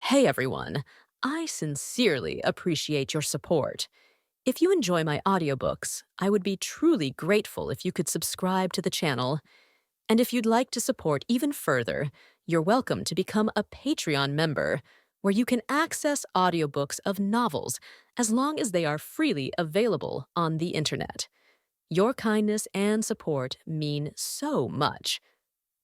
Hey everyone, I sincerely appreciate your support. If you enjoy my audiobooks, I would be truly grateful if you could subscribe to the channel. And if you'd like to support even further, you're welcome to become a Patreon member, where you can access audiobooks of novels as long as they are freely available on the internet. Your kindness and support mean so much.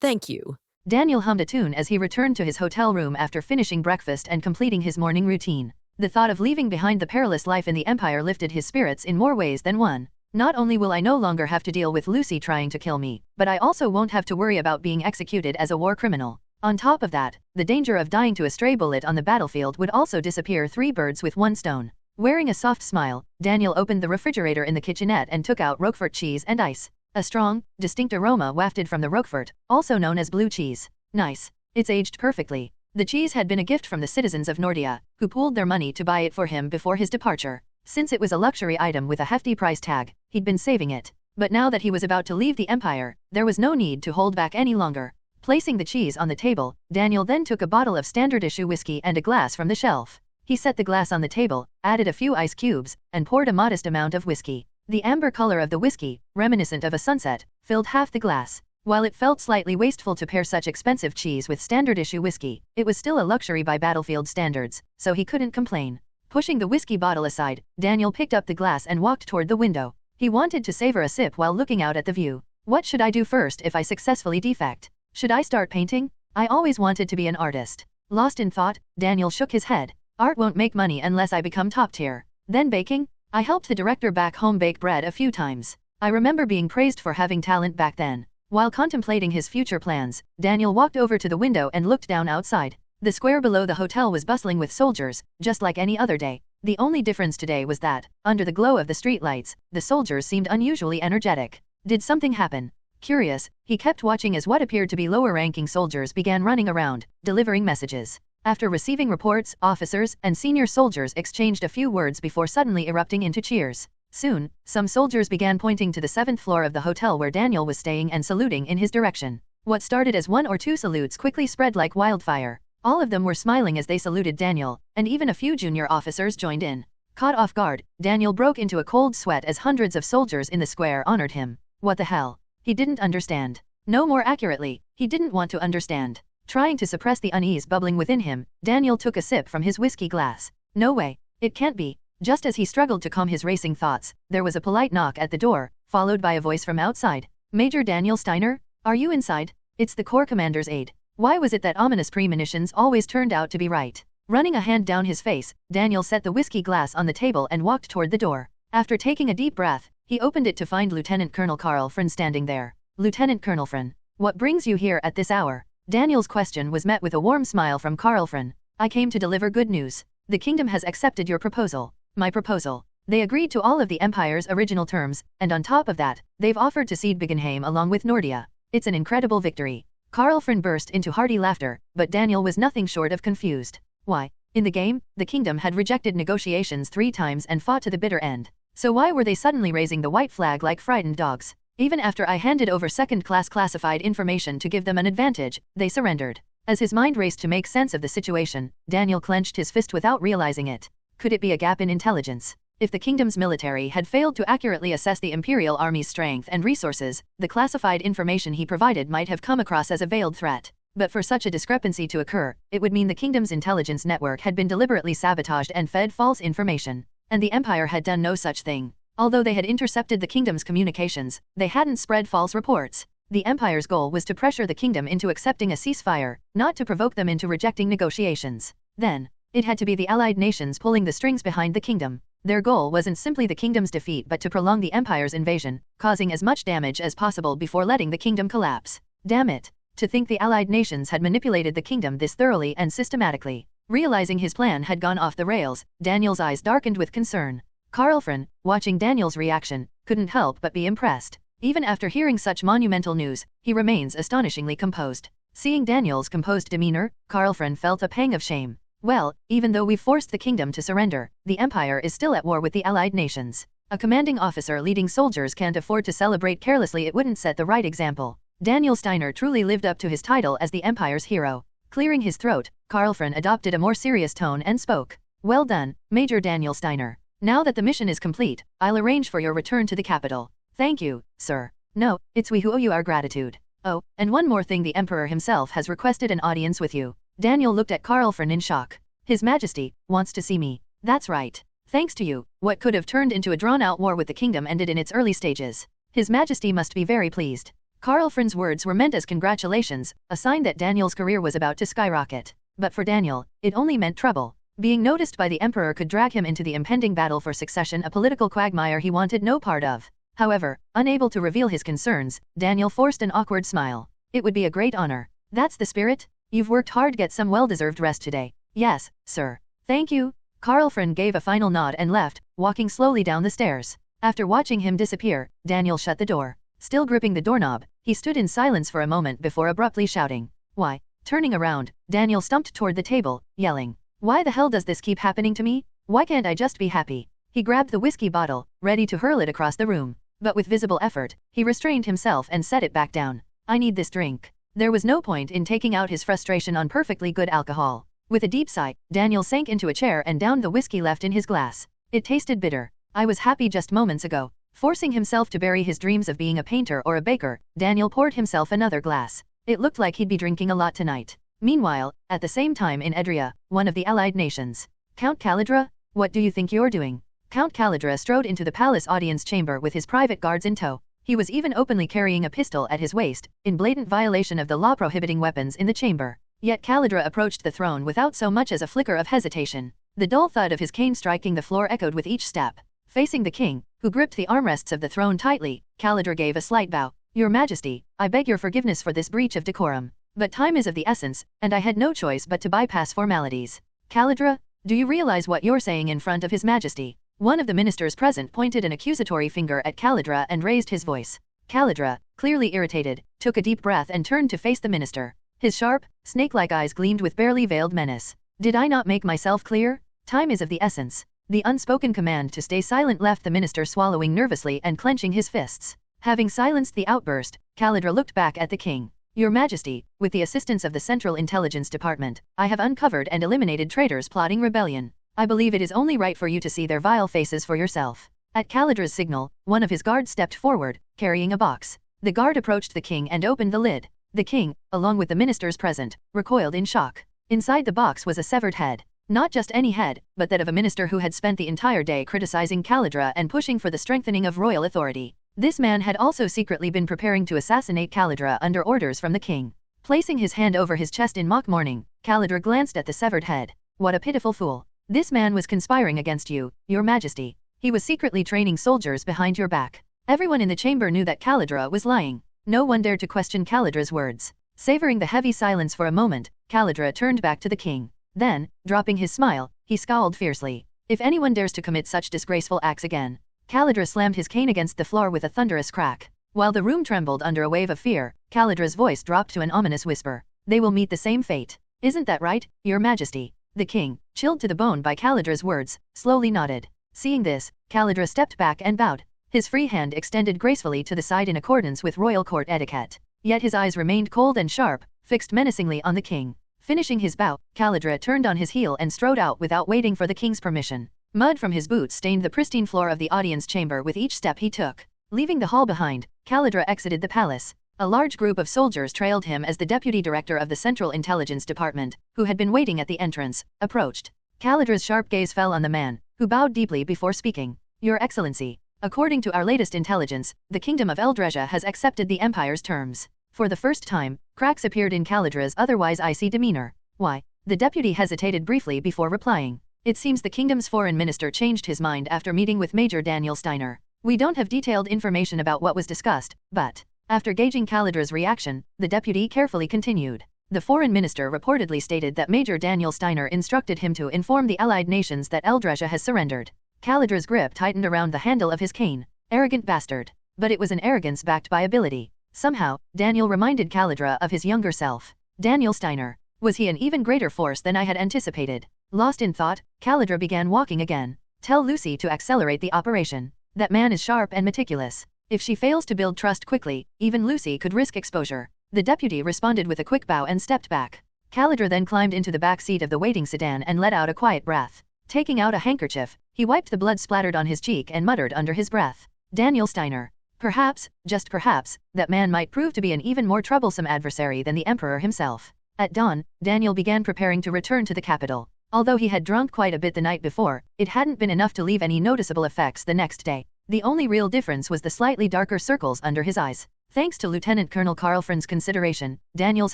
Thank you. Daniel hummed a tune as he returned to his hotel room after finishing breakfast and completing his morning routine. The thought of leaving behind the perilous life in the Empire lifted his spirits in more ways than one. Not only will I no longer have to deal with Lucy trying to kill me, but I also won't have to worry about being executed as a war criminal. On top of that, the danger of dying to a stray bullet on the battlefield would also disappear. 3 birds with 1 stone. Wearing a soft smile, Daniel opened the refrigerator in the kitchenette and took out Roquefort cheese and ice. A strong, distinct aroma wafted from the Roquefort, also known as blue cheese. Nice. It's aged perfectly. The cheese had been a gift from the citizens of Nordia, who pooled their money to buy it for him before his departure. Since it was a luxury item with a hefty price tag, he'd been saving it. But now that he was about to leave the Empire, there was no need to hold back any longer. Placing the cheese on the table, Daniel then took a bottle of standard issue whiskey and a glass from the shelf. He set the glass on the table, added a few ice cubes, and poured a modest amount of whiskey. The amber color of the whiskey, reminiscent of a sunset, filled half the glass. While it felt slightly wasteful to pair such expensive cheese with standard issue whiskey, it was still a luxury by battlefield standards, so he couldn't complain. Pushing the whiskey bottle aside, Daniel picked up the glass and walked toward the window. He wanted to savor a sip while looking out at the view. What should I do first if I successfully defect? Should I start painting? I always wanted to be an artist. Lost in thought, Daniel shook his head. Art won't make money unless I become top tier. Then baking? I helped the director back home bake bread a few times. I remember being praised for having talent back then. While contemplating his future plans, Daniel walked over to the window and looked down outside. The square below the hotel was bustling with soldiers, just like any other day. The only difference today was that, under the glow of the streetlights, the soldiers seemed unusually energetic. Did something happen? Curious, he kept watching as what appeared to be lower-ranking soldiers began running around, delivering messages. After receiving reports, officers and senior soldiers exchanged a few words before suddenly erupting into cheers. Soon, some soldiers began pointing to the 7th floor of the hotel where Daniel was staying and saluting in his direction. What started as 1 or 2 salutes quickly spread like wildfire. All of them were smiling as they saluted Daniel, and even a few junior officers joined in. Caught off guard, Daniel broke into a cold sweat as hundreds of soldiers in the square honored him. What the hell? He didn't understand. No, more accurately, he didn't want to understand. Trying to suppress the unease bubbling within him, Daniel took a sip from his whiskey glass. No way. It can't be. Just as he struggled to calm his racing thoughts, there was a polite knock at the door, followed by a voice from outside. Major Daniel Steiner? Are you inside? It's the Corps Commander's aide. Why was it that ominous premonitions always turned out to be right? Running a hand down his face, Daniel set the whiskey glass on the table and walked toward the door. After taking a deep breath, he opened it to find Lieutenant Colonel Carl Friend standing there. Lieutenant Colonel Friend, what brings you here at this hour? Daniel's question was met with a warm smile from Carl Friend. I came to deliver good news. The kingdom has accepted your proposal. My proposal. They agreed to all of the Empire's original terms, and on top of that, they've offered to cede Biggenheim along with Nordia. It's an incredible victory. Carl Friend burst into hearty laughter, but Daniel was nothing short of confused. Why? In the game, the kingdom had rejected negotiations 3 times and fought to the bitter end. So why were they suddenly raising the white flag like frightened dogs? Even after I handed over second-class classified information to give them an advantage, they surrendered. As his mind raced to make sense of the situation, Daniel clenched his fist without realizing it. Could it be a gap in intelligence? If the kingdom's military had failed to accurately assess the Imperial Army's strength and resources, the classified information he provided might have come across as a veiled threat. But for such a discrepancy to occur, it would mean the kingdom's intelligence network had been deliberately sabotaged and fed false information. And the Empire had done no such thing. Although they had intercepted the kingdom's communications, they hadn't spread false reports. The Empire's goal was to pressure the kingdom into accepting a ceasefire, not to provoke them into rejecting negotiations. Then, it had to be the allied nations pulling the strings behind the kingdom. Their goal wasn't simply the kingdom's defeat but to prolong the Empire's invasion, causing as much damage as possible before letting the kingdom collapse. Damn it. To think the allied nations had manipulated the kingdom this thoroughly and systematically. Realizing his plan had gone off the rails, Daniel's eyes darkened with concern. Carl Friend, watching Daniel's reaction, couldn't help but be impressed. Even after hearing such monumental news, he remains astonishingly composed. Seeing Daniel's composed demeanor, Carl Friend felt a pang of shame. Well, even though we've forced the kingdom to surrender, the Empire is still at war with the allied nations. A commanding officer leading soldiers can't afford to celebrate carelessly. It wouldn't set the right example. Daniel Steiner truly lived up to his title as the Empire's hero. Clearing his throat, Karlfrin adopted a more serious tone and spoke. Well done, Major Daniel Steiner. Now that the mission is complete, I'll arrange for your return to the capital. Thank you, sir. No, it's we who owe you our gratitude. Oh, and one more thing, the Emperor himself has requested an audience with you. Daniel looked at Karlfrin in shock. His Majesty wants to see me. That's right. Thanks to you, what could have turned into a drawn-out war with the kingdom ended in its early stages. His Majesty must be very pleased. Karlfrin's words were meant as congratulations, a sign that Daniel's career was about to skyrocket. But for Daniel, it only meant trouble. Being noticed by the Emperor could drag him into the impending battle for succession, a political quagmire he wanted no part of. However, unable to reveal his concerns, Daniel forced an awkward smile. It would be a great honor. That's the spirit? You've worked hard, get some well-deserved rest today. Yes, sir. Thank you. Karlfrin gave a final nod and left, walking slowly down the stairs. After watching him disappear, Daniel shut the door. Still gripping the doorknob, he stood in silence for a moment before abruptly shouting. Why? Turning around, Daniel stumped toward the table, yelling. Why the hell does this keep happening to me? Why can't I just be happy? He grabbed the whiskey bottle, ready to hurl it across the room. But with visible effort, he restrained himself and set it back down. I need this drink. There was no point in taking out his frustration on perfectly good alcohol. With a deep sigh, Daniel sank into a chair and downed the whiskey left in his glass. It tasted bitter. I was happy just moments ago. Forcing himself to bury his dreams of being a painter or a baker, Daniel poured himself another glass. It looked like he'd be drinking a lot tonight. Meanwhile, at the same time in Edria, one of the allied nations. Count Calidra? What do you think you're doing? Count Calidra strode into the palace audience chamber with his private guards in tow. He was even openly carrying a pistol at his waist, in blatant violation of the law prohibiting weapons in the chamber. Yet Calidra approached the throne without so much as a flicker of hesitation. The dull thud of his cane striking the floor echoed with each step. Facing the king, who gripped the armrests of the throne tightly, Calidra gave a slight bow. Your Majesty, I beg your forgiveness for this breach of decorum. But time is of the essence, and I had no choice but to bypass formalities. Calidra, do you realize what you're saying in front of His Majesty? One of the ministers present pointed an accusatory finger at Calidra and raised his voice. Calidra, clearly irritated, took a deep breath and turned to face the minister. His sharp, snake-like eyes gleamed with barely veiled menace. Did I not make myself clear? Time is of the essence. The unspoken command to stay silent left the minister swallowing nervously and clenching his fists. Having silenced the outburst, Calidra looked back at the king. Your Majesty, with the assistance of the Central Intelligence Department, I have uncovered and eliminated traitors plotting rebellion. I believe it is only right for you to see their vile faces for yourself. At Calidra's signal, one of his guards stepped forward, carrying a box. The guard approached the king and opened the lid. The king, along with the ministers present, recoiled in shock. Inside the box was a severed head. Not just any head, but that of a minister who had spent the entire day criticizing Calidra and pushing for the strengthening of royal authority. This man had also secretly been preparing to assassinate Calidra under orders from the king. Placing his hand over his chest in mock mourning, Calidra glanced at the severed head. What a pitiful fool. This man was conspiring against you, Your Majesty. He was secretly training soldiers behind your back. Everyone in the chamber knew that Calidra was lying. No one dared to question Calidra's words. Savoring the heavy silence for a moment, Calidra turned back to the king. Then, dropping his smile, he scowled fiercely. If anyone dares to commit such disgraceful acts again. Calidra slammed his cane against the floor with a thunderous crack. While the room trembled under a wave of fear, Calidra's voice dropped to an ominous whisper. They will meet the same fate. Isn't that right, Your Majesty? The king, chilled to the bone by Calidra's words, slowly nodded. Seeing this, Calidra stepped back and bowed. His free hand extended gracefully to the side in accordance with royal court etiquette. Yet his eyes remained cold and sharp, fixed menacingly on the king. Finishing his bow, Calidra turned on his heel and strode out without waiting for the king's permission. Mud from his boots stained the pristine floor of the audience chamber with each step he took. Leaving the hall behind, Calidra exited the palace. A large group of soldiers trailed him as the deputy director of the Central Intelligence Department, who had been waiting at the entrance, approached. Calidra's sharp gaze fell on the man, who bowed deeply before speaking. Your Excellency, according to our latest intelligence, the Kingdom of Eldresia has accepted the Empire's terms. For the first time, cracks appeared in Calidra's otherwise icy demeanor. Why? The deputy hesitated briefly before replying. It seems the kingdom's foreign minister changed his mind after meeting with Major Daniel Steiner. We don't have detailed information about what was discussed, but, after gauging Calidra's reaction, the deputy carefully continued. The foreign minister reportedly stated that Major Daniel Steiner instructed him to inform the allied nations that Eldresia has surrendered. Calidra's grip tightened around the handle of his cane. Arrogant bastard. But it was an arrogance backed by ability. Somehow, Daniel reminded Calidra of his younger self. Daniel Steiner. Was he an even greater force than I had anticipated? Lost in thought, Calidra began walking again. Tell Lucy to accelerate the operation. That man is sharp and meticulous. If she fails to build trust quickly, even Lucy could risk exposure. The deputy responded with a quick bow and stepped back. Calidra then climbed into the back seat of the waiting sedan and let out a quiet breath. Taking out a handkerchief, he wiped the blood splattered on his cheek and muttered under his breath, "Daniel Steiner. Perhaps, just perhaps, that man might prove to be an even more troublesome adversary than the Emperor himself." At dawn, Daniel began preparing to return to the capital. Although he had drunk quite a bit the night before, it hadn't been enough to leave any noticeable effects the next day. The only real difference was the slightly darker circles under his eyes. Thanks to Lieutenant Colonel Carlfrin's consideration, Daniel's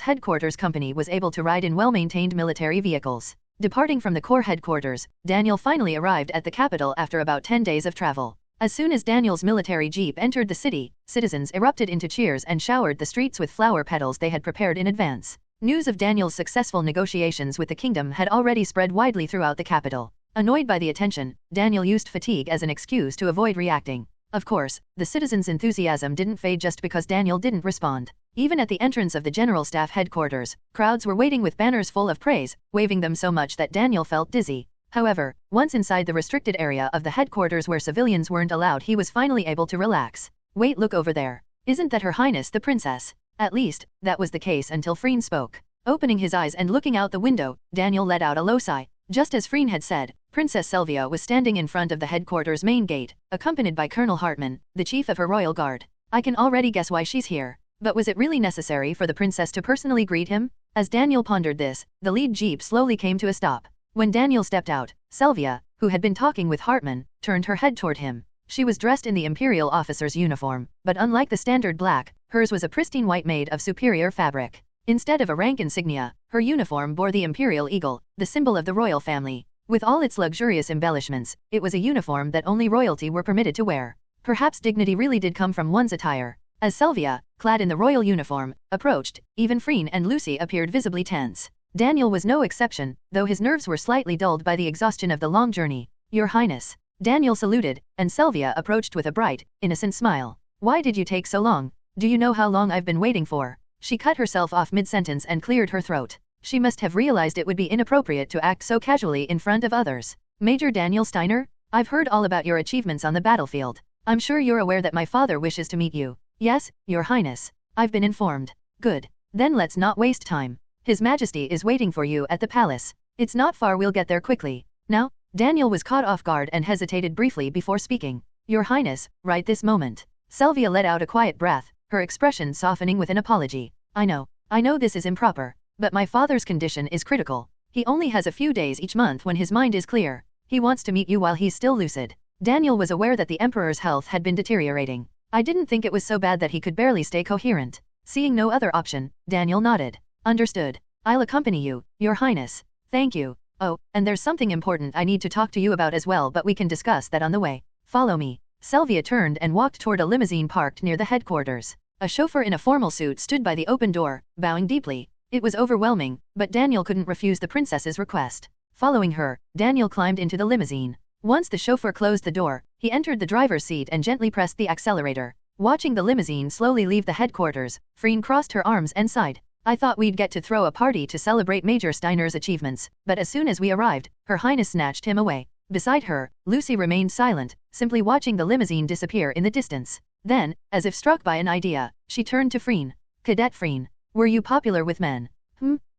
headquarters company was able to ride in well-maintained military vehicles. Departing from the Corps headquarters, Daniel finally arrived at the capital after about 10 days of travel. As soon as Daniel's military jeep entered the city, citizens erupted into cheers and showered the streets with flower petals they had prepared in advance. News of Daniel's successful negotiations with the kingdom had already spread widely throughout the capital. Annoyed by the attention, Daniel used fatigue as an excuse to avoid reacting. Of course, the citizens' enthusiasm didn't fade just because Daniel didn't respond. Even at the entrance of the General Staff headquarters, crowds were waiting with banners full of praise, waving them so much that Daniel felt dizzy. However, once inside the restricted area of the headquarters where civilians weren't allowed, he was finally able to relax. "Wait, look over there. Isn't that Her Highness the Princess?" At least, that was the case until Freen spoke. Opening his eyes and looking out the window, Daniel let out a low sigh. Just as Freen had said, Princess Sylvia was standing in front of the headquarters main gate, accompanied by Colonel Hartman, the chief of her royal guard. "I can already guess why she's here. But was it really necessary for the princess to personally greet him?" As Daniel pondered this, the lead jeep slowly came to a stop. When Daniel stepped out, Sylvia, who had been talking with Hartman, turned her head toward him. She was dressed in the imperial officer's uniform, but unlike the standard black, hers was a pristine white made of superior fabric. Instead of a rank insignia, her uniform bore the imperial eagle, the symbol of the royal family. With all its luxurious embellishments, it was a uniform that only royalty were permitted to wear. Perhaps dignity really did come from one's attire. As Sylvia, clad in the royal uniform, approached, even Freen and Lucy appeared visibly tense. Daniel was no exception, though his nerves were slightly dulled by the exhaustion of the long journey. "Your Highness." Daniel saluted, and Sylvia approached with a bright, innocent smile. "Why did you take so long? Do you know how long I've been waiting for?" She cut herself off mid-sentence and cleared her throat. She must have realized it would be inappropriate to act so casually in front of others. "Major Daniel Steiner? I've heard all about your achievements on the battlefield. I'm sure you're aware that my father wishes to meet you." "Yes, Your Highness. I've been informed." "Good. Then let's not waste time. His Majesty is waiting for you at the palace. It's not far, we'll get there quickly." Now, Daniel was caught off guard and hesitated briefly before speaking. "Your Highness, right this moment." Sylvia let out a quiet breath, her expression softening with an apology. I know this is improper, but my father's condition is critical. He only has a few days each month when his mind is clear. He wants to meet you while he's still lucid." Daniel was aware that the Emperor's health had been deteriorating. "I didn't think it was so bad that he could barely stay coherent." Seeing no other option, Daniel nodded. "Understood. I'll accompany you, Your Highness." "Thank you. Oh, and there's something important I need to talk to you about as well, but we can discuss that on the way. Follow me." Sylvia turned and walked toward a limousine parked near the headquarters. A chauffeur in a formal suit stood by the open door, bowing deeply. It was overwhelming, but Daniel couldn't refuse the princess's request. Following her, Daniel climbed into the limousine. Once the chauffeur closed the door, he entered the driver's seat and gently pressed the accelerator. Watching the limousine slowly leave the headquarters, Freen crossed her arms and sighed. "I thought we'd get to throw a party to celebrate Major Steiner's achievements, but as soon as we arrived, Her Highness snatched him away." Beside her, Lucy remained silent, simply watching the limousine disappear in the distance. Then, as if struck by an idea, she turned to Freen. "Cadet Freen, were you popular with men?"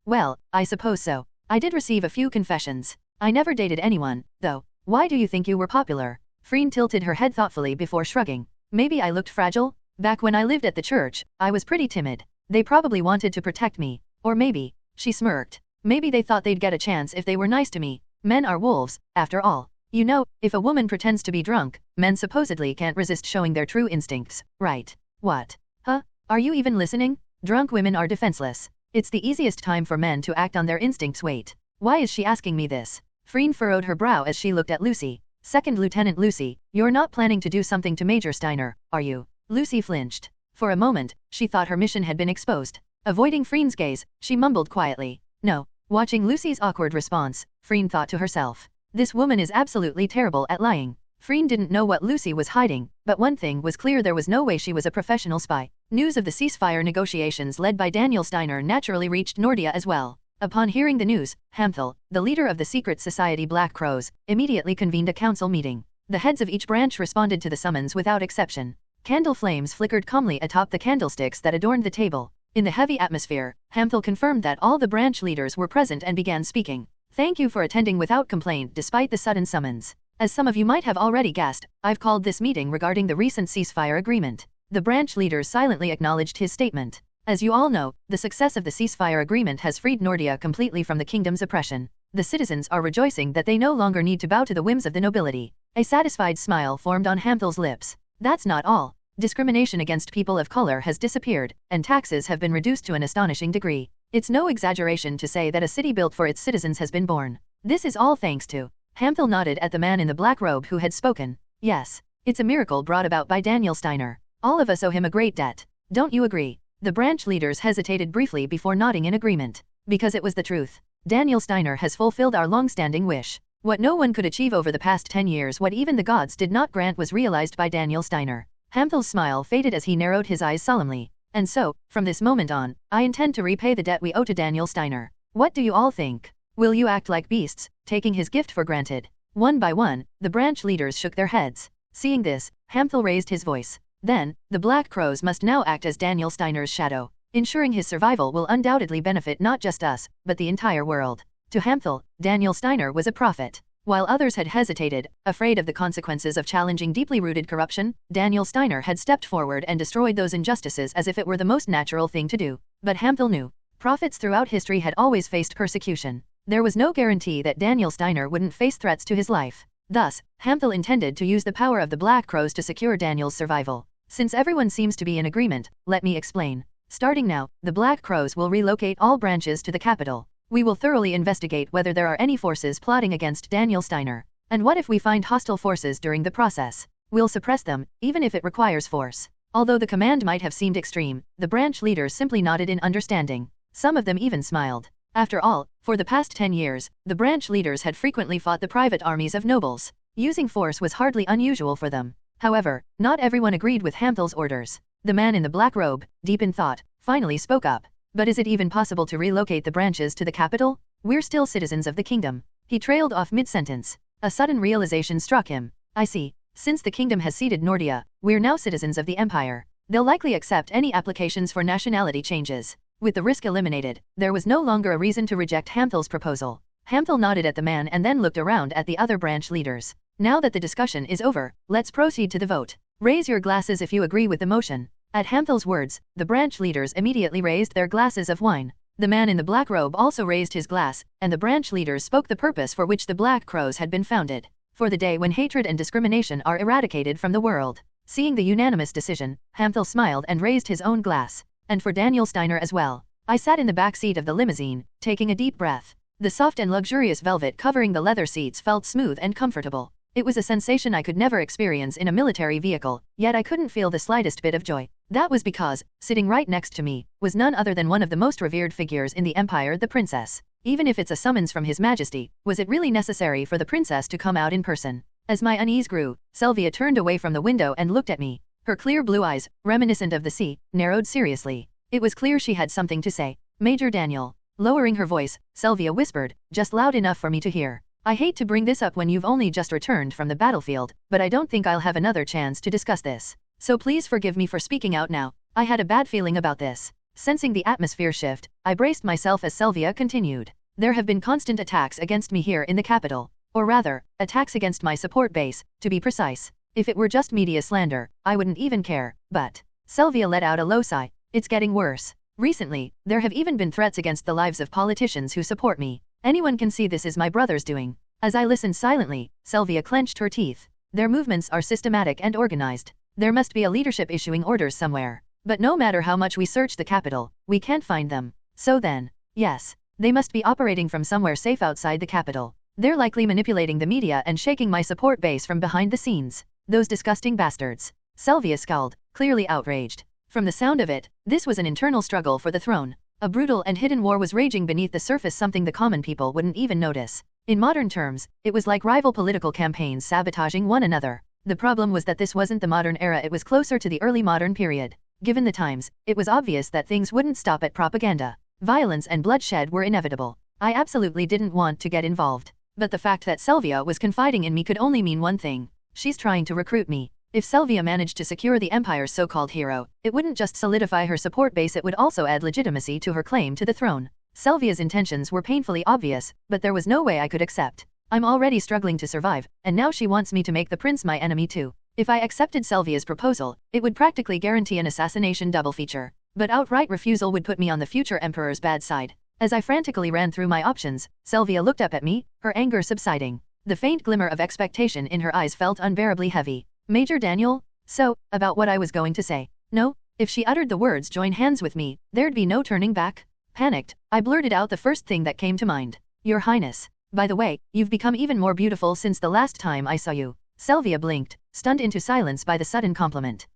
Well, I suppose so. I did receive a few confessions. I never dated anyone, though." "Why do you think you were popular?" Freen tilted her head thoughtfully before shrugging. "Maybe I looked fragile? Back when I lived at the church, I was pretty timid. They probably wanted to protect me. Or maybe," she smirked, "maybe they thought they'd get a chance if they were nice to me. Men are wolves, after all. You know, if a woman pretends to be drunk, men supposedly can't resist showing their true instincts, right?" "What? Huh? Are you even listening? Drunk women are defenseless. It's the easiest time for men to act on their instincts." "Wait. Why is she asking me this?" Freen furrowed her brow as she looked at Lucy. "Second Lieutenant Lucy, you're not planning to do something to Major Steiner, are you?" Lucy flinched. For a moment, she thought her mission had been exposed. Avoiding Freen's gaze, she mumbled quietly, "No." Watching Lucy's awkward response, Freen thought to herself, "This woman is absolutely terrible at lying." Freen didn't know what Lucy was hiding, but one thing was clear: there was no way she was a professional spy. News of the ceasefire negotiations led by Daniel Steiner naturally reached Nordia as well. Upon hearing the news, Hamthel, the leader of the secret society Black Crows, immediately convened a council meeting. The heads of each branch responded to the summons without exception. Candle flames flickered calmly atop the candlesticks that adorned the table. In the heavy atmosphere, Hamthal confirmed that all the branch leaders were present and began speaking. Thank you for attending without complaint despite the sudden summons. As some of you might have already guessed, I've called this meeting regarding the recent ceasefire agreement. The branch leaders silently acknowledged his statement. As you all know, the success of the ceasefire agreement has freed Nordia completely from the kingdom's oppression. The citizens are rejoicing that they no longer need to bow to the whims of the nobility. A satisfied smile formed on Hamthal's lips. That's not all. Discrimination against people of color has disappeared, and taxes have been reduced to an astonishing degree. It's no exaggeration to say that a city built for its citizens has been born. This is all thanks to... Hamthal nodded at the man in the black robe who had spoken. Yes, it's a miracle brought about by Daniel Steiner. All of us owe him a great debt. Don't you agree? The branch leaders hesitated briefly before nodding in agreement. Because it was the truth. Daniel Steiner has fulfilled our long-standing wish. What no one could achieve over the past 10 years, what even the gods did not grant, was realized by Daniel Steiner. Hamthal's smile faded as he narrowed his eyes solemnly. And so, from this moment on, I intend to repay the debt we owe to Daniel Steiner. What do you all think? Will you act like beasts, taking his gift for granted? One by one, the branch leaders shook their heads. Seeing this, Hamthal raised his voice. Then, the Black Crows must now act as Daniel Steiner's shadow. Ensuring his survival will undoubtedly benefit not just us, but the entire world. To Hamthal, Daniel Steiner was a prophet. While others had hesitated, afraid of the consequences of challenging deeply rooted corruption, Daniel Steiner had stepped forward and destroyed those injustices as if it were the most natural thing to do. But Hamthal knew. Prophets throughout history had always faced persecution. There was no guarantee that Daniel Steiner wouldn't face threats to his life. Thus, Hamthal intended to use the power of the Black Crows to secure Daniel's survival. Since everyone seems to be in agreement, let me explain. Starting now, the Black Crows will relocate all branches to the capital. We will thoroughly investigate whether there are any forces plotting against Daniel Steiner. And what if we find hostile forces during the process? We'll suppress them, even if it requires force. Although the command might have seemed extreme, the branch leaders simply nodded in understanding. Some of them even smiled. After all, for the past 10 years, the branch leaders had frequently fought the private armies of nobles. Using force was hardly unusual for them. However, not everyone agreed with Hamthal's orders. The man in the black robe, deep in thought, finally spoke up. But is it even possible to relocate the branches to the capital? We're still citizens of the kingdom. He trailed off mid-sentence. A sudden realization struck him. I see. Since the kingdom has ceded Nordia, we're now citizens of the empire. They'll likely accept any applications for nationality changes. With the risk eliminated, there was no longer a reason to reject Hamthal's proposal. Hamthal nodded at the man and then looked around at the other branch leaders. Now that the discussion is over, let's proceed to the vote. Raise your glasses if you agree with the motion. At Hamthal's words, the branch leaders immediately raised their glasses of wine. The man in the black robe also raised his glass, and the branch leaders spoke the purpose for which the Black Crows had been founded. For the day when hatred and discrimination are eradicated from the world. Seeing the unanimous decision, Hamthal smiled and raised his own glass. And for Daniel Steiner as well. I sat in the back seat of the limousine, taking a deep breath. The soft and luxurious velvet covering the leather seats felt smooth and comfortable. It was a sensation I could never experience in a military vehicle, yet I couldn't feel the slightest bit of joy. That was because, sitting right next to me, was none other than one of the most revered figures in the empire, the princess. Even if it's a summons from His Majesty, was it really necessary for the princess to come out in person? As my unease grew, Sylvia turned away from the window and looked at me. Her clear blue eyes, reminiscent of the sea, narrowed seriously. It was clear she had something to say. Major Daniel. Lowering her voice, Sylvia whispered, just loud enough for me to hear. I hate to bring this up when you've only just returned from the battlefield, but I don't think I'll have another chance to discuss this. So please forgive me for speaking out now. I had a bad feeling about this. Sensing the atmosphere shift, I braced myself as Sylvia continued. There have been constant attacks against me here in the capital. Or rather, attacks against my support base, to be precise. If it were just media slander, I wouldn't even care, but... Sylvia let out a low sigh. It's getting worse. Recently, there have even been threats against the lives of politicians who support me. Anyone can see this is my brother's doing. As I listened silently, Sylvia clenched her teeth. Their movements are systematic and organized. There must be a leadership issuing orders somewhere. But no matter how much we search the capital, we can't find them. So then, yes, they must be operating from somewhere safe outside the capital. They're likely manipulating the media and shaking my support base from behind the scenes. Those disgusting bastards. Sylvia scowled, clearly outraged. From the sound of it, this was an internal struggle for the throne. A brutal and hidden war was raging beneath the surface, something the common people wouldn't even notice. In modern terms, it was like rival political campaigns sabotaging one another. The problem was that this wasn't the modern era, it was closer to the early modern period. Given the times, it was obvious that things wouldn't stop at propaganda. Violence and bloodshed were inevitable. I absolutely didn't want to get involved. But the fact that Sylvia was confiding in me could only mean one thing. She's trying to recruit me. If Selvia managed to secure the Empire's so-called hero, it wouldn't just solidify her support base, it would also add legitimacy to her claim to the throne. Selvia's intentions were painfully obvious, but there was no way I could accept. I'm already struggling to survive, and now she wants me to make the prince my enemy too. If I accepted Selvia's proposal, it would practically guarantee an assassination double feature. But outright refusal would put me on the future emperor's bad side. As I frantically ran through my options, Selvia looked up at me, her anger subsiding. The faint glimmer of expectation in her eyes felt unbearably heavy. Major Daniel? So, about what I was going to say. No? If she uttered the words "join hands with me," there'd be no turning back. Panicked, I blurted out the first thing that came to mind. Your Highness. By the way, you've become even more beautiful since the last time I saw you. Selvia blinked, stunned into silence by the sudden compliment.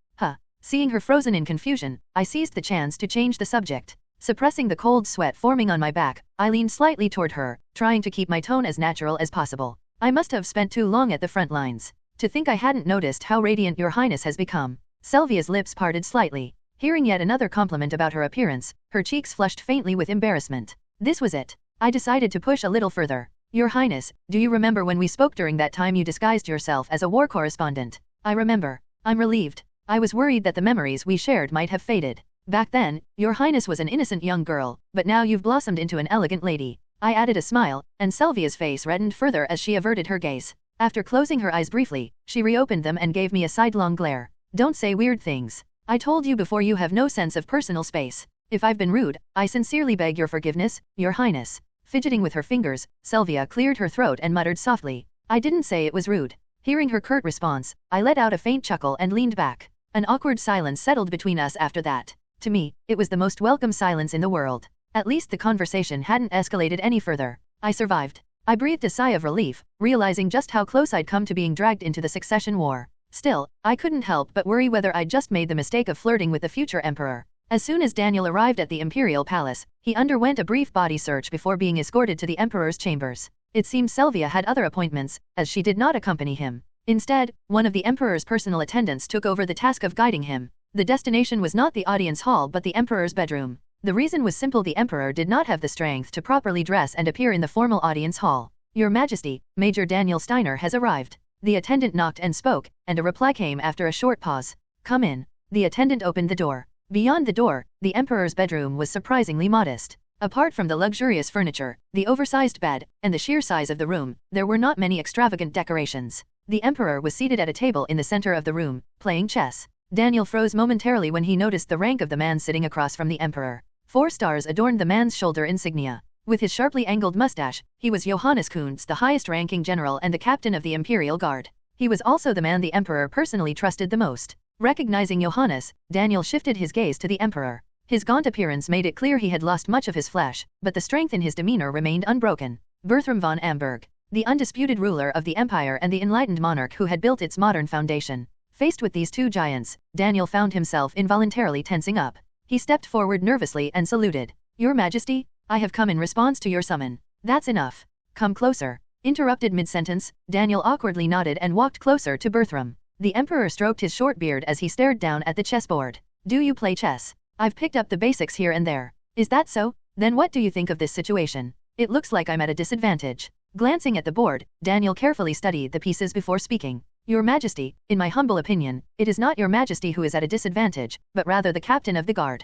Seeing her frozen in confusion, I seized the chance to change the subject. Suppressing the cold sweat forming on my back, I leaned slightly toward her, trying to keep my tone as natural as possible. I must have spent too long at the front lines. To think I hadn't noticed how radiant your highness has become. Selvia's lips parted slightly. Hearing yet another compliment about her appearance, her cheeks flushed faintly with embarrassment. This was it. I decided to push a little further. Your highness, do you remember when we spoke during that time you disguised yourself as a war correspondent? I remember. I'm relieved. I was worried that the memories we shared might have faded. Back then, your highness was an innocent young girl, but now you've blossomed into an elegant lady. I added a smile, and Selvia's face reddened further as she averted her gaze. After closing her eyes briefly, she reopened them and gave me a sidelong glare. Don't say weird things. I told you before, you have no sense of personal space. If I've been rude, I sincerely beg your forgiveness, your highness. Fidgeting with her fingers, Selvia cleared her throat and muttered softly. I didn't say it was rude. Hearing her curt response, I let out a faint chuckle and leaned back. An awkward silence settled between us after that. To me, it was the most welcome silence in the world. At least the conversation hadn't escalated any further. I survived. I breathed a sigh of relief, realizing just how close I'd come to being dragged into the succession war. Still, I couldn't help but worry whether I'd just made the mistake of flirting with the future emperor. As soon as Daniel arrived at the imperial palace, he underwent a brief body search before being escorted to the emperor's chambers. It seemed Selvia had other appointments, as she did not accompany him. Instead, one of the emperor's personal attendants took over the task of guiding him. The destination was not the audience hall but the emperor's bedroom. The reason was simple: the emperor did not have the strength to properly dress and appear in the formal audience hall. Your Majesty, Major Daniel Steiner has arrived. The attendant knocked and spoke, and a reply came after a short pause. Come in. The attendant opened the door. Beyond the door, the emperor's bedroom was surprisingly modest. Apart from the luxurious furniture, the oversized bed, and the sheer size of the room, there were not many extravagant decorations. The emperor was seated at a table in the center of the room, playing chess. Daniel froze momentarily when he noticed the rank of the man sitting across from the emperor. 4 stars adorned the man's shoulder insignia. With his sharply angled mustache, he was Johannes Kuntz, the highest-ranking general and the captain of the Imperial Guard. He was also the man the emperor personally trusted the most. Recognizing Johannes, Daniel shifted his gaze to the emperor. His gaunt appearance made it clear he had lost much of his flesh, but the strength in his demeanor remained unbroken. Bertram von Amberg, the undisputed ruler of the empire and the enlightened monarch who had built its modern foundation. Faced with these two giants, Daniel found himself involuntarily tensing up. He stepped forward nervously and saluted. Your Majesty, I have come in response to your summon. That's enough. Come closer. Interrupted mid-sentence, Daniel awkwardly nodded and walked closer to Bertram. The emperor stroked his short beard as he stared down at the chessboard. Do you play chess? I've picked up the basics here and there. Is that so? Then what do you think of this situation? It looks like I'm at a disadvantage. Glancing at the board, Daniel carefully studied the pieces before speaking. Your Majesty, in my humble opinion, it is not your Majesty who is at a disadvantage, but rather the captain of the guard.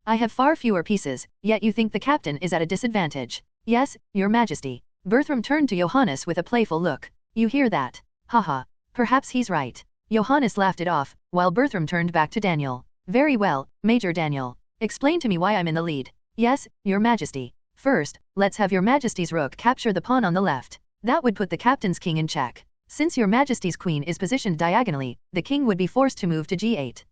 I have far fewer pieces, yet you think the captain is at a disadvantage. Yes, your Majesty. Bertram turned to Johannes with a playful look. You hear that? Haha. Perhaps he's right. Johannes laughed it off, while Bertram turned back to Daniel. Very well, Major Daniel. Explain to me why I'm in the lead. Yes, your Majesty. First, let's have your Majesty's rook capture the pawn on the left. That would put the captain's king in check. Since your Majesty's queen is positioned diagonally, the king would be forced to move to g8.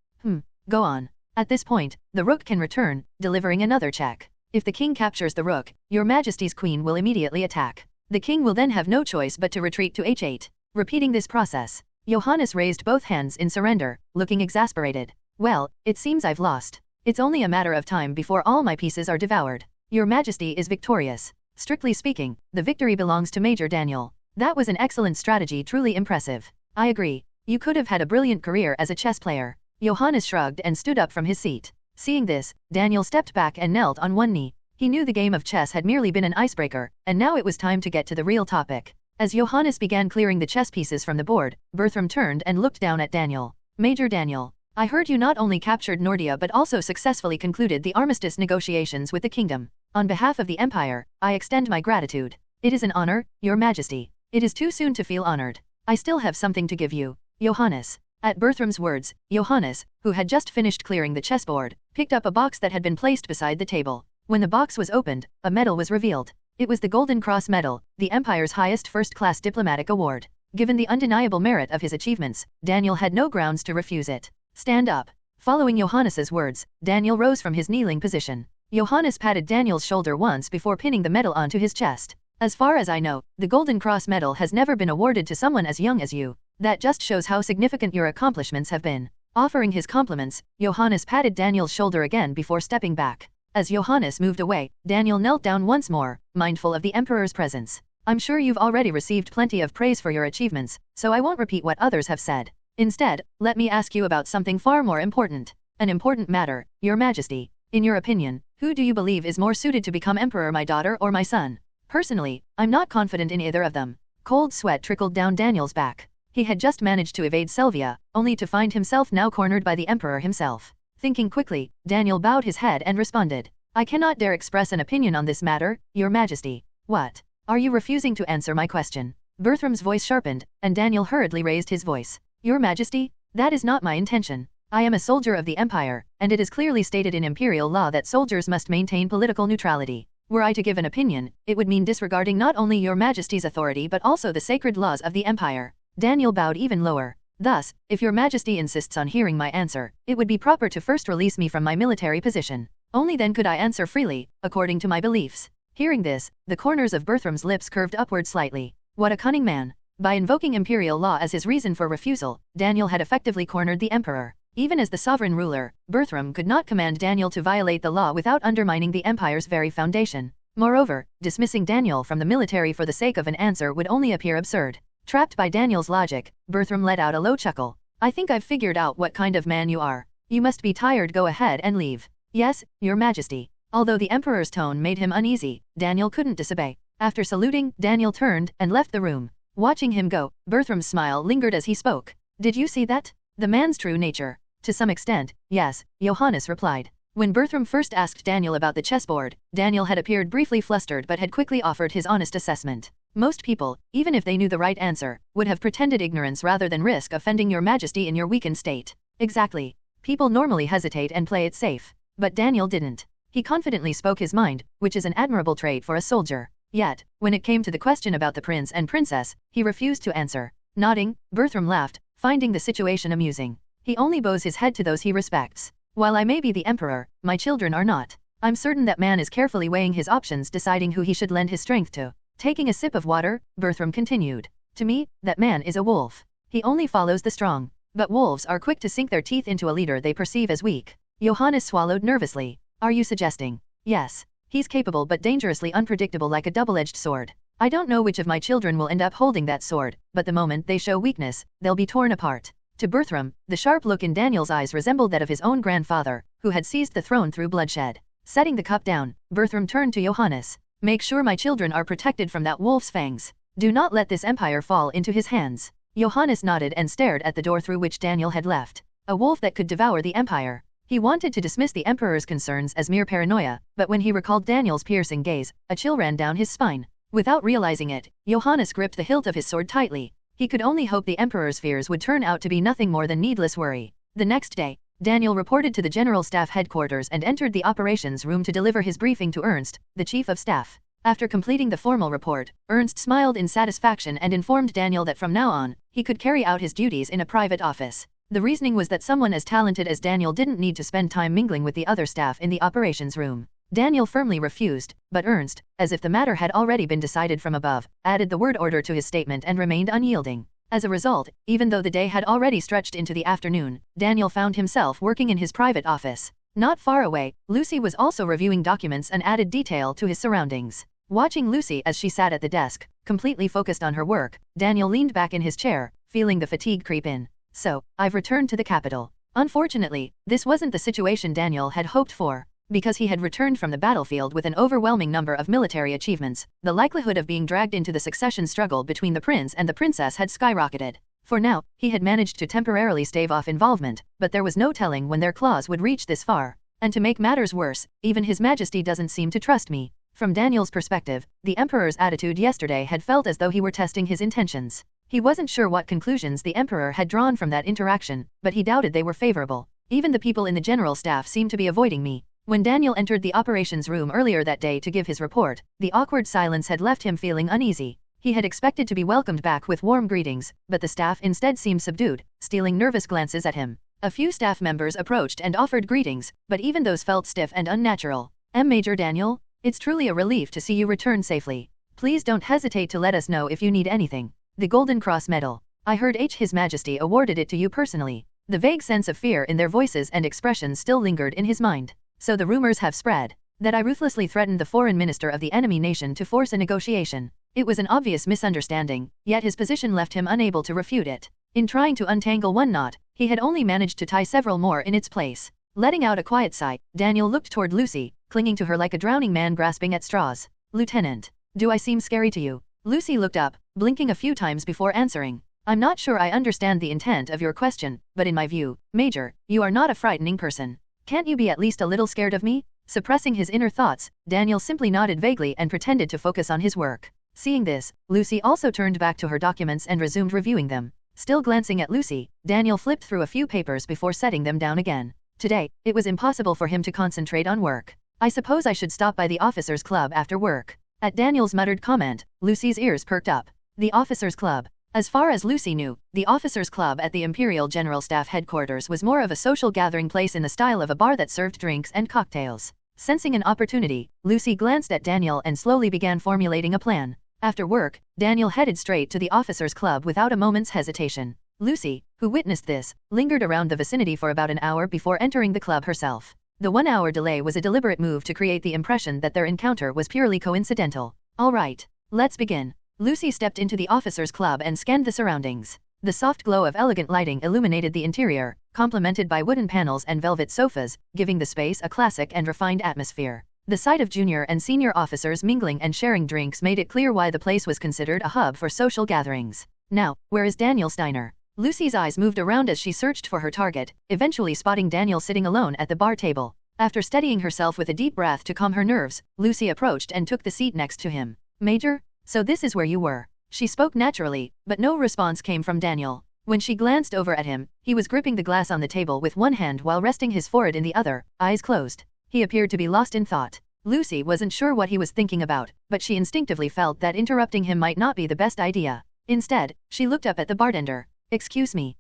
Go on. At this point, the rook can return, delivering another check. If the king captures the rook, your Majesty's queen will immediately attack. The king will then have no choice but to retreat to h8. Repeating this process, Johannes raised both hands in surrender, looking exasperated. Well, it seems I've lost. It's only a matter of time before all my pieces are devoured. Your Majesty is victorious. Strictly speaking, the victory belongs to Major Daniel. That was an excellent strategy, truly impressive. I agree. You could have had a brilliant career as a chess player. Johannes shrugged and stood up from his seat. Seeing this, Daniel stepped back and knelt on one knee. He knew the game of chess had merely been an icebreaker, and now it was time to get to the real topic. As Johannes began clearing the chess pieces from the board, Bertram turned and looked down at Daniel. Major Daniel, I heard you not only captured Nordia but also successfully concluded the armistice negotiations with the kingdom. On behalf of the Empire, I extend my gratitude. It is an honor, Your Majesty. It is too soon to feel honored. I still have something to give you, Johannes. At Bertram's words, Johannes, who had just finished clearing the chessboard, picked up a box that had been placed beside the table. When the box was opened, a medal was revealed. It was the Golden Cross Medal, the Empire's highest first-class diplomatic award. Given the undeniable merit of his achievements, Daniel had no grounds to refuse it. Stand up. Following Johannes's words, Daniel rose from his kneeling position. Johannes patted Daniel's shoulder once before pinning the medal onto his chest. As far as I know, the Golden Cross Medal has never been awarded to someone as young as you. That just shows how significant your accomplishments have been. Offering his compliments, Johannes patted Daniel's shoulder again before stepping back. As Johannes moved away, Daniel knelt down once more, mindful of the Emperor's presence. I'm sure you've already received plenty of praise for your achievements, so I won't repeat what others have said. Instead, let me ask you about something far more important. An important matter, Your Majesty. In your opinion, who do you believe is more suited to become Emperor, my daughter or my son? Personally, I'm not confident in either of them. Cold sweat trickled down Daniel's back. He had just managed to evade Selvia, only to find himself now cornered by the Emperor himself. Thinking quickly, Daniel bowed his head and responded. I cannot dare express an opinion on this matter, Your Majesty. What? Are you refusing to answer my question? Bertram's voice sharpened, and Daniel hurriedly raised his voice. Your Majesty, that is not my intention. I am a soldier of the Empire, and it is clearly stated in imperial law that soldiers must maintain political neutrality. Were I to give an opinion, it would mean disregarding not only Your Majesty's authority but also the sacred laws of the Empire. Daniel bowed even lower. Thus, if Your Majesty insists on hearing my answer, it would be proper to first release me from my military position. Only then could I answer freely, according to my beliefs. Hearing this, the corners of Bertram's lips curved upward slightly. What a cunning man. By invoking imperial law as his reason for refusal, Daniel had effectively cornered the Emperor. Even as the sovereign ruler, Bertram could not command Daniel to violate the law without undermining the Empire's very foundation. Moreover, dismissing Daniel from the military for the sake of an answer would only appear absurd. Trapped by Daniel's logic, Bertram let out a low chuckle. I think I've figured out what kind of man you are. You must be tired. Go ahead and leave. Yes, Your Majesty. Although the Emperor's tone made him uneasy, Daniel couldn't disobey. After saluting, Daniel turned and left the room. Watching him go, Bertram's smile lingered as he spoke. Did you see that? The man's true nature. To some extent, yes, Johannes replied. When Bertram first asked Daniel about the chessboard, Daniel had appeared briefly flustered but had quickly offered his honest assessment. Most people, even if they knew the right answer, would have pretended ignorance rather than risk offending Your Majesty in your weakened state. Exactly. People normally hesitate and play it safe. But Daniel didn't. He confidently spoke his mind, which is an admirable trait for a soldier. Yet, when it came to the question about the prince and princess, he refused to answer. Nodding, Bertram laughed, finding the situation amusing. He only bows his head to those he respects. While I may be the Emperor, my children are not. I'm certain that man is carefully weighing his options, deciding who he should lend his strength to. Taking a sip of water, Bertram continued. To me, that man is a wolf. He only follows the strong. But wolves are quick to sink their teeth into a leader they perceive as weak. Johannes swallowed nervously. Are you suggesting? Yes. He's capable but dangerously unpredictable, like a double-edged sword. I don't know which of my children will end up holding that sword, but the moment they show weakness, they'll be torn apart. To Bertram, the sharp look in Daniel's eyes resembled that of his own grandfather, who had seized the throne through bloodshed. Setting the cup down, Bertram turned to Johannes. Make sure my children are protected from that wolf's fangs. Do not let this empire fall into his hands. Johannes nodded and stared at the door through which Daniel had left. A wolf that could devour the empire. He wanted to dismiss the Emperor's concerns as mere paranoia, but when he recalled Daniel's piercing gaze, a chill ran down his spine. Without realizing it, Johannes gripped the hilt of his sword tightly. He could only hope the Emperor's fears would turn out to be nothing more than needless worry. The next day, Daniel reported to the General Staff headquarters and entered the operations room to deliver his briefing to Ernst, the Chief of Staff. After completing the formal report, Ernst smiled in satisfaction and informed Daniel that from now on, he could carry out his duties in a private office. The reasoning was that someone as talented as Daniel didn't need to spend time mingling with the other staff in the operations room. Daniel firmly refused, but Ernst, as if the matter had already been decided from above, added the word order to his statement and remained unyielding. As a result, even though the day had already stretched into the afternoon, Daniel found himself working in his private office. Not far away, Lucy was also reviewing documents and added detail to his surroundings. Watching Lucy as she sat at the desk, completely focused on her work, Daniel leaned back in his chair, feeling the fatigue creep in. So, I've returned to the capital. Unfortunately, this wasn't the situation Daniel had hoped for. Because he had returned from the battlefield with an overwhelming number of military achievements, the likelihood of being dragged into the succession struggle between the prince and the princess had skyrocketed. For now, he had managed to temporarily stave off involvement, but there was no telling when their claws would reach this far. And to make matters worse, even His Majesty doesn't seem to trust me. From Daniel's perspective, the Emperor's attitude yesterday had felt as though he were testing his intentions. He wasn't sure what conclusions the Emperor had drawn from that interaction, but he doubted they were favorable. Even the people in the general staff seemed to be avoiding me. When Daniel entered the operations room earlier that day to give his report, the awkward silence had left him feeling uneasy. He had expected to be welcomed back with warm greetings, but the staff instead seemed subdued, stealing nervous glances at him. A few staff members approached and offered greetings, but even those felt stiff and unnatural. Major Daniel, it's truly a relief to see you return safely. Please don't hesitate to let us know if you need anything. The Golden Cross Medal. I heard His Majesty awarded it to you personally. The vague sense of fear in their voices and expressions still lingered in his mind. So the rumors have spread that I ruthlessly threatened the foreign minister of the enemy nation to force a negotiation. It was an obvious misunderstanding, yet his position left him unable to refute it. In trying to untangle one knot, he had only managed to tie several more in its place. Letting out a quiet sigh, Daniel looked toward Lucy, clinging to her like a drowning man grasping at straws. Lieutenant, do I seem scary to you? Lucy looked up, blinking a few times before answering. I'm not sure I understand the intent of your question, but in my view, Major, you are not a frightening person. Can't you be at least a little scared of me? Suppressing his inner thoughts, Daniel simply nodded vaguely and pretended to focus on his work. Seeing this, Lucy also turned back to her documents and resumed reviewing them. Still glancing at Lucy, Daniel flipped through a few papers before setting them down again. Today, it was impossible for him to concentrate on work. I suppose I should stop by the officers' club after work. At Daniel's muttered comment, Lucy's ears perked up. The officers' club. As far as Lucy knew, the officers' club at the Imperial General Staff headquarters was more of a social gathering place in the style of a bar that served drinks and cocktails. Sensing an opportunity, Lucy glanced at Daniel and slowly began formulating a plan. After work, Daniel headed straight to the officers' club without a moment's hesitation. Lucy, who witnessed this, lingered around the vicinity for about an hour before entering the club herself. The 1-hour delay was a deliberate move to create the impression that their encounter was purely coincidental. All right, let's begin. Lucy stepped into the officers' club and scanned the surroundings. The soft glow of elegant lighting illuminated the interior, complemented by wooden panels and velvet sofas, giving the space a classic and refined atmosphere. The sight of junior and senior officers mingling and sharing drinks made it clear why the place was considered a hub for social gatherings. Now, where is Daniel Steiner? Lucy's eyes moved around as she searched for her target, eventually spotting Daniel sitting alone at the bar table. After steadying herself with a deep breath to calm her nerves, Lucy approached and took the seat next to him. Major? So this is where you were. She spoke naturally, but no response came from Daniel. When she glanced over at him, he was gripping the glass on the table with one hand while resting his forehead in the other, eyes closed. He appeared to be lost in thought. Lucy wasn't sure what he was thinking about, but she instinctively felt that interrupting him might not be the best idea. Instead, she looked up at the bartender. Excuse me.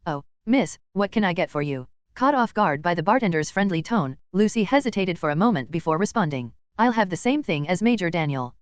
Oh, miss, what can I get for you? Caught off guard by the bartender's friendly tone, Lucy hesitated for a moment before responding. I'll have the same thing as Major Daniel.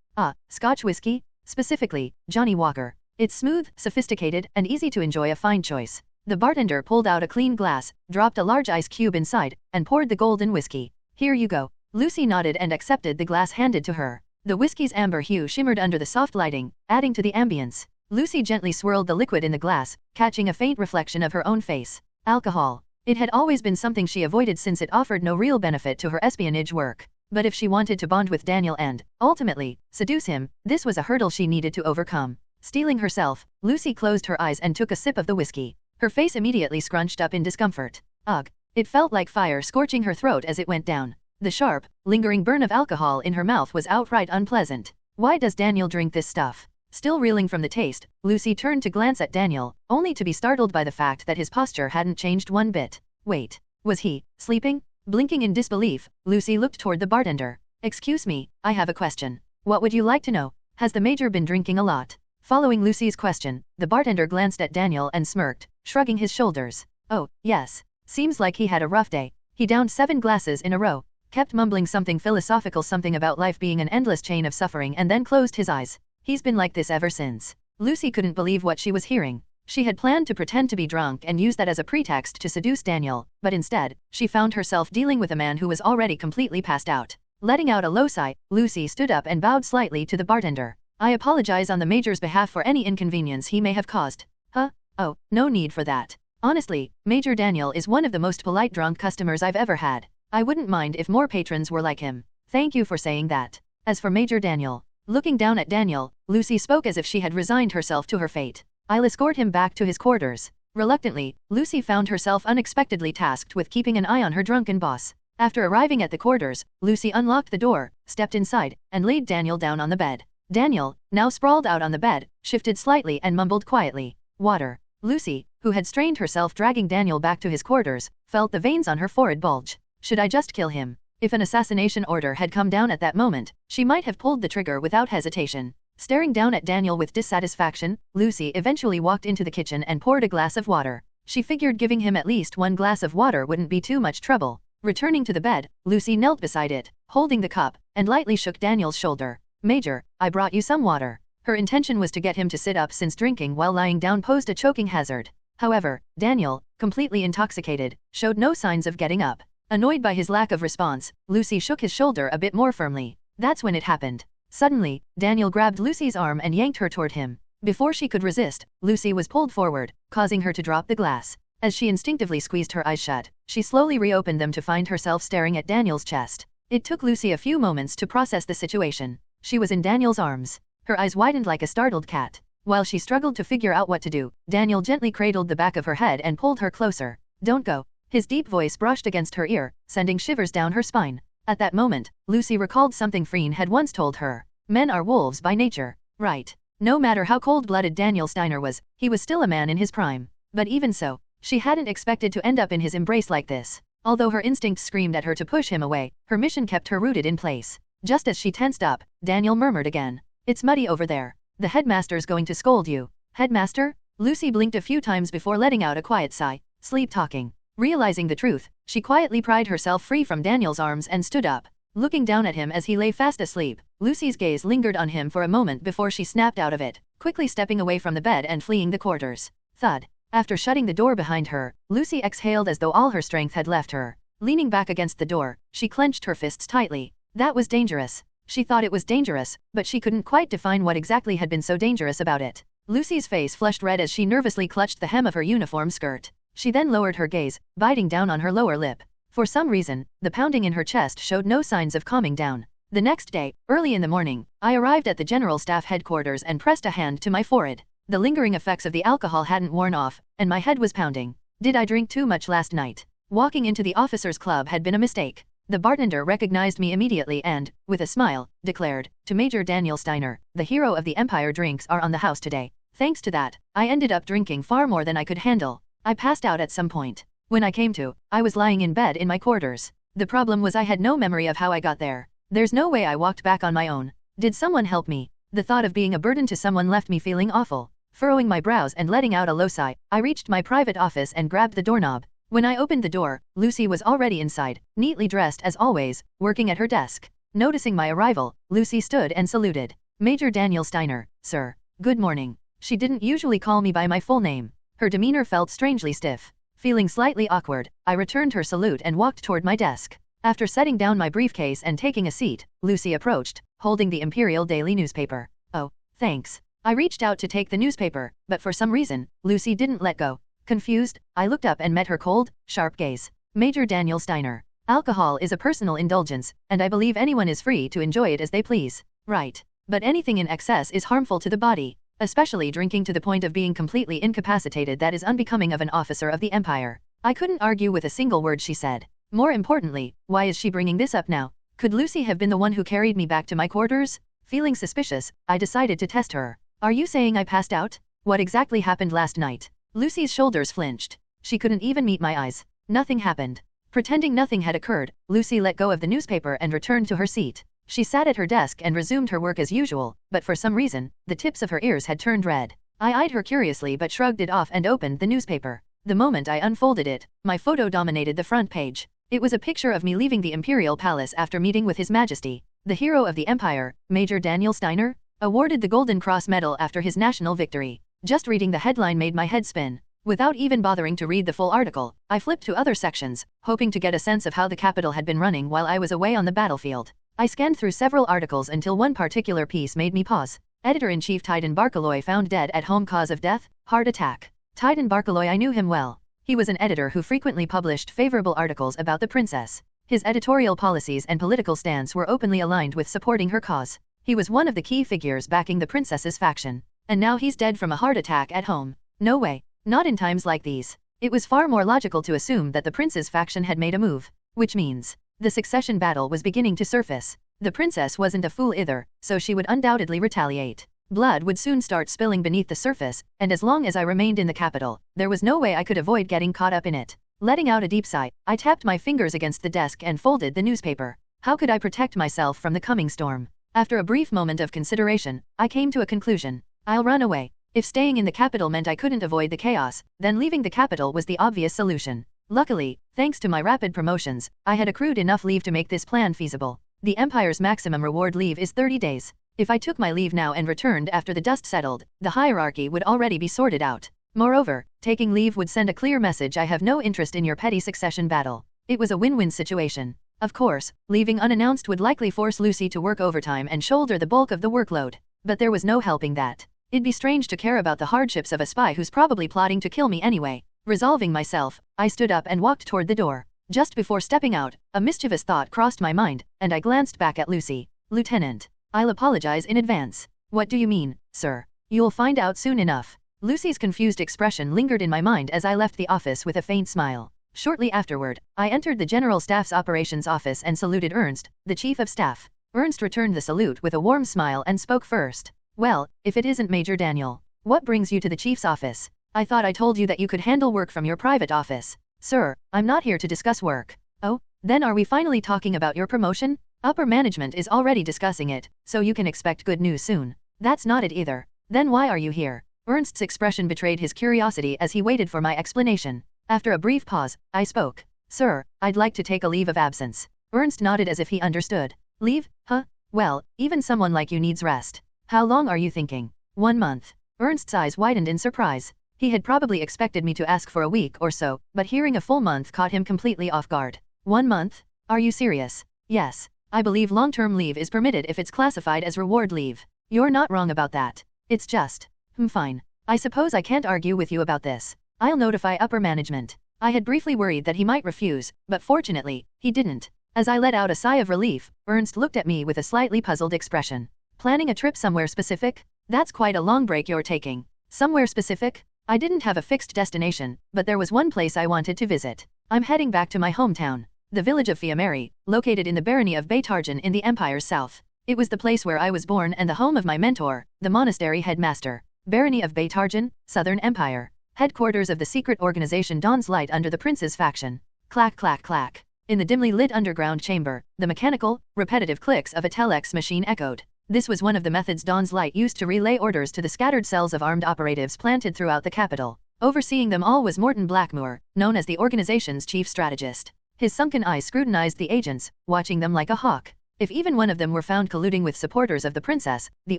Scotch whiskey? Specifically, Johnny Walker. It's smooth, sophisticated, and easy to enjoy, a fine choice. The bartender pulled out a clean glass, dropped a large ice cube inside, and poured the golden whiskey. Here you go. Lucy nodded and accepted the glass handed to her. The whiskey's amber hue shimmered under the soft lighting, adding to the ambience. Lucy gently swirled the liquid in the glass, catching a faint reflection of her own face. Alcohol. It had always been something she avoided since it offered no real benefit to her espionage work. But if she wanted to bond with Daniel and, ultimately, seduce him, this was a hurdle she needed to overcome. Steeling herself, Lucy closed her eyes and took a sip of the whiskey. Her face immediately scrunched up in discomfort. Ugh. It felt like fire scorching her throat as it went down. The sharp, lingering burn of alcohol in her mouth was outright unpleasant. Why does Daniel drink this stuff? Still reeling from the taste, Lucy turned to glance at Daniel, only to be startled by the fact that his posture hadn't changed one bit. Wait, was he sleeping? Blinking in disbelief, Lucy looked toward the bartender. Excuse me, I have a question. What would you like to know? Has the major been drinking a lot? Following Lucy's question, the bartender glanced at Daniel and smirked, shrugging his shoulders. Oh, yes. Seems like he had a rough day. He downed 7 glasses in a row, kept mumbling something philosophical, something about life being an endless chain of suffering, and then closed his eyes. He's been like this ever since. Lucy couldn't believe what she was hearing. She had planned to pretend to be drunk and use that as a pretext to seduce Daniel, but instead, she found herself dealing with a man who was already completely passed out. Letting out a low sigh, Lucy stood up and bowed slightly to the bartender. I apologize on the major's behalf for any inconvenience he may have caused. Huh? Oh, no need for that. Honestly, Major Daniel is one of the most polite drunk customers I've ever had. I wouldn't mind if more patrons were like him. Thank you for saying that. As for Major Daniel, looking down at Daniel, Lucy spoke as if she had resigned herself to her fate. I'll escort him back to his quarters. Reluctantly, Lucy found herself unexpectedly tasked with keeping an eye on her drunken boss. After arriving at the quarters, Lucy unlocked the door, stepped inside, and laid Daniel down on the bed. Daniel, now sprawled out on the bed, shifted slightly and mumbled quietly, "Water." Lucy, who had strained herself dragging Daniel back to his quarters, felt the veins on her forehead bulge. Should I just kill him? If an assassination order had come down at that moment, she might have pulled the trigger without hesitation. Staring down at Daniel with dissatisfaction, Lucy eventually walked into the kitchen and poured a glass of water. She figured giving him at least one glass of water wouldn't be too much trouble. Returning to the bed, Lucy knelt beside it, holding the cup, and lightly shook Daniel's shoulder. "Major, I brought you some water." Her intention was to get him to sit up since drinking while lying down posed a choking hazard. However, Daniel, completely intoxicated, showed no signs of getting up. Annoyed by his lack of response, Lucy shook his shoulder a bit more firmly. That's when it happened. Suddenly, Daniel grabbed Lucy's arm and yanked her toward him. Before she could resist, Lucy was pulled forward, causing her to drop the glass. As she instinctively squeezed her eyes shut, she slowly reopened them to find herself staring at Daniel's chest. It took Lucy a few moments to process the situation. She was in Daniel's arms. Her eyes widened like a startled cat. While she struggled to figure out what to do, Daniel gently cradled the back of her head and pulled her closer. "Don't go." His deep voice brushed against her ear, sending shivers down her spine. At that moment, Lucy recalled something Freen had once told her. Men are wolves by nature. Right. No matter how cold-blooded Daniel Steiner was, he was still a man in his prime. But even so, she hadn't expected to end up in his embrace like this. Although her instincts screamed at her to push him away, her mission kept her rooted in place. Just as she tensed up, Daniel murmured again. "It's muddy over there. The headmaster's going to scold you." "Headmaster?" Lucy blinked a few times before letting out a quiet sigh. Sleep talking. Realizing the truth, she quietly pried herself free from Daniel's arms and stood up. Looking down at him as he lay fast asleep, Lucy's gaze lingered on him for a moment before she snapped out of it, quickly stepping away from the bed and fleeing the quarters. Thud. After shutting the door behind her, Lucy exhaled as though all her strength had left her. Leaning back against the door, she clenched her fists tightly. That was dangerous. She thought it was dangerous, but she couldn't quite define what exactly had been so dangerous about it. Lucy's face flushed red as she nervously clutched the hem of her uniform skirt. She then lowered her gaze, biting down on her lower lip. For some reason, the pounding in her chest showed no signs of calming down. The next day, early in the morning, I arrived at the General Staff headquarters and pressed a hand to my forehead. The lingering effects of the alcohol hadn't worn off, and my head was pounding. Did I drink too much last night? Walking into the officers' club had been a mistake. The bartender recognized me immediately and, with a smile, declared, "To Major Daniel Steiner, the hero of the Empire, drinks are on the house today." Thanks to that, I ended up drinking far more than I could handle. I passed out at some point. When I came to, I was lying in bed in my quarters. The problem was I had no memory of how I got there. There's no way I walked back on my own. Did someone help me? The thought of being a burden to someone left me feeling awful. Furrowing my brows and letting out a low sigh, I reached my private office and grabbed the doorknob. When I opened the door, Lucy was already inside, neatly dressed as always, working at her desk. Noticing my arrival, Lucy stood and saluted. "Major Daniel Steiner, sir. Good morning." She didn't usually call me by my full name. Her demeanor felt strangely stiff. Feeling slightly awkward, I returned her salute and walked toward my desk. After setting down my briefcase and taking a seat, Lucy approached, holding the Imperial Daily newspaper. "Oh, thanks." I reached out to take the newspaper, but for some reason, Lucy didn't let go. Confused, I looked up and met her cold, sharp gaze. "Major Daniel Steiner, alcohol is a personal indulgence, and I believe anyone is free to enjoy it as they please. Right. But anything in excess is harmful to the body. Especially drinking to the point of being completely incapacitated that is unbecoming of an officer of the Empire." I couldn't argue with a single word she said. More importantly, why is she bringing this up now? Could Lucy have been the one who carried me back to my quarters? Feeling suspicious, I decided to test her. "Are you saying I passed out? What exactly happened last night?" Lucy's shoulders flinched. She couldn't even meet my eyes. Nothing happened. Pretending nothing had occurred, Lucy let go of the newspaper and returned to her seat. She sat at her desk and resumed her work as usual, but for some reason, the tips of her ears had turned red. I eyed her curiously but shrugged it off and opened the newspaper. The moment I unfolded it, my photo dominated the front page. It was a picture of me leaving the Imperial Palace after meeting with His Majesty, the hero of the Empire, Major Daniel Steiner, awarded the Golden Cross Medal after his national victory. Just reading the headline made my head spin. Without even bothering to read the full article, I flipped to other sections, hoping to get a sense of how the capital had been running while I was away on the battlefield. I scanned through several articles until one particular piece made me pause. Editor-in-Chief Titan Barkaloy found dead at home, cause of death, heart attack. Titan Barkaloy, I knew him well. He was an editor who frequently published favorable articles about the princess. His editorial policies and political stance were openly aligned with supporting her cause. He was one of the key figures backing the princess's faction. And now he's dead from a heart attack at home. No way. Not in times like these. It was far more logical to assume that the prince's faction had made a move. Which means, the succession battle was beginning to surface. The princess wasn't a fool either, so she would undoubtedly retaliate. Blood would soon start spilling beneath the surface, and as long as I remained in the capital, there was no way I could avoid getting caught up in it. Letting out a deep sigh, I tapped my fingers against the desk and folded the newspaper. How could I protect myself from the coming storm? After a brief moment of consideration, I came to a conclusion. I'll run away. If staying in the capital meant I couldn't avoid the chaos, then leaving the capital was the obvious solution. Luckily, thanks to my rapid promotions, I had accrued enough leave to make this plan feasible. The Empire's maximum reward leave is 30 days. If I took my leave now and returned after the dust settled, the hierarchy would already be sorted out. Moreover, taking leave would send a clear message: I have no interest in your petty succession battle. It was a win-win situation. Of course, leaving unannounced would likely force Lucy to work overtime and shoulder the bulk of the workload. But there was no helping that. It'd be strange to care about the hardships of a spy who's probably plotting to kill me anyway. Resolving myself, I stood up and walked toward the door. Just before stepping out, a mischievous thought crossed my mind, and I glanced back at Lucy. Lieutenant, I'll apologize in advance. What do you mean, sir? You'll find out soon enough. Lucy's confused expression lingered in my mind as I left the office with a faint smile. Shortly afterward, I entered the General Staff's operations office and saluted Ernst, the Chief of Staff. Ernst returned the salute with a warm smile and spoke first. Well, if it isn't Major Daniel. What brings you to the Chief's office? I thought I told you that you could handle work from your private office. Sir, I'm not here to discuss work. Oh, then are we finally talking about your promotion? Upper management is already discussing it, so you can expect good news soon. That's not it either. Then why are you here? Ernst's expression betrayed his curiosity as he waited for my explanation. After a brief pause, I spoke. Sir, I'd like to take a leave of absence. Ernst nodded as if he understood. Leave? Huh? Well, even someone like you needs rest. How long are you thinking? 1 month. Ernst's eyes widened in surprise. He had probably expected me to ask for a week or so, but hearing a full month caught him completely off guard. 1 month? Are you serious? Yes. I believe long-term leave is permitted if it's classified as reward leave. You're not wrong about that. It's just... fine. I suppose I can't argue with you about this. I'll notify upper management. I had briefly worried that he might refuse, but fortunately, he didn't. As I let out a sigh of relief, Ernst looked at me with a slightly puzzled expression. Planning a trip somewhere specific? That's quite a long break you're taking. Somewhere specific? I didn't have a fixed destination, but there was one place I wanted to visit. I'm heading back to my hometown, the village of Fiamari, located in the barony of Beitarjan in the Empire's south. It was the place where I was born and the home of my mentor, the monastery headmaster. Barony of Beitarjan, Southern Empire. Headquarters of the secret organization Dawn's Light under the prince's faction. Clack clack clack. In the dimly lit underground chamber, the mechanical, repetitive clicks of a telex machine echoed. This was one of the methods Dawn's Light used to relay orders to the scattered cells of armed operatives planted throughout the capital. Overseeing them all was Morton Blackmore, known as the organization's chief strategist. His sunken eyes scrutinized the agents, watching them like a hawk. If even one of them were found colluding with supporters of the princess, the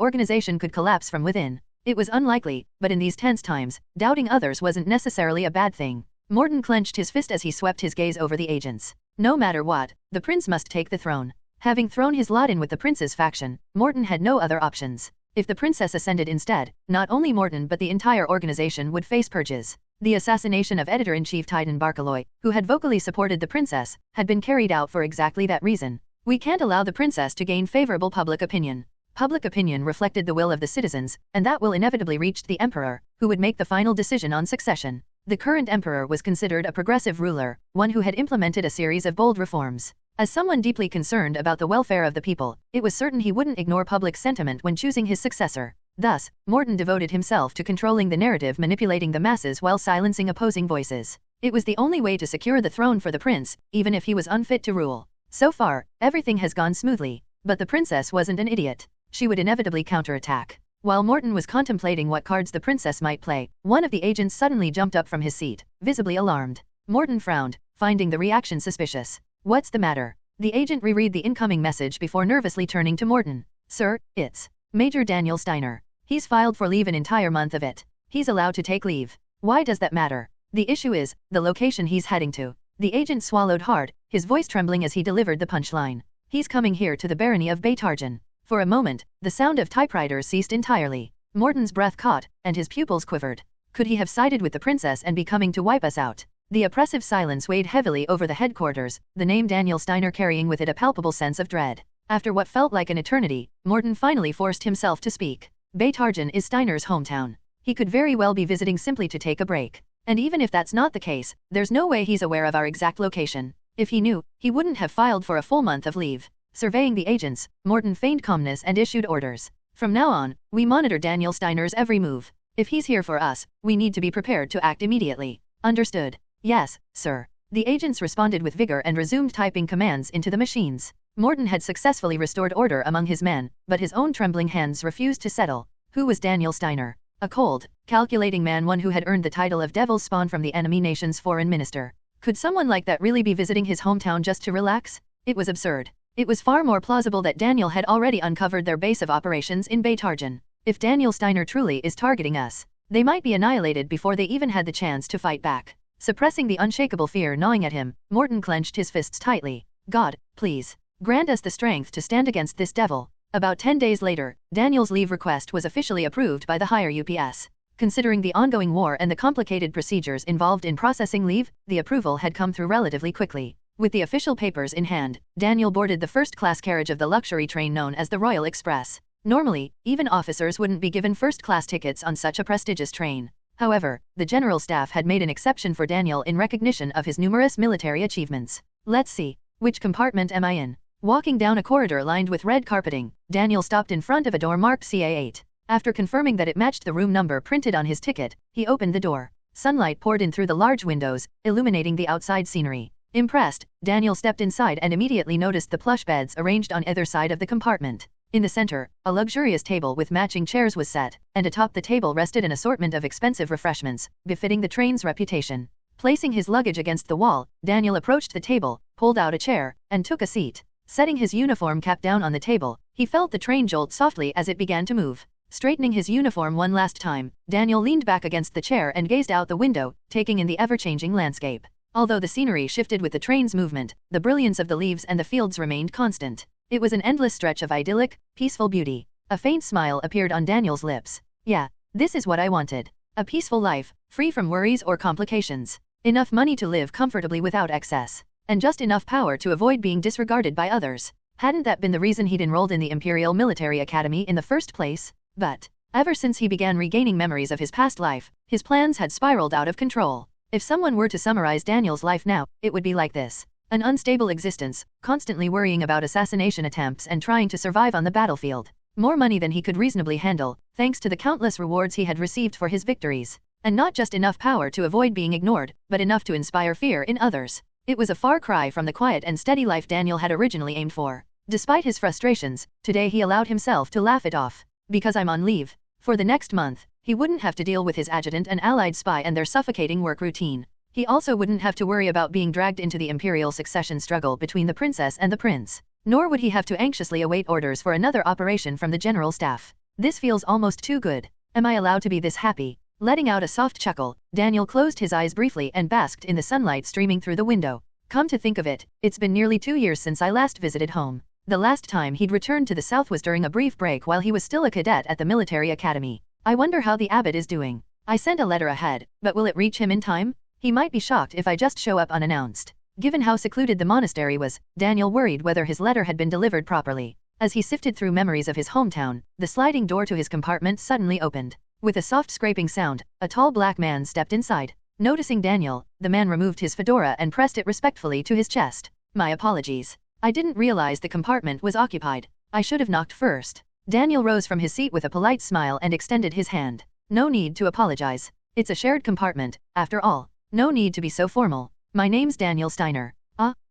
organization could collapse from within. It was unlikely, but in these tense times, doubting others wasn't necessarily a bad thing. Morton clenched his fist as he swept his gaze over the agents. No matter what, the prince must take the throne. Having thrown his lot in with the prince's faction, Morton had no other options. If the princess ascended instead, not only Morton but the entire organization would face purges. The assassination of editor-in-chief Titan Barkaloy, who had vocally supported the princess, had been carried out for exactly that reason. We can't allow the princess to gain favorable public opinion. Public opinion reflected the will of the citizens, and that will inevitably reached the emperor, who would make the final decision on succession. The current emperor was considered a progressive ruler, one who had implemented a series of bold reforms. As someone deeply concerned about the welfare of the people, it was certain he wouldn't ignore public sentiment when choosing his successor. Thus, Morton devoted himself to controlling the narrative, manipulating the masses while silencing opposing voices. It was the only way to secure the throne for the prince, even if he was unfit to rule. So far, everything has gone smoothly. But the princess wasn't an idiot. She would inevitably counterattack. While Morton was contemplating what cards the princess might play, one of the agents suddenly jumped up from his seat, visibly alarmed. Morton frowned, finding the reaction suspicious. What's the matter? The agent reread the incoming message before nervously turning to Morton. Sir, it's Major Daniel Steiner. He's filed for leave an entire month of it. He's allowed to take leave. Why does that matter? The issue is the location he's heading to. The agent swallowed hard, his voice trembling as he delivered the punchline. He's coming here to the barony of Beitarjan. For a moment, the sound of typewriters ceased entirely. Morton's breath caught, and his pupils quivered. Could he have sided with the princess and be coming to wipe us out? The oppressive silence weighed heavily over the headquarters, the name Daniel Steiner carrying with it a palpable sense of dread. After what felt like an eternity, Morton finally forced himself to speak. Beitargen is Steiner's hometown. He could very well be visiting simply to take a break. And even if that's not the case, there's no way he's aware of our exact location. If he knew, he wouldn't have filed for a full month of leave. Surveying the agents, Morton feigned calmness and issued orders. From now on, we monitor Daniel Steiner's every move. If he's here for us, we need to be prepared to act immediately. Understood? Yes, sir. The agents responded with vigor and resumed typing commands into the machines. Morton had successfully restored order among his men, but his own trembling hands refused to settle. Who was Daniel Steiner? A cold, calculating man, one who had earned the title of Devil's Spawn from the enemy nation's foreign minister. Could someone like that really be visiting his hometown just to relax? It was absurd. It was far more plausible that Daniel had already uncovered their base of operations in Beitargen. If Daniel Steiner truly is targeting us, they might be annihilated before they even had the chance to fight back. Suppressing the unshakable fear gnawing at him, Morton clenched his fists tightly. God, please, grant us the strength to stand against this devil. About 10 days later, Daniel's leave request was officially approved by the higher UPS. Considering the ongoing war and the complicated procedures involved in processing leave, the approval had come through relatively quickly. With the official papers in hand, Daniel boarded the first-class carriage of the luxury train known as the Royal Express. Normally, even officers wouldn't be given first-class tickets on such a prestigious train. However, the general staff had made an exception for Daniel in recognition of his numerous military achievements. Let's see, which compartment am I in? Walking down a corridor lined with red carpeting, Daniel stopped in front of a door marked CA8. After confirming that it matched the room number printed on his ticket, he opened the door. Sunlight poured in through the large windows, illuminating the outside scenery. Impressed, Daniel stepped inside and immediately noticed the plush beds arranged on either side of the compartment. In the center, a luxurious table with matching chairs was set, and atop the table rested an assortment of expensive refreshments, befitting the train's reputation. Placing his luggage against the wall, Daniel approached the table, pulled out a chair, and took a seat. Setting his uniform cap down on the table, he felt the train jolt softly as it began to move. Straightening his uniform one last time, Daniel leaned back against the chair and gazed out the window, taking in the ever-changing landscape. Although the scenery shifted with the train's movement, the brilliance of the leaves and the fields remained constant. It was an endless stretch of idyllic, peaceful beauty. A faint smile appeared on Daniel's lips. Yeah, this is what I wanted. A peaceful life, free from worries or complications. Enough money to live comfortably without excess. And just enough power to avoid being disregarded by others. Hadn't that been the reason he'd enrolled in the Imperial Military Academy in the first place? But, ever since he began regaining memories of his past life, his plans had spiraled out of control. If someone were to summarize Daniel's life now, it would be like this. An unstable existence, constantly worrying about assassination attempts and trying to survive on the battlefield. More money than he could reasonably handle, thanks to the countless rewards he had received for his victories. And not just enough power to avoid being ignored, but enough to inspire fear in others. It was a far cry from the quiet and steady life Daniel had originally aimed for. Despite his frustrations, today he allowed himself to laugh it off. Because I'm on leave. For the next month, he wouldn't have to deal with his adjutant and allied spy and their suffocating work routine. He also wouldn't have to worry about being dragged into the imperial succession struggle between the princess and the prince. Nor would he have to anxiously await orders for another operation from the general staff. This feels almost too good. Am I allowed to be this happy? Letting out a soft chuckle, Daniel closed his eyes briefly and basked in the sunlight streaming through the window. Come to think of it, it's been nearly 2 years since I last visited home. The last time he'd returned to the south was during a brief break while he was still a cadet at the military academy. I wonder how the abbot is doing. I sent a letter ahead, but will it reach him in time? He might be shocked if I just show up unannounced. Given how secluded the monastery was, Daniel worried whether his letter had been delivered properly. As he sifted through memories of his hometown, the sliding door to his compartment suddenly opened. With a soft scraping sound, a tall black man stepped inside. Noticing Daniel, the man removed his fedora and pressed it respectfully to his chest. My apologies. I didn't realize the compartment was occupied. I should have knocked first. Daniel rose from his seat with a polite smile and extended his hand. No need to apologize. It's a shared compartment, after all. No need to be so formal. My name's Daniel Steiner.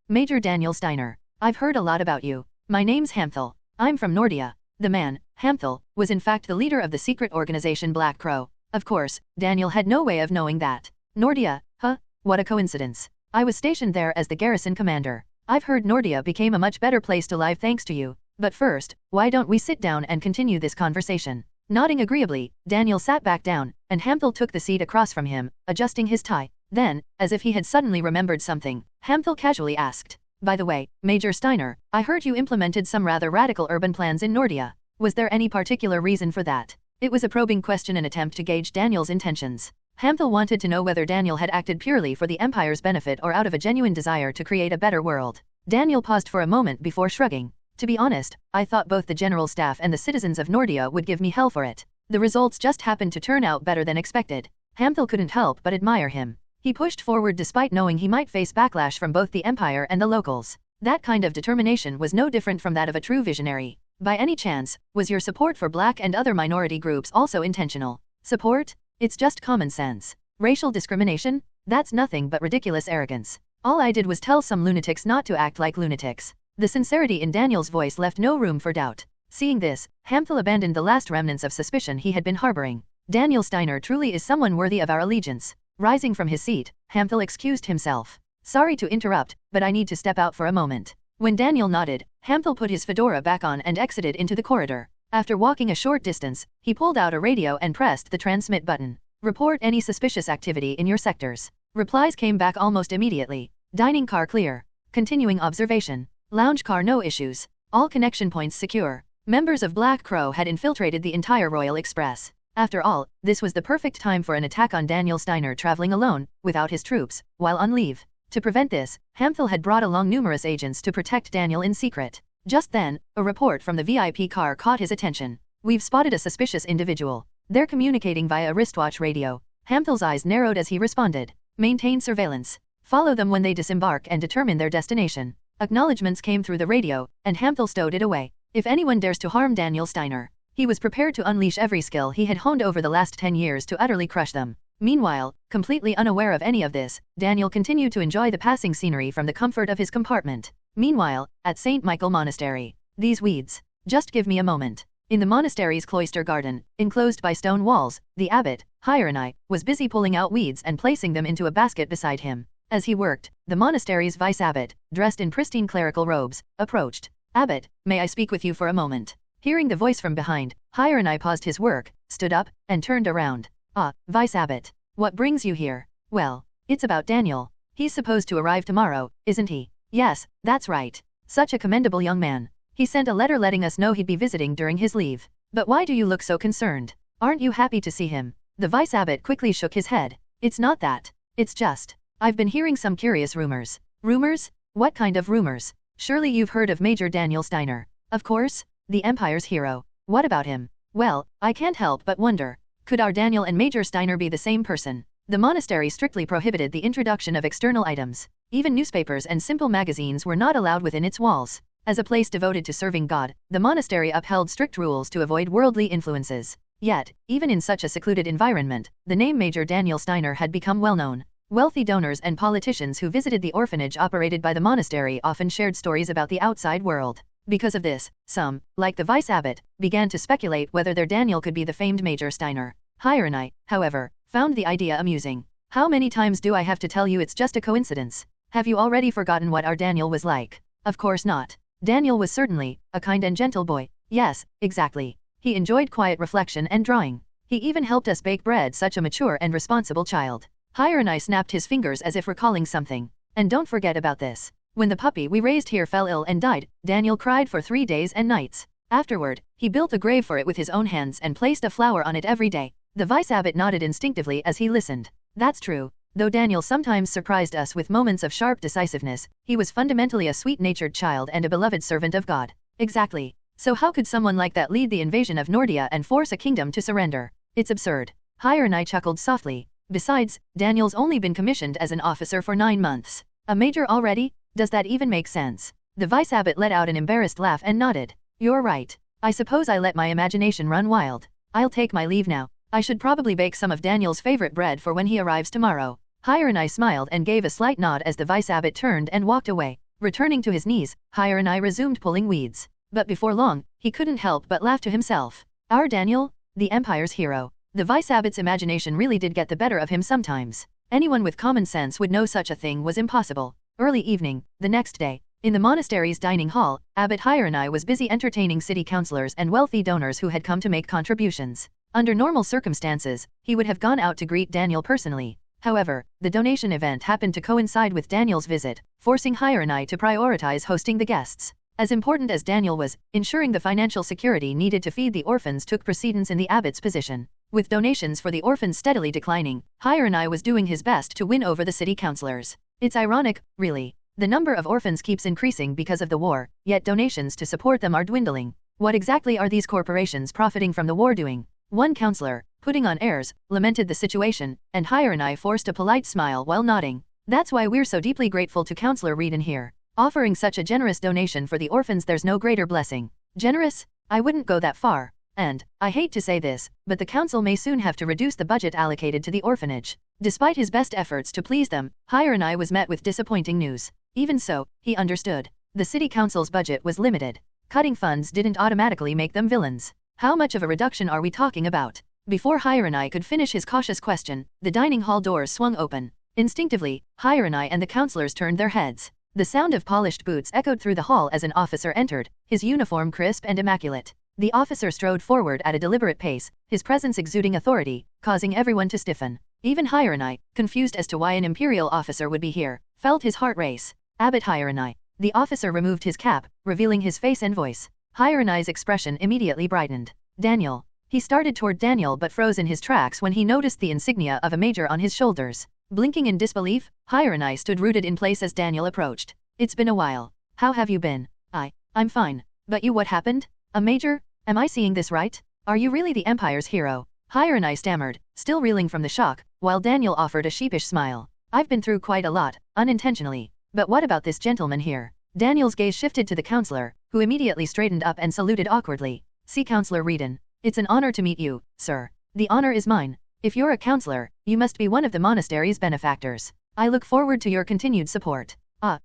Major Daniel Steiner. I've heard a lot about you. My name's Hamthel. I'm from Nordia. The man, Hamthel, was in fact the leader of the secret organization Black Crow. Of course, Daniel had no way of knowing that. Nordia, huh? What a coincidence. I was stationed there as the garrison commander. I've heard Nordia became a much better place to live thanks to you. But first, why don't we sit down and continue this conversation? Nodding agreeably, Daniel sat back down, and Hamthel took the seat across from him, adjusting his tie. Then, as if he had suddenly remembered something, Hamthel casually asked, By the way, Major Steiner, I heard you implemented some rather radical urban plans in Nordia. Was there any particular reason for that? It was a probing question, an attempt to gauge Daniel's intentions. Hamthal wanted to know whether Daniel had acted purely for the Empire's benefit or out of a genuine desire to create a better world. Daniel paused for a moment before shrugging. To be honest, I thought both the general staff and the citizens of Nordia would give me hell for it. The results just happened to turn out better than expected. Hamthal couldn't help but admire him. He pushed forward despite knowing he might face backlash from both the Empire and the locals. That kind of determination was no different from that of a true visionary. By any chance, was your support for Black and other minority groups also intentional? Support? It's just common sense. Racial discrimination? That's nothing but ridiculous arrogance. All I did was tell some lunatics not to act like lunatics. The sincerity in Daniel's voice left no room for doubt. Seeing this, Hamthal abandoned the last remnants of suspicion he had been harboring. Daniel Steiner truly is someone worthy of our allegiance. Rising from his seat, Hamthal excused himself. Sorry to interrupt, but I need to step out for a moment. When Daniel nodded, Hamthal put his fedora back on and exited into the corridor. After walking a short distance, he pulled out a radio and pressed the transmit button. Report any suspicious activity in your sectors. Replies came back almost immediately. Dining car clear. Continuing observation. Lounge car no issues. All connection points secure. Members of Black Crow had infiltrated the entire Royal Express. After all, this was the perfect time for an attack on Daniel Steiner traveling alone, without his troops, while on leave. To prevent this, Hamthal had brought along numerous agents to protect Daniel in secret. Just then, a report from the VIP car caught his attention. We've spotted a suspicious individual. They're communicating via a wristwatch radio. Hamthal's eyes narrowed as he responded. Maintain surveillance. Follow them when they disembark and determine their destination. Acknowledgements came through the radio, and Hamthal stowed it away. If anyone dares to harm Daniel Steiner, he was prepared to unleash every skill he had honed over the last 10 years to utterly crush them. Meanwhile, completely unaware of any of this, Daniel continued to enjoy the passing scenery from the comfort of his compartment. Meanwhile, at St. Michael Monastery. These weeds. Just give me a moment. In the monastery's cloister garden, enclosed by stone walls, the abbot, Hieronymus, was busy pulling out weeds and placing them into a basket beside him. As he worked, the monastery's vice-abbot, dressed in pristine clerical robes, approached. Abbot, may I speak with you for a moment? Hearing the voice from behind, Hieronymus paused his work, stood up, and turned around. Ah, vice-abbot. What brings you here? Well, it's about Daniel. He's supposed to arrive tomorrow, isn't he? Yes, that's right. Such a commendable young man. He sent a letter letting us know he'd be visiting during his leave. But why do you look so concerned? Aren't you happy to see him? The vice-abbot quickly shook his head. It's not that. It's just, I've been hearing some curious rumors. Rumors? What kind of rumors? Surely you've heard of Major Daniel Steiner. Of course, the Empire's hero. What about him? Well, I can't help but wonder. Could our Daniel and Major Steiner be the same person? The monastery strictly prohibited the introduction of external items. Even newspapers and simple magazines were not allowed within its walls. As a place devoted to serving God, the monastery upheld strict rules to avoid worldly influences. Yet, even in such a secluded environment, the name Major Daniel Steiner had become well known. Wealthy donors and politicians who visited the orphanage operated by the monastery often shared stories about the outside world. Because of this, some, like the vice-abbot, began to speculate whether their Daniel could be the famed Major Steiner. Hieronymus, however, found the idea amusing. How many times do I have to tell you it's just a coincidence? Have you already forgotten what our Daniel was like? Of course not. Daniel was certainly a kind and gentle boy. Yes, exactly. He enjoyed quiet reflection and drawing. He even helped us bake bread, such a mature and responsible child. Hieronymus snapped his fingers as if recalling something. And don't forget about this. When the puppy we raised here fell ill and died, Daniel cried for 3 days and nights. Afterward, he built a grave for it with his own hands and placed a flower on it every day. The vice-abbot nodded instinctively as he listened. That's true. Though Daniel sometimes surprised us with moments of sharp decisiveness, he was fundamentally a sweet-natured child and a beloved servant of God. Exactly. So how could someone like that lead the invasion of Nordia and force a kingdom to surrender? It's absurd. Hieronymus chuckled softly. Besides, Daniel's only been commissioned as an officer for 9 months. A major already? Does that even make sense? The vice-abbot let out an embarrassed laugh and nodded. You're right. I suppose I let my imagination run wild. I'll take my leave now. I should probably bake some of Daniel's favorite bread for when he arrives tomorrow. Hieronymus smiled and gave a slight nod as the vice-abbot turned and walked away. Returning to his knees, Hieronymus resumed pulling weeds. But before long, he couldn't help but laugh to himself. Our Daniel? The Empire's hero. The vice-abbot's imagination really did get the better of him sometimes. Anyone with common sense would know such a thing was impossible. Early evening, the next day, in the monastery's dining hall, Abbot Hieronymus was busy entertaining city councillors and wealthy donors who had come to make contributions. Under normal circumstances, he would have gone out to greet Daniel personally. However, the donation event happened to coincide with Daniel's visit, forcing Hieronymus to prioritize hosting the guests. As important as Daniel was, ensuring the financial security needed to feed the orphans took precedence in the abbot's position. With donations for the orphans steadily declining, Hierony was doing his best to win over the city councillors. It's ironic, really. The number of orphans keeps increasing because of the war, yet donations to support them are dwindling. What exactly are these corporations profiting from the war doing? One councillor, putting on airs, lamented the situation, and Hierony forced a polite smile while nodding. That's why we're so deeply grateful to Councillor Reedon here. Offering such a generous donation for the orphans, there's no greater blessing. Generous? I wouldn't go that far. And, I hate to say this, but the council may soon have to reduce the budget allocated to the orphanage. Despite his best efforts to please them, Hierony was met with disappointing news. Even so, he understood. The city council's budget was limited. Cutting funds didn't automatically make them villains. How much of a reduction are we talking about? Before Hierony could finish his cautious question, the dining hall doors swung open. Instinctively, Hierony and the councillors turned their heads. The sound of polished boots echoed through the hall as an officer entered, his uniform crisp and immaculate. The officer strode forward at a deliberate pace, his presence exuding authority, causing everyone to stiffen. Even Hierony, confused as to why an imperial officer would be here, felt his heart race. Abbot Hierony. The officer removed his cap, revealing his face and voice. Hierony's expression immediately brightened. Daniel. He started toward Daniel but froze in his tracks when he noticed the insignia of a major on his shoulders. Blinking in disbelief, Hierony stood rooted in place as Daniel approached. It's been a while. How have you been? I'm fine. But you, what happened? A major? Am I seeing this right? Are you really the Empire's hero? Hierony stammered, still reeling from the shock, while Daniel offered a sheepish smile. I've been through quite a lot, unintentionally. But what about this gentleman here? Daniel's gaze shifted to the councillor, who immediately straightened up and saluted awkwardly. See Councillor Reedon. It's an honor to meet you, sir. The honor is mine. If you're a councillor, you must be one of the monastery's benefactors. I look forward to your continued support.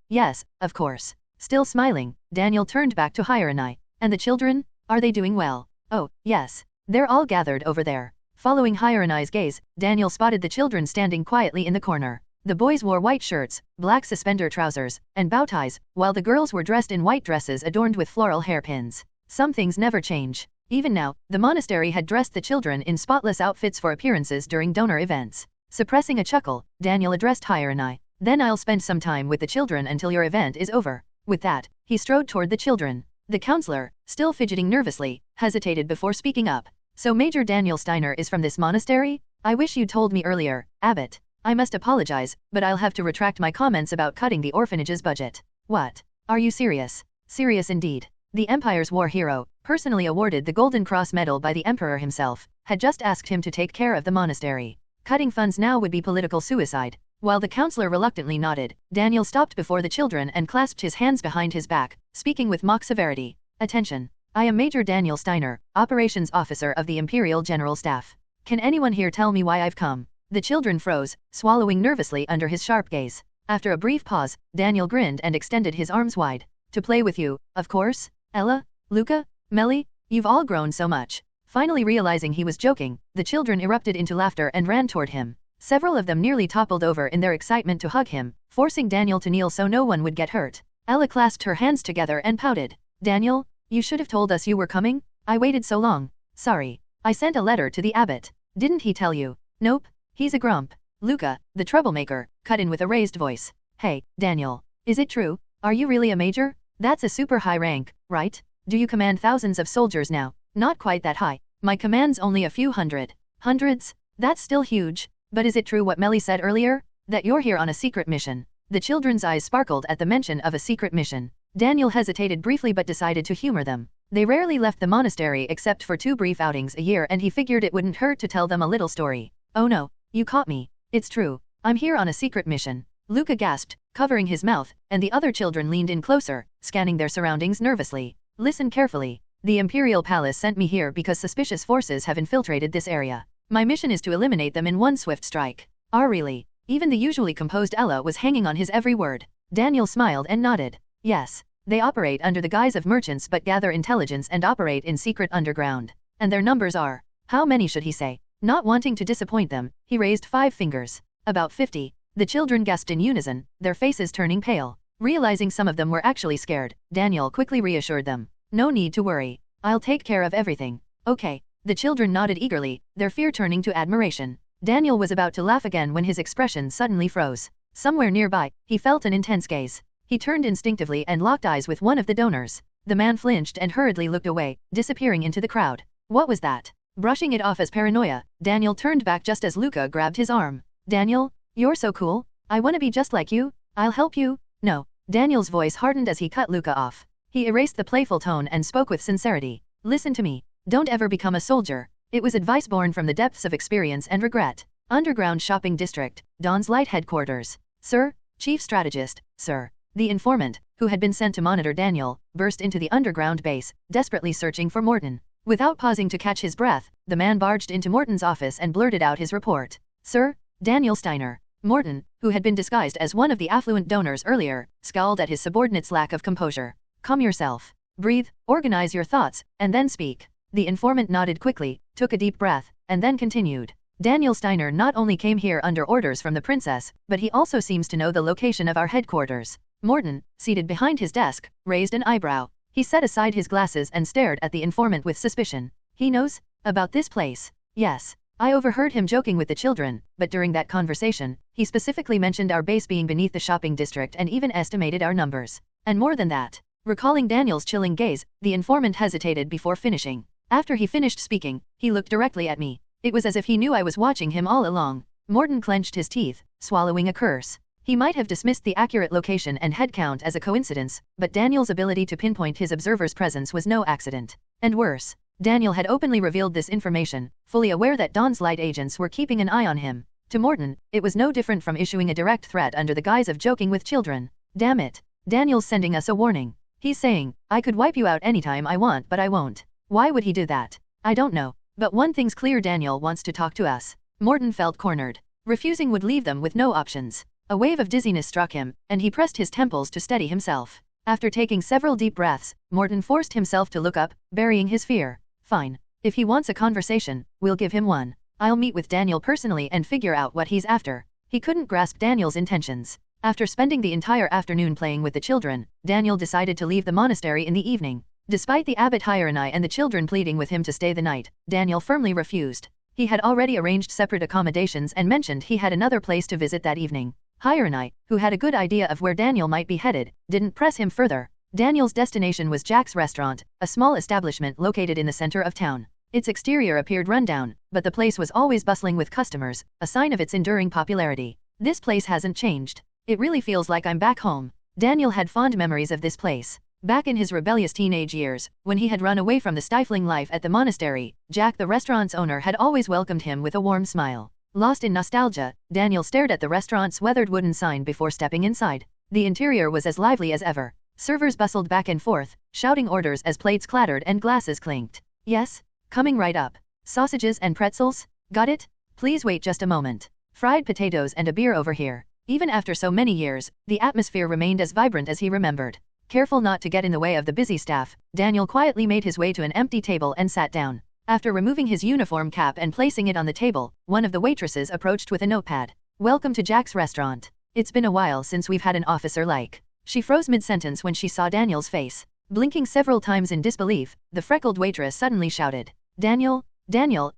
Yes, of course. Still smiling, Daniel turned back to Hierony. And the children? Are they doing well? Oh, yes. They're all gathered over there. Following Hierony's gaze, Daniel spotted the children standing quietly in the corner. The boys wore white shirts, black suspender trousers, and bow ties, while the girls were dressed in white dresses adorned with floral hairpins. Some things never change. Even now, the monastery had dressed the children in spotless outfits for appearances during donor events. Suppressing a chuckle, Daniel addressed Hierony. Then I'll spend some time with the children until your event is over. With that, he strode toward the children. The councillor, still fidgeting nervously, hesitated before speaking up. So Major Daniel Steiner is from this monastery? I wish you'd told me earlier, Abbot. I must apologize, but I'll have to retract my comments about cutting the orphanage's budget. What? Are you serious? Serious indeed. The Empire's war hero, personally awarded the Golden Cross medal by the Emperor himself, had just asked him to take care of the monastery. Cutting funds now would be political suicide. While the councillor reluctantly nodded, Daniel stopped before the children and clasped his hands behind his back, speaking with mock severity. Attention. I am Major Daniel Steiner, Operations Officer of the Imperial General Staff. Can anyone here tell me why I've come? The children froze, swallowing nervously under his sharp gaze. After a brief pause, Daniel grinned and extended his arms wide. To play with you, of course? Ella? Luca? Melly? You've all grown so much. Finally realizing he was joking, the children erupted into laughter and ran toward him. Several of them nearly toppled over in their excitement to hug him, forcing Daniel to kneel so no one would get hurt. Ella clasped her hands together and pouted. Daniel, you should have told us you were coming. I waited so long. Sorry. I sent a letter to the abbot. Didn't he tell you? Nope. He's a grump. Luca, the troublemaker, cut in with a raised voice. Hey, Daniel. Is it true? Are you really a major? That's a super high rank, right? Do you command thousands of soldiers now? Not quite that high. My command's only a few hundred. Hundreds? That's still huge. But is it true what Melly said earlier? That you're here on a secret mission? The children's eyes sparkled at the mention of a secret mission. Daniel hesitated briefly but decided to humor them. They rarely left the monastery except for 2 brief outings a year, and he figured it wouldn't hurt to tell them a little story. Oh no, you caught me. It's true. I'm here on a secret mission. Luca gasped, covering his mouth, and the other children leaned in closer, scanning their surroundings nervously. Listen carefully. The Imperial Palace sent me here because suspicious forces have infiltrated this area. My mission is to eliminate them in one swift strike. Really? Even the usually composed Ella was hanging on his every word. Daniel smiled and nodded. Yes. They operate under the guise of merchants but gather intelligence and operate in secret underground. And their numbers are... How many should he say? Not wanting to disappoint them, he raised 5 fingers. About 50. The children gasped in unison, their faces turning pale. Realizing some of them were actually scared, Daniel quickly reassured them. No need to worry. I'll take care of everything. Okay. The children nodded eagerly, their fear turning to admiration. Daniel was about to laugh again when his expression suddenly froze. Somewhere nearby, he felt an intense gaze. He turned instinctively and locked eyes with one of the donors. The man flinched and hurriedly looked away, disappearing into the crowd. What was that? Brushing it off as paranoia, Daniel turned back just as Luca grabbed his arm. Daniel, you're so cool. I wanna be just like you. I'll help you. No. Daniel's voice hardened as he cut Luca off. He erased the playful tone and spoke with sincerity. Listen to me. Don't ever become a soldier. It was advice born from the depths of experience and regret. Underground Shopping District, Dawn's Light Headquarters. Sir, Chief Strategist, sir. The informant, who had been sent to monitor Daniel, burst into the underground base, desperately searching for Morton. Without pausing to catch his breath, the man barged into Morton's office and blurted out his report. Sir, Daniel Steiner. Morton, who had been disguised as one of the affluent donors earlier, scowled at his subordinate's lack of composure. Calm yourself. Breathe, organize your thoughts, and then speak. The informant nodded quickly, took a deep breath, and then continued. Daniel Steiner not only came here under orders from the princess, but he also seems to know the location of our headquarters. Morton, seated behind his desk, raised an eyebrow. He set aside his glasses and stared at the informant with suspicion. He knows about this place. Yes. I overheard him joking with the children, but during that conversation, he specifically mentioned our base being beneath the shopping district and even estimated our numbers. And more than that. Recalling Daniel's chilling gaze, the informant hesitated before finishing. After he finished speaking, he looked directly at me. It was as if he knew I was watching him all along. Morton clenched his teeth, swallowing a curse. He might have dismissed the accurate location and head count as a coincidence, but Daniel's ability to pinpoint his observer's presence was no accident. And worse, Daniel had openly revealed this information, fully aware that Dawn's Light agents were keeping an eye on him. To Morton, it was no different from issuing a direct threat under the guise of joking with children. Damn it. Daniel's sending us a warning. He's saying, I could wipe you out anytime I want but I won't. Why would he do that? I don't know. But one thing's clear, Daniel wants to talk to us. Morton felt cornered. Refusing would leave them with no options. A wave of dizziness struck him, and he pressed his temples to steady himself. After taking several deep breaths, Morton forced himself to look up, burying his fear. Fine. If he wants a conversation, we'll give him one. I'll meet with Daniel personally and figure out what he's after. He couldn't grasp Daniel's intentions. After spending the entire afternoon playing with the children, Daniel decided to leave the monastery in the evening. Despite the abbot Hieronai and the children pleading with him to stay the night, Daniel firmly refused. He had already arranged separate accommodations and mentioned he had another place to visit that evening. Hieronai, who had a good idea of where Daniel might be headed, didn't press him further. Daniel's destination was Jack's Restaurant, a small establishment located in the center of town. Its exterior appeared rundown, but the place was always bustling with customers, a sign of its enduring popularity. This place hasn't changed. It really feels like I'm back home. Daniel had fond memories of this place. Back in his rebellious teenage years, when he had run away from the stifling life at the monastery, Jack, the restaurant's owner, had always welcomed him with a warm smile. Lost in nostalgia, Daniel stared at the restaurant's weathered wooden sign before stepping inside. The interior was as lively as ever. Servers bustled back and forth, shouting orders as plates clattered and glasses clinked. Yes? Coming right up. Sausages and pretzels? Got it? Please wait just a moment. Fried potatoes and a beer over here. Even after so many years, the atmosphere remained as vibrant as he remembered. Careful not to get in the way of the busy staff, Daniel quietly made his way to an empty table and sat down. After removing his uniform cap and placing it on the table, one of the waitresses approached with a notepad. Welcome to Jack's Restaurant. It's been a while since we've had an officer like. She froze mid-sentence when she saw Daniel's face. Blinking several times in disbelief, the freckled waitress suddenly shouted, Daniel,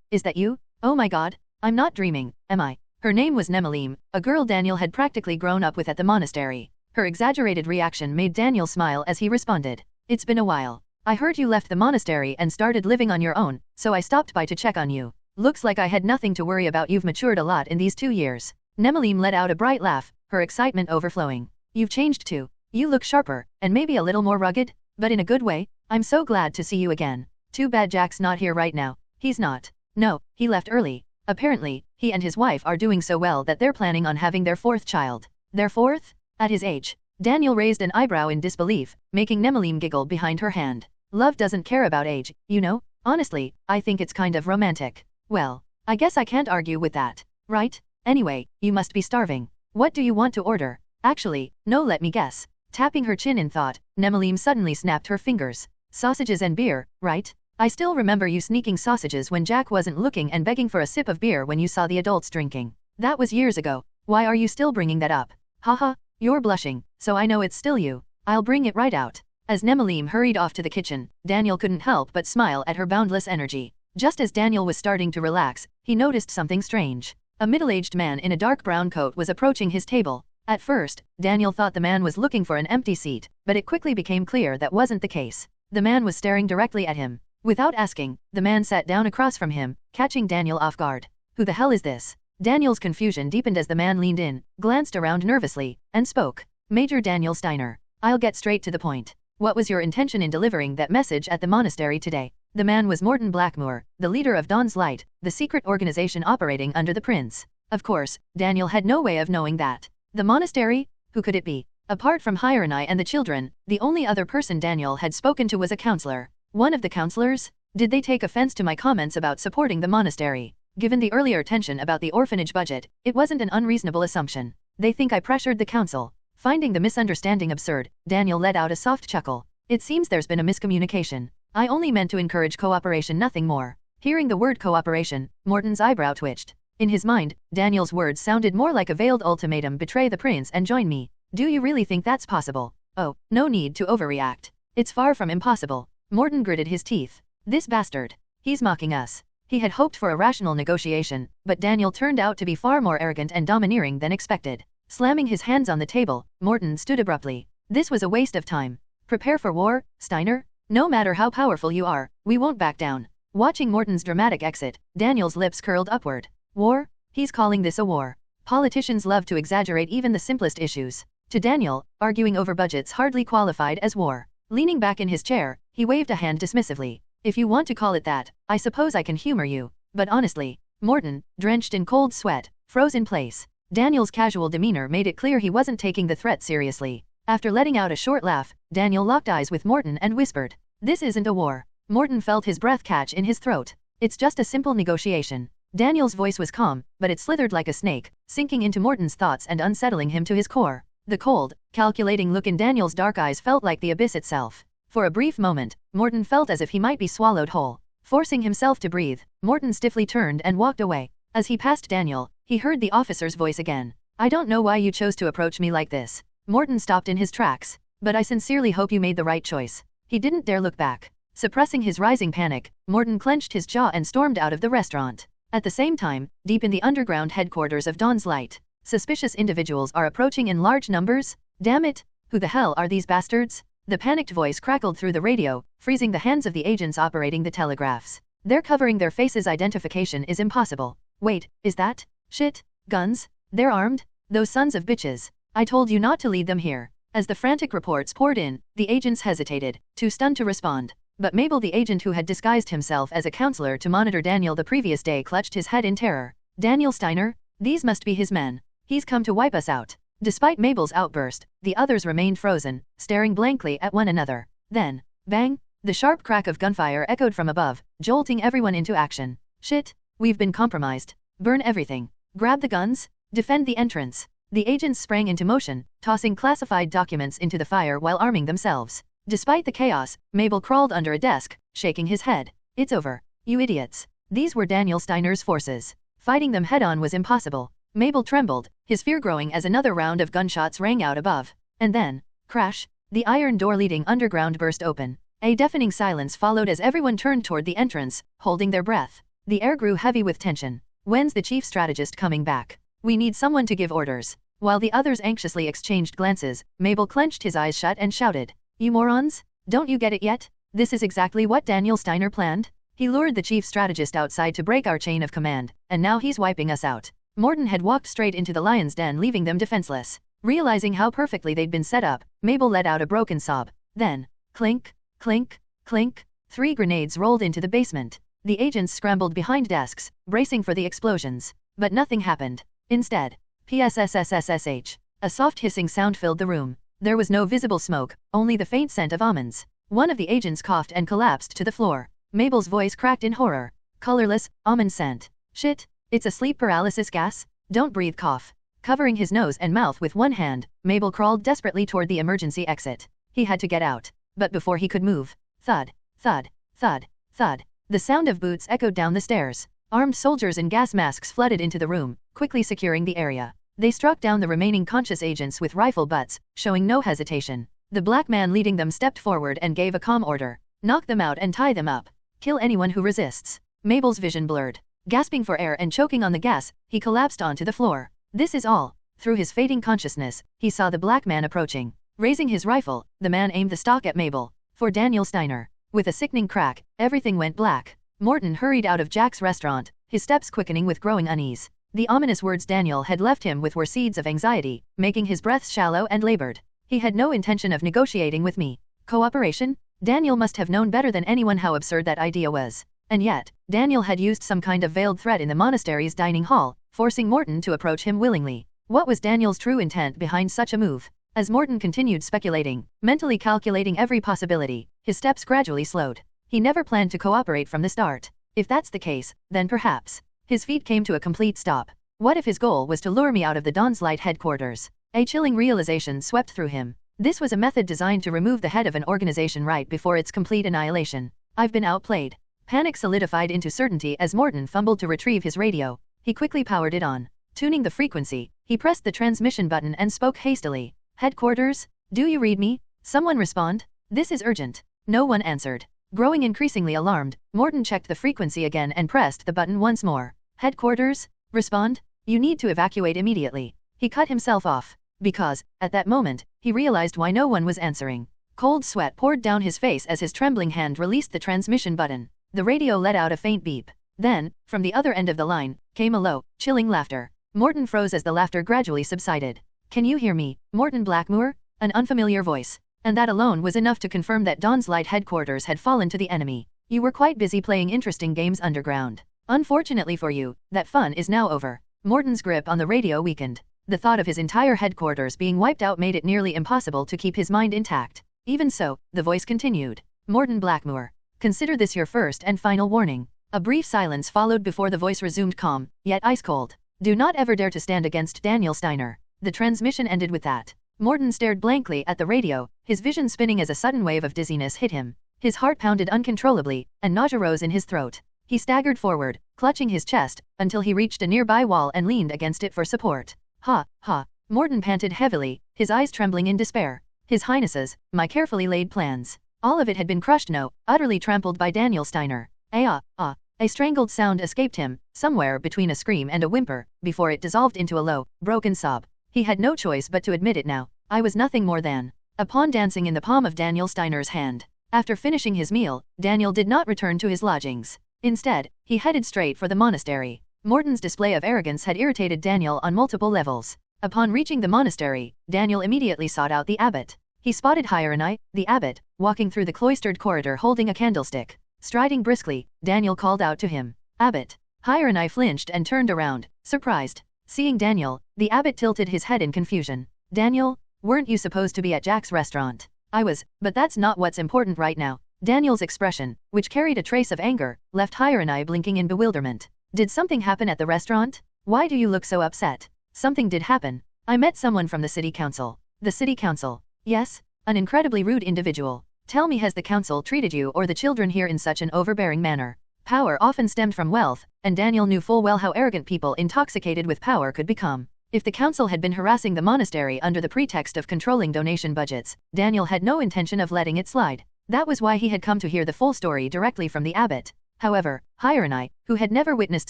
is that you? Oh my god, I'm not dreaming, am I? Her name was Nemelim, a girl Daniel had practically grown up with at the monastery. Her exaggerated reaction made Daniel smile as he responded. It's been a while. I heard you left the monastery and started living on your own, so I stopped by to check on you. Looks like I had nothing to worry about. You've matured a lot in these 2 years. Nemelim let out a bright laugh, her excitement overflowing. You've changed too. You look sharper, and maybe a little more rugged, but in a good way. I'm so glad to see you again. Too bad Jack's not here right now. He's not. No, he left early. Apparently, he and his wife are doing so well that they're planning on having their 4th child. Their 4th? At his age. Daniel raised an eyebrow in disbelief, making Nemelim giggle behind her hand. Love doesn't care about age, you know? Honestly, I think it's kind of romantic. Well, I guess I can't argue with that. Right? Anyway, you must be starving. What do you want to order? Actually, no, let me guess. Tapping her chin in thought, Nemelim suddenly snapped her fingers. Sausages and beer, right? I still remember you sneaking sausages when Jack wasn't looking and begging for a sip of beer when you saw the adults drinking. That was years ago. Why are you still bringing that up? Haha, you're blushing, so I know it's still you. I'll bring it right out. As Nemelim hurried off to the kitchen, Daniel couldn't help but smile at her boundless energy. Just as Daniel was starting to relax, he noticed something strange. A middle-aged man in a dark brown coat was approaching his table. At first, Daniel thought the man was looking for an empty seat, but it quickly became clear that wasn't the case. The man was staring directly at him. Without asking, the man sat down across from him, catching Daniel off guard. Who the hell is this? Daniel's confusion deepened as the man leaned in, glanced around nervously, and spoke. Major Daniel Steiner. I'll get straight to the point. What was your intention in delivering that message at the monastery today? The man was Morton Blackmore, the leader of Dawn's Light, the secret organization operating under the prince. Of course, Daniel had no way of knowing that. The monastery? Who could it be? Apart from Hierony and the children, the only other person Daniel had spoken to was a counselor. One of the counselors? Did they take offense to my comments about supporting the monastery? Given the earlier tension about the orphanage budget, it wasn't an unreasonable assumption. They think I pressured the council. Finding the misunderstanding absurd, Daniel let out a soft chuckle. It seems there's been a miscommunication. I only meant to encourage cooperation, nothing more. Hearing the word cooperation, Morton's eyebrow twitched. In his mind, Daniel's words sounded more like a veiled ultimatum: betray the prince and join me. Do you really think that's possible? Oh, no need to overreact. It's far from impossible. Morton gritted his teeth. This bastard. He's mocking us. He had hoped for a rational negotiation, but Daniel turned out to be far more arrogant and domineering than expected. Slamming his hands on the table, Morton stood abruptly. This was a waste of time. Prepare for war, Steiner? No matter how powerful you are, we won't back down. Watching Morton's dramatic exit, Daniel's lips curled upward. War? He's calling this a war. Politicians love to exaggerate even the simplest issues. To Daniel, arguing over budgets hardly qualified as war. Leaning back in his chair, he waved a hand dismissively. If you want to call it that, I suppose I can humor you. But honestly, Morton, drenched in cold sweat, froze in place. Daniel's casual demeanor made it clear he wasn't taking the threat seriously. After letting out a short laugh, Daniel locked eyes with Morton and whispered, "This isn't a war." Morton felt his breath catch in his throat. "It's just a simple negotiation." Daniel's voice was calm, but it slithered like a snake, sinking into Morton's thoughts and unsettling him to his core. The cold, calculating look in Daniel's dark eyes felt like the abyss itself. For a brief moment, Morton felt as if he might be swallowed whole. Forcing himself to breathe, Morton stiffly turned and walked away. As he passed Daniel, he heard the officer's voice again. "I don't know why you chose to approach me like this." Morton stopped in his tracks. "But I sincerely hope you made the right choice." He didn't dare look back. Suppressing his rising panic, Morton clenched his jaw and stormed out of the restaurant. At the same time, deep in the underground headquarters of Dawn's Light, suspicious individuals are approaching in large numbers. Damn it! Who the hell are these bastards? The panicked voice crackled through the radio, freezing the hands of the agents operating the telegraphs. They're covering their faces. Identification is impossible. Wait, is that? Shit, guns? They're armed? Those sons of bitches. I told you not to lead them here. As the frantic reports poured in, the agents hesitated, too stunned to respond. But Mabel, the agent who had disguised himself as a counselor to monitor Daniel the previous day, clutched his head in terror. Daniel Steiner? These must be his men. He's come to wipe us out. Despite Mabel's outburst, the others remained frozen, staring blankly at one another. Then, bang! The sharp crack of gunfire echoed from above, jolting everyone into action. Shit! We've been compromised. Burn everything. Grab the guns. Defend the entrance. The agents sprang into motion, tossing classified documents into the fire while arming themselves. Despite the chaos, Mabel crawled under a desk, shaking his head. "It's over. You idiots." These were Daniel Steiner's forces. Fighting them head-on was impossible. Mabel trembled, his fear growing as another round of gunshots rang out above. And then, crash! The iron door leading underground burst open. A deafening silence followed as everyone turned toward the entrance, holding their breath. The air grew heavy with tension. "When's the chief strategist coming back? We need someone to give orders." While the others anxiously exchanged glances, Mabel clenched his eyes shut and shouted, "You morons! Don't you get it yet? This is exactly what Daniel Steiner planned. He lured the chief strategist outside to break our chain of command, and now he's wiping us out." Morton had walked straight into the lion's den, leaving them defenseless. Realizing how perfectly they'd been set up, Mabel let out a broken sob. Then, clink, clink, clink, 3 grenades rolled into the basement. The agents scrambled behind desks, bracing for the explosions. But nothing happened. Instead, PSSSSSH. A soft hissing sound filled the room. There was no visible smoke, only the faint scent of almonds. One of the agents coughed and collapsed to the floor. Mabel's voice cracked in horror. "Colorless, almond scent. Shit, it's a sleep paralysis gas? Don't breathe." Cough. Covering his nose and mouth with one hand, Mabel crawled desperately toward the emergency exit. He had to get out. But before he could move, thud, thud, thud, thud. The sound of boots echoed down the stairs. Armed soldiers in gas masks flooded into the room, quickly securing the area. They struck down the remaining conscious agents with rifle butts, showing no hesitation. The black man leading them stepped forward and gave a calm order. "Knock them out and tie them up. Kill anyone who resists." Mabel's vision blurred. Gasping for air and choking on the gas, he collapsed onto the floor. This is all. Through his fading consciousness, he saw the black man approaching. Raising his rifle, the man aimed the stock at Mabel. "For Daniel Steiner." With a sickening crack, everything went black. Morton hurried out of Jack's restaurant, his steps quickening with growing unease. The ominous words Daniel had left him with were seeds of anxiety, making his breaths shallow and labored. He had no intention of negotiating with me. Cooperation? Daniel must have known better than anyone how absurd that idea was. And yet, Daniel had used some kind of veiled threat in the monastery's dining hall, forcing Morton to approach him willingly. What was Daniel's true intent behind such a move? As Morton continued speculating, mentally calculating every possibility, his steps gradually slowed. He never planned to cooperate from the start. If that's the case, then perhaps. His feet came to a complete stop. What if his goal was to lure me out of the Dawn's Light headquarters? A chilling realization swept through him. This was a method designed to remove the head of an organization right before its complete annihilation. I've been outplayed. Panic solidified into certainty as Morton fumbled to retrieve his radio. He quickly powered it on. Tuning the frequency, he pressed the transmission button and spoke hastily. Headquarters? Do you read me? Someone respond? This is urgent. No one answered. Growing increasingly alarmed, Morton checked the frequency again and pressed the button once more. Headquarters? Respond? You need to evacuate immediately. He cut himself off. Because, at that moment, he realized why no one was answering. Cold sweat poured down his face as his trembling hand released the transmission button. The radio let out a faint beep. Then, from the other end of the line, came a low, chilling laughter. Morton froze as the laughter gradually subsided. Can you hear me, Morton Blackmore? An unfamiliar voice. And that alone was enough to confirm that Dawn's Light headquarters had fallen to the enemy. You were quite busy playing interesting games underground. Unfortunately for you, that fun is now over. Morton's grip on the radio weakened. The thought of his entire headquarters being wiped out made it nearly impossible to keep his mind intact. Even so, the voice continued. Morton Blackmore. Consider this your first and final warning. A brief silence followed before the voice resumed calm, yet ice-cold. Do not ever dare to stand against Daniel Steiner. The transmission ended with that. Morton stared blankly at the radio, his vision spinning as a sudden wave of dizziness hit him. His heart pounded uncontrollably, and nausea rose in his throat. He staggered forward, clutching his chest, until he reached a nearby wall and leaned against it for support. Ha, ha. Morton panted heavily, his eyes trembling in despair. His Highnesses, my carefully laid plans. All of it had been crushed utterly trampled by Daniel Steiner. A strangled sound escaped him, somewhere between a scream and a whimper, before it dissolved into a low, broken sob. He had no choice but to admit it now. I was nothing more than a pawn dancing in the palm of Daniel Steiner's hand. After finishing his meal, Daniel did not return to his lodgings. Instead, he headed straight for the monastery. Morton's display of arrogance had irritated Daniel on multiple levels. Upon reaching the monastery, Daniel immediately sought out the abbot. He spotted Hieronymus, the abbot, walking through the cloistered corridor holding a candlestick. Striding briskly, Daniel called out to him. Abbot. Hieronymus flinched and turned around, surprised. Seeing Daniel, the abbot tilted his head in confusion. Daniel, weren't you supposed to be at Jack's restaurant? I was, but that's not what's important right now. Daniel's expression, which carried a trace of anger, left Hieronymus blinking in bewilderment. Did something happen at the restaurant? Why do you look so upset? Something did happen. I met someone from the city council. The city council? Yes? An incredibly rude individual. Tell me, has the council treated you or the children here in such an overbearing manner? Power often stemmed from wealth, and Daniel knew full well how arrogant people intoxicated with power could become. If the council had been harassing the monastery under the pretext of controlling donation budgets, Daniel had no intention of letting it slide. That was why he had come to hear the full story directly from the abbot. However, Hieronymus, who had never witnessed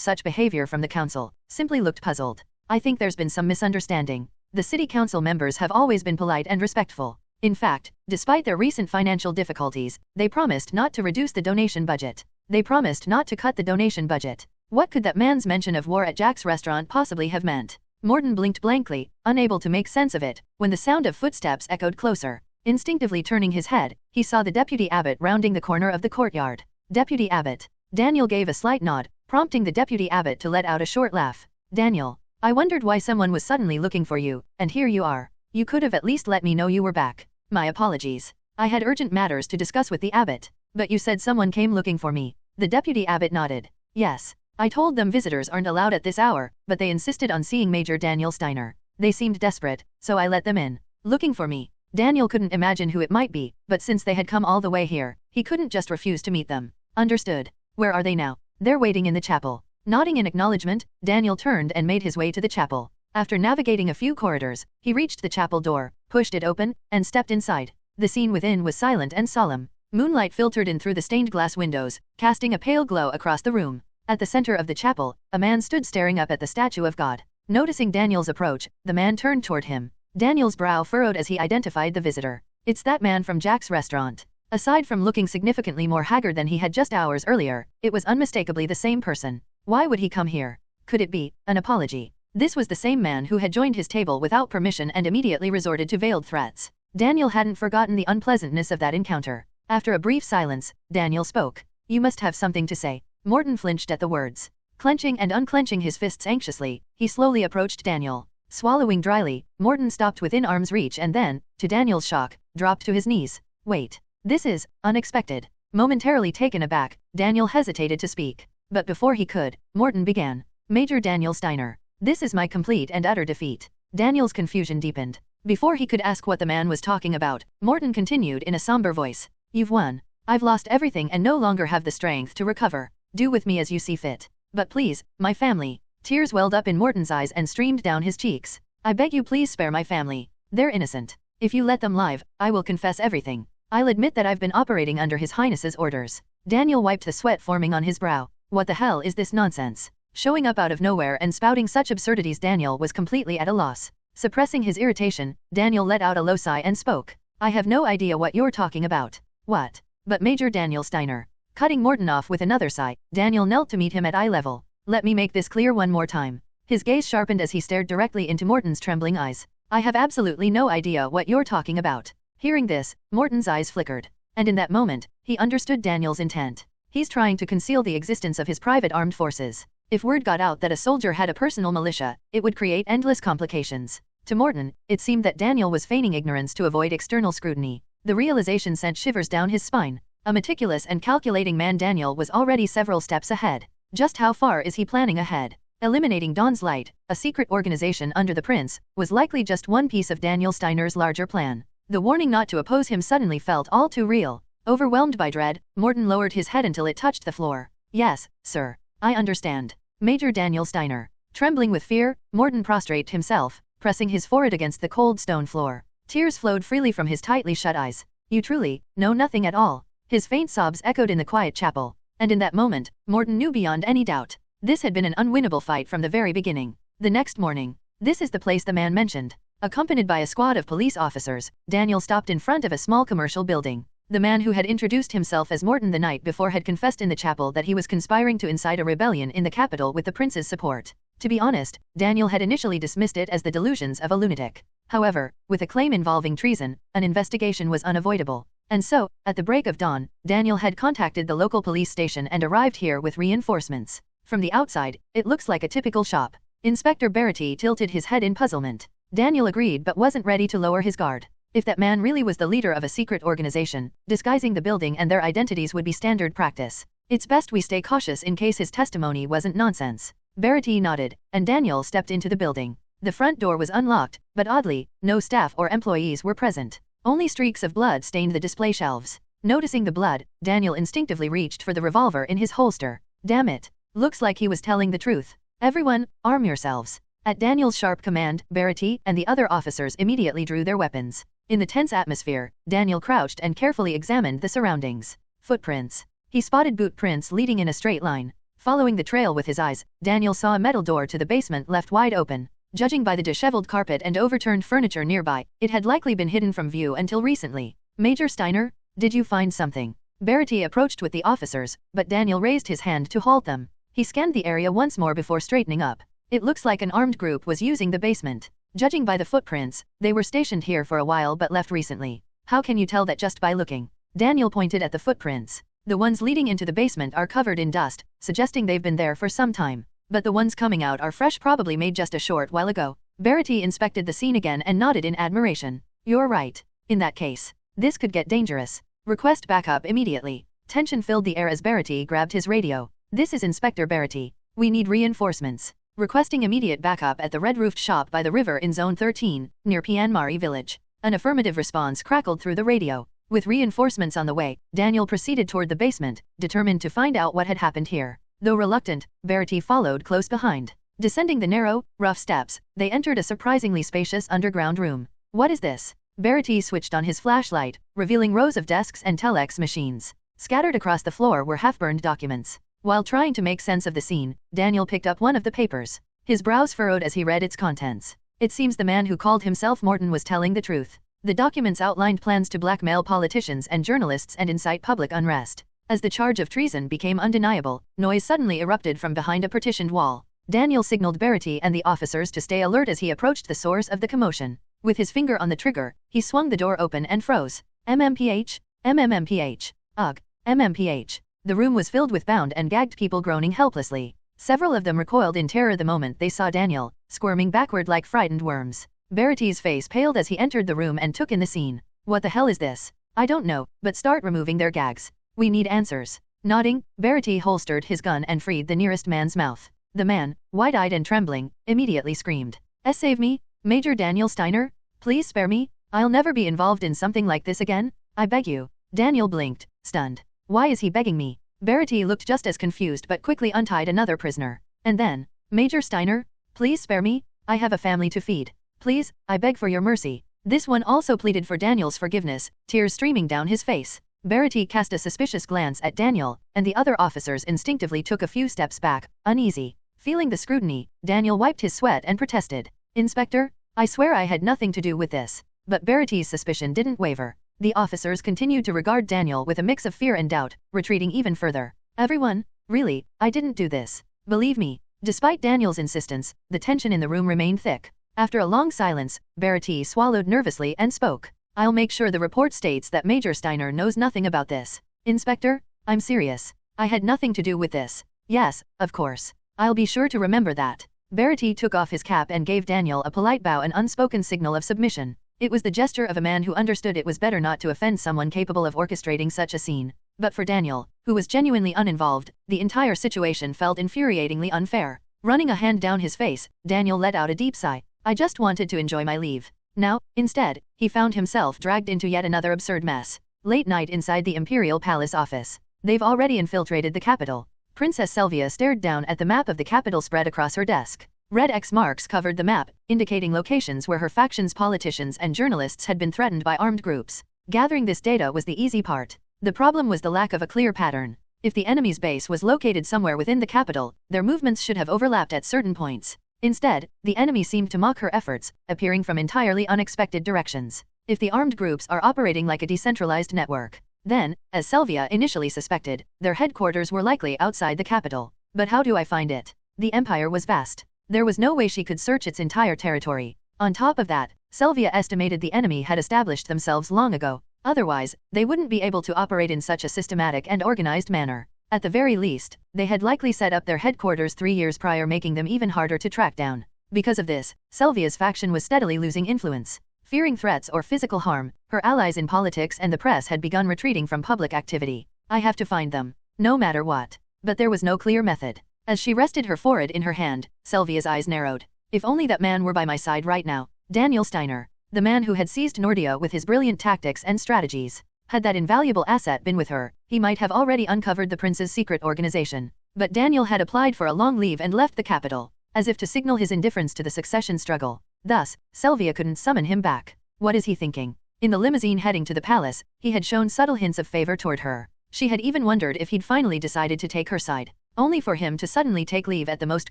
such behavior from the council, simply looked puzzled. I think there's been some misunderstanding. The city council members have always been polite and respectful. In fact, despite their recent financial difficulties, they promised not to reduce the donation budget. They promised not to cut the donation budget. What could that man's mention of war at Jack's restaurant possibly have meant? Morton blinked blankly, unable to make sense of it, when the sound of footsteps echoed closer. Instinctively turning his head, he saw the deputy abbot rounding the corner of the courtyard. Deputy abbot. Daniel gave a slight nod, prompting the deputy abbot to let out a short laugh. Daniel, I wondered why someone was suddenly looking for you, and here you are. You could have at least let me know you were back. My apologies. I had urgent matters to discuss with the abbot. But you said someone came looking for me. The deputy abbot nodded. Yes. I told them visitors aren't allowed at this hour, but they insisted on seeing Major Daniel Steiner. They seemed desperate, so I let them in. Looking for me. Daniel couldn't imagine who it might be, but since they had come all the way here, he couldn't just refuse to meet them. Understood. Where are they now? They're waiting in the chapel. Nodding in acknowledgement, Daniel turned and made his way to the chapel. After navigating a few corridors, he reached the chapel door, pushed it open, and stepped inside. The scene within was silent and solemn. Moonlight filtered in through the stained glass windows, casting a pale glow across the room. At the center of the chapel, a man stood staring up at the statue of God. Noticing Daniel's approach, the man turned toward him. Daniel's brow furrowed as he identified the visitor. It's that man from Jack's restaurant. Aside from looking significantly more haggard than he had just hours earlier, it was unmistakably the same person. Why would he come here? Could it be an apology? This was the same man who had joined his table without permission and immediately resorted to veiled threats. Daniel hadn't forgotten the unpleasantness of that encounter. After a brief silence, Daniel spoke. You must have something to say. Morton flinched at the words. Clenching and unclenching his fists anxiously, he slowly approached Daniel. Swallowing dryly, Morton stopped within arm's reach and then, to Daniel's shock, dropped to his knees. Wait. This is unexpected. Momentarily taken aback, Daniel hesitated to speak. But before he could, Morton began. Major Daniel Steiner. This is my complete and utter defeat. Daniel's confusion deepened. Before he could ask what the man was talking about, Morton continued in a somber voice. You've won. I've lost everything and no longer have the strength to recover. Do with me as you see fit. But please, my family. Tears welled up in Morton's eyes and streamed down his cheeks. I beg you please spare my family. They're innocent. If you let them live, I will confess everything. I'll admit that I've been operating under His Highness's orders. Daniel wiped the sweat forming on his brow. What the hell is this nonsense? Showing up out of nowhere and spouting such absurdities. Daniel was completely at a loss. Suppressing his irritation, Daniel let out a low sigh and spoke. I have no idea what you're talking about. What? But Major Daniel Steiner. Cutting Morton off with another sigh, Daniel knelt to meet him at eye level. Let me make this clear one more time. His gaze sharpened as he stared directly into Morton's trembling eyes. I have absolutely no idea what you're talking about. Hearing this, Morton's eyes flickered. And in that moment, he understood Daniel's intent. He's trying to conceal the existence of his private armed forces. If word got out that a soldier had a personal militia, it would create endless complications. To Morton, it seemed that Daniel was feigning ignorance to avoid external scrutiny. The realization sent shivers down his spine. A meticulous and calculating man, Daniel was already several steps ahead. Just how far is he planning ahead? Eliminating Dawn's Light, a secret organization under the prince, was likely just one piece of Daniel Steiner's larger plan. The warning not to oppose him suddenly felt all too real. Overwhelmed by dread, Morton lowered his head until it touched the floor. Yes, sir. I understand. Major Daniel Steiner. Trembling with fear, Morton prostrated himself, pressing his forehead against the cold stone floor. Tears flowed freely from his tightly shut eyes. You truly know nothing at all. His faint sobs echoed in the quiet chapel. And in that moment, Morton knew beyond any doubt. This had been an unwinnable fight from the very beginning. The next morning. This is the place the man mentioned. Accompanied by a squad of police officers, Daniel stopped in front of a small commercial building. The man who had introduced himself as Morton the night before had confessed in the chapel that he was conspiring to incite a rebellion in the capital with the prince's support. To be honest, Daniel had initially dismissed it as the delusions of a lunatic. However, with a claim involving treason, an investigation was unavoidable. And so, at the break of dawn, Daniel had contacted the local police station and arrived here with reinforcements. From the outside, it looks like a typical shop. Inspector Barity tilted his head in puzzlement. Daniel agreed but wasn't ready to lower his guard. If that man really was the leader of a secret organization, disguising the building and their identities would be standard practice. It's best we stay cautious in case his testimony wasn't nonsense. Barity nodded, and Daniel stepped into the building. The front door was unlocked, but oddly, no staff or employees were present. Only streaks of blood stained the display shelves. Noticing the blood, Daniel instinctively reached for the revolver in his holster. Damn it. Looks like he was telling the truth. Everyone, arm yourselves. At Daniel's sharp command, Barity and the other officers immediately drew their weapons. In the tense atmosphere, Daniel crouched and carefully examined the surroundings. Footprints. He spotted boot prints leading in a straight line. Following the trail with his eyes, Daniel saw a metal door to the basement left wide open. Judging by the disheveled carpet and overturned furniture nearby, it had likely been hidden from view until recently. Major Steiner, did you find something? Barity approached with the officers, but Daniel raised his hand to halt them. He scanned the area once more before straightening up. It looks like an armed group was using the basement. Judging by the footprints, they were stationed here for a while but left recently. How can you tell that just by looking? Daniel pointed at the footprints. The ones leading into the basement are covered in dust, suggesting they've been there for some time. But the ones coming out are fresh, probably made just a short while ago. Barity inspected the scene again and nodded in admiration. You're right. In that case, this could get dangerous. Request backup immediately. Tension filled the air as Barity grabbed his radio. This is Inspector Barity. We need reinforcements. Requesting immediate backup at the red-roofed shop by the river in Zone 13, near Pianmari village. An affirmative response crackled through the radio. With reinforcements on the way, Daniel proceeded toward the basement, determined to find out what had happened here. Though reluctant, Barity followed close behind. Descending the narrow, rough steps, they entered a surprisingly spacious underground room. What is this? Barity switched on his flashlight, revealing rows of desks and telex machines. Scattered across the floor were half-burned documents. While trying to make sense of the scene, Daniel picked up one of the papers. His brows furrowed as he read its contents. It seems the man who called himself Morton was telling the truth. The documents outlined plans to blackmail politicians and journalists and incite public unrest. As the charge of treason became undeniable, noise suddenly erupted from behind a partitioned wall. Daniel signaled Verity and the officers to stay alert as he approached the source of the commotion. With his finger on the trigger, he swung the door open and froze. MMPH? MMMPH. Ugh. MMPH. The room was filled with bound and gagged people groaning helplessly. Several of them recoiled in terror the moment they saw Daniel, squirming backward like frightened worms. Verity's face paled as he entered the room and took in the scene. What the hell is this? I don't know, but start removing their gags. We need answers. Nodding, Verity holstered his gun and freed the nearest man's mouth. The man, wide-eyed and trembling, immediately screamed. Save me, Major Daniel Steiner? Please spare me. I'll never be involved in something like this again. I beg you. Daniel blinked, stunned. Why is he begging me? Verity looked just as confused but quickly untied another prisoner. And then, Major Steiner, please spare me. I have a family to feed. Please, I beg for your mercy. This one also pleaded for Daniel's forgiveness, tears streaming down his face. Verity cast a suspicious glance at Daniel, and the other officers instinctively took a few steps back, uneasy. Feeling the scrutiny, Daniel wiped his sweat and protested. Inspector, I swear I had nothing to do with this. But Verity's suspicion didn't waver. The officers continued to regard Daniel with a mix of fear and doubt, retreating even further. Everyone, really, I didn't do this. Believe me. Despite Daniel's insistence, the tension in the room remained thick. After a long silence, Verity swallowed nervously and spoke. I'll make sure the report states that Major Steiner knows nothing about this. Inspector, I'm serious. I had nothing to do with this. Yes, of course. I'll be sure to remember that. Verity took off his cap and gave Daniel a polite bow, an unspoken signal of submission. It was the gesture of a man who understood it was better not to offend someone capable of orchestrating such a scene. But for Daniel, who was genuinely uninvolved, the entire situation felt infuriatingly unfair. Running a hand down his face, Daniel let out a deep sigh. I just wanted to enjoy my leave. Now, instead, he found himself dragged into yet another absurd mess. Late night inside the Imperial Palace office. They've already infiltrated the capital. Princess Selvia stared down at the map of the capital spread across her desk. Red X marks covered the map, indicating locations where her faction's politicians and journalists had been threatened by armed groups. Gathering this data was the easy part. The problem was the lack of a clear pattern. If the enemy's base was located somewhere within the capital, their movements should have overlapped at certain points. Instead, the enemy seemed to mock her efforts, appearing from entirely unexpected directions. If the armed groups are operating like a decentralized network, then, as Selvia initially suspected, their headquarters were likely outside the capital. But how do I find it? The empire was vast. There was no way she could search its entire territory. On top of that, Selvia estimated the enemy had established themselves long ago. Otherwise, they wouldn't be able to operate in such a systematic and organized manner. At the very least, they had likely set up their headquarters 3 years prior, making them even harder to track down. Because of this, Selvia's faction was steadily losing influence. Fearing threats or physical harm, her allies in politics and the press had begun retreating from public activity. I have to find them, no matter what. But there was no clear method. As she rested her forehead in her hand, Selvia's eyes narrowed. If only that man were by my side right now. Daniel Steiner, the man who had seized Nordia with his brilliant tactics and strategies. Had that invaluable asset been with her, he might have already uncovered the prince's secret organization. But Daniel had applied for a long leave and left the capital, as if to signal his indifference to the succession struggle. Thus, Selvia couldn't summon him back. What is he thinking? In the limousine heading to the palace, he had shown subtle hints of favor toward her. She had even wondered if he'd finally decided to take her side, only for him to suddenly take leave at the most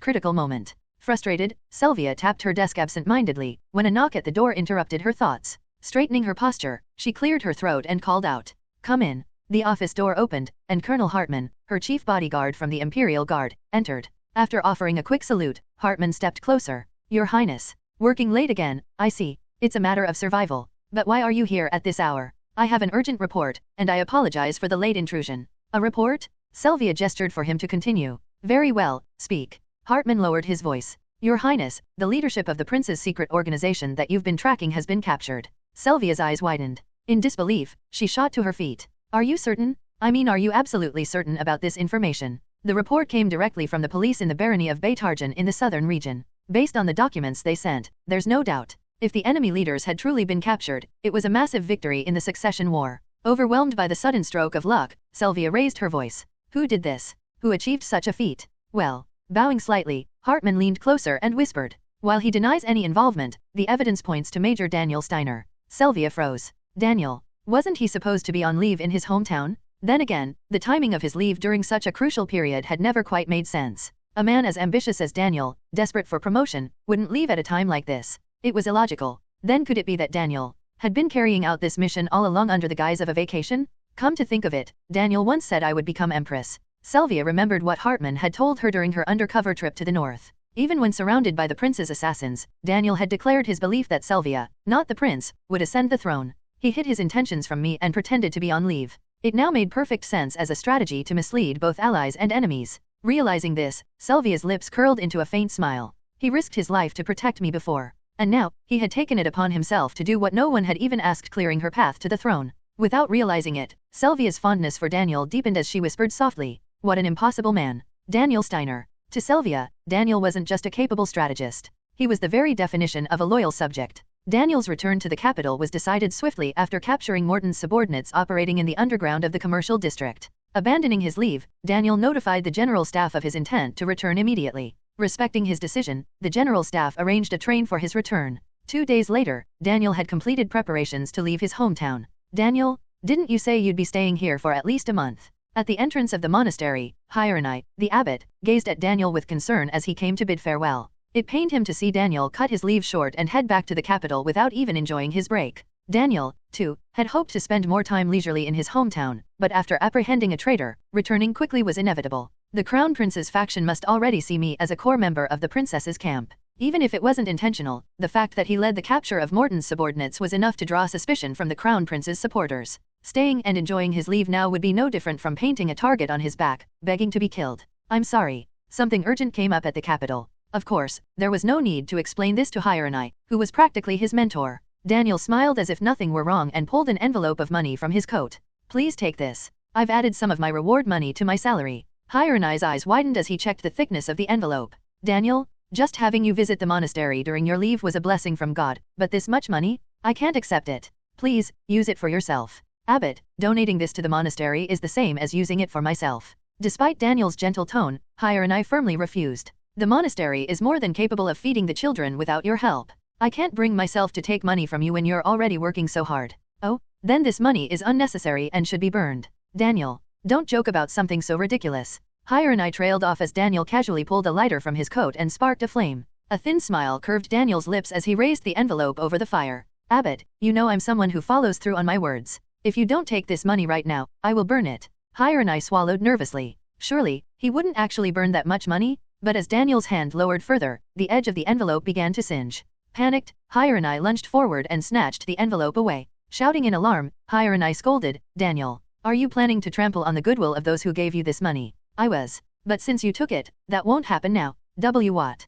critical moment. Frustrated, Selvia tapped her desk absent-mindedly, when a knock at the door interrupted her thoughts. Straightening her posture, she cleared her throat and called out, "Come in." The office door opened, and Colonel Hartman, her chief bodyguard from the Imperial Guard, entered. After offering a quick salute, Hartman stepped closer. "Your Highness. Working late again, I see. It's a matter of survival. But why are you here at this hour? I have an urgent report, and I apologize for the late intrusion." "A report?" Selvia gestured for him to continue. "Very well, speak." Hartman lowered his voice. "Your Highness, the leadership of the prince's secret organization that you've been tracking has been captured." Selvia's eyes widened. In disbelief, she shot to her feet. "Are you certain? I mean, are you absolutely certain about this information?" The report came directly from the police in the barony of Baytarjan in the southern region. Based on the documents they sent, there's no doubt. If the enemy leaders had truly been captured, it was a massive victory in the succession war. Overwhelmed by the sudden stroke of luck, Selvia raised her voice. "Who did this? Who achieved such a feat?" "Well," bowing slightly, Hartman leaned closer and whispered. "While he denies any involvement, the evidence points to Major Daniel Steiner." Selvia froze. Daniel? Wasn't he supposed to be on leave in his hometown? Then again, the timing of his leave during such a crucial period had never quite made sense. A man as ambitious as Daniel, desperate for promotion, wouldn't leave at a time like this. It was illogical. Then could it be that Daniel had been carrying out this mission all along under the guise of a vacation? Come to think of it, Daniel once said I would become empress. Sylvia remembered what Hartman had told her during her undercover trip to the north. Even when surrounded by the prince's assassins, Daniel had declared his belief that Sylvia, not the prince, would ascend the throne. He hid his intentions from me and pretended to be on leave. It now made perfect sense as a strategy to mislead both allies and enemies. Realizing this, Sylvia's lips curled into a faint smile. He risked his life to protect me before. And now, he had taken it upon himself to do what no one had even asked, clearing her path to the throne. Without realizing it, Sylvia's fondness for Daniel deepened as she whispered softly, "What an impossible man. Daniel Steiner." To Sylvia, Daniel wasn't just a capable strategist. He was the very definition of a loyal subject. Daniel's return to the capital was decided swiftly after capturing Morton's subordinates operating in the underground of the commercial district. Abandoning his leave, Daniel notified the general staff of his intent to return immediately. Respecting his decision, the general staff arranged a train for his return. 2 days later, Daniel had completed preparations to leave his hometown. "Daniel, didn't you say you'd be staying here for at least a month?" At the entrance of the monastery, Hieronymus, the abbot, gazed at Daniel with concern as he came to bid farewell. It pained him to see Daniel cut his leave short and head back to the capital without even enjoying his break. Daniel, too, had hoped to spend more time leisurely in his hometown, but after apprehending a traitor, returning quickly was inevitable. The Crown Prince's faction must already see me as a core member of the princess's camp. Even if it wasn't intentional, the fact that he led the capture of Morton's subordinates was enough to draw suspicion from the Crown Prince's supporters. Staying and enjoying his leave now would be no different from painting a target on his back, begging to be killed. "I'm sorry. Something urgent came up at the capital." Of course, there was no need to explain this to Hieronymus, who was practically his mentor. Daniel smiled as if nothing were wrong and pulled an envelope of money from his coat. "Please take this. I've added some of my reward money to my salary." Hieronymus' eyes widened as he checked the thickness of the envelope. "Daniel, just having you visit the monastery during your leave was a blessing from God, but this much money? I can't accept it. Please, use it for yourself." "Abbot, donating this to the monastery is the same as using it for myself." Despite Daniel's gentle tone, Hieronymus firmly refused. "The monastery is more than capable of feeding the children without your help. I can't bring myself to take money from you when you're already working so hard." "Oh, then this money is unnecessary and should be burned." "Daniel, don't joke about something so ridiculous." Hieronymus trailed off as Daniel casually pulled a lighter from his coat and sparked a flame. A thin smile curved Daniel's lips as he raised the envelope over the fire. "Abbot, you know I'm someone who follows through on my words. If you don't take this money right now, I will burn it." Hieronymus swallowed nervously. Surely, he wouldn't actually burn that much money? But as Daniel's hand lowered further, the edge of the envelope began to singe. Panicked, Hieronymus lunged forward and snatched the envelope away. Shouting in alarm, Hieronymus scolded, "Daniel, are you planning to trample on the goodwill of those who gave you this money?" "I was. But since you took it, that won't happen now." What?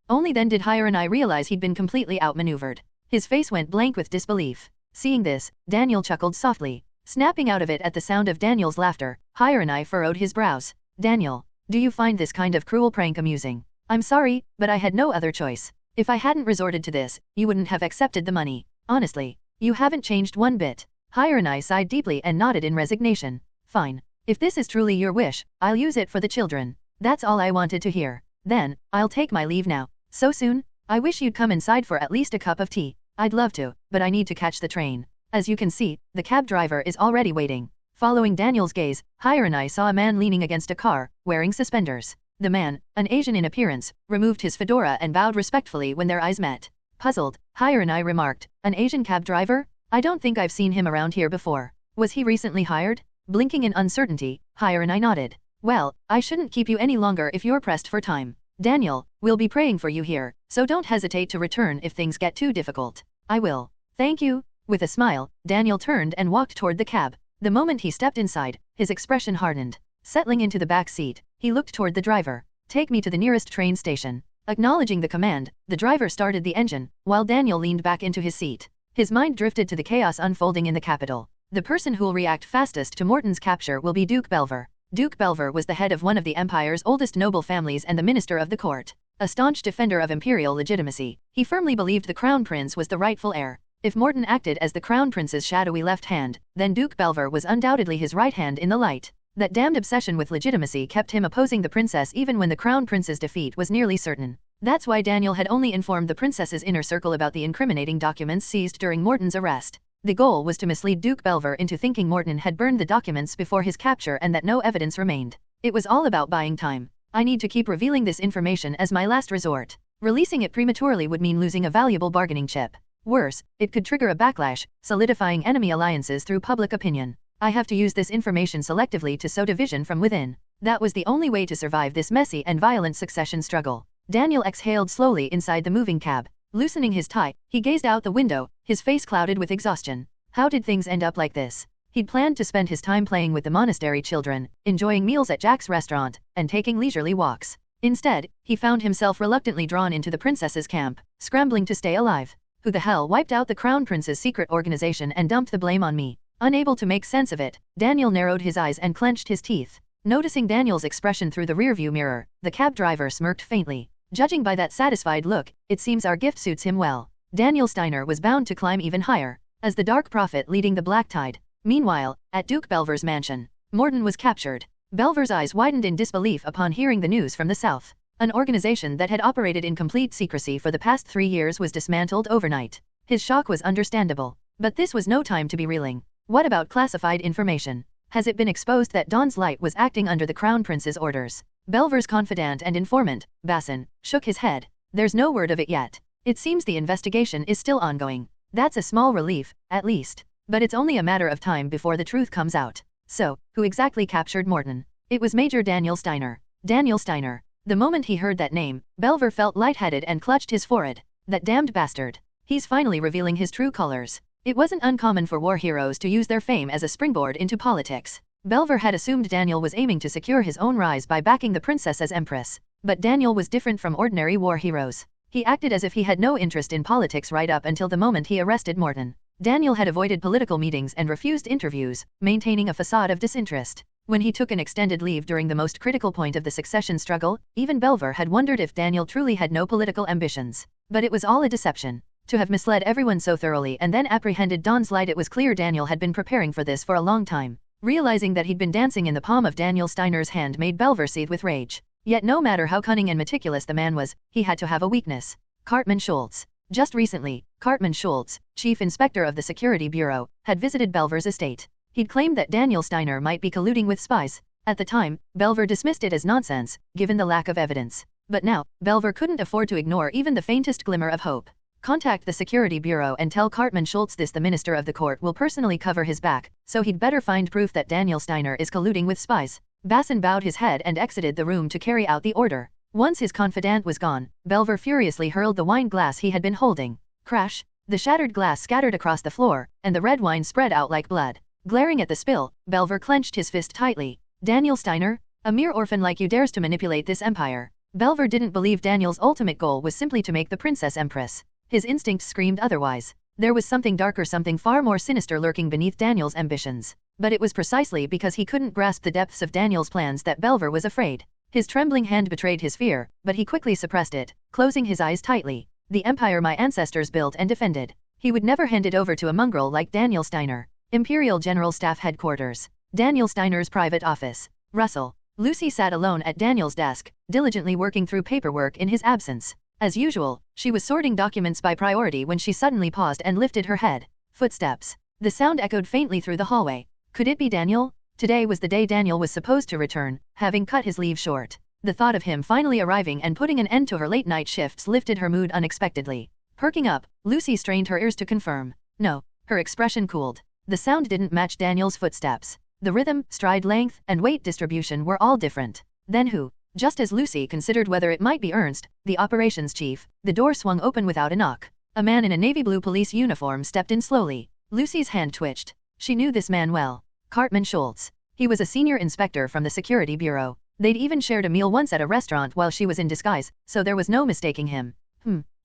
Only then did Hieronymus realize he'd been completely outmaneuvered. His face went blank with disbelief. Seeing this, Daniel chuckled softly. Snapping out of it at the sound of Daniel's laughter, Hieronymus furrowed his brows. "Daniel, do you find this kind of cruel prank amusing?" "I'm sorry, but I had no other choice. If I hadn't resorted to this, you wouldn't have accepted the money. Honestly, you haven't changed one bit." Hieronymus sighed deeply and nodded in resignation. "Fine. If this is truly your wish, I'll use it for the children." "That's all I wanted to hear." "Then, I'll take my leave now." "So soon? I wish you'd come inside for at least a cup of tea." "I'd love to, but I need to catch the train." As you can see, the cab driver is already waiting. Following Daniel's gaze, Hieronymus saw a man leaning against a car, wearing suspenders. The man, an Asian in appearance, removed his fedora and bowed respectfully when their eyes met. Puzzled, Hieronymus remarked, "An Asian cab driver? I don't think I've seen him around here before. Was he recently hired?" Blinking in uncertainty, Hieronymus nodded. "Well, I shouldn't keep you any longer if you're pressed for time. Daniel, we'll be praying for you here, so don't hesitate to return if things get too difficult." "I will. Thank you." With a smile, Daniel turned and walked toward the cab. The moment he stepped inside, his expression hardened. Settling into the back seat, he looked toward the driver. "Take me to the nearest train station." Acknowledging the command, the driver started the engine, while Daniel leaned back into his seat. His mind drifted to the chaos unfolding in the capital. The person who'll react fastest to Morton's capture will be Duke Belver. Duke Belver was the head of one of the Empire's oldest noble families and the minister of the court. A staunch defender of imperial legitimacy, he firmly believed the Crown Prince was the rightful heir. If Morton acted as the Crown Prince's shadowy left hand, then Duke Belver was undoubtedly his right hand in the light. That damned obsession with legitimacy kept him opposing the princess even when the Crown Prince's defeat was nearly certain. That's why Daniel had only informed the princess's inner circle about the incriminating documents seized during Morton's arrest. The goal was to mislead Duke Belver into thinking Morton had burned the documents before his capture and that no evidence remained. It was all about buying time. "I need to keep revealing this information as my last resort. Releasing it prematurely would mean losing a valuable bargaining chip." Worse, it could trigger a backlash, solidifying enemy alliances through public opinion. I have to use this information selectively to sow division from within. That was the only way to survive this messy and violent succession struggle. Daniel exhaled slowly inside the moving cab. Loosening his tie, he gazed out the window, his face clouded with exhaustion. How did things end up like this? He'd planned to spend his time playing with the monastery children, enjoying meals at Jack's restaurant, and taking leisurely walks. Instead, he found himself reluctantly drawn into the princess's camp, scrambling to stay alive. Who the hell wiped out the crown prince's secret organization and dumped the blame on me? Unable to make sense of it, Daniel narrowed his eyes and clenched his teeth. Noticing Daniel's expression through the rearview mirror, the cab driver smirked faintly. Judging by that satisfied look, it seems our gift suits him well. Daniel Steiner was bound to climb even higher, as the Dark Prophet leading the Black Tide. Meanwhile, at Duke Belver's mansion, Morden was captured. Belver's eyes widened in disbelief upon hearing the news from the south. An organization that had operated in complete secrecy for the past 3 years was dismantled overnight. His shock was understandable. But this was no time to be reeling. What about classified information? Has it been exposed that Dawn's Light was acting under the Crown Prince's orders? Belver's confidant and informant, Basson, shook his head. There's no word of it yet. It seems the investigation is still ongoing. That's a small relief, at least. But it's only a matter of time before the truth comes out. So, who exactly captured Morton? It was Major Daniel Steiner. Daniel Steiner. The moment he heard that name, Belver felt lightheaded and clutched his forehead. That damned bastard. He's finally revealing his true colors. It wasn't uncommon for war heroes to use their fame as a springboard into politics. Belver had assumed Daniel was aiming to secure his own rise by backing the princess as empress. But Daniel was different from ordinary war heroes. He acted as if he had no interest in politics right up until the moment he arrested Morton. Daniel had avoided political meetings and refused interviews, maintaining a facade of disinterest. When he took an extended leave during the most critical point of the succession struggle, even Belver had wondered if Daniel truly had no political ambitions. But it was all a deception. To have misled everyone so thoroughly and then apprehended Dawn's Light, it was clear Daniel had been preparing for this for a long time. Realizing that he'd been dancing in the palm of Daniel Steiner's hand made Belver seethe with rage. Yet no matter how cunning and meticulous the man was, he had to have a weakness. Cartman Schultz. Just recently, Cartman Schultz, chief inspector of the Security Bureau, had visited Belver's estate. He'd claimed that Daniel Steiner might be colluding with spies. At the time, Belver dismissed it as nonsense, given the lack of evidence. But now, Belver couldn't afford to ignore even the faintest glimmer of hope. Contact the Security Bureau and tell Cartman Schultz this: the Minister of the Court will personally cover his back, so he'd better find proof that Daniel Steiner is colluding with spies. Basson bowed his head and exited the room to carry out the order. Once his confidant was gone, Belver furiously hurled the wine glass he had been holding. Crash! The shattered glass scattered across the floor, and the red wine spread out like blood. Glaring at the spill, Belver clenched his fist tightly. Daniel Steiner? A mere orphan like you dares to manipulate this empire. Belver didn't believe Daniel's ultimate goal was simply to make the princess empress. His instincts screamed otherwise. There was something darker, something far more sinister lurking beneath Daniel's ambitions. But it was precisely because he couldn't grasp the depths of Daniel's plans that Belver was afraid. His trembling hand betrayed his fear, but he quickly suppressed it, closing his eyes tightly. The empire my ancestors built and defended. He would never hand it over to a mongrel like Daniel Steiner. Imperial General Staff Headquarters. Daniel Steiner's private office. Russell. Lucy sat alone at Daniel's desk, diligently working through paperwork in his absence. As usual, she was sorting documents by priority when she suddenly paused and lifted her head. Footsteps. The sound echoed faintly through the hallway. Could it be Daniel? Today was the day Daniel was supposed to return, having cut his leave short. The thought of him finally arriving and putting an end to her late-night shifts lifted her mood unexpectedly. Perking up, Lucy strained her ears to confirm. No. Her expression cooled. The sound didn't match Daniel's footsteps. The rhythm, stride length, and weight distribution were all different. Then who? Just as Lucy considered whether it might be Ernst, the operations chief, the door swung open without a knock. A man in a navy blue police uniform stepped in slowly. Lucy's hand twitched. She knew this man well. Cartman Schultz. He was a senior inspector from the Security Bureau. They'd even shared a meal once at a restaurant while she was in disguise, so there was no mistaking him.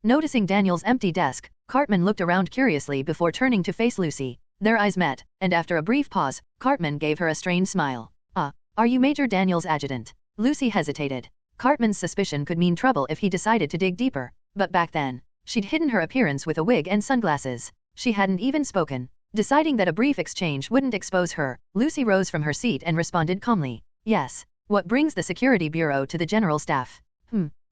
Noticing Daniel's empty desk, Cartman looked around curiously before turning to face Lucy. Their eyes met, and after a brief pause, Cartman gave her a strained smile. Are you Major Daniel's adjutant? Lucy hesitated. Cartman's suspicion could mean trouble if he decided to dig deeper. But back then, she'd hidden her appearance with a wig and sunglasses. She hadn't even spoken. Deciding that a brief exchange wouldn't expose her, Lucy rose from her seat and responded calmly. Yes. What brings the Security Bureau to the General Staff?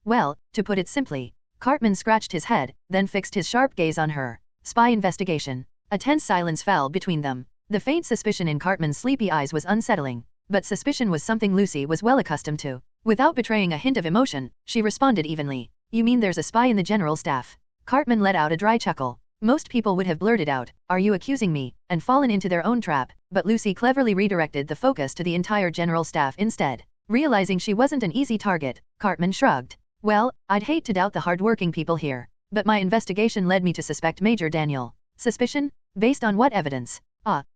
Well, to put it simply. Cartman scratched his head, then fixed his sharp gaze on her. Spy investigation. A tense silence fell between them. The faint suspicion in Cartman's sleepy eyes was unsettling. But suspicion was something Lucy was well accustomed to. Without betraying a hint of emotion, she responded evenly. You mean there's a spy in the General Staff? Cartman let out a dry chuckle. Most people would have blurted out, "Are you accusing me?" and fallen into their own trap, but Lucy cleverly redirected the focus to the entire general staff instead. Realizing she wasn't an easy target, Cartman shrugged. "Well, I'd hate to doubt the hard-working people here, but my investigation led me to suspect Major Daniel." "Suspicion? Based on what evidence?"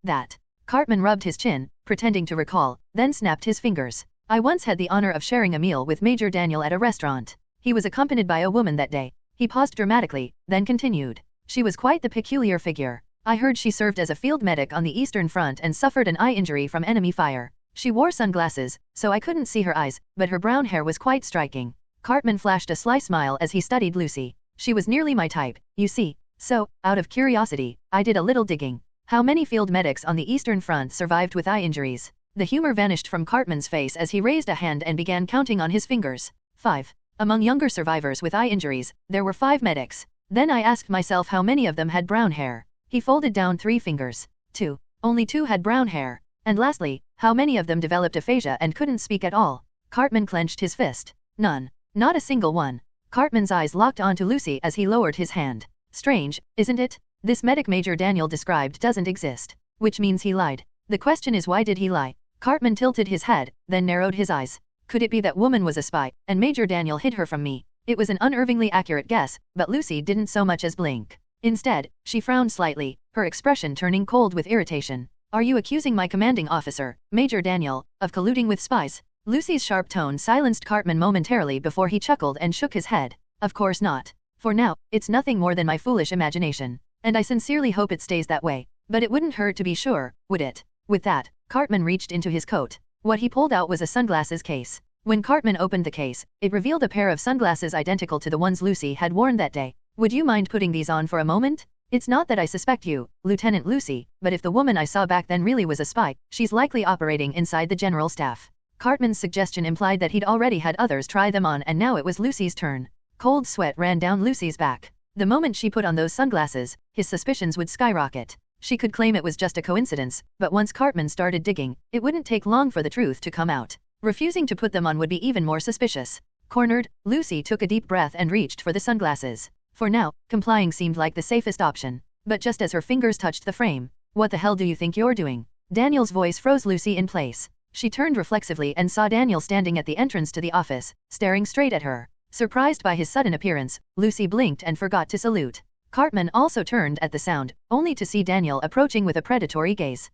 That." Cartman rubbed his chin, pretending to recall, then snapped his fingers. "I once had the honor of sharing a meal with Major Daniel at a restaurant. He was accompanied by a woman that day." He paused dramatically, then continued. "She was quite the peculiar figure. I heard she served as a field medic on the Eastern Front and suffered an eye injury from enemy fire. She wore sunglasses, so I couldn't see her eyes, but her brown hair was quite striking." Cartman flashed a sly smile as he studied Lucy. "She was nearly my type, you see. So, out of curiosity, I did a little digging. How many field medics on the Eastern Front survived with eye injuries?" The humor vanished from Cartman's face as he raised a hand and began counting on his fingers. 5. Among younger survivors with eye injuries, there were 5 medics. Then I asked myself how many of them had brown hair. He folded down 3 fingers. 2. Only 2 had brown hair. And lastly, how many of them developed aphasia and couldn't speak at all? Cartman clenched his fist. "None. Not a single one." Cartman's eyes locked onto Lucy as he lowered his hand. "Strange, isn't it? This medic Major Daniel described doesn't exist. Which means he lied. The question is, why did he lie?" Cartman tilted his head, then narrowed his eyes. "Could it be that woman was a spy, and Major Daniel hid her from me?" It was an unervingly accurate guess, but Lucy didn't so much as blink. Instead, she frowned slightly, her expression turning cold with irritation. "Are you accusing my commanding officer, Major Daniel, of colluding with spies?" Lucy's sharp tone silenced Cartman momentarily before he chuckled and shook his head. "Of course not. For now, it's nothing more than my foolish imagination. And I sincerely hope it stays that way. But it wouldn't hurt to be sure, would it?" With that, Cartman reached into his coat. What he pulled out was a sunglasses case. When Cartman opened the case, it revealed a pair of sunglasses identical to the ones Lucy had worn that day. "Would you mind putting these on for a moment? It's not that I suspect you, Lieutenant Lucy, but if the woman I saw back then really was a spy, she's likely operating inside the general staff." Cartman's suggestion implied that he'd already had others try them on and now it was Lucy's turn. Cold sweat ran down Lucy's back. The moment she put on those sunglasses, his suspicions would skyrocket. She could claim it was just a coincidence, but once Cartman started digging, it wouldn't take long for the truth to come out. Refusing to put them on would be even more suspicious. Cornered, Lucy took a deep breath and reached for the sunglasses. For now, complying seemed like the safest option. But just as her fingers touched the frame, "What the hell do you think you're doing?" Daniel's voice froze Lucy in place. She turned reflexively and saw Daniel standing at the entrance to the office, staring straight at her. Surprised by his sudden appearance, Lucy blinked and forgot to salute. Cartman also turned at the sound, only to see Daniel approaching with a predatory gaze.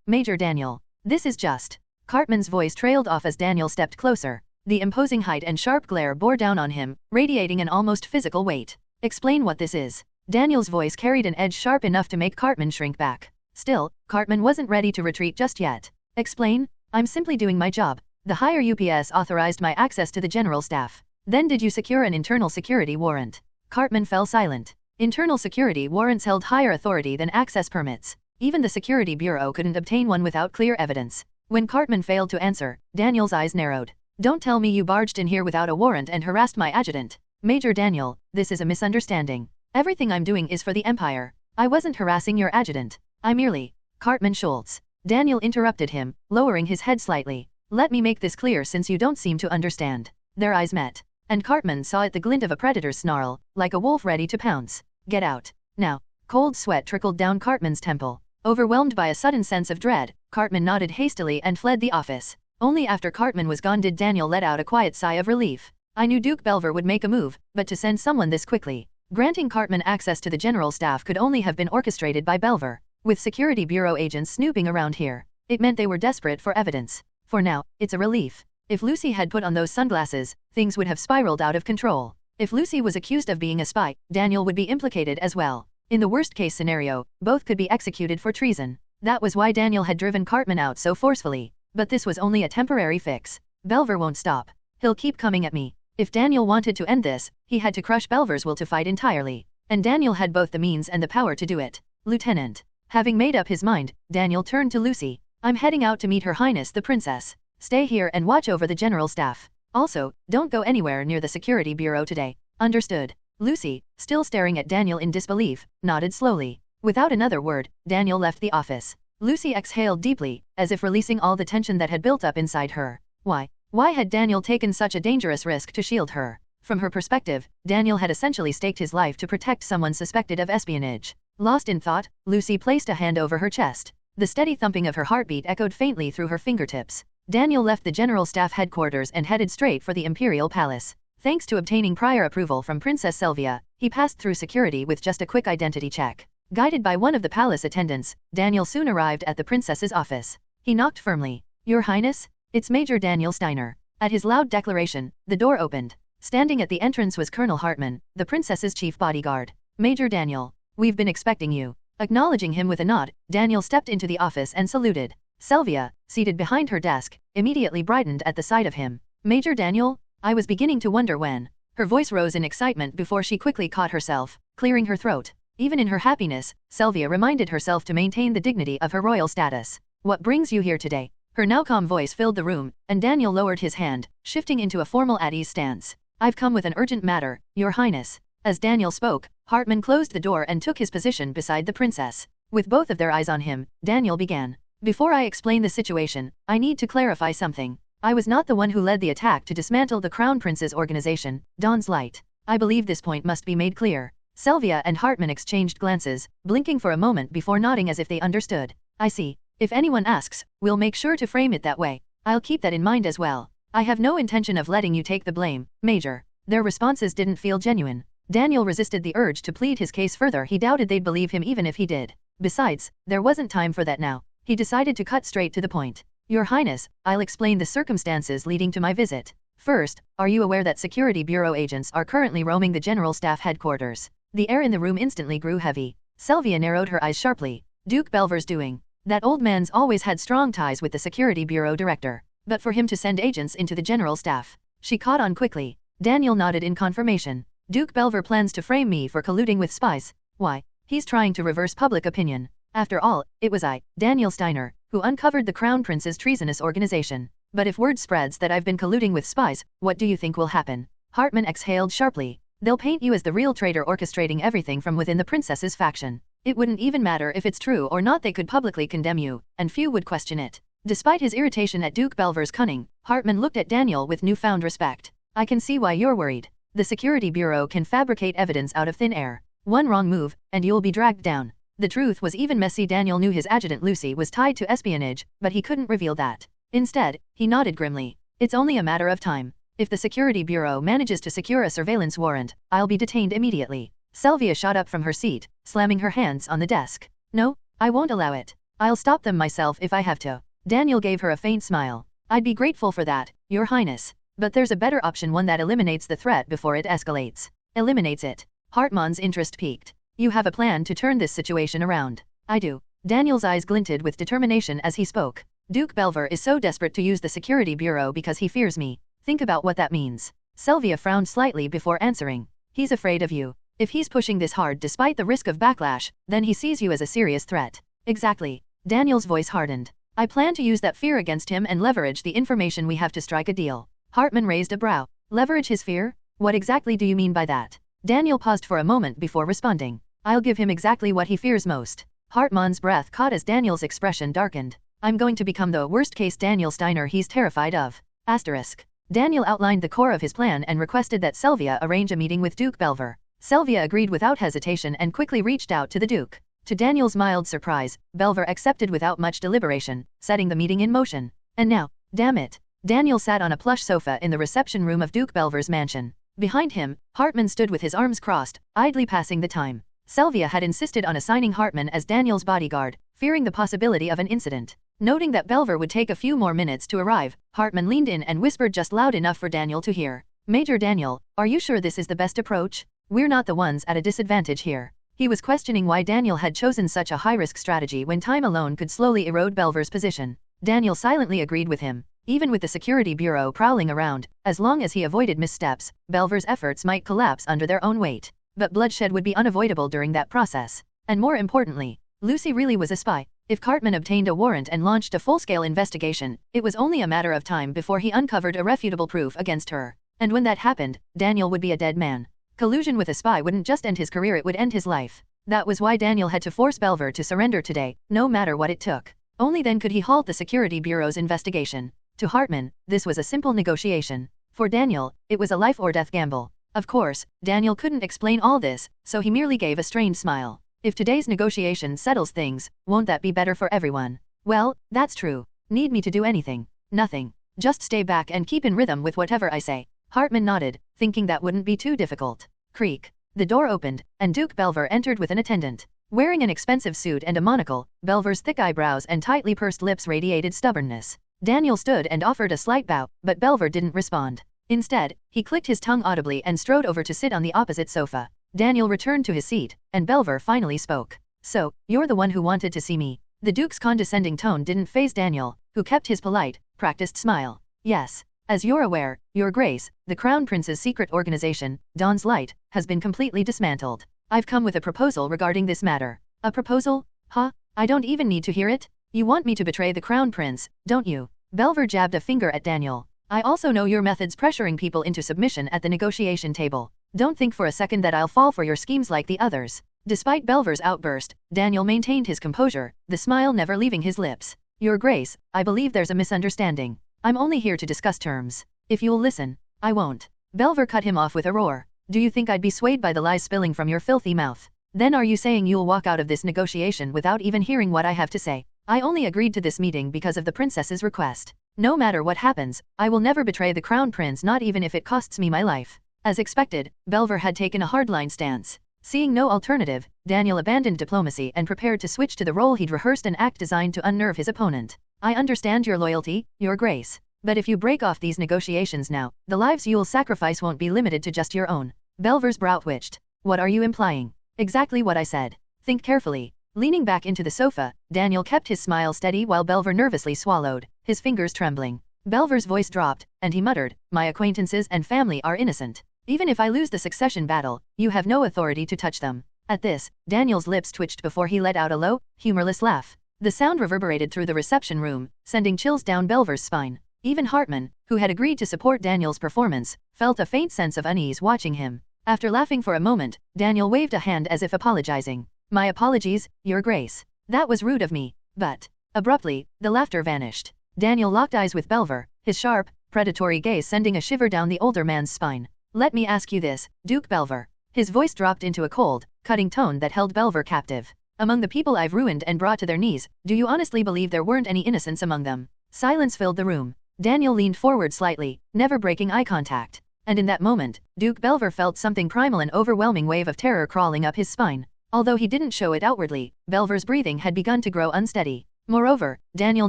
Major Daniel. This is just..." Cartman's voice trailed off as Daniel stepped closer. The imposing height and sharp glare bore down on him, radiating an almost physical weight. "Explain what this is." Daniel's voice carried an edge sharp enough to make Cartman shrink back. Still, Cartman wasn't ready to retreat just yet. "Explain? I'm simply doing my job. The higher UPS authorized my access to the general staff. Then did you secure an internal security warrant?" Cartman fell silent. Internal security warrants held higher authority than access permits. Even the Security Bureau couldn't obtain one without clear evidence. When Cartman failed to answer, Daniel's eyes narrowed. "Don't tell me you barged in here without a warrant and harassed my adjutant." "Major Daniel, this is a misunderstanding. Everything I'm doing is for the Empire. I wasn't harassing your adjutant. I merely..." "Cartman Schultz." Daniel interrupted him, lowering his head slightly. "Let me make this clear since you don't seem to understand." Their eyes met. And Cartman saw at the glint of a predator's snarl, like a wolf ready to pounce. "Get out. Now." Cold sweat trickled down Cartman's temple. Overwhelmed by a sudden sense of dread, Cartman nodded hastily and fled the office. Only after Cartman was gone did Daniel let out a quiet sigh of relief. "I knew Duke Belver would make a move, but to send someone this quickly." Granting Cartman access to the general staff could only have been orchestrated by Belver. With Security Bureau agents snooping around here, it meant they were desperate for evidence. For now, it's a relief. If Lucy had put on those sunglasses, things would have spiraled out of control. If Lucy was accused of being a spy, Daniel would be implicated as well. In the worst-case scenario, both could be executed for treason. That was why Daniel had driven Cartman out so forcefully. But this was only a temporary fix. Belver won't stop. He'll keep coming at me. If Daniel wanted to end this, he had to crush Belver's will to fight entirely. And Daniel had both the means and the power to do it. "Lieutenant." Having made up his mind, Daniel turned to Lucy. "I'm heading out to meet Her Highness the Princess. Stay here and watch over the general staff. Also, don't go anywhere near the Security Bureau today." "Understood." Lucy, still staring at Daniel in disbelief, nodded slowly. Without another word, Daniel left the office. Lucy exhaled deeply, as if releasing all the tension that had built up inside her. Why had Daniel taken such a dangerous risk to shield her? From her perspective, Daniel had essentially staked his life to protect someone suspected of espionage. Lost in thought, Lucy placed a hand over her chest. The steady thumping of her heartbeat echoed faintly through her fingertips. Daniel left the General Staff headquarters and headed straight for the Imperial Palace. Thanks to obtaining prior approval from Princess Sylvia, he passed through security with just a quick identity check. Guided by one of the palace attendants, Daniel soon arrived at the princess's office. He knocked firmly. "Your Highness? It's Major Daniel Steiner." At his loud declaration, the door opened. Standing at the entrance was Colonel Hartman, the princess's chief bodyguard. "Major Daniel, we've been expecting you." Acknowledging him with a nod, Daniel stepped into the office and saluted. Sylvia, seated behind her desk, immediately brightened at the sight of him. "Major Daniel? I was beginning to wonder when." Her voice rose in excitement before she quickly caught herself, clearing her throat. Even in her happiness, Sylvia reminded herself to maintain the dignity of her royal status. "What brings you here today?" Her now calm voice filled the room, and Daniel lowered his hand, shifting into a formal at-ease stance. "I've come with an urgent matter, Your Highness." As Daniel spoke, Hartman closed the door and took his position beside the princess. With both of their eyes on him, Daniel began. "Before I explain the situation, I need to clarify something. I was not the one who led the attack to dismantle the Crown Prince's organization, Dawn's Light. I believe this point must be made clear." Sylvia and Hartman exchanged glances, blinking for a moment before nodding as if they understood. "I see. If anyone asks, we'll make sure to frame it that way. I'll keep that in mind as well. I have no intention of letting you take the blame, Major." Their responses didn't feel genuine. Daniel resisted the urge to plead his case further. He doubted they'd believe him even if he did. Besides, there wasn't time for that now. He decided to cut straight to the point. "Your Highness, I'll explain the circumstances leading to my visit. First, are you aware that Security Bureau agents are currently roaming the General Staff headquarters?" The air in the room instantly grew heavy. Sylvia narrowed her eyes sharply. "Duke Belver's doing. That old man's always had strong ties with the Security Bureau director. But for him to send agents into the General Staff..." She caught on quickly. Daniel nodded in confirmation. "Duke Belver plans to frame me for colluding with spies. Why? He's trying to reverse public opinion. After all, it was I, Daniel Steiner, who uncovered the Crown Prince's treasonous organization. But if word spreads that I've been colluding with spies, what do you think will happen?" Hartman exhaled sharply. "They'll paint you as the real traitor orchestrating everything from within the princess's faction. It wouldn't even matter if it's true or not. They could publicly condemn you, and few would question it." Despite his irritation at Duke Belver's cunning, Hartman looked at Daniel with newfound respect. "I can see why you're worried. The Security Bureau can fabricate evidence out of thin air. One wrong move, and you'll be dragged down." The truth was even messy. Daniel knew his adjutant Lucy was tied to espionage, but he couldn't reveal that. Instead, he nodded grimly. "It's only a matter of time. If the Security Bureau manages to secure a surveillance warrant, I'll be detained immediately." Sylvia shot up from her seat, slamming her hands on the desk. "No, I won't allow it. I'll stop them myself if I have to." Daniel gave her a faint smile. "I'd be grateful for that, Your Highness. But there's a better option, one that eliminates the threat before it escalates." "Eliminates it?" Hartman's interest peaked. "You have a plan to turn this situation around." "I do." Daniel's eyes glinted with determination as he spoke. "Duke Belver is so desperate to use the Security Bureau because he fears me. Think about what that means." Sylvia frowned slightly before answering. "He's afraid of you. If he's pushing this hard despite the risk of backlash, then he sees you as a serious threat." "Exactly." Daniel's voice hardened. "I plan to use that fear against him and leverage the information we have to strike a deal." Hartman raised a brow. "Leverage his fear? What exactly do you mean by that?" Daniel paused for a moment before responding. "I'll give him exactly what he fears most." Hartman's breath caught as Daniel's expression darkened. "I'm going to become the worst-case Daniel Steiner he's terrified of." Asterisk. Daniel outlined the core of his plan and requested that Sylvia arrange a meeting with Duke Belver. Sylvia agreed without hesitation and quickly reached out to the Duke. To Daniel's mild surprise, Belver accepted without much deliberation, setting the meeting in motion. And now, damn it, Daniel sat on a plush sofa in the reception room of Duke Belver's mansion. Behind him, Hartman stood with his arms crossed, idly passing the time. Sylvia had insisted on assigning Hartman as Daniel's bodyguard, fearing the possibility of an incident. Noting that Belver would take a few more minutes to arrive, Hartman leaned in and whispered just loud enough for Daniel to hear. "Major Daniel, are you sure this is the best approach? We're not the ones at a disadvantage here." He was questioning why Daniel had chosen such a high-risk strategy when time alone could slowly erode Belver's position. Daniel silently agreed with him. Even with the Security Bureau prowling around, as long as he avoided missteps, Belver's efforts might collapse under their own weight. But bloodshed would be unavoidable during that process. And more importantly, Lucy really was a spy. If Hartman obtained a warrant and launched a full-scale investigation, it was only a matter of time before he uncovered irrefutable proof against her. And when that happened, Daniel would be a dead man. Collusion with a spy wouldn't just end his career, it would end his life. That was why Daniel had to force Belver to surrender today, no matter what it took. Only then could he halt the Security Bureau's investigation. To Hartman, this was a simple negotiation. For Daniel, it was a life-or-death gamble. Of course, Daniel couldn't explain all this, so he merely gave a strained smile. If today's negotiation settles things, won't that be better for everyone? Well, that's true. Need me to do anything? Nothing. Just stay back and keep in rhythm with whatever I say. Hartman nodded, thinking that wouldn't be too difficult. Creak. The door opened, and Duke Belver entered with an attendant. Wearing an expensive suit and a monocle, Belver's thick eyebrows and tightly pursed lips radiated stubbornness. Daniel stood and offered a slight bow, but Belver didn't respond. Instead, he clicked his tongue audibly and strode over to sit on the opposite sofa. Daniel returned to his seat, and Belver finally spoke. So, you're the one who wanted to see me. The Duke's condescending tone didn't faze Daniel, who kept his polite, practiced smile. Yes. As you're aware, Your Grace, the Crown Prince's secret organization, Dawn's Light, has been completely dismantled. I've come with a proposal regarding this matter. A proposal? Huh? I don't even need to hear it? You want me to betray the Crown Prince, don't you? Belver jabbed a finger at Daniel. I also know your methods pressuring people into submission at the negotiation table. Don't think for a second that I'll fall for your schemes like the others. Despite Belver's outburst, Daniel maintained his composure, the smile never leaving his lips. Your Grace, I believe there's a misunderstanding. I'm only here to discuss terms. If you'll listen. I won't. Belver cut him off with a roar. Do you think I'd be swayed by the lies spilling from your filthy mouth? Then are you saying you'll walk out of this negotiation without even hearing what I have to say? I only agreed to this meeting because of the princess's request. No matter what happens, I will never betray the Crown Prince, not even if it costs me my life. As expected, Belver had taken a hardline stance. Seeing no alternative, Daniel abandoned diplomacy and prepared to switch to the role he'd rehearsed, an act designed to unnerve his opponent. I understand your loyalty, Your Grace. But if you break off these negotiations now, the lives you'll sacrifice won't be limited to just your own. Belver's brow twitched. What are you implying? Exactly what I said. Think carefully. Leaning back into the sofa, Daniel kept his smile steady while Belver nervously swallowed, his fingers trembling. Belver's voice dropped, and he muttered, My acquaintances and family are innocent. Even if I lose the succession battle, you have no authority to touch them. At this, Daniel's lips twitched before he let out a low, humorless laugh. The sound reverberated through the reception room, sending chills down Belver's spine. Even Hartman, who had agreed to support Daniel's performance, felt a faint sense of unease watching him. After laughing for a moment, Daniel waved a hand as if apologizing. My apologies, Your Grace. That was rude of me. But, abruptly, the laughter vanished. Daniel locked eyes with Belver, his sharp, predatory gaze sending a shiver down the older man's spine. Let me ask you this, Duke Belver. His voice dropped into a cold, cutting tone that held Belver captive. Among the people I've ruined and brought to their knees, do you honestly believe there weren't any innocents among them? Silence filled the room. Daniel leaned forward slightly, never breaking eye contact. And in that moment, Duke Belver felt something primal, an overwhelming wave of terror crawling up his spine. Although he didn't show it outwardly, Belver's breathing had begun to grow unsteady. Moreover, Daniel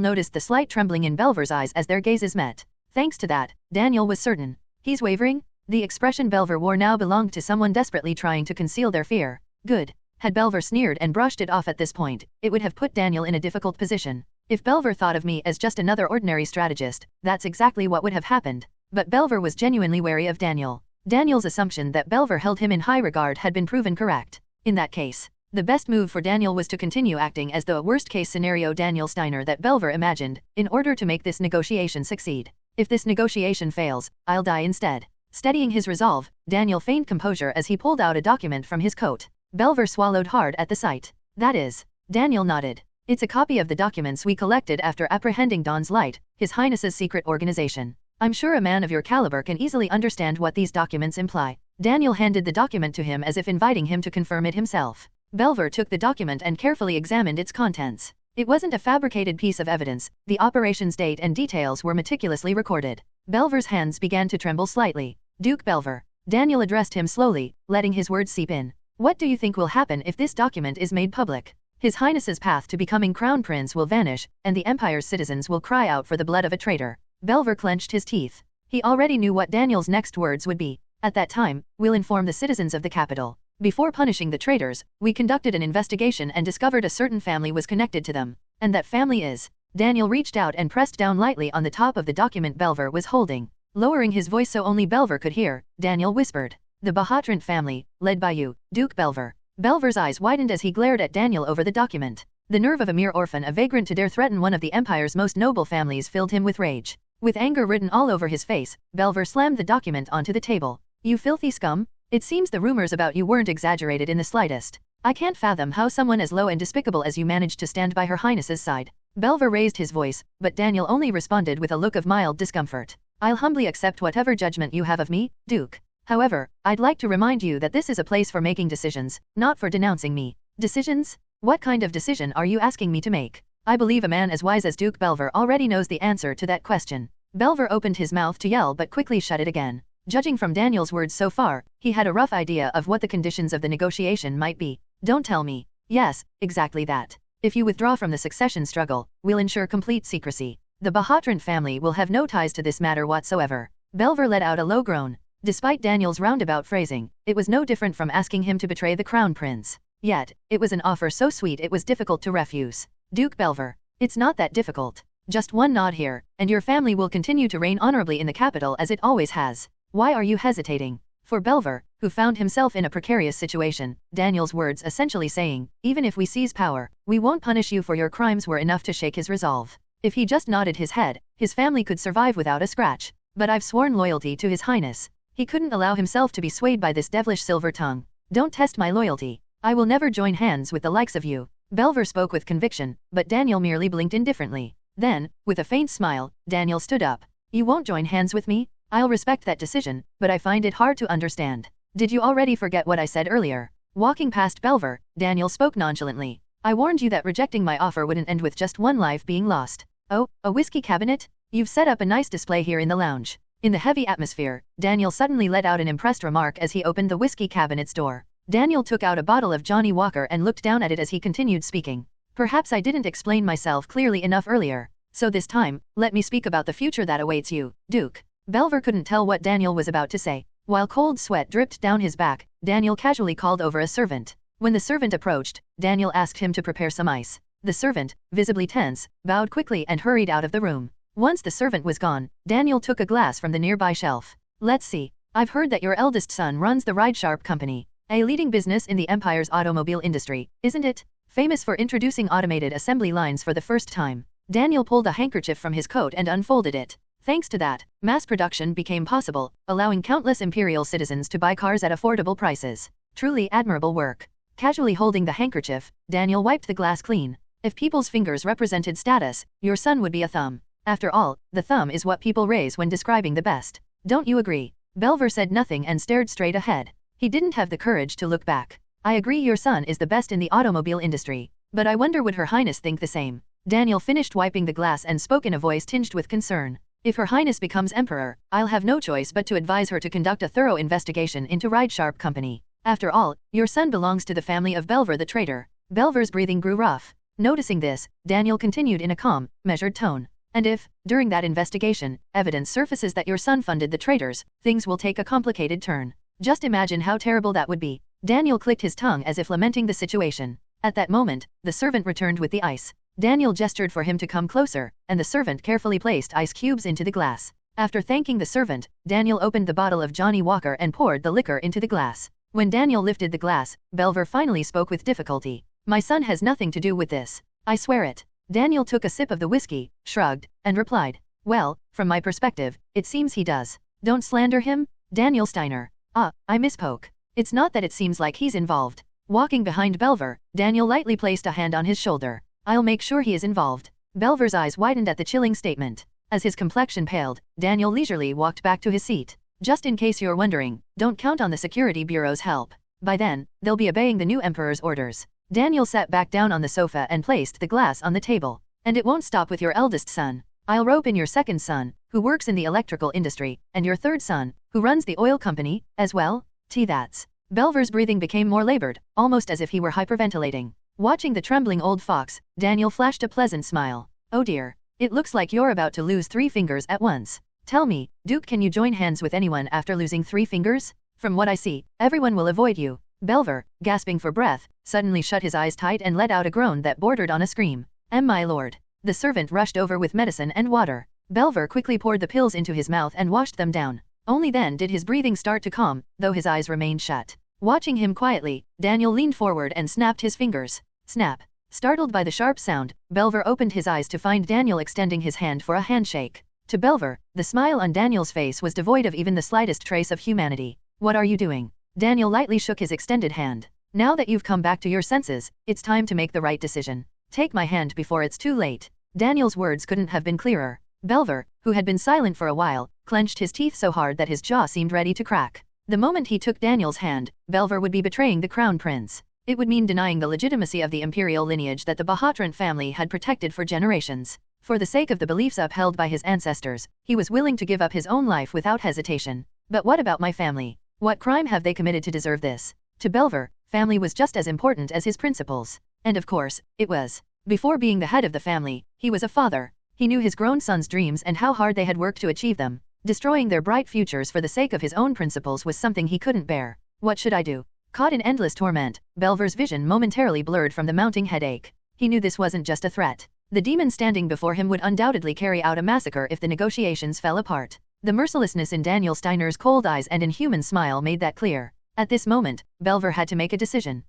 noticed the slight trembling in Belver's eyes as their gazes met. Thanks to that, Daniel was certain. He's wavering? The expression Belver wore now belonged to someone desperately trying to conceal their fear. Good. Had Belver sneered and brushed it off at this point, it would have put Daniel in a difficult position. If Belver thought of me as just another ordinary strategist, that's exactly what would have happened. But Belver was genuinely wary of Daniel. Daniel's assumption that Belver held him in high regard had been proven correct. In that case, the best move for Daniel was to continue acting as the worst-case scenario Daniel Steiner that Belver imagined, in order to make this negotiation succeed. If this negotiation fails, I'll die instead. Steadying his resolve, Daniel feigned composure as he pulled out a document from his coat. Belver swallowed hard at the sight. That is. Daniel nodded. It's a copy of the documents we collected after apprehending Dawn's Light, His Highness's secret organization. I'm sure a man of your caliber can easily understand what these documents imply. Daniel handed the document to him as if inviting him to confirm it himself. Belver took the document and carefully examined its contents. It wasn't a fabricated piece of evidence, the operation's date and details were meticulously recorded. Belver's hands began to tremble slightly. Duke Belver. Daniel addressed him slowly, letting his words seep in. What do you think will happen if this document is made public? His Highness's path to becoming Crown Prince will vanish, and the Empire's citizens will cry out for the blood of a traitor. Belver clenched his teeth. He already knew what Daniel's next words would be. At that time, we'll inform the citizens of the capital. Before punishing the traitors, we conducted an investigation and discovered a certain family was connected to them. And that family is... Daniel reached out and pressed down lightly on the top of the document Belver was holding. Lowering his voice so only Belver could hear, Daniel whispered. The Bahatrant family, led by you, Duke Belver. Belver's eyes widened as he glared at Daniel over the document. The nerve of a mere orphan, a vagrant to dare threaten one of the Empire's most noble families, filled him with rage. With anger written all over his face, Belver slammed the document onto the table. You filthy scum! It seems the rumors about you weren't exaggerated in the slightest. I can't fathom how someone as low and despicable as you managed to stand by Her Highness's side. Belver raised his voice, but Daniel only responded with a look of mild discomfort. I'll humbly accept whatever judgment you have of me, Duke. However, I'd like to remind you that this is a place for making decisions, not for denouncing me. Decisions? What kind of decision are you asking me to make? I believe a man as wise as Duke Belver already knows the answer to that question. Belver opened his mouth to yell but quickly shut it again. Judging from Daniel's words so far, he had a rough idea of what the conditions of the negotiation might be. Don't tell me. Yes, exactly that. If you withdraw from the succession struggle, we'll ensure complete secrecy. The Bahatrant family will have no ties to this matter whatsoever. Belver let out a low groan. Despite Daniel's roundabout phrasing, it was no different from asking him to betray the crown prince. Yet, it was an offer so sweet it was difficult to refuse. Duke Belver, it's not that difficult. Just one nod here, and your family will continue to reign honorably in the capital as it always has. Why are you hesitating? For Belver, who found himself in a precarious situation, Daniel's words essentially saying, even if we seize power, we won't punish you for your crimes were enough to shake his resolve. If he just nodded his head, his family could survive without a scratch. But I've sworn loyalty to His Highness. He couldn't allow himself to be swayed by this devilish silver tongue. Don't test my loyalty. I will never join hands with the likes of you. Belver spoke with conviction, but Daniel merely blinked indifferently. Then, with a faint smile, Daniel stood up. You won't join hands with me? I'll respect that decision, but I find it hard to understand. Did you already forget what I said earlier? Walking past Belver, Daniel spoke nonchalantly. I warned you that rejecting my offer wouldn't end with just one life being lost. Oh, a whiskey cabinet? You've set up a nice display here in the lounge. In the heavy atmosphere, Daniel suddenly let out an impressed remark as he opened the whiskey cabinet's door. Daniel took out a bottle of Johnny Walker and looked down at it as he continued speaking. Perhaps I didn't explain myself clearly enough earlier. So this time, let me speak about the future that awaits you, Duke. Belver couldn't tell what Daniel was about to say. While cold sweat dripped down his back, Daniel casually called over a servant. When the servant approached, Daniel asked him to prepare some ice. The servant, visibly tense, bowed quickly and hurried out of the room. Once the servant was gone, Daniel took a glass from the nearby shelf. Let's see. I've heard that your eldest son runs the Ridesharp Company, a leading business in the Empire's automobile industry, isn't it? Famous for introducing automated assembly lines for the first time. Daniel pulled a handkerchief from his coat and unfolded it. Thanks to that, mass production became possible, allowing countless imperial citizens to buy cars at affordable prices. Truly admirable work. Casually holding the handkerchief, Daniel wiped the glass clean. If people's fingers represented status, your son would be a thumb. After all, the thumb is what people raise when describing the best. Don't you agree? Belver said nothing and stared straight ahead. He didn't have the courage to look back. I agree your son is the best in the automobile industry. But I wonder would Her Highness think the same? Daniel finished wiping the glass and spoke in a voice tinged with concern. If Her Highness becomes Emperor, I'll have no choice but to advise her to conduct a thorough investigation into Ridesharp Company. After all, your son belongs to the family of Belver the traitor. Belver's breathing grew rough. Noticing this, Daniel continued in a calm, measured tone. And if, during that investigation, evidence surfaces that your son funded the traitors, things will take a complicated turn. Just imagine how terrible that would be. Daniel clicked his tongue as if lamenting the situation. At that moment, the servant returned with the ice. Daniel gestured for him to come closer, and the servant carefully placed ice cubes into the glass. After thanking the servant, Daniel opened the bottle of Johnny Walker and poured the liquor into the glass. When Daniel lifted the glass, Belver finally spoke with difficulty. My son has nothing to do with this. I swear it. Daniel took a sip of the whiskey, shrugged, and replied, well, from my perspective, it seems he does. Don't slander him, Daniel Steiner. I misspoke. It's not that it seems like he's involved. Walking behind Belver, Daniel lightly placed a hand on his shoulder. I'll make sure he is involved. Belver's eyes widened at the chilling statement. As his complexion paled, Daniel leisurely walked back to his seat. Just in case you're wondering, don't count on the Security Bureau's help. By then, they'll be obeying the new Emperor's orders. Daniel sat back down on the sofa and placed the glass on the table. And it won't stop with your eldest son. I'll rope in your second son, who works in the electrical industry, and your third son, who runs the oil company, as well. That's. Belver's breathing became more labored, almost as if he were hyperventilating. Watching the trembling old fox, Daniel flashed a pleasant smile. Oh dear. It looks like you're about to lose 3 fingers at once. Tell me, Duke, can you join hands with anyone after losing 3 fingers? From what I see, everyone will avoid you. Belver, gasping for breath, suddenly shut his eyes tight and let out a groan that bordered on a scream. My lord. The servant rushed over with medicine and water. Belver quickly poured the pills into his mouth and washed them down. Only then did his breathing start to calm, though his eyes remained shut. Watching him quietly, Daniel leaned forward and snapped his fingers. Snap. Startled by the sharp sound, Belver opened his eyes to find Daniel extending his hand for a handshake. To Belver, the smile on Daniel's face was devoid of even the slightest trace of humanity. What are you doing? Daniel lightly shook his extended hand. Now that you've come back to your senses, it's time to make the right decision. Take my hand before it's too late. Daniel's words couldn't have been clearer. Belver, who had been silent for a while, clenched his teeth so hard that his jaw seemed ready to crack. The moment he took Daniel's hand, Belver would be betraying the crown prince. It would mean denying the legitimacy of the imperial lineage that the Bahatrant family had protected for generations. For the sake of the beliefs upheld by his ancestors, he was willing to give up his own life without hesitation. But what about my family? What crime have they committed to deserve this? To Belver, family was just as important as his principles. And of course, it was. Before being the head of the family, he was a father. He knew his grown sons' dreams and how hard they had worked to achieve them. Destroying their bright futures for the sake of his own principles was something he couldn't bear. What should I do? Caught in endless torment, Belver's vision momentarily blurred from the mounting headache. He knew this wasn't just a threat. The demon standing before him would undoubtedly carry out a massacre if the negotiations fell apart. The mercilessness in Daniel Steiner's cold eyes and inhuman smile made that clear. At this moment, Belver had to make a decision.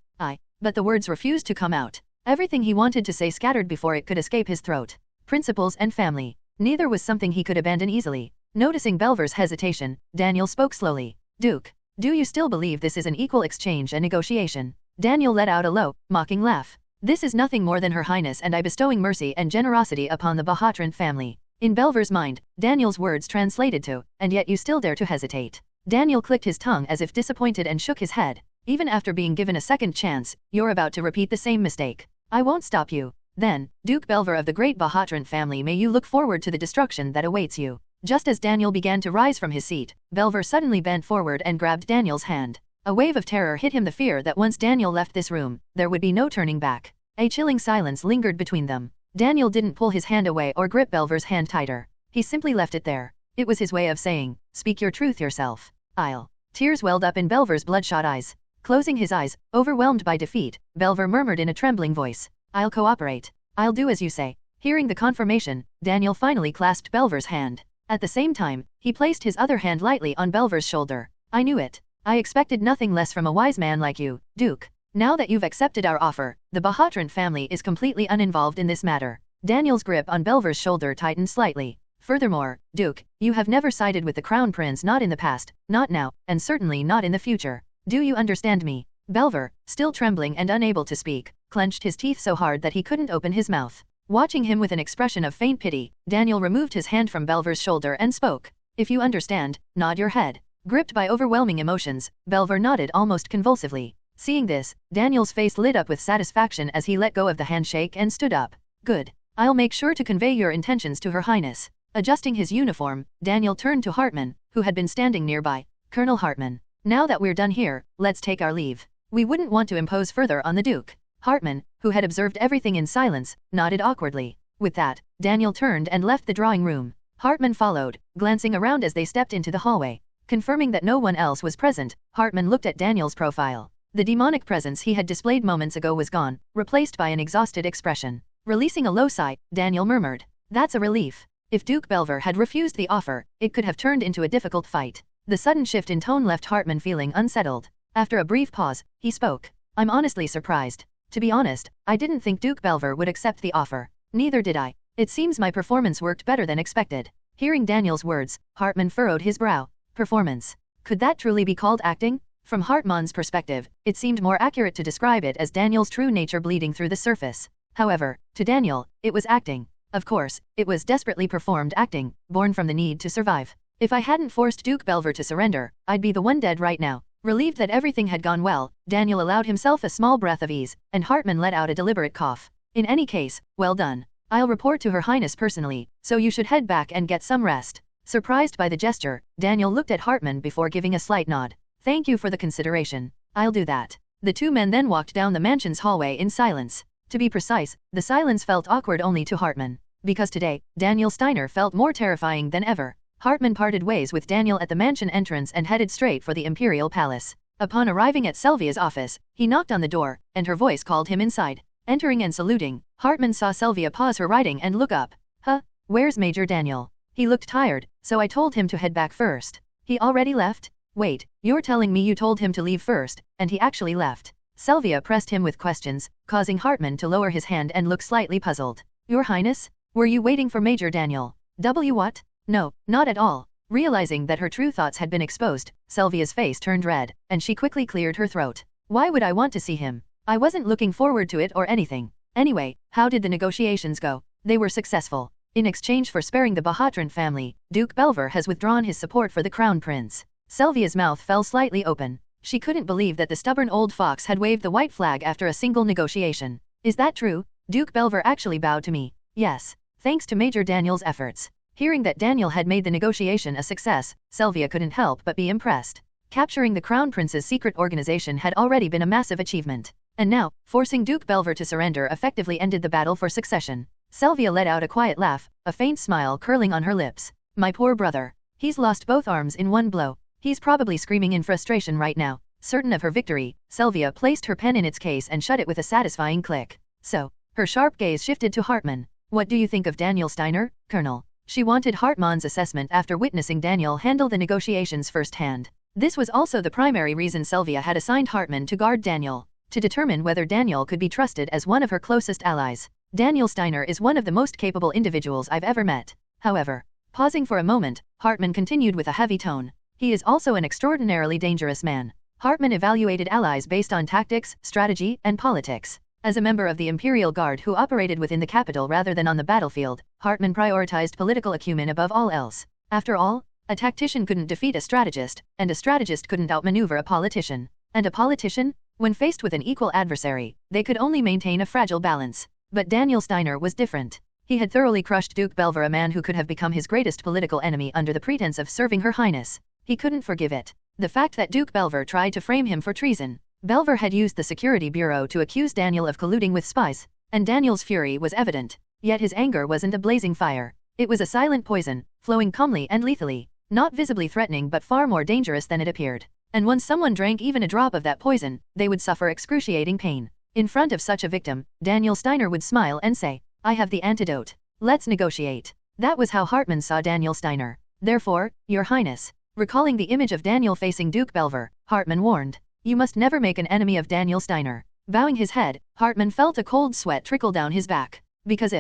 But the words refused to come out. Everything he wanted to say scattered before it could escape his throat. Principles and family. Neither was something he could abandon easily. Noticing Belver's hesitation, Daniel spoke slowly. Duke, do you still believe this is an equal exchange and negotiation? Daniel let out a low, mocking laugh. This is nothing more than Her Highness and I bestowing mercy and generosity upon the Bahatrant family. In Belver's mind, Daniel's words translated to, and yet you still dare to hesitate. Daniel clicked his tongue as if disappointed and shook his head. Even after being given a second chance, you're about to repeat the same mistake. I won't stop you. Then, Duke Belver of the great Bahatrant family, may you look forward to the destruction that awaits you. Just as Daniel began to rise from his seat, Belver suddenly bent forward and grabbed Daniel's hand. A wave of terror hit him, the fear that once Daniel left this room, there would be no turning back. A chilling silence lingered between them. Daniel didn't pull his hand away or grip Belver's hand tighter. He simply left it there. It was his way of saying, speak your truth yourself. I'll. Tears welled up in Belver's bloodshot eyes. Closing his eyes, overwhelmed by defeat, Belver murmured in a trembling voice, I'll cooperate. I'll do as you say. Hearing the confirmation, Daniel finally clasped Belver's hand. At the same time, he placed his other hand lightly on Belver's shoulder. I knew it. I expected nothing less from a wise man like you, Duke. Now that you've accepted our offer, the Bahatrant family is completely uninvolved in this matter. Daniel's grip on Belver's shoulder tightened slightly. Furthermore, Duke, you have never sided with the Crown Prince, not in the past, not now, and certainly not in the future. Do you understand me? Belver, still trembling and unable to speak, clenched his teeth so hard that he couldn't open his mouth. Watching him with an expression of faint pity, Daniel removed his hand from Belver's shoulder and spoke. If you understand, nod your head. Gripped by overwhelming emotions, Belver nodded almost convulsively. Seeing this, Daniel's face lit up with satisfaction as he let go of the handshake and stood up. Good. I'll make sure to convey your intentions to Her Highness. Adjusting his uniform, Daniel turned to Hartman, who had been standing nearby. Colonel Hartman. Now that we're done here, let's take our leave. We wouldn't want to impose further on the Duke. Hartman, who had observed everything in silence, nodded awkwardly. With that, Daniel turned and left the drawing room. Hartman followed, glancing around as they stepped into the hallway. Confirming that no one else was present, Hartman looked at Daniel's profile. The demonic presence he had displayed moments ago was gone, replaced by an exhausted expression. Releasing a low sigh, Daniel murmured, That's a relief. If Duke Belver had refused the offer, it could have turned into a difficult fight. The sudden shift in tone left Hartman feeling unsettled. After a brief pause, he spoke. I'm honestly surprised. To be honest, I didn't think Duke Belver would accept the offer. Neither did I. It seems my performance worked better than expected. Hearing Daniel's words, Hartman furrowed his brow. Performance. Could that truly be called acting? From Hartman's perspective, it seemed more accurate to describe it as Daniel's true nature bleeding through the surface. However, to Daniel, it was acting. Of course, it was desperately performed acting, born from the need to survive. If I hadn't forced Duke Belver to surrender, I'd be the one dead right now. Relieved that everything had gone well, Daniel allowed himself a small breath of ease, and Hartman let out a deliberate cough. In any case, well done. I'll report to Her Highness personally, so you should head back and get some rest. Surprised by the gesture, Daniel looked at Hartman before giving a slight nod. Thank you for the consideration. I'll do that. The two men then walked down the mansion's hallway in silence. To be precise, the silence felt awkward only to Hartman. Because today, Daniel Steiner felt more terrifying than ever. Hartman parted ways with Daniel at the mansion entrance and headed straight for the Imperial Palace. Upon arriving at Sylvia's office, he knocked on the door, and her voice called him inside. Entering and saluting, Hartman saw Sylvia pause her writing and look up. Huh? Where's Major Daniel? He looked tired, so I told him to head back first. He already left? Wait, you're telling me you told him to leave first, and he actually left? Sylvia pressed him with questions, causing Hartman to lower his hand and look slightly puzzled. Your Highness? Were you waiting for Major Daniel? What? No, not at all. Realizing that her true thoughts had been exposed, Sylvia's face turned red, and she quickly cleared her throat. Why would I want to see him? I wasn't looking forward to it or anything. Anyway, how did the negotiations go? They were successful. In exchange for sparing the Bahatrant family, Duke Belver has withdrawn his support for the Crown Prince. Sylvia's mouth fell slightly open. She couldn't believe that the stubborn old fox had waved the white flag after a single negotiation. Is that true? Duke Belver actually bowed to me. Yes. Thanks to Major Daniel's efforts. Hearing that Daniel had made the negotiation a success, Sylvia couldn't help but be impressed. Capturing the Crown Prince's secret organization had already been a massive achievement. And now, forcing Duke Belver to surrender effectively ended the battle for succession. Sylvia let out a quiet laugh, a faint smile curling on her lips. My poor brother. He's lost both arms in one blow. He's probably screaming in frustration right now. Certain of her victory, Sylvia placed her pen in its case and shut it with a satisfying click. So, her sharp gaze shifted to Hartman. What do you think of Daniel Steiner, Colonel? She wanted Hartman's assessment after witnessing Daniel handle the negotiations firsthand. This was also the primary reason Sylvia had assigned Hartman to guard Daniel, to determine whether Daniel could be trusted as one of her closest allies. Daniel Steiner is one of the most capable individuals I've ever met. However, pausing for a moment, Hartman continued with a heavy tone. He is also an extraordinarily dangerous man. Hartman evaluated allies based on tactics, strategy, and politics. As a member of the Imperial Guard who operated within the capital rather than on the battlefield, Hartman prioritized political acumen above all else. After all, a tactician couldn't defeat a strategist, and a strategist couldn't outmaneuver a politician. And a politician? When faced with an equal adversary, they could only maintain a fragile balance. But Daniel Steiner was different. He had thoroughly crushed Duke Belver, a man who could have become his greatest political enemy under the pretense of serving Her Highness. He couldn't forgive it. The fact that Duke Belver tried to frame him for treason. Belver had used the Security Bureau to accuse Daniel of colluding with spies, and Daniel's fury was evident. Yet his anger wasn't a blazing fire. It was a silent poison, flowing calmly and lethally, not visibly threatening but far more dangerous than it appeared. And once someone drank even a drop of that poison, they would suffer excruciating pain. In front of such a victim, Daniel Steiner would smile and say, I have the antidote. Let's negotiate. That was how Hartman saw Daniel Steiner. Therefore, Your Highness. Recalling the image of Daniel facing Duke Belver, Hartman warned, you must never make an enemy of Daniel Steiner. Bowing his head, Hartman felt a cold sweat trickle down his back. Because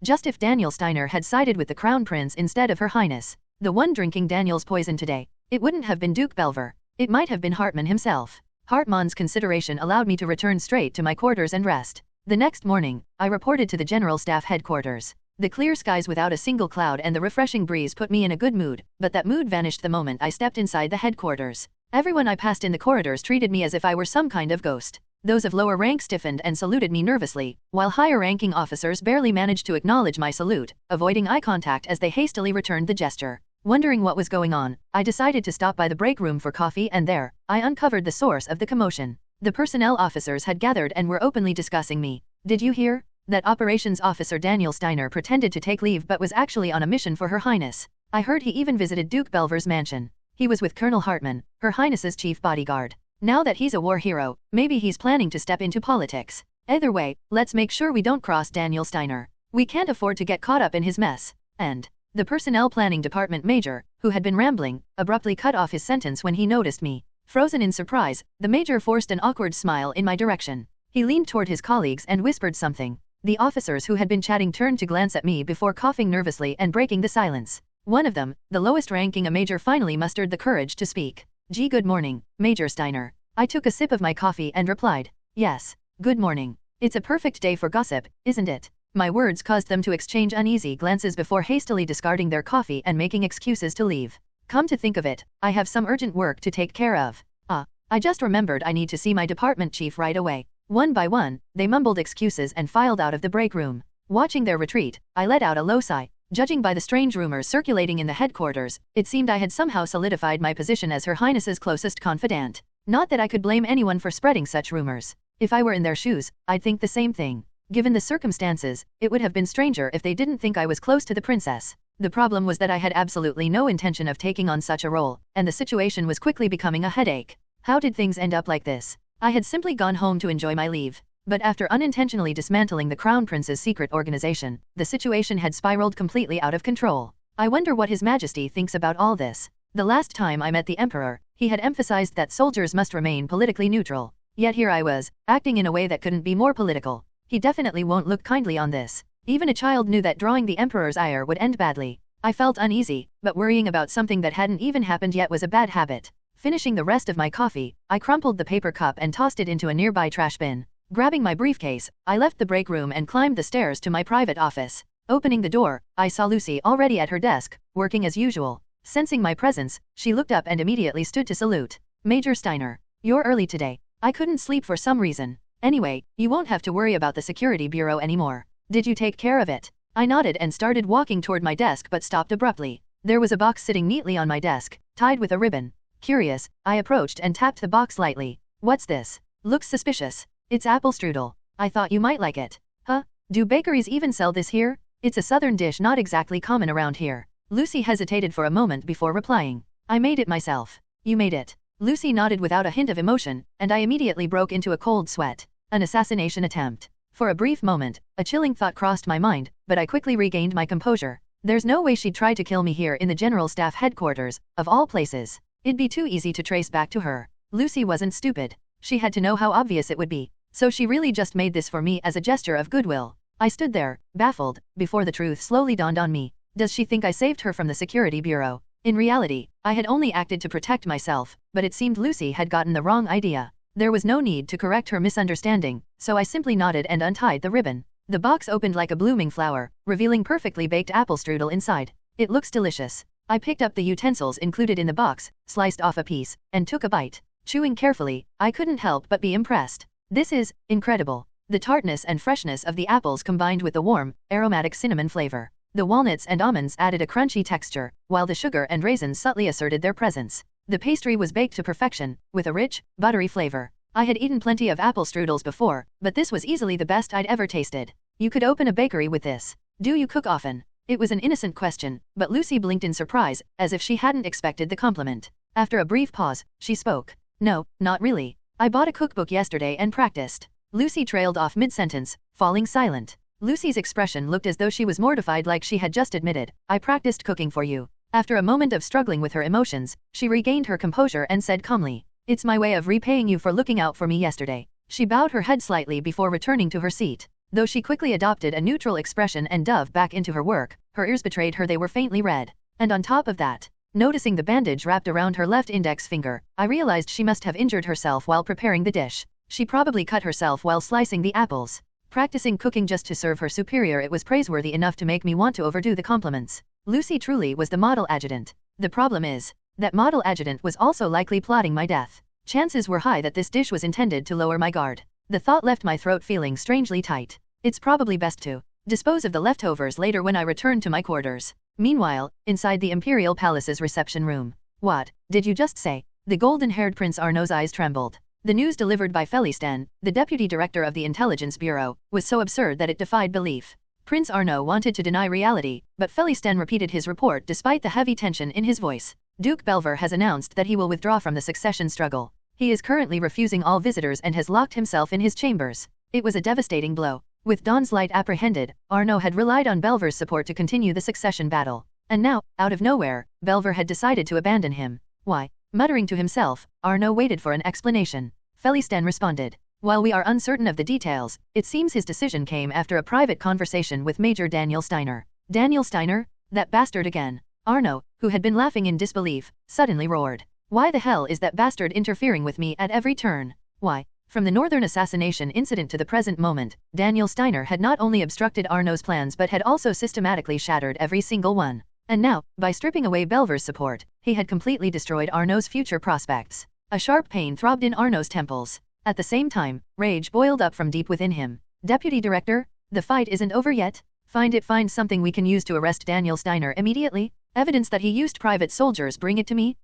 just if Daniel Steiner had sided with the Crown Prince instead of Her Highness, the one drinking Daniel's poison today, it wouldn't have been Duke Belver. It might have been Hartman himself. Hartman's consideration allowed me to return straight to my quarters and rest. The next morning, I reported to the General Staff Headquarters. The clear skies without a single cloud and the refreshing breeze put me in a good mood, but that mood vanished the moment I stepped inside the headquarters. Everyone I passed in the corridors treated me as if I were some kind of ghost. Those of lower rank stiffened and saluted me nervously, while higher-ranking officers barely managed to acknowledge my salute, avoiding eye contact as they hastily returned the gesture. Wondering what was going on, I decided to stop by the break room for coffee, and there, I uncovered the source of the commotion. The personnel officers had gathered and were openly discussing me. Did you hear? That operations officer Daniel Steiner pretended to take leave but was actually on a mission for Her Highness. I heard he even visited Duke Belver's mansion. He was with Colonel Hartman, Her Highness's chief bodyguard. Now that he's a war hero, maybe he's planning to step into politics. Either way, let's make sure we don't cross Daniel Steiner. We can't afford to get caught up in his mess. And the Personnel Planning Department Major, who had been rambling, abruptly cut off his sentence when he noticed me. Frozen in surprise, the Major forced an awkward smile in my direction. He leaned toward his colleagues and whispered something. The officers who had been chatting turned to glance at me before coughing nervously and breaking the silence. One of them, the lowest ranking a major, finally mustered the courage to speak. Gee, good morning, Major Steiner. I took a sip of my coffee and replied, yes, good morning. It's a perfect day for gossip, isn't it? My words caused them to exchange uneasy glances before hastily discarding their coffee and making excuses to leave. Come to think of it, I have some urgent work to take care of. I just remembered I need to see my department chief right away. One by one, they mumbled excuses and filed out of the break room. Watching their retreat, I let out a low sigh. Judging by the strange rumors circulating in the headquarters, it seemed I had somehow solidified my position as Her Highness's closest confidant. Not that I could blame anyone for spreading such rumors. If I were in their shoes, I'd think the same thing. Given the circumstances, it would have been stranger if they didn't think I was close to the princess. The problem was that I had absolutely no intention of taking on such a role, and the situation was quickly becoming a headache. How did things end up like this? I had simply gone home to enjoy my leave. But after unintentionally dismantling the Crown Prince's secret organization, the situation had spiraled completely out of control. I wonder what His Majesty thinks about all this. The last time I met the Emperor, he had emphasized that soldiers must remain politically neutral. Yet here I was, acting in a way that couldn't be more political. He definitely won't look kindly on this. Even a child knew that drawing the Emperor's ire would end badly. I felt uneasy, but worrying about something that hadn't even happened yet was a bad habit. Finishing the rest of my coffee, I crumpled the paper cup and tossed it into a nearby trash bin. Grabbing my briefcase, I left the break room and climbed the stairs to my private office. Opening the door, I saw Lucy already at her desk, working as usual. Sensing my presence, she looked up and immediately stood to salute. Major Steiner, you're early today. I couldn't sleep for some reason. Anyway, you won't have to worry about the security bureau anymore. Did you take care of it? I nodded and started walking toward my desk but stopped abruptly. There was a box sitting neatly on my desk, tied with a ribbon. Curious, I approached and tapped the box lightly. What's this? Looks suspicious. It's apple strudel. I thought you might like it. Huh? Do bakeries even sell this here? It's a southern dish not exactly common around here. Lucy hesitated for a moment before replying. I made it myself. You made it. Lucy nodded without a hint of emotion, and I immediately broke into a cold sweat. An assassination attempt. For a brief moment, a chilling thought crossed my mind, but I quickly regained my composure. There's no way she'd try to kill me here in the General Staff headquarters, of all places. It'd be too easy to trace back to her. Lucy wasn't stupid. She had to know how obvious it would be. So she really just made this for me as a gesture of goodwill. I stood there, baffled, before the truth slowly dawned on me. Does she think I saved her from the security bureau? In reality, I had only acted to protect myself, but it seemed Lucy had gotten the wrong idea. There was no need to correct her misunderstanding, so I simply nodded and untied the ribbon. The box opened like a blooming flower, revealing perfectly baked apple strudel inside. It looks delicious. I picked up the utensils included in the box, sliced off a piece, and took a bite. Chewing carefully, I couldn't help but be impressed. This is incredible. The tartness and freshness of the apples combined with the warm, aromatic cinnamon flavor. The walnuts and almonds added a crunchy texture, while the sugar and raisins subtly asserted their presence. The pastry was baked to perfection, with a rich, buttery flavor. I had eaten plenty of apple strudels before, but this was easily the best I'd ever tasted. You could open a bakery with this. Do you cook often? It was an innocent question, but Lucy blinked in surprise, as if she hadn't expected the compliment. After a brief pause, she spoke. No, not really. I bought a cookbook yesterday and practiced. Lucy trailed off mid-sentence, falling silent. Lucy's expression looked as though she was mortified, like she had just admitted, I practiced cooking for you. After a moment of struggling with her emotions, she regained her composure and said calmly, it's my way of repaying you for looking out for me yesterday. She bowed her head slightly before returning to her seat. Though she quickly adopted a neutral expression and dove back into her work, her ears betrayed her they were faintly red. And on top of that, noticing the bandage wrapped around her left index finger, I realized she must have injured herself while preparing the dish. She probably cut herself while slicing the apples. Practicing cooking just to serve her superior, it was praiseworthy enough to make me want to overdo the compliments. Lucy truly was the model adjutant. The problem is, that model adjutant was also likely plotting my death. Chances were high that this dish was intended to lower my guard. The thought left my throat feeling strangely tight. It's probably best to dispose of the leftovers later when I return to my quarters. Meanwhile, inside the Imperial Palace's reception room. What did you just say? The golden-haired Prince Arno's eyes trembled. The news delivered by Felistan, the deputy director of the Intelligence Bureau, was so absurd that it defied belief. Prince Arno wanted to deny reality, but Felistan repeated his report despite the heavy tension in his voice. Duke Belver has announced that he will withdraw from the succession struggle. He is currently refusing all visitors and has locked himself in his chambers. It was a devastating blow. With Dawn's Light apprehended, Arno had relied on Belver's support to continue the succession battle. And now, out of nowhere, Belver had decided to abandon him. Why? Muttering to himself, Arno waited for an explanation. Felistan responded. While we are uncertain of the details, it seems his decision came after a private conversation with Major Daniel Steiner. Daniel Steiner? That bastard again. Arno, who had been laughing in disbelief, suddenly roared. Why the hell is that bastard interfering with me at every turn? Why? From the Northern assassination incident to the present moment, Daniel Steiner had not only obstructed Arno's plans but had also systematically shattered every single one. And now, by stripping away Belver's support, he had completely destroyed Arno's future prospects. A sharp pain throbbed in Arno's temples. At the same time, rage boiled up from deep within him. Deputy Director, the fight isn't over yet. Find something we can use to arrest Daniel Steiner immediately. Evidence that he used private soldiers, bring it to me.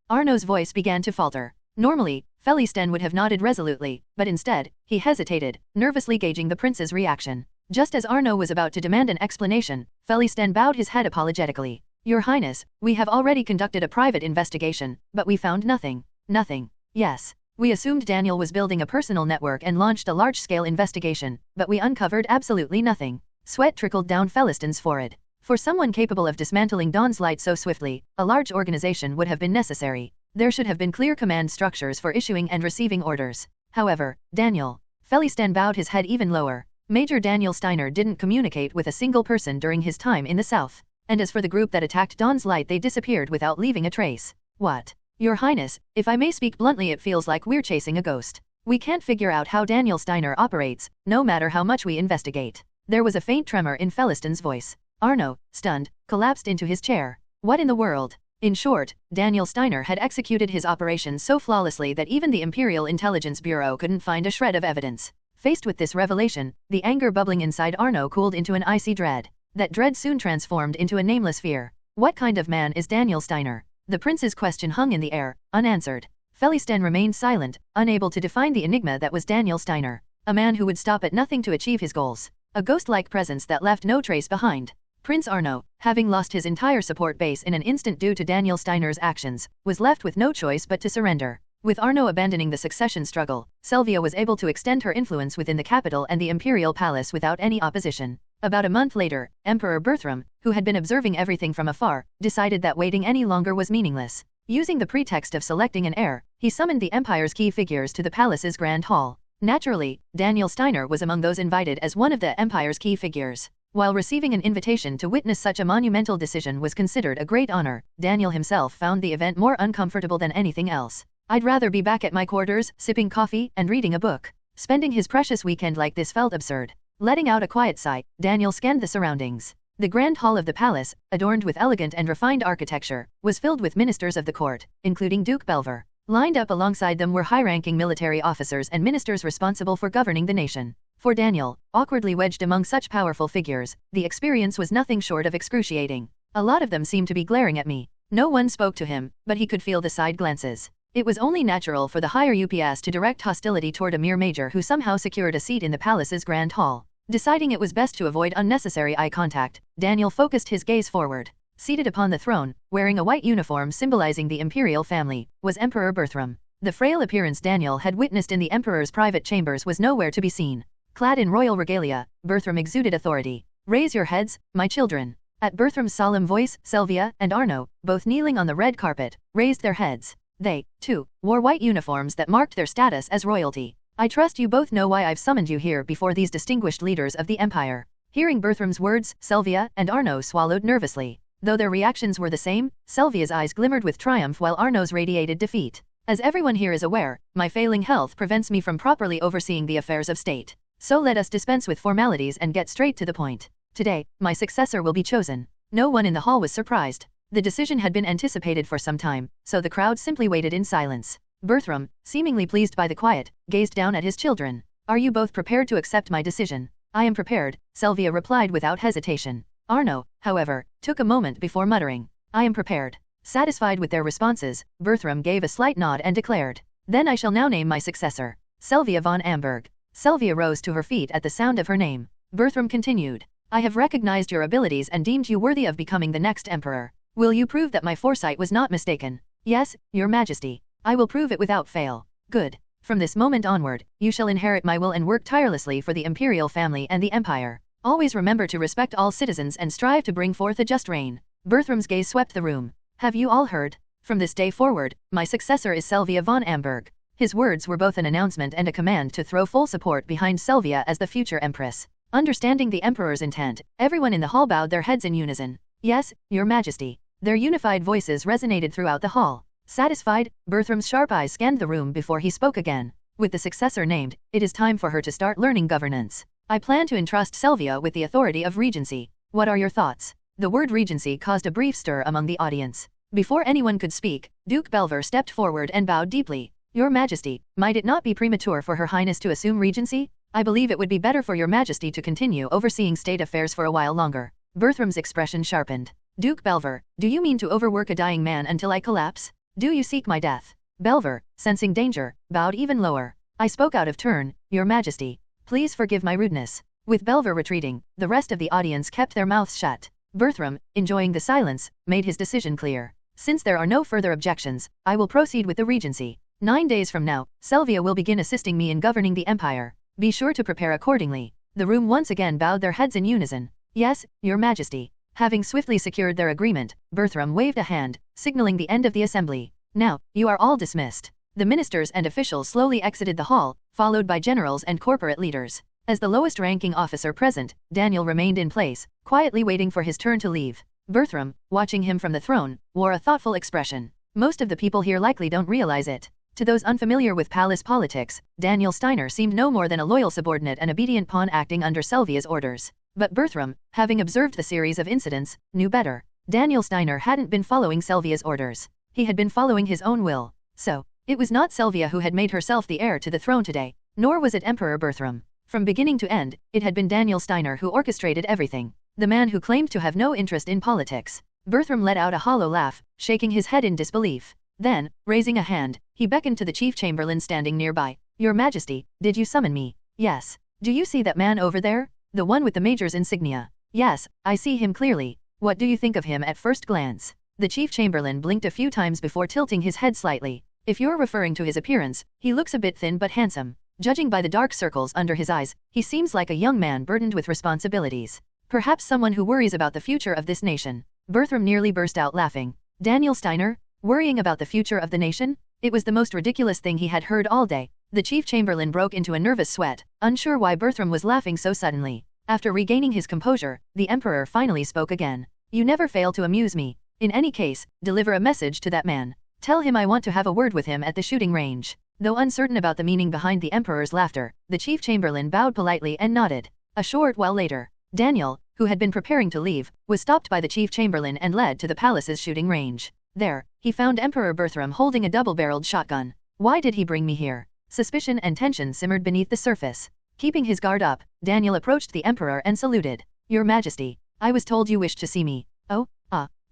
Arno's voice began to falter. Normally, Felistan would have nodded resolutely, but instead, he hesitated, nervously gauging the prince's reaction. Just as Arno was about to demand an explanation, Felistan bowed his head apologetically. Your Highness, we have already conducted a private investigation, but we found nothing. Nothing. Yes. We assumed Daniel was building a personal network and launched a large-scale investigation, but we uncovered absolutely nothing. Sweat trickled down Felistan's forehead. For someone capable of dismantling Dawn's Light so swiftly, a large organization would have been necessary. There should have been clear command structures for issuing and receiving orders. However, Felistan bowed his head even lower. Major Daniel Steiner didn't communicate with a single person during his time in the South. And as for the group that attacked Dawn's Light, they disappeared without leaving a trace. What? Your Highness, if I may speak bluntly, it feels like we're chasing a ghost. We can't figure out how Daniel Steiner operates, no matter how much we investigate. There was a faint tremor in Felistan's voice. Arno, stunned, collapsed into his chair. What in the world? In short, Daniel Steiner had executed his operation so flawlessly that even the Imperial Intelligence Bureau couldn't find a shred of evidence. Faced with this revelation, the anger bubbling inside Arno cooled into an icy dread. That dread soon transformed into a nameless fear. What kind of man is Daniel Steiner? The prince's question hung in the air, unanswered. Felisten remained silent, unable to define the enigma that was Daniel Steiner. A man who would stop at nothing to achieve his goals. A ghost-like presence that left no trace behind. Prince Arno, having lost his entire support base in an instant due to Daniel Steiner's actions, was left with no choice but to surrender. With Arno abandoning the succession struggle, Sylvia was able to extend her influence within the capital and the imperial palace without any opposition. About a month later, Emperor Bertram, who had been observing everything from afar, decided that waiting any longer was meaningless. Using the pretext of selecting an heir, he summoned the empire's key figures to the palace's grand hall. Naturally, Daniel Steiner was among those invited as one of the empire's key figures. While receiving an invitation to witness such a monumental decision was considered a great honor, Daniel himself found the event more uncomfortable than anything else. I'd rather be back at my quarters, sipping coffee and reading a book. Spending his precious weekend like this felt absurd. Letting out a quiet sigh, Daniel scanned the surroundings. The grand hall of the palace, adorned with elegant and refined architecture, was filled with ministers of the court, including Duke Belver. Lined up alongside them were high-ranking military officers and ministers responsible for governing the nation. For Daniel, awkwardly wedged among such powerful figures, the experience was nothing short of excruciating. A lot of them seemed to be glaring at me. No one spoke to him, but he could feel the side glances. It was only natural for the higher UPS to direct hostility toward a mere major who somehow secured a seat in the palace's grand hall. Deciding it was best to avoid unnecessary eye contact, Daniel focused his gaze forward. Seated upon the throne, wearing a white uniform symbolizing the imperial family, was Emperor Bertram. The frail appearance Daniel had witnessed in the emperor's private chambers was nowhere to be seen. Clad in royal regalia, Bertram exuded authority. "Raise your heads, my children." At Bertram's solemn voice, Sylvia and Arno, both kneeling on the red carpet, raised their heads. They, too, wore white uniforms that marked their status as royalty. "I trust you both know why I've summoned you here before these distinguished leaders of the empire." Hearing Bertram's words, Sylvia and Arno swallowed nervously. Though their reactions were the same, Sylvia's eyes glimmered with triumph while Arno's radiated defeat. "As everyone here is aware, my failing health prevents me from properly overseeing the affairs of state. So let us dispense with formalities and get straight to the point. Today, my successor will be chosen." No one in the hall was surprised. The decision had been anticipated for some time, so the crowd simply waited in silence. Bertram, seemingly pleased by the quiet, gazed down at his children. "Are you both prepared to accept my decision?" "I am prepared," Sylvia replied without hesitation. Arno, however, took a moment before muttering, "I am prepared." Satisfied with their responses, Bertram gave a slight nod and declared, "Then I shall now name my successor, Sylvia von Amberg." Sylvia rose to her feet at the sound of her name. Bertram continued, "I have recognized your abilities and deemed you worthy of becoming the next emperor. Will you prove that my foresight was not mistaken?" "Yes, your majesty. I will prove it without fail." "Good. From this moment onward, you shall inherit my will and work tirelessly for the imperial family and the empire. Always remember to respect all citizens and strive to bring forth a just reign." Bertram's gaze swept the room. "Have you all heard? From this day forward, my successor is Sylvia von Amberg." His words were both an announcement and a command to throw full support behind Sylvia as the future empress. Understanding the emperor's intent, everyone in the hall bowed their heads in unison. "Yes, your majesty." Their unified voices resonated throughout the hall. Satisfied, Bertram's sharp eyes scanned the room before he spoke again. "With the successor named, it is time for her to start learning governance. I plan to entrust Sylvia with the authority of regency. What are your thoughts?" The word regency caused a brief stir among the audience. Before anyone could speak, Duke Belver stepped forward and bowed deeply. "Your Majesty, might it not be premature for Her Highness to assume regency? I believe it would be better for your Majesty to continue overseeing state affairs for a while longer." Bertram's expression sharpened. "Duke Belver, do you mean to overwork a dying man until I collapse? Do you seek my death?" Belver, sensing danger, bowed even lower. "I spoke out of turn, your Majesty. Please forgive my rudeness." With Belver retreating, the rest of the audience kept their mouths shut. Bertram, enjoying the silence, made his decision clear. "Since there are no further objections, I will proceed with the regency. 9 days from now, Sylvia will begin assisting me in governing the empire. Be sure to prepare accordingly." The room once again bowed their heads in unison. "Yes, your Majesty." Having swiftly secured their agreement, Bertram waved a hand, signaling the end of the assembly. "Now, you are all dismissed." The ministers and officials slowly exited the hall, followed by generals and corporate leaders. As the lowest-ranking officer present, Daniel remained in place, quietly waiting for his turn to leave. Bertram, watching him from the throne, wore a thoughtful expression. Most of the people here likely don't realize it. To those unfamiliar with palace politics, Daniel Steiner seemed no more than a loyal subordinate and obedient pawn acting under Sylvia's orders. But Bertram, having observed the series of incidents, knew better. Daniel Steiner hadn't been following Sylvia's orders. He had been following his own will. So, it was not Sylvia who had made herself the heir to the throne today, nor was it Emperor Bertram. From beginning to end, it had been Daniel Steiner who orchestrated everything. The man who claimed to have no interest in politics. Bertram let out a hollow laugh, shaking his head in disbelief. Then, raising a hand, he beckoned to the chief chamberlain standing nearby. Your Majesty, did you summon me? Yes. Do you see that man over there? The one with the major's insignia. Yes, I see him clearly. What do you think of him at first glance? The chief chamberlain blinked a few times before tilting his head slightly. If you're referring to his appearance, he looks a bit thin but handsome. Judging by the dark circles under his eyes, he seems like a young man burdened with responsibilities. Perhaps someone who worries about the future of this nation. Bertram nearly burst out laughing. Daniel Steiner? Worrying about the future of the nation? It was the most ridiculous thing he had heard all day. The chief chamberlain broke into a nervous sweat, unsure why Bertram was laughing so suddenly. After regaining his composure, the emperor finally spoke again. You never fail to amuse me. In any case, deliver a message to that man. Tell him I want to have a word with him at the shooting range. Though uncertain about the meaning behind the emperor's laughter, the chief chamberlain bowed politely and nodded. A short while later, Daniel, who had been preparing to leave, was stopped by the chief chamberlain and led to the palace's shooting range. There, he found Emperor Bertram holding a double-barreled shotgun. Why did he bring me here? Suspicion and tension simmered beneath the surface. Keeping his guard up, Daniel approached the emperor and saluted. Your Majesty, I was told you wished to see me. Oh,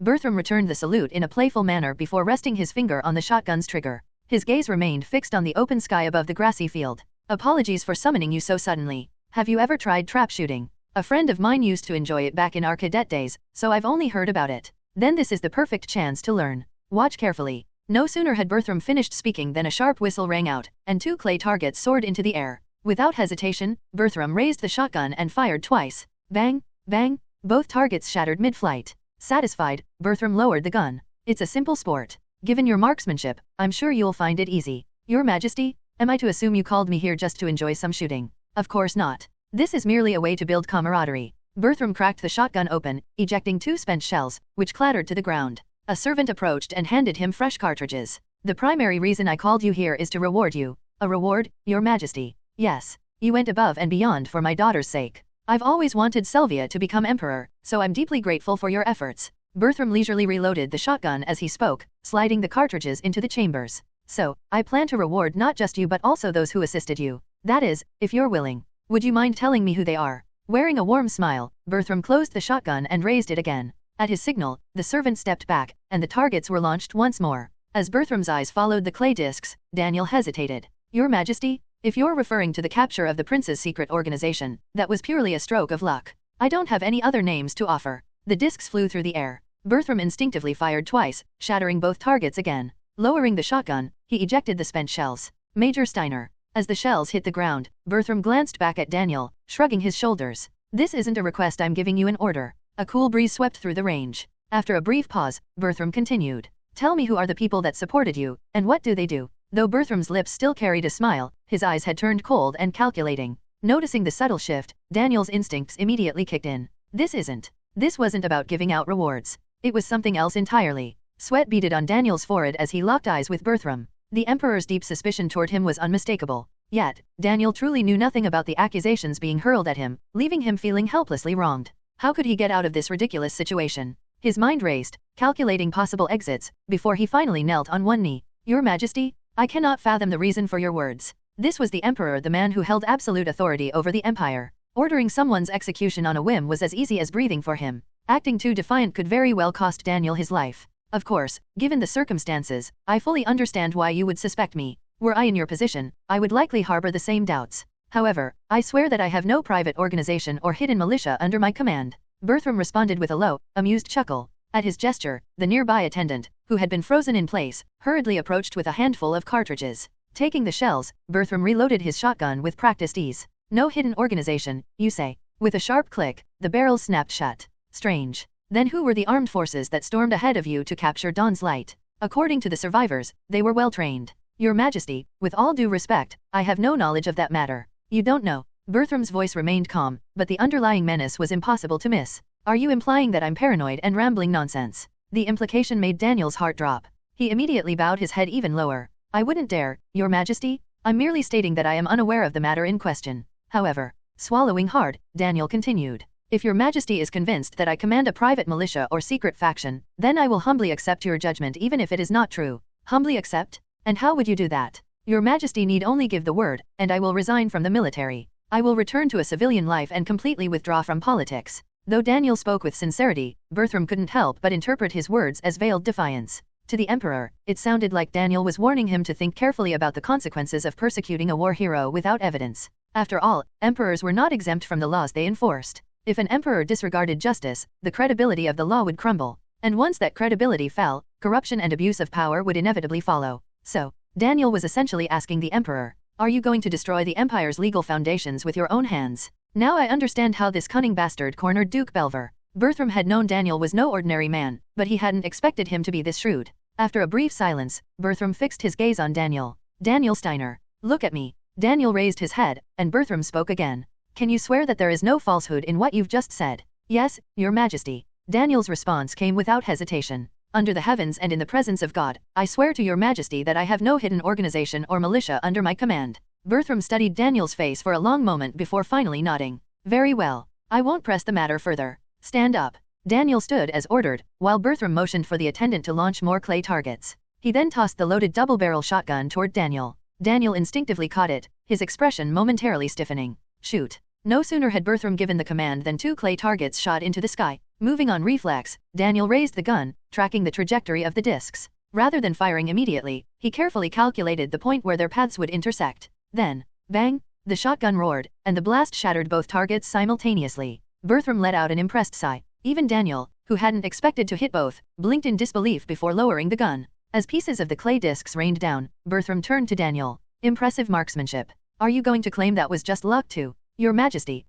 Bertram returned the salute in a playful manner before resting his finger on the shotgun's trigger. His gaze remained fixed on the open sky above the grassy field. Apologies for summoning you so suddenly. Have you ever tried trap shooting? A friend of mine used to enjoy it back in our cadet days, so I've only heard about it. Then this is the perfect chance to learn. Watch carefully. No sooner had Bertram finished speaking than a sharp whistle rang out, and 2 clay targets soared into the air. Without hesitation, Bertram raised the shotgun and fired twice. Bang, bang, both targets shattered mid-flight. Satisfied, Bertram lowered the gun. It's a simple sport. Given your marksmanship, I'm sure you'll find it easy. Your Majesty, am I to assume you called me here just to enjoy some shooting? Of course not. This is merely a way to build camaraderie. Bertram cracked the shotgun open, ejecting 2 spent shells, which clattered to the ground. A servant approached and handed him fresh cartridges. The primary reason I called you here is to reward you. A reward, Your Majesty? Yes. You went above and beyond for my daughter's sake. I've always wanted Sylvia to become emperor, so I'm deeply grateful for your efforts. Bertram leisurely reloaded the shotgun as he spoke, sliding the cartridges into the chambers. So, I plan to reward not just you but also those who assisted you. That is, if you're willing. Would you mind telling me who they are? Wearing a warm smile, Bertram closed the shotgun and raised it again. At his signal, the servant stepped back, and the targets were launched once more. As Bertram's eyes followed the clay discs, Daniel hesitated. Your Majesty? If you're referring to the capture of the prince's secret organization, that was purely a stroke of luck. I don't have any other names to offer. The discs flew through the air. Bertram instinctively fired twice, shattering both targets again. Lowering the shotgun, he ejected the spent shells. Major Steiner. As the shells hit the ground, Bertram glanced back at Daniel, shrugging his shoulders. This isn't a request, I'm giving you an order. A cool breeze swept through the range. After a brief pause, Bertram continued. Tell me who are the people that supported you, and what do they do? Though Bertram's lips still carried a smile, his eyes had turned cold and calculating. Noticing the subtle shift, Daniel's instincts immediately kicked in. This wasn't about giving out rewards. It was something else entirely. Sweat beaded on Daniel's forehead as he locked eyes with Bertram. The Emperor's deep suspicion toward him was unmistakable. Yet, Daniel truly knew nothing about the accusations being hurled at him, leaving him feeling helplessly wronged. How could he get out of this ridiculous situation? His mind raced, calculating possible exits, before he finally knelt on one knee. Your Majesty, I cannot fathom the reason for your words. This was the Emperor, the man who held absolute authority over the Empire. Ordering someone's execution on a whim was as easy as breathing for him. Acting too defiant could very well cost Daniel his life. Of course, given the circumstances, I fully understand why you would suspect me. Were I in your position, I would likely harbor the same doubts. However, I swear that I have no private organization or hidden militia under my command. Bertram responded with a low, amused chuckle. At his gesture, the nearby attendant, who had been frozen in place, hurriedly approached with a handful of cartridges. Taking the shells, Bertram reloaded his shotgun with practiced ease. No hidden organization, you say? With a sharp click, the barrels snapped shut. Strange. Then who were the armed forces that stormed ahead of you to capture Dawn's Light? According to the survivors, they were well trained. Your Majesty, with all due respect, I have no knowledge of that matter. You don't know. Bertram's voice remained calm, but the underlying menace was impossible to miss. Are you implying that I'm paranoid and rambling nonsense? The implication made Daniel's heart drop. He immediately bowed his head even lower. I wouldn't dare, Your Majesty. I'm merely stating that I am unaware of the matter in question. However, swallowing hard, Daniel continued. If your majesty is convinced that I command a private militia or secret faction, then I will humbly accept your judgment even if it is not true. Humbly accept? And how would you do that? Your majesty need only give the word, and I will resign from the military. I will return to a civilian life and completely withdraw from politics. Though Daniel spoke with sincerity, Bertram couldn't help but interpret his words as veiled defiance. To the emperor, it sounded like Daniel was warning him to think carefully about the consequences of persecuting a war hero without evidence. After all, emperors were not exempt from the laws they enforced. If an emperor disregarded justice, the credibility of the law would crumble. And once that credibility fell, corruption and abuse of power would inevitably follow. So, Daniel was essentially asking the emperor, are you going to destroy the empire's legal foundations with your own hands? Now I understand how this cunning bastard cornered Duke Belver. Bertram had known Daniel was no ordinary man, but he hadn't expected him to be this shrewd. After a brief silence, Bertram fixed his gaze on Daniel. Daniel Steiner, look at me. Daniel raised his head, and Bertram spoke again. Can you swear that there is no falsehood in what you've just said? Yes, your majesty. Daniel's response came without hesitation. Under the heavens and in the presence of God, I swear to your majesty that I have no hidden organization or militia under my command. Bertram studied Daniel's face for a long moment before finally nodding. Very well. I won't press the matter further. Stand up. Daniel stood as ordered, while Bertram motioned for the attendant to launch more clay targets. He then tossed the loaded double-barrel shotgun toward Daniel. Daniel instinctively caught it, his expression momentarily stiffening. Shoot. No sooner had Bertram given the command than 2 clay targets shot into the sky. Moving on reflex, Daniel raised the gun, tracking the trajectory of the discs. Rather than firing immediately, he carefully calculated the point where their paths would intersect. Then, bang! The shotgun roared, and the blast shattered both targets simultaneously. Bertram let out an impressed sigh. Even Daniel, who hadn't expected to hit both, blinked in disbelief before lowering the gun. As pieces of the clay discs rained down, Bertram turned to Daniel. Impressive marksmanship. Are you going to claim that was just luck too? Your majesty,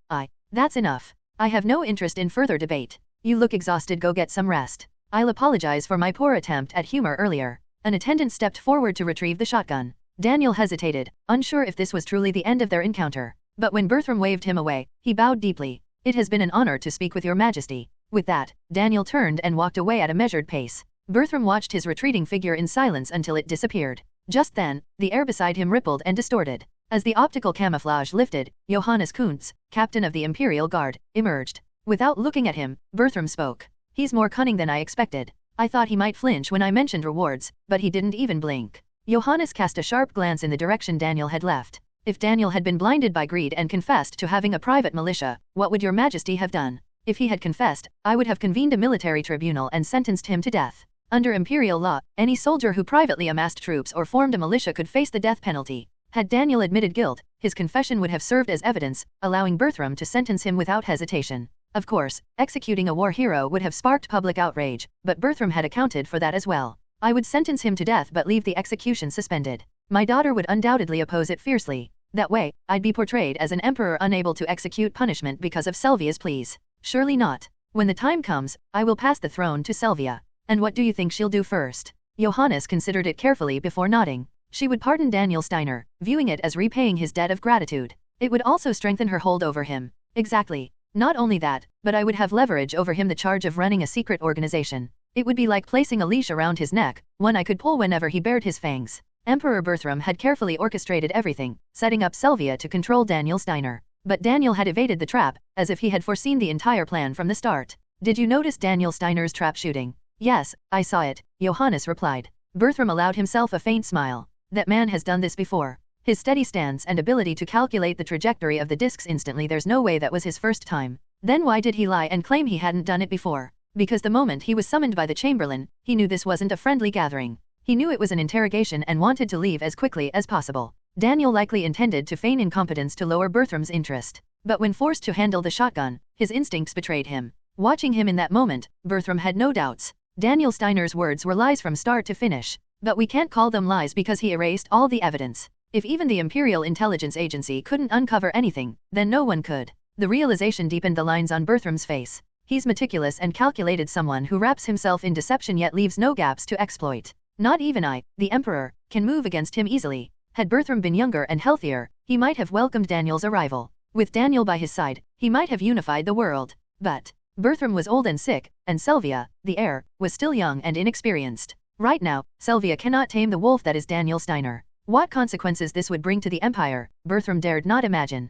that's enough. I have no interest in further debate. You look exhausted, go get some rest. I'll apologize for my poor attempt at humor earlier. An attendant stepped forward to retrieve the shotgun. Daniel hesitated, unsure if this was truly the end of their encounter. But when Bertram waved him away, he bowed deeply. It has been an honor to speak with your majesty. With that, Daniel turned and walked away at a measured pace. Bertram watched his retreating figure in silence until it disappeared. Just then, the air beside him rippled and distorted. As the optical camouflage lifted, Johannes Kuntz, captain of the Imperial Guard, emerged. Without looking at him, Bertram spoke. He's more cunning than I expected. I thought he might flinch when I mentioned rewards, but he didn't even blink. Johannes cast a sharp glance in the direction Daniel had left. If Daniel had been blinded by greed and confessed to having a private militia, what would your majesty have done? If he had confessed, I would have convened a military tribunal and sentenced him to death. Under imperial law, any soldier who privately amassed troops or formed a militia could face the death penalty. Had Daniel admitted guilt, his confession would have served as evidence, allowing Bertram to sentence him without hesitation. Of course, executing a war hero would have sparked public outrage, but Bertram had accounted for that as well. I would sentence him to death but leave the execution suspended. My daughter would undoubtedly oppose it fiercely. That way, I'd be portrayed as an emperor unable to execute punishment because of Selvia's pleas. Surely not. When the time comes, I will pass the throne to Selvia. And what do you think she'll do first? Johannes considered it carefully before nodding. She would pardon Daniel Steiner, viewing it as repaying his debt of gratitude. It would also strengthen her hold over him. Exactly. Not only that, but I would have leverage over him, the charge of running a secret organization. It would be like placing a leash around his neck, one I could pull whenever he bared his fangs. Emperor Bertram had carefully orchestrated everything, setting up Selvia to control Daniel Steiner. But Daniel had evaded the trap, as if he had foreseen the entire plan from the start. Did you notice Daniel Steiner's trap shooting? Yes, I saw it, Johannes replied. Bertram allowed himself a faint smile. That man has done this before. His steady stance and ability to calculate the trajectory of the discs instantly, there's no way that was his first time. Then why did he lie and claim he hadn't done it before? Because the moment he was summoned by the Chamberlain, he knew this wasn't a friendly gathering. He knew it was an interrogation and wanted to leave as quickly as possible. Daniel likely intended to feign incompetence to lower Bertram's interest. But when forced to handle the shotgun, his instincts betrayed him. Watching him in that moment, Bertram had no doubts. Daniel Steiner's words were lies from start to finish. But we can't call them lies because he erased all the evidence. If even the Imperial Intelligence Agency couldn't uncover anything, then no one could. The realization deepened the lines on Bertram's face. He's meticulous and calculated, someone who wraps himself in deception yet leaves no gaps to exploit. Not even I, the Emperor, can move against him easily. Had Bertram been younger and healthier, he might have welcomed Daniel's arrival. With Daniel by his side, he might have unified the world. But Bertram was old and sick, and Selvia, the heir, was still young and inexperienced. Right now, Selvia cannot tame the wolf that is Daniel Steiner. What consequences this would bring to the Empire, Bertram dared not imagine.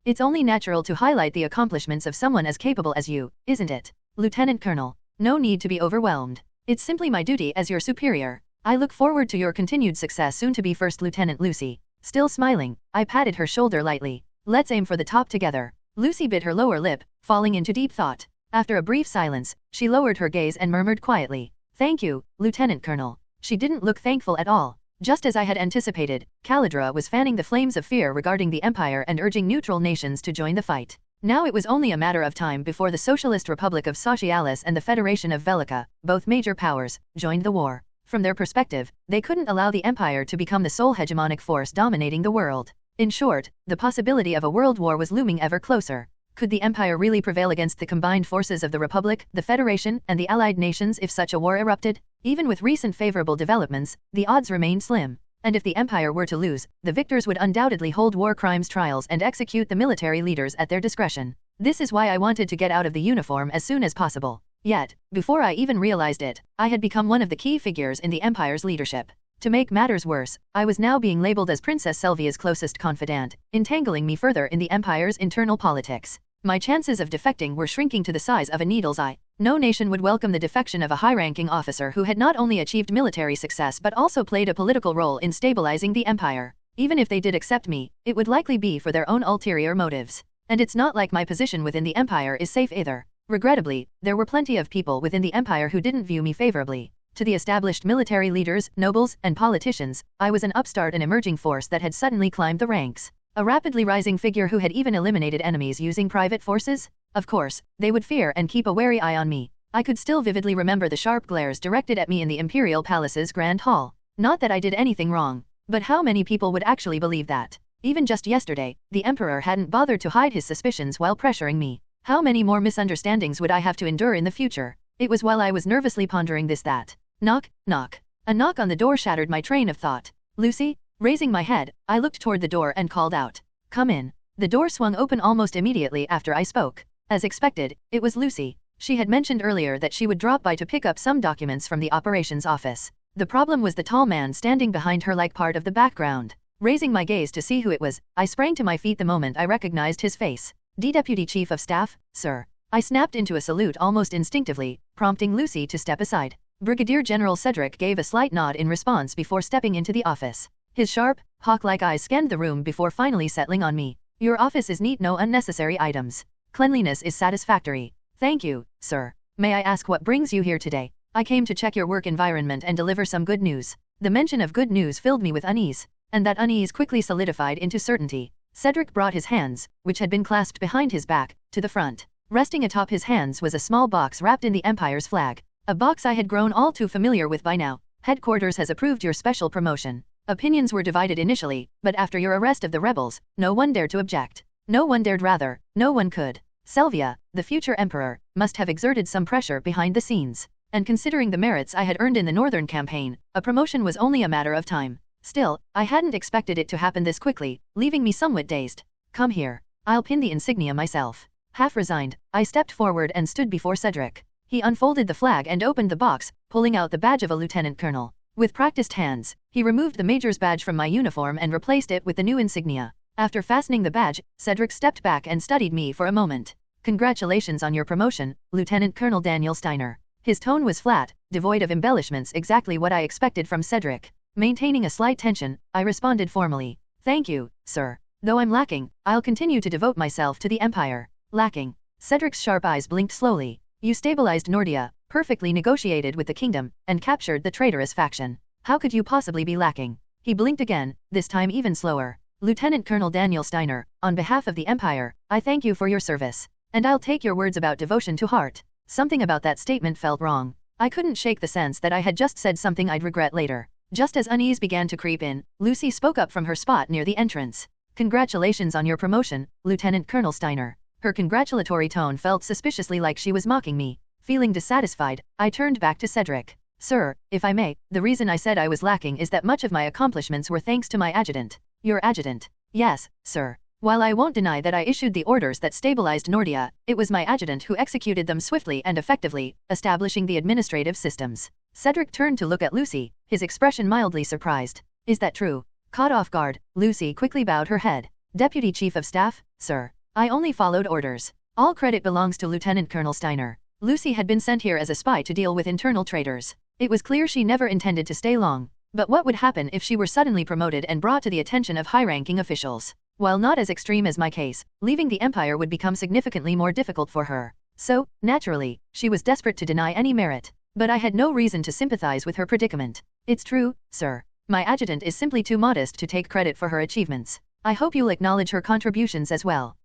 It's only natural to highlight the accomplishments of someone as capable as you, isn't it? Lieutenant Colonel, no need to be overwhelmed. It's simply my duty as your superior. I look forward to your continued success soon to be First Lieutenant Lucy. Still smiling, I patted her shoulder lightly. Let's aim for the top together. Lucy bit her lower lip, falling into deep thought. After a brief silence, she lowered her gaze and murmured quietly, "Thank you, Lieutenant Colonel." She didn't look thankful at all. Just as I had anticipated, Calidra was fanning the flames of fear regarding the Empire and urging neutral nations to join the fight. Now it was only a matter of time before the Socialist Republic of Socialis and the Federation of Velica, both major powers, joined the war. From their perspective, they couldn't allow the Empire to become the sole hegemonic force dominating the world. In short, the possibility of a world war was looming ever closer. Could the Empire really prevail against the combined forces of the Republic, the Federation, and the Allied nations if such a war erupted? Even with recent favorable developments, the odds remained slim. And if the Empire were to lose, the victors would undoubtedly hold war crimes trials and execute the military leaders at their discretion. This is why I wanted to get out of the uniform as soon as possible. Yet, before I even realized it, I had become one of the key figures in the Empire's leadership. To make matters worse, I was now being labeled as Princess Selvia's closest confidant, entangling me further in the Empire's internal politics. My chances of defecting were shrinking to the size of a needle's eye. No nation would welcome the defection of a high-ranking officer who had not only achieved military success but also played a political role in stabilizing the Empire. Even if they did accept me, it would likely be for their own ulterior motives. And it's not like my position within the Empire is safe either. Regrettably, there were plenty of people within the Empire who didn't view me favorably. To the established military leaders, nobles, and politicians, I was an upstart and emerging force that had suddenly climbed the ranks. A rapidly rising figure who had even eliminated enemies using private forces? Of course, they would fear and keep a wary eye on me. I could still vividly remember the sharp glares directed at me in the Imperial Palace's Grand Hall. Not that I did anything wrong, but how many people would actually believe that? Even just yesterday, the Emperor hadn't bothered to hide his suspicions while pressuring me. How many more misunderstandings would I have to endure in the future? It was while I was nervously pondering this that... Knock, knock. A knock on the door shattered my train of thought. Lucy? Raising my head, I looked toward the door and called out, "Come in." The door swung open almost immediately after I spoke. As expected, it was Lucy. She had mentioned earlier that she would drop by to pick up some documents from the operations office. The problem was the tall man standing behind her like part of the background. Raising my gaze to see who it was, I sprang to my feet the moment I recognized his face. "Deputy Chief of Staff, sir." I snapped into a salute almost instinctively, prompting Lucy to step aside. Brigadier General Cedric gave a slight nod in response before stepping into the office. His sharp, hawk-like eyes scanned the room before finally settling on me. "Your office is neat, no unnecessary items. Cleanliness is satisfactory." "Thank you, sir. May I ask what brings you here today?" "I came to check your work environment and deliver some good news." The mention of good news filled me with unease, and that unease quickly solidified into certainty. Cedric brought his hands, which had been clasped behind his back, to the front. Resting atop his hands was a small box wrapped in the Empire's flag. A box I had grown all too familiar with by now. "Headquarters has approved your special promotion." Opinions were divided initially, but after your arrest of the rebels, no one dared to object. No one dared rather, no one could. Selvia, the future emperor, must have exerted some pressure behind the scenes. And considering the merits I had earned in the Northern campaign, a promotion was only a matter of time. Still, I hadn't expected it to happen this quickly, leaving me somewhat dazed. "Come here. I'll pin the insignia myself." Half resigned, I stepped forward and stood before Cedric. He unfolded the flag and opened the box, pulling out the badge of a lieutenant colonel. With practiced hands, he removed the major's badge from my uniform and replaced it with the new insignia. After fastening the badge, Cedric stepped back and studied me for a moment. "Congratulations on your promotion, Lieutenant Colonel Daniel Steiner." His tone was flat, devoid of embellishments, exactly what I expected from Cedric. Maintaining a slight tension, I responded formally. "Thank you, sir. Though I'm lacking, I'll continue to devote myself to the Empire." "Lacking?" Cedric's sharp eyes blinked slowly. "You stabilized Nordia, perfectly negotiated with the kingdom, and captured the traitorous faction. How could you possibly be lacking?" He blinked again, this time even slower. "Lieutenant Colonel Daniel Steiner, on behalf of the Empire, I thank you for your service. And I'll take your words about devotion to heart." Something about that statement felt wrong. I couldn't shake the sense that I had just said something I'd regret later. Just as unease began to creep in, Lucy spoke up from her spot near the entrance. "Congratulations on your promotion, Lieutenant Colonel Steiner." Her congratulatory tone felt suspiciously like she was mocking me. Feeling dissatisfied, I turned back to Cedric. "Sir, if I may, the reason I said I was lacking is that much of my accomplishments were thanks to my adjutant." "Your adjutant?" "Yes, sir. While I won't deny that I issued the orders that stabilized Nordia, it was my adjutant who executed them swiftly and effectively, establishing the administrative systems." Cedric turned to look at Lucy, his expression mildly surprised. "Is that true?" Caught off guard, Lucy quickly bowed her head. Deputy Chief of Staff, sir. I only followed orders. All credit belongs to Lieutenant Colonel Steiner. Lucy had been sent here as a spy to deal with internal traitors. It was clear she never intended to stay long. But what would happen if she were suddenly promoted and brought to the attention of high-ranking officials? While not as extreme as my case, leaving the Empire would become significantly more difficult for her. So, naturally, she was desperate to deny any merit. But I had no reason to sympathize with her predicament. It's true, sir. My adjutant is simply too modest to take credit for her achievements. I hope you'll acknowledge her contributions as well.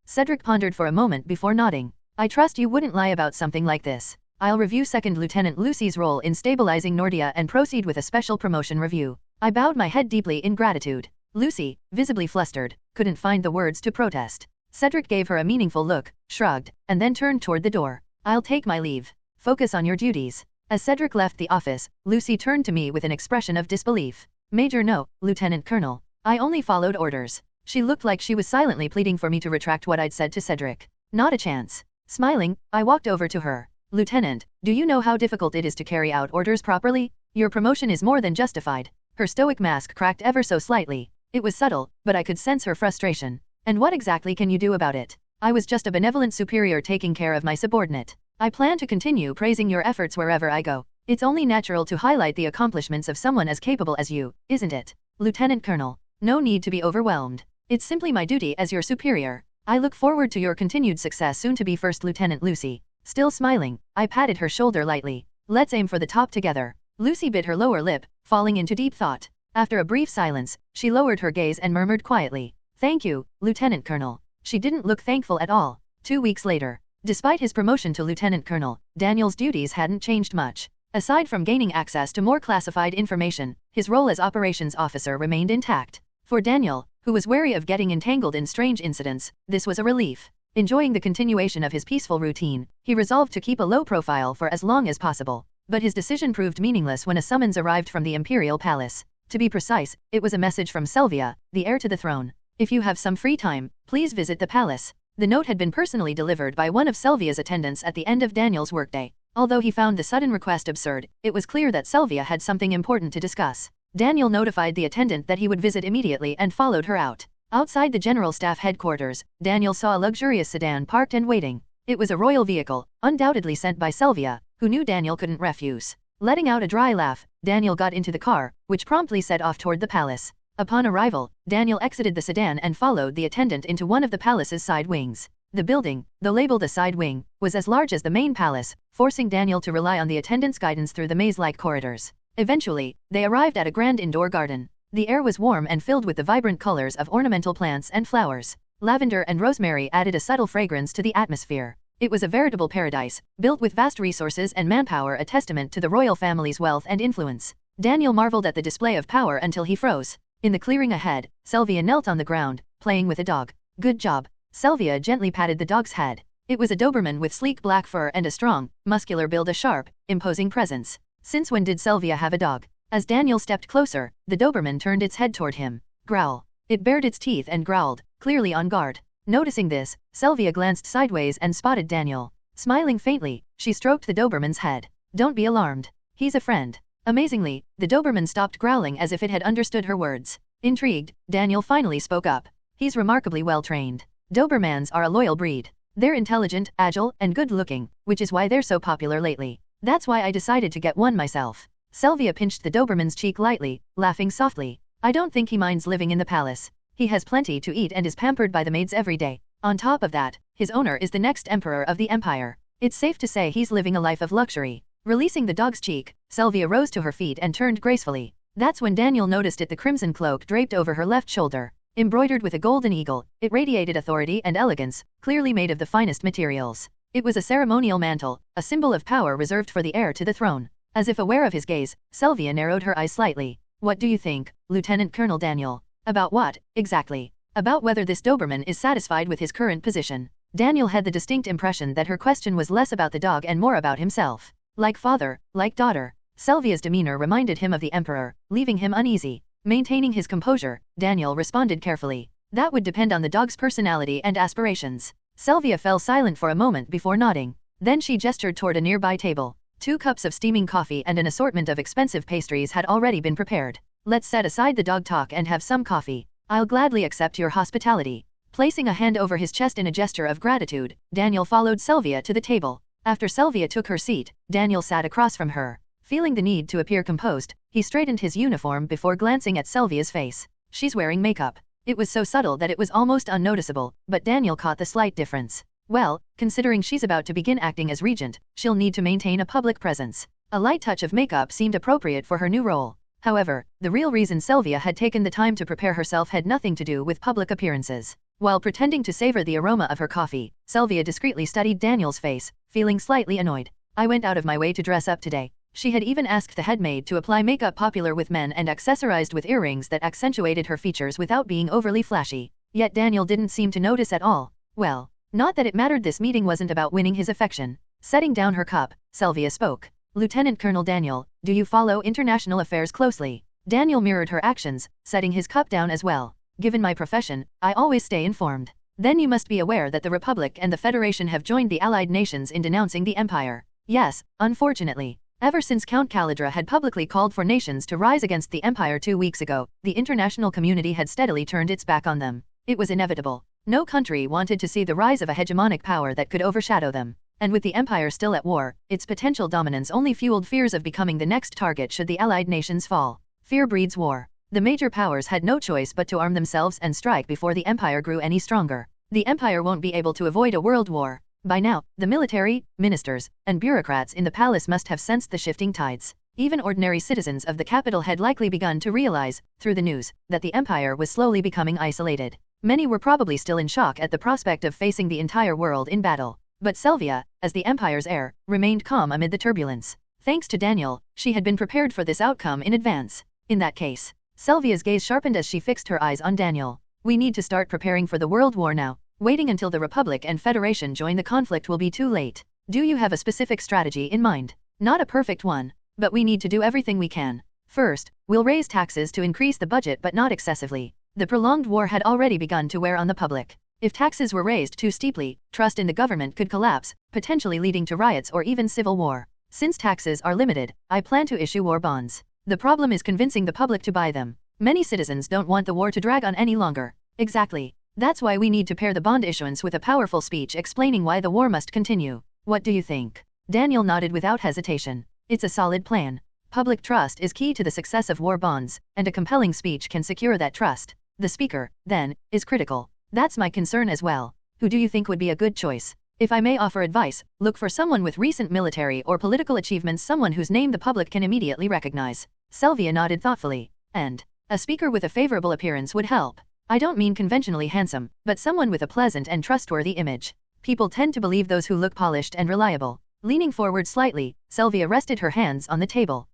Cedric pondered for a moment before nodding. I trust you wouldn't lie about something like this. I'll review Second Lieutenant Lucy's role in stabilizing Nordia and proceed with a special promotion review. I bowed my head deeply in gratitude. Lucy, visibly flustered, couldn't find the words to protest. Cedric gave her a meaningful look, shrugged, and then turned toward the door. I'll take my leave. Focus on your duties. As Cedric left the office, Lucy turned to me with an expression of disbelief. Major no, Lieutenant Colonel. I only followed orders. She looked like she was silently pleading for me to retract what I'd said to Cedric. Not a chance. Smiling, I walked over to her. Lieutenant, do you know how difficult it is to carry out orders properly? Your promotion is more than justified. Her stoic mask cracked ever so slightly. It was subtle, but I could sense her frustration. And what exactly can you do about it? I was just a benevolent superior taking care of my subordinate. I plan to continue praising your efforts wherever I go. It's only natural to highlight the accomplishments of someone as capable as you, isn't it? Lieutenant Colonel, no need to be overwhelmed. It's simply my duty as your superior. I look forward to your continued success soon to be First Lieutenant Lucy. Still smiling, I patted her shoulder lightly. Let's aim for the top together. Lucy bit her lower lip, falling into deep thought. After a brief silence, she lowered her gaze and murmured quietly, "Thank you, Lieutenant Colonel." She didn't look thankful at all. 2 weeks later, despite his promotion to Lieutenant Colonel, Daniel's duties hadn't changed much. Aside from gaining access to more classified information, his role as operations officer remained intact. For Daniel, who was wary of getting entangled in strange incidents, this was a relief. Enjoying the continuation of his peaceful routine, he resolved to keep a low profile for as long as possible. But his decision proved meaningless when a summons arrived from the Imperial Palace. To be precise, it was a message from Selvia, the heir to the throne. If you have some free time, please visit the palace. The note had been personally delivered by one of Selvia's attendants at the end of Daniel's workday. Although he found the sudden request absurd, it was clear that Selvia had something important to discuss. Daniel notified the attendant that he would visit immediately and followed her out. Outside the General Staff headquarters, Daniel saw a luxurious sedan parked and waiting. It was a royal vehicle, undoubtedly sent by Selvia, who knew Daniel couldn't refuse. Letting out a dry laugh, Daniel got into the car, which promptly set off toward the palace. Upon arrival, Daniel exited the sedan and followed the attendant into one of the palace's side wings. The building, though labeled a side wing, was as large as the main palace, forcing Daniel to rely on the attendant's guidance through the maze-like corridors. Eventually, they arrived at a grand indoor garden. The air was warm and filled with the vibrant colors of ornamental plants and flowers. Lavender and rosemary added a subtle fragrance to the atmosphere. It was a veritable paradise, built with vast resources and manpower, a testament to the royal family's wealth and influence. Daniel marveled at the display of power until he froze. In the clearing ahead, Selvia knelt on the ground, playing with a dog. "Good job." Selvia gently patted the dog's head. It was a Doberman with sleek black fur and a strong, muscular build, a sharp, imposing presence. Since when did Selvia have a dog? As Daniel stepped closer, the Doberman turned its head toward him. Growl. It bared its teeth and growled, clearly on guard. Noticing this, Selvia glanced sideways and spotted Daniel. Smiling faintly, she stroked the Doberman's head. "Don't be alarmed. He's a friend." Amazingly, the Doberman stopped growling as if it had understood her words. Intrigued, Daniel finally spoke up. "He's remarkably well trained. Dobermans are a loyal breed. They're intelligent, agile, and good-looking, which is why they're so popular lately. That's why I decided to get one myself." Selvia pinched the Doberman's cheek lightly, laughing softly. "I don't think he minds living in the palace. He has plenty to eat and is pampered by the maids every day. On top of that, his owner is the next emperor of the empire. It's safe to say he's living a life of luxury." Releasing the dog's cheek, Selvia rose to her feet and turned gracefully. That's when Daniel noticed the crimson cloak draped over her left shoulder. Embroidered with a golden eagle, it radiated authority and elegance, clearly made of the finest materials. It was a ceremonial mantle, a symbol of power reserved for the heir to the throne. As if aware of his gaze, Selvia narrowed her eyes slightly. "What do you think, Lieutenant Colonel Daniel?" "About what, exactly?" "About whether this Doberman is satisfied with his current position." Daniel had the distinct impression that her question was less about the dog and more about himself. Like father, like daughter. Selvia's demeanor reminded him of the Emperor, leaving him uneasy. Maintaining his composure, Daniel responded carefully. "That would depend on the dog's personality and aspirations." Selvia fell silent for a moment before nodding. Then she gestured toward a nearby table. 2 cups of steaming coffee and an assortment of expensive pastries had already been prepared. "Let's set aside the dog talk and have some coffee." I'll gladly accept your hospitality. Placing a hand over his chest in a gesture of gratitude, Daniel followed Sylvia to the table. After Sylvia took her seat, Daniel sat across from her. Feeling the need to appear composed, he straightened his uniform before glancing at Sylvia's face. She's wearing makeup. It was so subtle that it was almost unnoticeable, but Daniel caught the slight difference. Well, considering she's about to begin acting as regent, she'll need to maintain a public presence. A light touch of makeup seemed appropriate for her new role. However, the real reason Sylvia had taken the time to prepare herself had nothing to do with public appearances. While pretending to savor the aroma of her coffee, Sylvia discreetly studied Daniel's face, feeling slightly annoyed. I went out of my way to dress up today. She had even asked the head maid to apply makeup popular with men and accessorized with earrings that accentuated her features without being overly flashy. Yet Daniel didn't seem to notice at all. Well, not that it mattered. This meeting wasn't about winning his affection. Setting down her cup, Sylvia spoke. Lieutenant Colonel Daniel, do you follow international affairs closely? Daniel mirrored her actions, setting his cup down as well. Given my profession, I always stay informed. Then you must be aware that the Republic and the Federation have joined the Allied nations in denouncing the Empire. Yes, unfortunately. Ever since Count Calidra had publicly called for nations to rise against the Empire 2 weeks ago, the international community had steadily turned its back on them. It was inevitable. No country wanted to see the rise of a hegemonic power that could overshadow them. And with the Empire still at war, its potential dominance only fueled fears of becoming the next target should the Allied nations fall. Fear breeds war. The major powers had no choice but to arm themselves and strike before the Empire grew any stronger. The Empire won't be able to avoid a world war. By now, the military, ministers, and bureaucrats in the palace must have sensed the shifting tides. Even ordinary citizens of the capital had likely begun to realize, through the news, that the Empire was slowly becoming isolated. Many were probably still in shock at the prospect of facing the entire world in battle. But Sylvia, as the Empire's heir, remained calm amid the turbulence. Thanks to Daniel, she had been prepared for this outcome in advance. In that case, Sylvia's gaze sharpened as she fixed her eyes on Daniel. We need to start preparing for the World War now. Waiting until the Republic and Federation join the conflict will be too late. Do you have a specific strategy in mind? Not a perfect one, but we need to do everything we can. First, we'll raise taxes to increase the budget but not excessively. The prolonged war had already begun to wear on the public. If taxes were raised too steeply, trust in the government could collapse, potentially leading to riots or even civil war. Since taxes are limited, I plan to issue war bonds. The problem is convincing the public to buy them. Many citizens don't want the war to drag on any longer. Exactly. That's why we need to pair the bond issuance with a powerful speech explaining why the war must continue. What do you think? Daniel nodded without hesitation. It's a solid plan. Public trust is key to the success of war bonds, and a compelling speech can secure that trust. The speaker, then, is critical. That's my concern as well. Who do you think would be a good choice? If I may offer advice, look for someone with recent military or political achievements, someone whose name the public can immediately recognize. Sylvia nodded thoughtfully. And a speaker with a favorable appearance would help. I don't mean conventionally handsome, but someone with a pleasant and trustworthy image. People tend to believe those who look polished and reliable. Leaning forward slightly, Sylvia rested her hands on the table.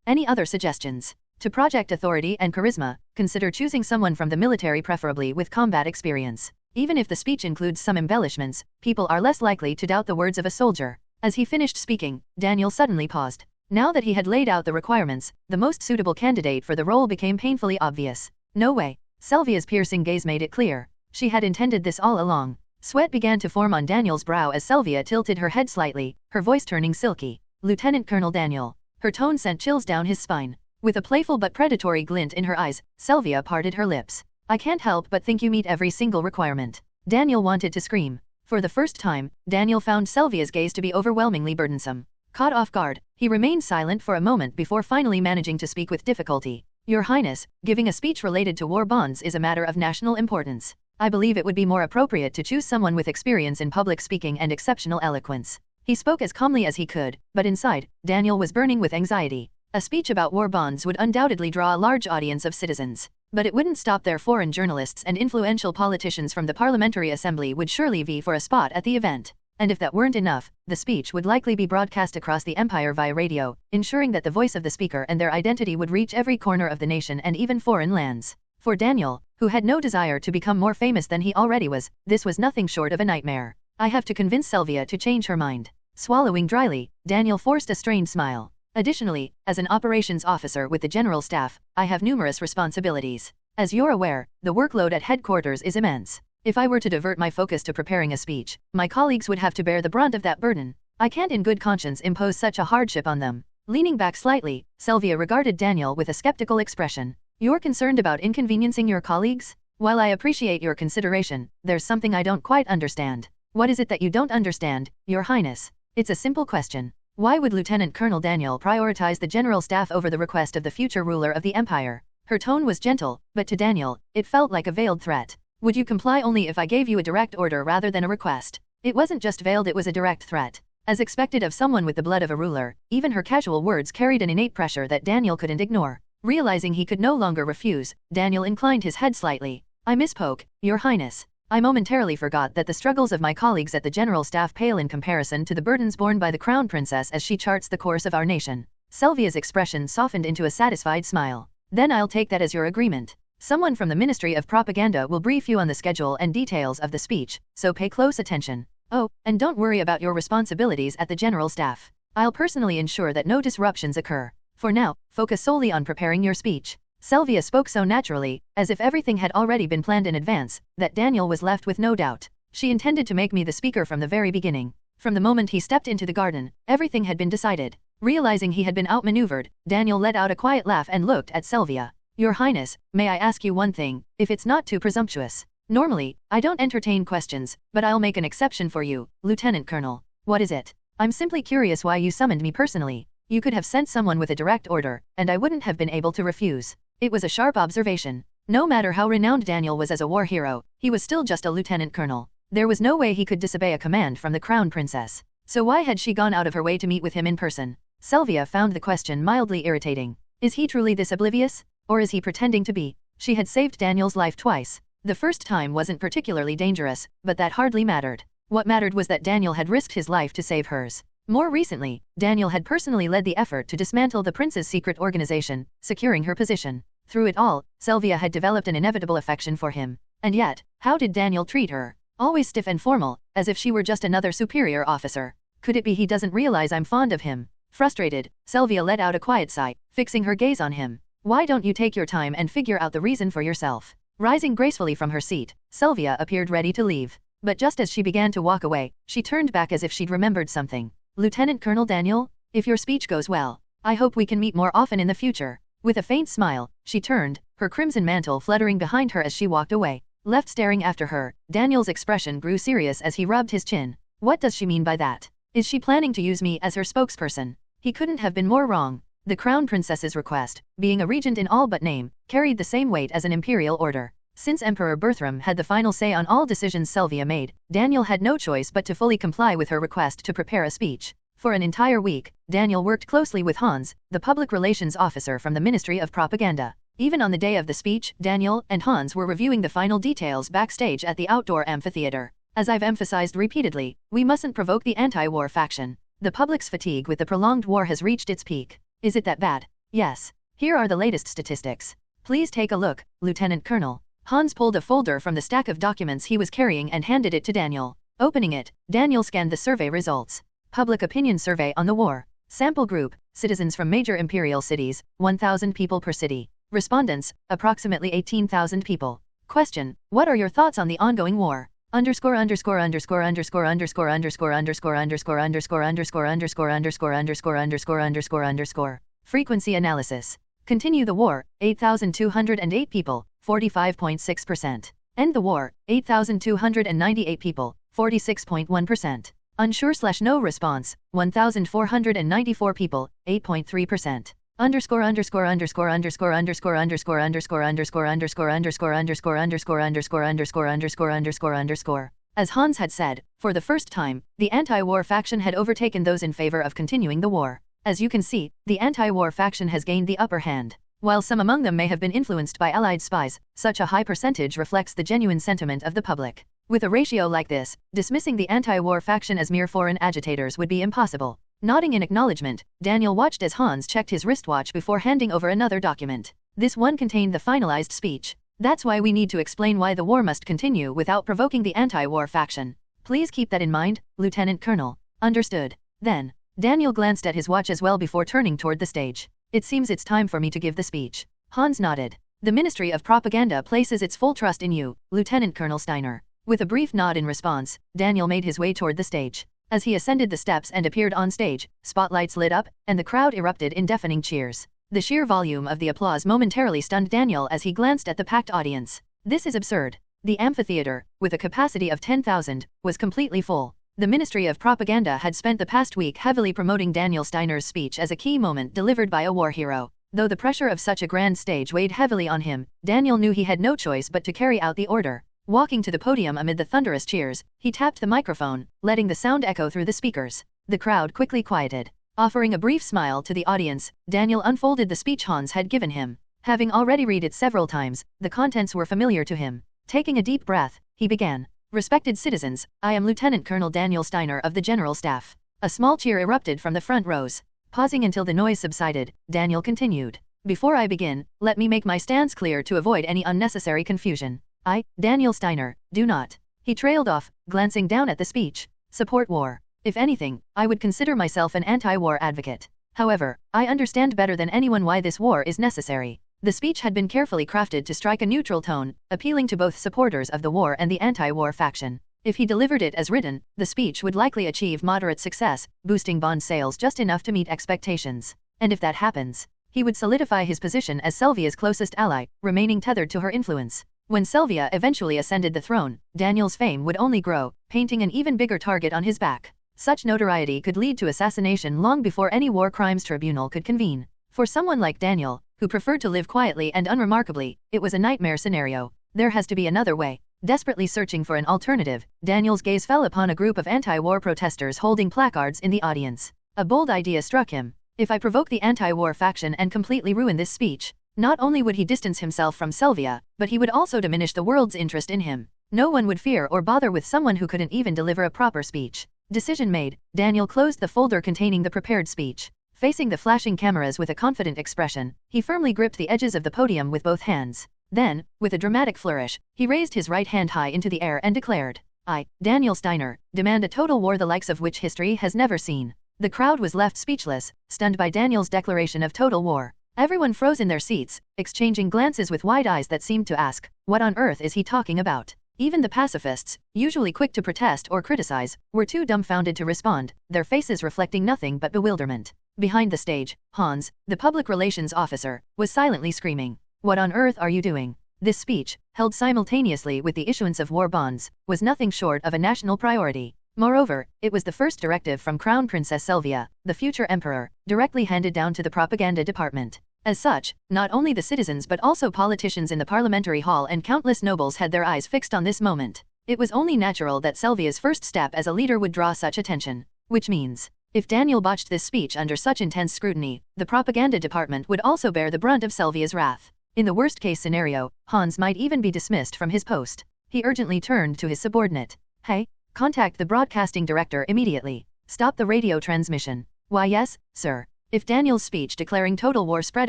Any other suggestions? To project authority and charisma, consider choosing someone from the military, preferably with combat experience. Even if the speech includes some embellishments, people are less likely to doubt the words of a soldier. As he finished speaking, Daniel suddenly paused. Now that he had laid out the requirements, the most suitable candidate for the role became painfully obvious. No way. Sylvia's piercing gaze made it clear. She had intended this all along. Sweat began to form on Daniel's brow as Sylvia tilted her head slightly, her voice turning silky. Lieutenant Colonel Daniel. Her tone sent chills down his spine. With a playful but predatory glint in her eyes, Sylvia parted her lips. I can't help but think you meet every single requirement. Daniel wanted to scream. For the first time, Daniel found Sylvia's gaze to be overwhelmingly burdensome. Caught off guard, he remained silent for a moment before finally managing to speak with difficulty. Your Highness, giving a speech related to war bonds is a matter of national importance. I believe it would be more appropriate to choose someone with experience in public speaking and exceptional eloquence. He spoke as calmly as he could, but inside, Daniel was burning with anxiety. A speech about war bonds would undoubtedly draw a large audience of citizens. But it wouldn't stop there. Foreign journalists and influential politicians from the Parliamentary Assembly would surely vie for a spot at the event. And if that weren't enough, the speech would likely be broadcast across the empire via radio, ensuring that the voice of the speaker and their identity would reach every corner of the nation and even foreign lands. For Daniel, who had no desire to become more famous than he already was, this was nothing short of a nightmare. I have to convince Sylvia to change her mind. Swallowing dryly, Daniel forced a strained smile. Additionally, as an operations officer with the General Staff, I have numerous responsibilities. As you're aware, the workload at headquarters is immense. If I were to divert my focus to preparing a speech, my colleagues would have to bear the brunt of that burden. I can't in good conscience impose such a hardship on them. Leaning back slightly, Sylvia regarded Daniel with a skeptical expression. You're concerned about inconveniencing your colleagues? While I appreciate your consideration, there's something I don't quite understand. What is it that you don't understand, Your Highness? It's a simple question. Why would Lieutenant Colonel Daniel prioritize the general staff over the request of the future ruler of the Empire? Her tone was gentle, but to Daniel, it felt like a veiled threat. Would you comply only if I gave you a direct order rather than a request? It wasn't just veiled, it was a direct threat. As expected of someone with the blood of a ruler, even her casual words carried an innate pressure that Daniel couldn't ignore. Realizing he could no longer refuse, Daniel inclined his head slightly. I misspoke, Your Highness. I momentarily forgot that the struggles of my colleagues at the General Staff pale in comparison to the burdens borne by the Crown Princess as she charts the course of our nation. Sylvia's expression softened into a satisfied smile. Then I'll take that as your agreement. Someone from the Ministry of Propaganda will brief you on the schedule and details of the speech, so pay close attention. Oh, and don't worry about your responsibilities at the General Staff. I'll personally ensure that no disruptions occur. For now, focus solely on preparing your speech. Sylvia spoke so naturally, as if everything had already been planned in advance, that Daniel was left with no doubt. She intended to make me the speaker from the very beginning. From the moment he stepped into the garden, everything had been decided. Realizing he had been outmaneuvered, Daniel let out a quiet laugh and looked at Sylvia. Your Highness, may I ask you one thing, if it's not too presumptuous? Normally, I don't entertain questions, but I'll make an exception for you, Lieutenant Colonel. What is it? I'm simply curious why you summoned me personally. You could have sent someone with a direct order, and I wouldn't have been able to refuse. It was a sharp observation. No matter how renowned Daniel was as a war hero, he was still just a lieutenant colonel. There was no way he could disobey a command from the Crown Princess. So why had she gone out of her way to meet with him in person? Sylvia found the question mildly irritating. Is he truly this oblivious? Or is he pretending to be? She had saved Daniel's life twice. The first time wasn't particularly dangerous, but that hardly mattered. What mattered was that Daniel had risked his life to save hers. More recently, Daniel had personally led the effort to dismantle the prince's secret organization, securing her position. Through it all, Sylvia had developed an inevitable affection for him. And yet, how did Daniel treat her? Always stiff and formal, as if she were just another superior officer. Could it be he doesn't realize I'm fond of him? Frustrated, Sylvia let out a quiet sigh, fixing her gaze on him. Why don't you take your time and figure out the reason for yourself? Rising gracefully from her seat, Sylvia appeared ready to leave. But just as she began to walk away, she turned back as if she'd remembered something. Lieutenant Colonel Daniel, if your speech goes well, I hope we can meet more often in the future. With a faint smile, she turned, her crimson mantle fluttering behind her as she walked away. Left staring after her, Daniel's expression grew serious as he rubbed his chin. What does she mean by that? Is she planning to use me as her spokesperson? He couldn't have been more wrong. The Crown Princess's request, being a regent in all but name, carried the same weight as an imperial order. Since Emperor Bertram had the final say on all decisions Sylvia made, Daniel had no choice but to fully comply with her request to prepare a speech. For an entire week, Daniel worked closely with Hans, the public relations officer from the Ministry of Propaganda. Even on the day of the speech, Daniel and Hans were reviewing the final details backstage at the outdoor amphitheater. As I've emphasized repeatedly, we mustn't provoke the anti-war faction. The public's fatigue with the prolonged war has reached its peak. Is it that bad? Yes. Here are the latest statistics. Please take a look, Lieutenant Colonel. Hans pulled a folder from the stack of documents he was carrying and handed it to Daniel. Opening it, Daniel scanned the survey results. Public opinion survey on the war. Sample group, citizens from major imperial cities, 1,000 people per city. Respondents, approximately 18,000 people. Question, what are your thoughts on the ongoing war? Underscore underscore underscore underscore underscore underscore underscore underscore underscore underscore underscore underscore underscore underscore underscore underscore. Frequency analysis. Continue the war, 8,208 people, 45.6%. End the war, 8,298 people, 46.1%. Unsure/no response, 1,494 people, 8.3%. Underscore underscore underscore underscore underscore underscore underscore underscore underscore underscore underscore underscore underscore underscore underscore underscore underscore. As Hans had said, for the first time, the anti-war faction had overtaken those in favor of continuing the war. As you can see, the anti-war faction has gained the upper hand. While some among them may have been influenced by Allied spies, such a high percentage reflects the genuine sentiment of the public. With a ratio like this, dismissing the anti-war faction as mere foreign agitators would be impossible. Nodding in acknowledgement, Daniel watched as Hans checked his wristwatch before handing over another document. This one contained the finalized speech. That's why we need to explain why the war must continue without provoking the anti-war faction. Please keep that in mind, Lieutenant Colonel. Understood. Then, Daniel glanced at his watch as well before turning toward the stage. It seems it's time for me to give the speech. Hans nodded. The Ministry of Propaganda places its full trust in you, Lieutenant Colonel Steiner. With a brief nod in response, Daniel made his way toward the stage. As he ascended the steps and appeared on stage, spotlights lit up, and the crowd erupted in deafening cheers. The sheer volume of the applause momentarily stunned Daniel as he glanced at the packed audience. This is absurd. The amphitheater, with a capacity of 10,000, was completely full. The Ministry of Propaganda had spent the past week heavily promoting Daniel Steiner's speech as a key moment delivered by a war hero. Though the pressure of such a grand stage weighed heavily on him, Daniel knew he had no choice but to carry out the order. Walking to the podium amid the thunderous cheers, he tapped the microphone, letting the sound echo through the speakers. The crowd quickly quieted. Offering a brief smile to the audience, Daniel unfolded the speech Hans had given him. Having already read it several times, the contents were familiar to him. Taking a deep breath, he began. Respected citizens, I am Lieutenant Colonel Daniel Steiner of the General Staff. A small cheer erupted from the front rows. Pausing until the noise subsided, Daniel continued. Before I begin, let me make my stance clear to avoid any unnecessary confusion. I, Daniel Steiner, do not. He trailed off, glancing down at the speech. Support war. If anything, I would consider myself an anti-war advocate. However, I understand better than anyone why this war is necessary. The speech had been carefully crafted to strike a neutral tone, appealing to both supporters of the war and the anti-war faction. If he delivered it as written, the speech would likely achieve moderate success, boosting bond sales just enough to meet expectations. And if that happens, he would solidify his position as Sylvia's closest ally, remaining tethered to her influence. When Sylvia eventually ascended the throne, Daniel's fame would only grow, painting an even bigger target on his back. Such notoriety could lead to assassination long before any war crimes tribunal could convene. For someone like Daniel, who preferred to live quietly and unremarkably, it was a nightmare scenario. There has to be another way. Desperately searching for an alternative, Daniel's gaze fell upon a group of anti-war protesters holding placards in the audience. A bold idea struck him. If I provoke the anti-war faction and completely ruin this speech, not only would he distance himself from Sylvia, but he would also diminish the world's interest in him. No one would fear or bother with someone who couldn't even deliver a proper speech. Decision made, Daniel closed the folder containing the prepared speech. Facing the flashing cameras with a confident expression, he firmly gripped the edges of the podium with both hands. Then, with a dramatic flourish, he raised his right hand high into the air and declared, I, Daniel Steiner, demand a total war the likes of which history has never seen. The crowd was left speechless, stunned by Daniel's declaration of total war. Everyone froze in their seats, exchanging glances with wide eyes that seemed to ask, what on earth is he talking about? Even the pacifists, usually quick to protest or criticize, were too dumbfounded to respond, their faces reflecting nothing but bewilderment. Behind the stage, Hans, the public relations officer, was silently screaming, what on earth are you doing? This speech, held simultaneously with the issuance of war bonds, was nothing short of a national priority. Moreover, it was the first directive from Crown Princess Sylvia, the future emperor, directly handed down to the propaganda department. As such, not only the citizens but also politicians in the parliamentary hall and countless nobles had their eyes fixed on this moment. It was only natural that Sylvia's first step as a leader would draw such attention. Which means, if Daniel botched this speech under such intense scrutiny, the propaganda department would also bear the brunt of Sylvia's wrath. In the worst-case scenario, Hans might even be dismissed from his post. He urgently turned to his subordinate. Hey, contact the broadcasting director immediately. Stop the radio transmission. Why yes, sir. If Daniel's speech declaring total war spread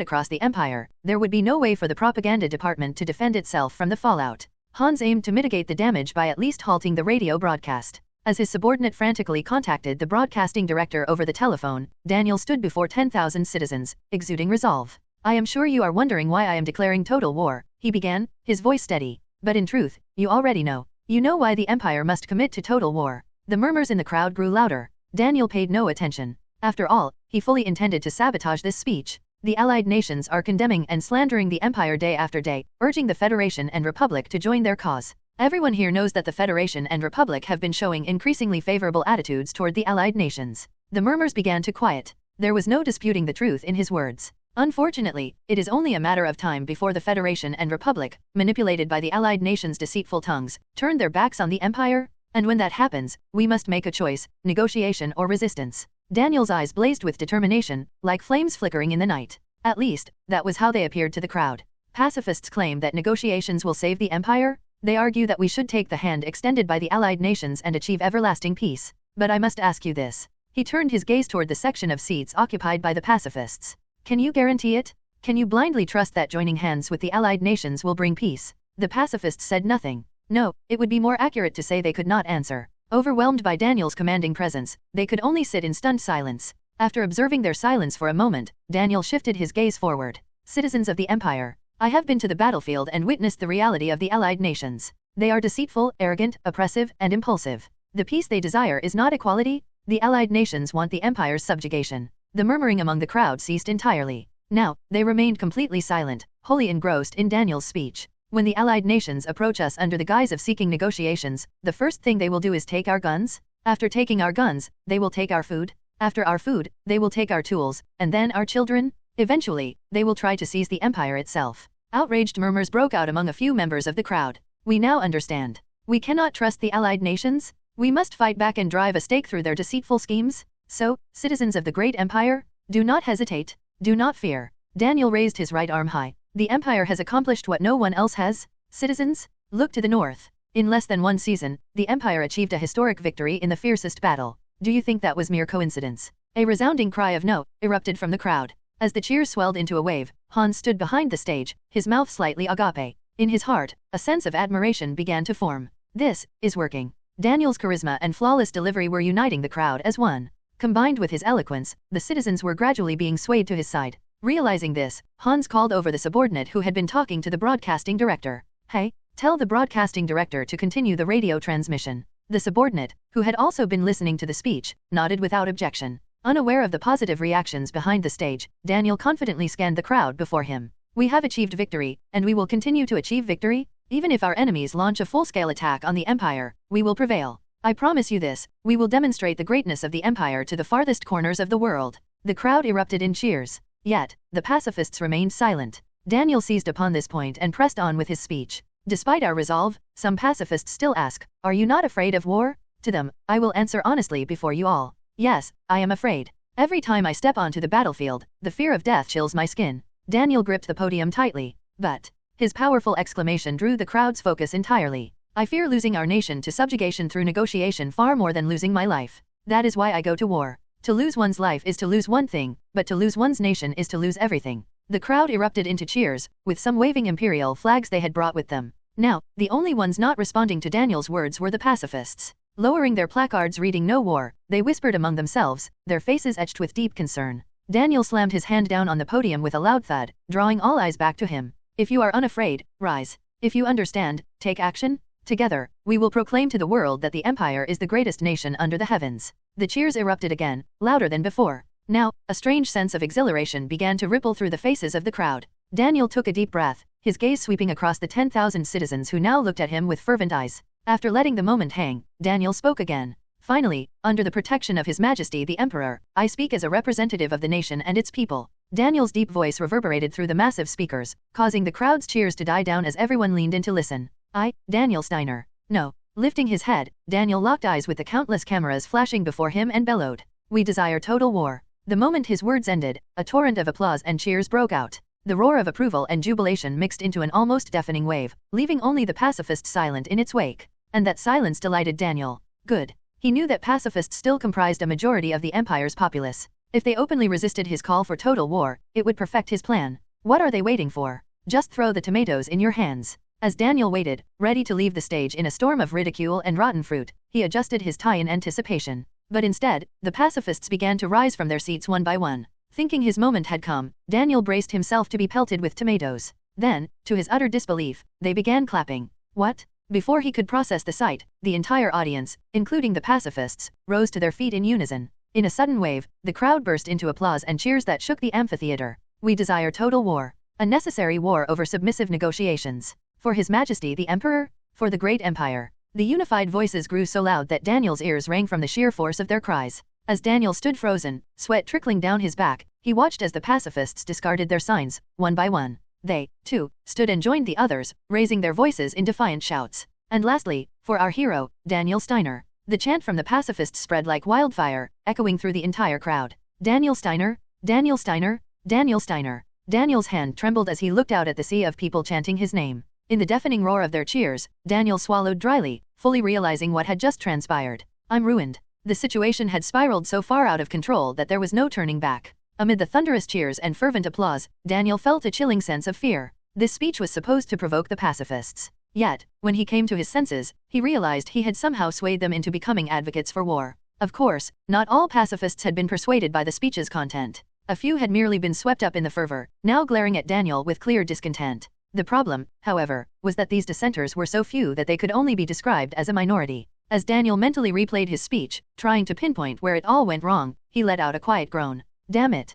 across the empire, there would be no way for the propaganda department to defend itself from the fallout. Hans aimed to mitigate the damage by at least halting the radio broadcast. As his subordinate frantically contacted the broadcasting director over the telephone, Daniel stood before 10,000 citizens, exuding resolve. I am sure you are wondering why I am declaring total war, he began, his voice steady. But in truth, you already know. You know why the empire must commit to total war. The murmurs in the crowd grew louder. Daniel paid no attention. After all, he fully intended to sabotage this speech. The Allied nations are condemning and slandering the empire day after day, urging the Federation and Republic to join their cause. Everyone here knows that the Federation and Republic have been showing increasingly favorable attitudes toward the Allied nations. The murmurs began to quiet. There was no disputing the truth in his words. Unfortunately, it is only a matter of time before the Federation and Republic, manipulated by the Allied nations' deceitful tongues, turn their backs on the empire. And when that happens, we must make a choice, negotiation or resistance. Daniel's eyes blazed with determination, like flames flickering in the night. At least, that was how they appeared to the crowd. Pacifists claim that negotiations will save the empire. They argue that we should take the hand extended by the Allied nations and achieve everlasting peace. But I must ask you this. He turned his gaze toward the section of seats occupied by the pacifists. Can you guarantee it? Can you blindly trust that joining hands with the Allied nations will bring peace? The pacifists said nothing. No, it would be more accurate to say they could not answer. Overwhelmed by Daniel's commanding presence, they could only sit in stunned silence. After observing their silence for a moment, Daniel shifted his gaze forward. Citizens of the Empire, I have been to the battlefield and witnessed the reality of the Allied nations. They are deceitful, arrogant, oppressive, and impulsive. The peace they desire is not equality. The Allied nations want the Empire's subjugation. The murmuring among the crowd ceased entirely. Now, they remained completely silent, wholly engrossed in Daniel's speech. When the allied nations approach us under the guise of seeking negotiations, the first thing they will do is take our guns. After taking our guns, they will take our food. After our food, they will take our tools, and then our children. Eventually, they will try to seize the empire itself. Outraged murmurs broke out among a few members of the crowd. We now understand. We cannot trust the allied nations. We must fight back and drive a stake through their deceitful schemes. So, citizens of the great empire, do not hesitate, do not fear. Daniel raised his right arm high. The empire has accomplished what no one else has. Citizens, look to the north. In less than one season, the empire achieved a historic victory in the fiercest battle. Do you think that was mere coincidence? A resounding cry of no erupted from the crowd. As the cheers swelled into a wave, Hans stood behind the stage, his mouth slightly agape. In his heart, a sense of admiration began to form. This is working. Daniel's charisma and flawless delivery were uniting the crowd as one. Combined with his eloquence, the citizens were gradually being swayed to his side. Realizing this, Hans called over the subordinate who had been talking to the broadcasting director. Hey, tell the broadcasting director to continue the radio transmission. The subordinate, who had also been listening to the speech, nodded without objection. Unaware of the positive reactions behind the stage, Daniel confidently scanned the crowd before him. We have achieved victory, and we will continue to achieve victory. Even if our enemies launch a full-scale attack on the empire, we will prevail. I promise you this, we will demonstrate the greatness of the empire to the farthest corners of the world. The crowd erupted in cheers. Yet, the pacifists remained silent. Daniel seized upon this point and pressed on with his speech. Despite our resolve, some pacifists still ask, are you not afraid of war? To them, I will answer honestly before you all. Yes, I am afraid. Every time I step onto the battlefield, the fear of death chills my skin. Daniel gripped the podium tightly. But his powerful exclamation drew the crowd's focus entirely. I fear losing our nation to subjugation through negotiation far more than losing my life. That is why I go to war. To lose one's life is to lose one thing, but to lose one's nation is to lose everything. The crowd erupted into cheers, with some waving imperial flags they had brought with them. Now, the only ones not responding to Daniel's words were the pacifists. Lowering their placards reading "No War," they whispered among themselves, their faces etched with deep concern. Daniel slammed his hand down on the podium with a loud thud, drawing all eyes back to him. If you are unafraid, rise. If you understand, take action. Together, we will proclaim to the world that the empire is the greatest nation under the heavens. The cheers erupted again, louder than before. Now, a strange sense of exhilaration began to ripple through the faces of the crowd. Daniel took a deep breath, his gaze sweeping across the 10,000 citizens who now looked at him with fervent eyes. After letting the moment hang, Daniel spoke again. Finally, under the protection of His Majesty the Emperor, I speak as a representative of the nation and its people. Daniel's deep voice reverberated through the massive speakers, causing the crowd's cheers to die down as everyone leaned in to listen. I, Daniel Steiner. No. Lifting his head, Daniel locked eyes with the countless cameras flashing before him and bellowed. We desire total war. The moment his words ended, a torrent of applause and cheers broke out. The roar of approval and jubilation mixed into an almost deafening wave, leaving only the pacifists silent in its wake. And that silence delighted Daniel. Good. He knew that pacifists still comprised a majority of the empire's populace. If they openly resisted his call for total war, it would perfect his plan. What are they waiting for? Just throw the tomatoes in your hands. As Daniel waited, ready to leave the stage in a storm of ridicule and rotten fruit, he adjusted his tie in anticipation. But instead, the pacifists began to rise from their seats one by one. Thinking his moment had come, Daniel braced himself to be pelted with tomatoes. Then, to his utter disbelief, they began clapping. What? Before he could process the sight, the entire audience, including the pacifists, rose to their feet in unison. In a sudden wave, the crowd burst into applause and cheers that shook the amphitheater. We desire total war. A necessary war over submissive negotiations. For His Majesty the Emperor? For the great empire. The unified voices grew so loud that Daniel's ears rang from the sheer force of their cries. As Daniel stood frozen, sweat trickling down his back, he watched as the pacifists discarded their signs, one by one. They, too, stood and joined the others, raising their voices in defiant shouts. And lastly, for our hero, Daniel Steiner. The chant from the pacifists spread like wildfire, echoing through the entire crowd. Daniel Steiner, Daniel Steiner, Daniel Steiner. Daniel's hand trembled as he looked out at the sea of people chanting his name. In the deafening roar of their cheers, Daniel swallowed dryly, fully realizing what had just transpired. I'm ruined. The situation had spiraled so far out of control that there was no turning back. Amid the thunderous cheers and fervent applause, Daniel felt a chilling sense of fear. This speech was supposed to provoke the pacifists. Yet, when he came to his senses, he realized he had somehow swayed them into becoming advocates for war. Of course, not all pacifists had been persuaded by the speech's content. A few had merely been swept up in the fervor, now glaring at Daniel with clear discontent. The problem, however, was that these dissenters were so few that they could only be described as a minority. As Daniel mentally replayed his speech, trying to pinpoint where it all went wrong, he let out a quiet groan. Damn it.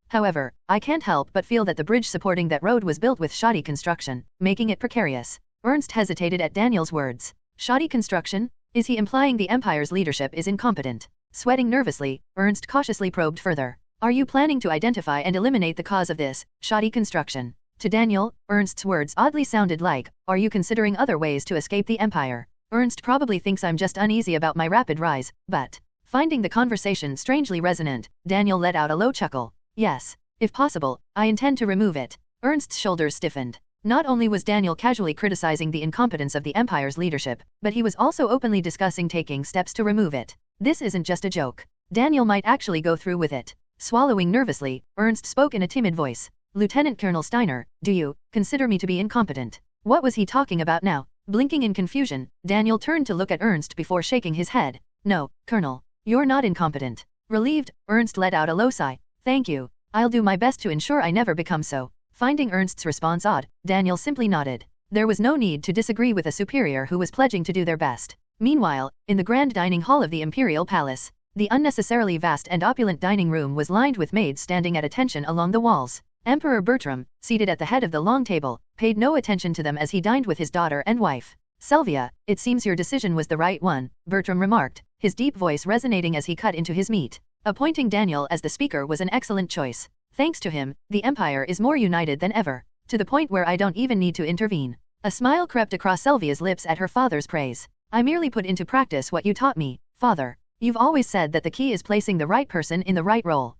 However, I can't help but feel that the bridge supporting that road was built with shoddy construction, making it precarious. Ernst hesitated at Daniel's words. Shoddy construction? Is he implying the Empire's leadership is incompetent? Sweating nervously, Ernst cautiously probed further. Are you planning to identify and eliminate the cause of this shoddy construction? To Daniel, Ernst's words oddly sounded like, are you considering other ways to escape the Empire? Ernst probably thinks I'm just uneasy about my rapid rise, but... Finding the conversation strangely resonant, Daniel let out a low chuckle. Yes. If possible, I intend to remove it. Ernst's shoulders stiffened. Not only was Daniel casually criticizing the incompetence of the Empire's leadership, but he was also openly discussing taking steps to remove it. This isn't just a joke. Daniel might actually go through with it. Swallowing nervously, Ernst spoke in a timid voice. Lieutenant Colonel Steiner, do you consider me to be incompetent? What was he talking about now? Blinking in confusion, Daniel turned to look at Ernst before shaking his head. No, Colonel. You're not incompetent. Relieved, Ernst let out a low sigh. Thank you. I'll do my best to ensure I never become so. Finding Ernst's response odd, Daniel simply nodded. There was no need to disagree with a superior who was pledging to do their best. Meanwhile, in the grand dining hall of the Imperial Palace, the unnecessarily vast and opulent dining room was lined with maids standing at attention along the walls. Emperor Bertram, seated at the head of the long table, paid no attention to them as he dined with his daughter and wife. Sylvia, it seems your decision was the right one, Bertram remarked, his deep voice resonating as he cut into his meat. Appointing Daniel as the speaker was an excellent choice. Thanks to him, the Empire is more united than ever, to the point where I don't even need to intervene. A smile crept across Sylvia's lips at her father's praise. I merely put into practice what you taught me, father. You've always said that the key is placing the right person in the right role.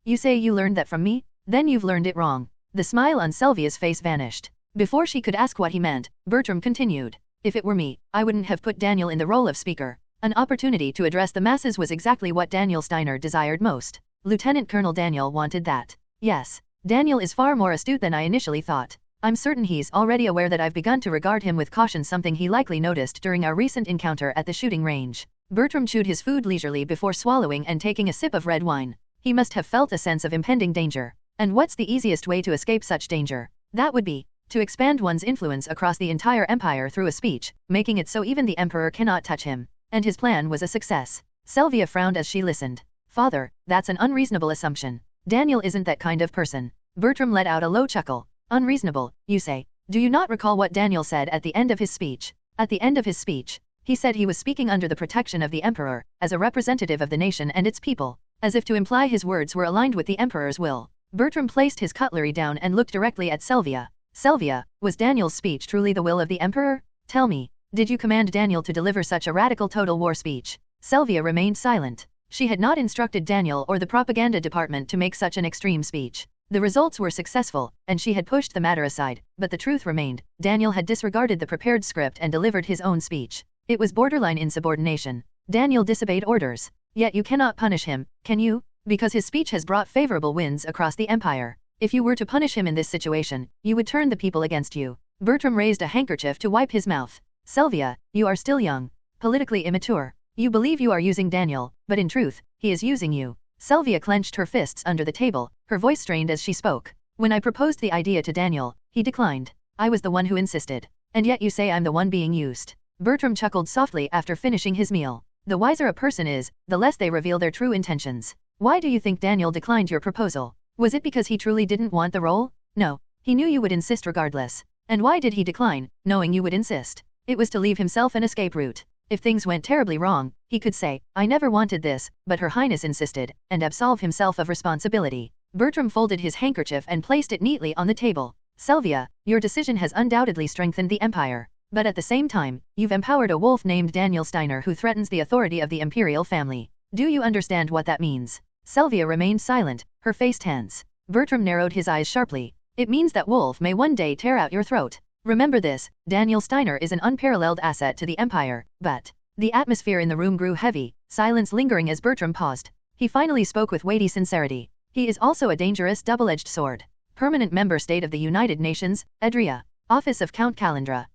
You say you learned that from me? Then you've learned it wrong. The smile on Sylvia's face vanished. Before she could ask what he meant, Bertram continued. If it were me, I wouldn't have put Daniel in the role of speaker. An opportunity to address the masses was exactly what Daniel Steiner desired most. Lieutenant Colonel Daniel wanted that. Yes. Daniel is far more astute than I initially thought. I'm certain he's already aware that I've begun to regard him with caution, something he likely noticed during our recent encounter at the shooting range. Bertram chewed his food leisurely before swallowing and taking a sip of red wine. He must have felt a sense of impending danger. And what's the easiest way to escape such danger? That would be to expand one's influence across the entire empire through a speech, making it so even the emperor cannot touch him. And his plan was a success. Sylvia frowned as she listened. Father, that's an unreasonable assumption. Daniel isn't that kind of person. Bertram let out a low chuckle. Unreasonable, you say? Do you not recall what Daniel said at the end of his speech? At the end of his speech, he said he was speaking under the protection of the emperor, as a representative of the nation and its people, as if to imply his words were aligned with the emperor's will. Bertram placed his cutlery down and looked directly at Sylvia. Sylvia, was Daniel's speech truly the will of the emperor? Tell me, did you command Daniel to deliver such a radical total war speech? Sylvia remained silent. She had not instructed Daniel or the propaganda department to make such an extreme speech. The results were successful, and she had pushed the matter aside, but the truth remained. Daniel had disregarded the prepared script and delivered his own speech. It was borderline insubordination. Daniel disobeyed orders. Yet you cannot punish him, can you? Because his speech has brought favorable winds across the empire. If you were to punish him in this situation, you would turn the people against you. Bertram raised a handkerchief to wipe his mouth. Sylvia, you are still young. Politically immature. You believe you are using Daniel, but in truth, he is using you. Sylvia clenched her fists under the table, her voice strained as she spoke. When I proposed the idea to Daniel, he declined. I was the one who insisted. And yet you say I'm the one being used. Bertram chuckled softly after finishing his meal. The wiser a person is, the less they reveal their true intentions. Why do you think Daniel declined your proposal? Was it because he truly didn't want the role? No. He knew you would insist regardless. And why did he decline, knowing you would insist? It was to leave himself an escape route. If things went terribly wrong, he could say, I never wanted this, but Her Highness insisted, and absolve himself of responsibility. Bertram folded his handkerchief and placed it neatly on the table. Sylvia, your decision has undoubtedly strengthened the empire. But at the same time, you've empowered a wolf named Daniel Steiner who threatens the authority of the imperial family. Do you understand what that means? Sylvia remained silent, her face tense. Bertram narrowed his eyes sharply. It means that wolf may one day tear out your throat. Remember this, Daniel Steiner is an unparalleled asset to the empire, but... The atmosphere in the room grew heavy, silence lingering as Bertram paused. He finally spoke with weighty sincerity. He is also a dangerous double-edged sword. Permanent member state of the United Nations, Adria. Office of Count Calandra.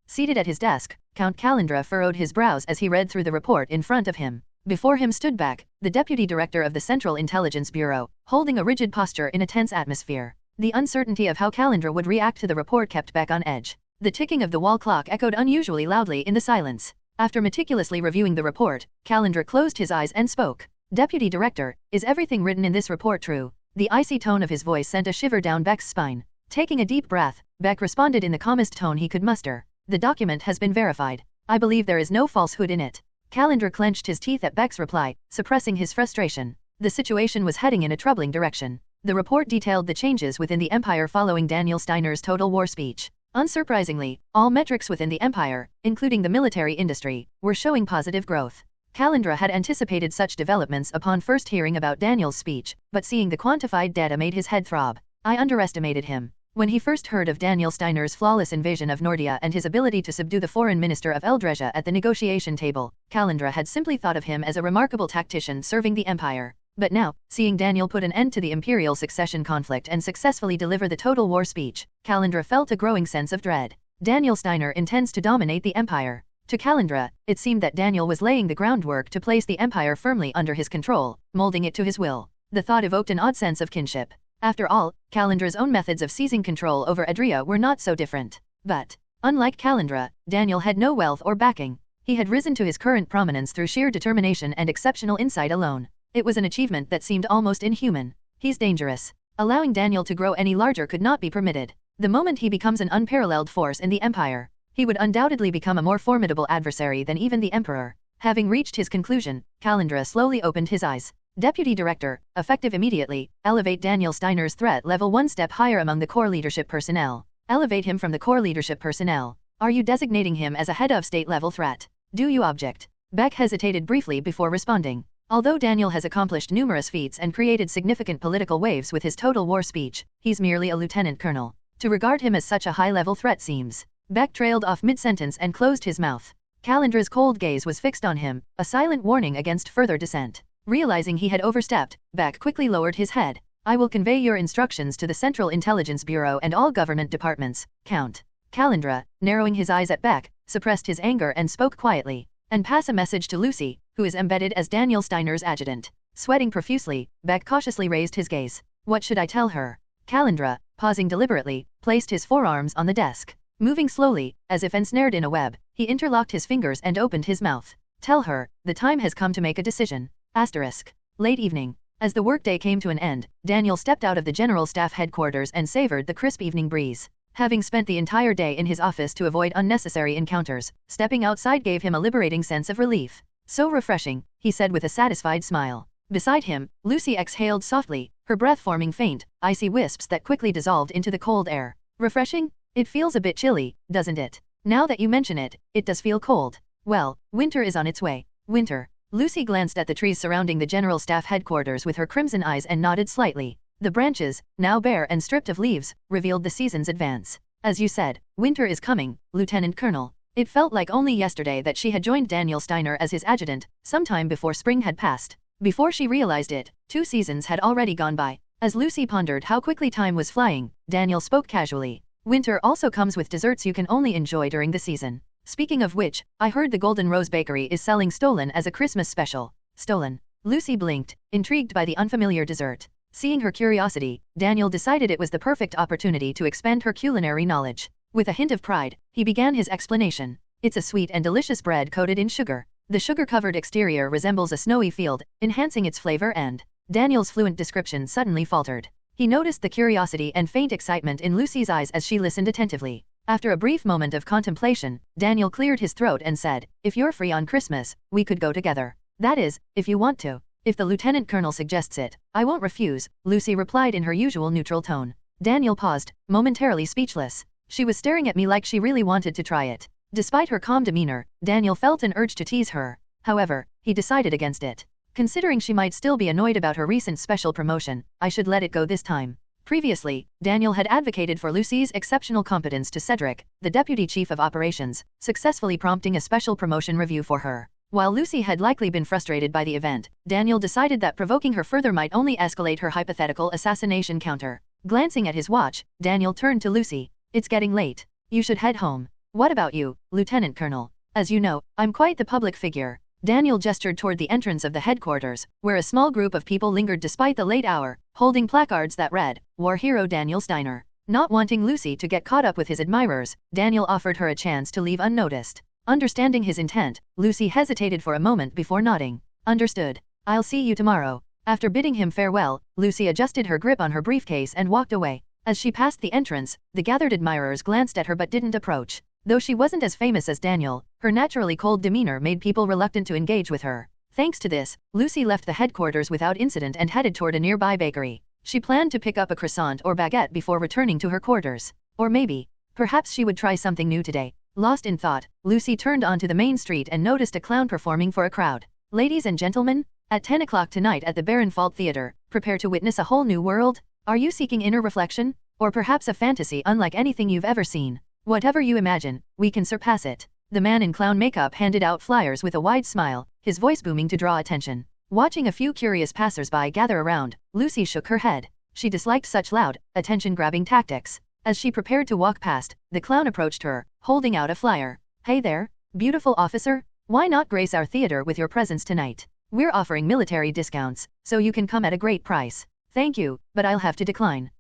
Seated at his desk, Count Calandra furrowed his brows as he read through the report in front of him. Before him stood back, the Deputy Director of the Central Intelligence Bureau, holding a rigid posture in a tense atmosphere. The uncertainty of how Calandra would react to the report kept Beck on edge. The ticking of the wall clock echoed unusually loudly in the silence. After meticulously reviewing the report, Calandra closed his eyes and spoke. Deputy Director, is everything written in this report true? The icy tone of his voice sent a shiver down Beck's spine. Taking a deep breath, Beck responded in the calmest tone he could muster. The document has been verified. I believe there is no falsehood in it. Calendra clenched his teeth at Beck's reply, suppressing his frustration. The situation was heading in a troubling direction. The report detailed the changes within the Empire following Daniel Steiner's total war speech. Unsurprisingly, all metrics within the Empire, including the military industry, were showing positive growth. Calendra had anticipated such developments upon first hearing about Daniel's speech, but seeing the quantified data made his head throb. I underestimated him. When he first heard of Daniel Steiner's flawless invasion of Nordia and his ability to subdue the foreign minister of Eldresia at the negotiation table, Calendra had simply thought of him as a remarkable tactician serving the Empire. But now, seeing Daniel put an end to the imperial succession conflict and successfully deliver the total war speech, Calendra felt a growing sense of dread. Daniel Steiner intends to dominate the Empire. To Calendra, it seemed that Daniel was laying the groundwork to place the Empire firmly under his control, molding it to his will. The thought evoked an odd sense of kinship. After all, Calendra's own methods of seizing control over Adria were not so different. But, unlike Calendra, Daniel had no wealth or backing. He had risen to his current prominence through sheer determination and exceptional insight alone. It was an achievement that seemed almost inhuman. He's dangerous. Allowing Daniel to grow any larger could not be permitted. The moment he becomes an unparalleled force in the Empire, he would undoubtedly become a more formidable adversary than even the Emperor. Having reached his conclusion, Calendra slowly opened his eyes. Deputy Director, effective immediately, elevate Daniel Steiner's threat level one step higher among the core leadership personnel. Elevate him from the core leadership personnel. Are you designating him as a head of state level threat? Do you object? Beck hesitated briefly before responding. Although Daniel has accomplished numerous feats and created significant political waves with his total war speech, he's merely a lieutenant colonel. To regard him as such a high-level threat seems. Beck trailed off mid-sentence and closed his mouth. Calendra's cold gaze was fixed on him, a silent warning against further dissent. Realizing he had overstepped, Beck quickly lowered his head. I will convey your instructions to the Central Intelligence Bureau and all government departments. Count. Calendra, narrowing his eyes at Beck, suppressed his anger and spoke quietly. And pass a message to Lucy, who is embedded as Daniel Steiner's adjutant. Sweating profusely, Beck cautiously raised his gaze. What should I tell her? Calendra, pausing deliberately, placed his forearms on the desk. Moving slowly, as if ensnared in a web, he interlocked his fingers and opened his mouth. Tell her, the time has come to make a decision. Asterisk. Late evening. As the workday came to an end, Daniel stepped out of the General Staff headquarters and savored the crisp evening breeze. Having spent the entire day in his office to avoid unnecessary encounters, stepping outside gave him a liberating sense of relief. So refreshing, he said with a satisfied smile. Beside him, Lucy exhaled softly, her breath forming faint, icy wisps that quickly dissolved into the cold air. Refreshing? It feels a bit chilly, doesn't it? Now that you mention it, it does feel cold. Well, winter is on its way. Winter. Lucy glanced at the trees surrounding the General Staff headquarters with her crimson eyes and nodded slightly. The branches, now bare and stripped of leaves, revealed the season's advance. As you said, winter is coming, Lieutenant Colonel. It felt like only yesterday that she had joined Daniel Steiner as his adjutant, sometime before spring had passed. Before she realized it, 2 seasons had already gone by. As Lucy pondered how quickly time was flying, Daniel spoke casually. Winter also comes with desserts you can only enjoy during the season. Speaking of which, I heard the Golden Rose Bakery is selling Stolen as a Christmas special. Stolen. Lucy blinked, intrigued by the unfamiliar dessert. Seeing her curiosity, Daniel decided it was the perfect opportunity to expand her culinary knowledge. With a hint of pride, he began his explanation. It's a sweet and delicious bread coated in sugar. The sugar-covered exterior resembles a snowy field, enhancing its flavor and... Daniel's fluent description suddenly faltered. He noticed the curiosity and faint excitement in Lucy's eyes as she listened attentively. After a brief moment of contemplation, Daniel cleared his throat and said, if you're free on Christmas, we could go together. That is, if you want to. If the Lieutenant Colonel suggests it, I won't refuse, Lucy replied in her usual neutral tone. Daniel paused, momentarily speechless. She was staring at me like she really wanted to try it. Despite her calm demeanor, Daniel felt an urge to tease her. However, he decided against it. Considering she might still be annoyed about her recent special promotion, I should let it go this time. Previously, Daniel had advocated for Lucy's exceptional competence to Cedric, the Deputy Chief of Operations, successfully prompting a special promotion review for her. While Lucy had likely been frustrated by the event, Daniel decided that provoking her further might only escalate her hypothetical assassination counter. Glancing at his watch, Daniel turned to Lucy. It's getting late. You should head home. What about you, Lieutenant Colonel? As you know, I'm quite the public figure. Daniel gestured toward the entrance of the headquarters, where a small group of people lingered despite the late hour, holding placards that read, War Hero Daniel Steiner. Not wanting Lucy to get caught up with his admirers, Daniel offered her a chance to leave unnoticed. Understanding his intent, Lucy hesitated for a moment before nodding. Understood. I'll see you tomorrow. After bidding him farewell, Lucy adjusted her grip on her briefcase and walked away. As she passed the entrance, the gathered admirers glanced at her but didn't approach. Though she wasn't as famous as Daniel, her naturally cold demeanor made people reluctant to engage with her. Thanks to this, Lucy left the headquarters without incident and headed toward a nearby bakery. She planned to pick up a croissant or baguette before returning to her quarters. Or maybe, perhaps she would try something new today. Lost in thought, Lucy turned onto the main street and noticed a clown performing for a crowd. Ladies and gentlemen, at 10 o'clock tonight at the Barenfeld Theatre, prepare to witness a whole new world. Are you seeking inner reflection? Or perhaps a fantasy unlike anything you've ever seen? Whatever you imagine, we can surpass it. The man in clown makeup handed out flyers with a wide smile, his voice booming to draw attention. Watching a few curious passers-by gather around, Lucy shook her head. She disliked such loud, attention-grabbing tactics. As she prepared to walk past, the clown approached her, holding out a flyer. Hey there, beautiful officer, why not grace our theater with your presence tonight? We're offering military discounts, so you can come at a great price. Thank you, but I'll have to decline.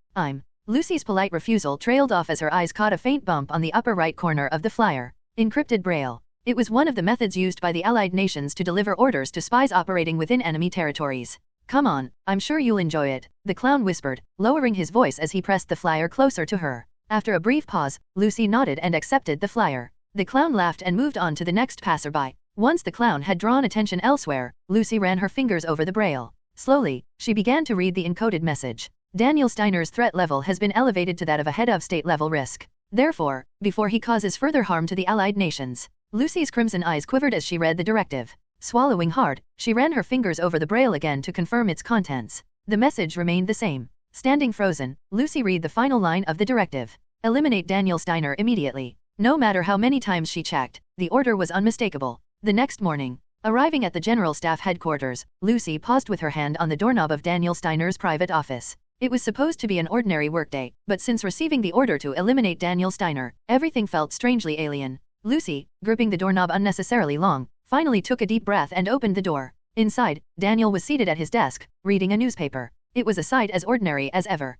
Lucy's polite refusal trailed off as her eyes caught a faint bump on the upper right corner of the flyer. Encrypted Braille. It was one of the methods used by the Allied nations to deliver orders to spies operating within enemy territories. Come on, I'm sure you'll enjoy it, the clown whispered, lowering his voice as he pressed the flyer closer to her. After a brief pause, Lucy nodded and accepted the flyer. The clown laughed and moved on to the next passerby. Once the clown had drawn attention elsewhere, Lucy ran her fingers over the Braille. Slowly, she began to read the encoded message. Daniel Steiner's threat level has been elevated to that of a head of state level risk. Therefore, before he causes further harm to the Allied nations. Lucy's crimson eyes quivered as she read the directive. Swallowing hard, she ran her fingers over the Braille again to confirm its contents. The message remained the same. Standing frozen, Lucy read the final line of the directive. Eliminate Daniel Steiner immediately. No matter how many times she checked, the order was unmistakable. The next morning, arriving at the General Staff headquarters, Lucy paused with her hand on the doorknob of Daniel Steiner's private office. It was supposed to be an ordinary workday, but since receiving the order to eliminate Daniel Steiner, everything felt strangely alien. Lucy, gripping the doorknob unnecessarily long, finally took a deep breath and opened the door. Inside, Daniel was seated at his desk, reading a newspaper. It was a sight as ordinary as ever.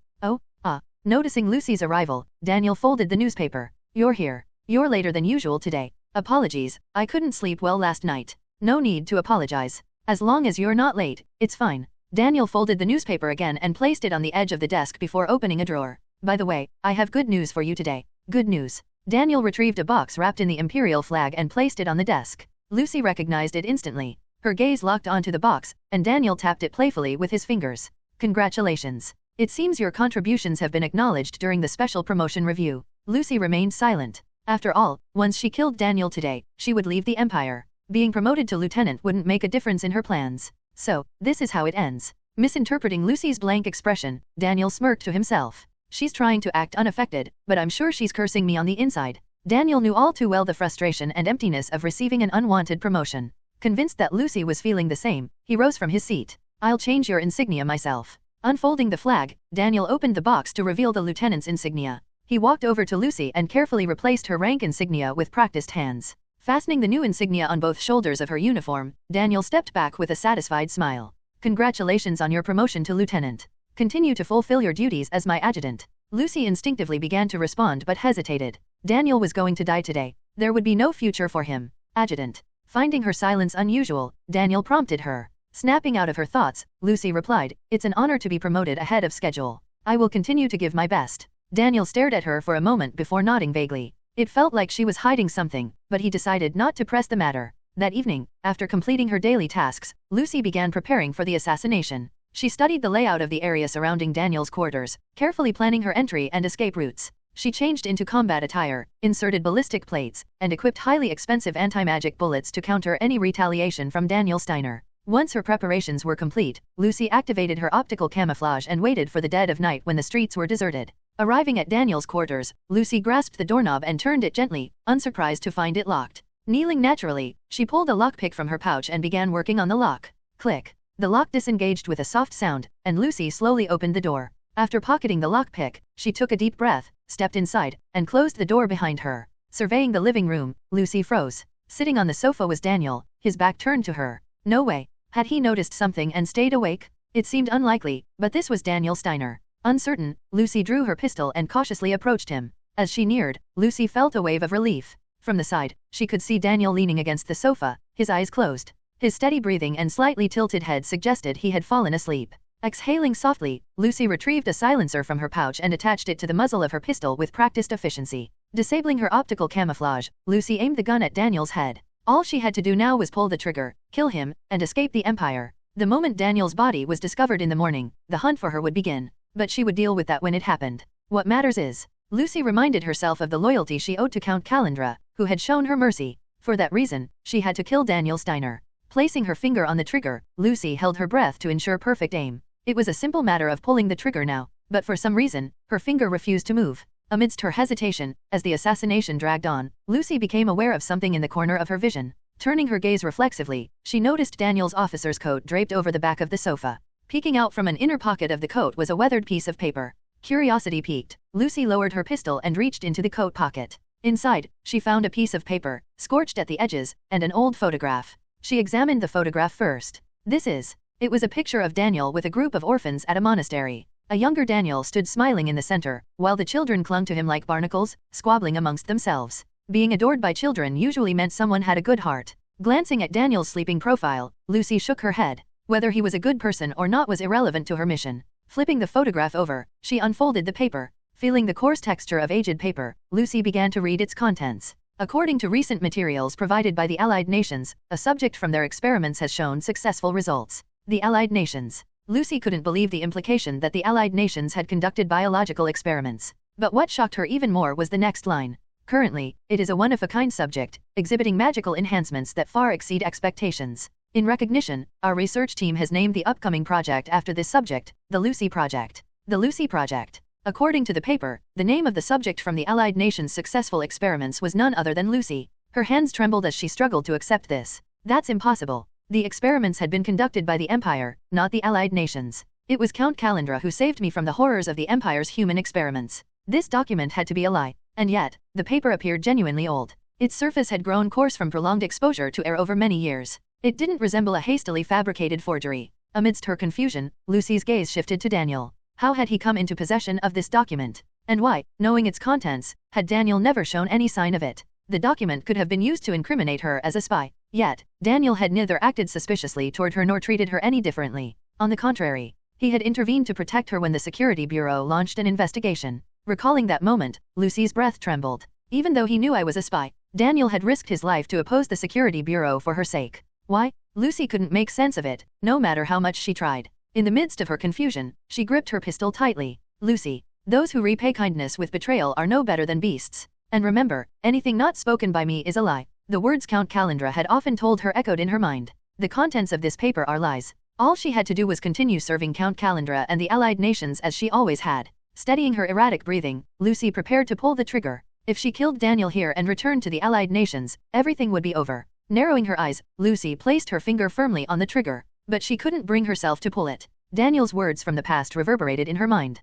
Noticing Lucy's arrival, Daniel folded the newspaper. You're here. You're later than usual today. Apologies, I couldn't sleep well last night. No need to apologize. As long as you're not late, it's fine. Daniel folded the newspaper again and placed it on the edge of the desk before opening a drawer. By the way, I have good news for you today. Good news. Daniel retrieved a box wrapped in the imperial flag and placed it on the desk. Lucy recognized it instantly. Her gaze locked onto the box, and Daniel tapped it playfully with his fingers. Congratulations. It seems your contributions have been acknowledged during the special promotion review. Lucy remained silent. After all, once she killed Daniel today, she would leave the Empire. Being promoted to lieutenant wouldn't make a difference in her plans. So, this is how it ends. Misinterpreting Lucy's blank expression, Daniel smirked to himself. She's trying to act unaffected, but I'm sure she's cursing me on the inside. Daniel knew all too well the frustration and emptiness of receiving an unwanted promotion. Convinced that Lucy was feeling the same, he rose from his seat. I'll change your insignia myself. Unfolding the flag, Daniel opened the box to reveal the lieutenant's insignia. He walked over to Lucy and carefully replaced her rank insignia with practiced hands. Fastening the new insignia on both shoulders of her uniform, Daniel stepped back with a satisfied smile. Congratulations on your promotion to lieutenant. Continue to fulfill your duties as my adjutant. Lucy instinctively began to respond but hesitated. Daniel was going to die today. There would be no future for him. Adjutant. Finding her silence unusual, Daniel prompted her. Snapping out of her thoughts, Lucy replied, It's an honor to be promoted ahead of schedule. I will continue to give my best. Daniel stared at her for a moment before nodding vaguely. It felt like she was hiding something, but he decided not to press the matter. That evening, after completing her daily tasks, Lucy began preparing for the assassination. She studied the layout of the area surrounding Daniel's quarters, carefully planning her entry and escape routes. She changed into combat attire, inserted ballistic plates, and equipped highly expensive anti-magic bullets to counter any retaliation from Daniel Steiner. Once her preparations were complete, Lucy activated her optical camouflage and waited for the dead of night when the streets were deserted. Arriving at Daniel's quarters, Lucy grasped the doorknob and turned it gently, unsurprised to find it locked. Kneeling naturally, she pulled a lockpick from her pouch and began working on the lock. Click. The lock disengaged with a soft sound, and Lucy slowly opened the door. After pocketing the lockpick, she took a deep breath, stepped inside, and closed the door behind her. Surveying the living room, Lucy froze. Sitting on the sofa was Daniel, his back turned to her. No way. Had he noticed something and stayed awake? It seemed unlikely, but this was Daniel Steiner. Uncertain, Lucy drew her pistol and cautiously approached him. As she neared, Lucy felt a wave of relief. From the side, she could see Daniel leaning against the sofa, his eyes closed. His steady breathing and slightly tilted head suggested he had fallen asleep. Exhaling softly, Lucy retrieved a silencer from her pouch and attached it to the muzzle of her pistol with practiced efficiency. Disabling her optical camouflage, Lucy aimed the gun at Daniel's head. All she had to do now was pull the trigger, kill him, and escape the Empire. The moment Daniel's body was discovered in the morning, the hunt for her would begin. But she would deal with that when it happened. What matters is, Lucy reminded herself of the loyalty she owed to Count Calandra, who had shown her mercy. For that reason, she had to kill Daniel Steiner. Placing her finger on the trigger, Lucy held her breath to ensure perfect aim. It was a simple matter of pulling the trigger now, but for some reason, her finger refused to move. Amidst her hesitation, as the assassination dragged on, Lucy became aware of something in the corner of her vision. Turning her gaze reflexively, she noticed Daniel's officer's coat draped over the back of the sofa. Peeking out from an inner pocket of the coat was a weathered piece of paper. Curiosity piqued, Lucy lowered her pistol and reached into the coat pocket. Inside, she found a piece of paper, scorched at the edges, and an old photograph. She examined the photograph first. It was a picture of Daniel with a group of orphans at a monastery. A younger Daniel stood smiling in the center, while the children clung to him like barnacles, squabbling amongst themselves. Being adored by children usually meant someone had a good heart. Glancing at Daniel's sleeping profile, Lucy shook her head. Whether he was a good person or not was irrelevant to her mission. Flipping the photograph over, she unfolded the paper. Feeling the coarse texture of aged paper, Lucy began to read its contents. According to recent materials provided by the Allied nations, a subject from their experiments has shown successful results. The Allied nations. Lucy couldn't believe the implication that the Allied nations had conducted biological experiments. But what shocked her even more was the next line. Currently, it is a one-of-a-kind subject, exhibiting magical enhancements that far exceed expectations. In recognition, our research team has named the upcoming project after this subject, the Lucy Project. The Lucy Project. According to the paper, the name of the subject from the Allied nations' successful experiments was none other than Lucy. Her hands trembled as she struggled to accept this. That's impossible. The experiments had been conducted by the Empire, not the Allied nations. It was Count Calandra who saved me from the horrors of the Empire's human experiments. This document had to be a lie. And yet, the paper appeared genuinely old. Its surface had grown coarse from prolonged exposure to air over many years. It didn't resemble a hastily fabricated forgery. Amidst her confusion, Lucy's gaze shifted to Daniel. How had he come into possession of this document? And why, knowing its contents, had Daniel never shown any sign of it? The document could have been used to incriminate her as a spy. Yet, Daniel had neither acted suspiciously toward her nor treated her any differently. On the contrary, he had intervened to protect her when the Security Bureau launched an investigation. Recalling that moment, Lucy's breath trembled. Even though he knew I was a spy, Daniel had risked his life to oppose the Security Bureau for her sake. Why? Lucy couldn't make sense of it, no matter how much she tried. In the midst of her confusion, she gripped her pistol tightly. Lucy, those who repay kindness with betrayal are no better than beasts. And remember, anything not spoken by me is a lie. The words Count Calandra had often told her echoed in her mind. The contents of this paper are lies. All she had to do was continue serving Count Calandra and the Allied nations as she always had. Steadying her erratic breathing, Lucy prepared to pull the trigger. If she killed Daniel here and returned to the Allied nations, everything would be over. Narrowing her eyes, Lucy placed her finger firmly on the trigger. But she couldn't bring herself to pull it. Daniel's words from the past reverberated in her mind.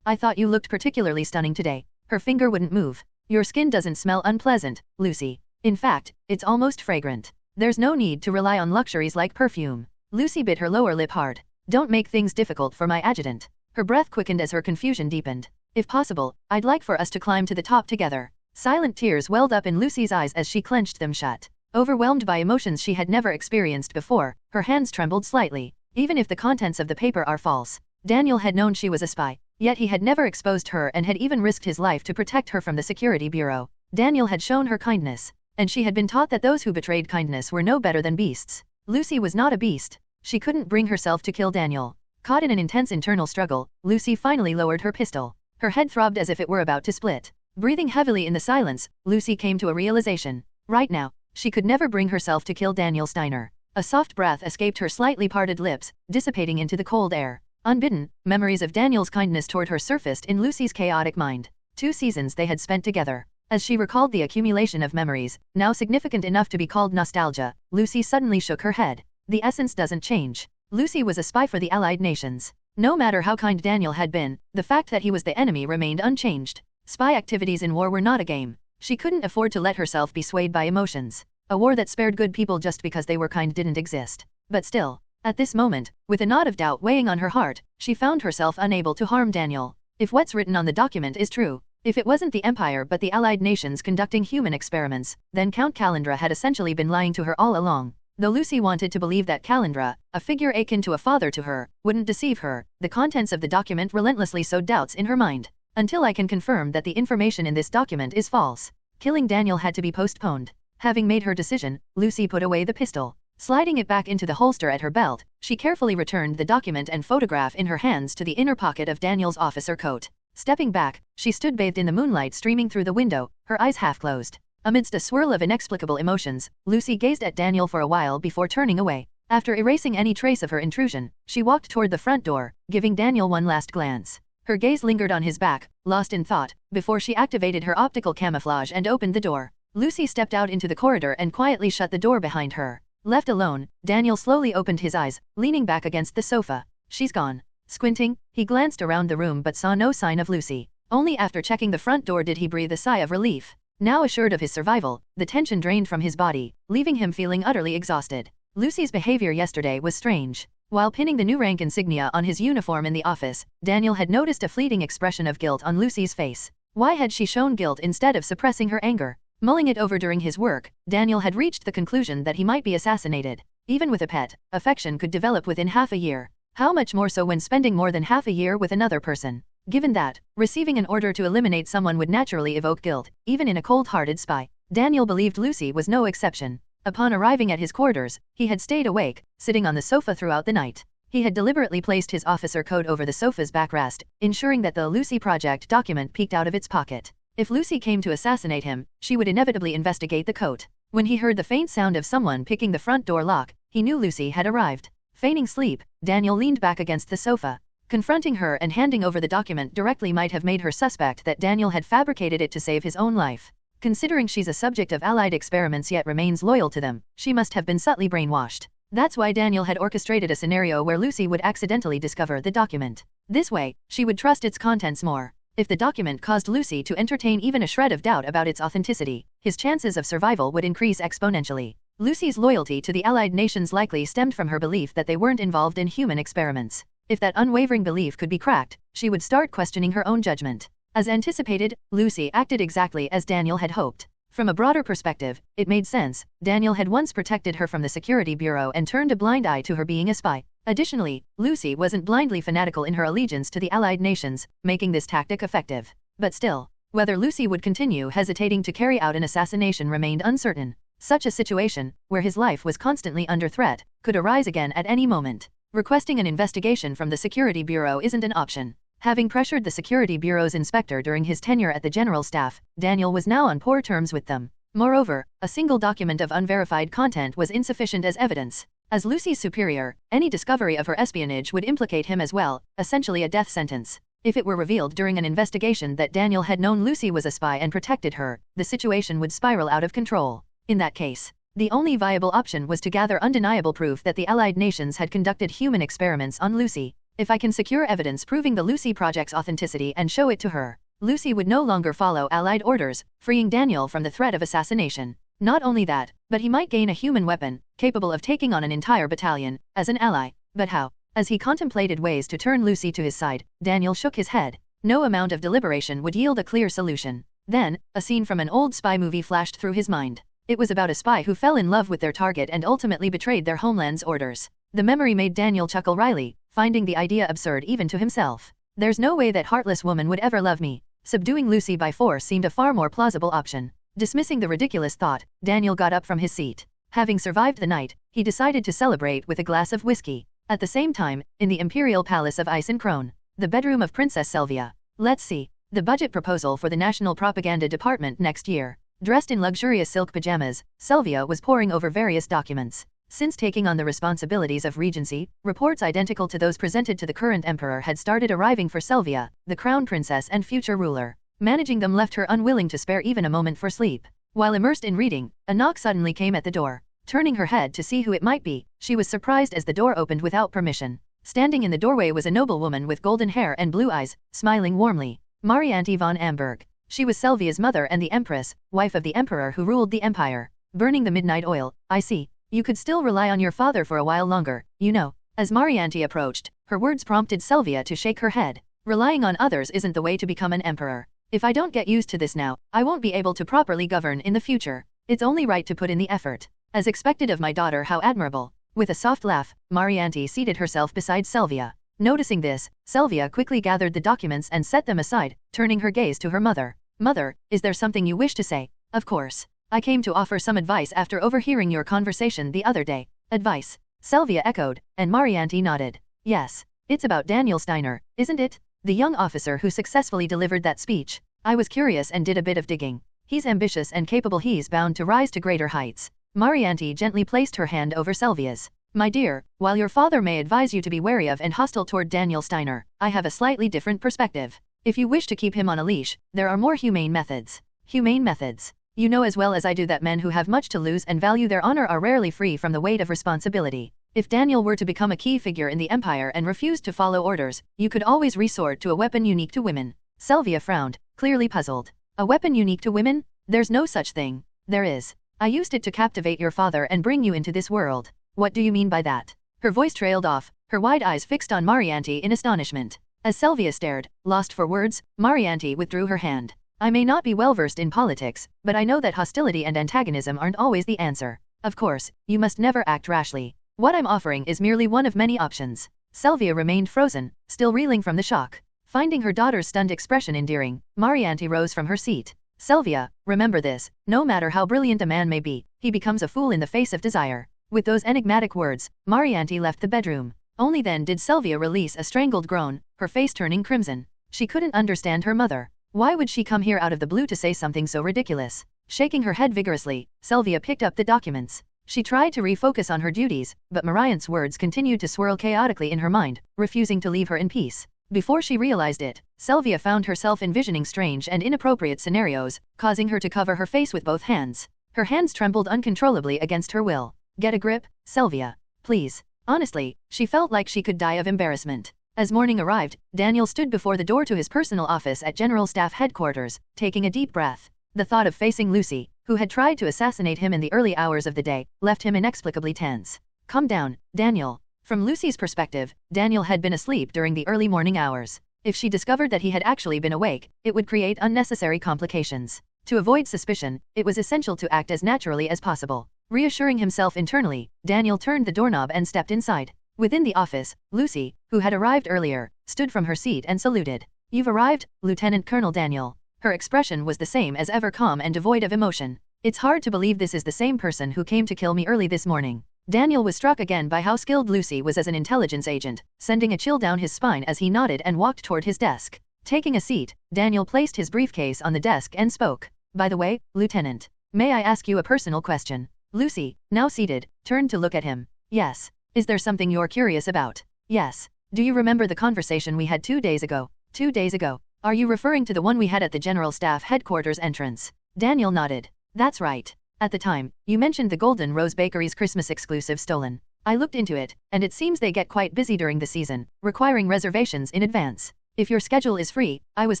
I thought you looked particularly stunning today. Her finger wouldn't move. Your skin doesn't smell unpleasant, Lucy. In fact, it's almost fragrant. There's no need to rely on luxuries like perfume. Lucy bit her lower lip hard. Don't make things difficult for my adjutant. Her breath quickened as her confusion deepened. If possible, I'd like for us to climb to the top together. Silent tears welled up in Lucy's eyes as she clenched them shut. Overwhelmed by emotions she had never experienced before, her hands trembled slightly. Even if the contents of the paper are false, Daniel had known she was a spy, yet he had never exposed her and had even risked his life to protect her from the Security Bureau. Daniel had shown her kindness, and she had been taught that those who betrayed kindness were no better than beasts. Lucy was not a beast. She couldn't bring herself to kill Daniel. Caught in an intense internal struggle, Lucy finally lowered her pistol. Her head throbbed as if it were about to split. Breathing heavily in the silence, Lucy came to a realization. Right now, she could never bring herself to kill Daniel Steiner. A soft breath escaped her slightly parted lips, dissipating into the cold air. Unbidden, memories of Daniel's kindness toward her surfaced in Lucy's chaotic mind. 2 seasons they had spent together. As she recalled the accumulation of memories, now significant enough to be called nostalgia, Lucy suddenly shook her head. The essence doesn't change. Lucy was a spy for the Allied nations. No matter how kind Daniel had been, the fact that he was the enemy remained unchanged. Spy activities in war were not a game. She couldn't afford to let herself be swayed by emotions. A war that spared good people just because they were kind didn't exist. But still, at this moment, with a knot of doubt weighing on her heart, she found herself unable to harm Daniel. If what's written on the document is true, if it wasn't the Empire but the Allied nations conducting human experiments, then Count Calandra had essentially been lying to her all along. Though Lucy wanted to believe that Calendra, a figure akin to a father to her, wouldn't deceive her, the contents of the document relentlessly sowed doubts in her mind. Until I can confirm that the information in this document is false, killing Daniel had to be postponed. Having made her decision, Lucy put away the pistol. Sliding it back into the holster at her belt, she carefully returned the document and photograph in her hands to the inner pocket of Daniel's officer coat. Stepping back, she stood bathed in the moonlight streaming through the window, her eyes half closed. Amidst a swirl of inexplicable emotions, Lucy gazed at Daniel for a while before turning away. After erasing any trace of her intrusion, she walked toward the front door, giving Daniel one last glance. Her gaze lingered on his back, lost in thought, before she activated her optical camouflage and opened the door. Lucy stepped out into the corridor and quietly shut the door behind her. Left alone, Daniel slowly opened his eyes, leaning back against the sofa. She's gone. Squinting, he glanced around the room but saw no sign of Lucy. Only after checking the front door did he breathe a sigh of relief. Now assured of his survival, the tension drained from his body, leaving him feeling utterly exhausted. Lucy's behavior yesterday was strange. While pinning the new rank insignia on his uniform in the office, Daniel had noticed a fleeting expression of guilt on Lucy's face. Why had she shown guilt instead of suppressing her anger? Mulling it over during his work, Daniel had reached the conclusion that he might be assassinated. Even with a pet, affection could develop within half a year. How much more so when spending more than half a year with another person? Given that, receiving an order to eliminate someone would naturally evoke guilt, even in a cold-hearted spy. Daniel believed Lucy was no exception. Upon arriving at his quarters, he had stayed awake, sitting on the sofa throughout the night. He had deliberately placed his officer coat over the sofa's backrest, ensuring that the Lucy Project document peeked out of its pocket. If Lucy came to assassinate him, she would inevitably investigate the coat. When he heard the faint sound of someone picking the front door lock, he knew Lucy had arrived. Feigning sleep, Daniel leaned back against the sofa. Confronting her and handing over the document directly might have made her suspect that Daniel had fabricated it to save his own life. Considering she's a subject of Allied experiments yet remains loyal to them, she must have been subtly brainwashed. That's why Daniel had orchestrated a scenario where Lucy would accidentally discover the document. This way, she would trust its contents more. If the document caused Lucy to entertain even a shred of doubt about its authenticity, his chances of survival would increase exponentially. Lucy's loyalty to the Allied nations likely stemmed from her belief that they weren't involved in human experiments. If that unwavering belief could be cracked, she would start questioning her own judgment. As anticipated, Lucy acted exactly as Daniel had hoped. From a broader perspective, it made sense. Daniel had once protected her from the Security Bureau and turned a blind eye to her being a spy. Additionally, Lucy wasn't blindly fanatical in her allegiance to the Allied nations, making this tactic effective. But still, whether Lucy would continue hesitating to carry out an assassination remained uncertain. Such a situation, where his life was constantly under threat, could arise again at any moment. Requesting an investigation from the Security Bureau isn't an option. Having pressured the Security Bureau's inspector during his tenure at the General Staff, Daniel was now on poor terms with them. Moreover, a single document of unverified content was insufficient as evidence. As Lucy's superior, any discovery of her espionage would implicate him as well, essentially a death sentence. If it were revealed during an investigation that Daniel had known Lucy was a spy and protected her, the situation would spiral out of control. In that case, the only viable option was to gather undeniable proof that the Allied nations had conducted human experiments on Lucy. If I can secure evidence proving the Lucy Project's authenticity and show it to her, Lucy would no longer follow Allied orders, freeing Daniel from the threat of assassination. Not only that, but he might gain a human weapon, capable of taking on an entire battalion, as an ally. But how? As he contemplated ways to turn Lucy to his side, Daniel shook his head. No amount of deliberation would yield a clear solution. Then, a scene from an old spy movie flashed through his mind. It was about a spy who fell in love with their target and ultimately betrayed their homeland's orders. The memory made Daniel chuckle wryly, finding the idea absurd even to himself. There's no way that heartless woman would ever love me. Subduing Lucy by force seemed a far more plausible option. Dismissing the ridiculous thought, Daniel got up from his seat. Having survived the night, he decided to celebrate with a glass of whiskey. At the same time, in the Imperial Palace of Ice and Crone, the bedroom of Princess Selvia. Let's see. The budget proposal for the National Propaganda Department next year. Dressed in luxurious silk pajamas, Selvia was poring over various documents. Since taking on the responsibilities of regency, reports identical to those presented to the current emperor had started arriving for Selvia, the crown princess and future ruler. Managing them left her unwilling to spare even a moment for sleep. While immersed in reading, a knock suddenly came at the door. Turning her head to see who it might be, she was surprised as the door opened without permission. Standing in the doorway was a noblewoman with golden hair and blue eyes, smiling warmly. Marianty von Amberg. She was Selvia's mother and the empress, wife of the emperor who ruled the empire. Burning the midnight oil, I see. You could still rely on your father for a while longer, you know. As Marianty approached, her words prompted Selvia to shake her head. Relying on others isn't the way to become an emperor. If I don't get used to this now, I won't be able to properly govern in the future. It's only right to put in the effort. As expected of my daughter, how admirable. With a soft laugh, Marianti seated herself beside Sylvia. Noticing this, Sylvia quickly gathered the documents and set them aside, turning her gaze to her mother. Mother, is there something you wish to say? Of course. I came to offer some advice after overhearing your conversation the other day. Advice? Sylvia echoed, and Marianti nodded. Yes. It's about Daniel Steiner, isn't it? The young officer who successfully delivered that speech. I was curious and did a bit of digging. He's ambitious and capable. He's bound to rise to greater heights. Marianti gently placed her hand over Sylvia's. My dear, while your father may advise you to be wary of and hostile toward Daniel Steiner, I have a slightly different perspective. If you wish to keep him on a leash, there are more humane methods. Humane methods? You know as well as I do that men who have much to lose and value their honor are rarely free from the weight of responsibility. If Daniel were to become a key figure in the empire and refused to follow orders, you could always resort to a weapon unique to women. Sylvia frowned, clearly puzzled. A weapon unique to women? There's no such thing. There is. I used it to captivate your father and bring you into this world. What do you mean by that? Her voice trailed off, her wide eyes fixed on Marianti in astonishment. As Sylvia stared, lost for words, Marianti withdrew her hand. I may not be well versed in politics, but I know that hostility and antagonism aren't always the answer. Of course, you must never act rashly. What I'm offering is merely one of many options. Sylvia remained frozen, still reeling from the shock. Finding her daughter's stunned expression endearing, Marianti rose from her seat. Sylvia, remember this, no matter how brilliant a man may be, he becomes a fool in the face of desire. With those enigmatic words, Marianti left the bedroom. Only then did Sylvia release a strangled groan, her face turning crimson. She couldn't understand her mother. Why would she come here out of the blue to say something so ridiculous? Shaking her head vigorously, Sylvia picked up the documents. She tried to refocus on her duties, but Marianti's words continued to swirl chaotically in her mind, refusing to leave her in peace. Before she realized it, Sylvia found herself envisioning strange and inappropriate scenarios, causing her to cover her face with both hands. Her hands trembled uncontrollably against her will. Get a grip, Sylvia. Please. Honestly, she felt like she could die of embarrassment. As morning arrived, Daniel stood before the door to his personal office at General Staff Headquarters, taking a deep breath. The thought of facing Lucy, who had tried to assassinate him in the early hours of the day, left him inexplicably tense. Calm down, Daniel. From Lucy's perspective, Daniel had been asleep during the early morning hours. If she discovered that he had actually been awake, it would create unnecessary complications. To avoid suspicion, it was essential to act as naturally as possible. Reassuring himself internally, Daniel turned the doorknob and stepped inside. Within the office, Lucy, who had arrived earlier, stood from her seat and saluted. You've arrived, Lieutenant Colonel Daniel. Her expression was the same as ever, calm and devoid of emotion. It's hard to believe this is the same person who came to kill me early this morning. Daniel was struck again by how skilled Lucy was as an intelligence agent, sending a chill down his spine as he nodded and walked toward his desk. Taking a seat, Daniel placed his briefcase on the desk and spoke. By the way, Lieutenant, may I ask you a personal question? Lucy, now seated, turned to look at him. Yes. Is there something you're curious about? Yes. Do you remember the conversation we had 2 days ago? 2 days ago? Are you referring to the one we had at the General Staff Headquarters entrance? Daniel nodded. That's right. At the time, you mentioned the Golden Rose Bakery's Christmas exclusive stolen. I looked into it, and it seems they get quite busy during the season, requiring reservations in advance. If your schedule is free, I was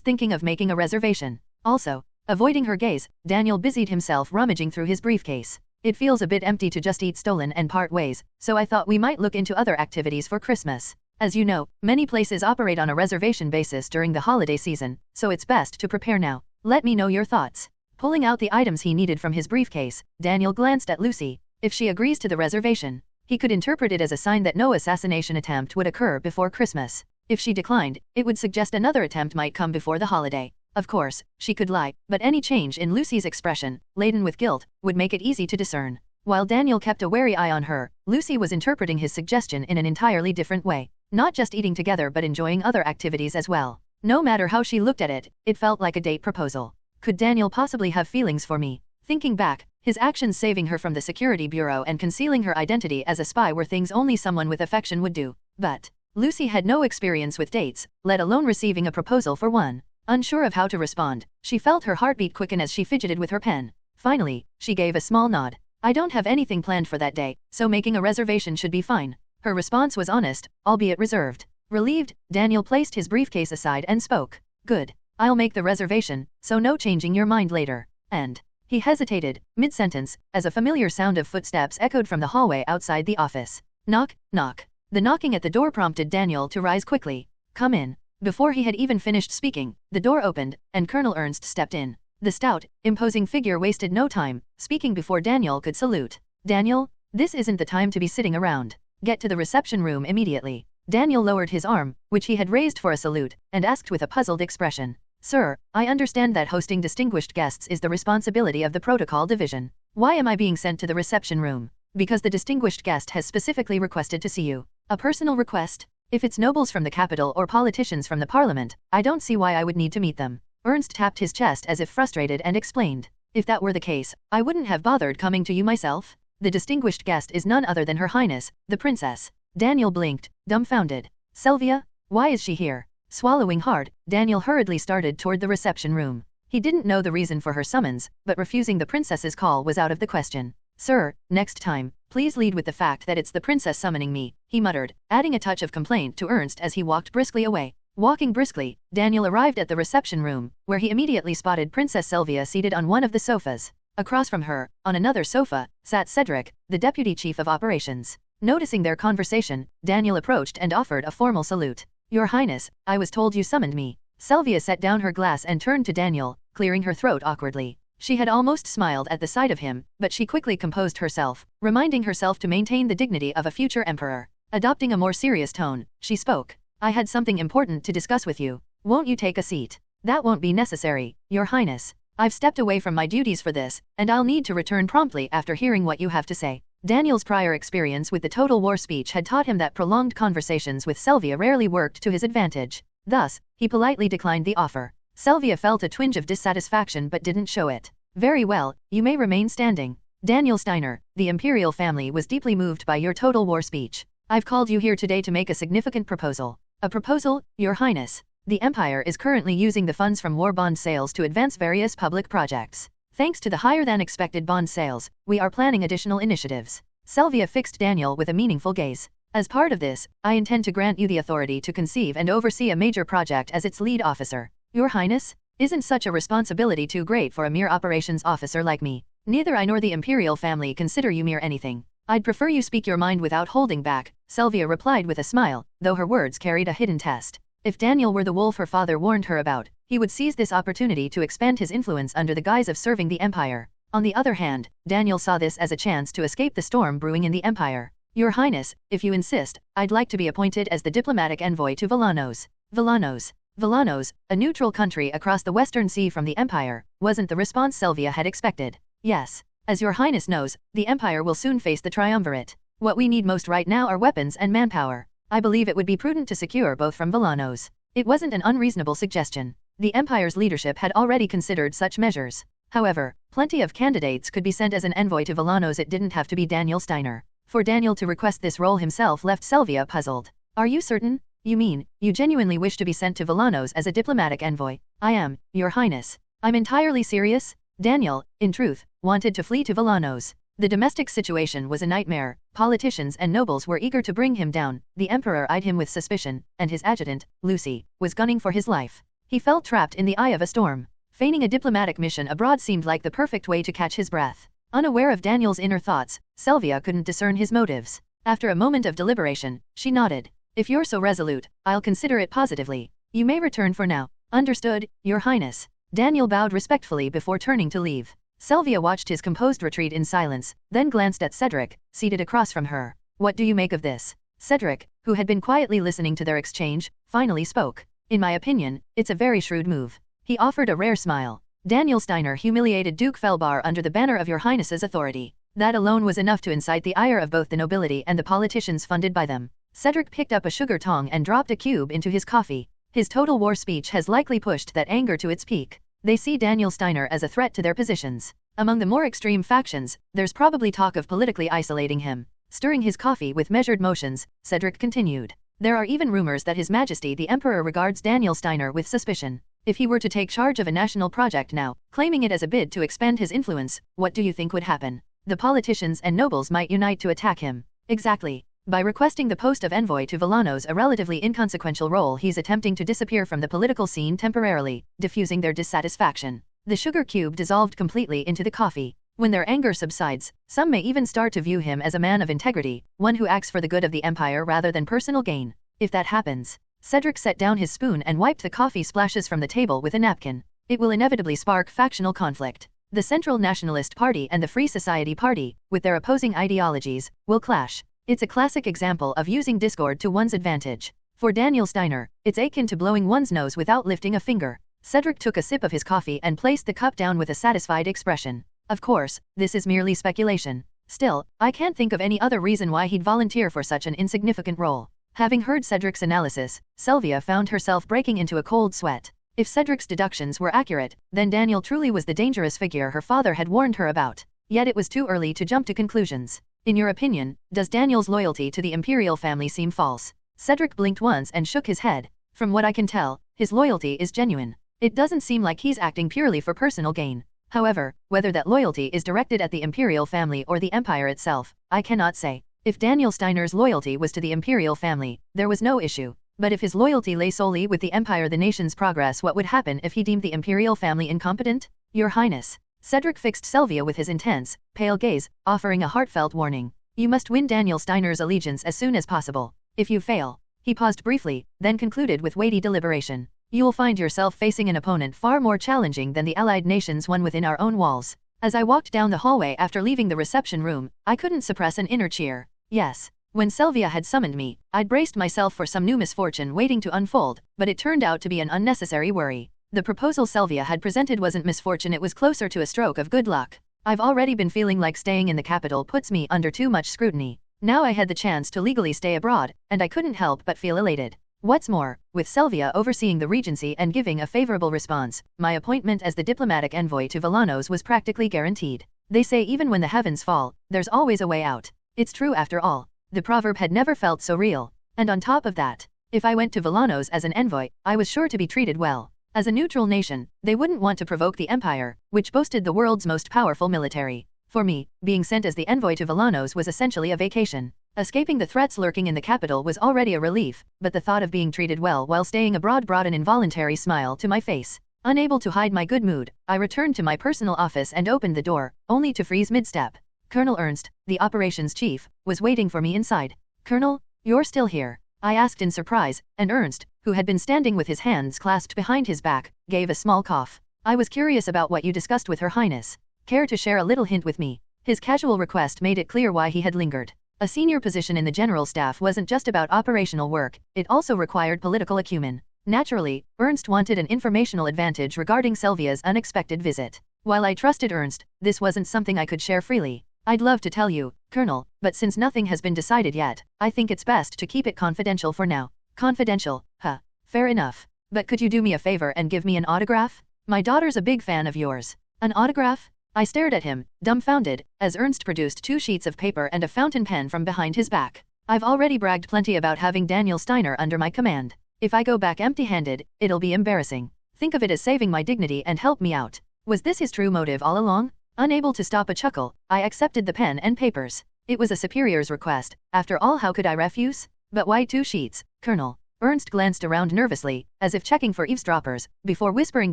thinking of making a reservation. Also, avoiding her gaze, Daniel busied himself rummaging through his briefcase. It feels a bit empty to just eat stolen and part ways, so I thought we might look into other activities for Christmas. As you know, many places operate on a reservation basis during the holiday season, so it's best to prepare now. Let me know your thoughts. Pulling out the items he needed from his briefcase, Daniel glanced at Lucy. If she agrees to the reservation, he could interpret it as a sign that no assassination attempt would occur before Christmas. If she declined, it would suggest another attempt might come before the holiday. Of course, she could lie, but any change in Lucy's expression, laden with guilt, would make it easy to discern. While Daniel kept a wary eye on her, Lucy was interpreting his suggestion in an entirely different way. Not just eating together but enjoying other activities as well. No matter how she looked at it, it felt like a date proposal. Could Daniel possibly have feelings for me? Thinking back, his actions saving her from the security bureau and concealing her identity as a spy were things only someone with affection would do. But Lucy had no experience with dates, let alone receiving a proposal for one. Unsure of how to respond, she felt her heartbeat quicken as she fidgeted with her pen. Finally, she gave a small nod. I don't have anything planned for that day, so making a reservation should be fine. Her response was honest, albeit reserved. Relieved, Daniel placed his briefcase aside and spoke. Good. I'll make the reservation, so no changing your mind later. And he hesitated, mid-sentence, as a familiar sound of footsteps echoed from the hallway outside the office. Knock, knock. The knocking at the door prompted Daniel to rise quickly. Come in. Before he had even finished speaking, the door opened, and Colonel Ernst stepped in. The stout, imposing figure wasted no time, speaking before Daniel could salute. Daniel, this isn't the time to be sitting around. Get to the reception room immediately. Daniel lowered his arm, which he had raised for a salute, and asked with a puzzled expression. Sir, I understand that hosting distinguished guests is the responsibility of the protocol division. Why am I being sent to the reception room? Because the distinguished guest has specifically requested to see you. A personal request? If it's nobles from the capital or politicians from the parliament, I don't see why I would need to meet them. Ernst tapped his chest as if frustrated and explained. If that were the case, I wouldn't have bothered coming to you myself. The distinguished guest is none other than Her Highness, the Princess. Daniel blinked, dumbfounded. Sylvia? Why is she here? Swallowing hard, Daniel hurriedly started toward the reception room. He didn't know the reason for her summons, but refusing the princess's call was out of the question. Sir, next time, please lead with the fact that it's the princess summoning me, he muttered, adding a touch of complaint to Ernst as he walked briskly away. Walking briskly, Daniel arrived at the reception room, where he immediately spotted Princess Sylvia seated on one of the sofas. Across from her, on another sofa, sat Cedric, the deputy chief of operations. Noticing their conversation, Daniel approached and offered a formal salute. Your Highness, I was told you summoned me. Sylvia set down her glass and turned to Daniel, clearing her throat awkwardly. She had almost smiled at the sight of him, but she quickly composed herself, reminding herself to maintain the dignity of a future emperor. Adopting a more serious tone, she spoke. I had something important to discuss with you. Won't you take a seat? That won't be necessary, Your Highness. I've stepped away from my duties for this, and I'll need to return promptly after hearing what you have to say. Daniel's prior experience with the Total War speech had taught him that prolonged conversations with Sylvia rarely worked to his advantage. Thus, he politely declined the offer. Sylvia felt a twinge of dissatisfaction but didn't show it. Very well, you may remain standing. Daniel Steiner, the imperial family was deeply moved by your Total War speech. I've called you here today to make a significant proposal. A proposal, Your Highness. The Empire is currently using the funds from war bond sales to advance various public projects. Thanks to the higher-than-expected bond sales, we are planning additional initiatives. Sylvia fixed Daniel with a meaningful gaze. As part of this, I intend to grant you the authority to conceive and oversee a major project as its lead officer. Your Highness? Isn't such a responsibility too great for a mere operations officer like me? Neither I nor the imperial family consider you mere anything. I'd prefer you speak your mind without holding back, Sylvia replied with a smile, though her words carried a hidden test. If Daniel were the wolf her father warned her about, he would seize this opportunity to expand his influence under the guise of serving the Empire. On the other hand, Daniel saw this as a chance to escape the storm brewing in the Empire. Your Highness, if you insist, I'd like to be appointed as the diplomatic envoy to Villanos. Villanos, a neutral country across the Western Sea from the Empire, wasn't the response Sylvia had expected. Yes. As Your Highness knows, the Empire will soon face the triumvirate. What we need most right now are weapons and manpower. I believe it would be prudent to secure both from Villanos. It wasn't an unreasonable suggestion. The Empire's leadership had already considered such measures. However, plenty of candidates could be sent as an envoy to Villanos. It didn't have to be Daniel Steiner. For Daniel to request this role himself left Sylvia puzzled. Are you certain? You mean, you genuinely wish to be sent to Villanos as a diplomatic envoy? I am, Your Highness. I'm entirely serious. Daniel, in truth, wanted to flee to Villanos. The domestic situation was a nightmare. Politicians and nobles were eager to bring him down. The Emperor eyed him with suspicion, and his adjutant, Lucy, was gunning for his life. He felt trapped in the eye of a storm. Feigning a diplomatic mission abroad seemed like the perfect way to catch his breath. Unaware of Daniel's inner thoughts, Sylvia couldn't discern his motives. After a moment of deliberation, she nodded. If you're so resolute, I'll consider it positively. You may return for now. Understood, Your Highness. Daniel bowed respectfully before turning to leave. Sylvia watched his composed retreat in silence, then glanced at Cedric, seated across from her. What do you make of this? Cedric, who had been quietly listening to their exchange, finally spoke. In my opinion, it's a very shrewd move. He offered a rare smile. Daniel Steiner humiliated Duke Felbar under the banner of Your Highness's authority. That alone was enough to incite the ire of both the nobility and the politicians funded by them. Cedric picked up a sugar tong and dropped a cube into his coffee. His Total War speech has likely pushed that anger to its peak. They see Daniel Steiner as a threat to their positions. Among the more extreme factions, there's probably talk of politically isolating him. Stirring his coffee with measured motions, Cedric continued. There are even rumors that His Majesty the Emperor regards Daniel Steiner with suspicion. If he were to take charge of a national project now, claiming it as a bid to expand his influence, what do you think would happen? The politicians and nobles might unite to attack him. Exactly. By requesting the post of envoy to Villanos, a relatively inconsequential role, he's attempting to disappear from the political scene temporarily, diffusing their dissatisfaction. The sugar cube dissolved completely into the coffee. When their anger subsides, some may even start to view him as a man of integrity, one who acts for the good of the Empire rather than personal gain. If that happens, Cedric set down his spoon and wiped the coffee splashes from the table with a napkin. It will inevitably spark factional conflict. The Central Nationalist Party and the Free Society Party, with their opposing ideologies, will clash. It's a classic example of using discord to one's advantage. For Daniel Steiner, it's akin to blowing one's nose without lifting a finger. Cedric took a sip of his coffee and placed the cup down with a satisfied expression. Of course, this is merely speculation. Still, I can't think of any other reason why he'd volunteer for such an insignificant role. Having heard Cedric's analysis, Sylvia found herself breaking into a cold sweat. If Cedric's deductions were accurate, then Daniel truly was the dangerous figure her father had warned her about. Yet it was too early to jump to conclusions. In your opinion, does Daniel's loyalty to the imperial family seem false? Cedric blinked once and shook his head. From what I can tell, his loyalty is genuine. It doesn't seem like he's acting purely for personal gain. However, whether that loyalty is directed at the imperial family or the empire itself, I cannot say. If Daniel Steiner's loyalty was to the imperial family, there was no issue. But if his loyalty lay solely with the empire, the nation's progress, what would happen if he deemed the imperial family incompetent? Your Highness. Cedric fixed Sylvia with his intense, pale gaze, offering a heartfelt warning. You must win Daniel Steiner's allegiance as soon as possible. If you fail. He paused briefly, then concluded with weighty deliberation. You will find yourself facing an opponent far more challenging than the allied nations one within our own walls. As I walked down the hallway after leaving the reception room, I couldn't suppress an inner cheer. Yes. When Sylvia had summoned me, I'd braced myself for some new misfortune waiting to unfold, but it turned out to be an unnecessary worry. The proposal Sylvia had presented wasn't misfortune, it was closer to a stroke of good luck. I've already been feeling like staying in the capital puts me under too much scrutiny. Now I had the chance to legally stay abroad, and I couldn't help but feel elated. What's more, with Sylvia overseeing the regency and giving a favorable response, my appointment as the diplomatic envoy to Villanos was practically guaranteed. They say even when the heavens fall, there's always a way out. It's true after all. The proverb had never felt so real. And on top of that, if I went to Villanos as an envoy, I was sure to be treated well. As a neutral nation, they wouldn't want to provoke the empire, which boasted the world's most powerful military. For me, being sent as the envoy to Villanos was essentially a vacation. Escaping the threats lurking in the capital was already a relief, but the thought of being treated well while staying abroad brought an involuntary smile to my face. Unable to hide my good mood, I returned to my personal office and opened the door, only to freeze mid-step. Colonel Ernst, the operations chief, was waiting for me inside. Colonel, you're still here? I asked in surprise, and Ernst, who had been standing with his hands clasped behind his back, gave a small cough. I was curious about what you discussed with Her Highness. Care to share a little hint with me? His casual request made it clear why he had lingered. A senior position in the general staff wasn't just about operational work, it also required political acumen. Naturally, Ernst wanted an informational advantage regarding Sylvia's unexpected visit. While I trusted Ernst, this wasn't something I could share freely. I'd love to tell you, Colonel, but since nothing has been decided yet, I think it's best to keep it confidential for now. Confidential, huh? Fair enough. But could you do me a favor and give me an autograph? My daughter's a big fan of yours. An autograph? I stared at him, dumbfounded, as Ernst produced 2 sheets of paper and a fountain pen from behind his back. I've already bragged plenty about having Daniel Steiner under my command. If I go back empty-handed, it'll be embarrassing. Think of it as saving my dignity and help me out. Was this his true motive all along? Unable to stop a chuckle, I accepted the pen and papers. It was a superior's request. After all, how could I refuse? But why 2 sheets, Colonel? Ernst glanced around nervously, as if checking for eavesdroppers, before whispering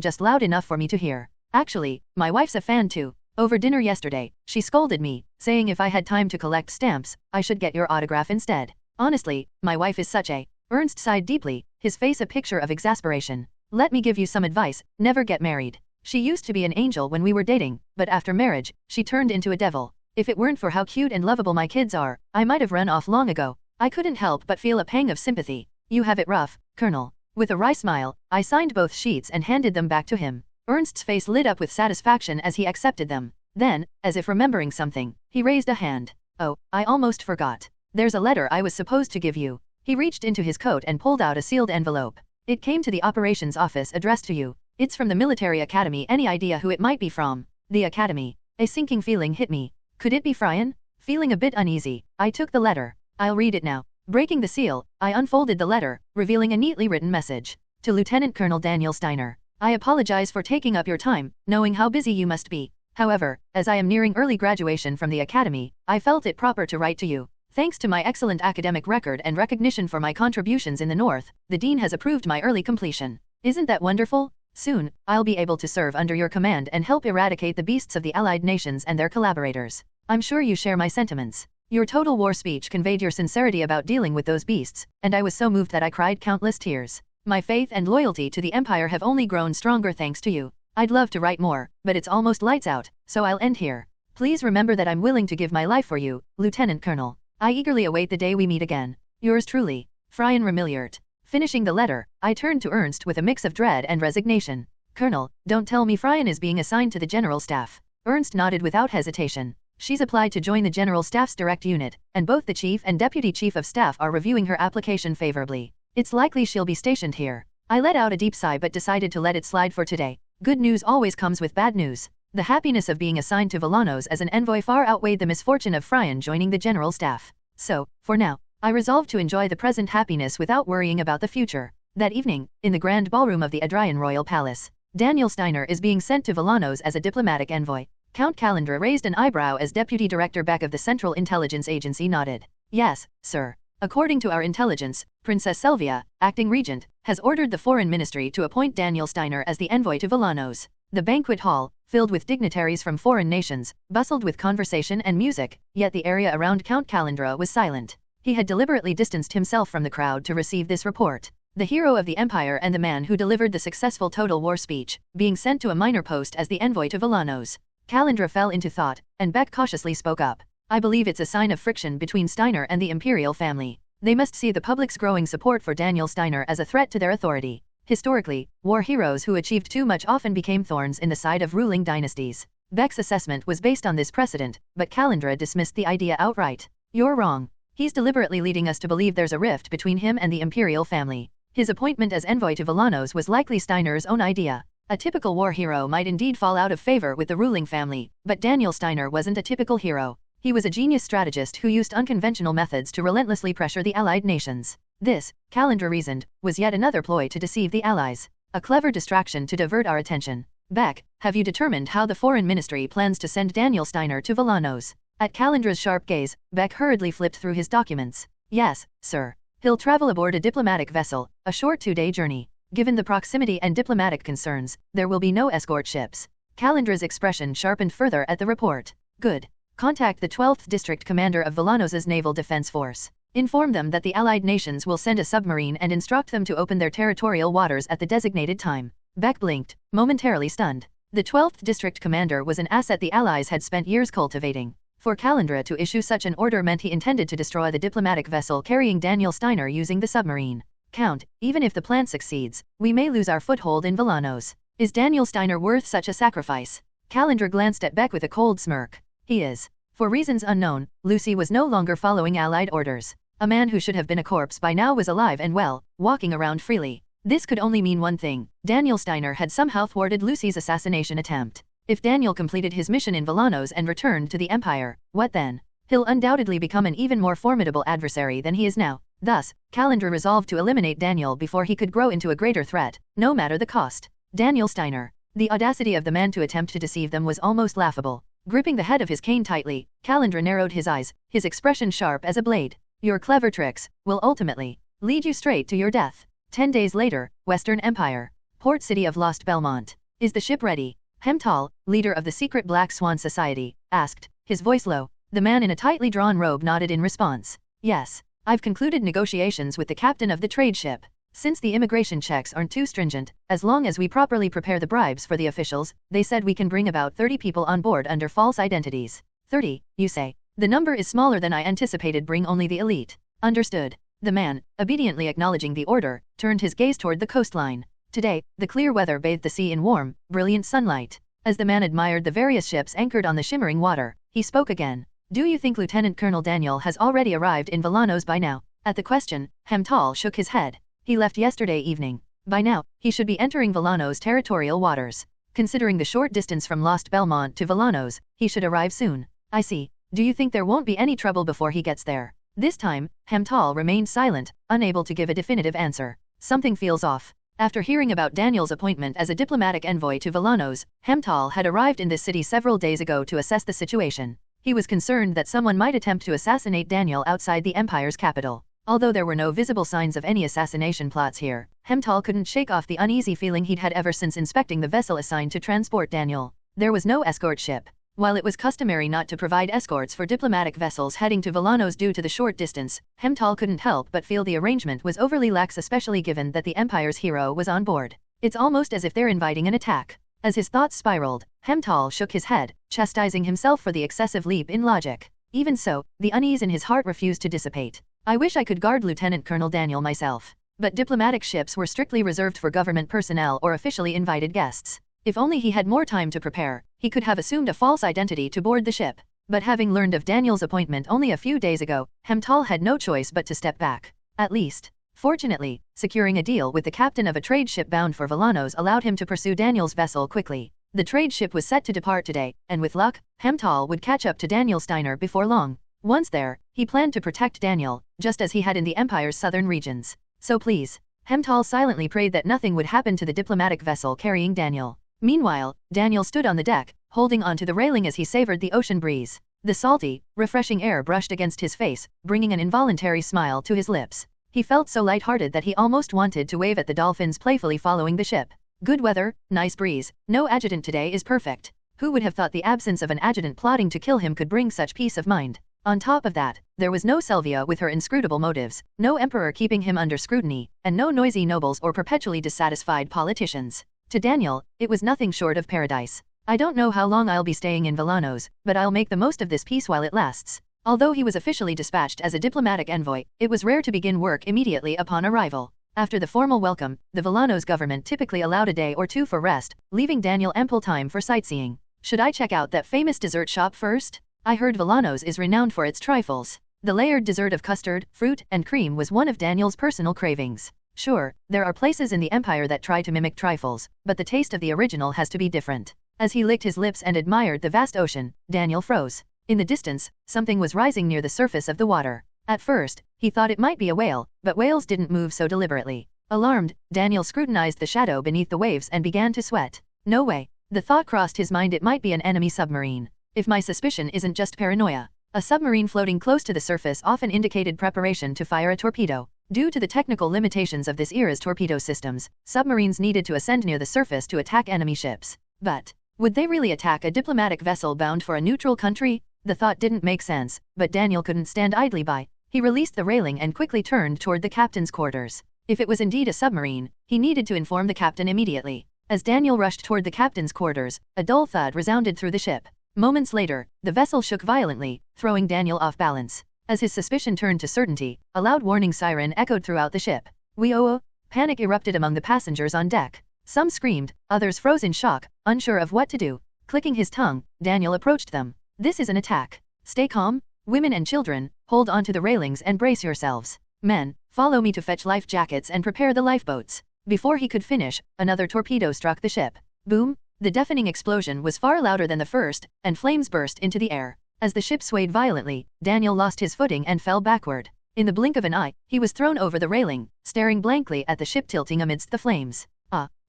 just loud enough for me to hear. Actually, my wife's a fan too. Over dinner yesterday, she scolded me, saying if I had time to collect stamps, I should get your autograph instead. Honestly, my wife is such a... Ernst sighed deeply, his face a picture of exasperation. Let me give you some advice, never get married. She used to be an angel when we were dating, but after marriage, she turned into a devil. If it weren't for how cute and lovable my kids are, I might have run off long ago. I couldn't help but feel a pang of sympathy. You have it rough, Colonel. With a wry smile, I signed both sheets and handed them back to him. Ernst's face lit up with satisfaction as he accepted them. Then, as if remembering something, he raised a hand. Oh, I almost forgot. There's a letter I was supposed to give you. He reached into his coat and pulled out a sealed envelope. It came to the operations office addressed to you. It's from the military academy. Any idea who it might be from? The academy. A sinking feeling hit me. Could it be Fryan? Feeling a bit uneasy, I took the letter. I'll read it now. Breaking the seal, I unfolded the letter, revealing a neatly written message. To Lieutenant Colonel Daniel Steiner. I apologize for taking up your time, knowing how busy you must be. However, as I am nearing early graduation from the academy, I felt it proper to write to you. Thanks to my excellent academic record and recognition for my contributions in the North, the Dean has approved my early completion. Isn't that wonderful? Soon, I'll be able to serve under your command and help eradicate the beasts of the Allied nations and their collaborators. I'm sure you share my sentiments. Your total war speech conveyed your sincerity about dealing with those beasts, and I was so moved that I cried countless tears. My faith and loyalty to the Empire have only grown stronger thanks to you. I'd love to write more, but it's almost lights out, so I'll end here. Please remember that I'm willing to give my life for you, Lieutenant Colonel. I eagerly await the day we meet again. Yours truly, Frian Remilliard. Finishing the letter, I turned to Ernst with a mix of dread and resignation. Colonel, don't tell me Frian is being assigned to the General Staff. Ernst nodded without hesitation. She's applied to join the General Staff's direct unit, and both the Chief and Deputy Chief of Staff are reviewing her application favorably. It's likely she'll be stationed here. I let out a deep sigh but decided to let it slide for today. Good news always comes with bad news. The happiness of being assigned to Villanos as an envoy far outweighed the misfortune of Frian joining the General Staff. So, for now, I resolved to enjoy the present happiness without worrying about the future. That evening, in the grand ballroom of the Adrian Royal Palace, Daniel Steiner is being sent to Villanos as a diplomatic envoy. Count Calandra raised an eyebrow as Deputy Director Beck of the Central Intelligence Agency nodded. Yes, sir. According to our intelligence, Princess Selvia, acting regent, has ordered the Foreign Ministry to appoint Daniel Steiner as the envoy to Villanos. The banquet hall, filled with dignitaries from foreign nations, bustled with conversation and music, yet the area around Count Calandra was silent. He had deliberately distanced himself from the crowd to receive this report. The hero of the Empire and the man who delivered the successful Total War speech, being sent to a minor post as the envoy to Villanos. Calandra fell into thought, and Beck cautiously spoke up. I believe it's a sign of friction between Steiner and the imperial family. They must see the public's growing support for Daniel Steiner as a threat to their authority. Historically, war heroes who achieved too much often became thorns in the side of ruling dynasties. Beck's assessment was based on this precedent, but Calandra dismissed the idea outright. You're wrong. He's deliberately leading us to believe there's a rift between him and the imperial family. His appointment as envoy to Villanos was likely Steiner's own idea. A typical war hero might indeed fall out of favor with the ruling family, but Daniel Steiner wasn't a typical hero. He was a genius strategist who used unconventional methods to relentlessly pressure the allied nations. This, Calandra reasoned, was yet another ploy to deceive the allies. A clever distraction to divert our attention. Beck, have you determined how the Foreign Ministry plans to send Daniel Steiner to Villanos? At Calandra's sharp gaze, Beck hurriedly flipped through his documents. Yes, sir. He'll travel aboard a diplomatic vessel, a short 2-day journey. Given the proximity and diplomatic concerns, there will be no escort ships. Calandra's expression sharpened further at the report. Good. Contact the 12th District Commander of Villanos' Naval Defense Force. Inform them that the Allied nations will send a submarine and instruct them to open their territorial waters at the designated time. Beck blinked, momentarily stunned. The 12th District Commander was an asset the Allies had spent years cultivating. For Calandra to issue such an order meant he intended to destroy the diplomatic vessel carrying Daniel Steiner using the submarine. Count, even if the plan succeeds, we may lose our foothold in Villanos. Is Daniel Steiner worth such a sacrifice? Calandra glanced at Beck with a cold smirk. He is. For reasons unknown, Lucy was no longer following Allied orders. A man who should have been a corpse by now was alive and well, walking around freely. This could only mean one thing. Daniel Steiner had somehow thwarted Lucy's assassination attempt. If Daniel completed his mission in Villanos and returned to the Empire, what then? He'll undoubtedly become an even more formidable adversary than he is now. Thus, Calandra resolved to eliminate Daniel before he could grow into a greater threat, no matter the cost. Daniel Steiner. The audacity of the man to attempt to deceive them was almost laughable. Gripping the head of his cane tightly, Calandra narrowed his eyes, his expression sharp as a blade. Your clever tricks will ultimately lead you straight to your death. 10 days later, Western Empire. Port city of Lost Belmont. Is the ship ready? Hemtal, leader of the secret Black Swan Society, asked, his voice low. The man in a tightly drawn robe nodded in response. Yes. I've concluded negotiations with the captain of the trade ship. Since the immigration checks aren't too stringent, as long as we properly prepare the bribes for the officials, they said we can bring about 30 people on board under false identities. 30, you say? The number is smaller than I anticipated. Bring only the elite. Understood. The man, obediently acknowledging the order, turned his gaze toward the coastline. Today, the clear weather bathed the sea in warm, brilliant sunlight. As the man admired the various ships anchored on the shimmering water, he spoke again. Do you think Lieutenant Colonel Daniel has already arrived in Villanos by now? At the question, Hemtal shook his head. He left yesterday evening. By now, he should be entering Villanos' territorial waters. Considering the short distance from Lost Belmont to Villanos, he should arrive soon. I see. Do you think there won't be any trouble before he gets there? This time, Hemtal remained silent, unable to give a definitive answer. Something feels off. After hearing about Daniel's appointment as a diplomatic envoy to Villanos, Hemtal had arrived in this city several days ago to assess the situation. He was concerned that someone might attempt to assassinate Daniel outside the Empire's capital. Although there were no visible signs of any assassination plots here, Hemtal couldn't shake off the uneasy feeling he'd had ever since inspecting the vessel assigned to transport Daniel. There was no escort ship. While it was customary not to provide escorts for diplomatic vessels heading to Villanos due to the short distance, Hemtal couldn't help but feel the arrangement was overly lax, especially given that the Empire's hero was on board. It's almost as if they're inviting an attack. As his thoughts spiraled, Hemtal shook his head, chastising himself for the excessive leap in logic. Even so, the unease in his heart refused to dissipate. I wish I could guard Lieutenant Colonel Daniel myself. But diplomatic ships were strictly reserved for government personnel or officially invited guests. If only he had more time to prepare, he could have assumed a false identity to board the ship. But having learned of Daniel's appointment only a few days ago, Hemtal had no choice but to step back. At least. Fortunately, securing a deal with the captain of a trade ship bound for Villanos allowed him to pursue Daniel's vessel quickly. The trade ship was set to depart today, and with luck, Hemtal would catch up to Daniel Steiner before long. Once there, he planned to protect Daniel, just as he had in the Empire's southern regions. So please. Hemtal silently prayed that nothing would happen to the diplomatic vessel carrying Daniel. Meanwhile, Daniel stood on the deck, holding onto the railing as he savored the ocean breeze. The salty, refreshing air brushed against his face, bringing an involuntary smile to his lips. He felt so light-hearted that he almost wanted to wave at the dolphins playfully following the ship. Good weather, nice breeze, no adjutant today is perfect. Who would have thought the absence of an adjutant plotting to kill him could bring such peace of mind? On top of that, there was no Selvia with her inscrutable motives, no emperor keeping him under scrutiny, and no noisy nobles or perpetually dissatisfied politicians. To Daniel, it was nothing short of paradise. I don't know how long I'll be staying in Villanos, but I'll make the most of this peace while it lasts. Although he was officially dispatched as a diplomatic envoy, it was rare to begin work immediately upon arrival. After the formal welcome, the Villanos government typically allowed a day or two for rest, leaving Daniel ample time for sightseeing. Should I check out that famous dessert shop first? I heard Villanos is renowned for its trifles. The layered dessert of custard, fruit, and cream was one of Daniel's personal cravings. Sure, there are places in the Empire that try to mimic trifles, but the taste of the original has to be different. As he licked his lips and admired the vast ocean, Daniel froze. In the distance, something was rising near the surface of the water. At first, he thought it might be a whale, but whales didn't move so deliberately. Alarmed, Daniel scrutinized the shadow beneath the waves and began to sweat. No way. The thought crossed his mind it might be an enemy submarine. If my suspicion isn't just paranoia. A submarine floating close to the surface often indicated preparation to fire a torpedo. Due to the technical limitations of this era's torpedo systems, submarines needed to ascend near the surface to attack enemy ships. But would they really attack a diplomatic vessel bound for a neutral country? The thought didn't make sense, but Daniel couldn't stand idly by. He released the railing and quickly turned toward the captain's quarters. If it was indeed a submarine, he needed to inform the captain immediately. As Daniel rushed toward the captain's quarters, a dull thud resounded through the ship. Moments later, the vessel shook violently, throwing Daniel off balance. As his suspicion turned to certainty, a loud warning siren echoed throughout the ship. "Wee-oh!" Panic erupted among the passengers on deck. Some screamed, others froze in shock, unsure of what to do. Clicking his tongue, Daniel approached them. "This is an attack. Stay calm. Women and children, hold onto the railings and brace yourselves. Men, follow me to fetch life jackets and prepare the lifeboats." Before he could finish, another torpedo struck the ship. Boom! The deafening explosion was far louder than the first, and flames burst into the air. As the ship swayed violently, Daniel lost his footing and fell backward. In the blink of an eye, he was thrown over the railing, staring blankly at the ship tilting amidst the flames.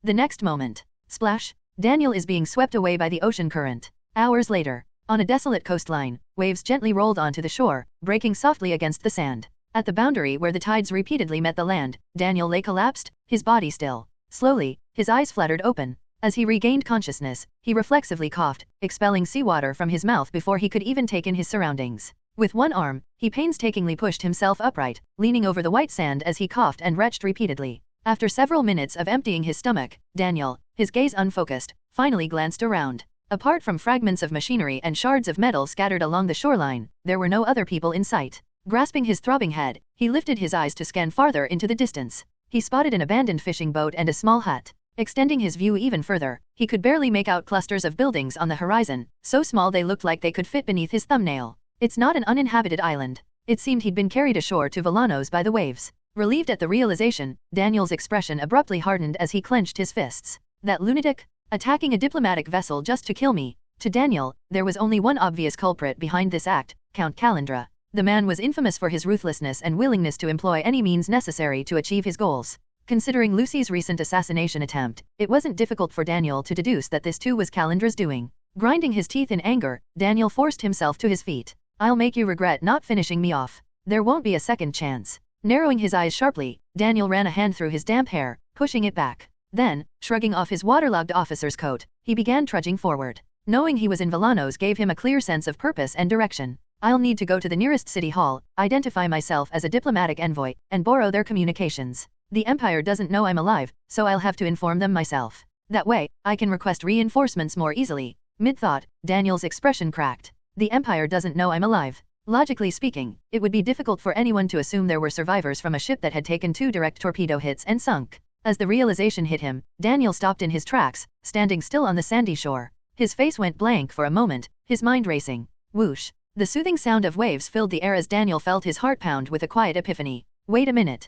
The next moment. Splash! Daniel is being swept away by the ocean current. Hours later, on a desolate coastline, waves gently rolled onto the shore, breaking softly against the sand. At the boundary where the tides repeatedly met the land, Daniel lay collapsed, his body still. Slowly, his eyes fluttered open. As he regained consciousness, he reflexively coughed, expelling seawater from his mouth before he could even take in his surroundings. With one arm, he painstakingly pushed himself upright, leaning over the white sand as he coughed and retched repeatedly. After several minutes of emptying his stomach, Daniel, his gaze unfocused, finally glanced around. Apart from fragments of machinery and shards of metal scattered along the shoreline, there were no other people in sight. Grasping his throbbing head, he lifted his eyes to scan farther into the distance. He spotted an abandoned fishing boat and a small hut. Extending his view even further, he could barely make out clusters of buildings on the horizon, so small they looked like they could fit beneath his thumbnail. It's not an uninhabited island. It seemed he'd been carried ashore to Villanos by the waves. Relieved at the realization, Daniel's expression abruptly hardened as he clenched his fists. That lunatic? Attacking a diplomatic vessel just to kill me. To Daniel, there was only one obvious culprit behind this act, Count Calandra. The man was infamous for his ruthlessness and willingness to employ any means necessary to achieve his goals. Considering Lucy's recent assassination attempt, it wasn't difficult for Daniel to deduce that this too was Calandra's doing. Grinding his teeth in anger, Daniel forced himself to his feet. "I'll make you regret not finishing me off. There won't be a second chance." Narrowing his eyes sharply, Daniel ran a hand through his damp hair, pushing it back. Then, shrugging off his waterlogged officer's coat, he began trudging forward. Knowing he was in Villanos gave him a clear sense of purpose and direction. "I'll need to go to the nearest city hall, identify myself as a diplomatic envoy, and borrow their communications. The Empire doesn't know I'm alive, so I'll have to inform them myself. That way, I can request reinforcements more easily. Mid-thought, Daniel's expression cracked. The Empire doesn't know I'm alive. Logically speaking, it would be difficult for anyone to assume there were survivors from a ship that had taken 2 direct torpedo hits and sunk. As the realization hit him, Daniel stopped in his tracks, standing still on the sandy shore. His face went blank for a moment, his mind racing. Whoosh! The soothing sound of waves filled the air as Daniel felt his heart pound with a quiet epiphany. Wait a minute.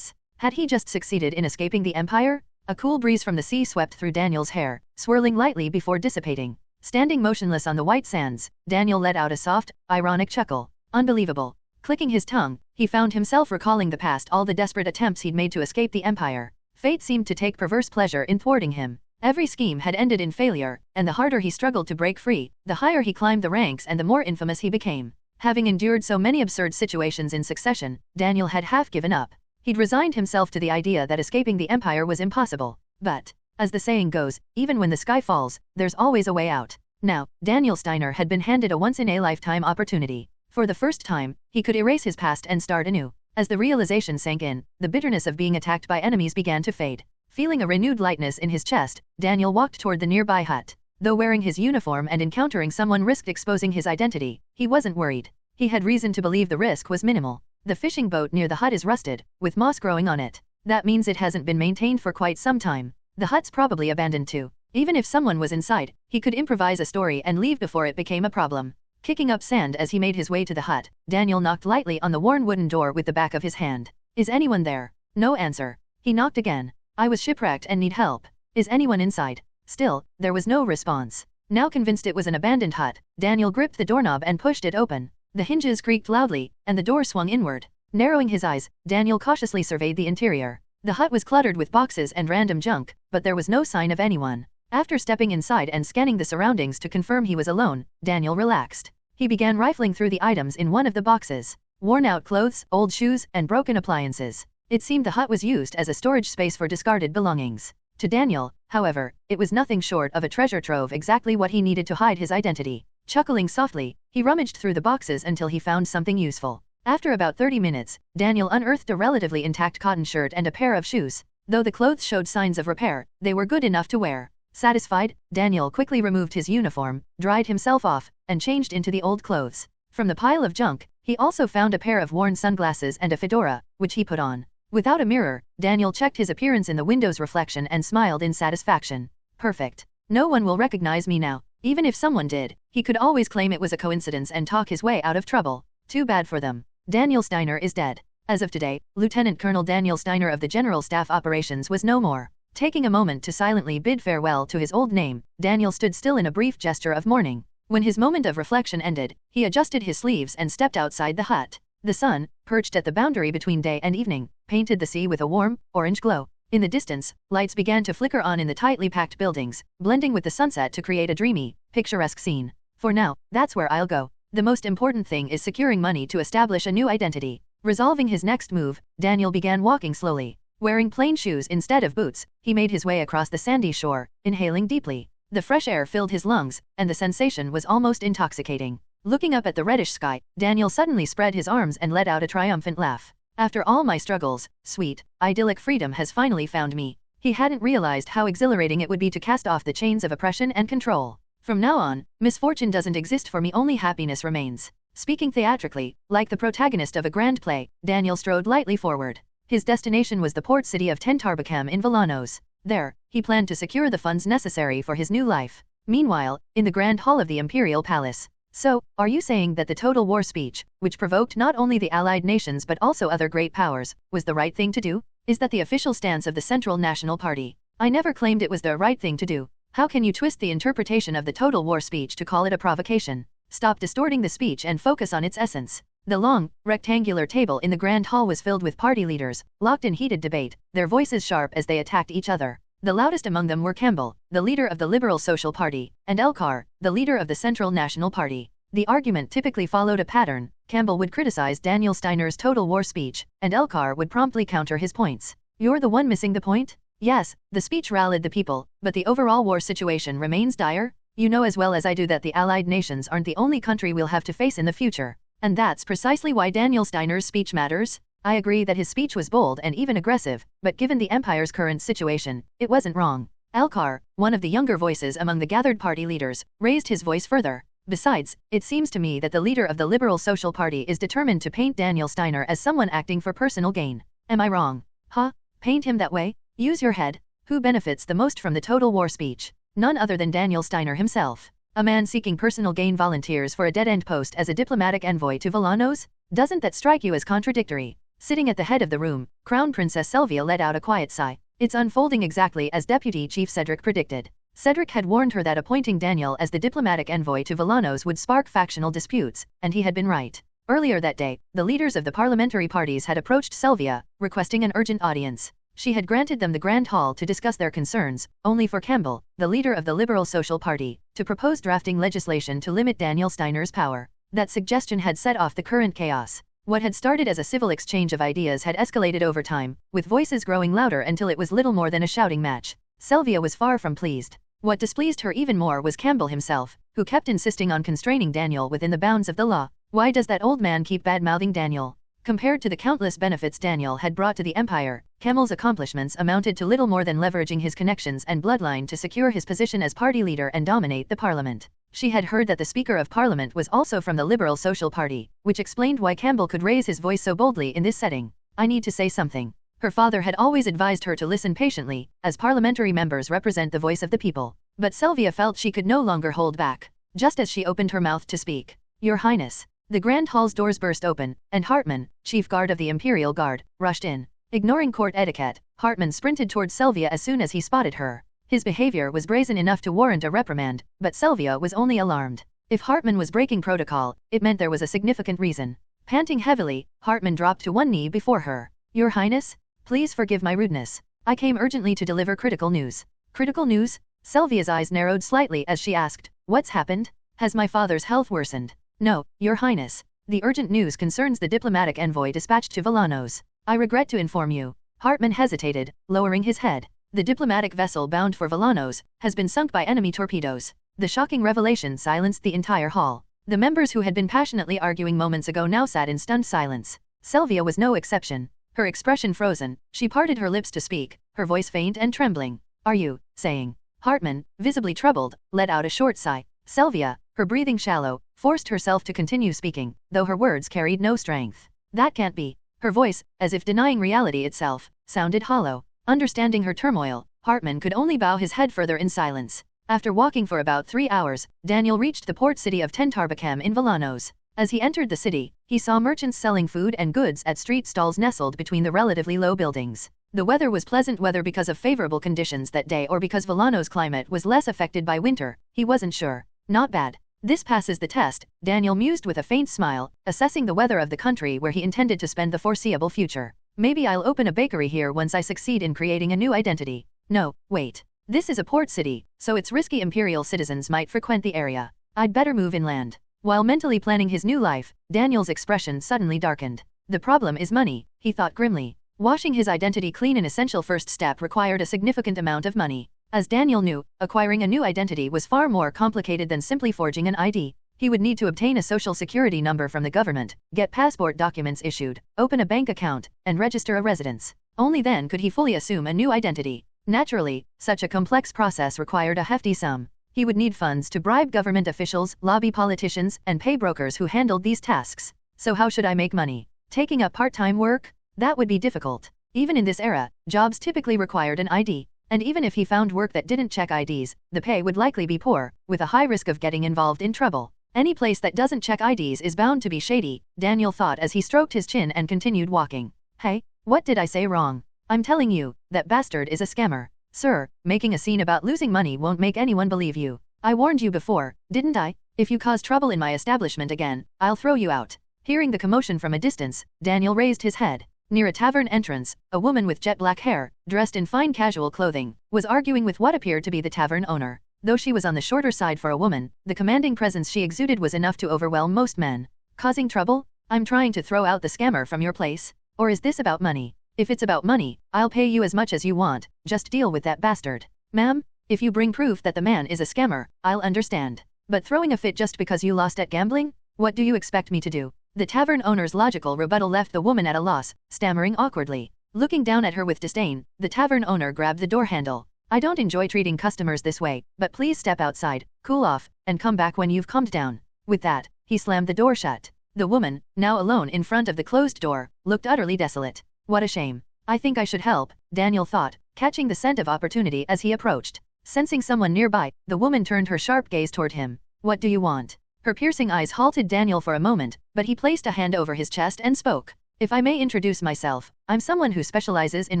Had he just succeeded in escaping the Empire? A cool breeze from the sea swept through Daniel's hair, swirling lightly before dissipating. Standing motionless on the white sands, Daniel let out a soft, ironic chuckle. Unbelievable. Clicking his tongue, he found himself recalling the past, all the desperate attempts he'd made to escape the Empire. Fate seemed to take perverse pleasure in thwarting him. Every scheme had ended in failure, and the harder he struggled to break free, the higher he climbed the ranks and the more infamous he became. Having endured so many absurd situations in succession, Daniel had half given up. He'd resigned himself to the idea that escaping the Empire was impossible. But, as the saying goes, even when the sky falls, there's always a way out. Now, Daniel Steiner had been handed a once-in-a-lifetime opportunity. For the first time, he could erase his past and start anew. As the realization sank in, the bitterness of being attacked by enemies began to fade. Feeling a renewed lightness in his chest, Daniel walked toward the nearby hut. Though wearing his uniform and encountering someone risked exposing his identity, he wasn't worried. He had reason to believe the risk was minimal. The fishing boat near the hut is rusted, with moss growing on it. That means it hasn't been maintained for quite some time. The hut's probably abandoned too. Even if someone was inside, he could improvise a story and leave before it became a problem. Kicking up sand as he made his way to the hut, Daniel knocked lightly on the worn wooden door with the back of his hand. Is anyone there? No answer. He knocked again. I was shipwrecked and need help. Is anyone inside? Still, there was no response. Now convinced it was an abandoned hut, Daniel gripped the doorknob and pushed it open. The hinges creaked loudly, and the door swung inward. Narrowing his eyes, Daniel cautiously surveyed the interior. The hut was cluttered with boxes and random junk, but there was no sign of anyone. After stepping inside and scanning the surroundings to confirm he was alone, Daniel relaxed. He began rifling through the items in one of the boxes. Worn-out clothes, old shoes, and broken appliances. It seemed the hut was used as a storage space for discarded belongings. To Daniel, however, it was nothing short of a treasure trove, exactly what he needed to hide his identity. Chuckling softly, he rummaged through the boxes until he found something useful. After about 30 minutes, Daniel unearthed a relatively intact cotton shirt and a pair of shoes. Though the clothes showed signs of repair, they were good enough to wear. Satisfied, Daniel quickly removed his uniform, dried himself off, and changed into the old clothes. From the pile of junk, he also found a pair of worn sunglasses and a fedora, which he put on. Without a mirror, Daniel checked his appearance in the window's reflection and smiled in satisfaction. Perfect. No one will recognize me now. Even if someone did, he could always claim it was a coincidence and talk his way out of trouble. Too bad for them. Daniel Steiner is dead. As of today, Lieutenant Colonel Daniel Steiner of the General Staff Operations was no more. Taking a moment to silently bid farewell to his old name, Daniel stood still in a brief gesture of mourning. When his moment of reflection ended, he adjusted his sleeves and stepped outside the hut. The sun, perched at the boundary between day and evening, painted the sea with a warm, orange glow. In the distance, lights began to flicker on in the tightly packed buildings, blending with the sunset to create a dreamy, picturesque scene. For now, that's where I'll go. The most important thing is securing money to establish a new identity. Resolving his next move, Daniel began walking slowly. Wearing plain shoes instead of boots, he made his way across the sandy shore, inhaling deeply. The fresh air filled his lungs, and the sensation was almost intoxicating. Looking up at the reddish sky, Daniel suddenly spread his arms and let out a triumphant laugh. After all my struggles, sweet, idyllic freedom has finally found me. He hadn't realized how exhilarating it would be to cast off the chains of oppression and control. From now on, misfortune doesn't exist for me, only happiness remains. Speaking theatrically, like the protagonist of a grand play, Daniel strode lightly forward. His destination was the port city of Tentarbachem in Villanos. There, he planned to secure the funds necessary for his new life. Meanwhile, in the grand hall of the Imperial Palace. So, are you saying that the total war speech, which provoked not only the Allied nations but also other great powers, was the right thing to do? Is that the official stance of the Central National Party? I never claimed it was the right thing to do. How can you twist the interpretation of the total war speech to call it a provocation? Stop distorting the speech and focus on its essence. The long, rectangular table in the grand hall was filled with party leaders, locked in heated debate, their voices sharp as they attacked each other. The loudest among them were Campbell, the leader of the Liberal Social Party, and Elcar, the leader of the Central National Party. The argument typically followed a pattern. Campbell would criticize Daniel Steiner's total war speech, and Elcar would promptly counter his points. You're the one missing the point? Yes, the speech rallied the people, but the overall war situation remains dire. You know as well as I do that the Allied nations aren't the only country we'll have to face in the future. And that's precisely why Daniel Steiner's speech matters. I agree that his speech was bold and even aggressive, but given the Empire's current situation, it wasn't wrong. Alcar, one of the younger voices among the gathered party leaders, raised his voice further. Besides, it seems to me that the leader of the Liberal Social Party is determined to paint Daniel Steiner as someone acting for personal gain. Am I wrong? Huh? Paint him that way? Use your head. Who benefits the most from the total war speech? None other than Daniel Steiner himself. A man seeking personal gain volunteers for a dead-end post as a diplomatic envoy to Villanos? Doesn't that strike you as contradictory? Sitting at the head of the room, Crown Princess Selvia let out a quiet sigh. It's unfolding exactly as Deputy Chief Cedric predicted. Cedric had warned her that appointing Daniel as the diplomatic envoy to Villanos would spark factional disputes, and he had been right. Earlier that day, the leaders of the parliamentary parties had approached Selvia, requesting an urgent audience. She had granted them the Grand Hall to discuss their concerns, only for Campbell, the leader of the Liberal Social Party, to propose drafting legislation to limit Daniel Steiner's power. That suggestion had set off the current chaos. What had started as a civil exchange of ideas had escalated over time, with voices growing louder until it was little more than a shouting match. Selvia was far from pleased. What displeased her even more was Campbell himself, who kept insisting on constraining Daniel within the bounds of the law. Why does that old man keep bad-mouthing Daniel? Compared to the countless benefits Daniel had brought to the Empire, Campbell's accomplishments amounted to little more than leveraging his connections and bloodline to secure his position as party leader and dominate the parliament. She had heard that the Speaker of Parliament was also from the Liberal Social Party, which explained why Campbell could raise his voice so boldly in this setting. I need to say something. Her father had always advised her to listen patiently, as parliamentary members represent the voice of the people. But Selvia felt she could no longer hold back. Just as she opened her mouth to speak, "Your Highness." The Grand Hall's doors burst open, and Hartman, Chief Guard of the Imperial Guard, rushed in. Ignoring court etiquette, Hartman sprinted towards Selvia as soon as he spotted her. His behavior was brazen enough to warrant a reprimand, but Selvia was only alarmed. If Hartman was breaking protocol, it meant there was a significant reason. Panting heavily, Hartman dropped to one knee before her. "Your Highness, please forgive my rudeness. I came urgently to deliver critical news." Critical news? Selvia's eyes narrowed slightly as she asked, "What's happened? Has my father's health worsened?" "No, Your Highness. The urgent news concerns the diplomatic envoy dispatched to Villanos. I regret to inform you." Hartman hesitated, lowering his head. "The diplomatic vessel bound for Villanos has been sunk by enemy torpedoes." The shocking revelation silenced the entire hall. The members who had been passionately arguing moments ago now sat in stunned silence. Selvia was no exception. Her expression frozen, she parted her lips to speak, her voice faint and trembling. "Are you saying?" Hartman, visibly troubled, let out a short sigh. Selvia, her breathing shallow, forced herself to continue speaking, though her words carried no strength. "That can't be." Her voice, as if denying reality itself, sounded hollow. Understanding her turmoil, Hartman could only bow his head further in silence. After walking for about 3 hours, Daniel reached the port city of Tentarbacam in Villanos. As he entered the city, he saw merchants selling food and goods at street stalls nestled between the relatively low buildings. The weather was pleasant weather because of favorable conditions that day or because Villanos' climate was less affected by winter, he wasn't sure. Not bad. This passes the test, Daniel mused with a faint smile, assessing the weather of the country where he intended to spend the foreseeable future. Maybe I'll open a bakery here once I succeed in creating a new identity. No, wait. This is a port city, so its risky imperial citizens might frequent the area. I'd better move inland. While mentally planning his new life, Daniel's expression suddenly darkened. The problem is money, he thought grimly. Washing his identity clean, an essential first step, required a significant amount of money. As Daniel knew, acquiring a new identity was far more complicated than simply forging an ID. He would need to obtain a social security number from the government, get passport documents issued, open a bank account, and register a residence. Only then could he fully assume a new identity. Naturally, such a complex process required a hefty sum. He would need funds to bribe government officials, lobby politicians, and pay brokers who handled these tasks. So how should I make money? Taking up part-time work? That would be difficult. Even in this era, jobs typically required an ID. And even if he found work that didn't check IDs, the pay would likely be poor, with a high risk of getting involved in trouble. Any place that doesn't check IDs is bound to be shady, Daniel thought as he stroked his chin and continued walking. Hey, what did I say wrong? I'm telling you, that bastard is a scammer. Sir, making a scene about losing money won't make anyone believe you. I warned you before, didn't I? If you cause trouble in my establishment again, I'll throw you out. Hearing the commotion from a distance, Daniel raised his head. Near a tavern entrance, a woman with jet black hair, dressed in fine casual clothing, was arguing with what appeared to be the tavern owner. Though she was on the shorter side for a woman, the commanding presence she exuded was enough to overwhelm most men. Causing trouble? I'm trying to throw out the scammer from your place. Or is this about money? If it's about money, I'll pay you as much as you want, just deal with that bastard. Ma'am, if you bring proof that the man is a scammer, I'll understand. But throwing a fit just because you lost at gambling? What do you expect me to do? The tavern owner's logical rebuttal left the woman at a loss, stammering awkwardly. Looking down at her with disdain, the tavern owner grabbed the door handle. I don't enjoy treating customers this way, but please step outside, cool off, and come back when you've calmed down. With that, he slammed the door shut. The woman, now alone in front of the closed door, looked utterly desolate. What a shame. I think I should help, Daniel thought, catching the scent of opportunity as he approached. Sensing someone nearby, the woman turned her sharp gaze toward him. What do you want? Her piercing eyes halted Daniel for a moment, but he placed a hand over his chest and spoke. If I may introduce myself, I'm someone who specializes in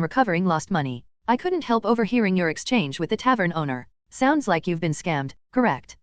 recovering lost money. I couldn't help overhearing your exchange with the tavern owner. Sounds like you've been scammed, correct?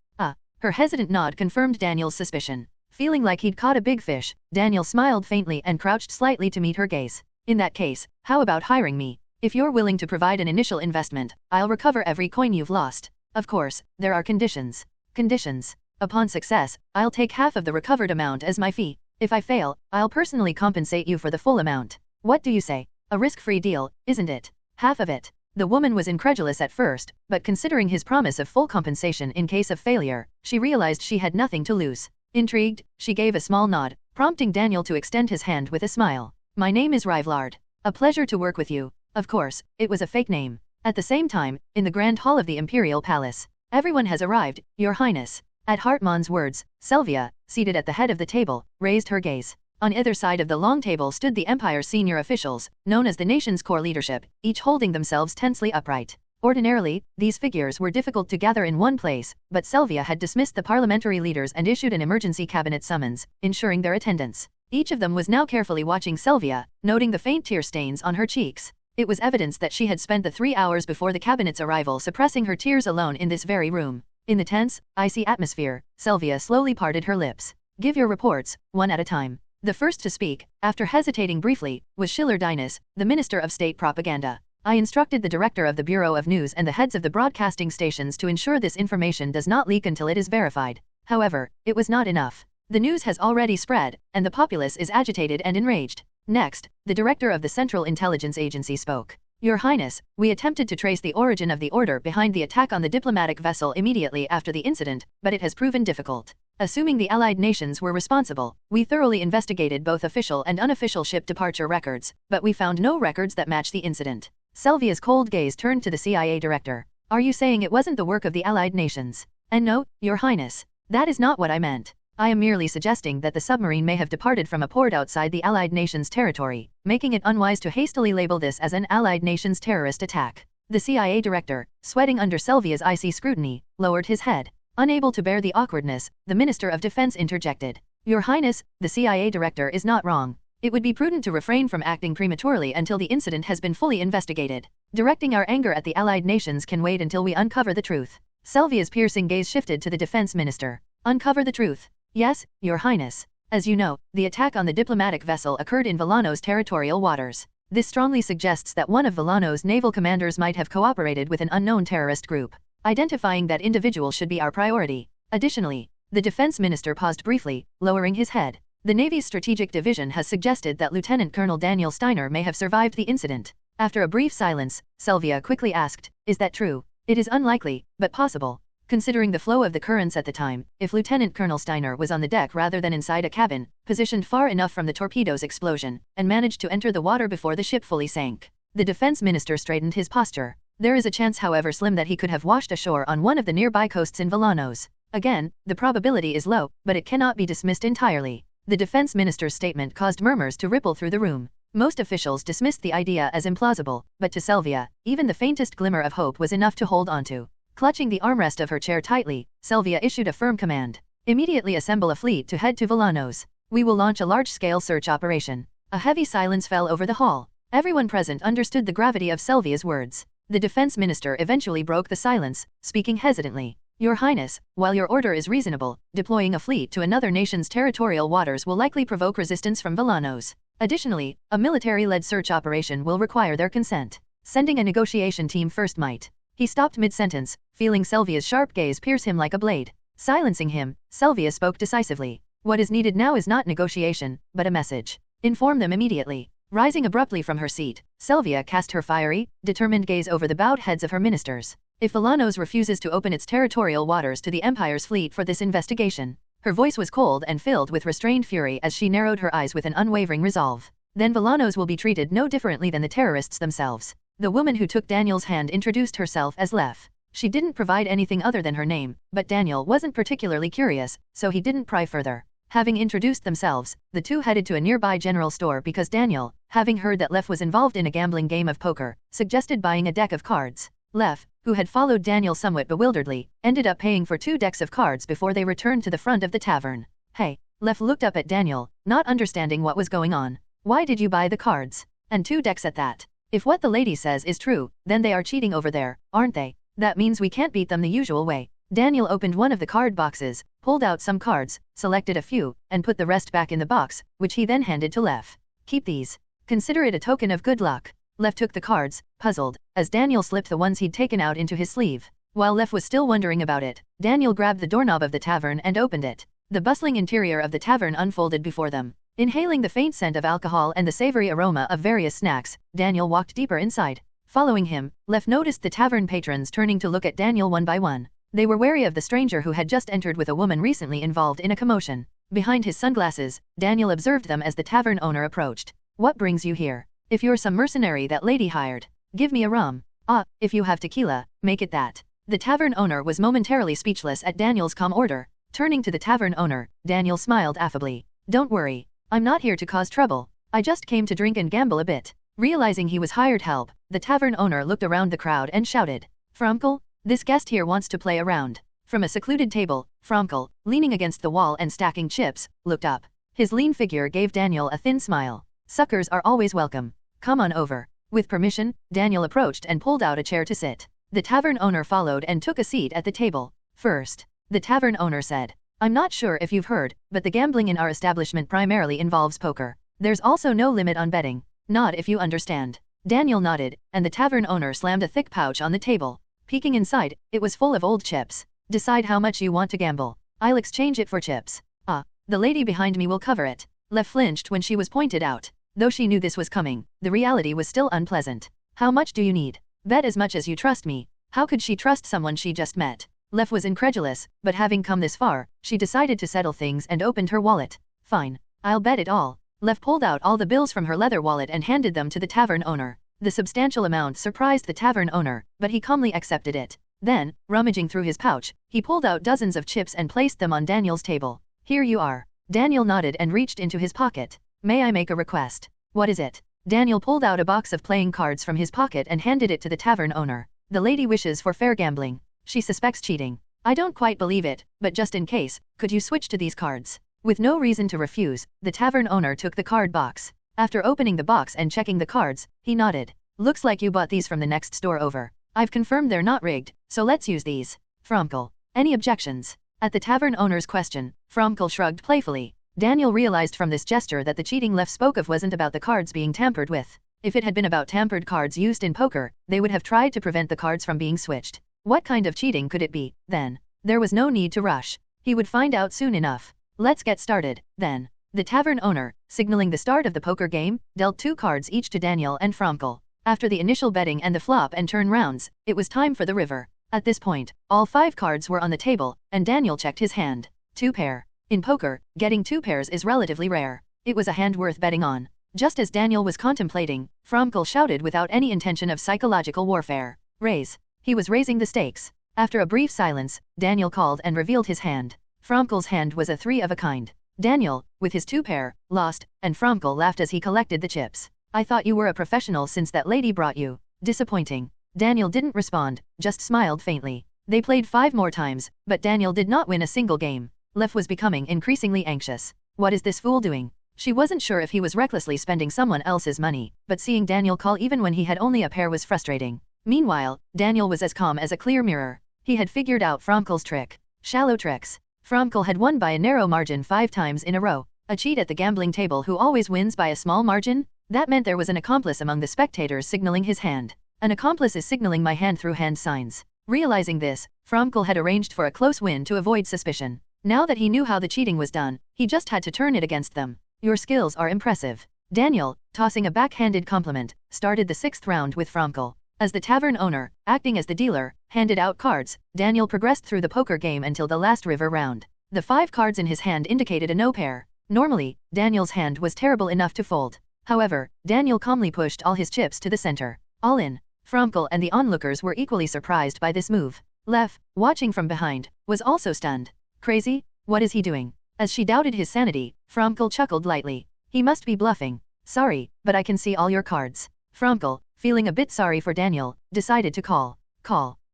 Her hesitant nod confirmed Daniel's suspicion. Feeling like he'd caught a big fish, Daniel smiled faintly and crouched slightly to meet her gaze. In that case, how about hiring me? If you're willing to provide an initial investment, I'll recover every coin you've lost. Of course, there are conditions. Conditions. Upon success, I'll take half of the recovered amount as my fee. If I fail, I'll personally compensate you for the full amount. What do you say? A risk-free deal, isn't it? Half of it. The woman was incredulous at first, but considering his promise of full compensation in case of failure, she realized she had nothing to lose. Intrigued, she gave a small nod, prompting Daniel to extend his hand with a smile. My name is Rivlard. A pleasure to work with you. Of course, it was a fake name. At the same time, in the Grand Hall of the Imperial Palace, everyone has arrived, Your Highness. At Hartmann's words, Sylvia, seated at the head of the table, raised her gaze. On either side of the long table stood the Empire's senior officials, known as the nation's core leadership, each holding themselves tensely upright. Ordinarily, these figures were difficult to gather in one place, but Sylvia had dismissed the parliamentary leaders and issued an emergency cabinet summons, ensuring their attendance. Each of them was now carefully watching Sylvia, noting the faint tear stains on her cheeks. It was evidence that she had spent the 3 hours before the cabinet's arrival suppressing her tears alone in this very room. In the tense, icy atmosphere, Sylvia slowly parted her lips. Give your reports, one at a time. The first to speak, after hesitating briefly, was Schiller Dinas, the Minister of State Propaganda. I instructed the Director of the Bureau of News and the heads of the broadcasting stations to ensure this information does not leak until it is verified. However, it was not enough. The news has already spread, and the populace is agitated and enraged. Next, the Director of the Central Intelligence Agency spoke. Your Highness, we attempted to trace the origin of the order behind the attack on the diplomatic vessel immediately after the incident, but it has proven difficult. Assuming the Allied nations were responsible, we thoroughly investigated both official and unofficial ship departure records, but we found no records that match the incident. Sylvia's cold gaze turned to the CIA director. Are you saying it wasn't the work of the Allied nations? And no, Your Highness. That is not what I meant. I am merely suggesting that the submarine may have departed from a port outside the Allied nations' territory, making it unwise to hastily label this as an Allied nations terrorist attack. The CIA director, sweating under Sylvia's icy scrutiny, lowered his head. Unable to bear the awkwardness, the Minister of Defense interjected. Your Highness, the CIA director is not wrong. It would be prudent to refrain from acting prematurely until the incident has been fully investigated. Directing our anger at the Allied nations can wait until we uncover the truth. Sylvia's piercing gaze shifted to the Defense Minister. Uncover the truth. Yes, Your Highness. As you know, the attack on the diplomatic vessel occurred in Villano's territorial waters. This strongly suggests that one of Villano's naval commanders might have cooperated with an unknown terrorist group. Identifying that individual should be our priority. Additionally, the Defense Minister paused briefly, lowering his head. The Navy's Strategic Division has suggested that Lieutenant Colonel Daniel Steiner may have survived the incident. After a brief silence, Sylvia quickly asked, is that true? It is unlikely, but possible. Considering the flow of the currents at the time, if Lieutenant Colonel Steiner was on the deck rather than inside a cabin, positioned far enough from the torpedo's explosion, and managed to enter the water before the ship fully sank. The Defense Minister straightened his posture. There is a chance, however slim, that he could have washed ashore on one of the nearby coasts in Villanos. Again, the probability is low, but it cannot be dismissed entirely. The Defense Minister's statement caused murmurs to ripple through the room. Most officials dismissed the idea as implausible, but to Sylvia, even the faintest glimmer of hope was enough to hold onto. Clutching the armrest of her chair tightly, Sylvia issued a firm command. Immediately assemble a fleet to head to Villanos. We will launch a large-scale search operation. A heavy silence fell over the hall. Everyone present understood the gravity of Sylvia's words. The Defense Minister eventually broke the silence, speaking hesitantly. Your Highness, while your order is reasonable, deploying a fleet to another nation's territorial waters will likely provoke resistance from Villanos. Additionally, a military-led search operation will require their consent. Sending a negotiation team first might. He stopped mid-sentence, feeling Sylvia's sharp gaze pierce him like a blade. Silencing him, Sylvia spoke decisively. What is needed now is not negotiation, but a message. Inform them immediately. Rising abruptly from her seat, Sylvia cast her fiery, determined gaze over the bowed heads of her ministers. If Villanos refuses to open its territorial waters to the Empire's fleet for this investigation, her voice was cold and filled with restrained fury as she narrowed her eyes with an unwavering resolve. Then Villanos will be treated no differently than the terrorists themselves. The woman who took Daniel's hand introduced herself as Lef. She didn't provide anything other than her name, but Daniel wasn't particularly curious, so he didn't pry further. Having introduced themselves, the two headed to a nearby general store because Daniel, having heard that Lef was involved in a gambling game of poker, suggested buying a deck of cards. Lef, who had followed Daniel somewhat bewilderedly, ended up paying for 2 decks of cards before they returned to the front of the tavern. Hey, Lef looked up at Daniel, not understanding what was going on. Why did you buy the cards? And 2 decks at that? If what the lady says is true, then they are cheating over there, aren't they? That means we can't beat them the usual way. Daniel opened one of the card boxes, pulled out some cards, selected a few, and put the rest back in the box, which he then handed to Lef. Keep these. Consider it a token of good luck. Lef took the cards, puzzled, as Daniel slipped the ones he'd taken out into his sleeve. While Lef was still wondering about it, Daniel grabbed the doorknob of the tavern and opened it. The bustling interior of the tavern unfolded before them. Inhaling the faint scent of alcohol and the savory aroma of various snacks, Daniel walked deeper inside. Following him, Lef noticed the tavern patrons turning to look at Daniel one by one. They were wary of the stranger who had just entered with a woman recently involved in a commotion. Behind his sunglasses, Daniel observed them as the tavern owner approached. What brings you here? If you're some mercenary that lady hired, give me a rum. Ah, if you have tequila, make it that. The tavern owner was momentarily speechless at Daniel's calm order. Turning to the tavern owner, Daniel smiled affably. Don't worry. I'm not here to cause trouble. I just came to drink and gamble a bit. Realizing he was hired help, the tavern owner looked around the crowd and shouted, Fromkel, this guest here wants to play around. From a secluded table, Fromkel, leaning against the wall and stacking chips, looked up. His lean figure gave Daniel a thin smile. Suckers are always welcome. Come on over. With permission, Daniel approached and pulled out a chair to sit. The tavern owner followed and took a seat at the table. First, the tavern owner said, I'm not sure if you've heard, but the gambling in our establishment primarily involves poker. There's also no limit on betting. Nod if you understand. Daniel nodded, and the tavern owner slammed a thick pouch on the table. Peeking inside, it was full of old chips. Decide how much you want to gamble. I'll exchange it for chips. Ah, the lady behind me will cover it. Lef flinched when she was pointed out. Though she knew this was coming, the reality was still unpleasant. How much do you need? Bet as much as you trust me. How could she trust someone she just met? Lef was incredulous, but having come this far, she decided to settle things and opened her wallet. Fine. I'll bet it all. Lef pulled out all the bills from her leather wallet and handed them to the tavern owner. The substantial amount surprised the tavern owner, but he calmly accepted it. Then, rummaging through his pouch, he pulled out dozens of chips and placed them on Daniel's table. Here you are. Daniel nodded and reached into his pocket. May I make a request? What is it? Daniel pulled out a box of playing cards from his pocket and handed it to the tavern owner. The lady wishes for fair gambling. She suspects cheating. I don't quite believe it, but just in case, could you switch to these cards? With no reason to refuse, the tavern owner took the card box. After opening the box and checking the cards, he nodded. Looks like you bought these from the next store over. I've confirmed they're not rigged, so let's use these. Fromkel. Any objections? At the tavern owner's question, Fromkel shrugged playfully. Daniel realized from this gesture that the cheating Lef spoke of wasn't about the cards being tampered with. If it had been about tampered cards used in poker, they would have tried to prevent the cards from being switched. What kind of cheating could it be, then? There was no need to rush. He would find out soon enough. Let's get started, then. The tavern owner, signaling the start of the poker game, dealt 2 cards each to Daniel and Fromkel. After the initial betting and the flop and turn rounds, it was time for the river. At this point, all 5 cards were on the table, and Daniel checked his hand. 2 pair. In poker, getting 2 pairs is relatively rare. It was a hand worth betting on. Just as Daniel was contemplating, Fromkel shouted without any intention of psychological warfare. Raise. He was raising the stakes. After a brief silence, Daniel called and revealed his hand. Fromkel's hand was a 3 of a kind. Daniel, with his 2 pair, lost, and Fromkel laughed as he collected the chips. I thought you were a professional since that lady brought you. Disappointing. Daniel didn't respond, just smiled faintly. They played 5 more times, but Daniel did not win a single game. Lef was becoming increasingly anxious. What is this fool doing? She wasn't sure if he was recklessly spending someone else's money, but seeing Daniel call even when he had only a pair was frustrating. Meanwhile, Daniel was as calm as a clear mirror. He had figured out Fromkel's trick. Shallow tricks. Fromkel had won by a narrow margin 5 times in a row. A cheat at the gambling table who always wins by a small margin? That meant there was an accomplice among the spectators signaling his hand. An accomplice is signaling my hand through hand signs. Realizing this, Fromkel had arranged for a close win to avoid suspicion. Now that he knew how the cheating was done, he just had to turn it against them. Your skills are impressive. Daniel, tossing a backhanded compliment, started the 6th round with Fromkel. As the tavern owner, acting as the dealer, handed out cards, Daniel progressed through the poker game until the last river round. The 5 cards in his hand indicated a no pair. Normally, Daniel's hand was terrible enough to fold. However, Daniel calmly pushed all his chips to the center. All in. Fromkel and the onlookers were equally surprised by this move. Lef, watching from behind, was also stunned. Crazy? What is he doing? As she doubted his sanity, Fromkel chuckled lightly. He must be bluffing. Sorry, but I can see all your cards. Fromkel, feeling a bit sorry for Daniel, decided to call.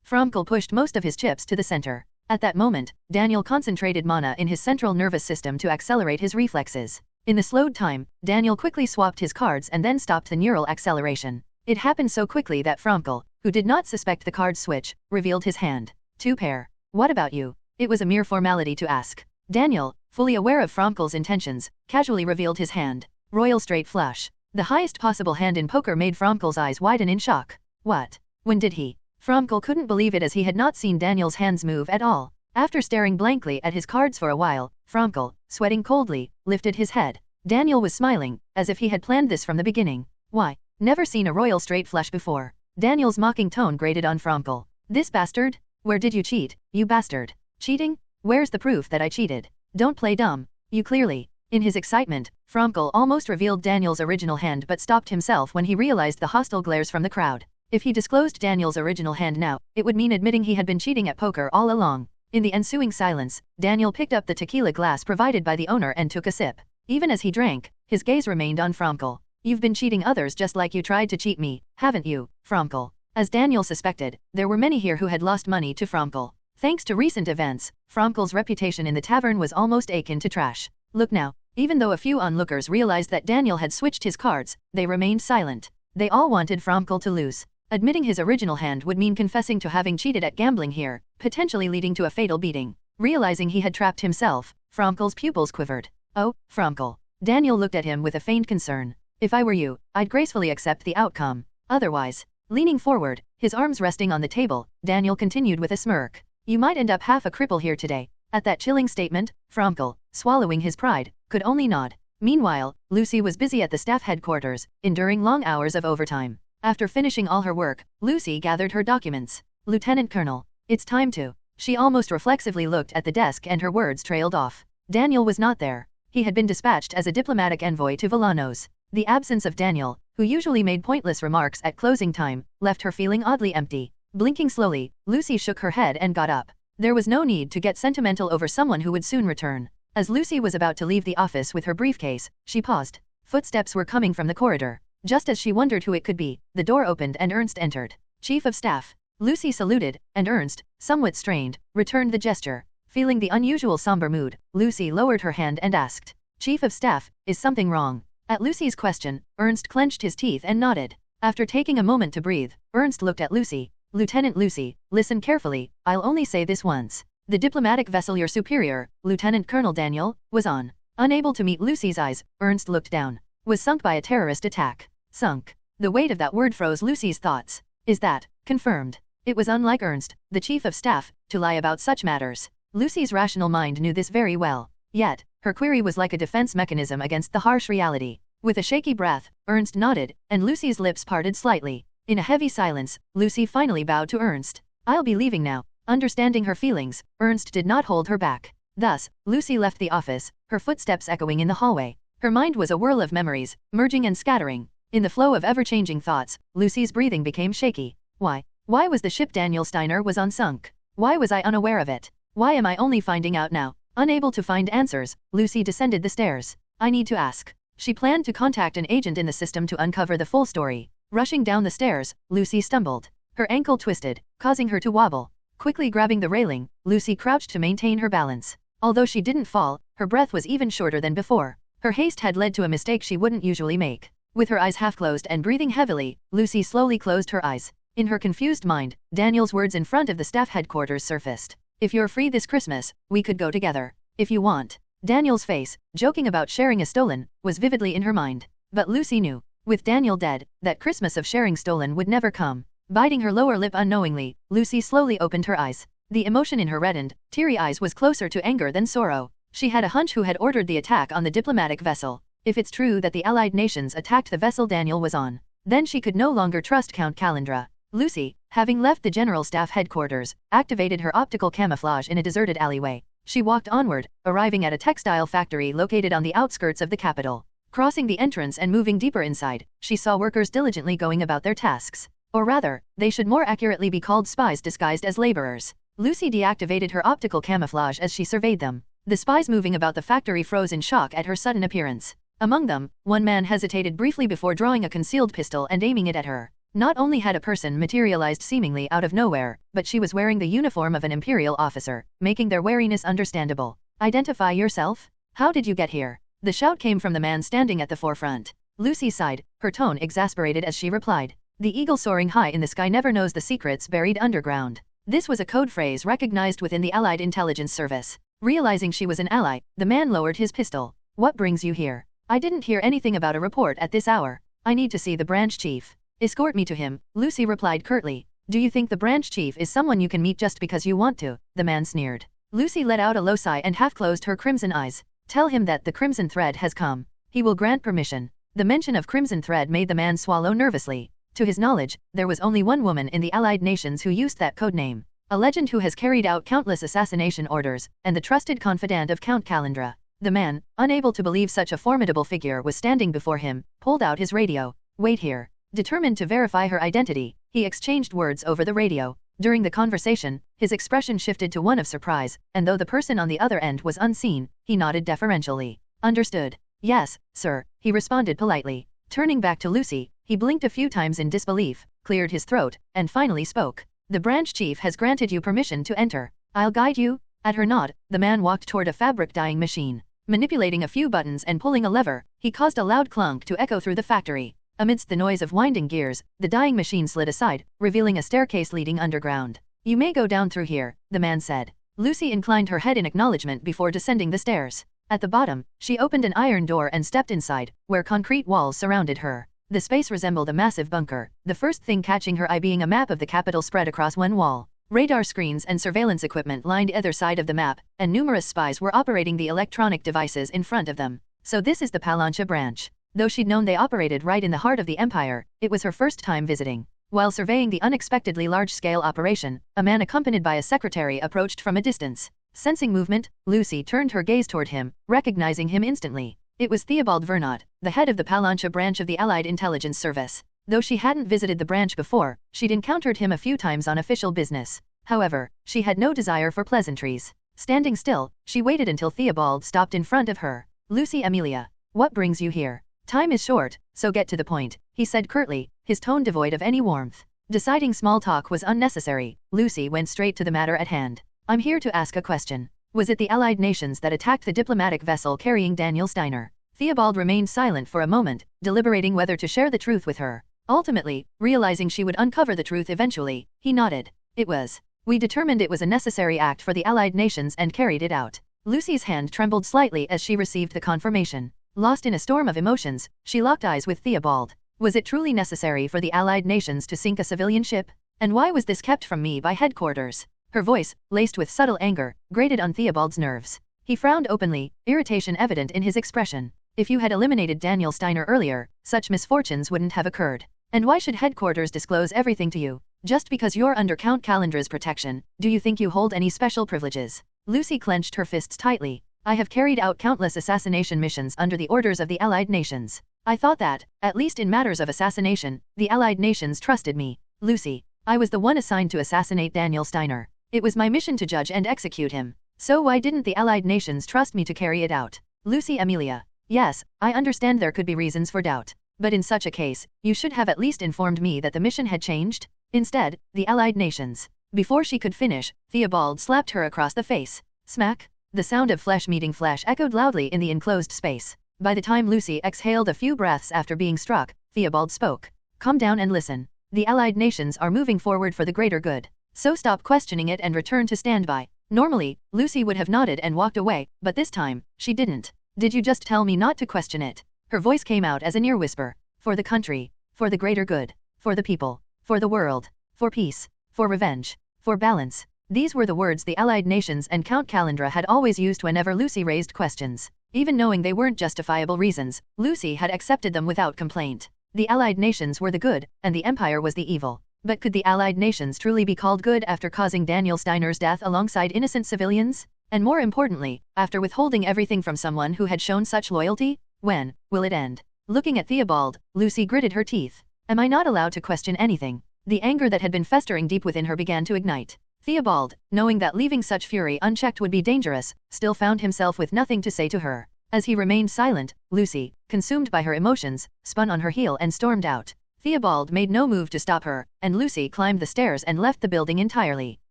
Fromkel pushed most of his chips to the center. At that moment, Daniel concentrated mana in his central nervous system to accelerate his reflexes. In the slowed time, Daniel quickly swapped his cards and then stopped the neural acceleration. It happened so quickly that Fromkel, who did not suspect the card switch, revealed his hand. 2 pair. What about you? It was a mere formality to ask. Daniel, fully aware of Fromkel's intentions, casually revealed his hand. Royal straight flush. The highest possible hand in poker made Fromkel's eyes widen in shock. What? When did he? Fromkel couldn't believe it as he had not seen Daniel's hands move at all. After staring blankly at his cards for a while, Fromkel, sweating coldly, lifted his head. Daniel was smiling, as if he had planned this from the beginning. Why? Never seen a royal straight flush before. Daniel's mocking tone grated on Fromkel. This bastard? Where did you cheat, you bastard? Cheating? Where's the proof that I cheated? Don't play dumb. You clearly. In his excitement, Fromkel almost revealed Daniel's original hand but stopped himself when he realized the hostile glares from the crowd. If he disclosed Daniel's original hand now, it would mean admitting he had been cheating at poker all along. In the ensuing silence, Daniel picked up the tequila glass provided by the owner and took a sip. Even as he drank, his gaze remained on Fromkel. You've been cheating others just like you tried to cheat me, haven't you, Fromkel? As Daniel suspected, there were many here who had lost money to Fromkel. Thanks to recent events, Fromkel's reputation in the tavern was almost akin to trash. Look now, even though a few onlookers realized that Daniel had switched his cards, they remained silent. They all wanted Fromkel to lose. Admitting his original hand would mean confessing to having cheated at gambling here, potentially leading to a fatal beating. Realizing he had trapped himself, Fromkel's pupils quivered. Oh, Fromkel. Daniel looked at him with a faint concern. If I were you, I'd gracefully accept the outcome. Otherwise, leaning forward, his arms resting on the table, Daniel continued with a smirk. You might end up half a cripple here today. At that chilling statement, Fromkel, swallowing his pride, could only nod. Meanwhile, Lucy was busy at the staff headquarters, enduring long hours of overtime. After finishing all her work, Lucy gathered her documents. Lieutenant Colonel, it's time to. She almost reflexively looked at the desk and her words trailed off. Daniel was not there. He had been dispatched as a diplomatic envoy to Villanos. The absence of Daniel, who usually made pointless remarks at closing time, left her feeling oddly empty. Blinking slowly, Lucy shook her head and got up. There was no need to get sentimental over someone who would soon return. As Lucy was about to leave the office with her briefcase, she paused. Footsteps were coming from the corridor. Just as she wondered who it could be, the door opened and Ernst entered. Chief of Staff. Lucy saluted, and Ernst, somewhat strained, returned the gesture. Feeling the unusual somber mood, Lucy lowered her hand and asked, Chief of Staff, is something wrong? At Lucy's question, Ernst clenched his teeth and nodded. After taking a moment to breathe, Ernst looked at Lucy. Lieutenant Lucy, listen carefully, I'll only say this once. The diplomatic vessel your superior, Lieutenant Colonel Daniel, was on. Unable to meet Lucy's eyes, Ernst looked down. Was sunk by a terrorist attack. Sunk. The weight of that word froze Lucy's thoughts. Is that confirmed? It was unlike Ernst, the chief of staff, to lie about such matters. Lucy's rational mind knew this very well. Yet, her query was like a defense mechanism against the harsh reality. With a shaky breath, Ernst nodded, and Lucy's lips parted slightly. In a heavy silence, Lucy finally bowed to Ernst. I'll be leaving now. Understanding her feelings, Ernst did not hold her back. Thus, Lucy left the office, her footsteps echoing in the hallway. Her mind was a whirl of memories, merging and scattering. In the flow of ever-changing thoughts, Lucy's breathing became shaky. Why? Why was the ship Daniel Steiner was on sunk? Why was I unaware of it? Why am I only finding out now? Unable to find answers, Lucy descended the stairs. I need to ask. She planned to contact an agent in the system to uncover the full story. Rushing down the stairs, Lucy stumbled. Her ankle twisted, causing her to wobble. Quickly grabbing the railing, Lucy crouched to maintain her balance. Although she didn't fall, her breath was even shorter than before. Her haste had led to a mistake she wouldn't usually make. With her eyes half closed and breathing heavily, Lucy slowly closed her eyes. In her confused mind, Daniel's words in front of the staff headquarters surfaced. If you're free this Christmas, we could go together. If you want. Daniel's face, joking about sharing a stolen, was vividly in her mind. But Lucy knew, with Daniel dead, that Christmas of sharing stolen would never come. Biting her lower lip unknowingly, Lucy slowly opened her eyes. The emotion in her reddened, teary eyes was closer to anger than sorrow. She had a hunch who had ordered the attack on the diplomatic vessel. If it's true that the Allied nations attacked the vessel Daniel was on, then she could no longer trust Count Calandra. Lucy, having left the General Staff headquarters, activated her optical camouflage in a deserted alleyway. She walked onward, arriving at a textile factory located on the outskirts of the capital. Crossing the entrance and moving deeper inside, she saw workers diligently going about their tasks. Or rather, they should more accurately be called spies disguised as laborers. Lucy deactivated her optical camouflage as she surveyed them. The spies moving about the factory froze in shock at her sudden appearance. Among them, one man hesitated briefly before drawing a concealed pistol and aiming it at her. Not only had a person materialized seemingly out of nowhere, but she was wearing the uniform of an imperial officer, making their wariness understandable. Identify yourself? How did you get here? The shout came from the man standing at the forefront. Lucy sighed, her tone exasperated as she replied. The eagle soaring high in the sky never knows the secrets buried underground. This was a code phrase recognized within the Allied intelligence service. Realizing she was an ally, the man lowered his pistol. What brings you here? I didn't hear anything about a report at this hour. I need to see the branch chief. Escort me to him, Lucy replied curtly. Do you think the branch chief is someone you can meet just because you want to? The man sneered. Lucy let out a low sigh and half closed her crimson eyes. Tell him that the Crimson Thread has come. He will grant permission. The mention of Crimson Thread made the man swallow nervously. To his knowledge, there was only one woman in the Allied nations who used that code name. A legend who has carried out countless assassination orders, and the trusted confidant of Count Calandra. The man, unable to believe such a formidable figure was standing before him, pulled out his radio. Wait here. Determined to verify her identity, he exchanged words over the radio. During the conversation, his expression shifted to one of surprise, and though the person on the other end was unseen, he nodded deferentially. Understood. Yes, sir, he responded politely. Turning back to Lucy, he blinked a few times in disbelief, cleared his throat, and finally spoke. The branch chief has granted you permission to enter. I'll guide you. At her nod, the man walked toward a fabric dyeing machine. Manipulating a few buttons and pulling a lever, he caused a loud clunk to echo through the factory. Amidst the noise of winding gears, the dyeing machine slid aside, revealing a staircase leading underground. You may go down through here, the man said. Lucy inclined her head in acknowledgement before descending the stairs. At the bottom, she opened an iron door and stepped inside, where concrete walls surrounded her. The space resembled a massive bunker, the first thing catching her eye being a map of the capital spread across one wall. Radar screens and surveillance equipment lined either side of the map, and numerous spies were operating the electronic devices in front of them. So this is the Palancha branch. Though she'd known they operated right in the heart of the empire, it was her first time visiting. While surveying the unexpectedly large-scale operation, a man accompanied by a secretary approached from a distance. Sensing movement, Lucy turned her gaze toward him, recognizing him instantly. It was Theobald Vernot, the head of the Palancha branch of the Allied Intelligence Service. Though she hadn't visited the branch before, she'd encountered him a few times on official business. However, she had no desire for pleasantries. Standing still, she waited until Theobald stopped in front of her. Lucy Amelia, what brings you here? Time is short, so get to the point, he said curtly, his tone devoid of any warmth. Deciding small talk was unnecessary, Lucy went straight to the matter at hand. I'm here to ask a question. Was it the Allied nations that attacked the diplomatic vessel carrying Daniel Steiner? Theobald remained silent for a moment, deliberating whether to share the truth with her. Ultimately, realizing she would uncover the truth eventually, he nodded. It was. We determined it was a necessary act for the Allied nations and carried it out. Lucy's hand trembled slightly as she received the confirmation. Lost in a storm of emotions, she locked eyes with Theobald. Was it truly necessary for the Allied nations to sink a civilian ship? And why was this kept from me by headquarters? Her voice, laced with subtle anger, grated on Theobald's nerves. He frowned openly, irritation evident in his expression. If you had eliminated Daniel Steiner earlier, such misfortunes wouldn't have occurred. And why should headquarters disclose everything to you? Just because you're under Count Calandra's protection, do you think you hold any special privileges? Lucy clenched her fists tightly. I have carried out countless assassination missions under the orders of the Allied nations. I thought that, at least in matters of assassination, the Allied nations trusted me. Lucy, I was the one assigned to assassinate Daniel Steiner. It was my mission to judge and execute him. So why didn't the Allied nations trust me to carry it out? Lucy Amelia. Yes, I understand there could be reasons for doubt. But in such a case, you should have at least informed me that the mission had changed. Instead, the Allied nations. Before she could finish, Theobald slapped her across the face. Smack. The sound of flesh meeting flesh echoed loudly in the enclosed space. By the time Lucy exhaled a few breaths after being struck, Theobald spoke. Calm down and listen. The Allied nations are moving forward for the greater good. So stop questioning it and return to standby. Normally, Lucy would have nodded and walked away, but this time, she didn't. Did you just tell me not to question it? Her voice came out as a near whisper. For the country. For the greater good. For the people. For the world. For peace. For revenge. For balance. These were the words the Allied nations and Count Calandra had always used whenever Lucy raised questions. Even knowing they weren't justifiable reasons, Lucy had accepted them without complaint. The Allied nations were the good, and the Empire was the evil. But could the Allied nations truly be called good after causing Daniel Steiner's death alongside innocent civilians? And more importantly, after withholding everything from someone who had shown such loyalty? When will it end? Looking at Theobald, Lucy gritted her teeth. Am I not allowed to question anything? The anger that had been festering deep within her began to ignite. Theobald, knowing that leaving such fury unchecked would be dangerous, still found himself with nothing to say to her. As he remained silent, Lucy, consumed by her emotions, spun on her heel and stormed out. Theobald made no move to stop her, and Lucy climbed the stairs and left the building entirely.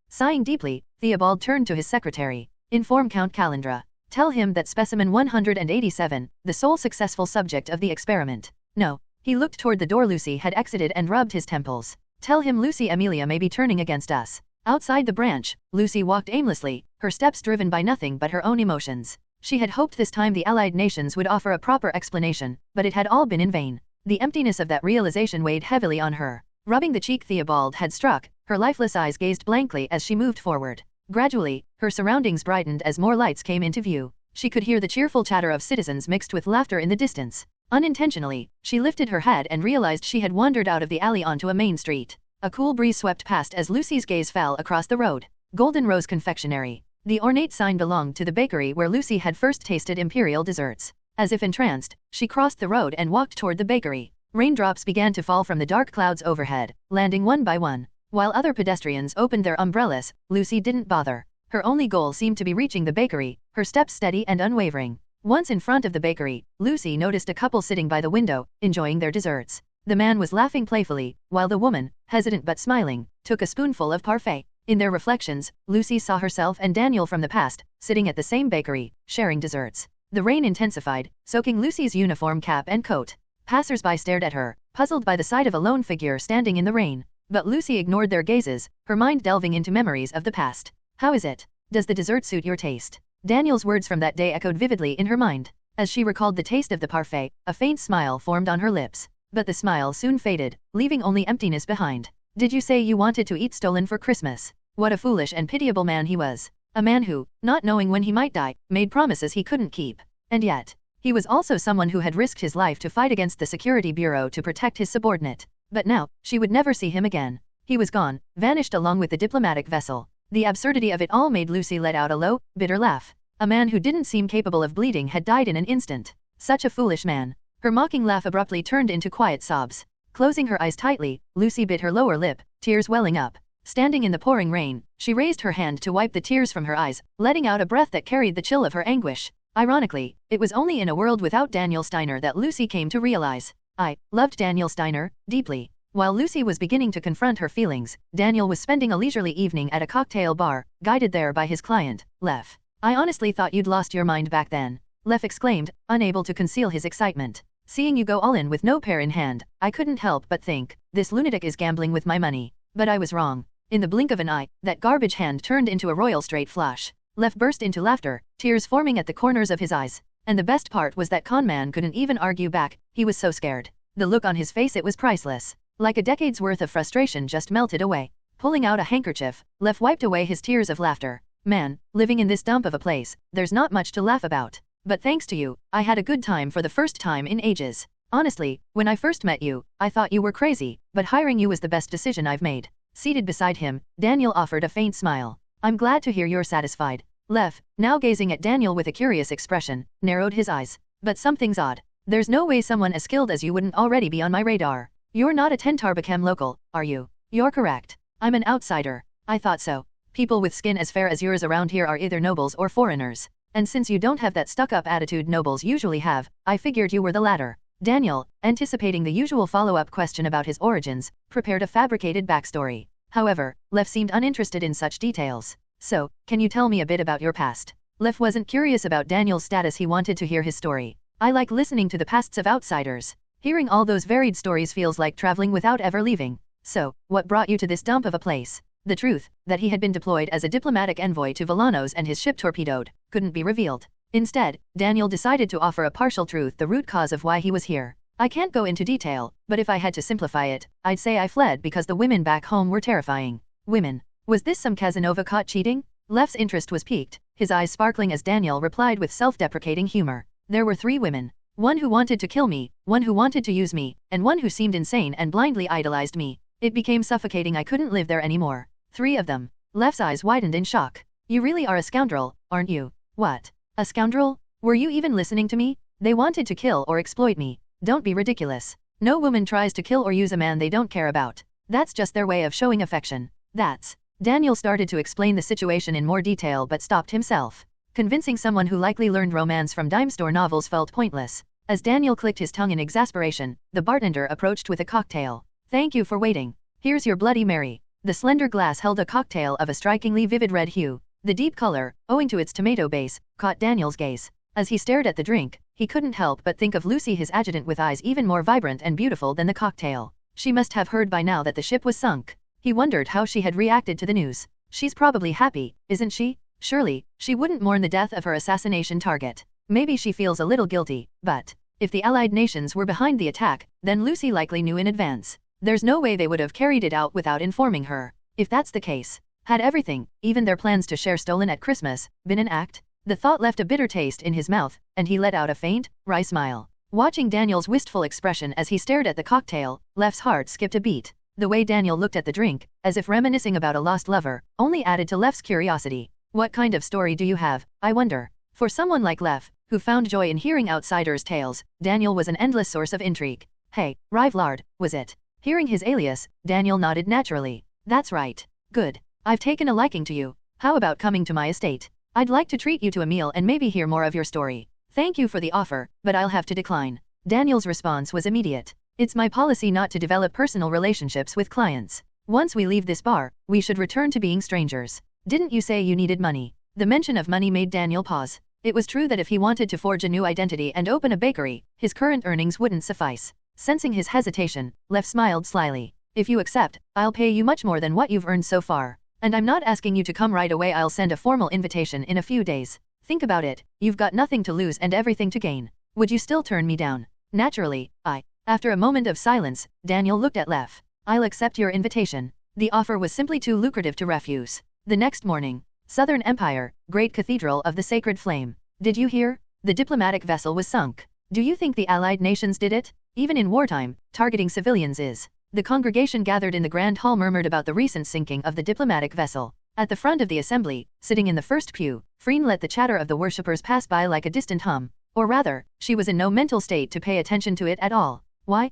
Sighing deeply, Theobald turned to his secretary. Inform Count Calandra. Tell him that specimen 187, the sole successful subject of the experiment. No. He looked toward the door Lucy had exited and rubbed his temples. Tell him Lucy Amelia may be turning against us. Outside the branch, Lucy walked aimlessly, her steps driven by nothing but her own emotions. She had hoped this time the Allied nations would offer a proper explanation, but it had all been in vain. The emptiness of that realization weighed heavily on her. Rubbing the cheek Theobald had struck, her lifeless eyes gazed blankly as she moved forward. Gradually, her surroundings brightened as more lights came into view. She could hear the cheerful chatter of citizens mixed with laughter in the distance. Unintentionally, she lifted her head and realized she had wandered out of the alley onto a main street. A cool breeze swept past as Lucy's gaze fell across the road. Golden Rose Confectionery. The ornate sign belonged to the bakery where Lucy had first tasted imperial desserts. As if entranced, she crossed the road and walked toward the bakery. Raindrops began to fall from the dark clouds overhead, landing one by one. While other pedestrians opened their umbrellas, Lucy didn't bother. Her only goal seemed to be reaching the bakery, her steps steady and unwavering. Once in front of the bakery, Lucy noticed a couple sitting by the window, enjoying their desserts. The man was laughing playfully, while the woman, hesitant but smiling, took a spoonful of parfait. In their reflections, Lucy saw herself and Daniel from the past, sitting at the same bakery, sharing desserts. The rain intensified, soaking Lucy's uniform cap and coat. Passers-by stared at her, puzzled by the sight of a lone figure standing in the rain. But Lucy ignored their gazes, her mind delving into memories of the past. How is it? Does the dessert suit your taste? Daniel's words from that day echoed vividly in her mind. As she recalled the taste of the parfait, a faint smile formed on her lips. But the smile soon faded, leaving only emptiness behind. Did you say you wanted to eat stolen for Christmas? What a foolish and pitiable man he was. A man who, not knowing when he might die, made promises he couldn't keep. And yet, he was also someone who had risked his life to fight against the Security Bureau to protect his subordinate. But now, she would never see him again. He was gone, vanished along with the diplomatic vessel. The absurdity of it all made Lucy let out a low, bitter laugh. A man who didn't seem capable of bleeding had died in an instant. Such a foolish man. Her mocking laugh abruptly turned into quiet sobs. Closing her eyes tightly, Lucy bit her lower lip, tears welling up. Standing in the pouring rain, she raised her hand to wipe the tears from her eyes, letting out a breath that carried the chill of her anguish. Ironically, it was only in a world without Daniel Steiner that Lucy came to realize. I loved Daniel Steiner deeply. While Lucy was beginning to confront her feelings, Daniel was spending a leisurely evening at a cocktail bar, guided there by his client, Lev. I honestly thought you'd lost your mind back then, Lev exclaimed, unable to conceal his excitement. Seeing you go all in with no pair in hand, I couldn't help but think, this lunatic is gambling with my money. But I was wrong. In the blink of an eye, that garbage hand turned into a royal straight flush. Lev burst into laughter, tears forming at the corners of his eyes. And the best part was that con man couldn't even argue back, he was so scared. The look on his face, it was priceless. Like a decade's worth of frustration just melted away. Pulling out a handkerchief, Lev wiped away his tears of laughter. Man, living in this dump of a place, there's not much to laugh about. But thanks to you, I had a good time for the first time in ages. Honestly, when I first met you, I thought you were crazy, but hiring you was the best decision I've made. Seated beside him, Daniel offered a faint smile. I'm glad to hear you're satisfied. Lev, now gazing at Daniel with a curious expression, narrowed his eyes. But something's odd. There's no way someone as skilled as you wouldn't already be on my radar. You're not a Tentarbakem local, are you? You're correct. I'm an outsider. I thought so. People with skin as fair as yours around here are either nobles or foreigners. And since you don't have that stuck-up attitude nobles usually have, I figured you were the latter. Daniel, anticipating the usual follow-up question about his origins, prepared a fabricated backstory. However, Lev seemed uninterested in such details. So, can you tell me a bit about your past? Lev wasn't curious about Daniel's status, he wanted to hear his story. I like listening to the pasts of outsiders. Hearing all those varied stories feels like traveling without ever leaving. So, what brought you to this dump of a place? The truth, that he had been deployed as a diplomatic envoy to Villanos and his ship torpedoed, couldn't be revealed. Instead, Daniel decided to offer a partial truth, the root cause of why he was here. I can't go into detail, but if I had to simplify it, I'd say I fled because the women back home were terrifying. Women. Was this some Casanova caught cheating? Lev's interest was piqued, his eyes sparkling as Daniel replied with self-deprecating humor. There were 3 women. One who wanted to kill me, one who wanted to use me, and one who seemed insane and blindly idolized me. It became suffocating, I couldn't live there anymore. 3 of them. Lev's eyes widened in shock. You really are a scoundrel, aren't you? What? A scoundrel? Were you even listening to me? They wanted to kill or exploit me. Don't be ridiculous. No woman tries to kill or use a man they don't care about. That's just their way of showing affection. That's. Daniel started to explain the situation in more detail but stopped himself. Convincing someone who likely learned romance from dime store novels felt pointless. As Daniel clicked his tongue in exasperation, the bartender approached with a cocktail. Thank you for waiting. Here's your Bloody Mary. The slender glass held a cocktail of a strikingly vivid red hue. The deep color, owing to its tomato base, caught Daniel's gaze. As he stared at the drink, he couldn't help but think of Lucy, his adjutant, with eyes even more vibrant and beautiful than the cocktail. She must have heard by now that the ship was sunk. He wondered how she had reacted to the news. She's probably happy, isn't she? Surely, she wouldn't mourn the death of her assassination target. Maybe she feels a little guilty, but if the Allied nations were behind the attack, then Lucy likely knew in advance. There's no way they would have carried it out without informing her. If that's the case, had everything, even their plans to share stolen at Christmas, been an act? The thought left a bitter taste in his mouth, and he let out a faint, wry smile. Watching Daniel's wistful expression as he stared at the cocktail, Lef's heart skipped a beat. The way Daniel looked at the drink, as if reminiscing about a lost lover, only added to Lef's curiosity. What kind of story do you have, I wonder? For someone like Lef, who found joy in hearing outsiders' tales, Daniel was an endless source of intrigue. Hey, Rivlard, was it? Hearing his alias, Daniel nodded naturally. That's right. Good. I've taken a liking to you. How about coming to my estate? I'd like to treat you to a meal and maybe hear more of your story. Thank you for the offer, but I'll have to decline. Daniel's response was immediate. It's my policy not to develop personal relationships with clients. Once we leave this bar, we should return to being strangers. Didn't you say you needed money? The mention of money made Daniel pause. It was true that if he wanted to forge a new identity and open a bakery, his current earnings wouldn't suffice. Sensing his hesitation, Lef smiled slyly. If you accept, I'll pay you much more than what you've earned so far. And I'm not asking you to come right away. I'll send a formal invitation in a few days. Think about it, you've got nothing to lose and everything to gain. Would you still turn me down? Naturally, I. After a moment of silence, Daniel looked at Lef. I'll accept your invitation. The offer was simply too lucrative to refuse. The next morning, Southern Empire, Great Cathedral of the Sacred Flame. Did you hear? The diplomatic vessel was sunk. Do you think the Allied nations did it? Even in wartime, targeting civilians is. The congregation gathered in the Grand Hall murmured about the recent sinking of the diplomatic vessel. At the front of the assembly, sitting in the first pew, Freen let the chatter of the worshippers pass by like a distant hum. Or rather, she was in no mental state to pay attention to it at all. Why,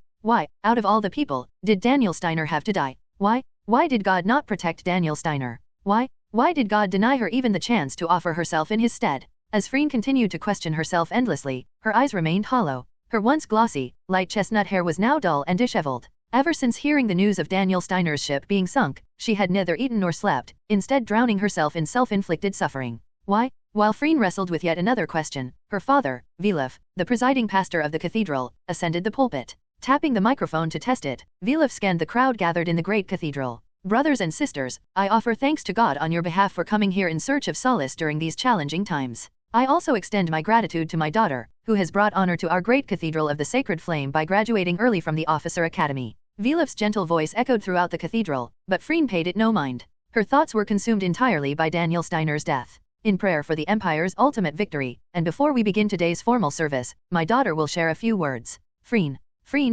out of all the people, did Daniel Steiner have to die? Why did God not protect Daniel Steiner? Why did God deny her even the chance to offer herself in his stead? As Freen continued to question herself endlessly, her eyes remained hollow. Her once glossy, light chestnut hair was now dull and disheveled. Ever since hearing the news of Daniel Steiner's ship being sunk, she had neither eaten nor slept, instead drowning herself in self-inflicted suffering. Why? While Freen wrestled with yet another question, her father, Vilef, the presiding pastor of the cathedral, ascended the pulpit. Tapping the microphone to test it, Vilef scanned the crowd gathered in the great cathedral. Brothers and sisters, I offer thanks to God on your behalf for coming here in search of solace during these challenging times. I also extend my gratitude to my daughter, who has brought honor to our great cathedral of the Sacred Flame by graduating early from the officer academy. Vilef's gentle voice echoed throughout the cathedral, but Freen paid it no mind. Her thoughts were consumed entirely by Daniel Steiner's death. In prayer for the Empire's ultimate victory, and before we begin today's formal service, my daughter will share a few words. Freen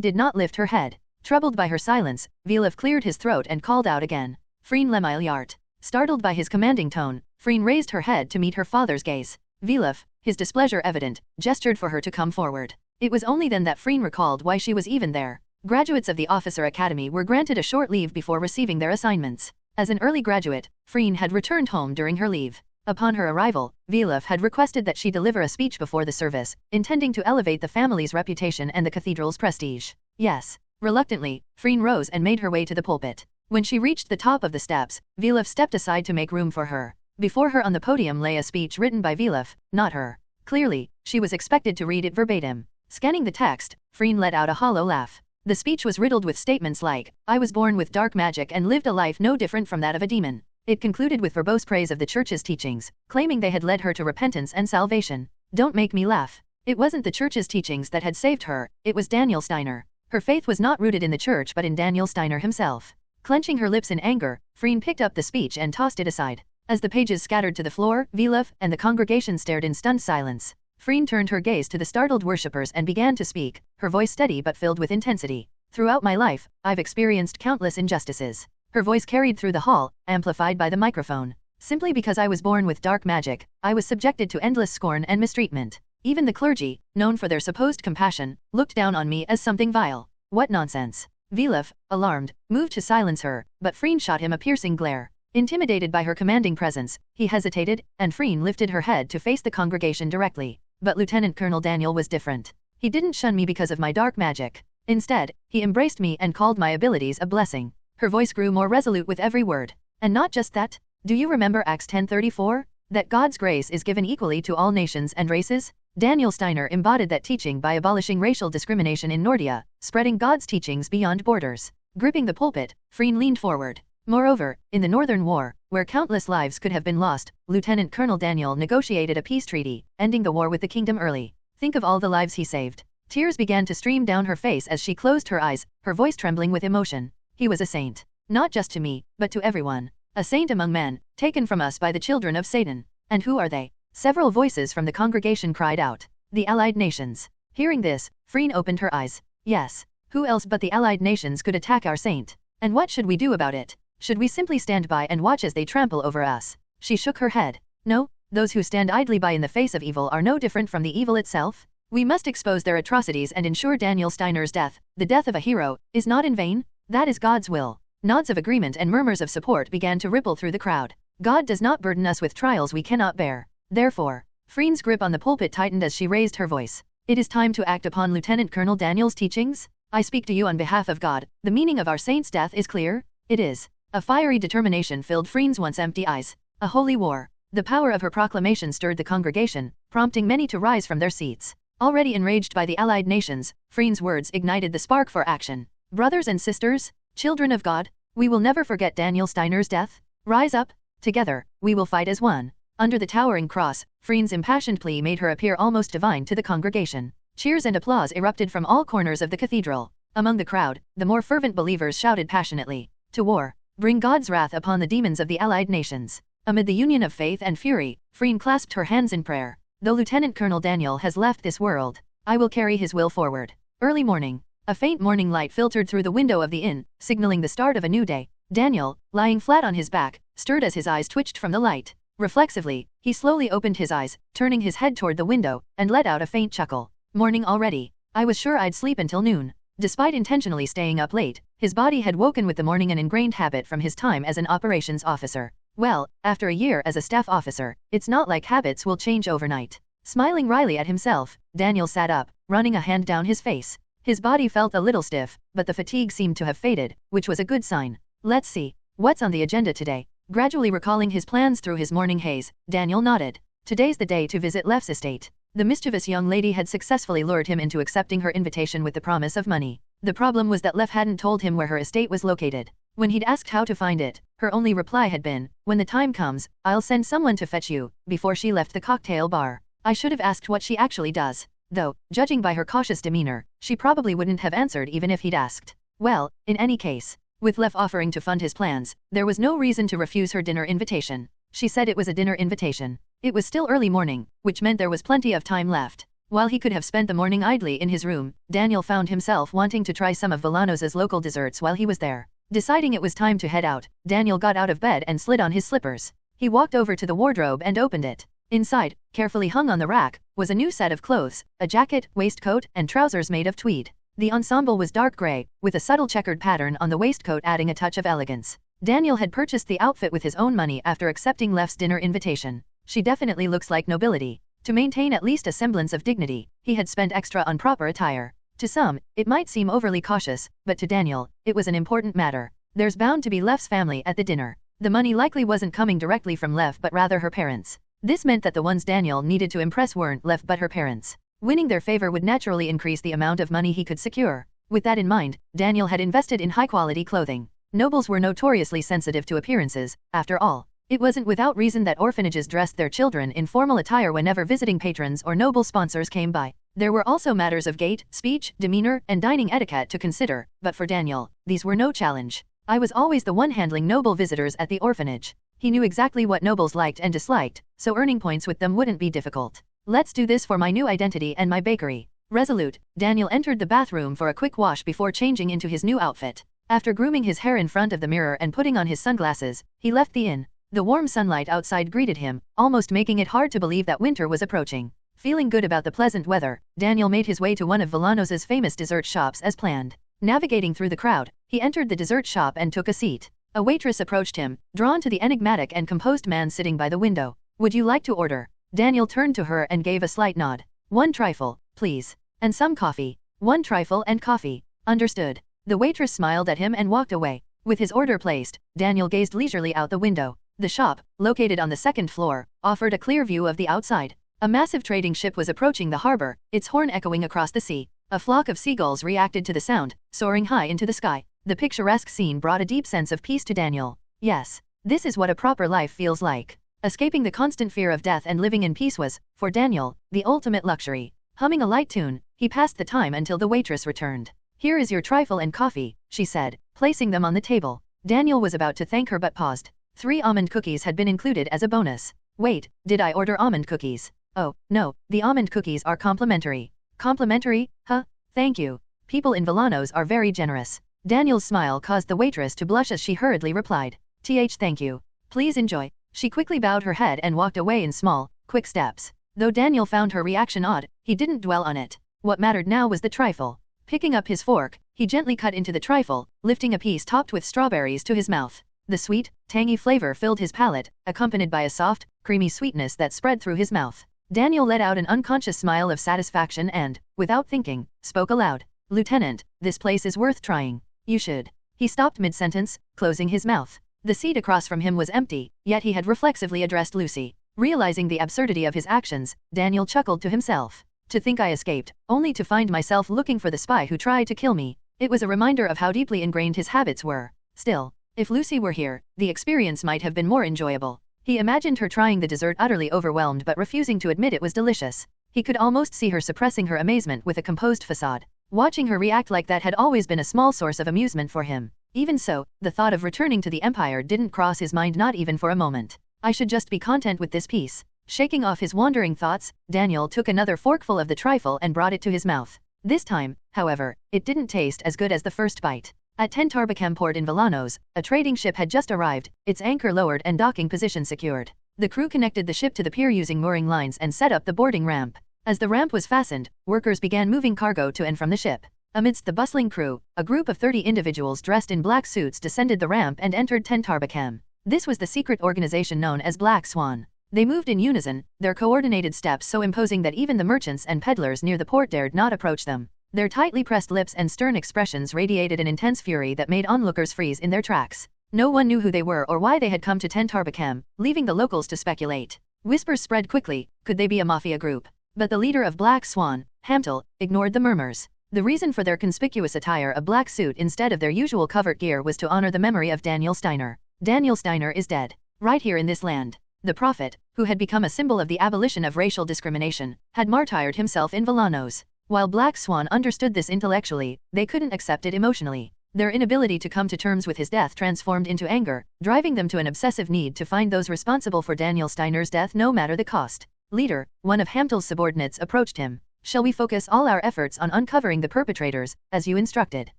did not lift her head. Troubled by her silence, Vilef cleared his throat and called out again. Freen Lemaillard. Startled by his commanding tone, Freen raised her head to meet her father's gaze. Vilef, his displeasure evident, gestured for her to come forward. It was only then that Freen recalled why she was even there. Graduates of the Officer Academy were granted a short leave before receiving their assignments. As an early graduate, Freen had returned home during her leave. Upon her arrival, Vilef had requested that she deliver a speech before the service, intending to elevate the family's reputation and the cathedral's prestige. Yes. Reluctantly, Freen rose and made her way to the pulpit. When she reached the top of the steps, Vilef stepped aside to make room for her. Before her on the podium lay a speech written by Vilef, not her. Clearly, she was expected to read it verbatim. Scanning the text, Freen let out a hollow laugh. The speech was riddled with statements like, I was born with dark magic and lived a life no different from that of a demon. It concluded with verbose praise of the church's teachings, claiming they had led her to repentance and salvation. Don't make me laugh. It wasn't the church's teachings that had saved her, it was Daniel Steiner. Her faith was not rooted in the church but in Daniel Steiner himself. Clenching her lips in anger, Freen picked up the speech and tossed it aside. As the pages scattered to the floor, Vilef and the congregation stared in stunned silence. Freen turned her gaze to the startled worshippers and began to speak, her voice steady but filled with intensity. Throughout my life, I've experienced countless injustices. Her voice carried through the hall, amplified by the microphone. Simply because I was born with dark magic, I was subjected to endless scorn and mistreatment. Even the clergy, known for their supposed compassion, looked down on me as something vile. What nonsense. Vilaf, alarmed, moved to silence her, but Freen shot him a piercing glare. Intimidated by her commanding presence, he hesitated, and Freen lifted her head to face the congregation directly. But Lieutenant Colonel Daniel was different. He didn't shun me because of my dark magic. Instead, he embraced me and called my abilities a blessing. Her voice grew more resolute with every word. And not just that. Do you remember Acts 10:34? That God's grace is given equally to all nations and races? Daniel Steiner embodied that teaching by abolishing racial discrimination in Nordia, spreading God's teachings beyond borders. Gripping the pulpit, Freen leaned forward. Moreover, in the Northern War, where countless lives could have been lost, Lieutenant Colonel Daniel negotiated a peace treaty, ending the war with the kingdom early. Think of all the lives he saved. Tears began to stream down her face as she closed her eyes, her voice trembling with emotion. He was a saint. Not just to me, but to everyone. A saint among men, taken from us by the children of Satan. And who are they? Several voices from the congregation cried out. The Allied nations. Hearing this, Freen opened her eyes. Yes. Who else but the Allied nations could attack our saint? And what should we do about it? Should we simply stand by and watch as they trample over us? She shook her head. No, those who stand idly by in the face of evil are no different from the evil itself. We must expose their atrocities and ensure Daniel Steiner's death, the death of a hero, is not in vain. That is God's will. Nods of agreement and murmurs of support began to ripple through the crowd. God does not burden us with trials we cannot bear. Therefore, Freen's grip on the pulpit tightened as she raised her voice. It is time to act upon Lieutenant Colonel Daniel's teachings. I speak to you on behalf of God. The meaning of our saint's death is clear. It is. A fiery determination filled Freen's once empty eyes. A holy war. The power of her proclamation stirred the congregation, prompting many to rise from their seats. Already enraged by the Allied nations, Freen's words ignited the spark for action. Brothers and sisters, children of God, we will never forget Daniel Steiner's death. Rise up. Together, we will fight as one. Under the towering cross, Freen's impassioned plea made her appear almost divine to the congregation. Cheers and applause erupted from all corners of the cathedral. Among the crowd, the more fervent believers shouted passionately, "To war! Bring God's wrath upon the demons of the Allied nations." Amid the union of faith and fury, Freen clasped her hands in prayer. Though Lieutenant Colonel Daniel has left this world, I will carry his will forward. Early morning. A faint morning light filtered through the window of the inn, signaling the start of a new day. Daniel, lying flat on his back, stirred as his eyes twitched from the light. Reflexively, he slowly opened his eyes, turning his head toward the window, and let out a faint chuckle. Morning already. I was sure I'd sleep until noon. Despite intentionally staying up late, his body had woken with the morning, an ingrained habit from his time as an operations officer. Well, after a year as a staff officer, it's not like habits will change overnight. Smiling wryly at himself, Daniel sat up, running a hand down his face. His body felt a little stiff, but the fatigue seemed to have faded, which was a good sign. Let's see. What's on the agenda today? Gradually recalling his plans through his morning haze, Daniel nodded. Today's the day to visit Lef's estate. The mischievous young lady had successfully lured him into accepting her invitation with the promise of money. The problem was that Lef hadn't told him where her estate was located. When he'd asked how to find it, her only reply had been, "When the time comes, I'll send someone to fetch you," before she left the cocktail bar. I should have asked what she actually does. Though, judging by her cautious demeanor, she probably wouldn't have answered even if he'd asked. Well, in any case, with Lef offering to fund his plans, there was no reason to refuse her dinner invitation. She said it was a dinner invitation. It was still early morning, which meant there was plenty of time left. While he could have spent the morning idly in his room, Daniel found himself wanting to try some of Villanos's local desserts while he was there. Deciding it was time to head out, Daniel got out of bed and slid on his slippers. He walked over to the wardrobe and opened it. Inside, carefully hung on the rack, was a new set of clothes, a jacket, waistcoat, and trousers made of tweed. The ensemble was dark gray, with a subtle checkered pattern on the waistcoat adding a touch of elegance. Daniel had purchased the outfit with his own money after accepting Lef's dinner invitation. She definitely looks like nobility. To maintain at least a semblance of dignity, he had spent extra on proper attire. To some, it might seem overly cautious, but to Daniel, it was an important matter. There's bound to be Lef's family at the dinner. The money likely wasn't coming directly from Lef but rather her parents. This meant that the ones Daniel needed to impress weren't Lef but her parents. Winning their favor would naturally increase the amount of money he could secure. With that in mind, Daniel had invested in high-quality clothing. Nobles were notoriously sensitive to appearances, after all. It wasn't without reason that orphanages dressed their children in formal attire whenever visiting patrons or noble sponsors came by. There were also matters of gait, speech, demeanor, and dining etiquette to consider, but for Daniel, these were no challenge. I was always the one handling noble visitors at the orphanage. He knew exactly what nobles liked and disliked, so earning points with them wouldn't be difficult. Let's do this for my new identity and my bakery. Resolute, Daniel entered the bathroom for a quick wash before changing into his new outfit. After grooming his hair in front of the mirror and putting on his sunglasses, he left the inn. The warm sunlight outside greeted him, almost making it hard to believe that winter was approaching. Feeling good about the pleasant weather, Daniel made his way to one of Villanos's famous dessert shops as planned. Navigating through the crowd, he entered the dessert shop and took a seat. A waitress approached him, drawn to the enigmatic and composed man sitting by the window. Would you like to order? Daniel turned to her and gave a slight nod. One trifle, please. And some coffee. One trifle and coffee. Understood. The waitress smiled at him and walked away. With his order placed, Daniel gazed leisurely out the window. The shop, located on the second floor, offered a clear view of the outside. A massive trading ship was approaching the harbor, its horn echoing across the sea. A flock of seagulls reacted to the sound, soaring high into the sky. The picturesque scene brought a deep sense of peace to Daniel. Yes, this is what a proper life feels like. Escaping the constant fear of death and living in peace was, for Daniel, the ultimate luxury. Humming a light tune, he passed the time until the waitress returned. Here is your trifle and coffee, she said, placing them on the table. Daniel was about to thank her but paused. 3 almond cookies had been included as a bonus. Wait, did I order almond cookies? Oh, no, the almond cookies are complimentary. Complimentary? Huh? Thank you. People in Villanos are very generous. Daniel's smile caused the waitress to blush as she hurriedly replied. Thank you. Please enjoy. She quickly bowed her head and walked away in small, quick steps. Though Daniel found her reaction odd, he didn't dwell on it. What mattered now was the trifle. Picking up his fork, he gently cut into the trifle, lifting a piece topped with strawberries to his mouth. The sweet, tangy flavor filled his palate, accompanied by a soft, creamy sweetness that spread through his mouth. Daniel let out an unconscious smile of satisfaction and, without thinking, spoke aloud. Lieutenant, this place is worth trying. You should. He stopped mid-sentence, closing his mouth. The seat across from him was empty, yet he had reflexively addressed Lucy. Realizing the absurdity of his actions, Daniel chuckled to himself. To think I escaped, only to find myself looking for the spy who tried to kill me. It was a reminder of how deeply ingrained his habits were. Still, if Lucy were here, the experience might have been more enjoyable. He imagined her trying the dessert utterly overwhelmed but refusing to admit it was delicious. He could almost see her suppressing her amazement with a composed facade. Watching her react like that had always been a small source of amusement for him. Even so, the thought of returning to the Empire didn't cross his mind not even for a moment. I should just be content with this piece. Shaking off his wandering thoughts, Daniel took another forkful of the trifle and brought it to his mouth. This time, however, it didn't taste as good as the first bite. At Tentarbacam port in Villanos, a trading ship had just arrived, its anchor lowered and docking position secured. The crew connected the ship to the pier using mooring lines and set up the boarding ramp. As the ramp was fastened, workers began moving cargo to and from the ship. Amidst the bustling crew, a group of 30 individuals dressed in black suits descended the ramp and entered Tentarbacam. This was the secret organization known as Black Swan. They moved in unison, their coordinated steps so imposing that even the merchants and peddlers near the port dared not approach them. Their tightly pressed lips and stern expressions radiated an intense fury that made onlookers freeze in their tracks. No one knew who they were or why they had come to Tentarbacam, leaving the locals to speculate. Whispers spread quickly, could they be a mafia group? But the leader of Black Swan, Hamtel, ignored the murmurs. The reason for their conspicuous attire a black suit instead of their usual covert gear was to honor the memory of Daniel Steiner. Daniel Steiner is dead. Right here in this land. The prophet, who had become a symbol of the abolition of racial discrimination, had martyred himself in Villanos. While Black Swan understood this intellectually, they couldn't accept it emotionally. Their inability to come to terms with his death transformed into anger, driving them to an obsessive need to find those responsible for Daniel Steiner's death no matter the cost. Leader, one of Hamtel's subordinates approached him. Shall we focus all our efforts on uncovering the perpetrators, as you instructed?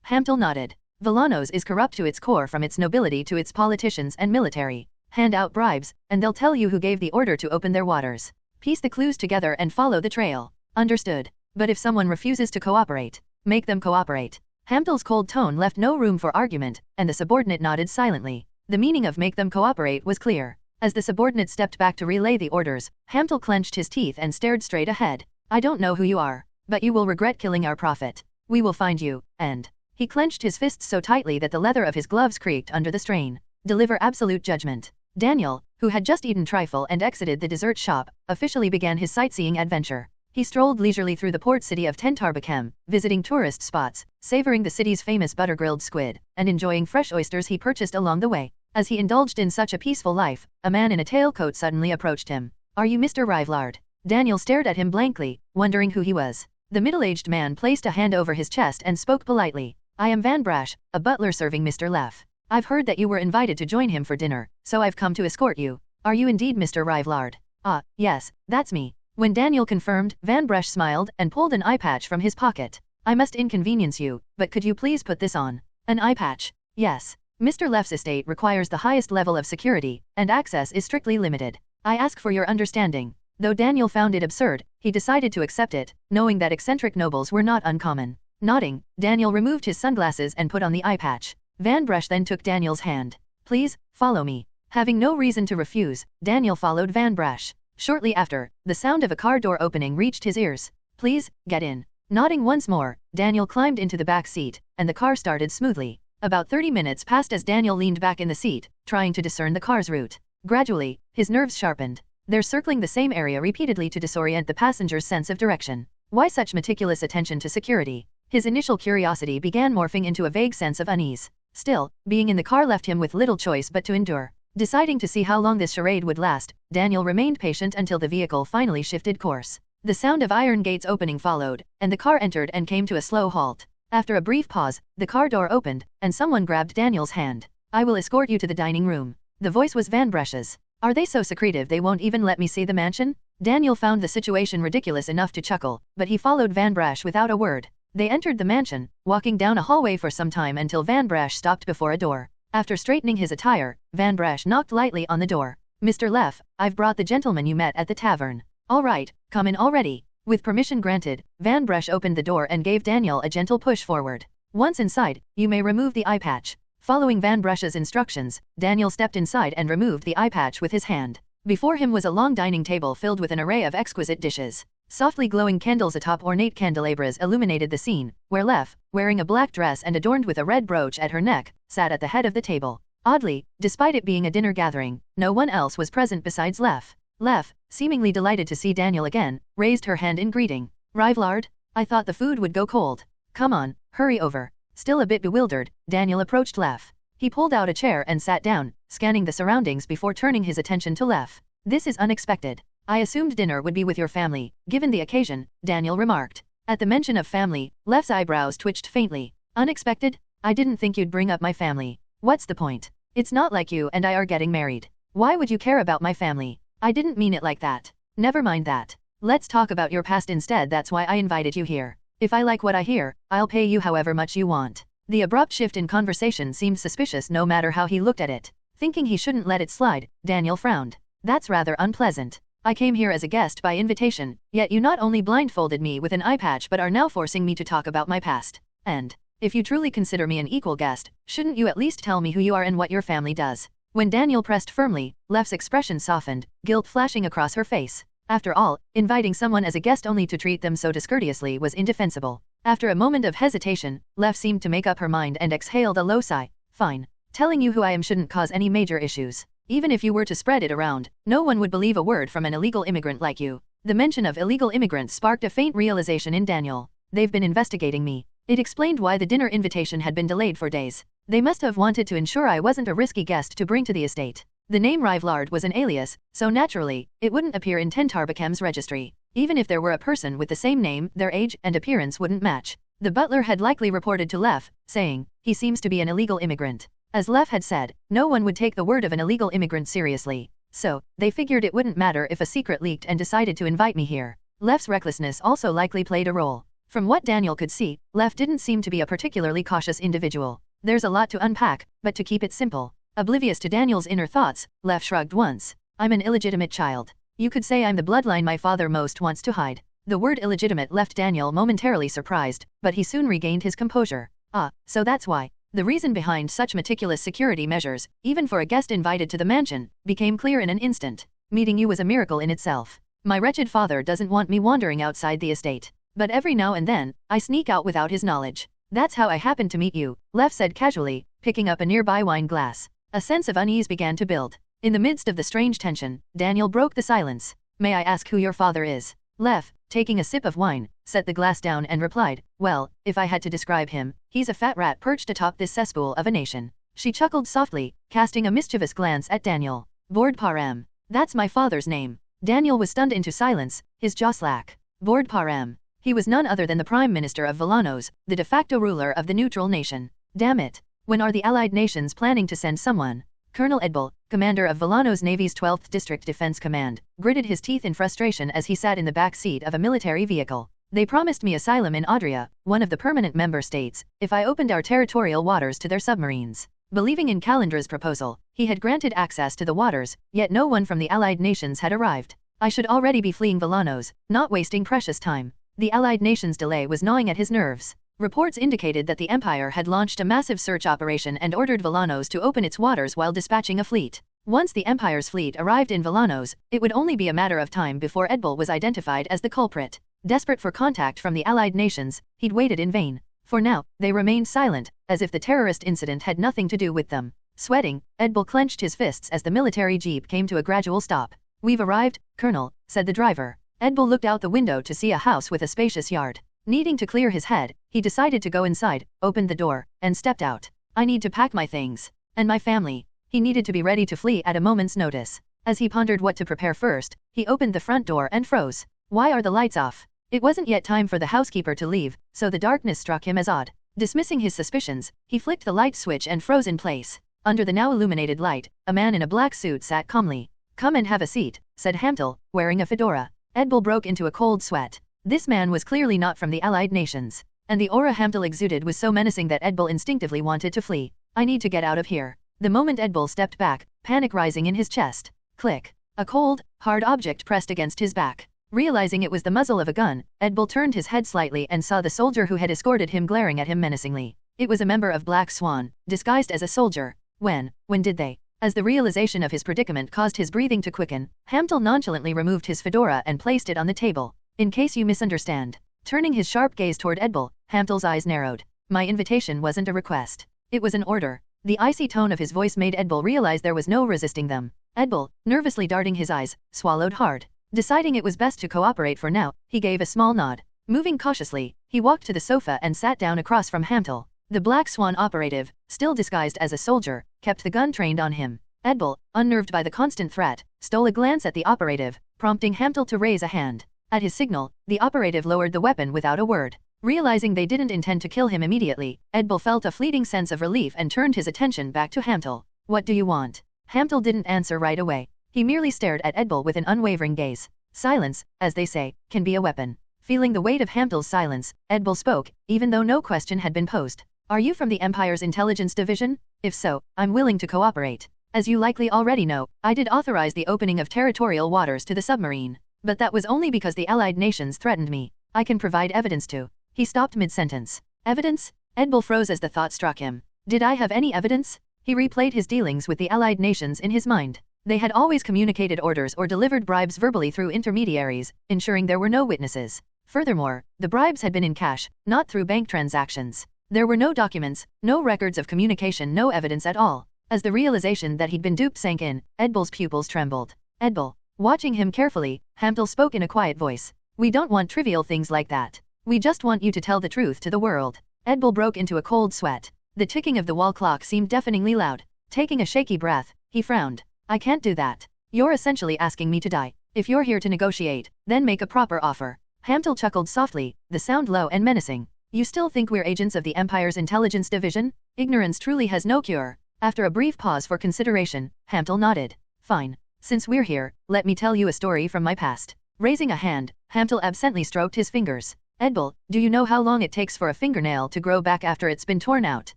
Hamtel nodded. Villanos is corrupt to its core from its nobility to its politicians and military. Hand out bribes, and they'll tell you who gave the order to open their waters. Piece the clues together and follow the trail. Understood. But if someone refuses to cooperate, make them cooperate. Hamtel's cold tone left no room for argument, and the subordinate nodded silently. The meaning of make them cooperate was clear. As the subordinate stepped back to relay the orders, Hamtel clenched his teeth and stared straight ahead. I don't know who you are, but you will regret killing our prophet. We will find you, and... He clenched his fists so tightly that the leather of his gloves creaked under the strain. Deliver absolute judgment. Daniel, who had just eaten trifle and exited the dessert shop, officially began his sightseeing adventure. He strolled leisurely through the port city of Tentarbacam, visiting tourist spots, savoring the city's famous butter-grilled squid, and enjoying fresh oysters he purchased along the way. As he indulged in such a peaceful life, a man in a tailcoat suddenly approached him. Are you Mr. Rivlard? Daniel stared at him blankly, wondering who he was. The middle-aged man placed a hand over his chest and spoke politely. I am Van Brash, a butler serving Mr. Leff. I've heard that you were invited to join him for dinner, so I've come to escort you. Are you indeed Mr. Rivlard? Ah, yes, that's me. When Daniel confirmed, Van Brash smiled and pulled an eye patch from his pocket. I must inconvenience you, but could you please put this on? An eye patch? Yes. Mr. Leff's estate requires the highest level of security, and access is strictly limited. I ask for your understanding. Though Daniel found it absurd, he decided to accept it, knowing that eccentric nobles were not uncommon. Nodding, Daniel removed his sunglasses and put on the eye patch. Van Bresch then took Daniel's hand. Please, follow me. Having no reason to refuse, Daniel followed Van Bresch. Shortly after, the sound of a car door opening reached his ears. Please, get in. Nodding once more, Daniel climbed into the back seat, and the car started smoothly. About 30 minutes passed as Daniel leaned back in the seat, trying to discern the car's route. Gradually, his nerves sharpened. They're circling the same area repeatedly to disorient the passenger's sense of direction. Why such meticulous attention to security? His initial curiosity began morphing into a vague sense of unease. Still, being in the car left him with little choice but to endure. Deciding to see how long this charade would last, Daniel remained patient until the vehicle finally shifted course. The sound of iron gates opening followed, and the car entered and came to a slow halt. After a brief pause, the car door opened, and someone grabbed Daniel's hand. I will escort you to the dining room. The voice was Van Bresch's. Are they so secretive they won't even let me see the mansion? Daniel found the situation ridiculous enough to chuckle, but he followed Van Bresch without a word. They entered the mansion, walking down a hallway for some time until Van Bresch stopped before a door. After straightening his attire, Van Bresch knocked lightly on the door. Mr. Leff, I've brought the gentleman you met at the tavern. All right, come in already. With permission granted, Van Bresch opened the door and gave Daniel a gentle push forward. Once inside, you may remove the eye patch. Following Van Bresch's instructions, Daniel stepped inside and removed the eye patch with his hand. Before him was a long dining table filled with an array of exquisite dishes. Softly glowing candles atop ornate candelabras illuminated the scene, where Leff, wearing a black dress and adorned with a red brooch at her neck, sat at the head of the table. Oddly, despite it being a dinner gathering, no one else was present besides Leff. Leff, seemingly delighted to see Daniel again, raised her hand in greeting. Rivlard? I thought the food would go cold. Come on, hurry over. Still a bit bewildered, Daniel approached Leff. He pulled out a chair and sat down, scanning the surroundings before turning his attention to Leff. This is unexpected. I assumed dinner would be with your family, given the occasion, Daniel remarked. At the mention of family, Leff's eyebrows twitched faintly. Unexpected? I didn't think you'd bring up my family. What's the point? It's not like you and I are getting married. Why would you care about my family? I didn't mean it like that. Never mind that. Let's talk about your past instead. That's why I invited you here. If I like what I hear, I'll pay you however much you want. The abrupt shift in conversation seemed suspicious no matter how he looked at it. Thinking he shouldn't let it slide, Daniel frowned. That's rather unpleasant. I came here as a guest by invitation, yet you not only blindfolded me with an eye patch but are now forcing me to talk about my past. And, if you truly consider me an equal guest, shouldn't you at least tell me who you are and what your family does? When Daniel pressed firmly, Leff's expression softened, guilt flashing across her face. After all, inviting someone as a guest only to treat them so discourteously was indefensible. After a moment of hesitation, Leff seemed to make up her mind and exhaled a low sigh. Fine. Telling you who I am shouldn't cause any major issues. Even if you were to spread it around, no one would believe a word from an illegal immigrant like you. The mention of illegal immigrants sparked a faint realization in Daniel. They've been investigating me. It explained why the dinner invitation had been delayed for days. They must have wanted to ensure I wasn't a risky guest to bring to the estate. The name Rivlard was an alias, so naturally, it wouldn't appear in Tentarbekem's registry. Even if there were a person with the same name, their age and appearance wouldn't match. The butler had likely reported to Leff, saying, he seems to be an illegal immigrant. As Leff had said, no one would take the word of an illegal immigrant seriously. So, they figured it wouldn't matter if a secret leaked and decided to invite me here. Leff's recklessness also likely played a role. From what Daniel could see, Leff didn't seem to be a particularly cautious individual. There's a lot to unpack, but to keep it simple. Oblivious to Daniel's inner thoughts, Leff shrugged once. I'm an illegitimate child. You could say I'm the bloodline my father most wants to hide. The word illegitimate left Daniel momentarily surprised, but he soon regained his composure. Ah, so that's why. The reason behind such meticulous security measures, even for a guest invited to the mansion, became clear in an instant. Meeting you was a miracle in itself. My wretched father doesn't want me wandering outside the estate. But every now and then, I sneak out without his knowledge. That's how I happened to meet you, Leff said casually, picking up a nearby wine glass. A sense of unease began to build. In the midst of the strange tension, Daniel broke the silence. May I ask who your father is? Leff, taking a sip of wine, set the glass down and replied, well, if I had to describe him, he's a fat rat perched atop this cesspool of a nation. She chuckled softly, casting a mischievous glance at Daniel. Bord Parem. That's my father's name. Daniel was stunned into silence, his jaw slack. Bord Parem. He was none other than the Prime Minister of Villanos, the de facto ruler of the neutral nation. Damn it. When are the Allied nations planning to send someone? Colonel Edbel, commander of Villanos Navy's 12th District Defense Command, gritted his teeth in frustration as he sat in the back seat of a military vehicle. They promised me asylum in Adria, one of the permanent member states, if I opened our territorial waters to their submarines. Believing in Calendra's proposal, he had granted access to the waters, yet no one from the Allied nations had arrived. I should already be fleeing Villanos, not wasting precious time. The Allied nations' delay was gnawing at his nerves. Reports indicated that the Empire had launched a massive search operation and ordered Villanos to open its waters while dispatching a fleet. Once the Empire's fleet arrived in Villanos, it would only be a matter of time before Edbel was identified as the culprit. Desperate for contact from the allied nations, he'd waited in vain. For now, they remained silent, as if the terrorist incident had nothing to do with them. Sweating, Edbel clenched his fists as the military jeep came to a gradual stop. "We've arrived, Colonel," said the driver. Edbel looked out the window to see a house with a spacious yard. Needing to clear his head, he decided to go inside, opened the door, and stepped out. "I need to pack my things. And my family." He needed to be ready to flee at a moment's notice. As he pondered what to prepare first, he opened the front door and froze. Why are the lights off? It wasn't yet time for the housekeeper to leave, so the darkness struck him as odd. Dismissing his suspicions, he flicked the light switch and froze in place. Under the now illuminated light, a man in a black suit sat calmly. "Come and have a seat," said Hamtel, wearing a fedora. Edbel broke into a cold sweat. This man was clearly not from the allied nations, and the aura Hamtel exuded was so menacing that Edbel instinctively wanted to flee. "I need to get out of here." The moment Edbel stepped back, panic rising in his chest. Click. A cold, hard object pressed against his back. Realizing it was the muzzle of a gun, Edbel turned his head slightly and saw the soldier who had escorted him glaring at him menacingly. It was a member of Black Swan, disguised as a soldier. When did they? As the realization of his predicament caused his breathing to quicken, Hamtel nonchalantly removed his fedora and placed it on the table. "In case you misunderstand." Turning his sharp gaze toward Edbel, Hamtel's eyes narrowed. "My invitation wasn't a request. It was an order." The icy tone of his voice made Edbel realize there was no resisting them. Edbel, nervously darting his eyes, swallowed hard. Deciding it was best to cooperate for now, he gave a small nod. Moving cautiously, he walked to the sofa and sat down across from Hamtel. The Black Swan operative, still disguised as a soldier, kept the gun trained on him. Edbel, unnerved by the constant threat, stole a glance at the operative, prompting Hamtel to raise a hand. At his signal, the operative lowered the weapon without a word. Realizing they didn't intend to kill him immediately, Edbel felt a fleeting sense of relief and turned his attention back to Hamtel. "What do you want?" Hamtel didn't answer right away. He merely stared at Edbel with an unwavering gaze. Silence, as they say, can be a weapon. Feeling the weight of Hamtel's silence, Edbel spoke, even though no question had been posed. "Are you from the Empire's intelligence division? If so, I'm willing to cooperate. As you likely already know, I did authorize the opening of territorial waters to the submarine. But that was only because the allied nations threatened me. I can provide evidence to." He stopped mid-sentence. "Evidence?" Edbel froze as the thought struck him. Did I have any evidence? He replayed his dealings with the allied nations in his mind. They had always communicated orders or delivered bribes verbally through intermediaries, ensuring there were no witnesses. Furthermore, the bribes had been in cash, not through bank transactions. There were no documents, no records of communication, no evidence at all. As the realization that he'd been duped sank in, Edbel's pupils trembled. "Edbel." Watching him carefully, Hamtel spoke in a quiet voice. "We don't want trivial things like that. We just want you to tell the truth to the world." Edbel broke into a cold sweat. The ticking of the wall clock seemed deafeningly loud. Taking a shaky breath, he frowned. "I can't do that. You're essentially asking me to die. If you're here to negotiate, then make a proper offer." Hamtel chuckled softly, the sound low and menacing. "You still think we're agents of the Empire's intelligence division? Ignorance truly has no cure." After a brief pause for consideration, Hamtel nodded. "Fine. Since we're here, let me tell you a story from my past." Raising a hand, Hamtel absently stroked his fingers. "Edbel, do you know how long it takes for a fingernail to grow back after it's been torn out?"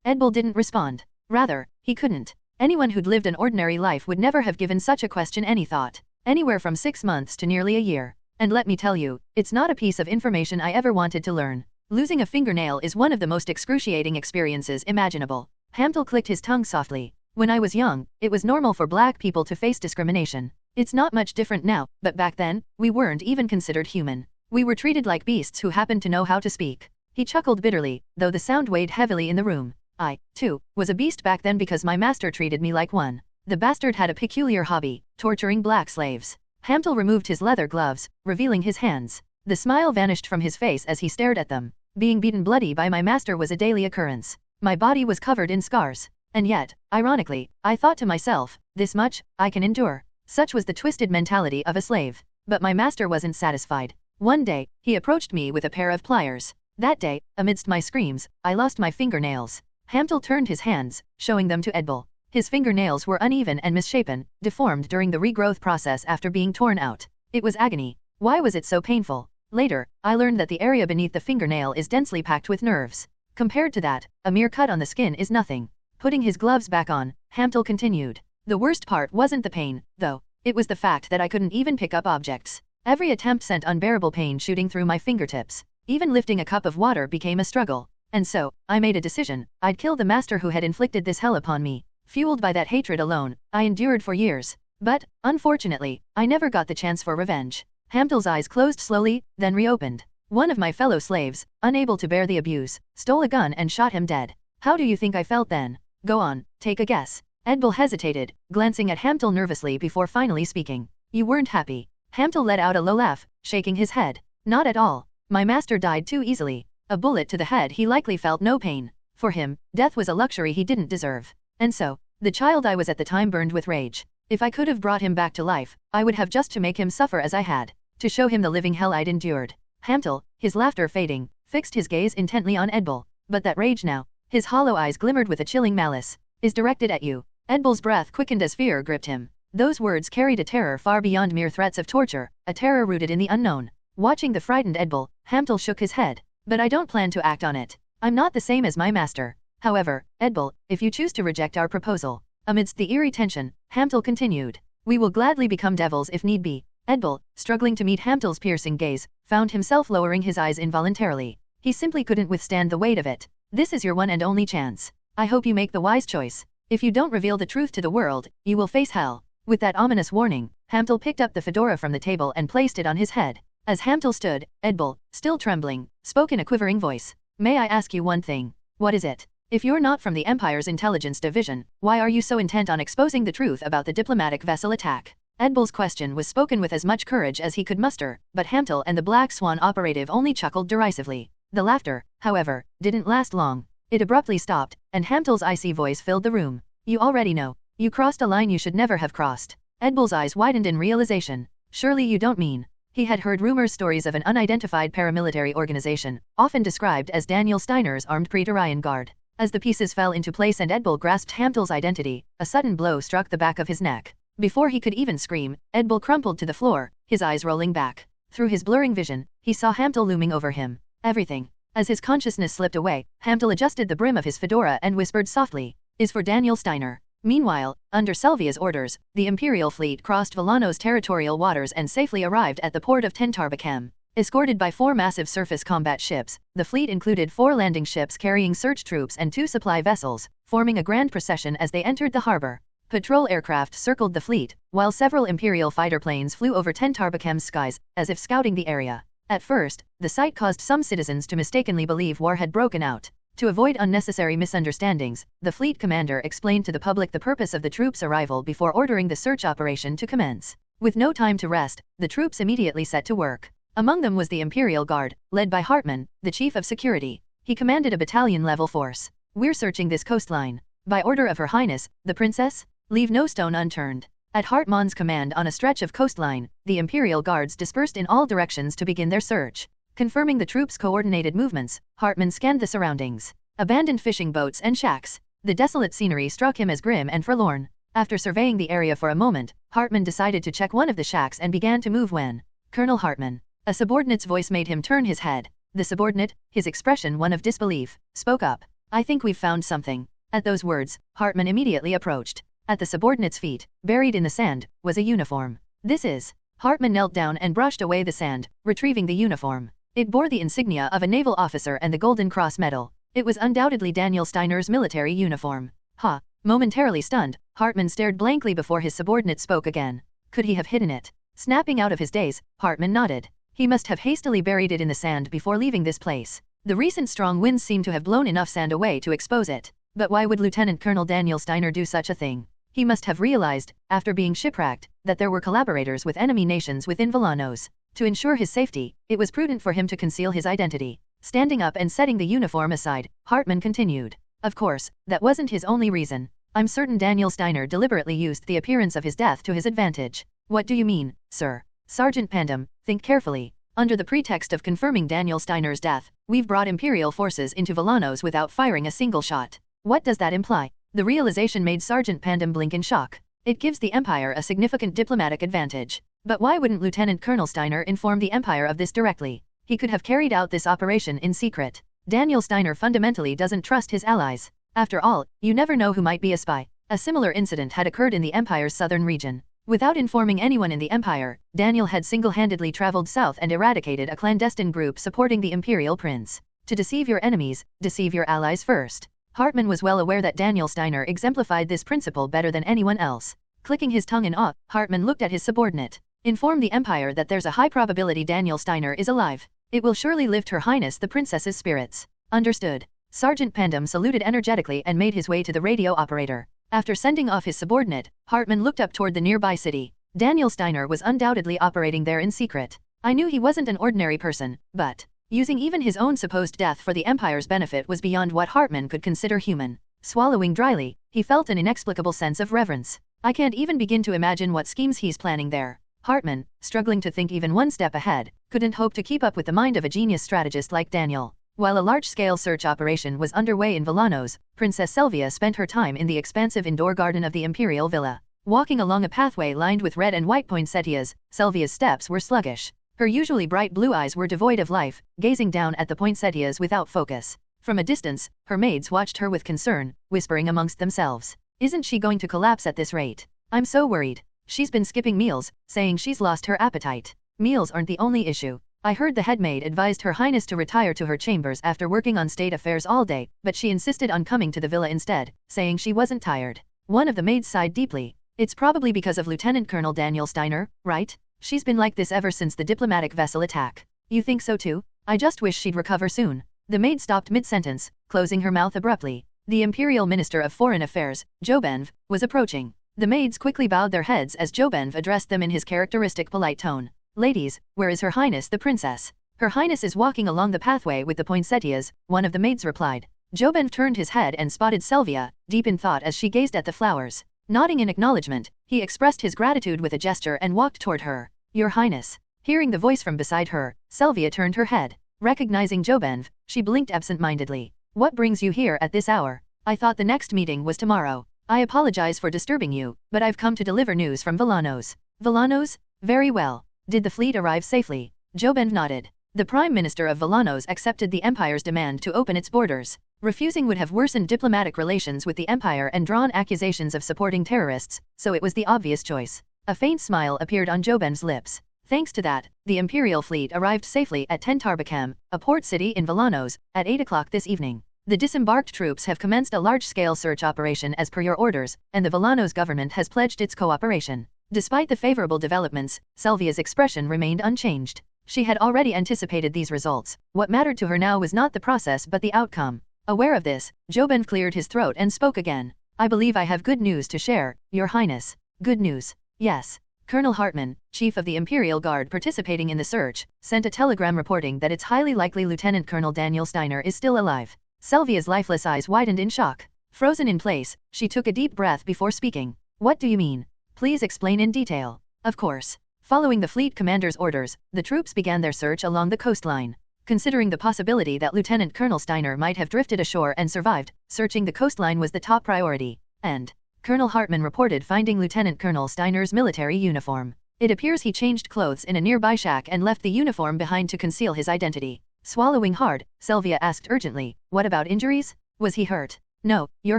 Edbel didn't respond. Rather, he couldn't. Anyone who'd lived an ordinary life would never have given such a question any thought. Anywhere from 6 months to nearly a year. And let me tell you, it's not a piece of information I ever wanted to learn. Losing a fingernail is one of the most excruciating experiences imaginable. Hamtel clicked his tongue softly. "When I was young, it was normal for black people to face discrimination. It's not much different now, but back then, we weren't even considered human. We were treated like beasts who happened to know how to speak." He chuckled bitterly, though the sound weighed heavily in the room. "I, too, was a beast back then because my master treated me like one. The bastard had a peculiar hobby, torturing black slaves." Hamtel removed his leather gloves, revealing his hands. The smile vanished from his face as he stared at them. "Being beaten bloody by my master was a daily occurrence. My body was covered in scars. And yet, ironically, I thought to myself, this much, I can endure." Such was the twisted mentality of a slave. But my master wasn't satisfied. One day, he approached me with a pair of pliers. That day, amidst my screams, I lost my fingernails. Hamtel turned his hands, showing them to Edbel. His fingernails were uneven and misshapen, deformed during the regrowth process after being torn out. It was agony. Why was it so painful? Later, I learned that the area beneath the fingernail is densely packed with nerves. Compared to that, a mere cut on the skin is nothing. Putting his gloves back on, Hamtel continued. "The worst part wasn't the pain, though. It was the fact that I couldn't even pick up objects. Every attempt sent unbearable pain shooting through my fingertips. Even lifting a cup of water became a struggle. And so, I made a decision. I'd kill the master who had inflicted this hell upon me. Fueled by that hatred alone, I endured for years. But, unfortunately, I never got the chance for revenge. Hamtel's eyes closed slowly, then reopened. One of my fellow slaves, unable to bear the abuse, stole a gun and shot him dead. How do you think I felt then? Go on, take a guess. Edbel hesitated, glancing at Hamtel nervously before finally speaking. You weren't happy. Hamtel let out a low laugh, shaking his head. Not at all. My master died too easily. A bullet to the head, he likely felt no pain. For him, death was a luxury he didn't deserve. And so, the child I was at the time burned with rage. If I could have brought him back to life, I would have just to make him suffer as I had. To show him the living hell I'd endured. Hamtel, his laughter fading, fixed his gaze intently on Edbel. But that rage now, his hollow eyes glimmered with a chilling malice, is directed at you. Edbel's breath quickened as fear gripped him. Those words carried a terror far beyond mere threats of torture, a terror rooted in the unknown. Watching the frightened Edbel, Hamtel shook his head. But I don't plan to act on it. I'm not the same as my master. However, Edbel, if you choose to reject our proposal. Amidst the eerie tension, Hamtel continued. We will gladly become devils if need be. Edbel, struggling to meet Hamtel's piercing gaze, found himself lowering his eyes involuntarily. He simply couldn't withstand the weight of it. This is your one and only chance. I hope you make the wise choice. If you don't reveal the truth to the world, you will face hell. With that ominous warning, Hamtel picked up the fedora from the table and placed it on his head. As Hamtel stood, Edbel, still trembling, spoke in a quivering voice. May I ask you one thing? What is it? If you're not from the Empire's intelligence division, why are you so intent on exposing the truth about the diplomatic vessel attack? Edbel's question was spoken with as much courage as he could muster, but Hamtel and the Black Swan operative only chuckled derisively. The laughter, however, didn't last long. It abruptly stopped, and Hamtel's icy voice filled the room. You already know. You crossed a line you should never have crossed. Edbel's eyes widened in realization. Surely you don't mean. He had heard rumors stories of an unidentified paramilitary organization, often described as Daniel Steiner's armed Praetorian Guard. As the pieces fell into place and Edbel grasped Hamtel's identity, a sudden blow struck the back of his neck. Before he could even scream, Edbel crumpled to the floor, his eyes rolling back. Through his blurring vision, he saw Hamtel looming over him. Everything. As his consciousness slipped away, Hamtel adjusted the brim of his fedora and whispered softly, is for Daniel Steiner. Meanwhile, under Selvia's orders, the Imperial fleet crossed Villano's territorial waters and safely arrived at the port of Tentarbakem. Escorted by 4 massive surface combat ships, the fleet included 4 landing ships carrying search troops and 2 supply vessels, forming a grand procession as they entered the harbor. Patrol aircraft circled the fleet, while several Imperial fighter planes flew over Tentarbakem's skies, as if scouting the area. At first, the sight caused some citizens to mistakenly believe war had broken out. To avoid unnecessary misunderstandings, the fleet commander explained to the public the purpose of the troops' arrival before ordering the search operation to commence. With no time to rest, the troops immediately set to work. Among them was the Imperial Guard, led by Hartmann, the chief of security. He commanded a battalion-level force. We're searching this coastline. By order of Her Highness, the Princess? Leave no stone unturned. At Hartmann's command on a stretch of coastline, the Imperial Guards dispersed in all directions to begin their search. Confirming the troops' coordinated movements, Hartmann scanned the surroundings. Abandoned fishing boats and shacks. The desolate scenery struck him as grim and forlorn. After surveying the area for a moment, Hartmann decided to check one of the shacks and began to move when Colonel Hartmann. A subordinate's voice made him turn his head. The subordinate, his expression one of disbelief, spoke up. I think we've found something. At those words, Hartmann immediately approached. At the subordinate's feet, buried in the sand, was a uniform. This is. Hartmann knelt down and brushed away the sand, retrieving the uniform. It bore the insignia of a naval officer and the Golden Cross medal. It was undoubtedly Daniel Steiner's military uniform. Ha! Momentarily stunned, Hartmann stared blankly before his subordinate spoke again. Could he have hidden it? Snapping out of his daze, Hartmann nodded. He must have hastily buried it in the sand before leaving this place. The recent strong winds seemed to have blown enough sand away to expose it. But why would Lieutenant Colonel Daniel Steiner do such a thing? He must have realized, after being shipwrecked, that there were collaborators with enemy nations within Villanos. To ensure his safety, it was prudent for him to conceal his identity. Standing up and setting the uniform aside, Hartmann continued. Of course, that wasn't his only reason. I'm certain Daniel Steiner deliberately used the appearance of his death to his advantage. What do you mean, sir? Sergeant Pandem, think carefully. Under the pretext of confirming Daniel Steiner's death, we've brought Imperial forces into Villanos without firing a single shot. What does that imply? The realization made Sergeant Pandem blink in shock. It gives the Empire a significant diplomatic advantage. But why wouldn't Lieutenant Colonel Steiner inform the Empire of this directly? He could have carried out this operation in secret. Daniel Steiner fundamentally doesn't trust his allies. After all, you never know who might be a spy. A similar incident had occurred in the Empire's southern region. Without informing anyone in the Empire, Daniel had single-handedly traveled south and eradicated a clandestine group supporting the Imperial Prince. To deceive your enemies, deceive your allies first. Hartman was well aware that Daniel Steiner exemplified this principle better than anyone else. Clicking his tongue in awe, Hartman looked at his subordinate. Inform the Empire that there's a high probability Daniel Steiner is alive. It will surely lift Her Highness the Princess's spirits. Understood. Sergeant Pandem saluted energetically and made his way to the radio operator. After sending off his subordinate, Hartman looked up toward the nearby city. Daniel Steiner was undoubtedly operating there in secret. I knew he wasn't an ordinary person, but using even his own supposed death for the Empire's benefit was beyond what Hartman could consider human. Swallowing dryly, he felt an inexplicable sense of reverence. I can't even begin to imagine what schemes he's planning there. Hartman, struggling to think even one step ahead, couldn't hope to keep up with the mind of a genius strategist like Daniel. While a large-scale search operation was underway in Villanos, Princess Selvia spent her time in the expansive indoor garden of the Imperial Villa. Walking along a pathway lined with red and white poinsettias, Selvia's steps were sluggish. Her usually bright blue eyes were devoid of life, gazing down at the poinsettias without focus. From a distance, her maids watched her with concern, whispering amongst themselves. Isn't she going to collapse at this rate? I'm so worried. She's been skipping meals, saying she's lost her appetite. Meals aren't the only issue. I heard the head maid advised Her Highness to retire to her chambers after working on state affairs all day, but she insisted on coming to the villa instead, saying she wasn't tired. One of the maids sighed deeply. It's probably because of Lieutenant Colonel Daniel Steiner, right? She's been like this ever since the diplomatic vessel attack. You think so too? I just wish she'd recover soon. The maid stopped mid-sentence, closing her mouth abruptly. The Imperial Minister of Foreign Affairs, Jobenv, was approaching. The maids quickly bowed their heads as Jobenv addressed them in his characteristic polite tone. Ladies, where is Her Highness the Princess? Her Highness is walking along the pathway with the poinsettias, one of the maids replied. Jobenv turned his head and spotted Selvia, deep in thought as she gazed at the flowers. Nodding in acknowledgement, he expressed his gratitude with a gesture and walked toward her. Your Highness. Hearing the voice from beside her, Selvia turned her head. Recognizing Jobenv, she blinked absent-mindedly. What brings you here at this hour? I thought the next meeting was tomorrow. I apologize for disturbing you, but I've come to deliver news from Villanos. Villanos? Very well. Did the fleet arrive safely? Jobenv nodded. The Prime Minister of Villanos accepted the Empire's demand to open its borders. Refusing would have worsened diplomatic relations with the Empire and drawn accusations of supporting terrorists, so it was the obvious choice. A faint smile appeared on Jobenv's lips. Thanks to that, the Imperial fleet arrived safely at Tentarbachem, a port city in Villanos, at 8 o'clock this evening. The disembarked troops have commenced a large-scale search operation as per your orders, and the Villanos government has pledged its cooperation. Despite the favorable developments, Selvia's expression remained unchanged. She had already anticipated these results. What mattered to her now was not the process but the outcome. Aware of this, Jobenv cleared his throat and spoke again. I believe I have good news to share, Your Highness. Good news. Yes. Colonel Hartman, chief of the Imperial Guard participating in the search, sent a telegram reporting that it's highly likely Lieutenant Colonel Daniel Steiner is still alive. Selvia's lifeless eyes widened in shock. Frozen in place, she took a deep breath before speaking. What do you mean? Please explain in detail. Of course. Following the fleet commander's orders, the troops began their search along the coastline. Considering the possibility that Lieutenant Colonel Steiner might have drifted ashore and survived, searching the coastline was the top priority. And Colonel Hartman reported finding Lieutenant Colonel Steiner's military uniform. It appears he changed clothes in a nearby shack and left the uniform behind to conceal his identity. Swallowing hard, Selvia asked urgently, what about injuries? Was he hurt? No, Your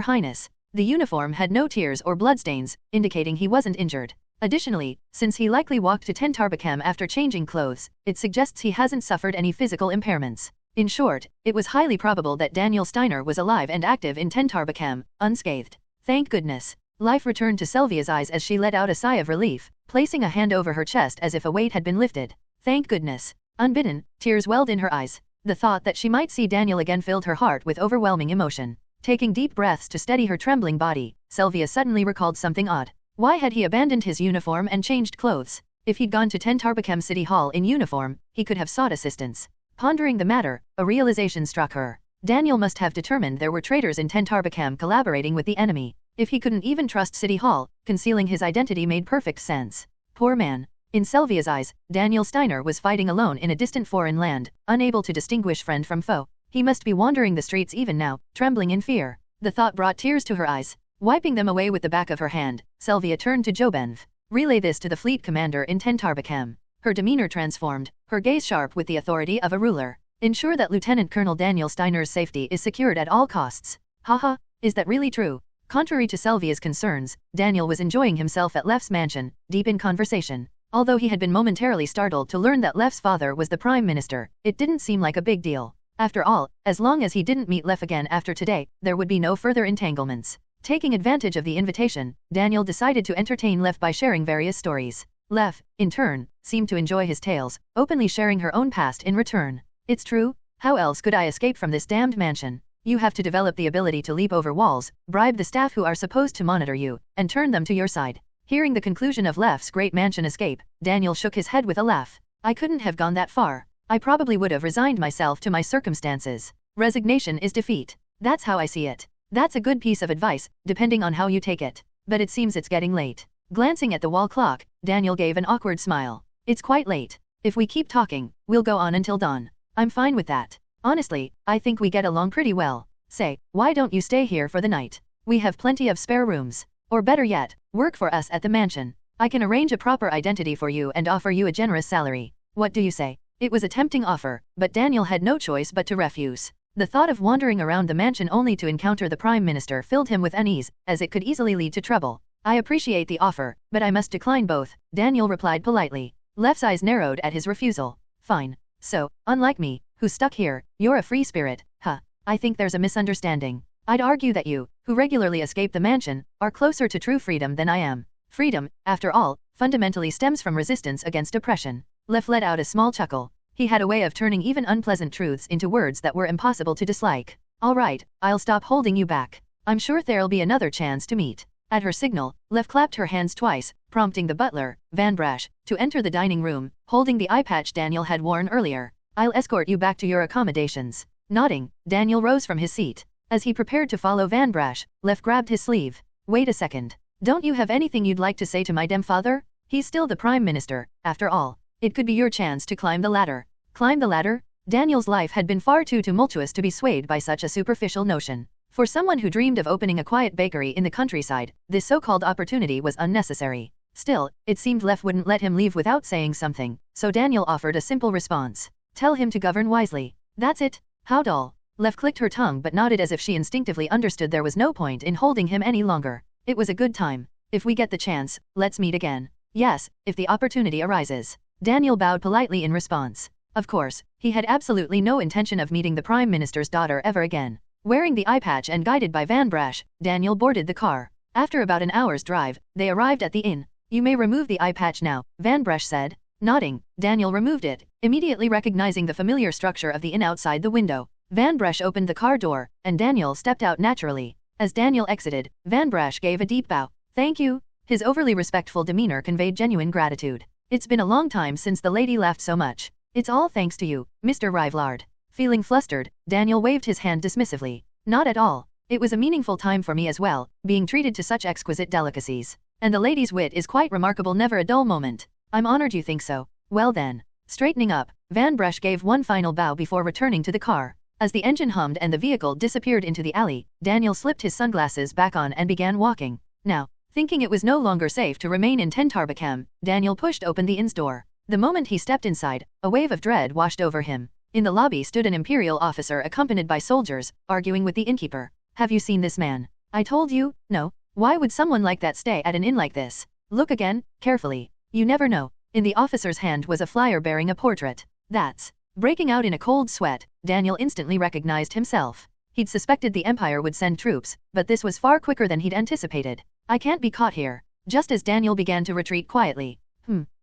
Highness. The uniform had no tears or bloodstains, indicating he wasn't injured. Additionally, since he likely walked to Tentarbachem after changing clothes, it suggests he hasn't suffered any physical impairments. In short, it was highly probable that Daniel Steiner was alive and active in Tentarbachem, unscathed. Thank goodness. Life returned to Selvia's eyes as she let out a sigh of relief, placing a hand over her chest as if a weight had been lifted. Thank goodness. Unbidden, tears welled in her eyes. The thought that she might see Daniel again filled her heart with overwhelming emotion. Taking deep breaths to steady her trembling body, Selvia suddenly recalled something odd. Why had he abandoned his uniform and changed clothes? If he'd gone to Tentarbachem City Hall in uniform, he could have sought assistance. Pondering the matter, a realization struck her. Daniel must have determined there were traitors in Tentarbachem collaborating with the enemy. If he couldn't even trust City Hall, concealing his identity made perfect sense. Poor man. In Selvia's eyes, Daniel Steiner was fighting alone in a distant foreign land, unable to distinguish friend from foe. He must be wandering the streets even now, trembling in fear. The thought brought tears to her eyes. Wiping them away with the back of her hand, Selvia turned to Jobenv. Relay this to the fleet commander in Tentarbachem. Her demeanor transformed, her gaze sharp with the authority of a ruler. Ensure that Lieutenant Colonel Daniel Steiner's safety is secured at all costs. Haha, is that really true? Contrary to Sylvia's concerns, Daniel was enjoying himself at Lef's mansion, deep in conversation. Although he had been momentarily startled to learn that Lef's father was the Prime Minister, it didn't seem like a big deal. After all, as long as he didn't meet Lef again after today, there would be no further entanglements. Taking advantage of the invitation, Daniel decided to entertain Lef by sharing various stories. Lef, in turn, seemed to enjoy his tales, openly sharing her own past in return. It's true, how else could I escape from this damned mansion? You have to develop the ability to leap over walls, bribe the staff who are supposed to monitor you, and turn them to your side. Hearing the conclusion of Lef's great mansion escape, Daniel shook his head with a laugh. I couldn't have gone that far. I probably would have resigned myself to my circumstances. Resignation is defeat. That's how I see it. That's a good piece of advice, depending on how you take it. But it seems it's getting late. Glancing at the wall clock, Daniel gave an awkward smile. It's quite late. If we keep talking, we'll go on until dawn. I'm fine with that. Honestly, I think we get along pretty well. Say, why don't you stay here for the night? We have plenty of spare rooms. Or better yet, work for us at the mansion. I can arrange a proper identity for you and offer you a generous salary. What do you say? It was a tempting offer, but Daniel had no choice but to refuse. The thought of wandering around the mansion only to encounter the Prime Minister filled him with unease, as it could easily lead to trouble. I appreciate the offer, but I must decline both, Daniel replied politely. Lef's eyes narrowed at his refusal. Fine. So, unlike me, who's stuck here, you're a free spirit, huh? I think there's a misunderstanding. I'd argue that you, who regularly escape the mansion, are closer to true freedom than I am. Freedom, after all, fundamentally stems from resistance against oppression. Lef let out a small chuckle. He had a way of turning even unpleasant truths into words that were impossible to dislike. All right, I'll stop holding you back. I'm sure there'll be another chance to meet. At her signal, Lef clapped her hands twice, prompting the butler, Van Brash, to enter the dining room, holding the eye patch Daniel had worn earlier. I'll escort you back to your accommodations. Nodding, Daniel rose from his seat. As he prepared to follow Van Brash, Lef grabbed his sleeve. Wait a second. Don't you have anything you'd like to say to my dem father? He's still the Prime Minister, after all. It could be your chance to climb the ladder. Climb the ladder? Daniel's life had been far too tumultuous to be swayed by such a superficial notion. For someone who dreamed of opening a quiet bakery in the countryside, this so-called opportunity was unnecessary. Still, it seemed Lef wouldn't let him leave without saying something, so Daniel offered a simple response. Tell him to govern wisely. That's it. How dull. Lef clicked her tongue but nodded as if she instinctively understood there was no point in holding him any longer. It was a good time. If we get the chance, let's meet again. Yes, if the opportunity arises. Daniel bowed politely in response. Of course, he had absolutely no intention of meeting the Prime Minister's daughter ever again. Wearing the eye patch and guided by Van Brash, Daniel boarded the car. After about an hour's drive, they arrived at the inn. You may remove the eye patch now, Van Brash said. Nodding, Daniel removed it, immediately recognizing the familiar structure of the inn outside the window. Van Brash opened the car door, and Daniel stepped out naturally. As Daniel exited, Van Brash gave a deep bow. Thank you. His overly respectful demeanor conveyed genuine gratitude. It's been a long time since the lady laughed so much. It's all thanks to you, Mr. Rivlard. Feeling flustered, Daniel waved his hand dismissively. Not at all. It was a meaningful time for me as well, being treated to such exquisite delicacies. And the lady's wit is quite remarkable, never a dull moment. I'm honored you think so. Well then. Straightening up, Van Brash gave one final bow before returning to the car. As the engine hummed and the vehicle disappeared into the alley, Daniel slipped his sunglasses back on and began walking. Now, thinking it was no longer safe to remain in Tentarbacam, Daniel pushed open the inn's door. The moment he stepped inside, a wave of dread washed over him. In the lobby stood an imperial officer accompanied by soldiers, arguing with the innkeeper. Have you seen this man? I told you, no. Why would someone like that stay at an inn like this? Look again, carefully. You never know. In the officer's hand was a flyer bearing a portrait. That's. Breaking out in a cold sweat, Daniel instantly recognized himself. He'd suspected the Empire would send troops, but this was far quicker than he'd anticipated. I can't be caught here. Just as Daniel began to retreat quietly.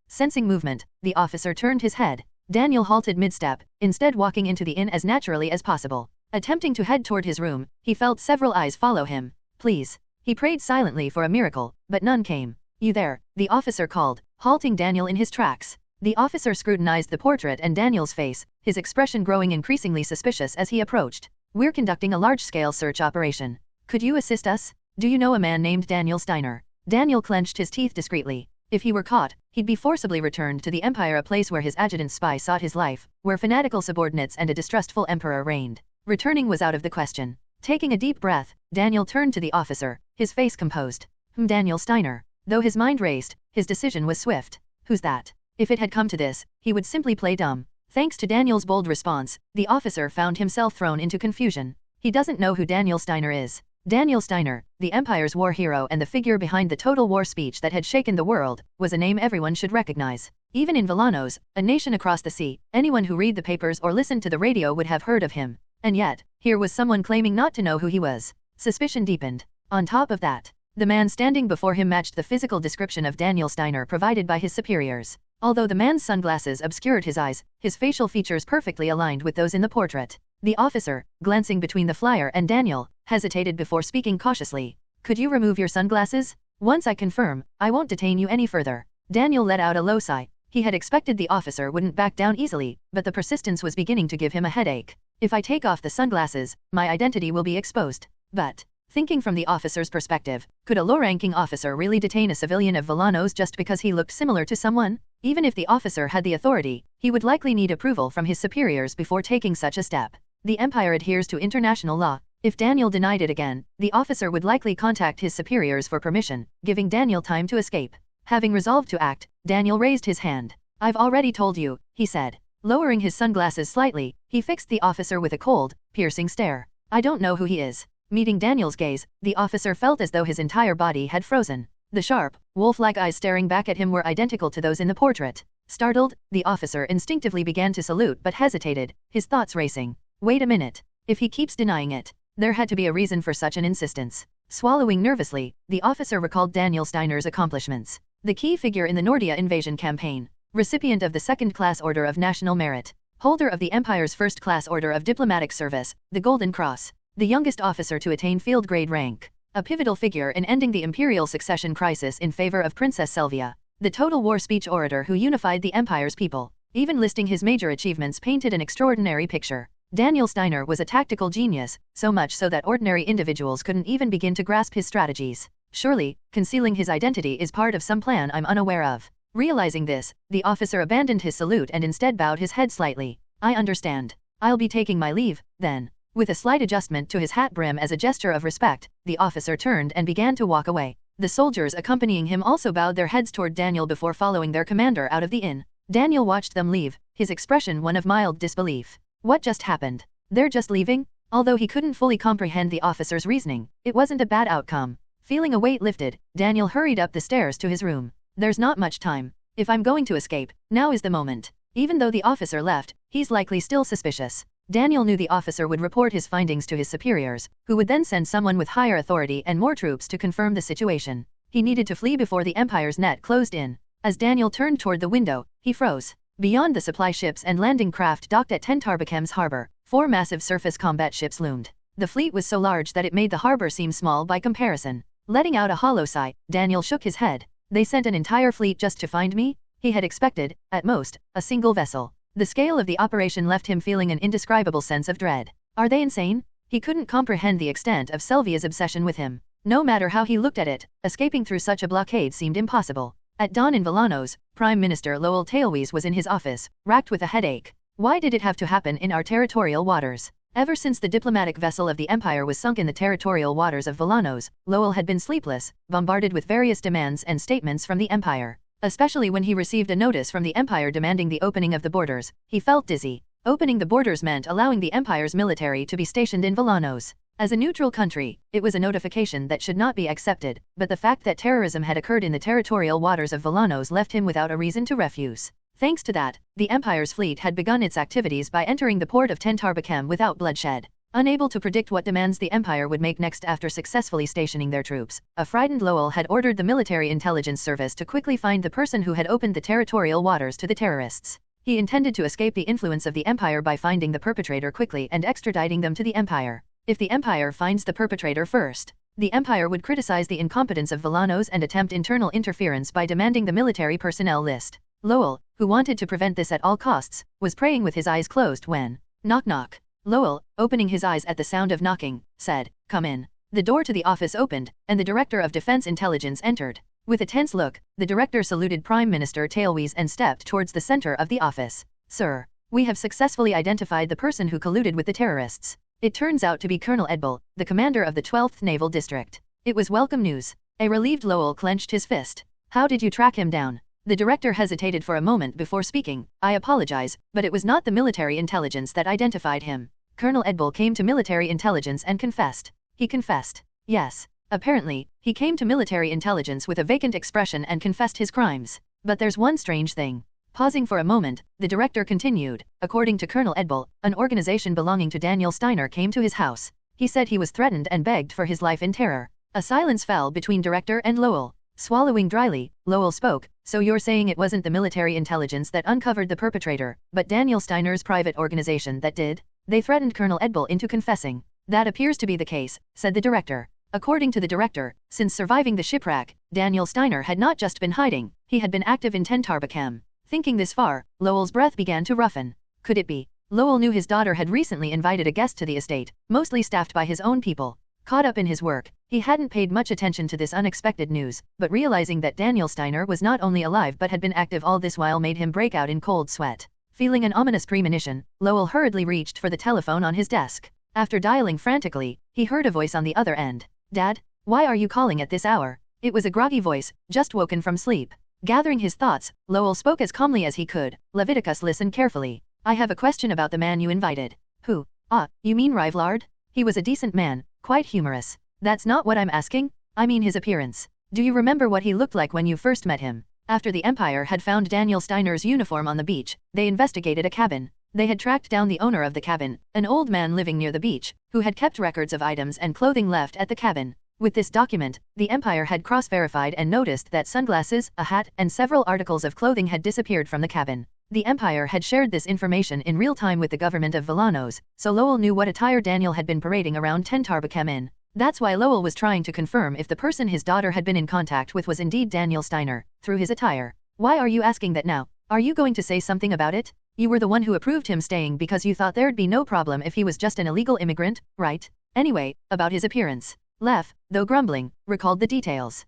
Sensing movement, the officer turned his head. Daniel halted mid-step, instead walking into the inn as naturally as possible. Attempting to head toward his room, he felt several eyes follow him. Please. He prayed silently for a miracle, but none came. You there, the officer called, halting Daniel in his tracks. The officer scrutinized the portrait and Daniel's face, his expression growing increasingly suspicious as he approached. We're conducting a large-scale search operation. Could you assist us? Do you know a man named Daniel Steiner? Daniel clenched his teeth discreetly. If he were caught, he'd be forcibly returned to the Empire, a place where his adjutant's spy sought his life, where fanatical subordinates and a distrustful emperor reigned. Returning was out of the question. Taking a deep breath, Daniel turned to the officer, his face composed. Daniel Steiner. Though his mind raced, his decision was swift. Who's that? If it had come to this, he would simply play dumb. Thanks to Daniel's bold response, the officer found himself thrown into confusion. He doesn't know who Daniel Steiner is. Daniel Steiner, the Empire's war hero and the figure behind the Total War speech that had shaken the world, was a name everyone should recognize. Even in Villanos, a nation across the sea, anyone who read the papers or listened to the radio would have heard of him. And yet, here was someone claiming not to know who he was. Suspicion deepened. On top of that, the man standing before him matched the physical description of Daniel Steiner provided by his superiors. Although the man's sunglasses obscured his eyes, his facial features perfectly aligned with those in the portrait. The officer, glancing between the flyer and Daniel, hesitated before speaking cautiously. "Could you remove your sunglasses? Once I confirm, I won't detain you any further." Daniel let out a low sigh. He had expected the officer wouldn't back down easily, but the persistence was beginning to give him a headache. "If I take off the sunglasses, my identity will be exposed." But, thinking from the officer's perspective, could a low-ranking officer really detain a civilian of Villanos just because he looked similar to someone? Even if the officer had the authority, he would likely need approval from his superiors before taking such a step. The Empire adheres to international law. If Daniel denied it again, the officer would likely contact his superiors for permission, giving Daniel time to escape. Having resolved to act, Daniel raised his hand. "I've already told you," he said. Lowering his sunglasses slightly, he fixed the officer with a cold, piercing stare. "I don't know who he is." Meeting Daniel's gaze, the officer felt as though his entire body had frozen. The sharp, wolf-like eyes staring back at him were identical to those in the portrait. Startled, the officer instinctively began to salute but hesitated, his thoughts racing. Wait a minute. If he keeps denying it, there had to be a reason for such an insistence. Swallowing nervously, the officer recalled Daniel Steiner's accomplishments. The key figure in the Nordia invasion campaign, recipient of the Second-Class Order of National Merit, holder of the Empire's First-Class Order of Diplomatic Service, the Golden Cross, the youngest officer to attain field-grade rank, a pivotal figure in ending the imperial succession crisis in favor of Princess Selvia, the Total War speech orator who unified the Empire's people. Even listing his major achievements painted an extraordinary picture. Daniel Steiner was a tactical genius, so much so that ordinary individuals couldn't even begin to grasp his strategies. Surely, concealing his identity is part of some plan I'm unaware of. Realizing this, the officer abandoned his salute and instead bowed his head slightly. "I understand. I'll be taking my leave, then." With a slight adjustment to his hat brim as a gesture of respect, the officer turned and began to walk away. The soldiers accompanying him also bowed their heads toward Daniel before following their commander out of the inn. Daniel watched them leave, his expression one of mild disbelief. What just happened? They're just leaving? Although he couldn't fully comprehend the officer's reasoning, it wasn't a bad outcome. Feeling a weight lifted, Daniel hurried up the stairs to his room. "There's not much time. If I'm going to escape, now is the moment." Even though the officer left, he's likely still suspicious. Daniel knew the officer would report his findings to his superiors, who would then send someone with higher authority and more troops to confirm the situation. He needed to flee before the Empire's net closed in. As Daniel turned toward the window, he froze. Beyond the supply ships and landing craft docked at Tentarbakem's harbor, 4 massive surface combat ships loomed. The fleet was so large that it made the harbor seem small by comparison. Letting out a hollow sigh, Daniel shook his head. "They sent an entire fleet just to find me?" He had expected, at most, a single vessel. The scale of the operation left him feeling an indescribable sense of dread. Are they insane? He couldn't comprehend the extent of Selvia's obsession with him. No matter how he looked at it, escaping through such a blockade seemed impossible. At dawn in Villanos, Prime Minister Lowell Tailwies was in his office, racked with a headache. Why did it have to happen in our territorial waters? Ever since the diplomatic vessel of the Empire was sunk in the territorial waters of Villanos, Lowell had been sleepless, bombarded with various demands and statements from the Empire. Especially when he received a notice from the Empire demanding the opening of the borders, he felt dizzy. Opening the borders meant allowing the Empire's military to be stationed in Villanos. As a neutral country, it was a notification that should not be accepted, but the fact that terrorism had occurred in the territorial waters of Villanos left him without a reason to refuse. Thanks to that, the Empire's fleet had begun its activities by entering the port of Tentarbakem without bloodshed. Unable to predict what demands the Empire would make next after successfully stationing their troops, a frightened Lowell had ordered the military intelligence service to quickly find the person who had opened the territorial waters to the terrorists. He intended to escape the influence of the Empire by finding the perpetrator quickly and extraditing them to the Empire. If the Empire finds the perpetrator first, the Empire would criticize the incompetence of Villanos and attempt internal interference by demanding the military personnel list. Lowell, who wanted to prevent this at all costs, was praying with his eyes closed when, knock knock. Lowell, opening his eyes at the sound of knocking, said, "Come in." The door to the office opened, and the Director of Defense Intelligence entered. With a tense look, the director saluted Prime Minister Tailwies and stepped towards the center of the office. "Sir, we have successfully identified the person who colluded with the terrorists. It turns out to be Colonel Edbel, the commander of the 12th Naval District." It was welcome news. A relieved Lowell clenched his fist. "How did you track him down?" The director hesitated for a moment before speaking. "I apologize, but it was not the military intelligence that identified him. Colonel Edbel came to military intelligence and confessed." He confessed. Yes. Apparently, he came to military intelligence with a vacant expression and confessed his crimes. But there's one strange thing. Pausing for a moment, the director continued. According to Colonel Edbel, an organization belonging to Daniel Steiner came to his house. He said he was threatened and begged for his life in terror. A silence fell between director and Lowell. Swallowing dryly, Lowell spoke. So you're saying it wasn't the military intelligence that uncovered the perpetrator, but Daniel Steiner's private organization that did? They threatened Colonel Edbel into confessing. That appears to be the case, said the director. According to the director, since surviving the shipwreck, Daniel Steiner had not just been hiding, he had been active in Tentarbachem. Thinking this far, Lowell's breath began to roughen. Could it be? Lowell knew his daughter had recently invited a guest to the estate, mostly staffed by his own people. Caught up in his work, he hadn't paid much attention to this unexpected news, but realizing that Daniel Steiner was not only alive but had been active all this while made him break out in cold sweat. Feeling an ominous premonition, Lowell hurriedly reached for the telephone on his desk. After dialing frantically, he heard a voice on the other end. Dad? Why are you calling at this hour? It was a groggy voice, just woken from sleep. Gathering his thoughts, Lowell spoke as calmly as he could. Leviticus listened carefully. I have a question about the man you invited. Who? Ah, you mean Rivlard? He was a decent man, quite humorous. That's not what I'm asking. I mean his appearance. Do you remember what he looked like when you first met him? After the Empire had found Daniel Steiner's uniform on the beach, they investigated a cabin. They had tracked down the owner of the cabin, an old man living near the beach, who had kept records of items and clothing left at the cabin. With this document, the Empire had cross-verified and noticed that sunglasses, a hat, and several articles of clothing had disappeared from the cabin. The Empire had shared this information in real time with the government of Villanos, so Lowell knew what attire Daniel had been parading around Tentarbachem in. That's why Lowell was trying to confirm if the person his daughter had been in contact with was indeed Daniel Steiner, through his attire. Why are you asking that now? Are you going to say something about it? You were the one who approved him staying because you thought there'd be no problem if he was just an illegal immigrant, right? Anyway, about his appearance. Leff, though grumbling, recalled the details.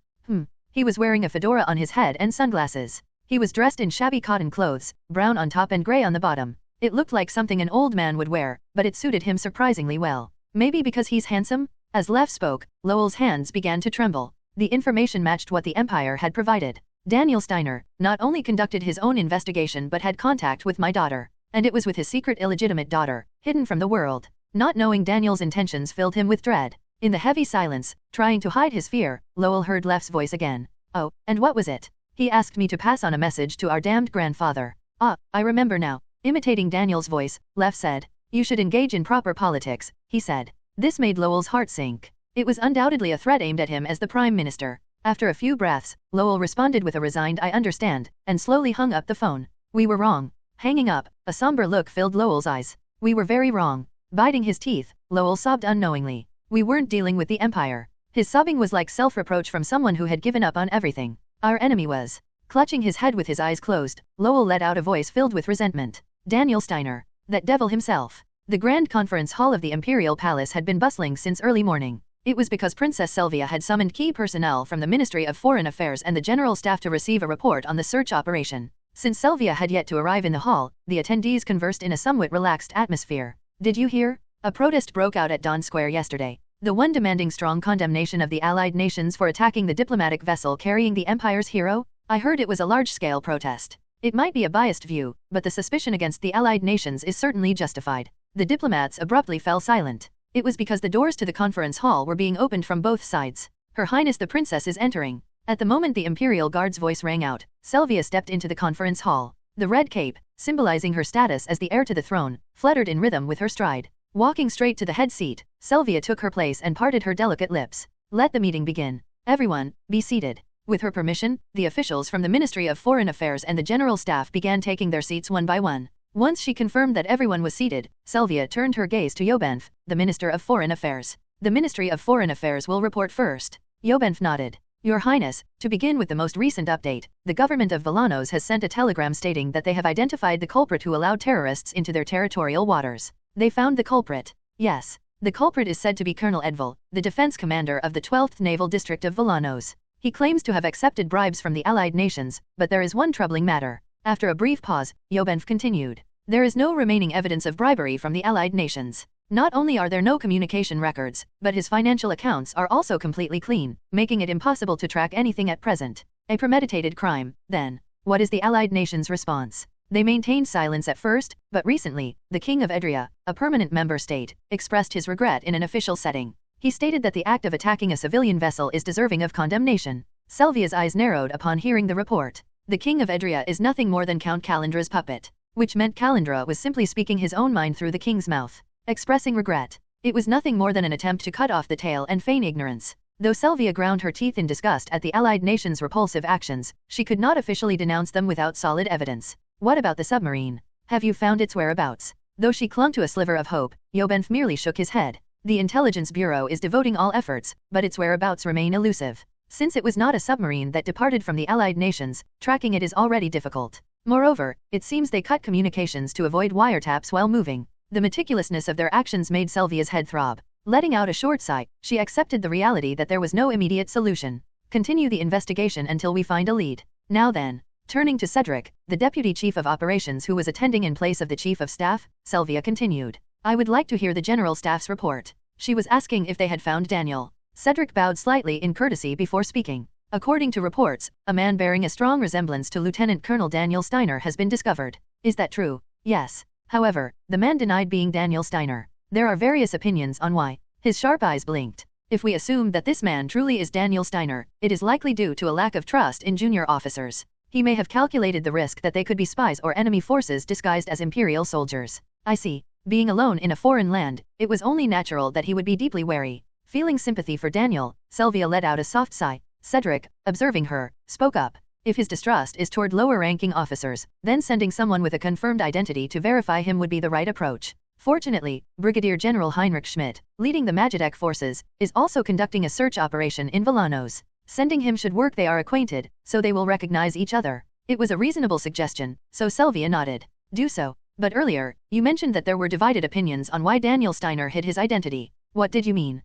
He was wearing a fedora on his head and sunglasses. He was dressed in shabby cotton clothes, brown on top and gray on the bottom. It looked like something an old man would wear, but it suited him surprisingly well. Maybe because he's handsome? As Leff spoke, Lowell's hands began to tremble. The information matched what the Empire had provided. Daniel Steiner not only conducted his own investigation but had contact with my daughter. And it was with his secret illegitimate daughter, hidden from the world. Not knowing Daniel's intentions filled him with dread. In the heavy silence, trying to hide his fear, Lowell heard Leff's voice again. Oh, and what was it? He asked me to pass on a message to our damned grandfather. Ah, I remember now. Imitating Daniel's voice, Leff said. You should engage in proper politics, he said. This made Lowell's heart sink. It was undoubtedly a threat aimed at him as the Prime Minister. After a few breaths, Lowell responded with a resigned I understand, and slowly hung up the phone. We were wrong. Hanging up, a somber look filled Lowell's eyes. We were very wrong. Biting his teeth, Lowell sobbed unknowingly. We weren't dealing with the Empire. His sobbing was like self-reproach from someone who had given up on everything. Our enemy was. Clutching his head with his eyes closed, Lowell let out a voice filled with resentment. Daniel Steiner. That devil himself. The Grand Conference Hall of the Imperial Palace had been bustling since early morning. It was because Princess Sylvia had summoned key personnel from the Ministry of Foreign Affairs and the General Staff to receive a report on the search operation. Since Sylvia had yet to arrive in the hall, the attendees conversed in a somewhat relaxed atmosphere. Did you hear? A protest broke out at Dawn Square yesterday. The one demanding strong condemnation of the Allied nations for attacking the diplomatic vessel carrying the Empire's hero. I heard it was a large-scale protest. It might be a biased view, but the suspicion against the Allied nations is certainly justified. The diplomats abruptly fell silent. It was because the doors to the conference hall were being opened from both sides. Her Highness the Princess is entering. At the moment the Imperial Guard's voice rang out, Sylvia stepped into the conference hall. The red cape, symbolizing her status as the heir to the throne, fluttered in rhythm with her stride. Walking straight to the head seat, Sylvia took her place and parted her delicate lips. Let the meeting begin. Everyone, be seated. With her permission, the officials from the Ministry of Foreign Affairs and the General Staff began taking their seats one by one. Once she confirmed that everyone was seated, Sylvia turned her gaze to Jobenf, the Minister of Foreign Affairs. The Ministry of Foreign Affairs will report first. Jobenf nodded. Your Highness, to begin with the most recent update, the government of Villanos has sent a telegram stating that they have identified the culprit who allowed terrorists into their territorial waters. They found the culprit. Yes. The culprit is said to be Colonel Edvel, the defense commander of the 12th Naval District of Villanos. He claims to have accepted bribes from the Allied nations, but there is one troubling matter. After a brief pause, Jobenf continued. There is no remaining evidence of bribery from the Allied nations. Not only are there no communication records, but his financial accounts are also completely clean, making it impossible to track anything at present. A premeditated crime, then. What is the Allied nations' response? They maintained silence at first, but recently, the King of Edria, a permanent member state, expressed his regret in an official setting. He stated that the act of attacking a civilian vessel is deserving of condemnation. Selvia's eyes narrowed upon hearing the report. The king of Edria is nothing more than Count Calendra's puppet, which meant Calendra was simply speaking his own mind through the king's mouth, expressing regret. It was nothing more than an attempt to cut off the tail and feign ignorance. Though Selvia ground her teeth in disgust at the Allied nations' repulsive actions, she could not officially denounce them without solid evidence. What about the submarine? Have you found its whereabouts? Though she clung to a sliver of hope, Yobenf merely shook his head. The Intelligence Bureau is devoting all efforts, but its whereabouts remain elusive. Since it was not a submarine that departed from the Allied nations, tracking it is already difficult. Moreover, it seems they cut communications to avoid wiretaps while moving. The meticulousness of their actions made Selvia's head throb. Letting out a short sigh, she accepted the reality that there was no immediate solution. Continue the investigation until we find a lead. Now then. Turning to Cedric, the Deputy Chief of Operations who was attending in place of the Chief of Staff, Selvia continued. I would like to hear the General Staff's report. She was asking if they had found Daniel. Cedric bowed slightly in courtesy before speaking. According to reports, a man bearing a strong resemblance to Lieutenant Colonel Daniel Steiner has been discovered. Is that true? Yes. However, the man denied being Daniel Steiner. There are various opinions on why. His sharp eyes blinked. If we assume that this man truly is Daniel Steiner, it is likely due to a lack of trust in junior officers. He may have calculated the risk that they could be spies or enemy forces disguised as imperial soldiers. I see. Being alone in a foreign land, it was only natural that he would be deeply wary. Feeling sympathy for Daniel, Selvia let out a soft sigh. Cedric, observing her, spoke up. If his distrust is toward lower-ranking officers, then sending someone with a confirmed identity to verify him would be the right approach. Fortunately, Brigadier General Heinrich Schmidt, leading the Magitech forces, is also conducting a search operation in Villanos. Sending him should work. They are acquainted, so they will recognize each other. It was a reasonable suggestion, so Selvia nodded. Do so. But earlier, you mentioned that there were divided opinions on why Daniel Steiner hid his identity. What did you mean?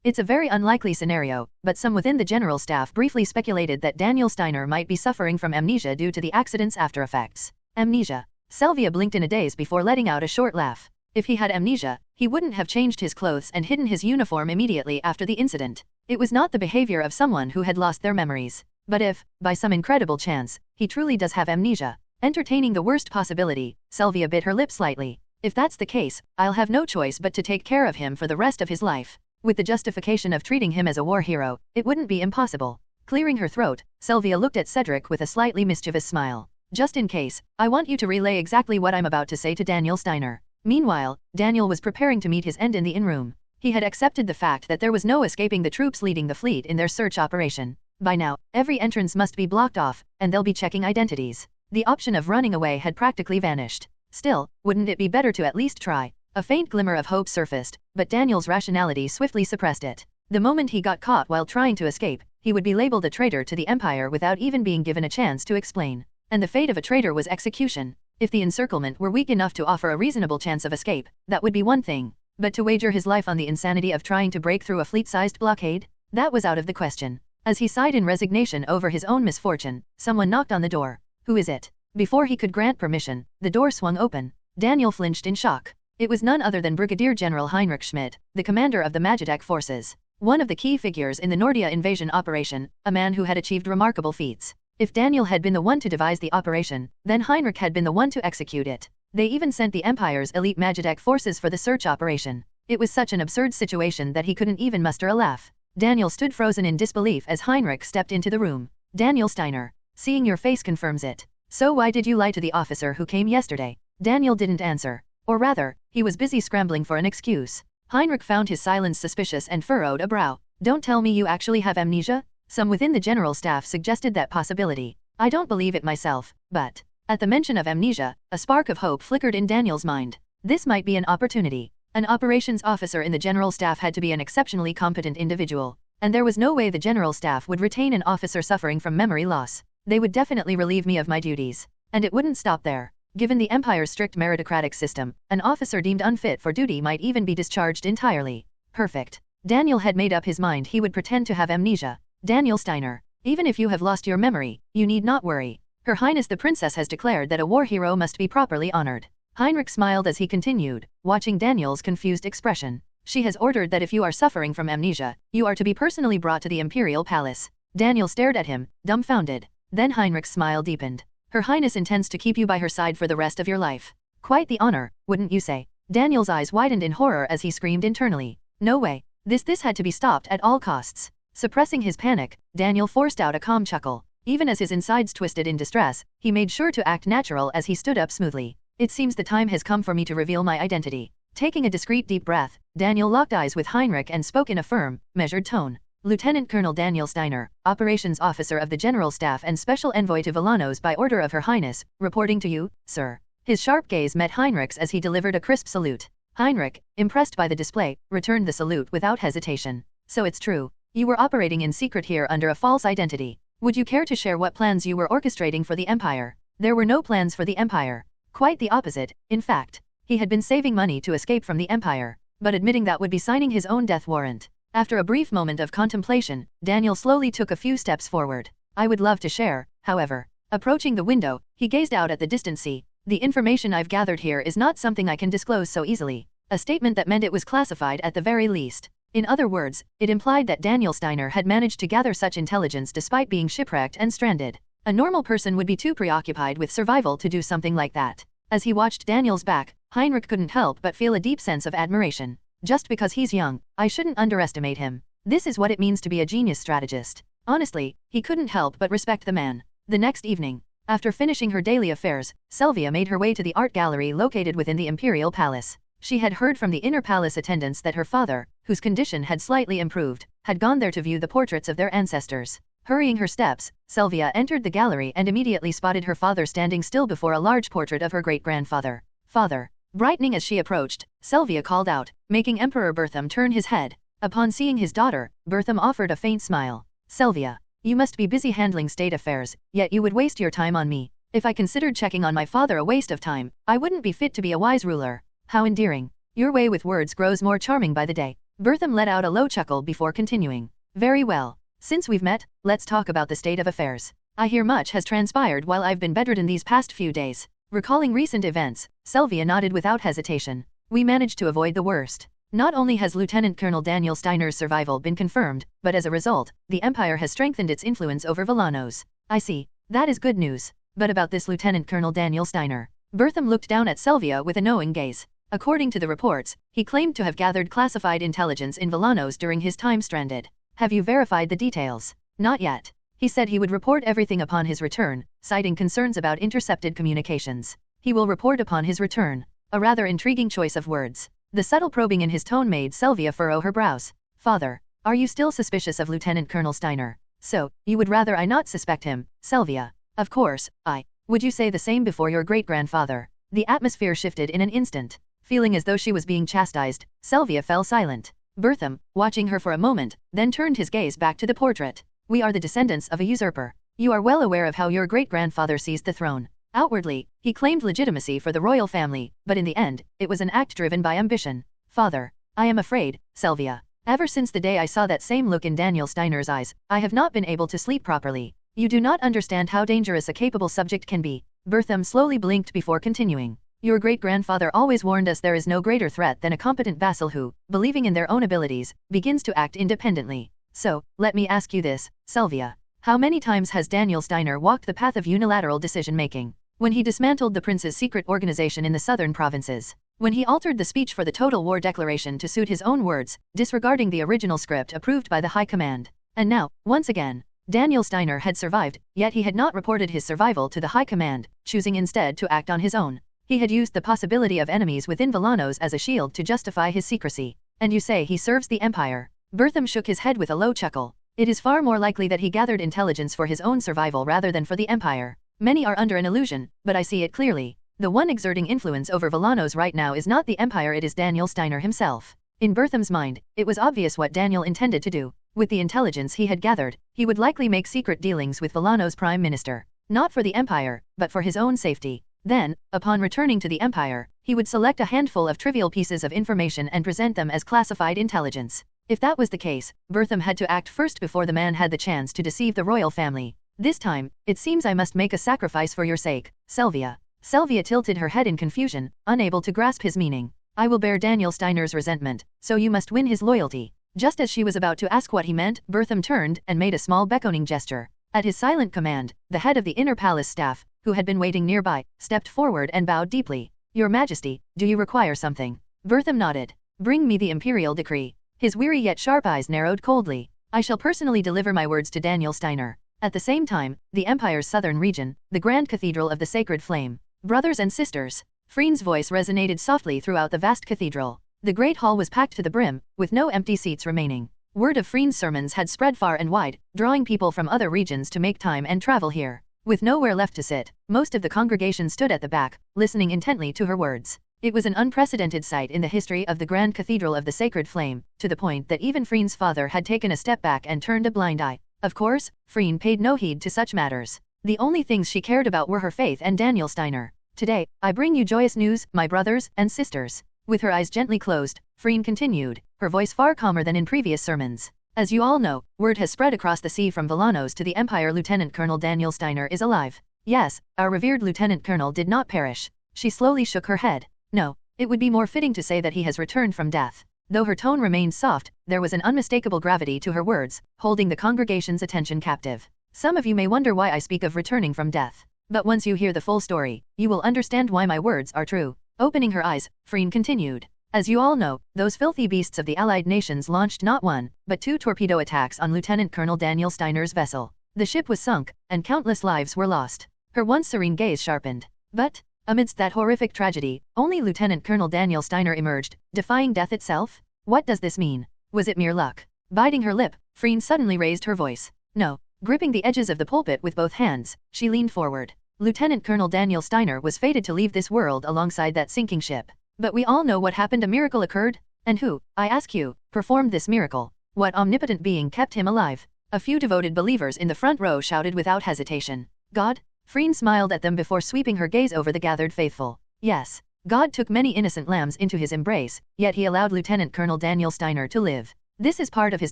It's a very unlikely scenario, but some within the General Staff briefly speculated that Daniel Steiner might be suffering from amnesia due to the accident's after effects. Amnesia. Selvia blinked in a daze before letting out a short laugh. If he had amnesia, he wouldn't have changed his clothes and hidden his uniform immediately after the incident. It was not the behavior of someone who had lost their memories. But if, by some incredible chance, he truly does have amnesia, entertaining the worst possibility, Selvia bit her lip slightly. If that's the case, I'll have no choice but to take care of him for the rest of his life. With the justification of treating him as a war hero, it wouldn't be impossible. Clearing her throat, Selvia looked at Cedric with a slightly mischievous smile. Just in case, I want you to relay exactly what I'm about to say to Daniel Steiner. Meanwhile, Daniel was preparing to meet his end in the inn-room. He had accepted the fact that there was no escaping the troops leading the fleet in their search operation. By now, every entrance must be blocked off, and they'll be checking identities. The option of running away had practically vanished. Still, wouldn't it be better to at least try? A faint glimmer of hope surfaced, but Daniel's rationality swiftly suppressed it. The moment he got caught while trying to escape, he would be labeled a traitor to the Empire without even being given a chance to explain. And the fate of a traitor was execution. If the encirclement were weak enough to offer a reasonable chance of escape, that would be one thing. But to wager his life on the insanity of trying to break through a fleet-sized blockade? That was out of the question. As he sighed in resignation over his own misfortune, someone knocked on the door. Who is it? Before he could grant permission, the door swung open. Daniel flinched in shock. It was none other than Brigadier General Heinrich Schmidt, the commander of the Magitech forces. One of the key figures in the Nordia invasion operation, a man who had achieved remarkable feats. If Daniel had been the one to devise the operation, then Heinrich had been the one to execute it. They even sent the Empire's elite Magitech forces for the search operation. It was such an absurd situation that he couldn't even muster a laugh. Daniel stood frozen in disbelief as Heinrich stepped into the room. Daniel Steiner. Seeing your face confirms it. So why did you lie to the officer who came yesterday? Daniel didn't answer. Or rather, he was busy scrambling for an excuse. Heinrich found his silence suspicious and furrowed a brow. Don't tell me you actually have amnesia? Some within the general staff suggested that possibility. I don't believe it myself, but... At the mention of amnesia, a spark of hope flickered in Daniel's mind. This might be an opportunity. An operations officer in the general staff had to be an exceptionally competent individual. And there was no way the general staff would retain an officer suffering from memory loss. They would definitely relieve me of my duties. And it wouldn't stop there. Given the Empire's strict meritocratic system, an officer deemed unfit for duty might even be discharged entirely. Perfect. Daniel had made up his mind he would pretend to have amnesia. Daniel Steiner, even if you have lost your memory, you need not worry. Her Highness the Princess has declared that a war hero must be properly honored. Heinrich smiled as he continued, watching Daniel's confused expression. She has ordered that if you are suffering from amnesia, you are to be personally brought to the Imperial Palace. Daniel stared at him, dumbfounded. Then Heinrich's smile deepened. Her Highness intends to keep you by her side for the rest of your life. Quite the honor, wouldn't you say? Daniel's eyes widened in horror as he screamed internally. No way. This had to be stopped at all costs. Suppressing his panic, Daniel forced out a calm chuckle. Even as his insides twisted in distress, he made sure to act natural as he stood up smoothly. It seems the time has come for me to reveal my identity. Taking a discreet deep breath, Daniel locked eyes with Heinrich and spoke in a firm, measured tone. Lieutenant Colonel Daniel Steiner, Operations Officer of the General Staff and Special Envoy to Villanos by order of Her Highness, reporting to you, sir. His sharp gaze met Heinrich's as he delivered a crisp salute. Heinrich, impressed by the display, returned the salute without hesitation. So it's true. You were operating in secret here under a false identity. Would you care to share what plans you were orchestrating for the Empire? There were no plans for the Empire. Quite the opposite, in fact. He had been saving money to escape from the Empire, but admitting that would be signing his own death warrant. After a brief moment of contemplation, Daniel slowly took a few steps forward. I would love to share, however. Approaching the window, he gazed out at the distant sea. The information I've gathered here is not something I can disclose so easily. A statement that meant it was classified at the very least. In other words, it implied that Daniel Steiner had managed to gather such intelligence despite being shipwrecked and stranded. A normal person would be too preoccupied with survival to do something like that. As he watched Daniel's back, Heinrich couldn't help but feel a deep sense of admiration. Just because he's young, I shouldn't underestimate him. This is what it means to be a genius strategist. Honestly, he couldn't help but respect the man. The next evening, after finishing her daily affairs, Sylvia made her way to the art gallery located within the Imperial Palace. She had heard from the inner palace attendants that her father, whose condition had slightly improved, had gone there to view the portraits of their ancestors. Hurrying her steps, Sylvia entered the gallery and immediately spotted her father standing still before a large portrait of her great-grandfather. Father. Brightening as she approached, Sylvia called out, making Emperor Bertham turn his head. Upon seeing his daughter, Bertham offered a faint smile. Sylvia, you must be busy handling state affairs, yet you would waste your time on me. If I considered checking on my father a waste of time, I wouldn't be fit to be a wise ruler. How endearing. Your way with words grows more charming by the day. Bertham let out a low chuckle before continuing. Very well. Since we've met, let's talk about the state of affairs. I hear much has transpired while I've been bedridden these past few days. Recalling recent events, Sylvia nodded without hesitation. We managed to avoid the worst. Not only has Lieutenant Colonel Daniel Steiner's survival been confirmed, but as a result, the Empire has strengthened its influence over Villanos. I see. That is good news. But about this Lieutenant Colonel Daniel Steiner. Bertham looked down at Sylvia with a knowing gaze. According to the reports, he claimed to have gathered classified intelligence in Villanos during his time stranded. Have you verified the details? Not yet. He said he would report everything upon his return, citing concerns about intercepted communications. He will report upon his return. A rather intriguing choice of words. The subtle probing in his tone made Sylvia furrow her brows. Father, are you still suspicious of Lieutenant Colonel Steiner? So, you would rather I not suspect him, Sylvia? Of course, I. Would you say the same before your great-grandfather? The atmosphere shifted in an instant. Feeling as though she was being chastised, Sylvia fell silent. Bertham, watching her for a moment, then turned his gaze back to the portrait. We are the descendants of a usurper. You are well aware of how your great-grandfather seized the throne. Outwardly, he claimed legitimacy for the royal family, but in the end, it was an act driven by ambition. Father, I am afraid, Sylvia. Ever since the day I saw that same look in Daniel Steiner's eyes, I have not been able to sleep properly. You do not understand how dangerous a capable subject can be. Bertham slowly blinked before continuing. Your great-grandfather always warned us there is no greater threat than a competent vassal who, believing in their own abilities, begins to act independently. So, let me ask you this, Sylvia. How many times has Daniel Steiner walked the path of unilateral decision-making? When he dismantled the prince's secret organization in the southern provinces. When he altered the speech for the Total War Declaration to suit his own words, disregarding the original script approved by the High Command. And now, once again, Daniel Steiner had survived, yet he had not reported his survival to the High Command, choosing instead to act on his own. He had used the possibility of enemies within Villanos as a shield to justify his secrecy. And you say he serves the Empire? Bertham shook his head with a low chuckle. It is far more likely that he gathered intelligence for his own survival rather than for the Empire. Many are under an illusion, but I see it clearly. The one exerting influence over Villanos right now is not the Empire, it is Daniel Steiner himself. In Bertham's mind, it was obvious what Daniel intended to do. With the intelligence he had gathered, he would likely make secret dealings with Villanos' Prime Minister. Not for the Empire, but for his own safety. Then, upon returning to the Empire, he would select a handful of trivial pieces of information and present them as classified intelligence. If that was the case, Bertham had to act first before the man had the chance to deceive the royal family. This time, it seems I must make a sacrifice for your sake, Sylvia. Sylvia tilted her head in confusion, unable to grasp his meaning. I will bear Daniel Steiner's resentment, so you must win his loyalty. Just as she was about to ask what he meant, Bertham turned and made a small beckoning gesture. At his silent command, the head of the inner palace staff, who had been waiting nearby, stepped forward and bowed deeply. Your Majesty, do you require something? Bertham nodded. Bring me the imperial decree. His weary yet sharp eyes narrowed coldly. I shall personally deliver my words to Daniel Steiner. At the same time, the Empire's southern region, the Grand Cathedral of the Sacred Flame. Brothers and sisters. Freen's voice resonated softly throughout the vast cathedral. The great hall was packed to the brim, with no empty seats remaining. Word of Freen's sermons had spread far and wide, drawing people from other regions to make time and travel here. With nowhere left to sit, most of the congregation stood at the back, listening intently to her words. It was an unprecedented sight in the history of the Grand Cathedral of the Sacred Flame, to the point that even Freen's father had taken a step back and turned a blind eye. Of course, Freen paid no heed to such matters. The only things she cared about were her faith and Daniel Steiner. Today, I bring you joyous news, my brothers and sisters. With her eyes gently closed, Freen continued, her voice far calmer than in previous sermons. As you all know, word has spread across the sea from Villanos to the Empire. Lieutenant Colonel Daniel Steiner is alive. Yes, our revered Lieutenant Colonel did not perish. She slowly shook her head. No, it would be more fitting to say that he has returned from death. Though her tone remained soft, there was an unmistakable gravity to her words, holding the congregation's attention captive. Some of you may wonder why I speak of returning from death. But once you hear the full story, you will understand why my words are true. Opening her eyes, Freen continued. As you all know, those filthy beasts of the Allied nations launched not one, but two torpedo attacks on Lieutenant Colonel Daniel Steiner's vessel. The ship was sunk, and countless lives were lost. Her once serene gaze sharpened. But, amidst that horrific tragedy, only Lieutenant Colonel Daniel Steiner emerged, defying death itself? What does this mean? Was it mere luck? Biting her lip, Freen suddenly raised her voice. No. Gripping the edges of the pulpit with both hands, she leaned forward. Lieutenant Colonel Daniel Steiner was fated to leave this world alongside that sinking ship. But we all know what happened. A miracle occurred. And who, I ask you, performed this miracle? What omnipotent being kept him alive? A few devoted believers in the front row shouted without hesitation. God? Freen smiled at them before sweeping her gaze over the gathered faithful. Yes, God took many innocent lambs into his embrace, yet he allowed Lieutenant Colonel Daniel Steiner to live. This is part of his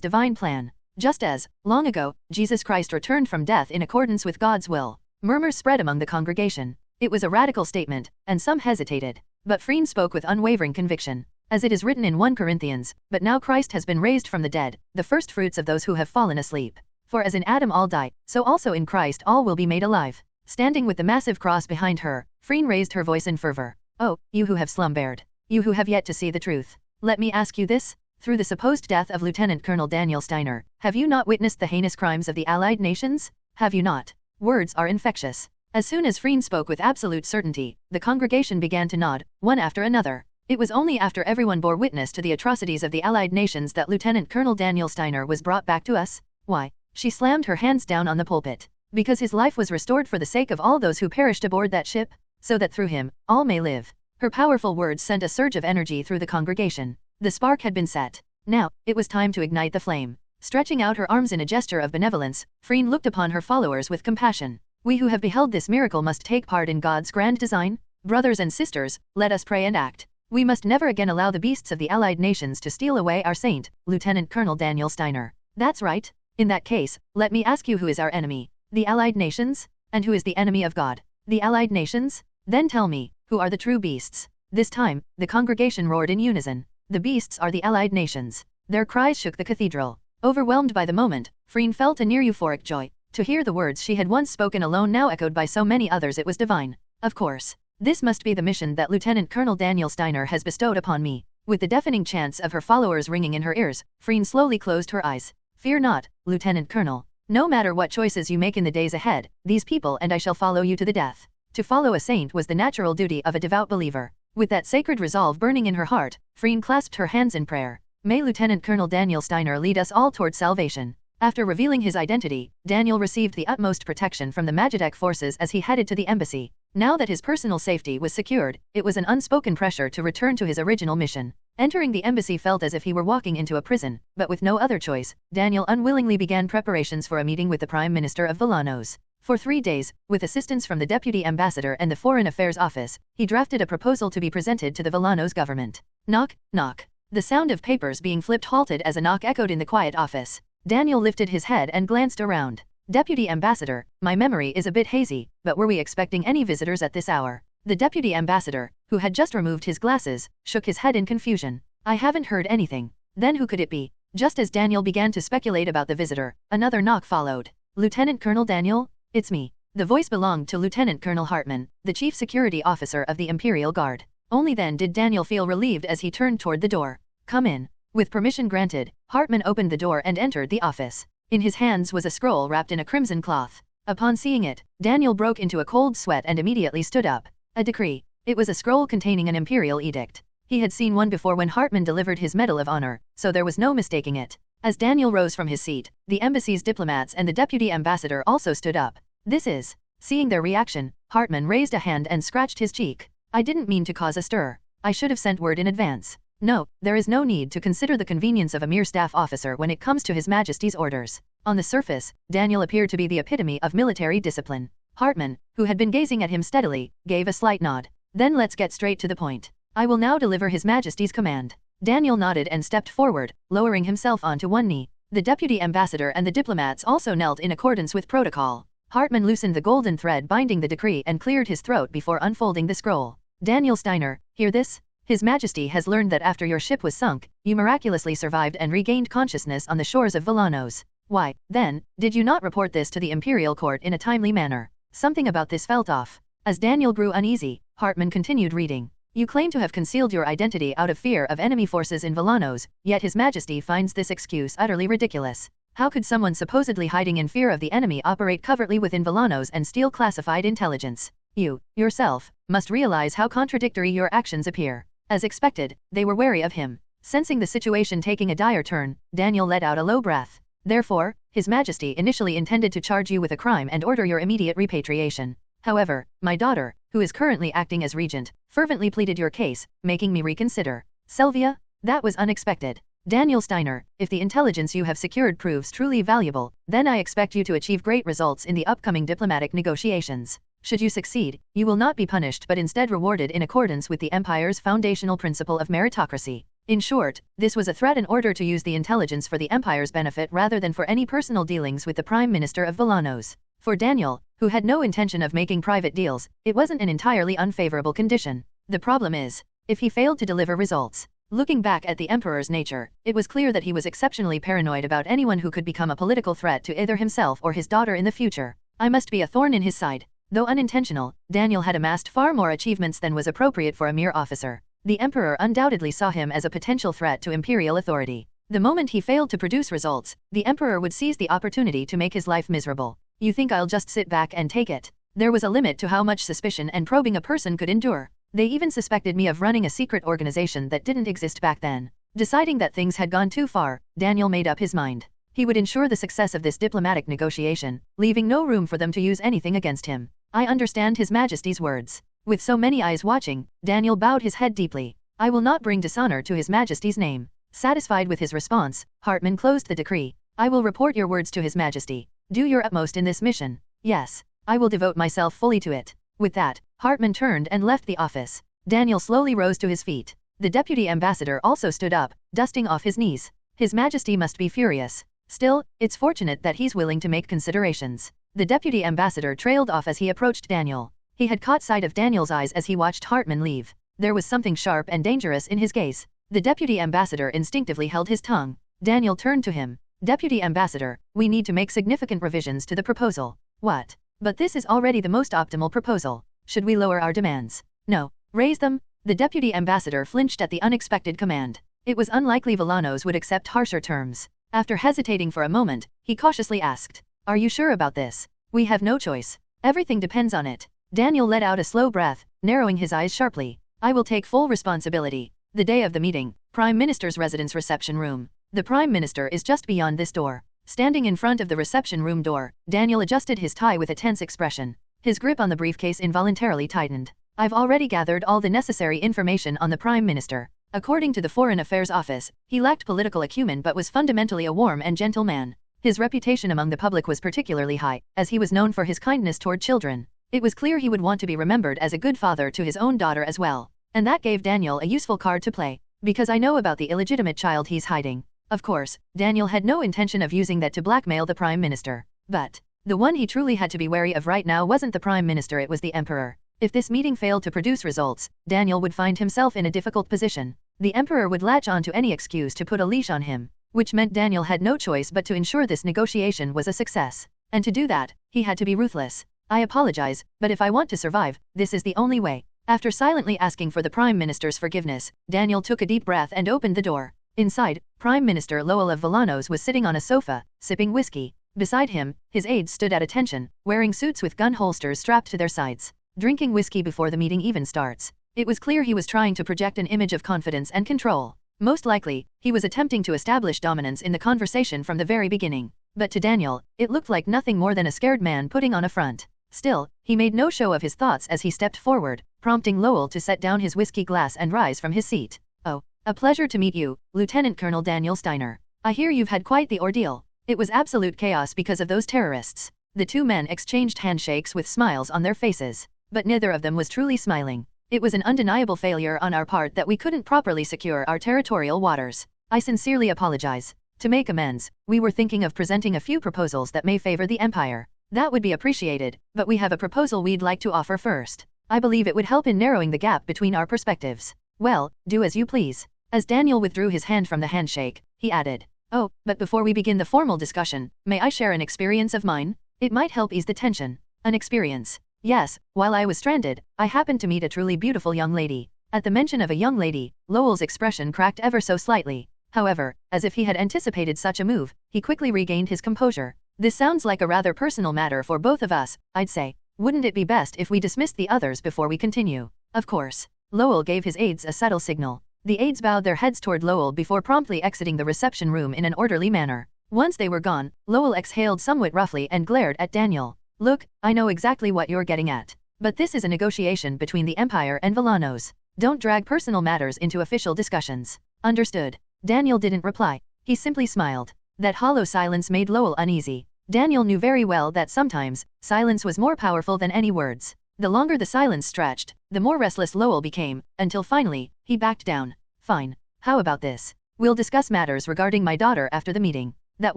divine plan. Just as, long ago, Jesus Christ returned from death in accordance with God's will. Murmurs spread among the congregation. It was a radical statement, and some hesitated. But Freen spoke with unwavering conviction. As it is written in 1 Corinthians, but now Christ has been raised from the dead, the first fruits of those who have fallen asleep. For as in Adam all die, so also in Christ all will be made alive. Standing with the massive cross behind her, Freen raised her voice in fervor. Oh, you who have slumbered. You who have yet to see the truth. Let me ask you this. Through the supposed death of Lieutenant Colonel Daniel Steiner, have you not witnessed the heinous crimes of the Allied nations? Have you not? Words are infectious. As soon as Freen spoke with absolute certainty, the congregation began to nod, one after another. It was only after everyone bore witness to the atrocities of the Allied nations that Lieutenant Colonel Daniel Steiner was brought back to us. Why? She slammed her hands down on the pulpit. Because his life was restored for the sake of all those who perished aboard that ship, so that through him, all may live. Her powerful words sent a surge of energy through the congregation. The spark had been set. Now, it was time to ignite the flame. Stretching out her arms in a gesture of benevolence, Freen looked upon her followers with compassion. We who have beheld this miracle must take part in God's grand design. Brothers and sisters, let us pray and act. We must never again allow the beasts of the Allied nations to steal away our saint, Lieutenant Colonel Daniel Steiner. That's right. In that case, let me ask you, who is our enemy? The Allied nations? And who is the enemy of God? The Allied nations? Then tell me, who are the true beasts? This time, the congregation roared in unison. The beasts are the Allied nations. Their cries shook the cathedral. Overwhelmed by the moment, Freen felt a near euphoric joy. To hear the words she had once spoken alone now echoed by so many others, it was divine. Of course. This must be the mission that Lieutenant Colonel Daniel Steiner has bestowed upon me. With the deafening chants of her followers ringing in her ears, Freen slowly closed her eyes. Fear not, Lieutenant Colonel. No matter what choices you make in the days ahead, these people and I shall follow you to the death. To follow a saint was the natural duty of a devout believer. With that sacred resolve burning in her heart, Freen clasped her hands in prayer. May Lieutenant Colonel Daniel Steiner lead us all toward salvation. After revealing his identity, Daniel received the utmost protection from the Magitech forces as he headed to the embassy. Now that his personal safety was secured, it was an unspoken pressure to return to his original mission. Entering the embassy felt as if he were walking into a prison, but with no other choice, Daniel unwillingly began preparations for a meeting with the Prime Minister of Villanos. For 3 days, with assistance from the Deputy Ambassador and the Foreign Affairs Office, he drafted a proposal to be presented to the Villanos government. Knock, knock. The sound of papers being flipped halted as a knock echoed in the quiet office. Daniel lifted his head and glanced around. Deputy Ambassador, my memory is a bit hazy, but were we expecting any visitors at this hour? The Deputy Ambassador, who had just removed his glasses, shook his head in confusion. I haven't heard anything. Then who could it be? Just as Daniel began to speculate about the visitor, another knock followed. Lieutenant Colonel Daniel? It's me. The voice belonged to Lieutenant Colonel Hartman, the Chief Security Officer of the Imperial Guard. Only then did Daniel feel relieved as he turned toward the door. Come in. With permission granted, Hartman opened the door and entered the office. In his hands was a scroll wrapped in a crimson cloth. Upon seeing it, Daniel broke into a cold sweat and immediately stood up. A decree. It was a scroll containing an imperial edict. He had seen one before when Hartman delivered his Medal of Honor, so there was no mistaking it. As Daniel rose from his seat, the embassy's diplomats and the deputy ambassador also stood up. This is. Seeing their reaction, Hartman raised a hand and scratched his cheek. I didn't mean to cause a stir. I should have sent word in advance. No, there is no need to consider the convenience of a mere staff officer when it comes to His Majesty's orders. On the surface, Daniel appeared to be the epitome of military discipline. Hartman, who had been gazing at him steadily, gave a slight nod. Then let's get straight to the point. I will now deliver His Majesty's command. Daniel nodded and stepped forward, lowering himself onto one knee. The deputy ambassador and the diplomats also knelt in accordance with protocol. Hartman loosened the golden thread binding the decree and cleared his throat before unfolding the scroll. Daniel Steiner, hear this? His Majesty has learned that after your ship was sunk, you miraculously survived and regained consciousness on the shores of Villanos. Why, then, did you not report this to the imperial court in a timely manner? Something about this felt off. As Daniel grew uneasy, Hartman continued reading. You claim to have concealed your identity out of fear of enemy forces in Villanos, yet His Majesty finds this excuse utterly ridiculous. How could someone supposedly hiding in fear of the enemy operate covertly within Villanos and steal classified intelligence? You, yourself, must realize how contradictory your actions appear. As expected, they were wary of him. Sensing the situation taking a dire turn, Daniel let out a low breath. Therefore, His Majesty initially intended to charge you with a crime and order your immediate repatriation. However, my daughter, who is currently acting as regent, fervently pleaded your case, making me reconsider. Sylvia? That was unexpected. Daniel Steiner, if the intelligence you have secured proves truly valuable, then I expect you to achieve great results in the upcoming diplomatic negotiations. Should you succeed, you will not be punished but instead rewarded in accordance with the Empire's foundational principle of meritocracy. In short, this was a threat in order to use the intelligence for the Empire's benefit rather than for any personal dealings with the Prime Minister of Villanos. For Daniel, who had no intention of making private deals, it wasn't an entirely unfavorable condition. The problem is, if he failed to deliver results. Looking back at the Emperor's nature, it was clear that he was exceptionally paranoid about anyone who could become a political threat to either himself or his daughter in the future. I must be a thorn in his side. Though unintentional, Daniel had amassed far more achievements than was appropriate for a mere officer. The Emperor undoubtedly saw him as a potential threat to imperial authority. The moment he failed to produce results, the Emperor would seize the opportunity to make his life miserable. You think I'll just sit back and take it? There was a limit to how much suspicion and probing a person could endure. They even suspected me of running a secret organization that didn't exist back then. Deciding that things had gone too far, Daniel made up his mind. He would ensure the success of this diplomatic negotiation, leaving no room for them to use anything against him. I understand His Majesty's words. With so many eyes watching, Daniel bowed his head deeply. I will not bring dishonor to His Majesty's name. Satisfied with his response, Hartman closed the decree. I will report your words to His Majesty. Do your utmost in this mission. Yes, I will devote myself fully to it. With that, Hartman turned and left the office. Daniel slowly rose to his feet. The deputy ambassador also stood up, dusting off his knees. His Majesty must be furious. Still, it's fortunate that he's willing to make considerations. The deputy ambassador trailed off as he approached Daniel. He had caught sight of Daniel's eyes as he watched Hartman leave. There was something sharp and dangerous in his gaze. The deputy ambassador instinctively held his tongue. Daniel turned to him. Deputy ambassador, we need to make significant revisions to the proposal. What? But this is already the most optimal proposal. Should we lower our demands? No. Raise them? The deputy ambassador flinched at the unexpected command. It was unlikely Villanos would accept harsher terms. After hesitating for a moment, he cautiously asked, Are you sure about this? We have no choice. Everything depends on it. Daniel let out a slow breath, narrowing his eyes sharply. I will take full responsibility. The day of the meeting, Prime Minister's residence reception room. The Prime Minister is just beyond this door. Standing in front of the reception room door, Daniel adjusted his tie with a tense expression. His grip on the briefcase involuntarily tightened. I've already gathered all the necessary information on the Prime Minister. According to the Foreign Affairs Office, he lacked political acumen but was fundamentally a warm and gentle man. His reputation among the public was particularly high, as he was known for his kindness toward children. It was clear he would want to be remembered as a good father to his own daughter as well. And that gave Daniel a useful card to play. Because I know about the illegitimate child he's hiding. Of course, Daniel had no intention of using that to blackmail the Prime Minister. But the one he truly had to be wary of right now wasn't the Prime Minister, it was the Emperor. If this meeting failed to produce results, Daniel would find himself in a difficult position. The Emperor would latch on to any excuse to put a leash on him, which meant Daniel had no choice but to ensure this negotiation was a success. And to do that, he had to be ruthless. I apologize, but if I want to survive, this is the only way. After silently asking for the Prime Minister's forgiveness, Daniel took a deep breath and opened the door. Inside, Prime Minister Lowell of Villanos was sitting on a sofa, sipping whiskey. Beside him, his aides stood at attention, wearing suits with gun holsters strapped to their sides, drinking whiskey before the meeting even starts. It was clear he was trying to project an image of confidence and control. Most likely, he was attempting to establish dominance in the conversation from the very beginning. But to Daniel, it looked like nothing more than a scared man putting on a front. Still, he made no show of his thoughts as he stepped forward, prompting Lowell to set down his whiskey glass and rise from his seat. "Oh, a pleasure to meet you, Lieutenant Colonel Daniel Steiner. I hear you've had quite the ordeal." It was absolute chaos because of those terrorists. The two men exchanged handshakes with smiles on their faces, but neither of them was truly smiling. It was an undeniable failure on our part that we couldn't properly secure our territorial waters. I sincerely apologize. To make amends, we were thinking of presenting a few proposals that may favor the Empire. That would be appreciated, but we have a proposal we'd like to offer first. I believe it would help in narrowing the gap between our perspectives. Well, do as you please. As Daniel withdrew his hand from the handshake, he added, "Oh, but before we begin the formal discussion, may I share an experience of mine? It might help ease the tension." "An experience?" "Yes, while I was stranded, I happened to meet a truly beautiful young lady." At the mention of a young lady, Lowell's expression cracked ever so slightly. However, as if he had anticipated such a move, he quickly regained his composure. "This sounds like a rather personal matter for both of us, I'd say. Wouldn't it be best if we dismissed the others before we continue?" "Of course." Lowell gave his aides a subtle signal. The aides bowed their heads toward Lowell before promptly exiting the reception room in an orderly manner. Once they were gone, Lowell exhaled somewhat roughly and glared at Daniel. "Look, I know exactly what you're getting at. But this is a negotiation between the Empire and Villanos. Don't drag personal matters into official discussions." "Understood." Daniel didn't reply. He simply smiled. That hollow silence made Lowell uneasy. Daniel knew very well that sometimes, silence was more powerful than any words. The longer the silence stretched, the more restless Lowell became, until finally, he backed down. "Fine. How about this? We'll discuss matters regarding my daughter after the meeting. That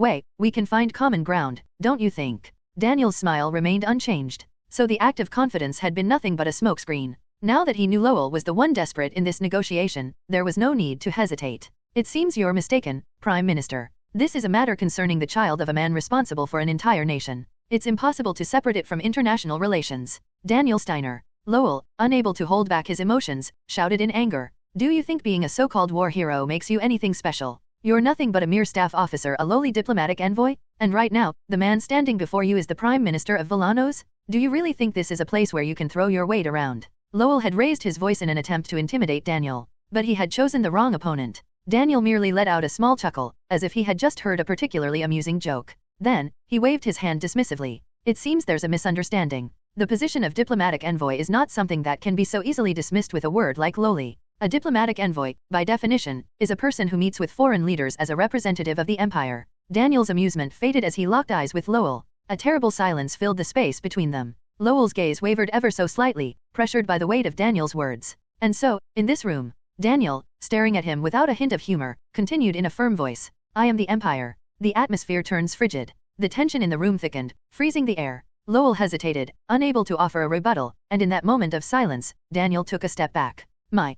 way, we can find common ground, don't you think?" Daniel's smile remained unchanged. So the act of confidence had been nothing but a smokescreen. Now that he knew Lowell was the one desperate in this negotiation, there was no need to hesitate. "It seems you're mistaken, Prime Minister. This is a matter concerning the child of a man responsible for an entire nation. It's impossible to separate it from international relations." Daniel Steiner. Lowell, unable to hold back his emotions, shouted in anger. "Do you think being a so-called war hero makes you anything special? You're nothing but a mere staff officer, a lowly diplomatic envoy? And right now, the man standing before you is the Prime Minister of Villanos? Do you really think this is a place where you can throw your weight around?" Lowell had raised his voice in an attempt to intimidate Daniel, but he had chosen the wrong opponent. Daniel merely let out a small chuckle, as if he had just heard a particularly amusing joke. Then, he waved his hand dismissively. "It seems there's a misunderstanding. The position of diplomatic envoy is not something that can be so easily dismissed with a word like lowly. A diplomatic envoy, by definition, is a person who meets with foreign leaders as a representative of the Empire." Daniel's amusement faded as he locked eyes with Lowell. A terrible silence filled the space between them. Lowell's gaze wavered ever so slightly, pressured by the weight of Daniel's words. "And so, in this room," Daniel, staring at him without a hint of humor, continued in a firm voice, "I am the Empire." The atmosphere turns frigid. The tension in the room thickened, freezing the air. Lowell hesitated, unable to offer a rebuttal, and in that moment of silence, Daniel took a step back. My,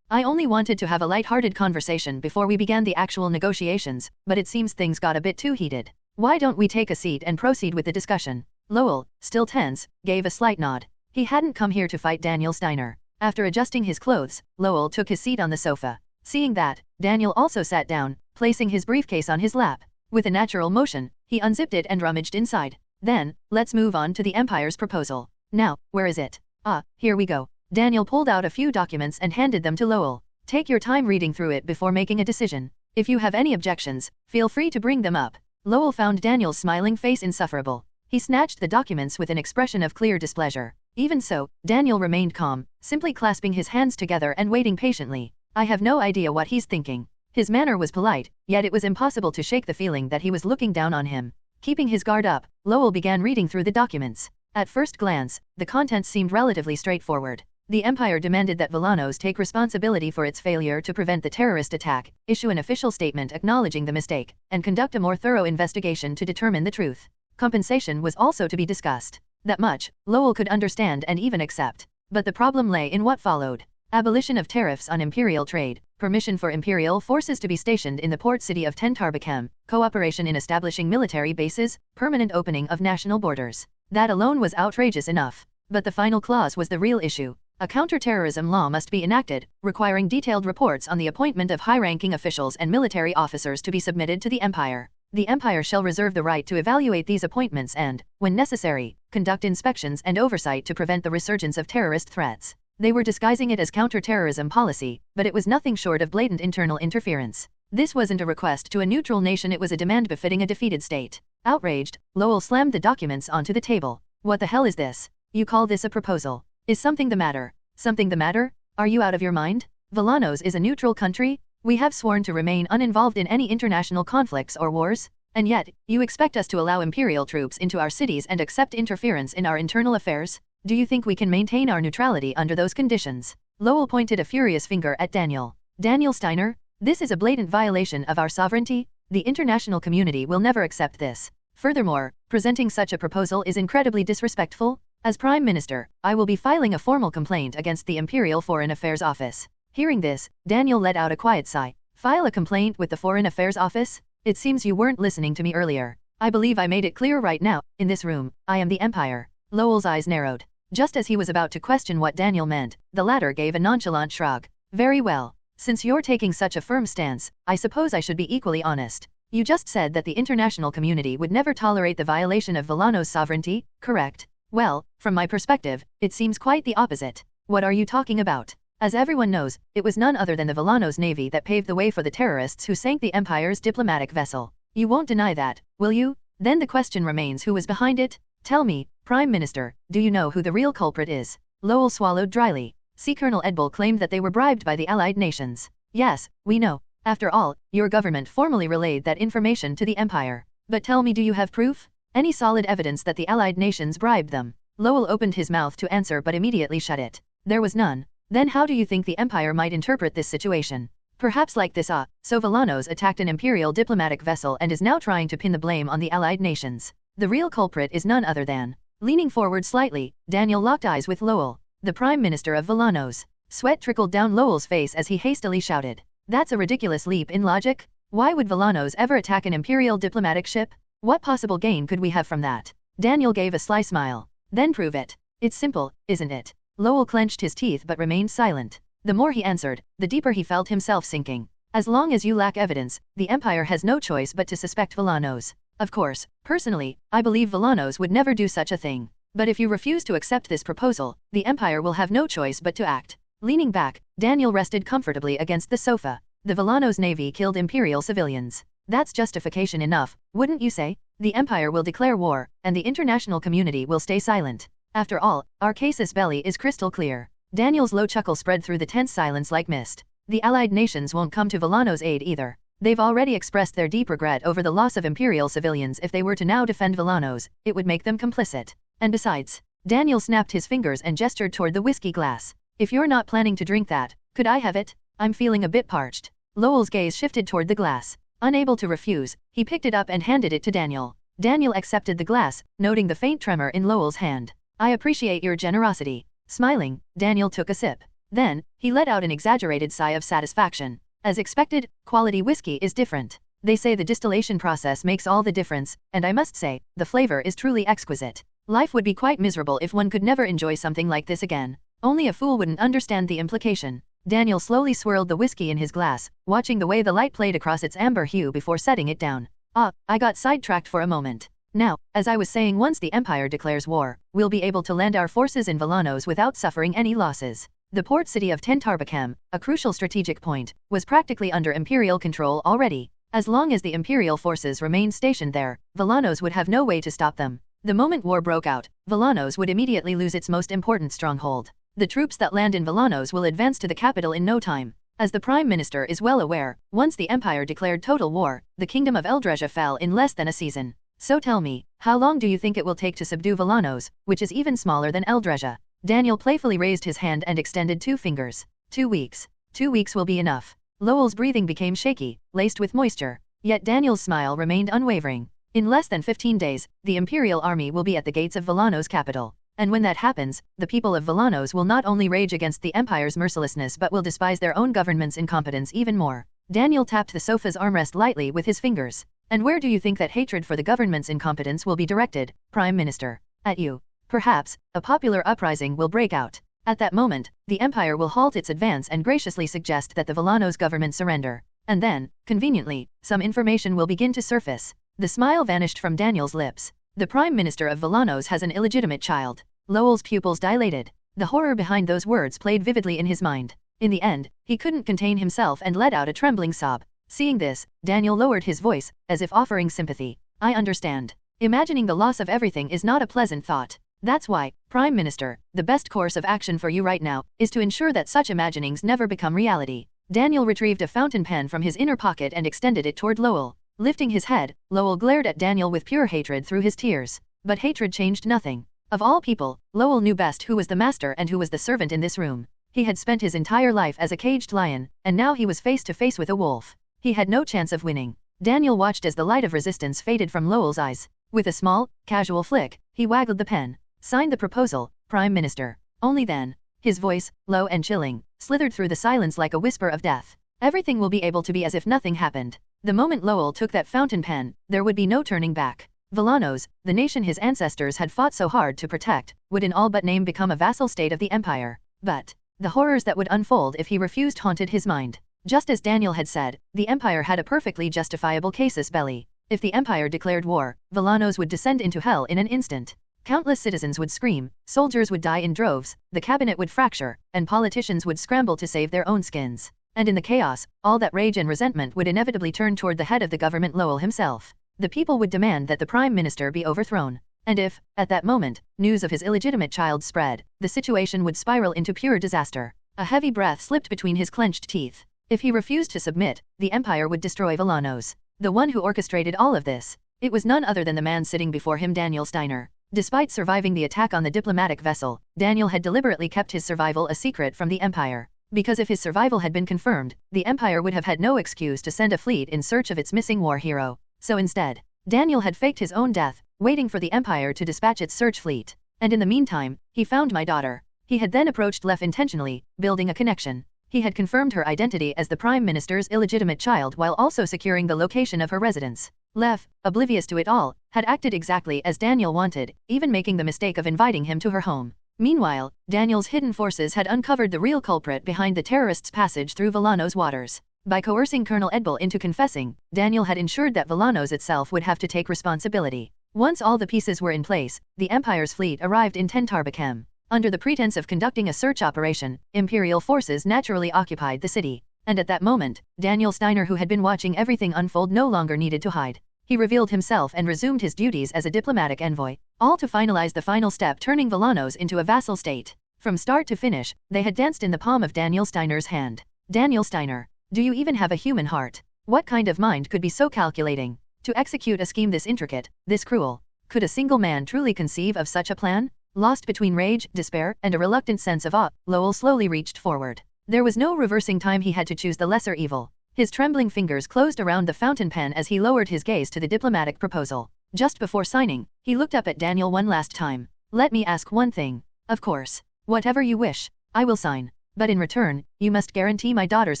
I only wanted to have a light-hearted conversation before we began the actual negotiations, but it seems things got a bit too heated. Why don't we take a seat and proceed with the discussion?" Lowell, still tense, gave a slight nod. He hadn't come here to fight Daniel Steiner. After adjusting his clothes, Lowell took his seat on the sofa. Seeing that, Daniel also sat down, placing his briefcase on his lap. With a natural motion, he unzipped it and rummaged inside. "Then, let's move on to the Empire's proposal. Now, where is it? Ah, here we go." Daniel pulled out a few documents and handed them to Lowell. "Take your time reading through it before making a decision. If you have any objections, feel free to bring them up." Lowell found Daniel's smiling face insufferable. He snatched the documents with an expression of clear displeasure. Even so, Daniel remained calm, simply clasping his hands together and waiting patiently. "I have no idea what he's thinking." His manner was polite, yet it was impossible to shake the feeling that he was looking down on him. Keeping his guard up, Lowell began reading through the documents. At first glance, the contents seemed relatively straightforward. The Empire demanded that Villanos take responsibility for its failure to prevent the terrorist attack, issue an official statement acknowledging the mistake, and conduct a more thorough investigation to determine the truth. Compensation was also to be discussed. That much, Lowell could understand and even accept. But the problem lay in what followed. Abolition of tariffs on imperial trade, permission for imperial forces to be stationed in the port city of Tentarbakem, cooperation in establishing military bases, permanent opening of national borders. That alone was outrageous enough. But the final clause was the real issue. A counter-terrorism law must be enacted, requiring detailed reports on the appointment of high-ranking officials and military officers to be submitted to the Empire. The Empire shall reserve the right to evaluate these appointments and, when necessary, conduct inspections and oversight to prevent the resurgence of terrorist threats. They were disguising it as counter-terrorism policy, but it was nothing short of blatant internal interference. This wasn't a request to a neutral nation, it was a demand befitting a defeated state. Outraged, Lowell slammed the documents onto the table. What the hell is this? You call this a proposal? Is something the matter? Something the matter? Are you out of your mind? Villanos is a neutral country? We have sworn to remain uninvolved in any international conflicts or wars, and yet, you expect us to allow Imperial troops into our cities and accept interference in our internal affairs? Do you think we can maintain our neutrality under those conditions? Lowell pointed a furious finger at Daniel. Daniel Steiner, this is a blatant violation of our sovereignty. The international community will never accept this. Furthermore, presenting such a proposal is incredibly disrespectful. As Prime Minister, I will be filing a formal complaint against the Imperial Foreign Affairs Office. Hearing this, Daniel let out a quiet sigh. File a complaint with the Foreign Affairs Office? It seems you weren't listening to me earlier. I believe I made it clear right now. In this room, I am the Empire. Lowell's eyes narrowed. Just as he was about to question what Daniel meant, the latter gave a nonchalant shrug. Very well. Since you're taking such a firm stance, I suppose I should be equally honest. You just said that the international community would never tolerate the violation of Villano's sovereignty, correct? Well, from my perspective, it seems quite the opposite. What are you talking about? As everyone knows, it was none other than the Villano's navy that paved the way for the terrorists who sank the Empire's diplomatic vessel. You won't deny that, will you? Then the question remains, who was behind it? Tell me, Prime Minister, do you know who the real culprit is? Lowell swallowed dryly. Sea Colonel Edbull claimed that they were bribed by the Allied nations. Yes, we know. After all, your government formally relayed that information to the Empire. But tell me, do you have proof? Any solid evidence that the Allied nations bribed them? Lowell opened his mouth to answer but immediately shut it. There was none. Then how do you think the Empire might interpret this situation? Perhaps like this: so Villanos attacked an Imperial diplomatic vessel and is now trying to pin the blame on the Allied nations. The real culprit is none other than... Leaning forward slightly, Daniel locked eyes with Lowell, the Prime Minister of Villanos. Sweat trickled down Lowell's face as he hastily shouted. That's a ridiculous leap in logic. Why would Villanos ever attack an Imperial diplomatic ship? What possible gain could we have from that? Daniel gave a sly smile. Then prove it. It's simple, isn't it? Lowell clenched his teeth but remained silent. The more he answered, the deeper he felt himself sinking. As long as you lack evidence, the Empire has no choice but to suspect Villanos. Of course, personally, I believe Villanos would never do such a thing. But if you refuse to accept this proposal, the Empire will have no choice but to act. Leaning back, Daniel rested comfortably against the sofa. The Villanos navy killed Imperial civilians. That's justification enough, wouldn't you say? The Empire will declare war, and the international community will stay silent. After all, our casus belli is crystal clear. Daniel's low chuckle spread through the tense silence like mist. The Allied nations won't come to Villanos' aid either. They've already expressed their deep regret over the loss of Imperial civilians. If they were to now defend Villanos, it would make them complicit. And besides, Daniel snapped his fingers and gestured toward the whiskey glass. If you're not planning to drink that, could I have it? I'm feeling a bit parched. Lowell's gaze shifted toward the glass. Unable to refuse, he picked it up and handed it to Daniel. Daniel accepted the glass, noting the faint tremor in Lowell's hand. I appreciate your generosity. Smiling, Daniel took a sip. Then, he let out an exaggerated sigh of satisfaction. As expected, quality whiskey is different. They say the distillation process makes all the difference, and I must say, the flavor is truly exquisite. Life would be quite miserable if one could never enjoy something like this again. Only a fool wouldn't understand the implication. Daniel slowly swirled the whiskey in his glass, watching the way the light played across its amber hue before setting it down. I got sidetracked for a moment. Now, as I was saying, once the Empire declares war, we'll be able to land our forces in Villanos without suffering any losses. The port city of Tentarbacam, a crucial strategic point, was practically under Imperial control already. As long as the Imperial forces remained stationed there, Villanos would have no way to stop them. The moment war broke out, Villanos would immediately lose its most important stronghold. The troops that land in Villanos will advance to the capital in no time. As the Prime Minister is well aware, once the Empire declared total war, the Kingdom of Eldresia fell in less than a season. So tell me, how long do you think it will take to subdue Villanos, which is even smaller than Eldresia? Daniel playfully raised his hand and extended 2 fingers. 2 weeks. 2 weeks will be enough. Lowell's breathing became shaky, laced with moisture. Yet Daniel's smile remained unwavering. In less than 15 days, the Imperial army will be at the gates of Villanos' capital. And when that happens, the people of Villanos will not only rage against the Empire's mercilessness but will despise their own government's incompetence even more. Daniel tapped the sofa's armrest lightly with his fingers. And where do you think that hatred for the government's incompetence will be directed, Prime Minister? At you. Perhaps, a popular uprising will break out. At that moment, the Empire will halt its advance and graciously suggest that the Villanos government surrender. And then, conveniently, some information will begin to surface. The smile vanished from Daniel's lips. The Prime Minister of Villanos has an illegitimate child. Lowell's pupils dilated. The horror behind those words played vividly in his mind. In the end, he couldn't contain himself and let out a trembling sob. Seeing this, Daniel lowered his voice, as if offering sympathy. I understand. Imagining the loss of everything is not a pleasant thought. That's why, Prime Minister, the best course of action for you right now is to ensure that such imaginings never become reality. Daniel retrieved a fountain pen from his inner pocket and extended it toward Lowell. Lifting his head, Lowell glared at Daniel with pure hatred through his tears. But hatred changed nothing. Of all people, Lowell knew best who was the master and who was the servant in this room. He had spent his entire life as a caged lion, and now he was face to face with a wolf. He had no chance of winning. Daniel watched as the light of resistance faded from Lowell's eyes. With a small, casual flick, he waggled the pen. Signed the proposal, Prime Minister. Only then. His voice, low and chilling, slithered through the silence like a whisper of death. Everything will be able to be as if nothing happened. The moment Lowell took that fountain pen, there would be no turning back. Villanos, the nation his ancestors had fought so hard to protect, would in all but name become a vassal state of the Empire. But the horrors that would unfold if he refused haunted his mind. Just as Daniel had said, the Empire had a perfectly justifiable casus belli. If the Empire declared war, Villanos would descend into hell in an instant. Countless citizens would scream, soldiers would die in droves, the cabinet would fracture, and politicians would scramble to save their own skins. And in the chaos, all that rage and resentment would inevitably turn toward the head of the government, Lowell himself. The people would demand that the Prime Minister be overthrown. And if, at that moment, news of his illegitimate child spread, the situation would spiral into pure disaster. A heavy breath slipped between his clenched teeth. If he refused to submit, the Empire would destroy Villanos. The one who orchestrated all of this. It was none other than the man sitting before him, Daniel Steiner. Despite surviving the attack on the diplomatic vessel, Daniel had deliberately kept his survival a secret from the Empire. Because if his survival had been confirmed, the Empire would have had no excuse to send a fleet in search of its missing war hero. So instead, Daniel had faked his own death, waiting for the Empire to dispatch its search fleet. And in the meantime, he found my daughter. He had then approached Lef intentionally, building a connection. He had confirmed her identity as the Prime Minister's illegitimate child while also securing the location of her residence. Lef, oblivious to it all, had acted exactly as Daniel wanted, even making the mistake of inviting him to her home. Meanwhile, Daniel's hidden forces had uncovered the real culprit behind the terrorists' passage through Villanos' waters. By coercing Colonel Edbel into confessing, Daniel had ensured that Villanos itself would have to take responsibility. Once all the pieces were in place, the Empire's fleet arrived in Tentarbakem. Under the pretense of conducting a search operation, Imperial forces naturally occupied the city. And at that moment, Daniel Steiner, who had been watching everything unfold, no longer needed to hide. He revealed himself and resumed his duties as a diplomatic envoy, all to finalize the final step, turning Villanos into a vassal state. From start to finish, they had danced in the palm of Daniel Steiner's hand. Daniel Steiner, do you even have a human heart? What kind of mind could be so calculating? To execute a scheme this intricate, this cruel? Could a single man truly conceive of such a plan? Lost between rage, despair, and a reluctant sense of awe, Lowell slowly reached forward. There was no reversing time. He had to choose the lesser evil. His trembling fingers closed around the fountain pen as he lowered his gaze to the diplomatic proposal. Just before signing, he looked up at Daniel one last time. Let me ask one thing. Of course. Whatever you wish, I will sign. But in return, you must guarantee my daughter's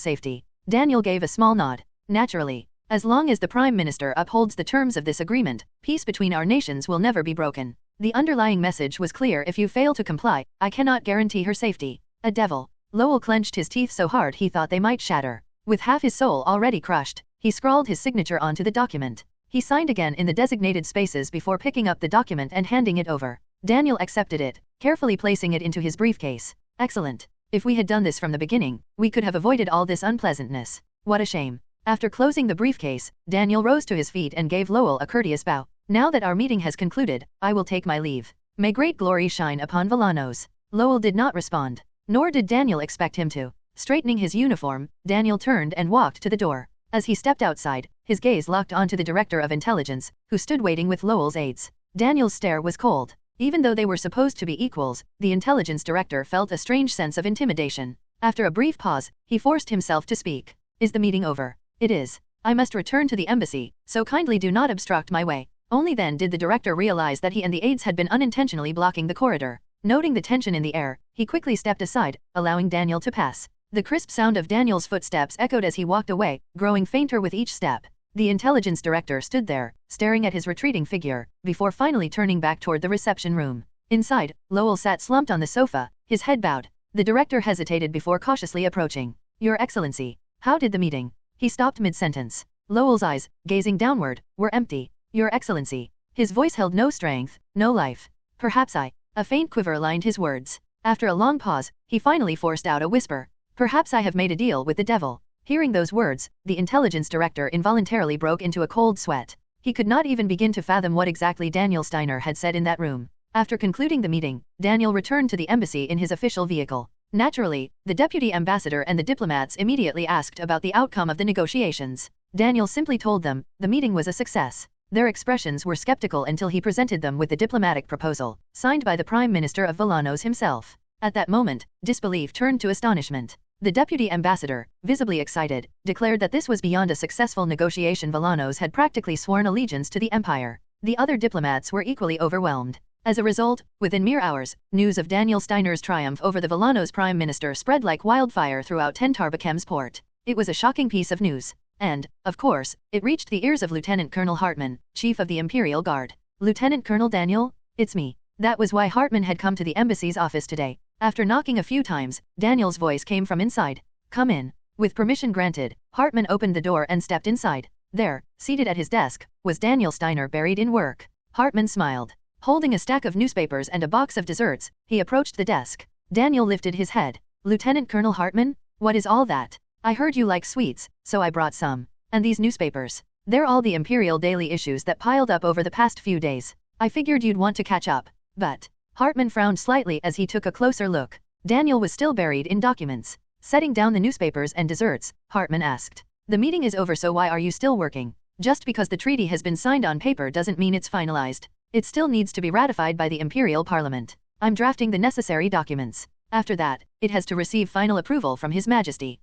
safety. Daniel gave a small nod. Naturally. As long as the Prime Minister upholds the terms of this agreement, peace between our nations will never be broken. The underlying message was clear. If you fail to comply, I cannot guarantee her safety. A devil. Lowell clenched his teeth so hard he thought they might shatter. With half his soul already crushed, he scrawled his signature onto the document. He signed again in the designated spaces before picking up the document and handing it over. Daniel accepted it, carefully placing it into his briefcase. Excellent. If we had done this from the beginning, we could have avoided all this unpleasantness. What a shame. After closing the briefcase, Daniel rose to his feet and gave Lowell a courteous bow. Now that our meeting has concluded, I will take my leave. May great glory shine upon Villanos. Lowell did not respond, nor did Daniel expect him to. Straightening his uniform, Daniel turned and walked to the door. As he stepped outside, his gaze locked onto the Director of Intelligence, who stood waiting with Lowell's aides. Daniel's stare was cold. Even though they were supposed to be equals, the Intelligence Director felt a strange sense of intimidation. After a brief pause, he forced himself to speak. Is the meeting over? It is. I must return to the embassy, so kindly do not obstruct my way. Only then did the director realize that he and the aides had been unintentionally blocking the corridor. Noting the tension in the air, he quickly stepped aside, allowing Daniel to pass. The crisp sound of Daniel's footsteps echoed as he walked away, growing fainter with each step. The intelligence director stood there, staring at his retreating figure, before finally turning back toward the reception room. Inside, Lowell sat slumped on the sofa, his head bowed. The director hesitated before cautiously approaching. Your Excellency, how did the meeting? He stopped mid-sentence. Lowell's eyes, gazing downward, were empty. Your Excellency. His voice held no strength, no life. Perhaps I. A faint quiver lined his words. After a long pause, he finally forced out a whisper. Perhaps I have made a deal with the devil. Hearing those words, the intelligence director involuntarily broke into a cold sweat. He could not even begin to fathom what exactly Daniel Steiner had said in that room. After concluding the meeting, Daniel returned to the embassy in his official vehicle. Naturally, the deputy ambassador and the diplomats immediately asked about the outcome of the negotiations. Daniel simply told them, the meeting was a success. Their expressions were skeptical until he presented them with the diplomatic proposal, signed by the Prime Minister of Villanos himself. At that moment, disbelief turned to astonishment. The deputy ambassador, visibly excited, declared that this was beyond a successful negotiation. Villanos had practically sworn allegiance to the empire. The other diplomats were equally overwhelmed. As a result, within mere hours, news of Daniel Steiner's triumph over the Villanos Prime Minister spread like wildfire throughout Tentarbakem's port. It was a shocking piece of news. And, of course, it reached the ears of Lieutenant Colonel Hartmann, chief of the Imperial Guard. Lieutenant Colonel Daniel? It's me. That was why Hartmann had come to the embassy's office today. After knocking a few times, Daniel's voice came from inside. Come in. With permission granted, Hartmann opened the door and stepped inside. There, seated at his desk, was Daniel Steiner buried in work. Hartmann smiled. Holding a stack of newspapers and a box of desserts, he approached the desk. Daniel lifted his head. Lieutenant Colonel Hartmann? What is all that? I heard you like sweets, so I brought some. And these newspapers? They're all the Imperial daily issues that piled up over the past few days. I figured you'd want to catch up. But Hartmann frowned slightly as he took a closer look. Daniel was still buried in documents. Setting down the newspapers and desserts, Hartmann asked. The meeting is over, so why are you still working? Just because the treaty has been signed on paper doesn't mean it's finalized. It still needs to be ratified by the Imperial Parliament. I'm drafting the necessary documents. After that, it has to receive final approval from His Majesty.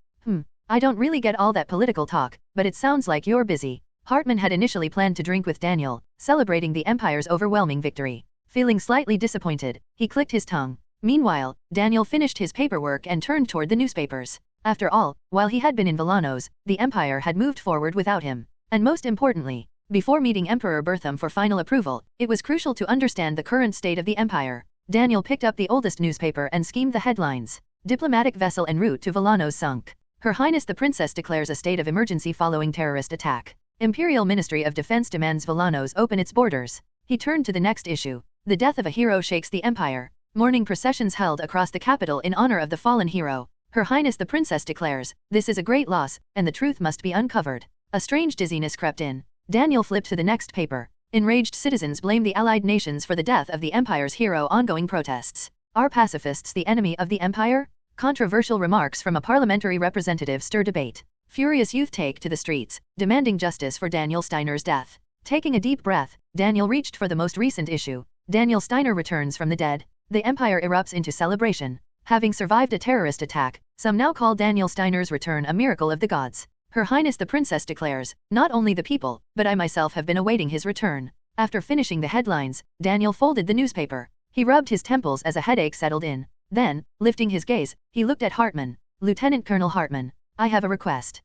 I don't really get all that political talk, but it sounds like you're busy. Hartmann had initially planned to drink with Daniel, celebrating the Empire's overwhelming victory. Feeling slightly disappointed, he clicked his tongue. Meanwhile, Daniel finished his paperwork and turned toward the newspapers. After all, while he had been in Villanos, the Empire had moved forward without him. And most importantly, before meeting Emperor Bertham for final approval, it was crucial to understand the current state of the Empire. Daniel picked up the oldest newspaper and skimmed the headlines. Diplomatic vessel en route to Villanos sunk. Her Highness the Princess declares a state of emergency following terrorist attack. Imperial Ministry of Defense demands Villanos open its borders. He turned to the next issue. The death of a hero shakes the Empire. Mourning processions held across the capital in honor of the fallen hero. Her Highness the Princess declares, this is a great loss, and the truth must be uncovered. A strange dizziness crept in. Daniel flipped to the next paper. Enraged citizens blame the Allied nations for the death of the Empire's hero. Ongoing protests. Are pacifists the enemy of the Empire? Controversial remarks from a parliamentary representative stir debate. Furious youth take to the streets, demanding justice for Daniel Steiner's death. Taking a deep breath, Daniel reached for the most recent issue. Daniel Steiner returns from the dead. The Empire erupts into celebration. Having survived a terrorist attack, some now call Daniel Steiner's return a miracle of the gods. Her Highness the Princess declares, not only the people, but I myself have been awaiting his return. After finishing the headlines, Daniel folded the newspaper. He rubbed his temples as a headache settled in. Then, lifting his gaze, he looked at Hartmann. Lieutenant Colonel Hartmann, I have a request.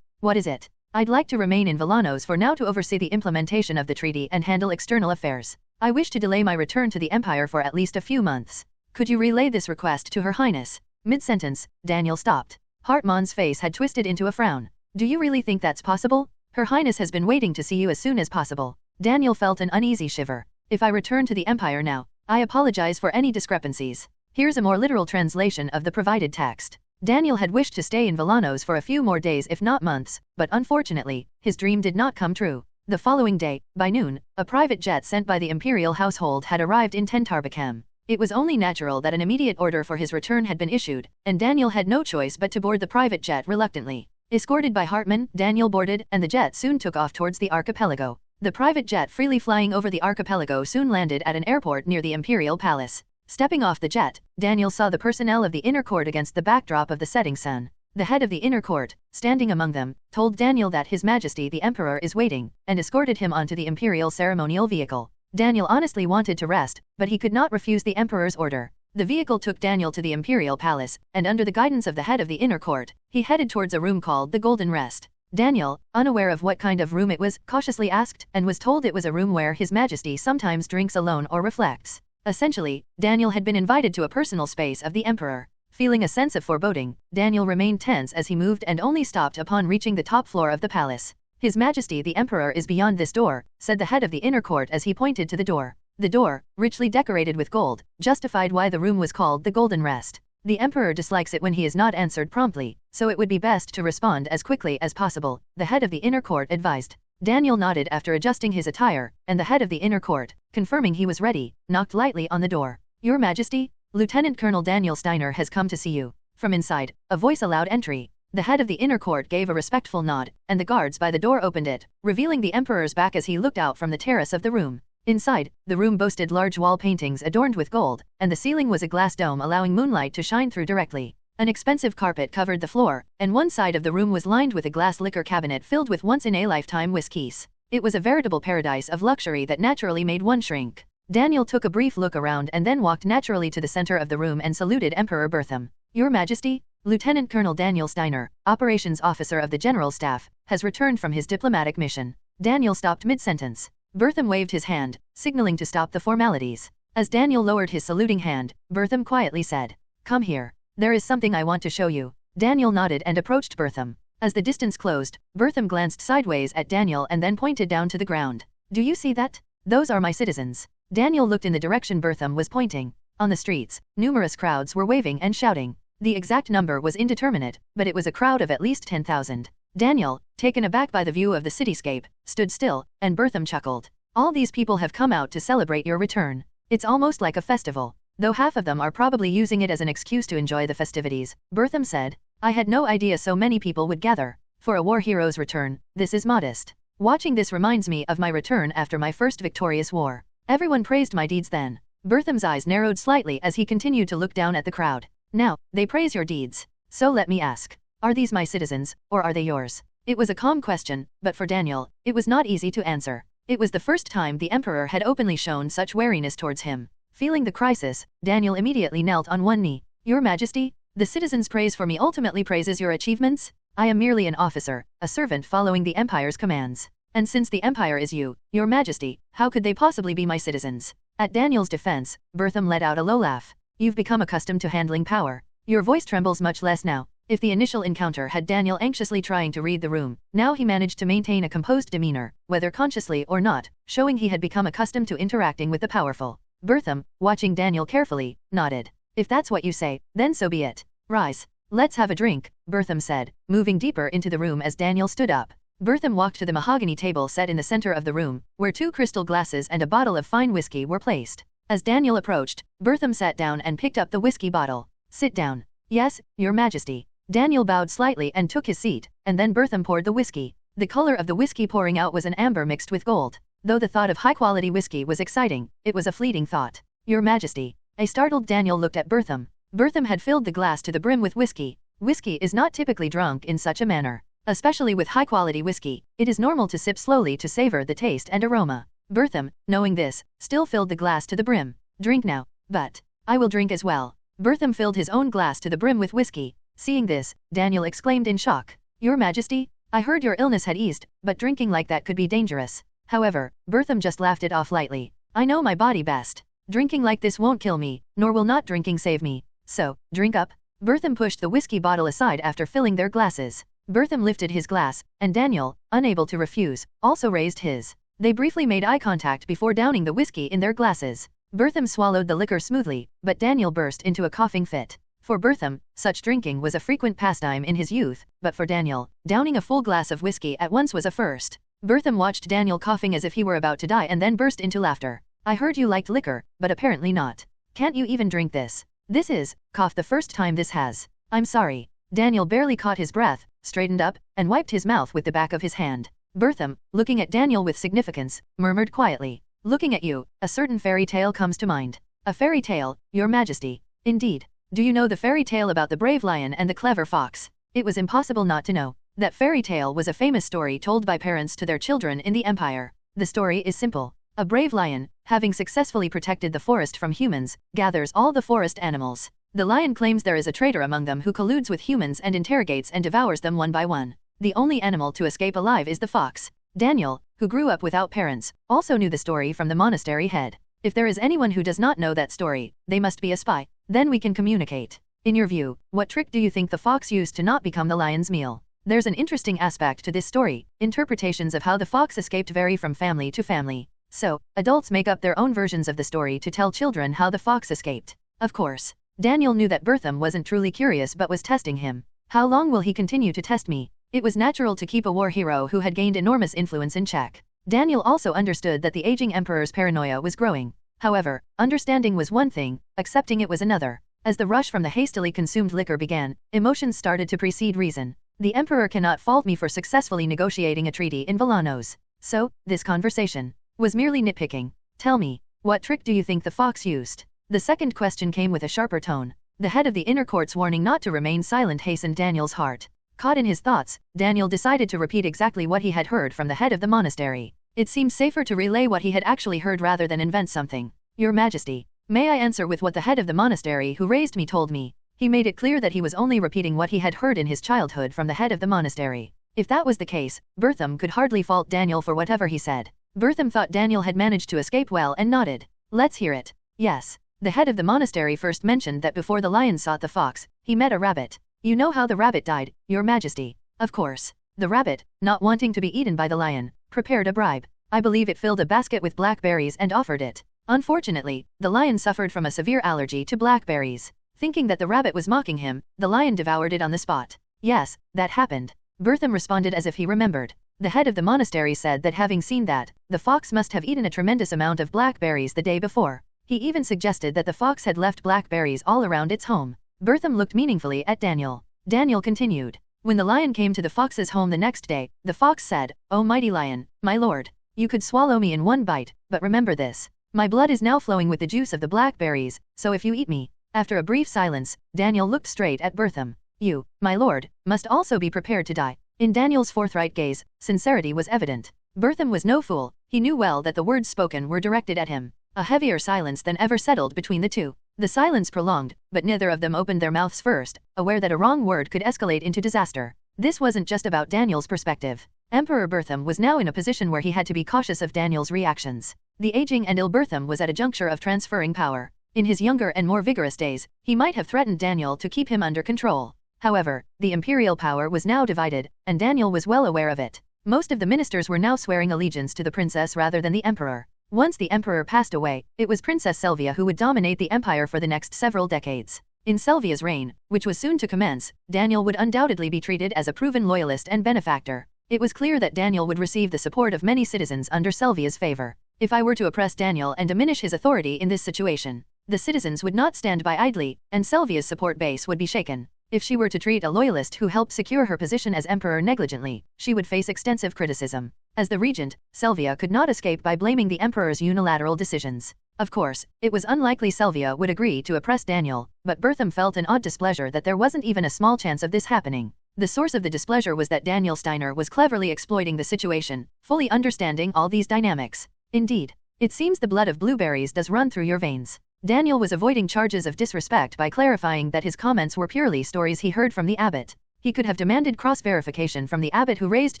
What is it? I'd like to remain in Villanos for now to oversee the implementation of the treaty and handle external affairs. I wish to delay my return to the Empire for at least a few months. Could you relay this request to Her Highness? Mid-sentence, Daniel stopped. Hartmann's face had twisted into a frown. Do you really think that's possible? Her Highness has been waiting to see you as soon as possible. Daniel felt an uneasy shiver. If I return to the Empire now, I apologize for any discrepancies. Here's a more literal translation of the provided text. Daniel had wished to stay in Villanos for a few more days if not months, but unfortunately, his dream did not come true. The following day, by noon, a private jet sent by the imperial household had arrived in Tentarbakem. It was only natural that an immediate order for his return had been issued, and Daniel had no choice but to board the private jet reluctantly. Escorted by Hartmann, Daniel boarded, and the jet soon took off towards the archipelago. The private jet freely flying over the archipelago soon landed at an airport near the Imperial Palace. Stepping off the jet, Daniel saw the personnel of the inner court against the backdrop of the setting sun. The head of the inner court, standing among them, told Daniel that His Majesty the Emperor is waiting, and escorted him onto the imperial ceremonial vehicle. Daniel honestly wanted to rest, but he could not refuse the Emperor's order. The vehicle took Daniel to the Imperial Palace, and under the guidance of the head of the inner court, he headed towards a room called the Golden Rest. Daniel, unaware of what kind of room it was, cautiously asked, and was told it was a room where His Majesty sometimes drinks alone or reflects. Essentially, Daniel had been invited to a personal space of the Emperor. Feeling a sense of foreboding, Daniel remained tense as he moved and only stopped upon reaching the top floor of the palace. His Majesty the Emperor is beyond this door, said the head of the inner court as he pointed to the door. The door, richly decorated with gold, justified why the room was called the Golden Rest. The Emperor dislikes it when he is not answered promptly, so it would be best to respond as quickly as possible, the head of the inner court advised. Daniel nodded after adjusting his attire, and the head of the inner court, confirming he was ready, knocked lightly on the door. Your Majesty, Lieutenant Colonel Daniel Steiner has come to see you. From inside, a voice allowed entry. The head of the inner court gave a respectful nod, and the guards by the door opened it, revealing the Emperor's back as he looked out from the terrace of the room. Inside, the room boasted large wall paintings adorned with gold, and the ceiling was a glass dome allowing moonlight to shine through directly. An expensive carpet covered the floor, and one side of the room was lined with a glass liquor cabinet filled with once-in-a-lifetime whiskeys. It was a veritable paradise of luxury that naturally made one shrink. Daniel took a brief look around and then walked naturally to the center of the room and saluted Emperor Bertham. Your Majesty, Lieutenant Colonel Daniel Steiner, Operations Officer of the General Staff, has returned from his diplomatic mission. Daniel stopped mid-sentence. Bertham waved his hand, signaling to stop the formalities. As Daniel lowered his saluting hand, Bertham quietly said, "Come here. There is something I want to show you." Daniel nodded and approached Bertham. As the distance closed, Bertham glanced sideways at Daniel and then pointed down to the ground. "Do you see that? Those are my citizens." Daniel looked in the direction Bertham was pointing. On the streets, numerous crowds were waving and shouting. The exact number was indeterminate, but it was a crowd of at least 10,000. Daniel, taken aback by the view of the cityscape, stood still, and Bertham chuckled. "All these people have come out to celebrate your return. It's almost like a festival. Though half of them are probably using it as an excuse to enjoy the festivities," Bertham said. "I had no idea so many people would gather. For a war hero's return, this is modest. Watching this reminds me of my return after my first victorious war. Everyone praised my deeds then." Bertham's eyes narrowed slightly as he continued to look down at the crowd. "Now, they praise your deeds. So let me ask, are these my citizens, or are they yours?" It was a calm question, but for Daniel, it was not easy to answer. It was the first time the Emperor had openly shown such wariness towards him. Feeling the crisis, Daniel immediately knelt on one knee. "Your Majesty, the citizens' praise for me ultimately praises your achievements? I am merely an officer, a servant following the Empire's commands. And since the Empire is you, Your Majesty, how could they possibly be my citizens?" At Daniel's defense, Bertham let out a low laugh. "You've become accustomed to handling power. Your voice trembles much less now." If the initial encounter had Daniel anxiously trying to read the room, now he managed to maintain a composed demeanor, whether consciously or not, showing he had become accustomed to interacting with the powerful. Bertham, watching Daniel carefully, nodded. "If that's what you say, then so be it. Rise. Let's have a drink," Bertham said, moving deeper into the room as Daniel stood up. Bertham walked to the mahogany table set in the center of the room, where 2 crystal glasses and a bottle of fine whiskey were placed. As Daniel approached, Bertham sat down and picked up the whiskey bottle. "Sit down." "Yes, Your Majesty." Daniel bowed slightly and took his seat, and then Bertham poured the whiskey. The color of the whiskey pouring out was an amber mixed with gold. Though the thought of high-quality whiskey was exciting, it was a fleeting thought. "Your Majesty." A startled Daniel looked at Bertham. Bertham had filled the glass to the brim with whiskey. Whiskey is not typically drunk in such a manner. Especially with high-quality whiskey, it is normal to sip slowly to savor the taste and aroma. Bertham, knowing this, still filled the glass to the brim. "Drink now." "But I will drink as well." Bertham filled his own glass to the brim with whiskey. Seeing this, Daniel exclaimed in shock. "Your Majesty, I heard your illness had eased, but drinking like that could be dangerous." However, Bertham just laughed it off lightly. "I know my body best. Drinking like this won't kill me, nor will not drinking save me. So, drink up." Bertham pushed the whiskey bottle aside after filling their glasses. Bertham lifted his glass, and Daniel, unable to refuse, also raised his. They briefly made eye contact before downing the whiskey in their glasses. Bertham swallowed the liquor smoothly, but Daniel burst into a coughing fit. For Bertham, such drinking was a frequent pastime in his youth, but for Daniel, downing a full glass of whiskey at once was a first. Bertham watched Daniel coughing as if he were about to die and then burst into laughter. "I heard you liked liquor, but apparently not. Can't you even drink this? This is, cough the first time this has. I'm sorry." Daniel barely caught his breath, straightened up, and wiped his mouth with the back of his hand. Bertham, looking at Daniel with significance, murmured quietly, "Looking at you, a certain fairy tale comes to mind." "A fairy tale, Your Majesty?" "Indeed. Do you know the fairy tale about the brave lion and the clever fox?" It was impossible not to know. That fairy tale was a famous story told by parents to their children in the Empire. The story is simple. A brave lion, having successfully protected the forest from humans, gathers all the forest animals. The lion claims there is a traitor among them who colludes with humans and interrogates and devours them one by one. The only animal to escape alive is the fox. Daniel, who grew up without parents, also knew the story from the monastery head. If there is anyone who does not know that story, they must be a spy. Then we can communicate. In your view, what trick do you think the fox used to not become the lion's meal? There's an interesting aspect to this story. Interpretations of how the fox escaped vary from family to family. So, adults make up their own versions of the story to tell children how the fox escaped. Of course, Daniel knew that Bertham wasn't truly curious but was testing him. How long will he continue to test me? It was natural to keep a war hero who had gained enormous influence in check. Daniel also understood that the aging emperor's paranoia was growing. However, understanding was one thing, accepting it was another. As the rush from the hastily consumed liquor began, emotions started to precede reason. The emperor cannot fault me for successfully negotiating a treaty in Villanos. So, this conversation was merely nitpicking. Tell me, what trick do you think the fox used? The second question came with a sharper tone. The head of the inner court's warning not to remain silent hastened Daniel's heart. Caught in his thoughts, Daniel decided to repeat exactly what he had heard from the head of the monastery. It seemed safer to relay what he had actually heard rather than invent something. Your Majesty, may I answer with what the head of the monastery who raised me told me? He made it clear that he was only repeating what he had heard in his childhood from the head of the monastery. If that was the case, Bertham could hardly fault Daniel for whatever he said. Bertham thought Daniel had managed to escape well and nodded. Let's hear it. Yes. The head of the monastery first mentioned that before the lion sought the fox, he met a rabbit. You know how the rabbit died, Your Majesty. Of course. The rabbit, not wanting to be eaten by the lion, prepared a bribe. I believe it filled a basket with blackberries and offered it. Unfortunately, the lion suffered from a severe allergy to blackberries. Thinking that the rabbit was mocking him, the lion devoured it on the spot. Yes, that happened. Bertham responded as if he remembered. The head of the monastery said that having seen that, the fox must have eaten a tremendous amount of blackberries the day before. He even suggested that the fox had left blackberries all around its home. Bertham looked meaningfully at Daniel. Daniel continued. When the lion came to the fox's home the next day, the fox said, "O mighty lion, my lord, you could swallow me in one bite, but remember this. My blood is now flowing with the juice of the blackberries, so if you eat me." After a brief silence, Daniel looked straight at Bertham. You, my lord, must also be prepared to die. In Daniel's forthright gaze, sincerity was evident. Bertham was no fool. He knew well that the words spoken were directed at him. A heavier silence than ever settled between the two. The silence prolonged, but neither of them opened their mouths first, aware that a wrong word could escalate into disaster. This wasn't just about Daniel's perspective. Emperor Bertham was now in a position where he had to be cautious of Daniel's reactions. The aging and ill Bertham was at a juncture of transferring power. In his younger and more vigorous days, he might have threatened Daniel to keep him under control. However, the imperial power was now divided, and Daniel was well aware of it. Most of the ministers were now swearing allegiance to the princess rather than the emperor. Once the emperor passed away, it was Princess Selvia who would dominate the empire for the next several decades. In Selvia's reign, which was soon to commence, Daniel would undoubtedly be treated as a proven loyalist and benefactor. It was clear that Daniel would receive the support of many citizens under Selvia's favor. If I were to oppress Daniel and diminish his authority in this situation, the citizens would not stand by idly, and Selvia's support base would be shaken. If she were to treat a loyalist who helped secure her position as emperor negligently, she would face extensive criticism. As the regent, Selvia could not escape by blaming the emperor's unilateral decisions. Of course, it was unlikely Selvia would agree to oppress Daniel, but Bertham felt an odd displeasure that there wasn't even a small chance of this happening. The source of the displeasure was that Daniel Steiner was cleverly exploiting the situation, fully understanding all these dynamics. Indeed, it seems the blood of blueberries does run through your veins. Daniel was avoiding charges of disrespect by clarifying that his comments were purely stories he heard from the abbot. He could have demanded cross-verification from the abbot who raised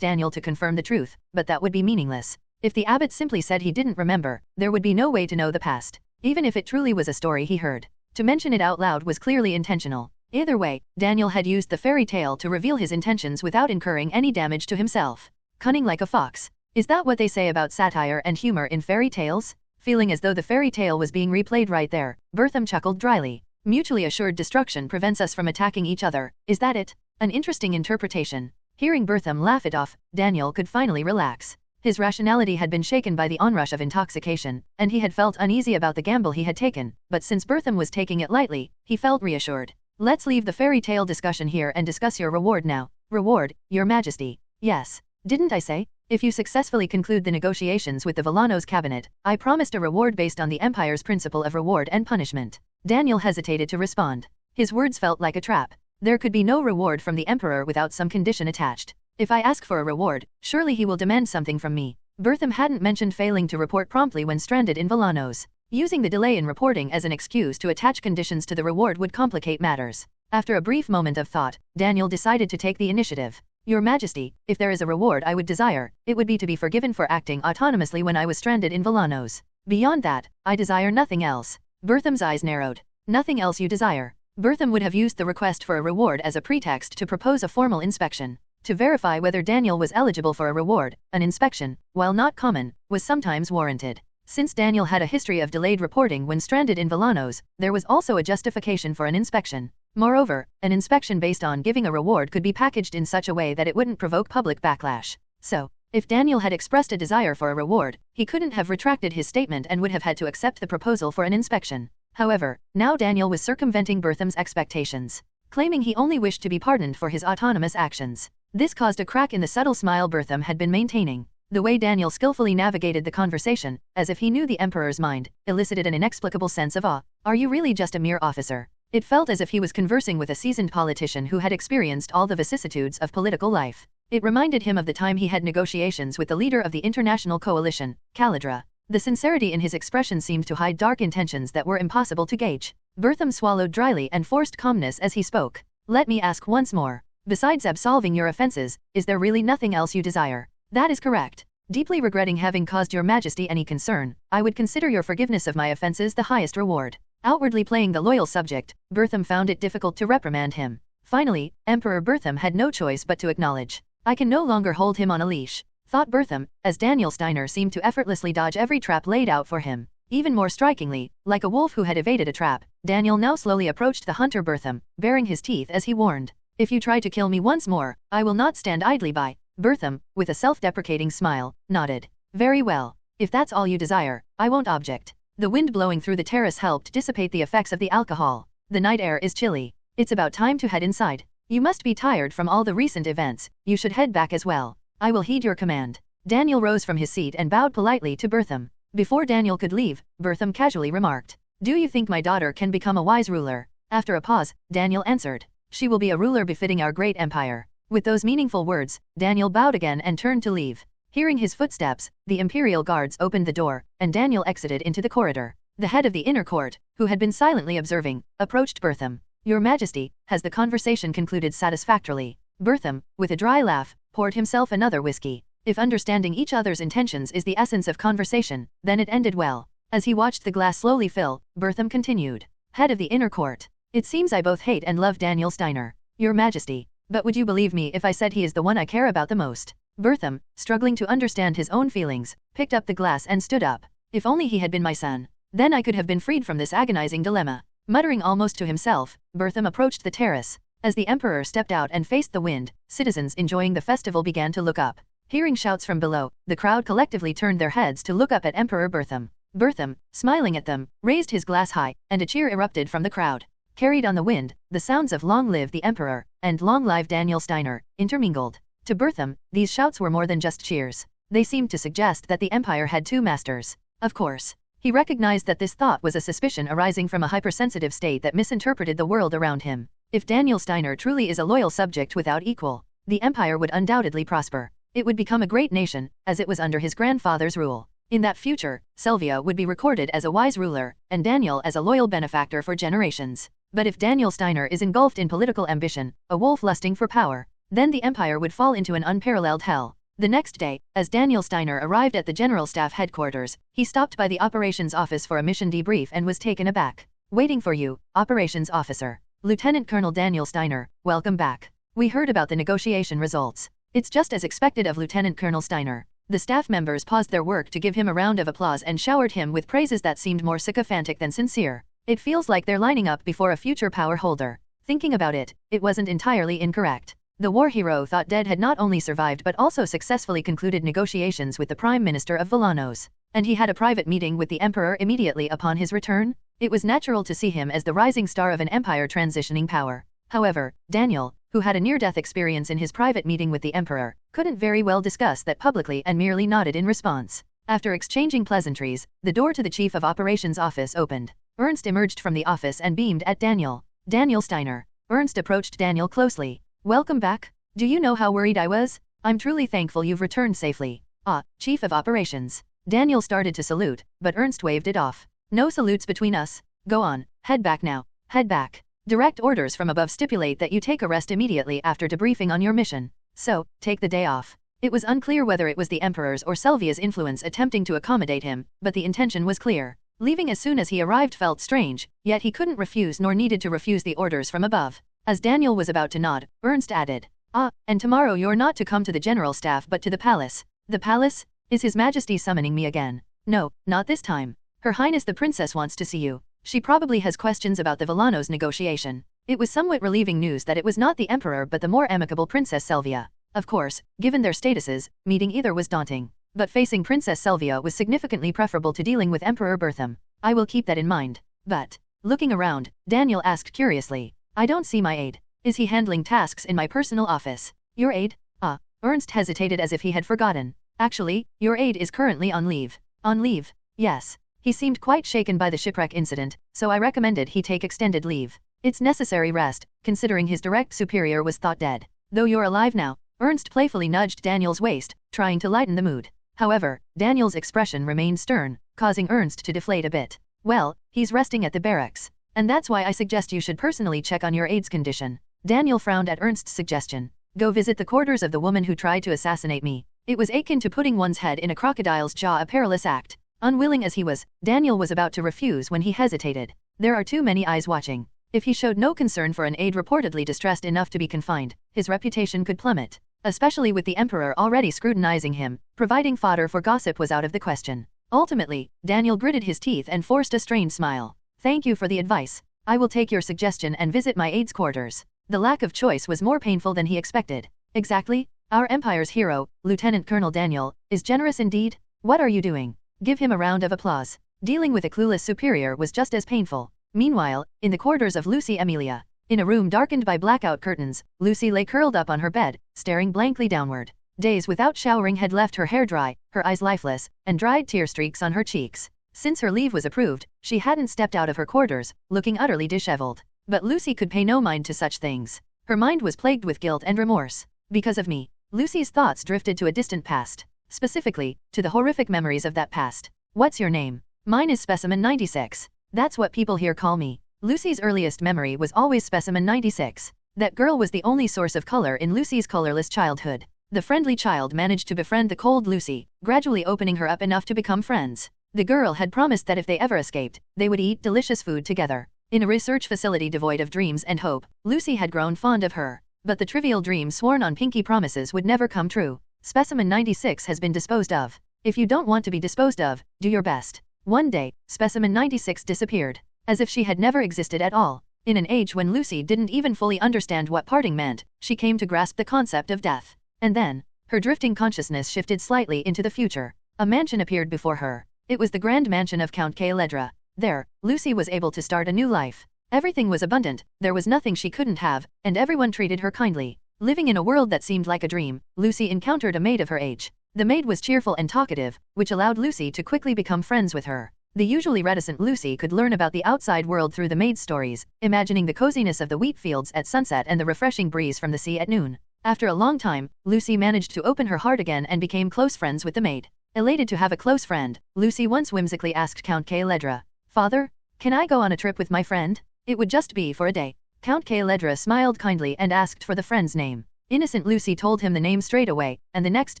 Daniel to confirm the truth, but that would be meaningless. If the abbot simply said he didn't remember, there would be no way to know the past, even if it truly was a story he heard. To mention it out loud was clearly intentional. Either way, Daniel had used the fairy tale to reveal his intentions without incurring any damage to himself. Cunning like a fox. Is that what they say about satire and humor in fairy tales? Feeling as though the fairy tale was being replayed right there, Bertham chuckled dryly. Mutually assured destruction prevents us from attacking each other, is that it? An interesting interpretation. Hearing Bertham laugh it off, Daniel could finally relax. His rationality had been shaken by the onrush of intoxication, and he had felt uneasy about the gamble he had taken, but since Bertham was taking it lightly, he felt reassured. Let's leave the fairy tale discussion here and discuss your reward now. Reward, Your Majesty. Yes. Didn't I say? If you successfully conclude the negotiations with the Villanos cabinet, I promised a reward based on the Empire's principle of reward and punishment. Daniel hesitated to respond. His words felt like a trap. There could be no reward from the Emperor without some condition attached. If I ask for a reward, surely he will demand something from me. Bertham hadn't mentioned failing to report promptly when stranded in Villanos. Using the delay in reporting as an excuse to attach conditions to the reward would complicate matters. After a brief moment of thought, Daniel decided to take the initiative. Your Majesty, if there is a reward I would desire, it would be to be forgiven for acting autonomously when I was stranded in Villanos. Beyond that, I desire nothing else. Bertham's eyes narrowed. Nothing else you desire. Bertham would have used the request for a reward as a pretext to propose a formal inspection. To verify whether Daniel was eligible for a reward, an inspection, while not common, was sometimes warranted. Since Daniel had a history of delayed reporting when stranded in Villanos, there was also a justification for an inspection. Moreover, an inspection based on giving a reward could be packaged in such a way that it wouldn't provoke public backlash. So, if Daniel had expressed a desire for a reward, he couldn't have retracted his statement and would have had to accept the proposal for an inspection. However, now Daniel was circumventing Bertham's expectations, claiming he only wished to be pardoned for his autonomous actions. This caused a crack in the subtle smile Bertham had been maintaining. The way Daniel skillfully navigated the conversation, as if he knew the Emperor's mind, elicited an inexplicable sense of awe. Are you really just a mere officer? It felt as if he was conversing with a seasoned politician who had experienced all the vicissitudes of political life. It reminded him of the time he had negotiations with the leader of the international coalition, Calidra. The sincerity in his expression seemed to hide dark intentions that were impossible to gauge. Bertham swallowed dryly and forced calmness as he spoke. Let me ask once more. Besides absolving your offenses, is there really nothing else you desire? That is correct. Deeply regretting having caused your majesty any concern, I would consider your forgiveness of my offenses the highest reward. Outwardly playing the loyal subject, Bertham found it difficult to reprimand him. Finally, Emperor Bertham had no choice but to acknowledge. I can no longer hold him on a leash, thought Bertham, as Daniel Steiner seemed to effortlessly dodge every trap laid out for him. Even more strikingly, like a wolf who had evaded a trap, Daniel now slowly approached the hunter Bertham, baring his teeth as he warned. If you try to kill me once more, I will not stand idly by. Bertham, with a self-deprecating smile, nodded. Very well. If that's all you desire, I won't object. The wind blowing through the terrace helped dissipate the effects of the alcohol. The night air is chilly. It's about time to head inside. You must be tired from all the recent events. You should head back as well. I will heed your command. Daniel rose from his seat and bowed politely to Bertham. Before Daniel could leave, Bertham casually remarked, Do you think my daughter can become a wise ruler? After a pause, Daniel answered, She will be a ruler befitting our great empire. With those meaningful words, Daniel bowed again and turned to leave. Hearing his footsteps, the imperial guards opened the door, and Daniel exited into the corridor. The head of the inner court, who had been silently observing, approached Bertham. Your Majesty, has the conversation concluded satisfactorily? Bertham, with a dry laugh, poured himself another whiskey. If understanding each other's intentions is the essence of conversation, then it ended well. As he watched the glass slowly fill, Bertham continued. Head of the inner court. It seems I both hate and love Daniel Steiner. Your Majesty. But would you believe me if I said he is the one I care about the most? Bertham, struggling to understand his own feelings, picked up the glass and stood up. If only he had been my son. Then I could have been freed from this agonizing dilemma. Muttering almost to himself, Bertham approached the terrace. As the Emperor stepped out and faced the wind, citizens enjoying the festival began to look up. Hearing shouts from below, the crowd collectively turned their heads to look up at Emperor Bertham. Bertham, smiling at them, raised his glass high, and a cheer erupted from the crowd. Carried on the wind, the sounds of Long Live the Emperor, and Long Live Daniel Steiner, intermingled. To Bertham, these shouts were more than just cheers. They seemed to suggest that the empire had two masters. Of course, he recognized that this thought was a suspicion arising from a hypersensitive state that misinterpreted the world around him. If Daniel Steiner truly is a loyal subject without equal, the empire would undoubtedly prosper. It would become a great nation, as it was under his grandfather's rule. In that future, Selvia would be recorded as a wise ruler, and Daniel as a loyal benefactor for generations. But if Daniel Steiner is engulfed in political ambition, a wolf lusting for power, then the empire would fall into an unparalleled hell. The next day, as Daniel Steiner arrived at the General Staff headquarters, he stopped by the operations office for a mission debrief and was taken aback. Waiting for you, operations officer. Lieutenant Colonel Daniel Steiner, welcome back. We heard about the negotiation results. It's just as expected of Lieutenant Colonel Steiner. The staff members paused their work to give him a round of applause and showered him with praises that seemed more sycophantic than sincere. It feels like they're lining up before a future power holder. Thinking about it, it wasn't entirely incorrect. The war hero thought dead had not only survived but also successfully concluded negotiations with the Prime Minister of Villanos. And he had a private meeting with the Emperor immediately upon his return. It was natural to see him as the rising star of an empire transitioning power. However, Daniel, who had a near-death experience in his private meeting with the Emperor, couldn't very well discuss that publicly and merely nodded in response. After exchanging pleasantries, the door to the Chief of Operations office opened. Ernst emerged from the office and beamed at Daniel. Daniel Steiner. Ernst approached Daniel closely. Welcome back. Do you know how worried I was? I'm truly thankful you've returned safely. Ah, Chief of Operations. Daniel started to salute, but Ernst waved it off. No salutes between us. Go on, head back now. Head back. Direct orders from above stipulate that you take a rest immediately after debriefing on your mission. So, take the day off. It was unclear whether it was the Emperor's or Selvia's influence attempting to accommodate him, but the intention was clear. Leaving as soon as he arrived felt strange, yet he couldn't refuse nor needed to refuse the orders from above. As Daniel was about to nod, Ernst added, "Ah, and tomorrow you're not to come to the general staff but to the palace." "The palace? Is His Majesty summoning me again?" "No, not this time. Her Highness the Princess wants to see you. She probably has questions about the Villanos negotiation." It was somewhat relieving news that it was not the Emperor but the more amicable Princess Selvia. Of course, given their statuses, meeting either was daunting. But facing Princess Selvia was significantly preferable to dealing with Emperor Bertham. "I will keep that in mind." But, looking around, Daniel asked curiously, "I don't see my aide. Is he handling tasks in my personal office?" "Your aide? Ah." Ernst hesitated as if he had forgotten. "Actually, your aide is currently on leave." "On leave?" "Yes. He seemed quite shaken by the shipwreck incident, so I recommended he take extended leave. It's necessary rest, considering his direct superior was thought dead. Though you're alive now." Ernst playfully nudged Daniel's waist, trying to lighten the mood. However, Daniel's expression remained stern, causing Ernst to deflate a bit. "Well, he's resting at the barracks. And that's why I suggest you should personally check on your aide's condition." Daniel frowned at Ernst's suggestion. "Go visit the quarters of the woman who tried to assassinate me." It was akin to putting one's head in a crocodile's jaw, a perilous act. Unwilling as he was, Daniel was about to refuse when he hesitated. There are too many eyes watching. If he showed no concern for an aide reportedly distressed enough to be confined, his reputation could plummet. Especially with the Emperor already scrutinizing him, providing fodder for gossip was out of the question. Ultimately, Daniel gritted his teeth and forced a strained smile. "Thank you for the advice. I will take your suggestion and visit my aide's quarters." The lack of choice was more painful than he expected. "Exactly. Our Empire's hero, Lieutenant Colonel Daniel, is generous indeed. What are you doing?" Give him a round of applause. Dealing with a clueless superior was just as painful. Meanwhile, in the quarters of Lucy Amelia. In a room darkened by blackout curtains, Lucy lay curled up on her bed, staring blankly downward. Days without showering had left her hair dry, her eyes lifeless, and dried tear streaks on her cheeks. Since her leave was approved, she hadn't stepped out of her quarters, looking utterly disheveled. But Lucy could pay no mind to such things. Her mind was plagued with guilt and remorse. "Because of me." Lucy's thoughts drifted to a distant past. Specifically, to the horrific memories of that past. "What's your name?" "Mine is Specimen 96. That's what people here call me." Lucy's earliest memory was always Specimen 96. That girl was the only source of color in Lucy's colorless childhood. The friendly child managed to befriend the cold Lucy, gradually opening her up enough to become friends. The girl had promised that if they ever escaped, they would eat delicious food together. In a research facility devoid of dreams and hope, Lucy had grown fond of her. But the trivial dream sworn on pinky promises would never come true. Specimen 96 has been disposed of. If you don't want to be disposed of, do your best. One day, Specimen 96 disappeared. As if she had never existed at all. In an age when Lucy didn't even fully understand what parting meant, she came to grasp the concept of death. And then, her drifting consciousness shifted slightly into the future. A mansion appeared before her. It was the grand mansion of Count Caeledra. There, Lucy was able to start a new life. Everything was abundant, there was nothing she couldn't have, and everyone treated her kindly. Living in a world that seemed like a dream, Lucy encountered a maid of her age. The maid was cheerful and talkative, which allowed Lucy to quickly become friends with her. The usually reticent Lucy could learn about the outside world through the maid's stories, imagining the coziness of the wheat fields at sunset and the refreshing breeze from the sea at noon. After a long time, Lucy managed to open her heart again and became close friends with the maid. Elated to have a close friend, Lucy once whimsically asked Count Caeledra, "Father, can I go on a trip with my friend? It would just be for a day." Count Caeledra smiled kindly and asked for the friend's name. Innocent Lucy told him the name straight away, and the next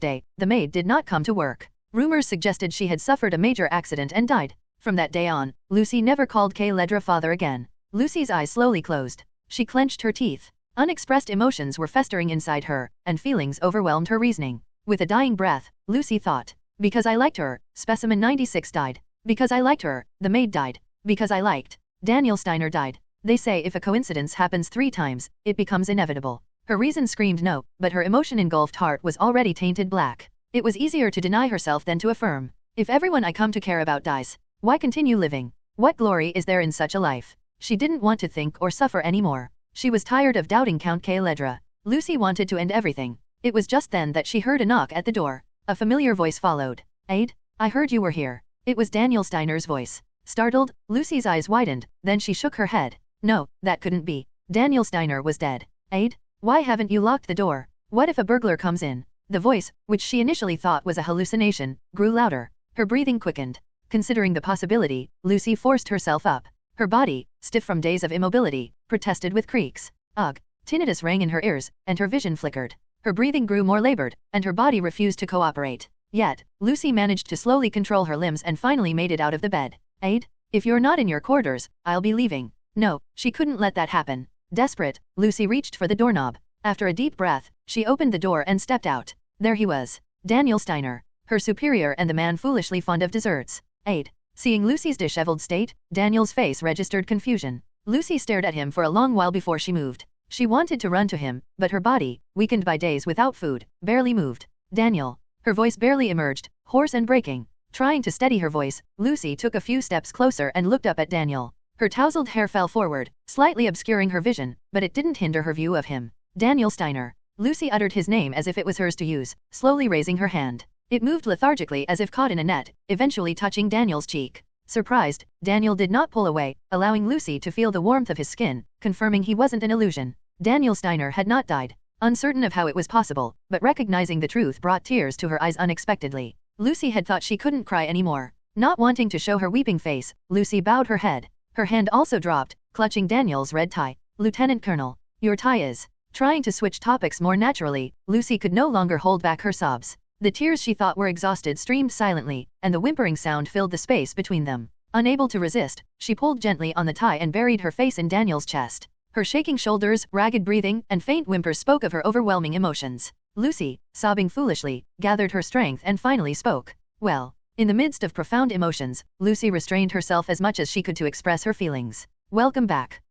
day, the maid did not come to work. Rumors suggested she had suffered a major accident and died. From that day on, Lucy never called Caeledra father again. Lucy's eyes slowly closed. She clenched her teeth. Unexpressed emotions were festering inside her, and feelings overwhelmed her reasoning. With a dying breath, Lucy thought, "Because I liked her, Specimen 96 died. Because I liked her, the maid died. Because I liked Daniel Steiner died." They say if a coincidence happens 3 times, it becomes inevitable. Her reason screamed no, but her emotion-engulfed heart was already tainted black. It was easier to deny herself than to affirm. If everyone I come to care about dies, why continue living? What glory is there in such a life? She didn't want to think or suffer anymore. She was tired of doubting Count Caeledra. Lucy wanted to end everything. It was just then that she heard a knock at the door. A familiar voice followed. "Aide, I heard you were here." It was Daniel Steiner's voice. Startled, Lucy's eyes widened, then she shook her head. No, that couldn't be. Daniel Steiner was dead. "Aide, why haven't you locked the door? What if a burglar comes in?" The voice, which she initially thought was a hallucination, grew louder. Her breathing quickened. Considering the possibility, Lucy forced herself up. Her body, stiff from days of immobility, protested with creaks. Ugh! Tinnitus rang in her ears, and her vision flickered. Her breathing grew more labored, and her body refused to cooperate. Yet, Lucy managed to slowly control her limbs and finally made it out of the bed. Aid? If you're not in your quarters, I'll be leaving. No, she couldn't let that happen. Desperate, Lucy reached for the doorknob. After a deep breath, she opened the door and stepped out. There he was. Daniel Steiner, her superior and the man foolishly fond of desserts. Aid. Seeing Lucy's disheveled state, Daniel's face registered confusion. Lucy stared at him for a long while before she moved. She wanted to run to him, but her body, weakened by days without food, barely moved. Daniel. Her voice barely emerged, hoarse and breaking. Trying to steady her voice, Lucy took a few steps closer and looked up at Daniel. Her tousled hair fell forward, slightly obscuring her vision, but it didn't hinder her view of him. Daniel Steiner. Lucy uttered his name as if it was hers to use, slowly raising her hand. It moved lethargically as if caught in a net, eventually touching Daniel's cheek. Surprised, Daniel did not pull away, allowing Lucy to feel the warmth of his skin, confirming he wasn't an illusion. Daniel Steiner had not died. Uncertain of how it was possible, but recognizing the truth brought tears to her eyes unexpectedly. Lucy had thought she couldn't cry anymore. Not wanting to show her weeping face, Lucy bowed her head. Her hand also dropped, clutching Daniel's red tie. Lieutenant Colonel, your tie is... Trying to switch topics more naturally, Lucy could no longer hold back her sobs. The tears she thought were exhausted streamed silently, and the whimpering sound filled the space between them. Unable to resist, she pulled gently on the tie and buried her face in Daniel's chest. Her shaking shoulders, ragged breathing, and faint whimpers spoke of her overwhelming emotions. Lucy, sobbing foolishly, gathered her strength and finally spoke. Well, in the midst of profound emotions, Lucy restrained herself as much as she could to express her feelings. Welcome back.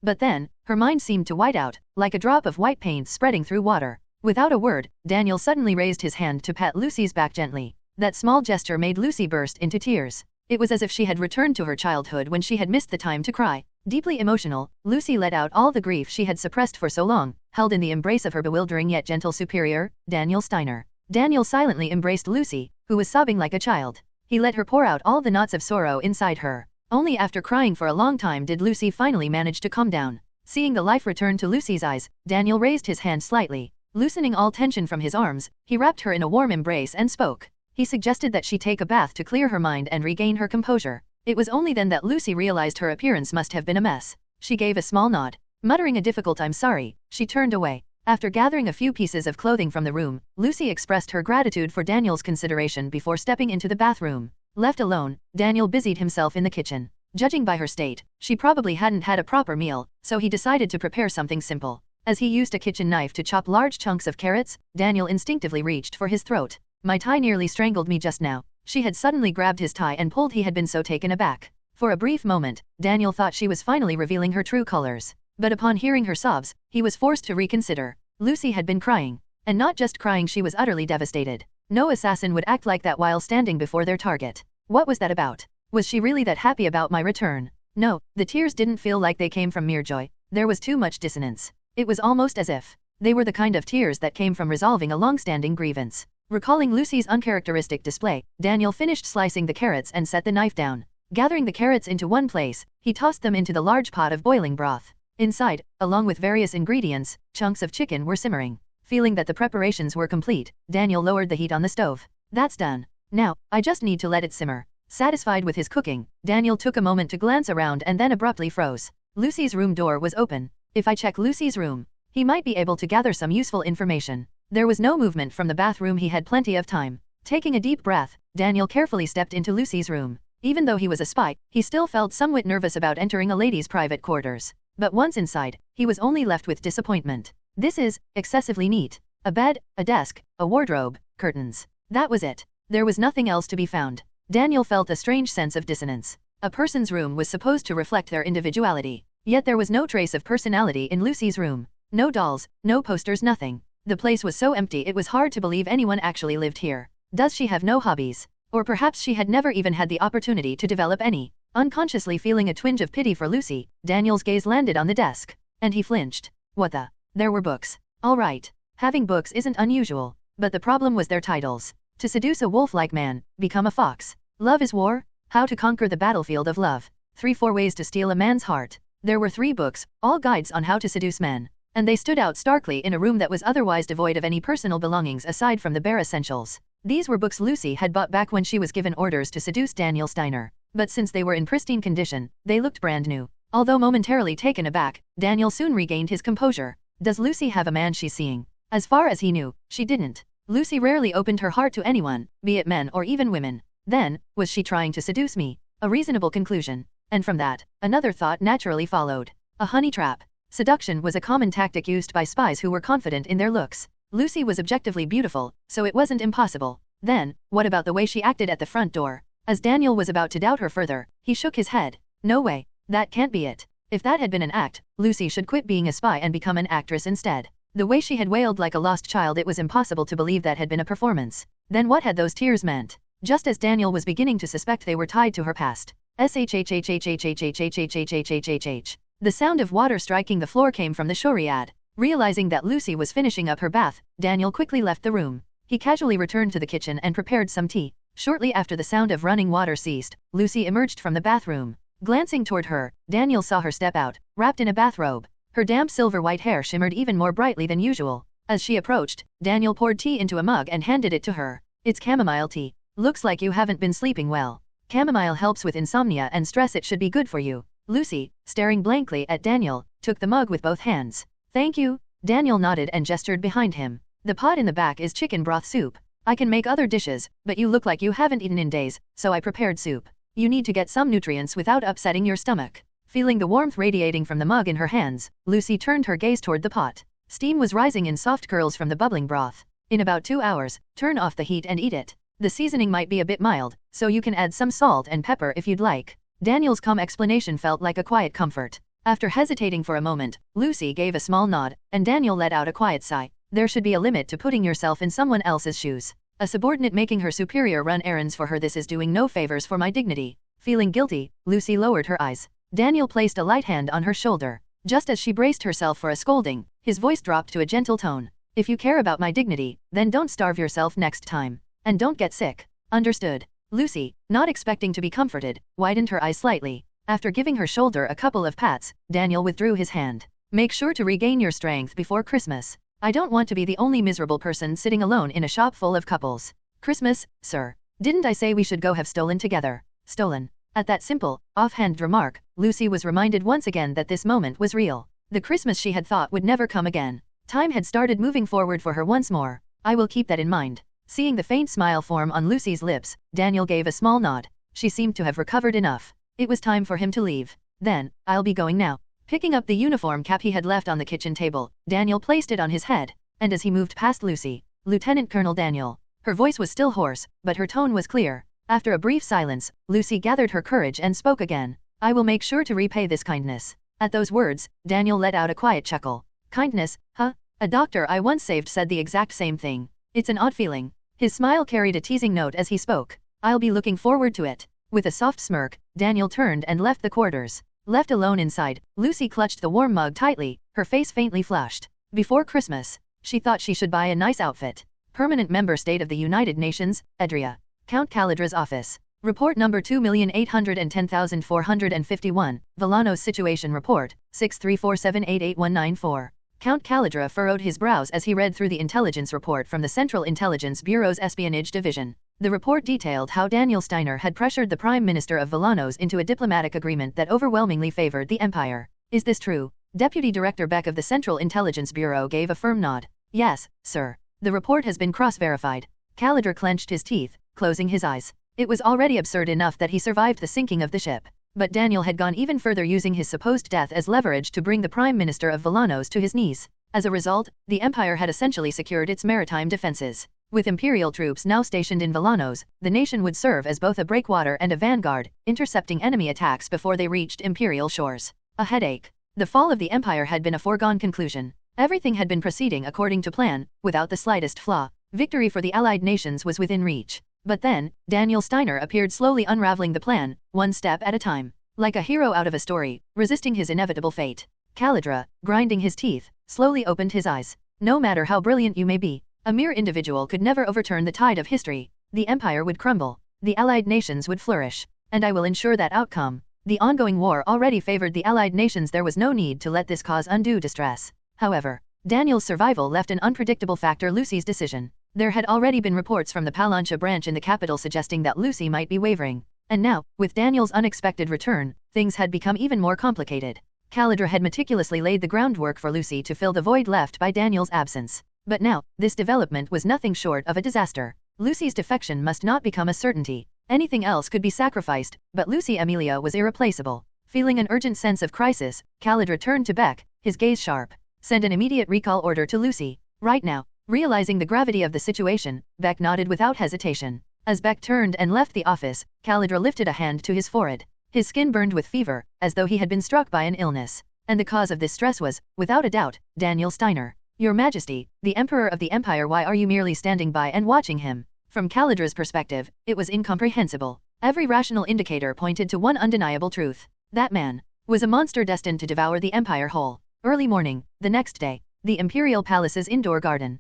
But then, her mind seemed to white out, like a drop of white paint spreading through water. Without a word, Daniel suddenly raised his hand to pat Lucy's back gently. That small gesture made Lucy burst into tears. It was as if she had returned to her childhood when she had missed the time to cry. Deeply emotional, Lucy let out all the grief she had suppressed for so long, held in the embrace of her bewildering yet gentle superior, Daniel Steiner. Daniel silently embraced Lucy, who was sobbing like a child. He let her pour out all the knots of sorrow inside her. Only after crying for a long time did Lucy finally manage to calm down. Seeing the life return to Lucy's eyes, Daniel raised his hand slightly. Loosening all tension from his arms, he wrapped her in a warm embrace and spoke. He suggested that she take a bath to clear her mind and regain her composure. It was only then that Lucy realized her appearance must have been a mess. She gave a small nod. Muttering a difficult "I'm sorry," she turned away. After gathering a few pieces of clothing from the room, Lucy expressed her gratitude for Daniel's consideration before stepping into the bathroom. Left alone, Daniel busied himself in the kitchen. Judging by her state, she probably hadn't had a proper meal, so he decided to prepare something simple. As he used a kitchen knife to chop large chunks of carrots, Daniel instinctively reached for his throat. My tie nearly strangled me just now. She had suddenly grabbed his tie and pulled. He had been so taken aback. For a brief moment, Daniel thought she was finally revealing her true colors. But upon hearing her sobs, he was forced to reconsider. Lucy had been crying. And not just crying, she was utterly devastated. No assassin would act like that while standing before their target. What was that about? Was she really that happy about my return? No, the tears didn't feel like they came from mere joy. There was too much dissonance. It was almost as if they were the kind of tears that came from resolving a long-standing grievance. Recalling Lucy's uncharacteristic display, Daniel finished slicing the carrots and set the knife down. Gathering the carrots into one place, he tossed them into the large pot of boiling broth. Inside, along with various ingredients, chunks of chicken were simmering. Feeling that the preparations were complete, Daniel lowered the heat on the stove. That's done. Now, I just need to let it simmer. Satisfied with his cooking, Daniel took a moment to glance around and then abruptly froze. Lucy's room door was open. If I check Lucy's room, he might be able to gather some useful information. There was no movement from the bathroom. He had plenty of time. Taking a deep breath, Daniel carefully stepped into Lucy's room. Even though he was a spy, he still felt somewhat nervous about entering a lady's private quarters. But once inside, he was only left with disappointment. This is excessively neat. A bed, a desk, a wardrobe, curtains. That was it. There was nothing else to be found. Daniel felt a strange sense of dissonance. A person's room was supposed to reflect their individuality. Yet there was no trace of personality in Lucy's room. No dolls, no posters, nothing. The place was so empty it was hard to believe anyone actually lived here. Does she have no hobbies? Or perhaps she had never even had the opportunity to develop any. Unconsciously feeling a twinge of pity for Lucy, Daniel's gaze landed on the desk. And he flinched. What the? There were books. All right. Having books isn't unusual. But the problem was their titles. To seduce a wolf-like man, become a fox. Love is war? How to conquer the battlefield of love. 3-4 ways to steal a man's heart. There were 3 books, all guides on how to seduce men. And they stood out starkly in a room that was otherwise devoid of any personal belongings aside from the bare essentials. These were books Lucy had bought back when she was given orders to seduce Daniel Steiner. But since they were in pristine condition, they looked brand new. Although momentarily taken aback, Daniel soon regained his composure. Does Lucy have a man she's seeing? As far as he knew, she didn't. Lucy rarely opened her heart to anyone, be it men or even women. Then, was she trying to seduce me? A reasonable conclusion. And from that, another thought naturally followed. A honey trap. Seduction was a common tactic used by spies who were confident in their looks. Lucy was objectively beautiful, so it wasn't impossible. Then, what about the way she acted at the front door? As Daniel was about to doubt her further, he shook his head. No way. That can't be it. If that had been an act, Lucy should quit being a spy and become an actress instead. The way she had wailed like a lost child, it was impossible to believe that had been a performance. Then what had those tears meant? Just as Daniel was beginning to suspect they were tied to her past. SHHHHHHHHHHHHHHH. The sound of water striking the floor came from the shoriad. Realizing that Lucy was finishing up her bath, Daniel quickly left the room. He casually returned to the kitchen and prepared some tea. Shortly after the sound of running water ceased, Lucy emerged from the bathroom. Glancing toward her, Daniel saw her step out, wrapped in a bathrobe. Her damp silver-white hair shimmered even more brightly than usual. As she approached, Daniel poured tea into a mug and handed it to her. It's chamomile tea. Looks like you haven't been sleeping well. Chamomile helps with insomnia and stress. It should be good for you. Lucy, staring blankly at Daniel, took the mug with both hands. Thank you. Daniel nodded and gestured behind him. The pot in the back is chicken broth soup. I can make other dishes, but you look like you haven't eaten in days, so I prepared soup. You need to get some nutrients without upsetting your stomach. Feeling the warmth radiating from the mug in her hands, Lucy turned her gaze toward the pot. Steam was rising in soft curls from the bubbling broth. In about 2 hours, turn off the heat and eat it. The seasoning might be a bit mild, so you can add some salt and pepper if you'd like. Daniel's calm explanation felt like a quiet comfort. After hesitating for a moment, Lucy gave a small nod, and Daniel let out a quiet sigh. There should be a limit to putting yourself in someone else's shoes. A subordinate making her superior run errands for her. This is doing no favors for my dignity. Feeling guilty, Lucy lowered her eyes. Daniel placed a light hand on her shoulder. Just as she braced herself for a scolding, his voice dropped to a gentle tone. If you care about my dignity, then don't starve yourself next time. And don't get sick. Understood. Lucy, not expecting to be comforted, widened her eyes slightly. After giving her shoulder a couple of pats, Daniel withdrew his hand. Make sure to regain your strength before Christmas. I don't want to be the only miserable person sitting alone in a shop full of couples. Christmas, sir. Didn't I say we should go have stolen together? Stolen. At that simple, offhand remark, Lucy was reminded once again that this moment was real. The Christmas she had thought would never come again. Time had started moving forward for her once more. I will keep that in mind. Seeing the faint smile form on Lucy's lips, Daniel gave a small nod. She seemed to have recovered enough. It was time for him to leave. Then, I'll be going now. Picking up the uniform cap he had left on the kitchen table, Daniel placed it on his head. And as he moved past Lucy, Lieutenant Colonel Daniel. Her voice was still hoarse, but her tone was clear. After a brief silence, Lucy gathered her courage and spoke again. I will make sure to repay this kindness. At those words, Daniel let out a quiet chuckle. Kindness, huh? A doctor I once saved said the exact same thing. It's an odd feeling. His smile carried a teasing note as he spoke. I'll be looking forward to it. With a soft smirk, Daniel turned and left the quarters. Left alone inside, Lucy clutched the warm mug tightly, her face faintly flushed. Before Christmas, she thought she should buy a nice outfit. Permanent member state of the United Nations, Edria. Count Calidra's office. Report number 2,810,451, Villano's Situation Report, 634788194. Count Calidra furrowed his brows as he read through the intelligence report from the Central Intelligence Bureau's Espionage Division. The report detailed how Daniel Steiner had pressured the Prime Minister of Villanos into a diplomatic agreement that overwhelmingly favored the Empire. Is this true? Deputy Director Beck of the Central Intelligence Bureau gave a firm nod. Yes, sir. The report has been cross-verified. Calidra clenched his teeth, closing his eyes. It was already absurd enough that he survived the sinking of the ship. But Daniel had gone even further, using his supposed death as leverage to bring the Prime Minister of Villanos to his knees. As a result, the Empire had essentially secured its maritime defenses. With Imperial troops now stationed in Villanos, the nation would serve as both a breakwater and a vanguard, intercepting enemy attacks before they reached Imperial shores. A headache. The fall of the Empire had been a foregone conclusion. Everything had been proceeding according to plan, without the slightest flaw. Victory for the Allied nations was within reach. But then, Daniel Steiner appeared, slowly unraveling the plan, one step at a time. Like a hero out of a story, resisting his inevitable fate. Calidra, grinding his teeth, slowly opened his eyes. No matter how brilliant you may be, a mere individual could never overturn the tide of history. The Empire would crumble. The Allied nations would flourish. And I will ensure that outcome. The ongoing war already favored the Allied nations. There was no need to let this cause undue distress. However, Daniel's survival left an unpredictable factor: Lucy's decision. There had already been reports from the Palancha branch in the capital suggesting that Lucy might be wavering. And now, with Daniel's unexpected return, things had become even more complicated. Calidra had meticulously laid the groundwork for Lucy to fill the void left by Daniel's absence. But now, this development was nothing short of a disaster. Lucy's defection must not become a certainty. Anything else could be sacrificed, but Lucy Amelia was irreplaceable. Feeling an urgent sense of crisis, Khalid turned to Beck, his gaze sharp. Send an immediate recall order to Lucy. Right now. Realizing the gravity of the situation, Beck nodded without hesitation. As Beck turned and left the office, Khalid lifted a hand to his forehead. His skin burned with fever, as though he had been struck by an illness. And the cause of this stress was, without a doubt, Daniel Steiner. Your Majesty, the Emperor of the Empire, why are you merely standing by and watching him? From Khalid's perspective, it was incomprehensible. Every rational indicator pointed to one undeniable truth. That man was a monster destined to devour the Empire whole. Early morning, the next day, the Imperial Palace's indoor garden.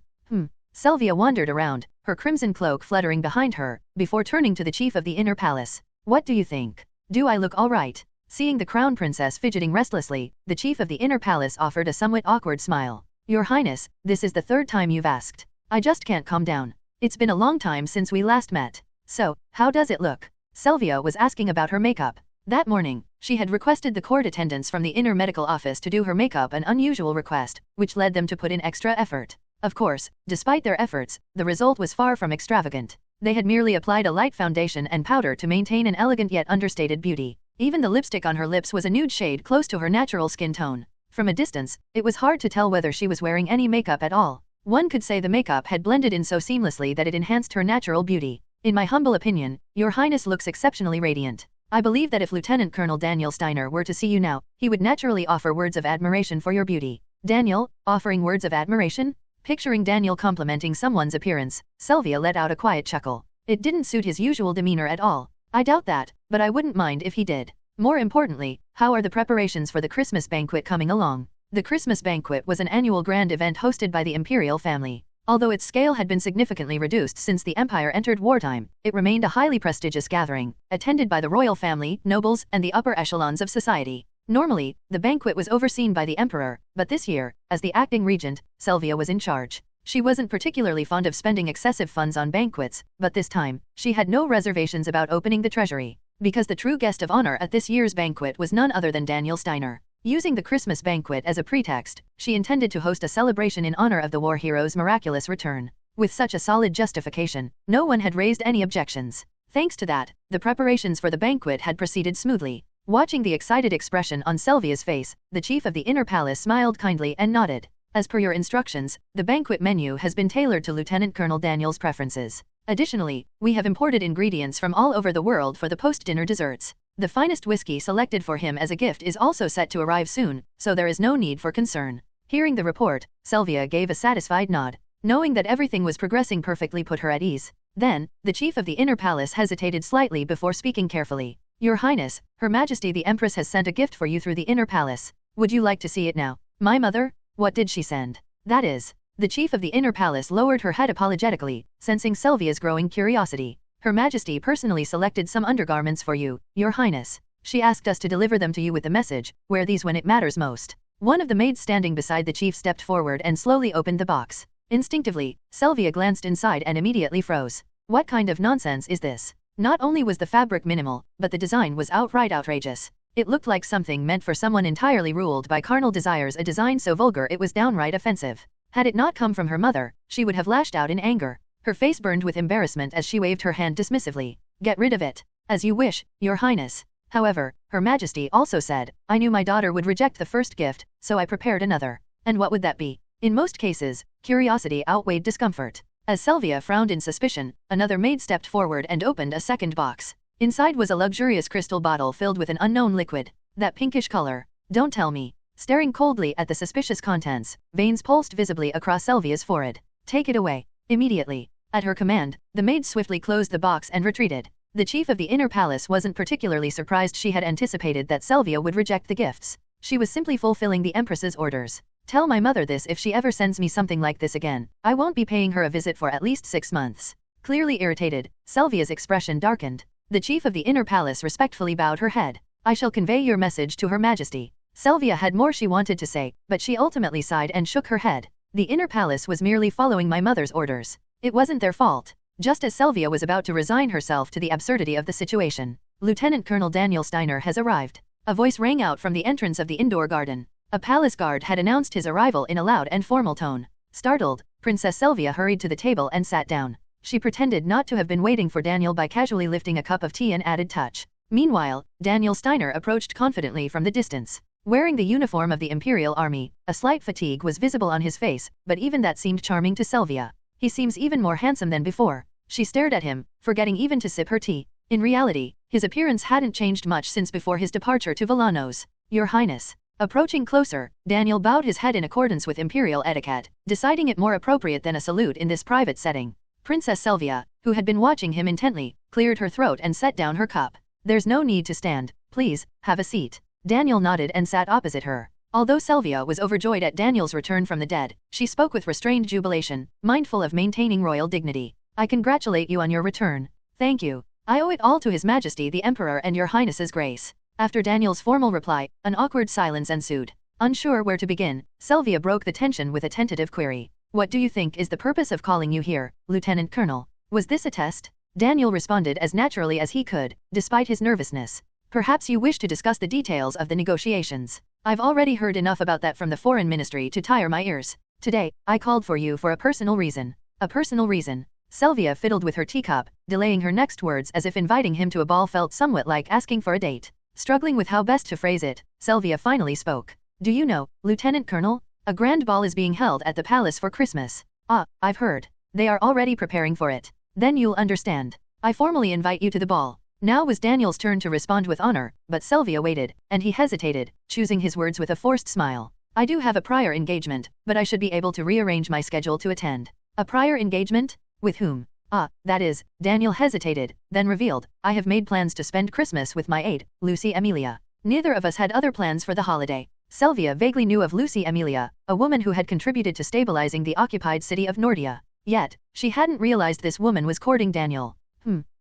Sylvia wandered around, her crimson cloak fluttering behind her, before turning to the chief of the inner palace. What do you think? Do I look all right? Seeing the crown princess fidgeting restlessly, the chief of the inner palace offered a somewhat awkward smile. Your Highness, this is the third time you've asked. I just can't calm down. It's been a long time since we last met. So, how does it look? Sylvia was asking about her makeup. That morning, she had requested the court attendants from the inner medical office to do her makeup, an unusual request, which led them to put in extra effort. Of course, despite their efforts, the result was far from extravagant. They had merely applied a light foundation and powder to maintain an elegant yet understated beauty. Even the lipstick on her lips was a nude shade close to her natural skin tone. From a distance, it was hard to tell whether she was wearing any makeup at all. One could say the makeup had blended in so seamlessly that it enhanced her natural beauty. In my humble opinion, Your Highness looks exceptionally radiant. I believe that if Lieutenant Colonel Daniel Steiner were to see you now, he would naturally offer words of admiration for your beauty. Daniel, offering words of admiration? Picturing Daniel complimenting someone's appearance, Sylvia let out a quiet chuckle. It didn't suit his usual demeanor at all. I doubt that, but I wouldn't mind if he did. More importantly, how are the preparations for the Christmas banquet coming along? The Christmas banquet was an annual grand event hosted by the imperial family. Although its scale had been significantly reduced since the empire entered wartime, it remained a highly prestigious gathering, attended by the royal family, nobles, and the upper echelons of society. Normally, the banquet was overseen by the emperor, but this year, as the acting regent, Sylvia was in charge. She wasn't particularly fond of spending excessive funds on banquets, but this time, she had no reservations about opening the treasury. Because the true guest of honor at this year's banquet was none other than Daniel Steiner. Using the Christmas banquet as a pretext, she intended to host a celebration in honor of the war hero's miraculous return. With such a solid justification, no one had raised any objections. Thanks to that, the preparations for the banquet had proceeded smoothly. Watching the excited expression on Sylvia's face, the chief of the inner palace smiled kindly and nodded. As per your instructions, the banquet menu has been tailored to Lieutenant Colonel Daniel's preferences. Additionally, we have imported ingredients from all over the world for the post-dinner desserts. The finest whiskey selected for him as a gift is also set to arrive soon, so there is no need for concern. Hearing the report, Sylvia gave a satisfied nod. Knowing that everything was progressing perfectly put her at ease. Then, the chief of the inner palace hesitated slightly before speaking carefully. Your Highness, Her Majesty the Empress has sent a gift for you through the inner palace. Would you like to see it now? My mother? What did she send? That is. The chief of the inner palace lowered her head apologetically, sensing Sylvia's growing curiosity. Her Majesty personally selected some undergarments for you, Your Highness. She asked us to deliver them to you with the message, wear these when it matters most. One of the maids standing beside the chief stepped forward and slowly opened the box. Instinctively, Sylvia glanced inside and immediately froze. What kind of nonsense is this? Not only was the fabric minimal, but the design was outright outrageous. It looked like something meant for someone entirely ruled by carnal desires, a design so vulgar it was downright offensive. Had it not come from her mother, she would have lashed out in anger. Her face burned with embarrassment as she waved her hand dismissively. Get rid of it. As you wish, Your Highness. However, Her Majesty also said, I knew my daughter would reject the first gift, so I prepared another. And what would that be? In most cases, curiosity outweighed discomfort. As Sylvia frowned in suspicion, another maid stepped forward and opened a second box. Inside was a luxurious crystal bottle filled with an unknown liquid. That pinkish color. Don't tell me. Staring coldly at the suspicious contents, veins pulsed visibly across Sylvia's forehead. Take it away. Immediately. At her command, the maid swiftly closed the box and retreated. The chief of the inner palace wasn't particularly surprised. She had anticipated that Sylvia would reject the gifts. She was simply fulfilling the Empress's orders. Tell my mother this: if she ever sends me something like this again, I won't be paying her a visit for at least 6 months. Clearly irritated, Sylvia's expression darkened. The chief of the inner palace respectfully bowed her head. I shall convey your message to Her Majesty. Sylvia had more she wanted to say, but she ultimately sighed and shook her head. The inner palace was merely following my mother's orders. It wasn't their fault. Just as Sylvia was about to resign herself to the absurdity of the situation, Lieutenant Colonel Daniel Steiner has arrived. A voice rang out from the entrance of the indoor garden. A palace guard had announced his arrival in a loud and formal tone. Startled, Princess Sylvia hurried to the table and sat down. She pretended not to have been waiting for Daniel by casually lifting a cup of tea and added touch. Meanwhile, Daniel Steiner approached confidently from the distance. Wearing the uniform of the Imperial Army, a slight fatigue was visible on his face, but even that seemed charming to Sylvia. He seems even more handsome than before. She stared at him, forgetting even to sip her tea. In reality, his appearance hadn't changed much since before his departure to Villanos. Your Highness. Approaching closer, Daniel bowed his head in accordance with Imperial etiquette, deciding it more appropriate than a salute in this private setting. Princess Sylvia, who had been watching him intently, cleared her throat and set down her cup. There's no need to stand. Please, have a seat. Daniel nodded and sat opposite her. Although Sylvia was overjoyed at Daniel's return from the dead, she spoke with restrained jubilation, mindful of maintaining royal dignity. I congratulate you on your return. Thank you. I owe it all to His Majesty the Emperor and your Highness's grace. After Daniel's formal reply, an awkward silence ensued. Unsure where to begin, Sylvia broke the tension with a tentative query. What do you think is the purpose of calling you here, Lieutenant Colonel? Was this a test? Daniel responded as naturally as he could, despite his nervousness. Perhaps you wish to discuss the details of the negotiations. I've already heard enough about that from the Foreign Ministry to tire my ears. Today, I called for you for a personal reason. A personal reason. Sylvia fiddled with her teacup, delaying her next words as if inviting him to a ball felt somewhat like asking for a date. Struggling with how best to phrase it, Sylvia finally spoke. Do you know, Lieutenant Colonel? A grand ball is being held at the palace for Christmas. Ah, I've heard. They are already preparing for it. Then you'll understand. I formally invite you to the ball. Now was Daniel's turn to respond with honor, but Sylvia waited, and he hesitated, choosing his words with a forced smile. I do have a prior engagement, but I should be able to rearrange my schedule to attend. A prior engagement? With whom? Ah, that is, Daniel hesitated, then revealed, I have made plans to spend Christmas with my aide, Lucy Amelia. Neither of us had other plans for the holiday. Sylvia vaguely knew of Lucy Amelia, a woman who had contributed to stabilizing the occupied city of Nordia. Yet, she hadn't realized this woman was courting Daniel.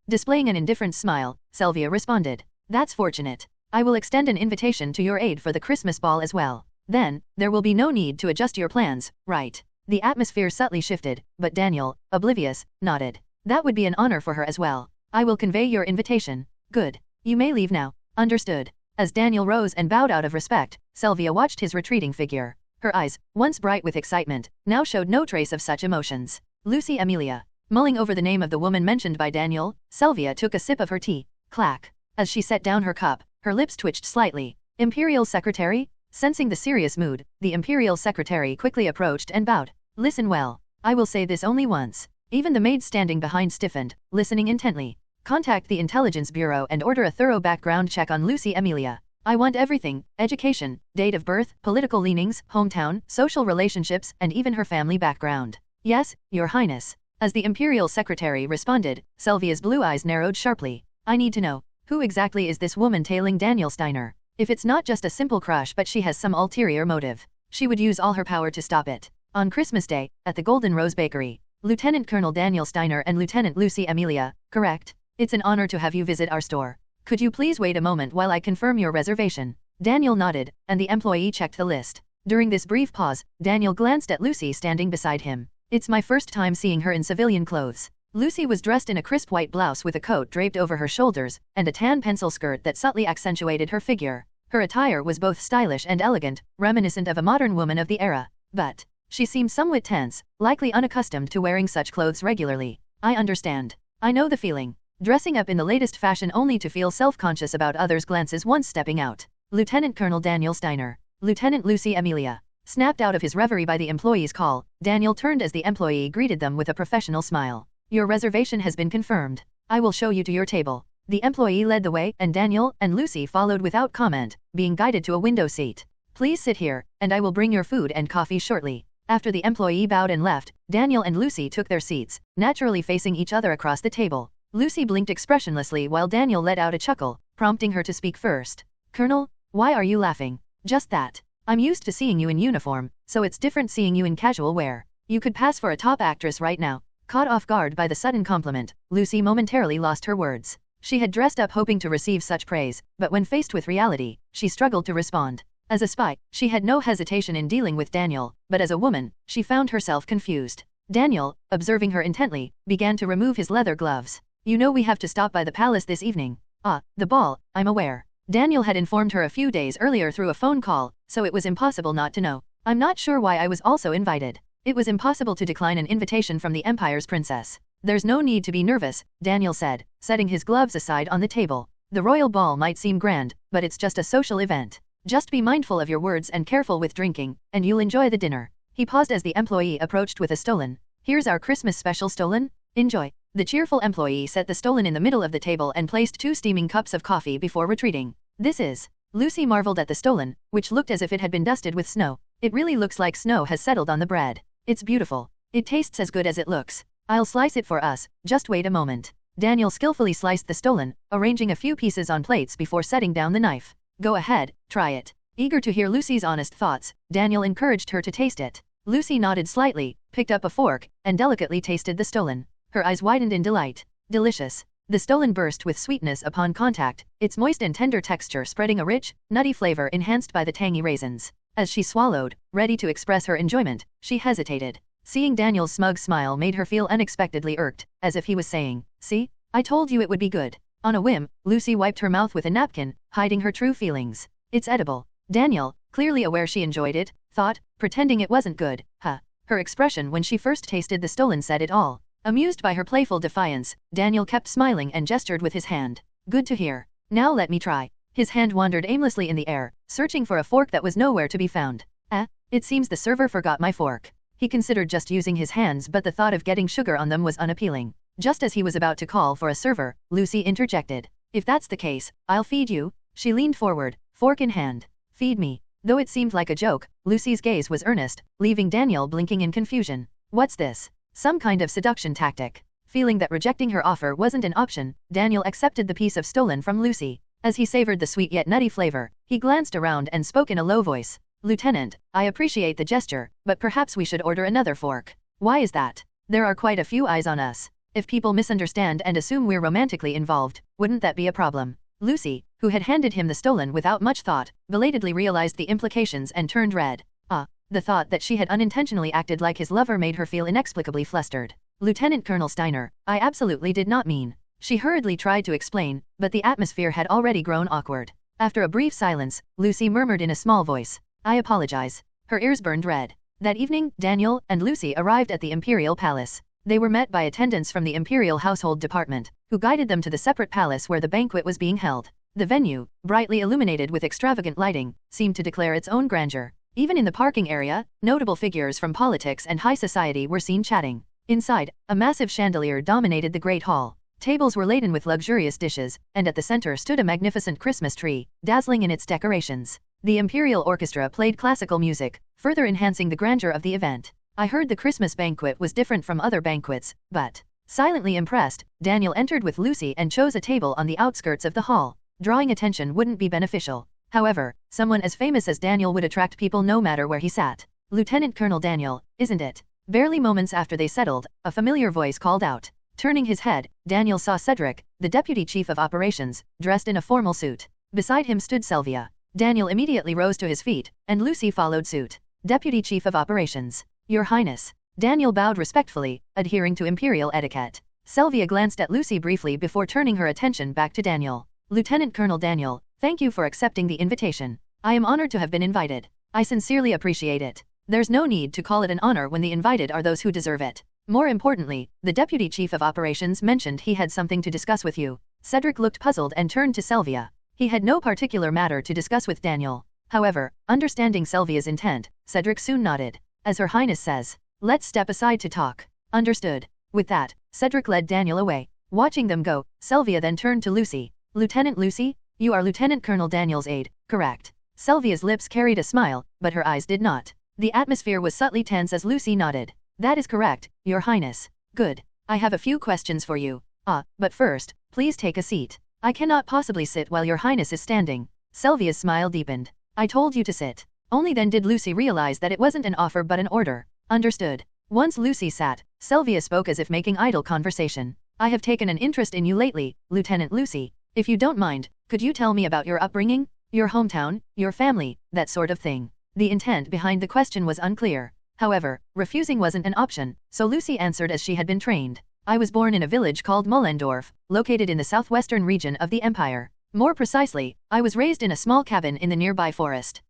Displaying an indifferent smile, Sylvia responded. That's fortunate. I will extend an invitation to your aide for the Christmas ball as well. Then, there will be no need to adjust your plans, right? The atmosphere subtly shifted, but Daniel, oblivious, nodded. That would be an honor for her as well. I will convey your invitation. Good. You may leave now. Understood. As Daniel rose and bowed out of respect, Sylvia watched his retreating figure. Her eyes, once bright with excitement, now showed no trace of such emotions. Lucy Amelia. Mulling over the name of the woman mentioned by Daniel, Sylvia took a sip of her tea. Clack. As she set down her cup, her lips twitched slightly. Imperial Secretary? Sensing the serious mood, the Imperial Secretary quickly approached and bowed. Listen well. I will say this only once. Even the maid standing behind stiffened, listening intently. Contact the Intelligence Bureau and order a thorough background check on Lucy Amelia. I want everything, education, date of birth, political leanings, hometown, social relationships, and even her family background. Yes, Your Highness. As the Imperial Secretary responded, Sylvia's blue eyes narrowed sharply. I need to know, who exactly is this woman tailing Daniel Steiner? If it's not just a simple crush but she has some ulterior motive, she would use all her power to stop it. On Christmas Day, at the Golden Rose Bakery, Lieutenant Colonel Daniel Steiner and Lieutenant Lucy Amelia, correct? It's an honor to have you visit our store. Could you please wait a moment while I confirm your reservation? Daniel nodded, and the employee checked the list. During this brief pause, Daniel glanced at Lucy standing beside him. It's my first time seeing her in civilian clothes. Lucy was dressed in a crisp white blouse with a coat draped over her shoulders, and a tan pencil skirt that subtly accentuated her figure. Her attire was both stylish and elegant, reminiscent of a modern woman of the era. But she seemed somewhat tense, likely unaccustomed to wearing such clothes regularly. I understand. I know the feeling. Dressing up in the latest fashion only to feel self-conscious about others' glances once stepping out. Lieutenant Colonel Daniel Steiner. Lieutenant Lucy Amelia. Snapped out of his reverie by the employee's call, Daniel turned as the employee greeted them with a professional smile. Your reservation has been confirmed. I will show you to your table. The employee led the way, and Daniel and Lucy followed without comment, being guided to a window seat. Please sit here, and I will bring your food and coffee shortly. After the employee bowed and left, Daniel and Lucy took their seats, naturally facing each other across the table. Lucy blinked expressionlessly while Daniel let out a chuckle, prompting her to speak first. Colonel, why are you laughing? Just that. I'm used to seeing you in uniform, so it's different seeing you in casual wear. You could pass for a top actress right now. Caught off guard by the sudden compliment, Lucy momentarily lost her words. She had dressed up hoping to receive such praise, but when faced with reality, she struggled to respond. As a spy, she had no hesitation in dealing with Daniel, but as a woman, she found herself confused. Daniel, observing her intently, began to remove his leather gloves. You know we have to stop by the palace this evening. Ah, the ball, I'm aware. Daniel had informed her a few days earlier through a phone call, so it was impossible not to know. I'm not sure why I was also invited. It was impossible to decline an invitation from the Empire's princess. There's no need to be nervous, Daniel said, setting his gloves aside on the table. The royal ball might seem grand, but it's just a social event. Just be mindful of your words and careful with drinking, and you'll enjoy the dinner. He paused as the employee approached with a stolon. Here's our Christmas special stolon. Enjoy. The cheerful employee set the stolon in the middle of the table and placed 2 steaming cups of coffee before retreating. This is. Lucy marveled at the stolon, which looked as if it had been dusted with snow. It really looks like snow has settled on the bread. It's beautiful. It tastes as good as it looks. I'll slice it for us, just wait a moment. Daniel skillfully sliced the stolon, arranging a few pieces on plates before setting down the knife. Go ahead, try it. Eager to hear Lucy's honest thoughts, Daniel encouraged her to taste it. Lucy nodded slightly, picked up a fork, and delicately tasted the stolon. Her eyes widened in delight. Delicious. The stolon burst with sweetness upon contact, its moist and tender texture spreading a rich, nutty flavor enhanced by the tangy raisins. As she swallowed, ready to express her enjoyment, she hesitated. Seeing Daniel's smug smile made her feel unexpectedly irked, as if he was saying, "See? I told you it would be good." On a whim, Lucy wiped her mouth with a napkin, hiding her true feelings. It's edible. Daniel, clearly aware she enjoyed it, thought, pretending it wasn't good. Huh. Her expression when she first tasted the stolon said it all. Amused by her playful defiance, Daniel kept smiling and gestured with his hand. Good to hear. Now let me try. His hand wandered aimlessly in the air, searching for a fork that was nowhere to be found. It seems the server forgot my fork. He considered just using his hands, but the thought of getting sugar on them was unappealing. Just as he was about to call for a server, Lucy interjected. If that's the case, I'll feed you. She leaned forward, fork in hand. Feed me. Though it seemed like a joke, Lucy's gaze was earnest, leaving Daniel blinking in confusion. What's this? Some kind of seduction tactic. Feeling that rejecting her offer wasn't an option, Daniel accepted the piece of stolon from Lucy. As he savored the sweet yet nutty flavor, he glanced around and spoke in a low voice. Lieutenant, I appreciate the gesture, but perhaps we should order another fork. Why is that? There are quite a few eyes on us. If people misunderstand and assume we're romantically involved, wouldn't that be a problem? Lucy, who had handed him the stolon without much thought, belatedly realized the implications and turned red. The thought that she had unintentionally acted like his lover made her feel inexplicably flustered. Lieutenant Colonel Steiner, I absolutely did not mean. She hurriedly tried to explain, but the atmosphere had already grown awkward. After a brief silence, Lucy murmured in a small voice, I apologize. Her ears burned red. That evening, Daniel and Lucy arrived at the Imperial Palace. They were met by attendants from the Imperial Household Department, who guided them to the separate palace where the banquet was being held. The venue, brightly illuminated with extravagant lighting, seemed to declare its own grandeur. Even in the parking area, notable figures from politics and high society were seen chatting. Inside, a massive chandelier dominated the Great Hall. Tables were laden with luxurious dishes, and at the center stood a magnificent Christmas tree, dazzling in its decorations. The Imperial Orchestra played classical music, further enhancing the grandeur of the event. I heard the Christmas banquet was different from other banquets, but... Silently impressed, Daniel entered with Lucy and chose a table on the outskirts of the hall. Drawing attention wouldn't be beneficial. However, someone as famous as Daniel would attract people no matter where he sat. Lieutenant Colonel Daniel, isn't it? Barely moments after they settled, a familiar voice called out. Turning his head, Daniel saw Cedric, the Deputy Chief of Operations, dressed in a formal suit. Beside him stood Sylvia. Daniel immediately rose to his feet, and Lucy followed suit. Deputy Chief of Operations. Your Highness. Daniel bowed respectfully, adhering to Imperial etiquette. Sylvia glanced at Lucy briefly before turning her attention back to Daniel. Lieutenant Colonel Daniel, thank you for accepting the invitation. I am honored to have been invited. I sincerely appreciate it. There's no need to call it an honor when the invited are those who deserve it. More importantly, the Deputy Chief of Operations mentioned he had something to discuss with you. Cedric looked puzzled and turned to Sylvia. He had no particular matter to discuss with Daniel. However, understanding Sylvia's intent, Cedric soon nodded. As Her Highness says, let's step aside to talk. Understood. With that, Cedric led Daniel away. Watching them go, Sylvia then turned to Lucy. Lieutenant Lucy, you are Lieutenant Colonel Daniel's aide, correct? Sylvia's lips carried a smile, but her eyes did not. The atmosphere was subtly tense as Lucy nodded. That is correct, Your Highness. Good. I have a few questions for you. But first, please take a seat. I cannot possibly sit while Your Highness is standing. Sylvia's smile deepened. I told you to sit. Only then did Lucy realize that it wasn't an offer but an order. Understood. Once Lucy sat, Sylvia spoke as if making idle conversation. I have taken an interest in you lately, Lieutenant Lucy. If you don't mind, could you tell me about your upbringing, your hometown, your family, that sort of thing? The intent behind the question was unclear. However, refusing wasn't an option, so Lucy answered as she had been trained. I was born in a village called Mollendorf, located in the southwestern region of the Empire. More precisely, I was raised in a small cabin in the nearby forest.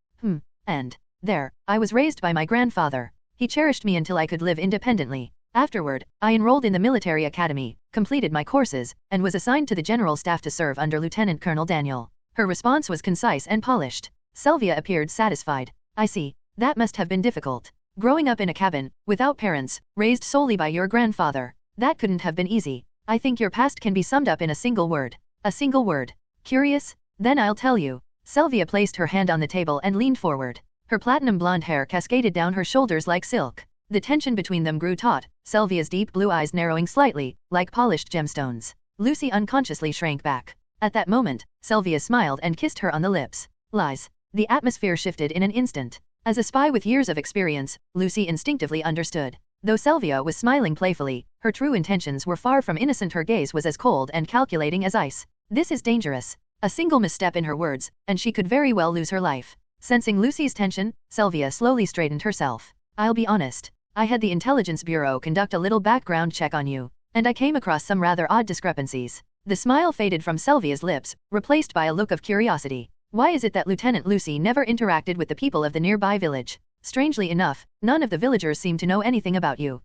And there, I was raised by my grandfather. He cherished me until I could live independently. Afterward, I enrolled in the military academy, completed my courses, and was assigned to the general staff to serve under Lieutenant Colonel Daniel. Her response was concise and polished. Sylvia appeared satisfied. I see. That must have been difficult. Growing up in a cabin, without parents, raised solely by your grandfather. That couldn't have been easy. I think your past can be summed up in a single word. A single word. Curious? Then I'll tell you. Sylvia placed her hand on the table and leaned forward. Her platinum blonde hair cascaded down her shoulders like silk. The tension between them grew taut, Sylvia's deep blue eyes narrowing slightly, like polished gemstones. Lucy unconsciously shrank back. At that moment, Sylvia smiled and kissed her on the lips. Lies. The atmosphere shifted in an instant. As a spy with years of experience, Lucy instinctively understood. Though Sylvia was smiling playfully, her true intentions were far from innocent. Her gaze was as cold and calculating as ice. This is dangerous. A single misstep in her words, and she could very well lose her life. Sensing Lucy's tension, Sylvia slowly straightened herself. I'll be honest. I had the Intelligence Bureau conduct a little background check on you, and I came across some rather odd discrepancies. The smile faded from Sylvia's lips, replaced by a look of curiosity. Why is it that Lieutenant Lucy never interacted with the people of the nearby village? Strangely enough, none of the villagers seem to know anything about you.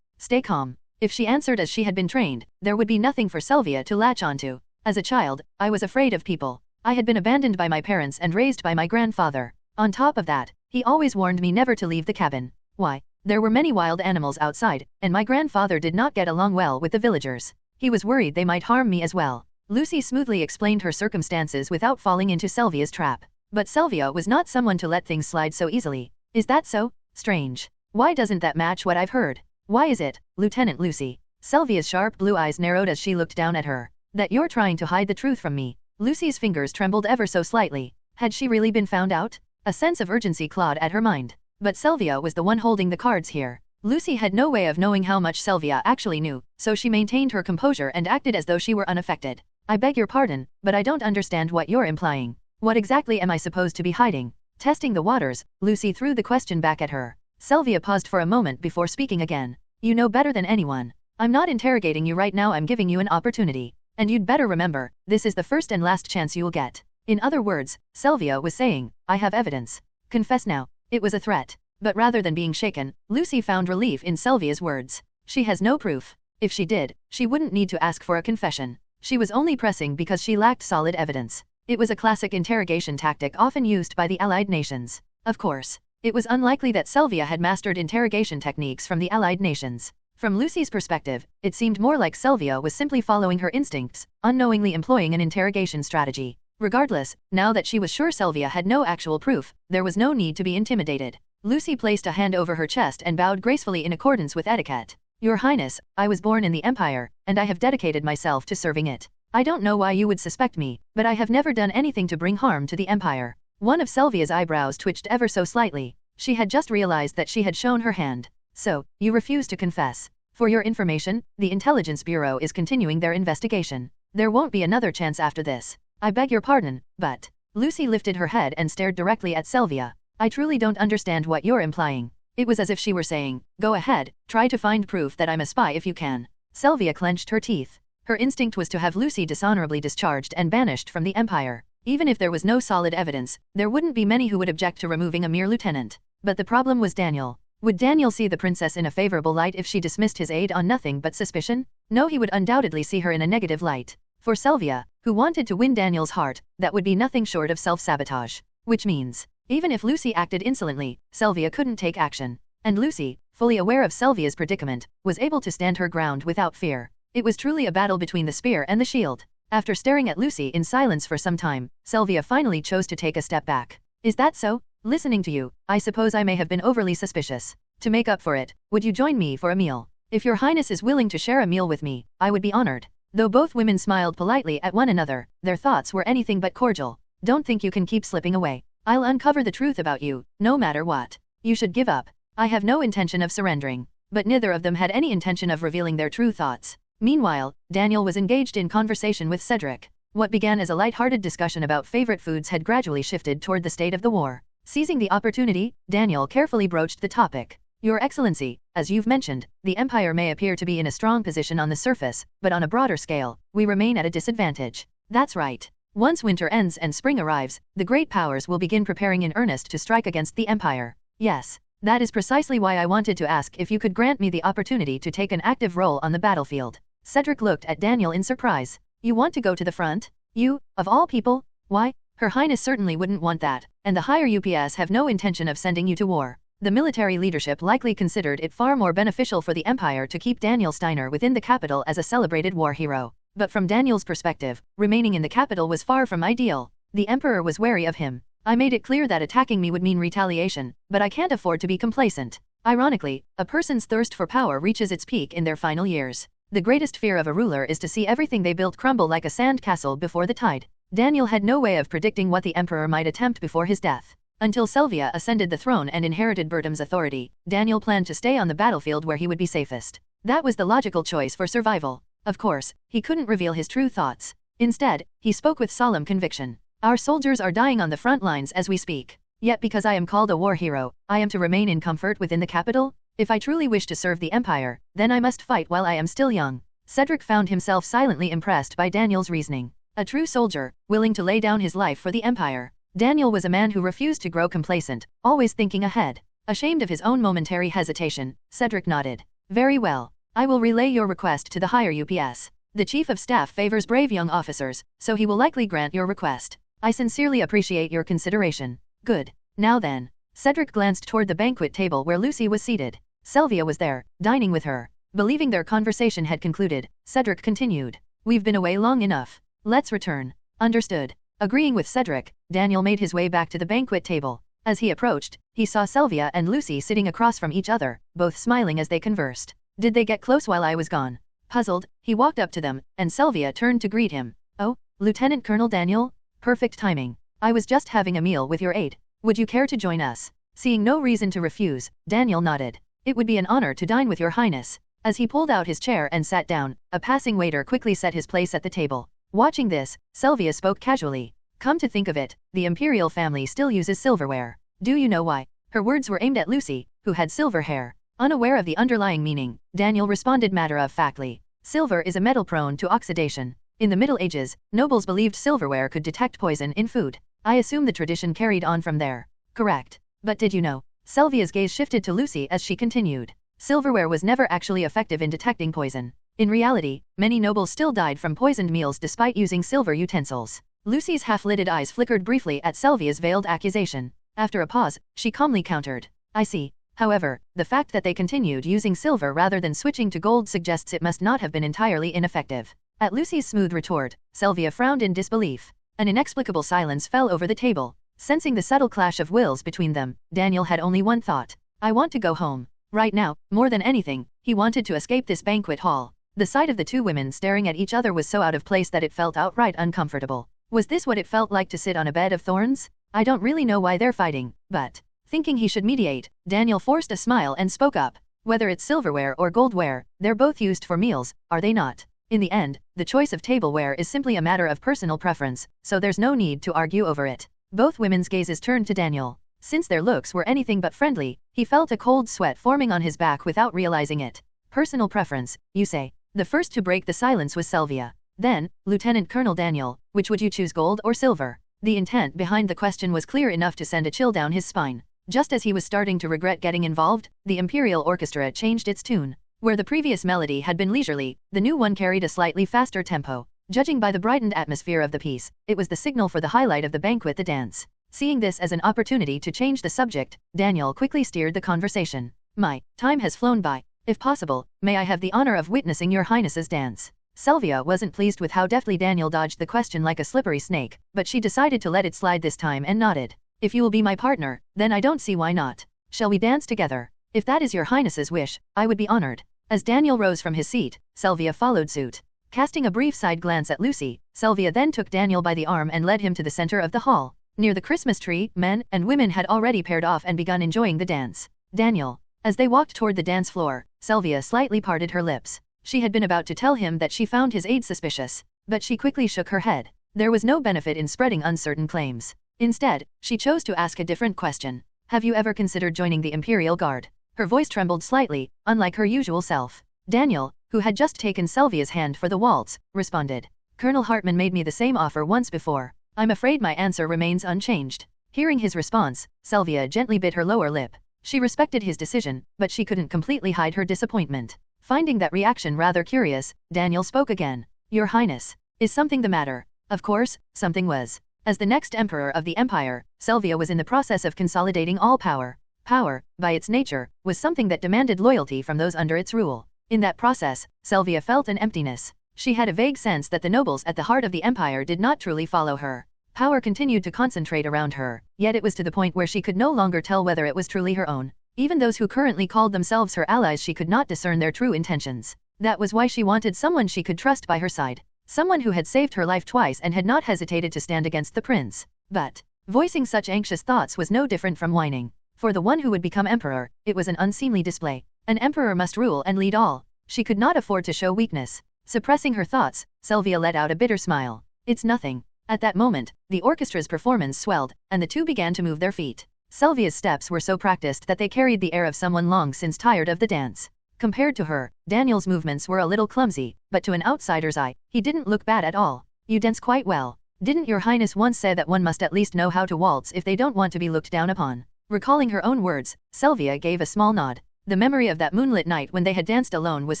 Stay calm. If she answered as she had been trained, there would be nothing for Sylvia to latch onto. As a child, I was afraid of people. I had been abandoned by my parents and raised by my grandfather. On top of that, he always warned me never to leave the cabin. Why? There were many wild animals outside, and my grandfather did not get along well with the villagers. He was worried they might harm me as well. Lucy smoothly explained her circumstances without falling into Sylvia's trap. But Sylvia was not someone to let things slide so easily. Is that so? Strange. Why doesn't that match what I've heard? Why is it, Lieutenant Lucy? Sylvia's sharp blue eyes narrowed as she looked down at her. That you're trying to hide the truth from me. Lucy's fingers trembled ever so slightly. Had she really been found out? A sense of urgency clawed at her mind. But Sylvia was the one holding the cards here. Lucy had no way of knowing how much Sylvia actually knew, so she maintained her composure and acted as though she were unaffected. I beg your pardon, but I don't understand what you're implying. What exactly am I supposed to be hiding? Testing the waters, Lucy threw the question back at her. Sylvia paused for a moment before speaking again. You know better than anyone. I'm not interrogating you right now, I'm giving you an opportunity. And you'd better remember, this is the first and last chance you'll get. In other words, Sylvia was saying, I have evidence. Confess now. It was a threat. But rather than being shaken, Lucy found relief in Sylvia's words. She has no proof. If she did, she wouldn't need to ask for a confession. She was only pressing because she lacked solid evidence. It was a classic interrogation tactic often used by the Allied nations. Of course, it was unlikely that Sylvia had mastered interrogation techniques from the Allied nations. From Lucy's perspective, it seemed more like Sylvia was simply following her instincts, unknowingly employing an interrogation strategy. Regardless, now that she was sure Sylvia had no actual proof, there was no need to be intimidated. Lucy placed a hand over her chest and bowed gracefully in accordance with etiquette. Your Highness, I was born in the Empire, and I have dedicated myself to serving it. I don't know why you would suspect me, but I have never done anything to bring harm to the Empire. One of Sylvia's eyebrows twitched ever so slightly. She had just realized that she had shown her hand. So, you refuse to confess. For your information, the Intelligence Bureau is continuing their investigation. There won't be another chance after this. I beg your pardon, but... Lucy lifted her head and stared directly at Sylvia. I truly don't understand what you're implying. It was as if she were saying, go ahead, try to find proof that I'm a spy if you can. Sylvia clenched her teeth. Her instinct was to have Lucy dishonorably discharged and banished from the Empire. Even if there was no solid evidence, there wouldn't be many who would object to removing a mere lieutenant. But the problem was Daniel. Would Daniel see the princess in a favorable light if she dismissed his aid on nothing but suspicion? No, he would undoubtedly see her in a negative light. For Sylvia, who wanted to win Daniel's heart, that would be nothing short of self-sabotage. Which means, even if Lucy acted insolently, Sylvia couldn't take action. And Lucy, fully aware of Sylvia's predicament, was able to stand her ground without fear. It was truly a battle between the spear and the shield. After staring at Lucy in silence for some time, Sylvia finally chose to take a step back. Is that so? Listening to you, I suppose I may have been overly suspicious. To make up for it, would you join me for a meal? If your Highness is willing to share a meal with me, I would be honored. Though both women smiled politely at one another, their thoughts were anything but cordial. Don't think you can keep slipping away. I'll uncover the truth about you, no matter what. You should give up. I have no intention of surrendering. But neither of them had any intention of revealing their true thoughts. Meanwhile, Daniel was engaged in conversation with Cedric. What began as a light-hearted discussion about favorite foods had gradually shifted toward the state of the war. Seizing the opportunity, Daniel carefully broached the topic. Your Excellency, as you've mentioned, the Empire may appear to be in a strong position on the surface, but on a broader scale, we remain at a disadvantage. That's right. Once winter ends and spring arrives, the great powers will begin preparing in earnest to strike against the Empire. Yes, That is precisely why I wanted to ask if you could grant me the opportunity to take an active role on the battlefield. Cedric looked at Daniel in surprise. You want to go to the front? You, of all people? Why, Her Highness certainly wouldn't want that, and the higher UPS have no intention of sending you to war. The military leadership likely considered it far more beneficial for the Empire to keep Daniel Steiner within the capital as a celebrated war hero. But from Daniel's perspective, remaining in the capital was far from ideal. The Emperor was wary of him. I made it clear that attacking me would mean retaliation, but I can't afford to be complacent. Ironically, a person's thirst for power reaches its peak in their final years. The greatest fear of a ruler is to see everything they built crumble like a sand castle before the tide. Daniel had no way of predicting what the Emperor might attempt before his death. Until Sylvia ascended the throne and inherited Bertram's authority, Daniel planned to stay on the battlefield where he would be safest. That was the logical choice for survival. Of course, he couldn't reveal his true thoughts. Instead, he spoke with solemn conviction. Our soldiers are dying on the front lines as we speak. Yet because I am called a war hero, I am to remain in comfort within the capital? If I truly wish to serve the Empire, then I must fight while I am still young. Cedric found himself silently impressed by Daniel's reasoning. A true soldier, willing to lay down his life for the Empire. Daniel was a man who refused to grow complacent, always thinking ahead. Ashamed of his own momentary hesitation, Cedric nodded. Very well. I will relay your request to the higher UPS. The Chief of Staff favors brave young officers, so he will likely grant your request. I sincerely appreciate your consideration. Good. Now then. Cedric glanced toward the banquet table where Lucy was seated. Sylvia was there, dining with her. Believing their conversation had concluded, Cedric continued. We've been away long enough. Let's return. Understood. Agreeing with Cedric, Daniel made his way back to the banquet table. As he approached, he saw Sylvia and Lucy sitting across from each other, both smiling as they conversed. Did they get close while I was gone? Puzzled, he walked up to them, and Sylvia turned to greet him. Oh, Lieutenant Colonel Daniel? Perfect timing. I was just having a meal with your aide. Would you care to join us? Seeing no reason to refuse, Daniel nodded. It would be an honor to dine with your highness. As he pulled out his chair and sat down, a passing waiter quickly set his place at the table. Watching this, Sylvia spoke casually. Come to think of it, the imperial family still uses silverware. Do you know why? Her words were aimed at Lucy, who had silver hair. Unaware of the underlying meaning, Daniel responded matter-of-factly. Silver is a metal prone to oxidation. In the Middle Ages, nobles believed silverware could detect poison in food. I assume the tradition carried on from there. Correct. But did you know? Sylvia's gaze shifted to Lucy as she continued. Silverware was never actually effective in detecting poison. In reality, many nobles still died from poisoned meals despite using silver utensils. Lucy's half-lidded eyes flickered briefly at Sylvia's veiled accusation. After a pause, she calmly countered. I see. However, the fact that they continued using silver rather than switching to gold suggests it must not have been entirely ineffective. At Lucy's smooth retort, Sylvia frowned in disbelief. An inexplicable silence fell over the table. Sensing the subtle clash of wills between them, Daniel had only one thought. I want to go home. Right now, more than anything, he wanted to escape this banquet hall. The sight of the two women staring at each other was so out of place that it felt outright uncomfortable. Was this what it felt like to sit on a bed of thorns? I don't really know why they're fighting, but... Thinking he should mediate, Daniel forced a smile and spoke up. Whether it's silverware or goldware, they're both used for meals, are they not? In the end, the choice of tableware is simply a matter of personal preference, so there's no need to argue over it. Both women's gazes turned to Daniel. Since their looks were anything but friendly, he felt a cold sweat forming on his back without realizing it. Personal preference, you say? The first to break the silence was Sylvia. Then, Lieutenant Colonel Daniel, which would you choose, gold or silver? The intent behind the question was clear enough to send a chill down his spine. Just as he was starting to regret getting involved, the Imperial Orchestra changed its tune. Where the previous melody had been leisurely, the new one carried a slightly faster tempo. Judging by the brightened atmosphere of the piece, it was the signal for the highlight of the banquet, the dance. Seeing this as an opportunity to change the subject, Daniel quickly steered the conversation. My time has flown by. If possible, may I have the honor of witnessing your highness's dance? Sylvia wasn't pleased with how deftly Daniel dodged the question like a slippery snake, but she decided to let it slide this time and nodded. If you will be my partner, then I don't see why not. Shall we dance together? If that is your highness's wish, I would be honored. As Daniel rose from his seat, Sylvia followed suit. Casting a brief side glance at Lucy, Sylvia then took Daniel by the arm and led him to the center of the hall. Near the Christmas tree, men and women had already paired off and begun enjoying the dance. Daniel. As they walked toward the dance floor, Sylvia slightly parted her lips. She had been about to tell him that she found his aide suspicious, but she quickly shook her head. There was no benefit in spreading uncertain claims. Instead, she chose to ask a different question. Have you ever considered joining the Imperial Guard? Her voice trembled slightly, unlike her usual self. Daniel, who had just taken Sylvia's hand for the waltz, responded. Colonel Hartman made me the same offer once before. I'm afraid my answer remains unchanged. Hearing his response, Sylvia gently bit her lower lip. She respected his decision, but she couldn't completely hide her disappointment. Finding that reaction rather curious, Daniel spoke again. Your Highness, is something the matter? Of course, something was. As the next emperor of the empire, Selvia was in the process of consolidating all power. Power, by its nature, was something that demanded loyalty from those under its rule. In that process, Selvia felt an emptiness. She had a vague sense that the nobles at the heart of the empire did not truly follow her. Power continued to concentrate around her, yet it was to the point where she could no longer tell whether it was truly her own. Even those who currently called themselves her allies, she could not discern their true intentions. That was why she wanted someone she could trust by her side. Someone who had saved her life twice and had not hesitated to stand against the prince. But voicing such anxious thoughts was no different from whining. For the one who would become emperor, it was an unseemly display. An emperor must rule and lead all. She could not afford to show weakness. Suppressing her thoughts, Selvia let out a bitter smile. It's nothing. At that moment, the orchestra's performance swelled, and the two began to move their feet. Selvia's steps were so practiced that they carried the air of someone long since tired of the dance. Compared to her, Daniel's movements were a little clumsy, but to an outsider's eye, he didn't look bad at all. You dance quite well. Didn't your highness once say that one must at least know how to waltz if they don't want to be looked down upon? Recalling her own words, Selvia gave a small nod. The memory of that moonlit night when they had danced alone was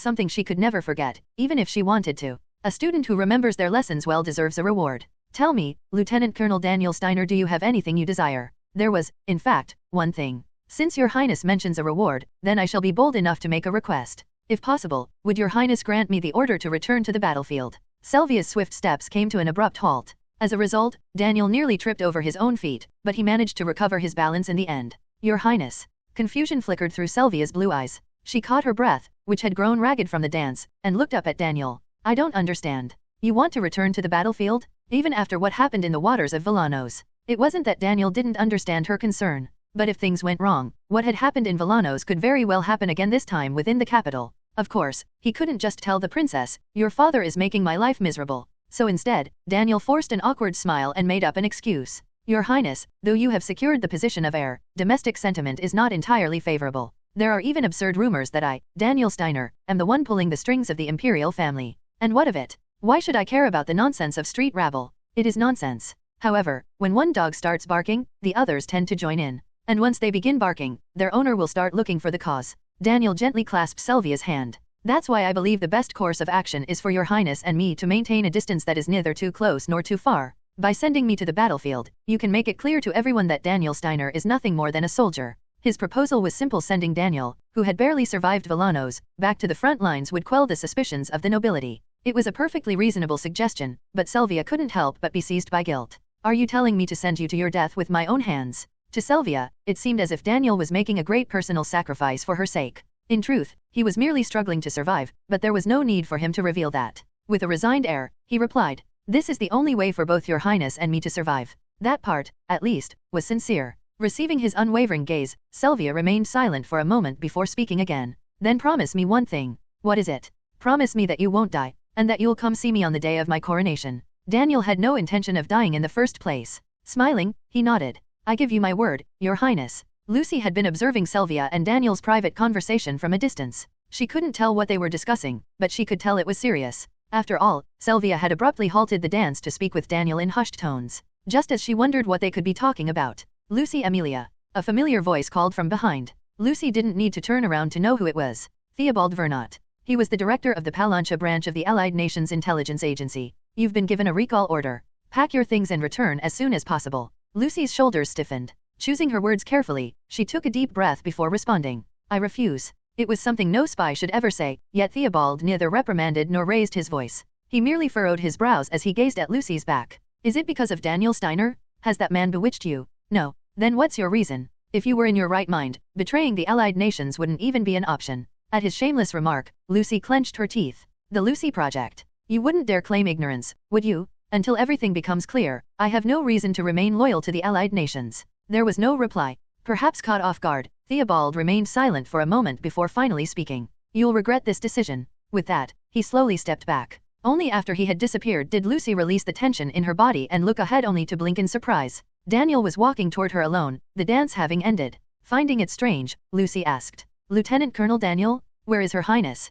something she could never forget, even if she wanted to. A student who remembers their lessons well deserves a reward. Tell me, Lieutenant Colonel Daniel Steiner, do you have anything you desire? There was, in fact, one thing. Since your highness mentions a reward, then I shall be bold enough to make a request. If possible, would your highness grant me the order to return to the battlefield? Selvia's swift steps came to an abrupt halt. As a result, Daniel nearly tripped over his own feet, but he managed to recover his balance in the end. Your highness. Confusion flickered through Selvia's blue eyes. She caught her breath, which had grown ragged from the dance, and looked up at Daniel. I don't understand. You want to return to the battlefield? Even after what happened in the waters of Villanos? It wasn't that Daniel didn't understand her concern. But if things went wrong, what had happened in Villanos could very well happen again, this time within the capital. Of course, he couldn't just tell the princess, your father is making my life miserable. So instead, Daniel forced an awkward smile and made up an excuse. Your highness, though you have secured the position of heir, domestic sentiment is not entirely favorable. There are even absurd rumors that I, Daniel Steiner, am the one pulling the strings of the imperial family. And what of it? Why should I care about the nonsense of street rabble? It is nonsense. However, when one dog starts barking, the others tend to join in. And once they begin barking, their owner will start looking for the cause. Daniel gently clasped Selvia's hand. That's why I believe the best course of action is for your highness and me to maintain a distance that is neither too close nor too far. By sending me to the battlefield, you can make it clear to everyone that Daniel Steiner is nothing more than a soldier. His proposal was simple. Sending Daniel, who had barely survived Villanos, back to the front lines would quell the suspicions of the nobility. It was a perfectly reasonable suggestion, but Selvia couldn't help but be seized by guilt. Are you telling me to send you to your death with my own hands? To Selvia, it seemed as if Daniel was making a great personal sacrifice for her sake. In truth, he was merely struggling to survive, but there was no need for him to reveal that. With a resigned air, he replied, this is the only way for both your highness and me to survive. That part, at least, was sincere. Receiving his unwavering gaze, Selvia remained silent for a moment before speaking again. Then promise me one thing. What is it? Promise me that you won't die, and that you'll come see me on the day of my coronation. Daniel had no intention of dying in the first place. Smiling, he nodded. I give you my word, your highness. Lucy had been observing Selvia and Daniel's private conversation from a distance. She couldn't tell what they were discussing, but she could tell it was serious. After all, Selvia had abruptly halted the dance to speak with Daniel in hushed tones. Just as she wondered what they could be talking about, Lucy Amelia. A familiar voice called from behind. Lucy didn't need to turn around to know who it was. Theobald Vernot. He was the director of the Palancha branch of the Allied Nations Intelligence Agency. You've been given a recall order. Pack your things and return as soon as possible. Lucy's shoulders stiffened. Choosing her words carefully, she took a deep breath before responding. I refuse. It was something no spy should ever say, yet Theobald neither reprimanded nor raised his voice. He merely furrowed his brows as he gazed at Lucy's back. Is it because of Daniel Steiner? Has that man bewitched you? No. Then what's your reason? If you were in your right mind, betraying the Allied nations wouldn't even be an option. At his shameless remark, Lucy clenched her teeth. The Lucy Project. You wouldn't dare claim ignorance, would you? Until everything becomes clear, I have no reason to remain loyal to the Allied nations. There was no reply. Perhaps caught off guard, Theobald remained silent for a moment before finally speaking. You'll regret this decision. With that, he slowly stepped back. Only after he had disappeared did Lucy release the tension in her body and look ahead only to blink in surprise. Daniel was walking toward her alone, the dance having ended. Finding it strange, Lucy asked, Lieutenant Colonel Daniel, where is Her Highness?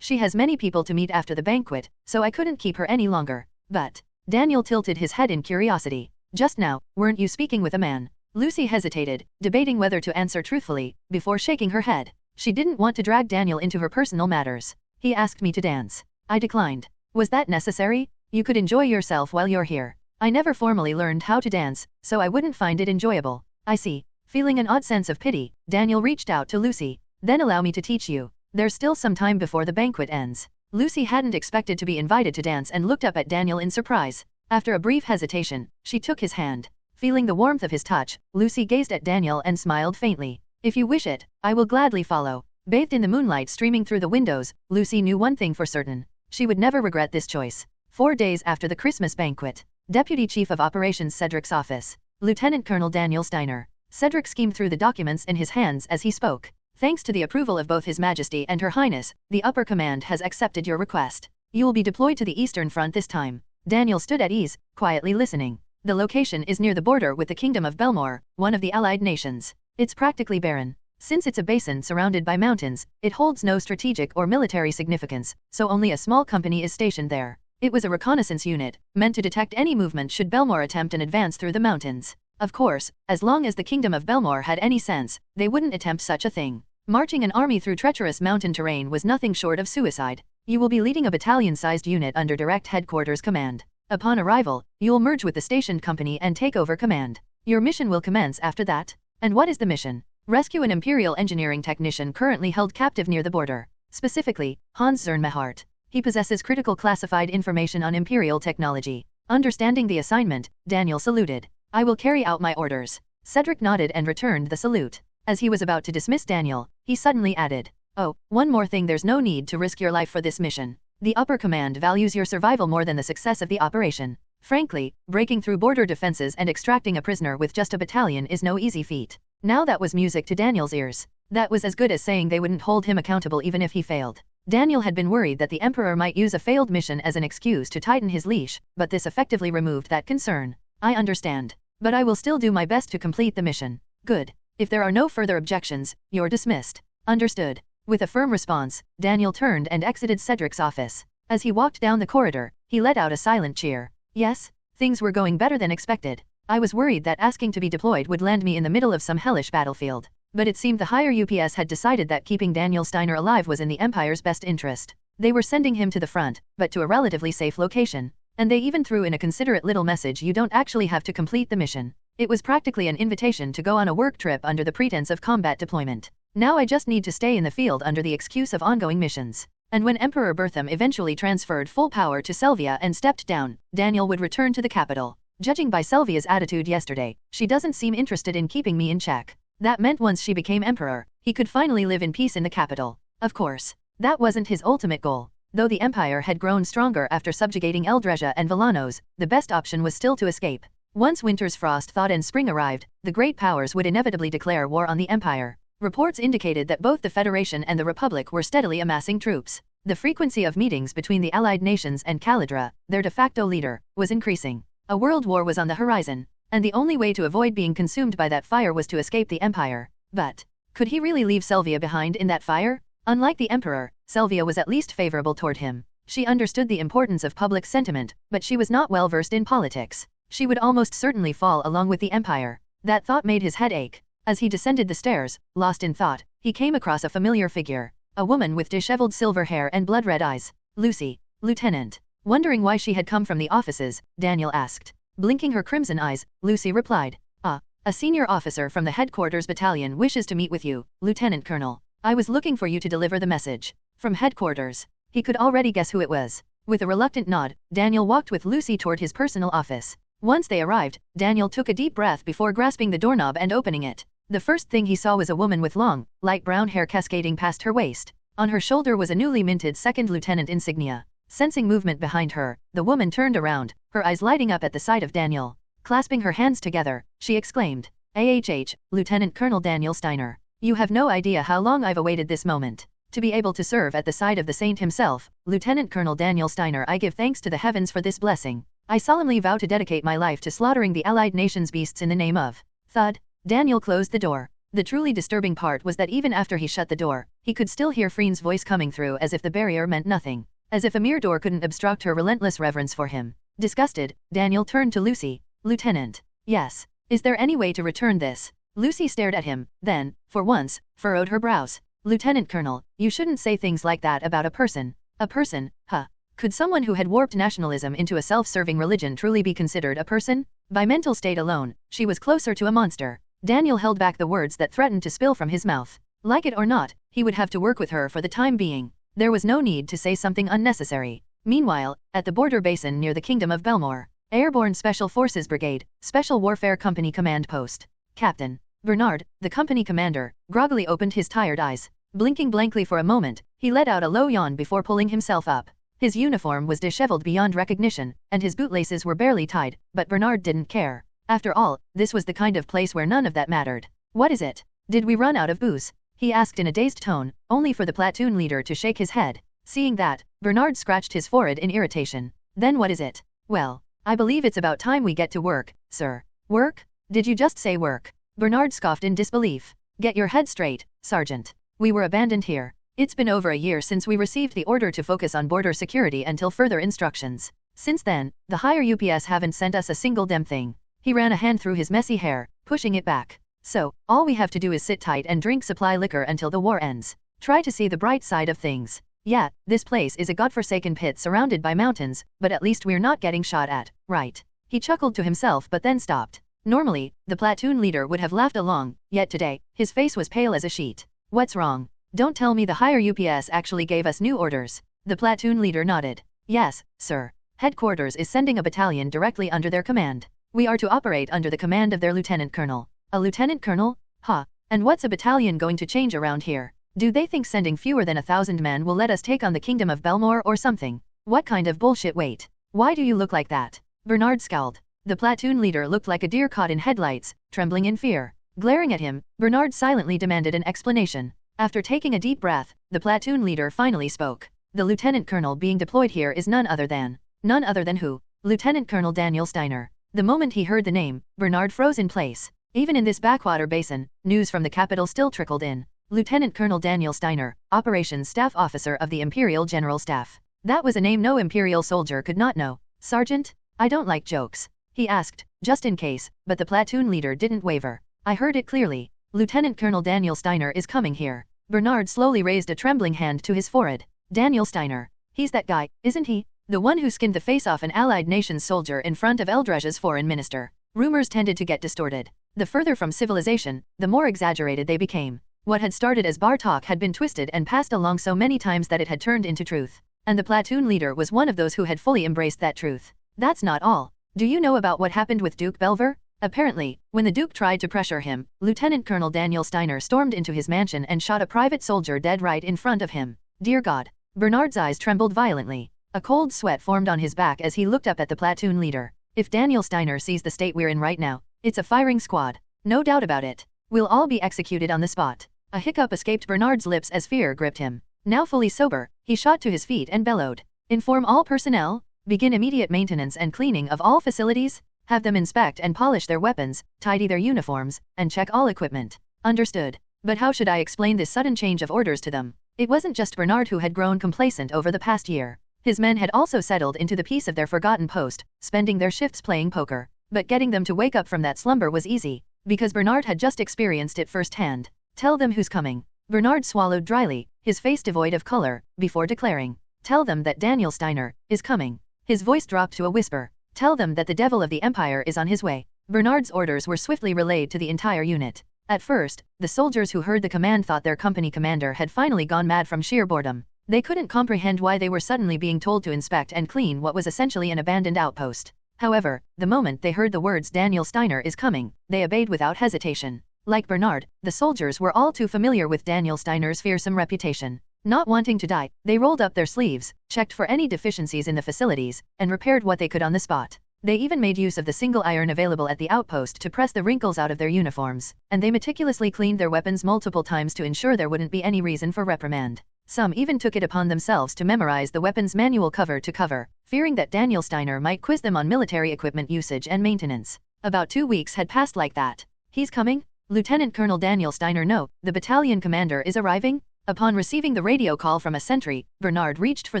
She has many people to meet after the banquet, so I couldn't keep her any longer. But, Daniel tilted his head in curiosity. Just now, weren't you speaking with a man? Lucy hesitated, debating whether to answer truthfully, before shaking her head. She didn't want to drag Daniel into her personal matters. He asked me to dance. I declined. Was that necessary? You could enjoy yourself while you're here. I never formally learned how to dance, so I wouldn't find it enjoyable. I see. Feeling an odd sense of pity, Daniel reached out to Lucy. Then allow me to teach you. There's still some time before the banquet ends. Lucy hadn't expected to be invited to dance and looked up at Daniel in surprise. After a brief hesitation, she took his hand. Feeling the warmth of his touch, Lucy gazed at Daniel and smiled faintly. If you wish it, I will gladly follow. Bathed in the moonlight streaming through the windows, Lucy knew one thing for certain. She would never regret this choice. 4 days after the Christmas banquet. Deputy Chief of Operations Cedric's office. Lieutenant Colonel Daniel Steiner. Cedric schemed through the documents in his hands as he spoke. Thanks to the approval of both His Majesty and Her Highness, the upper command has accepted your request. You will be deployed to the Eastern Front this time. Daniel stood at ease, quietly listening. The location is near the border with the Kingdom of Belmore, one of the Allied nations. It's practically barren. Since it's a basin surrounded by mountains, it holds no strategic or military significance, so only a small company is stationed there. It was a reconnaissance unit, meant to detect any movement should Belmore attempt an advance through the mountains. Of course, as long as the Kingdom of Belmore had any sense, they wouldn't attempt such a thing. Marching an army through treacherous mountain terrain was nothing short of suicide. You will be leading a battalion-sized unit under direct headquarters command. Upon arrival, you'll merge with the stationed company and take over command. Your mission will commence after that. And what is the mission? Rescue an Imperial engineering technician currently held captive near the border. Specifically, Hans Zernmehart. He possesses critical classified information on Imperial technology. Understanding the assignment, Daniel saluted. I will carry out my orders. Cedric nodded and returned the salute. As he was about to dismiss Daniel, he suddenly added, "Oh, one more thing, there's no need to risk your life for this mission. The upper command values your survival more than the success of the operation. Frankly, breaking through border defenses and extracting a prisoner with just a battalion is no easy feat." Now that was music to Daniel's ears. That was as good as saying they wouldn't hold him accountable even if he failed. Daniel had been worried that the Emperor might use a failed mission as an excuse to tighten his leash, but this effectively removed that concern. I understand. But I will still do my best to complete the mission. Good. If there are no further objections, you're dismissed. Understood. With a firm response, Daniel turned and exited Cedric's office. As he walked down the corridor, he let out a silent cheer. Yes, things were going better than expected. I was worried that asking to be deployed would land me in the middle of some hellish battlefield. But it seemed the higher UPS had decided that keeping Daniel Steiner alive was in the Empire's best interest. They were sending him to the front, but to a relatively safe location. And they even threw in a considerate little message: you don't actually have to complete the mission. It was practically an invitation to go on a work trip under the pretense of combat deployment. Now I just need to stay in the field under the excuse of ongoing missions. And when Emperor Bertham eventually transferred full power to Selvia and stepped down, Daniel would return to the capital. Judging by Selvia's attitude yesterday, she doesn't seem interested in keeping me in check. That meant once she became emperor, he could finally live in peace in the capital. Of course, that wasn't his ultimate goal. Though the empire had grown stronger after subjugating Eldresia and Villanos, the best option was still to escape. Once winter's frost thawed and spring arrived, the great powers would inevitably declare war on the empire. Reports indicated that both the Federation and the Republic were steadily amassing troops. The frequency of meetings between the allied nations and Calidra, their de facto leader, was increasing. A world war was on the horizon, and the only way to avoid being consumed by that fire was to escape the empire. But could he really leave Selvia behind in that fire? Unlike the emperor, Selvia was at least favorable toward him. She understood the importance of public sentiment, but she was not well versed in politics. She would almost certainly fall along with the empire. That thought made his head ache. As he descended the stairs, lost in thought, he came across a familiar figure. A woman with disheveled silver hair and blood-red eyes. Lucy, Lieutenant. Wondering why she had come from the offices, Daniel asked. Blinking her crimson eyes, Lucy replied, "A senior officer from the headquarters battalion wishes to meet with you, Lieutenant Colonel. I was looking for you to deliver the message." From headquarters. He could already guess who it was. With a reluctant nod, Daniel walked with Lucy toward his personal office. Once they arrived, Daniel took a deep breath before grasping the doorknob and opening it. The first thing he saw was a woman with long, light brown hair cascading past her waist. On her shoulder was a newly minted second lieutenant insignia. Sensing movement behind her, the woman turned around, her eyes lighting up at the sight of Daniel. Clasping her hands together, she exclaimed, "AHH, Lieutenant Colonel Daniel Steiner. You have no idea how long I've awaited this moment. To be able to serve at the side of the saint himself, Lieutenant Colonel Daniel Steiner, I give thanks to the heavens for this blessing. I solemnly vow to dedicate my life to slaughtering the allied nations' beasts in the name of..." Thud. Daniel closed the door. The truly disturbing part was that even after he shut the door, he could still hear Freen's voice coming through as if the barrier meant nothing. As if a mere door couldn't obstruct her relentless reverence for him. Disgusted, Daniel turned to Lucy. "Lieutenant." "Yes." Is there any way to return this? Lucy stared at him, then, for once, furrowed her brows. Lieutenant Colonel, you shouldn't say things like that about a person. A person, huh? Could someone who had warped nationalism into a self-serving religion truly be considered a person? By mental state alone, she was closer to a monster. Daniel held back the words that threatened to spill from his mouth. Like it or not, he would have to work with her for the time being. There was no need to say something unnecessary. Meanwhile, at the border basin near the Kingdom of Belmore, Airborne Special Forces Brigade, Special Warfare Company Command Post. Captain Bernard, the company commander, groggily opened his tired eyes. Blinking blankly for a moment, he let out a low yawn before pulling himself up. His uniform was disheveled beyond recognition, and his bootlaces were barely tied, but Bernard didn't care. After all, this was the kind of place where none of that mattered. What is it? Did we run out of booze? He asked in a dazed tone, only for the platoon leader to shake his head. Seeing that, Bernard scratched his forehead in irritation. Then what is it? Well, I believe it's about time we get to work, sir. Work? Did you just say work? Bernard scoffed in disbelief. Get your head straight, Sergeant. We were abandoned here. It's been over a year since we received the order to focus on border security until further instructions. Since then, the higher UPS haven't sent us a single damn thing. He ran a hand through his messy hair, pushing it back. So, all we have to do is sit tight and drink supply liquor until the war ends. Try to see the bright side of things. Yeah, this place is a godforsaken pit surrounded by mountains, but at least we're not getting shot at, right? He chuckled to himself but then stopped. Normally, the platoon leader would have laughed along, yet today, his face was pale as a sheet. What's wrong? Don't tell me the higher UPS actually gave us new orders. The platoon leader nodded. Yes, sir. Headquarters is sending a battalion directly under their command. We are to operate under the command of their lieutenant colonel. A lieutenant colonel? Huh. And what's a battalion going to change around here? Do they think sending fewer than 1,000 men will let us take on the Kingdom of Belmore or something? What kind of bullshit? Wait. Why do you look like that? Bernard scowled. The platoon leader looked like a deer caught in headlights, trembling in fear. Glaring at him, Bernard silently demanded an explanation. After taking a deep breath, the platoon leader finally spoke. The lieutenant colonel being deployed here is none other than who? Lieutenant Colonel Daniel Steiner. The moment he heard the name, Bernard froze in place. Even in this backwater basin, news from the capital still trickled in. Lieutenant Colonel Daniel Steiner, Operations Staff Officer of the Imperial General Staff. That was a name no Imperial soldier could not know. Sergeant? I don't like jokes. He asked, just in case, but the platoon leader didn't waver. I heard it clearly. Lieutenant Colonel Daniel Steiner is coming here. Bernard slowly raised a trembling hand to his forehead. Daniel Steiner. He's that guy, isn't he? The one who skinned the face off an Allied nation's soldier in front of Eldrege's foreign minister. Rumors tended to get distorted. The further from civilization, the more exaggerated they became. What had started as bar talk had been twisted and passed along so many times that it had turned into truth. And the platoon leader was one of those who had fully embraced that truth. That's not all. Do you know about what happened with Duke Belver? Apparently, when the Duke tried to pressure him, Lieutenant Colonel Daniel Steiner stormed into his mansion and shot a private soldier dead right in front of him. Dear God. Bernard's eyes trembled violently. A cold sweat formed on his back as he looked up at the platoon leader. If Daniel Steiner sees the state we're in right now, it's a firing squad. No doubt about it. We'll all be executed on the spot. A hiccup escaped Bernard's lips as fear gripped him. Now fully sober, he shot to his feet and bellowed. Inform all personnel. Begin immediate maintenance and cleaning of all facilities. Have them inspect and polish their weapons, tidy their uniforms, and check all equipment. Understood. But how should I explain this sudden change of orders to them? It wasn't just Bernard who had grown complacent over the past year. His men had also settled into the peace of their forgotten post, spending their shifts playing poker. But getting them to wake up from that slumber was easy, because Bernard had just experienced it firsthand. Tell them who's coming. Bernard swallowed dryly, his face devoid of color, before declaring. Tell them that Daniel Steiner is coming. His voice dropped to a whisper. Tell them that the devil of the Empire is on his way. Bernard's orders were swiftly relayed to the entire unit. At first, the soldiers who heard the command thought their company commander had finally gone mad from sheer boredom. They couldn't comprehend why they were suddenly being told to inspect and clean what was essentially an abandoned outpost. However, the moment they heard the words Daniel Steiner is coming, they obeyed without hesitation. Like Bernard, the soldiers were all too familiar with Daniel Steiner's fearsome reputation. Not wanting to die, they rolled up their sleeves, checked for any deficiencies in the facilities, and repaired what they could on the spot. They even made use of the single iron available at the outpost to press the wrinkles out of their uniforms, and they meticulously cleaned their weapons multiple times to ensure there wouldn't be any reason for reprimand. Some even took it upon themselves to memorize the weapon's manual cover to cover, fearing that Daniel Steiner might quiz them on military equipment usage and maintenance. About 2 weeks had passed like that. He's coming? Lieutenant Colonel Daniel Steiner. No, the battalion commander is arriving? Upon receiving the radio call from a sentry, Bernard reached for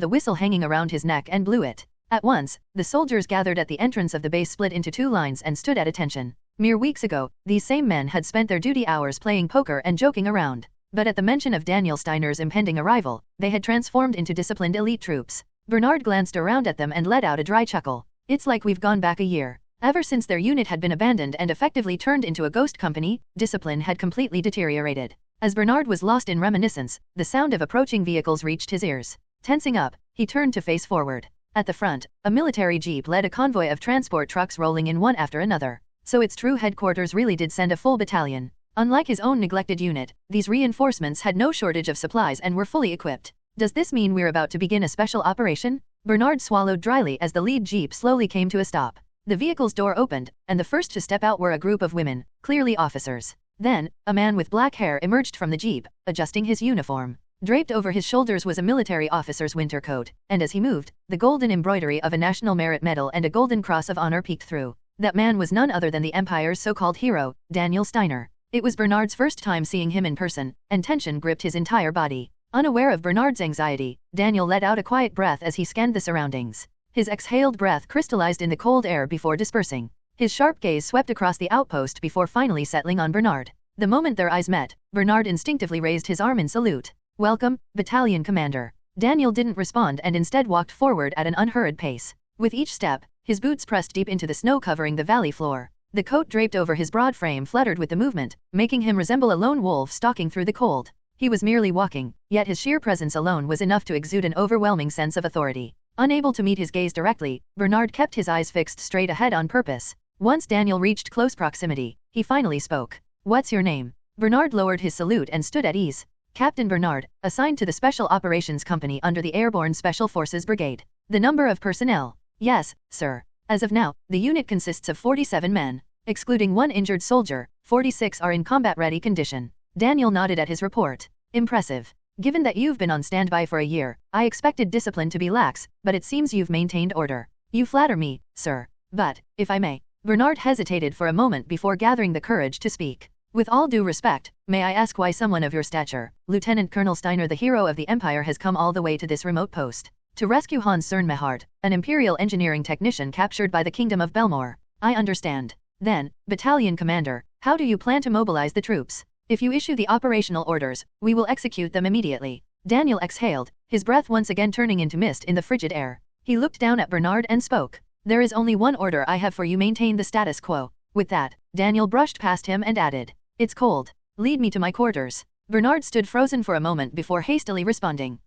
the whistle hanging around his neck and blew it. At once, the soldiers gathered at the entrance of the base split into 2 lines and stood at attention. Mere weeks ago, these same men had spent their duty hours playing poker and joking around. But at the mention of Daniel Steiner's impending arrival, they had transformed into disciplined elite troops. Bernard glanced around at them and let out a dry chuckle. It's like we've gone back a year. Ever since their unit had been abandoned and effectively turned into a ghost company, discipline had completely deteriorated. As Bernard was lost in reminiscence, the sound of approaching vehicles reached his ears. Tensing up, he turned to face forward. At the front, a military jeep led a convoy of transport trucks rolling in one after another. So its true headquarters really did send a full battalion. Unlike his own neglected unit, these reinforcements had no shortage of supplies and were fully equipped. Does this mean we're about to begin a special operation? Bernard swallowed dryly as the lead jeep slowly came to a stop. The vehicle's door opened, and the first to step out were a group of women, clearly officers. Then, a man with black hair emerged from the jeep, adjusting his uniform. Draped over his shoulders was a military officer's winter coat, and as he moved, the golden embroidery of a National Merit Medal and a Golden Cross of Honor peeked through. That man was none other than the Empire's so-called hero, Daniel Steiner. It was Bernard's first time seeing him in person, and tension gripped his entire body. Unaware of Bernard's anxiety, Daniel let out a quiet breath as he scanned the surroundings. His exhaled breath crystallized in the cold air before dispersing. His sharp gaze swept across the outpost before finally settling on Bernard. The moment their eyes met, Bernard instinctively raised his arm in salute. "Welcome, Battalion Commander." Daniel didn't respond and instead walked forward at an unhurried pace. With each step, his boots pressed deep into the snow covering the valley floor. The coat draped over his broad frame fluttered with the movement, making him resemble a lone wolf stalking through the cold. He was merely walking, yet his sheer presence alone was enough to exude an overwhelming sense of authority. Unable to meet his gaze directly, Bernard kept his eyes fixed straight ahead on purpose. Once Daniel reached close proximity, he finally spoke. "What's your name?" Bernard lowered his salute and stood at ease. "Captain Bernard, assigned to the Special Operations Company under the Airborne Special Forces Brigade." "The number of personnel?" "Yes, sir. As of now, the unit consists of 47 men. Excluding one injured soldier, 46 are in combat-ready condition." Daniel nodded at his report. "Impressive. Given that you've been on standby for a year, I expected discipline to be lax, but it seems you've maintained order." "You flatter me, sir. But, if I may." Bernard hesitated for a moment before gathering the courage to speak. "With all due respect, may I ask why someone of your stature, Lieutenant Colonel Steiner, the hero of the Empire, has come all the way to this remote post? To rescue Hans Cernmehart, an Imperial engineering technician captured by the Kingdom of Belmore. I understand. Then, Battalion Commander, how do you plan to mobilize the troops? If you issue the operational orders, we will execute them immediately." Daniel exhaled, his breath once again turning into mist in the frigid air. He looked down at Bernard and spoke. "There is only one order I have for you: maintain the status quo." With that, Daniel brushed past him and added, "It's cold. Lead me to my quarters." Bernard stood frozen for a moment before hastily responding.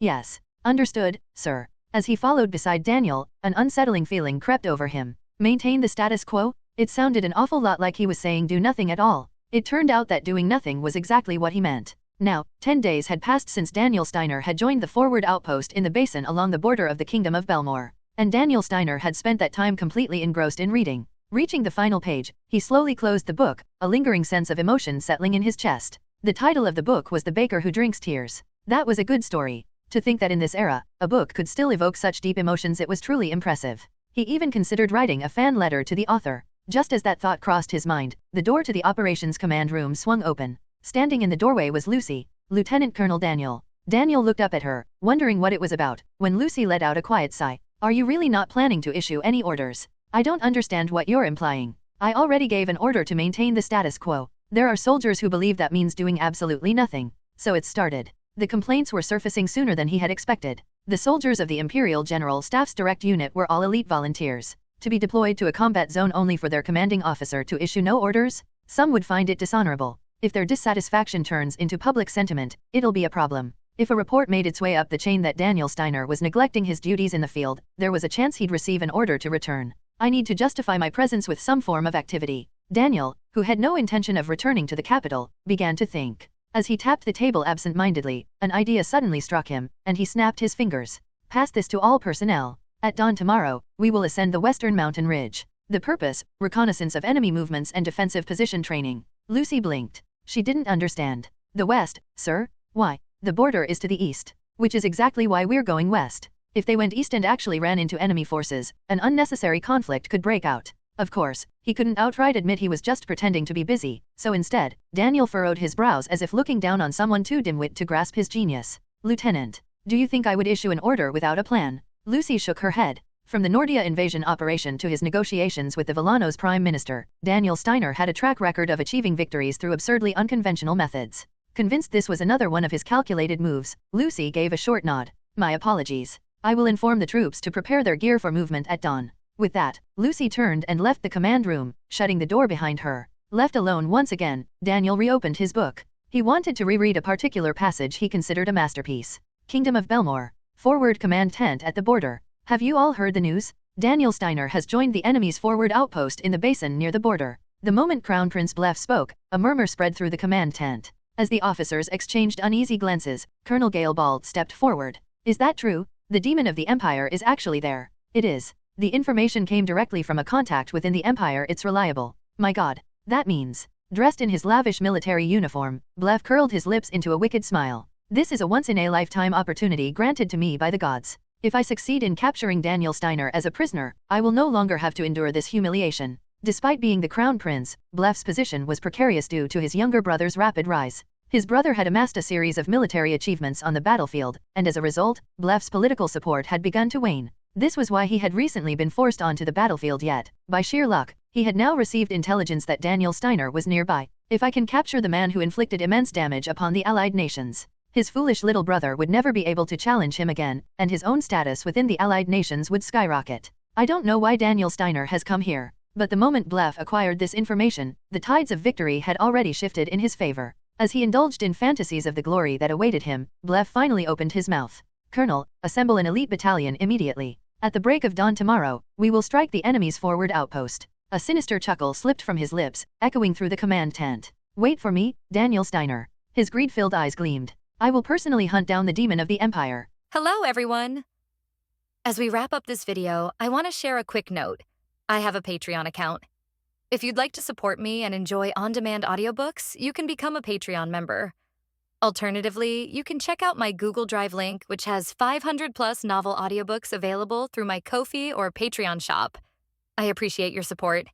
Yes. Understood, sir." As he followed beside Daniel, an unsettling feeling crept over him. Maintain the status quo? It sounded an awful lot like he was saying do nothing at all. It turned out that doing nothing was exactly what he meant. Now, 10 days had passed since Daniel Steiner had joined the forward outpost in the basin along the border of the Kingdom of Belmore. And Daniel Steiner had spent that time completely engrossed in reading. Reaching the final page, he slowly closed the book, a lingering sense of emotion settling in his chest. The title of the book was The Baker Who Drinks Tears. That was a good story. To think that in this era, a book could still evoke such deep emotions, it was truly impressive. He even considered writing a fan letter to the author. Just as that thought crossed his mind, the door to the Operations Command room swung open. Standing in the doorway was Lucy, Lieutenant Colonel Daniel. Daniel looked up at her, wondering what it was about, when Lucy let out a quiet sigh. "Are you really not planning to issue any orders? I don't understand what you're implying." "I already gave an order to maintain the status quo. There are soldiers who believe that means doing absolutely nothing. So it started." The complaints were surfacing sooner than he had expected. The soldiers of the Imperial General Staff's direct unit were all elite volunteers. To be deployed to a combat zone only for their commanding officer to issue no orders? Some would find it dishonorable. If their dissatisfaction turns into public sentiment, it'll be a problem. If a report made its way up the chain that Daniel Steiner was neglecting his duties in the field, there was a chance he'd receive an order to return. "I need to justify my presence with some form of activity." Daniel, who had no intention of returning to the capital, began to think. As he tapped the table absent-mindedly, an idea suddenly struck him, and he snapped his fingers. "Pass this to all personnel. At dawn tomorrow, we will ascend the western mountain ridge. The purpose, reconnaissance of enemy movements and defensive position training." Lucy blinked. She didn't understand. "The west, sir? Why? The border is to the east. Which is exactly why we're going west. If they went east and actually ran into enemy forces, an unnecessary conflict could break out." Of course, he couldn't outright admit he was just pretending to be busy, so instead, Daniel furrowed his brows as if looking down on someone too dimwit to grasp his genius. "Lieutenant, do you think I would issue an order without a plan?" Lucy shook her head. From the Nordia invasion operation to his negotiations with the Villano's prime minister, Daniel Steiner had a track record of achieving victories through absurdly unconventional methods. Convinced this was another one of his calculated moves, Lucy gave a short nod. My apologies. I will inform the troops to prepare their gear for movement at dawn. With that, Lucy turned and left the command room, shutting the door behind her. Left alone once again, Daniel reopened his book. He wanted to reread a particular passage he considered a masterpiece. Kingdom of Belmore. Forward command tent at the border. Have you all heard the news? Daniel Steiner has joined the enemy's forward outpost in the basin near the border. The moment Crown Prince Blef spoke, a murmur spread through the command tent. As the officers exchanged uneasy glances, Colonel Gale Bald stepped forward. Is that true? The demon of the Empire is actually there. It is. The information came directly from a contact within the Empire. It's reliable. My God. That means. Dressed in his lavish military uniform, Blef curled his lips into a wicked smile. This is a once-in-a-lifetime opportunity granted to me by the gods. If I succeed in capturing Daniel Steiner as a prisoner, I will no longer have to endure this humiliation. Despite being the crown prince, Blef's position was precarious due to his younger brother's rapid rise. His brother had amassed a series of military achievements on the battlefield, and as a result, Blef's political support had begun to wane. This was why he had recently been forced onto the battlefield yet, by sheer luck, he had now received intelligence that Daniel Steiner was nearby. If I can capture the man who inflicted immense damage upon the Allied nations, his foolish little brother would never be able to challenge him again, and his own status within the Allied nations would skyrocket. I don't know why Daniel Steiner has come here, but the moment Blef acquired this information, the tides of victory had already shifted in his favor. As he indulged in fantasies of the glory that awaited him, Blef finally opened his mouth. Colonel, assemble an elite battalion immediately. At the break of dawn tomorrow, we will strike the enemy's forward outpost. A sinister chuckle slipped from his lips, echoing through the command tent. Wait for me, Daniel Steiner. His greed-filled eyes gleamed. I will personally hunt down the demon of the Empire. Hello, everyone. As we wrap up this video, I want to share a quick note. I have a Patreon account. If you'd like to support me and enjoy on-demand audiobooks, you can become a Patreon member. Alternatively, you can check out my Google Drive link, which has 500+ novel audiobooks available through my Ko-fi or Patreon shop. I appreciate your support.